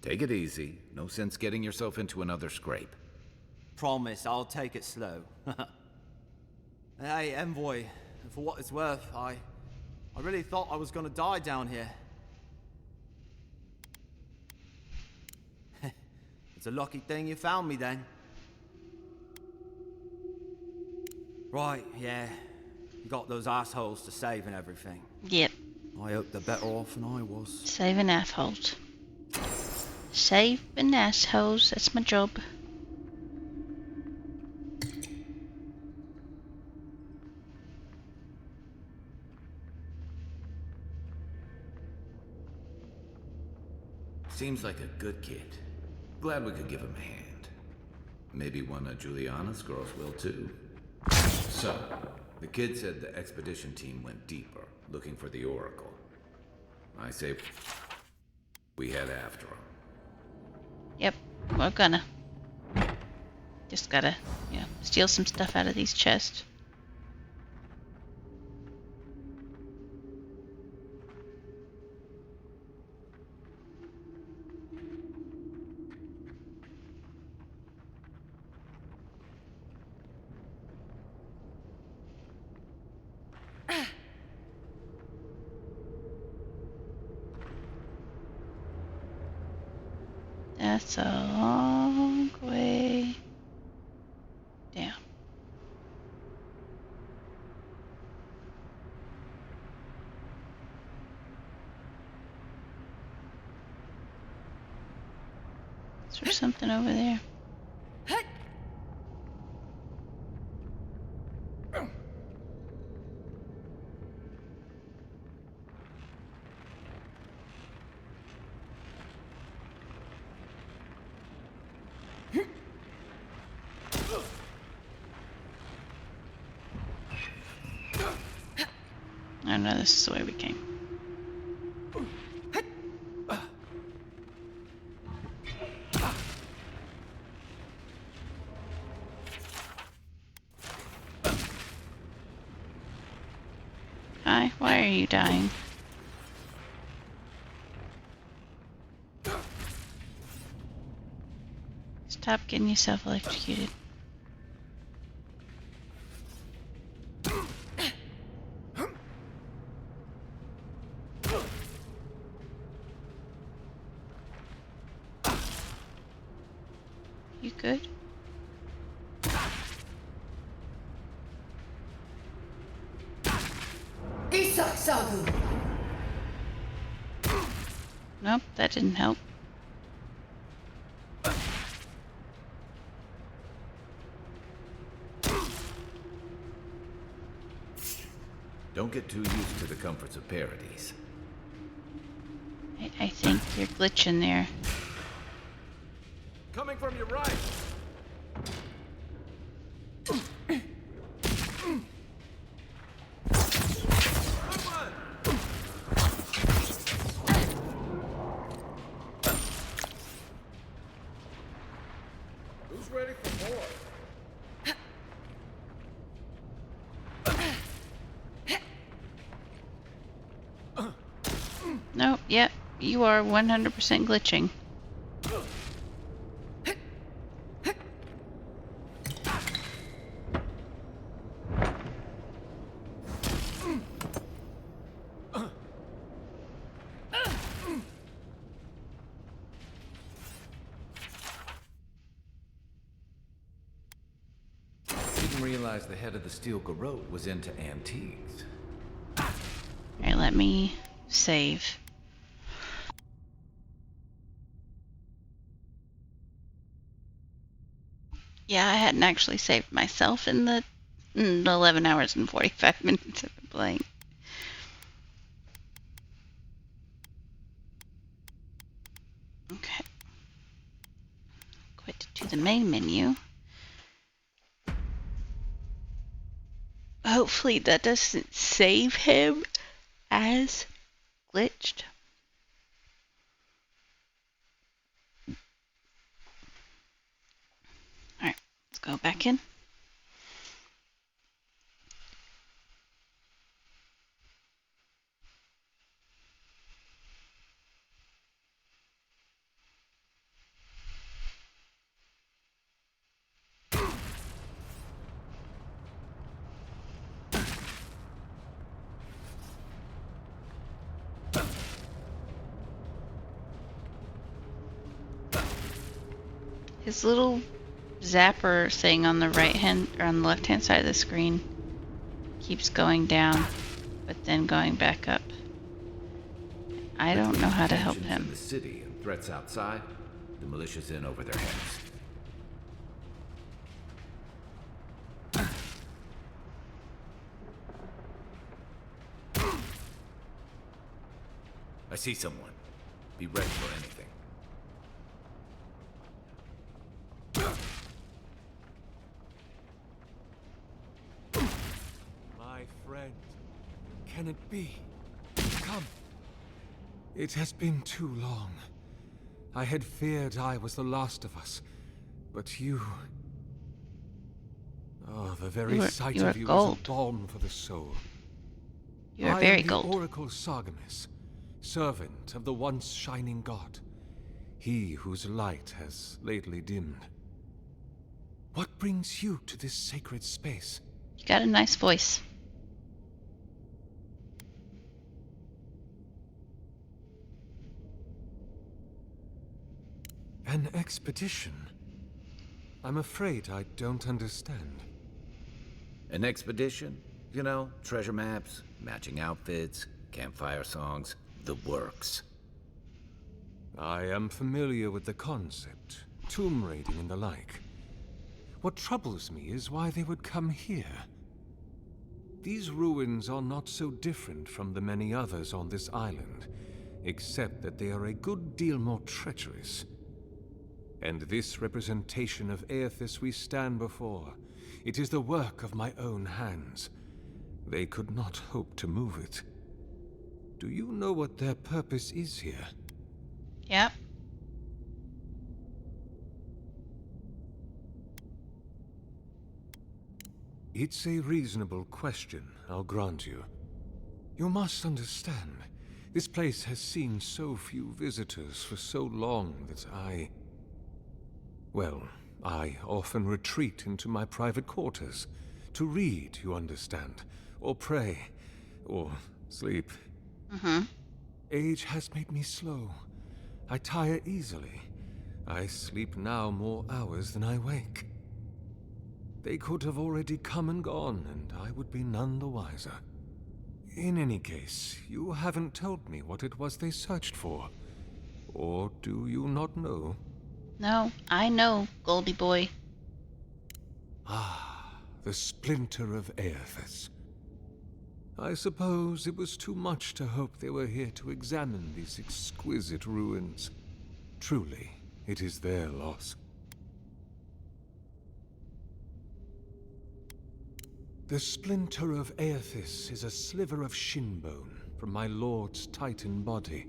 S7: Take it easy. No sense getting yourself into another scrape.
S8: Promise, I'll take it slow. Hey, Envoy, for what it's worth, I really thought I was gonna die down here. It's a lucky thing you found me then. Right, yeah. You got those assholes to save and everything.
S1: Yep.
S8: I hope they're better off than I was.
S1: Saving assholes. Saving assholes, that's my job.
S7: Seems like a good kid. Glad we could give him a hand. Maybe one of Juliana's girls will too. So, the kid said the expedition team went deeper, looking for the Oracle. I say we head after him.
S1: Yep, we're gonna. Just gotta, steal some stuff out of these chests. That's a long way down. Is there something over there? Oh no, this is the way we came. Hi, why are you dying? Stop getting yourself electrocuted. You good? Nope, that didn't help.
S7: Don't get too used to the comforts of Paradise.
S1: I think you're glitching there.
S12: Coming from your right! Who's ready for more?
S1: Nope, yep, you are 100% glitching.
S7: Didn't realize the head of the Steel Garrote was into antiques.
S1: Alright, let me save. Yeah, I hadn't actually saved myself in the 11 hours and 45 minutes of playing. Okay. Quit to the main menu. Hopefully that doesn't save him as glitched. Alright, let's go back in. His little zapper thing on the right hand or on the left hand side of the screen keeps going down, but then going back up. I don't know how to help him.
S7: In the city and threats outside, the militia's in over their heads. I see someone. Be ready for anything.
S3: My friend, can it be? Come. It has been too long. I had feared I was the last of us, but you... Oh, the very sight of you is a balm for the soul.
S1: You are very
S3: gold. I am the
S1: gold.
S3: Oracle Sargamus, servant of the once shining god. He whose light has lately dimmed. What brings you to this sacred space?
S1: You got a nice voice.
S3: An expedition? I'm afraid I don't understand.
S7: An expedition? You know, treasure maps, matching outfits, campfire songs, the works.
S3: I am familiar with the concept, tomb raiding and the like. What troubles me is why they would come here. These ruins are not so different from the many others on this island, except that they are a good deal more treacherous. And this representation of Aethys we stand before, it is the work of my own hands. They could not hope to move it. Do you know what their purpose is here?
S1: Yep.
S3: It's a reasonable question, I'll grant you. You must understand, this place has seen so few visitors for so long that well, I often retreat into my private quarters. To read, you understand, or pray, or sleep. Age has made me slow. I tire easily. I sleep now more hours than I wake. They could have already come and gone, and I would be none the wiser. In any case, you haven't told me what it was they searched for. Or do you not know?
S1: No, I know, Goldie boy.
S3: Ah, the splinter of Aethys. I suppose it was too much to hope they were here to examine these exquisite ruins. Truly, it is their loss. The splinter of Aethys is a sliver of shinbone from my lord's titan body.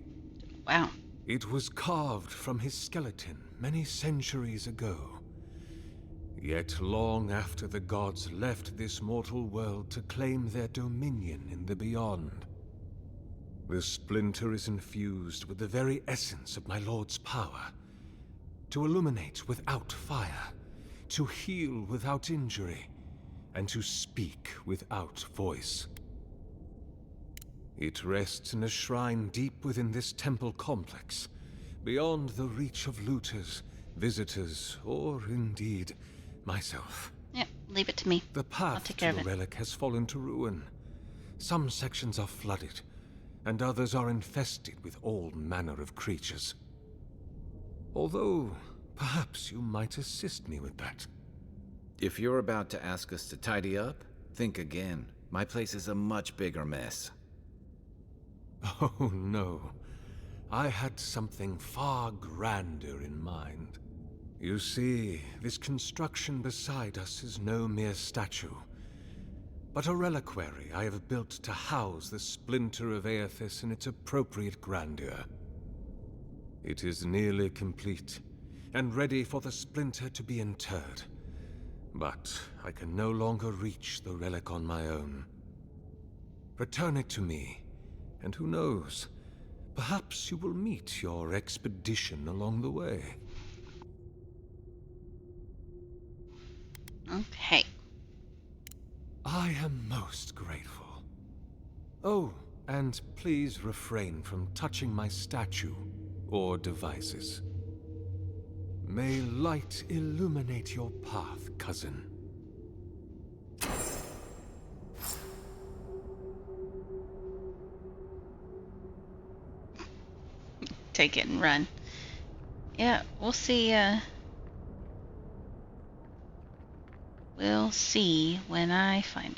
S1: Wow.
S3: It was carved from his skeleton many centuries ago. Yet long after the gods left this mortal world to claim their dominion in the beyond. The splinter is infused with the very essence of my lord's power. To illuminate without fire, to heal without injury, and to speak without voice. It rests in a shrine deep within this temple complex, beyond the reach of looters, visitors, or indeed, myself.
S1: Yep, leave it to me.
S3: The path
S1: take care
S3: to
S1: of
S3: the
S1: it.
S3: relic has fallen to ruin. Some sections are flooded, and others are infested with all manner of creatures. Although, perhaps you might assist me with that.
S12: If you're about to ask us to tidy up, think again. My place is a much bigger mess.
S3: Oh, no. I had something far grander in mind. You see, this construction beside us is no mere statue, but a reliquary I have built to house the splinter of Aethys in its appropriate grandeur. It is nearly complete, and ready for the splinter to be interred. But I can no longer reach the relic on my own. Return it to me, and who knows, perhaps you will meet your expedition along the way.
S1: Okay.
S3: I am most grateful. Oh, and please refrain from touching my statue or devices. May light illuminate your path, cousin.
S1: Take it and run. Yeah, we'll see, we'll see when I find it.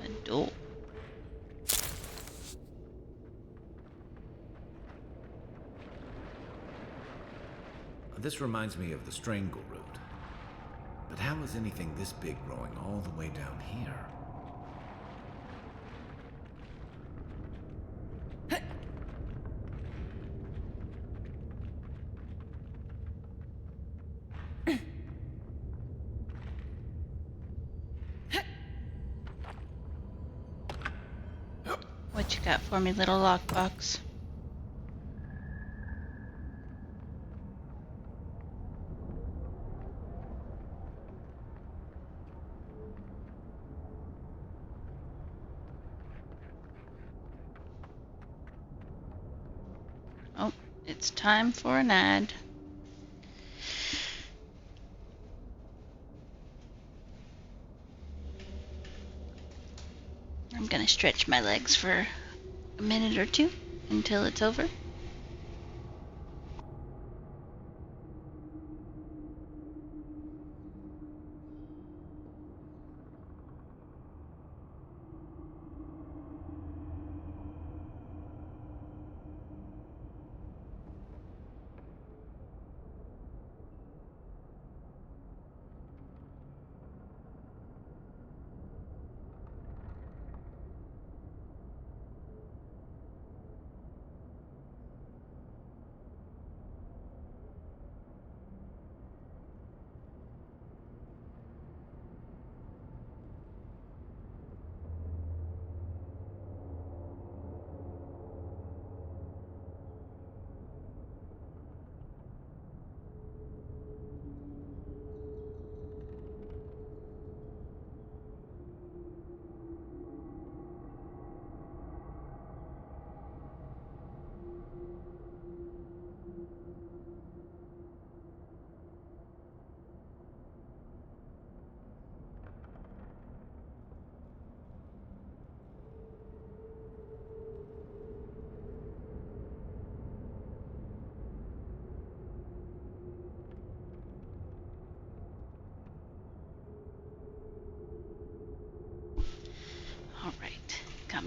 S1: A door.
S12: This reminds me of the Strangle Road. But how is anything this big growing all the way down here?
S1: What you got for me, little lockbox? Oh, it's time for an ad. I'm gonna stretch my legs for a minute or two until it's over.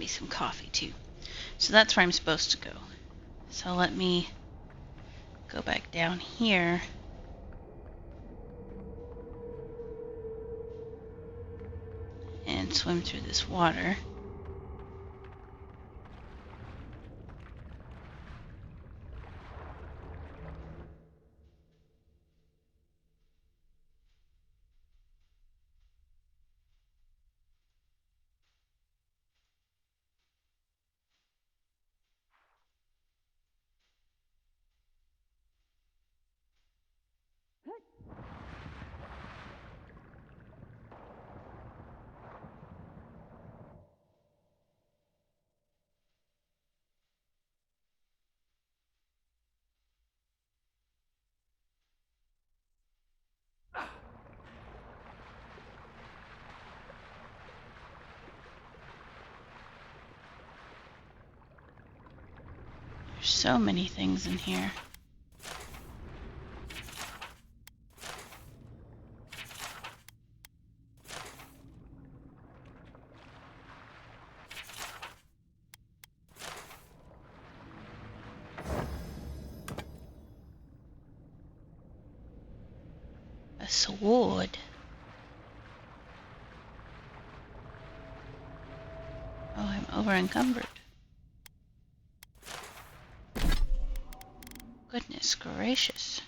S1: me some coffee too. So that's where I'm supposed to go. So let me go back down here. And swim through this water. There's so many things in here. A sword. Oh, I'm over encumbered. Goodness gracious.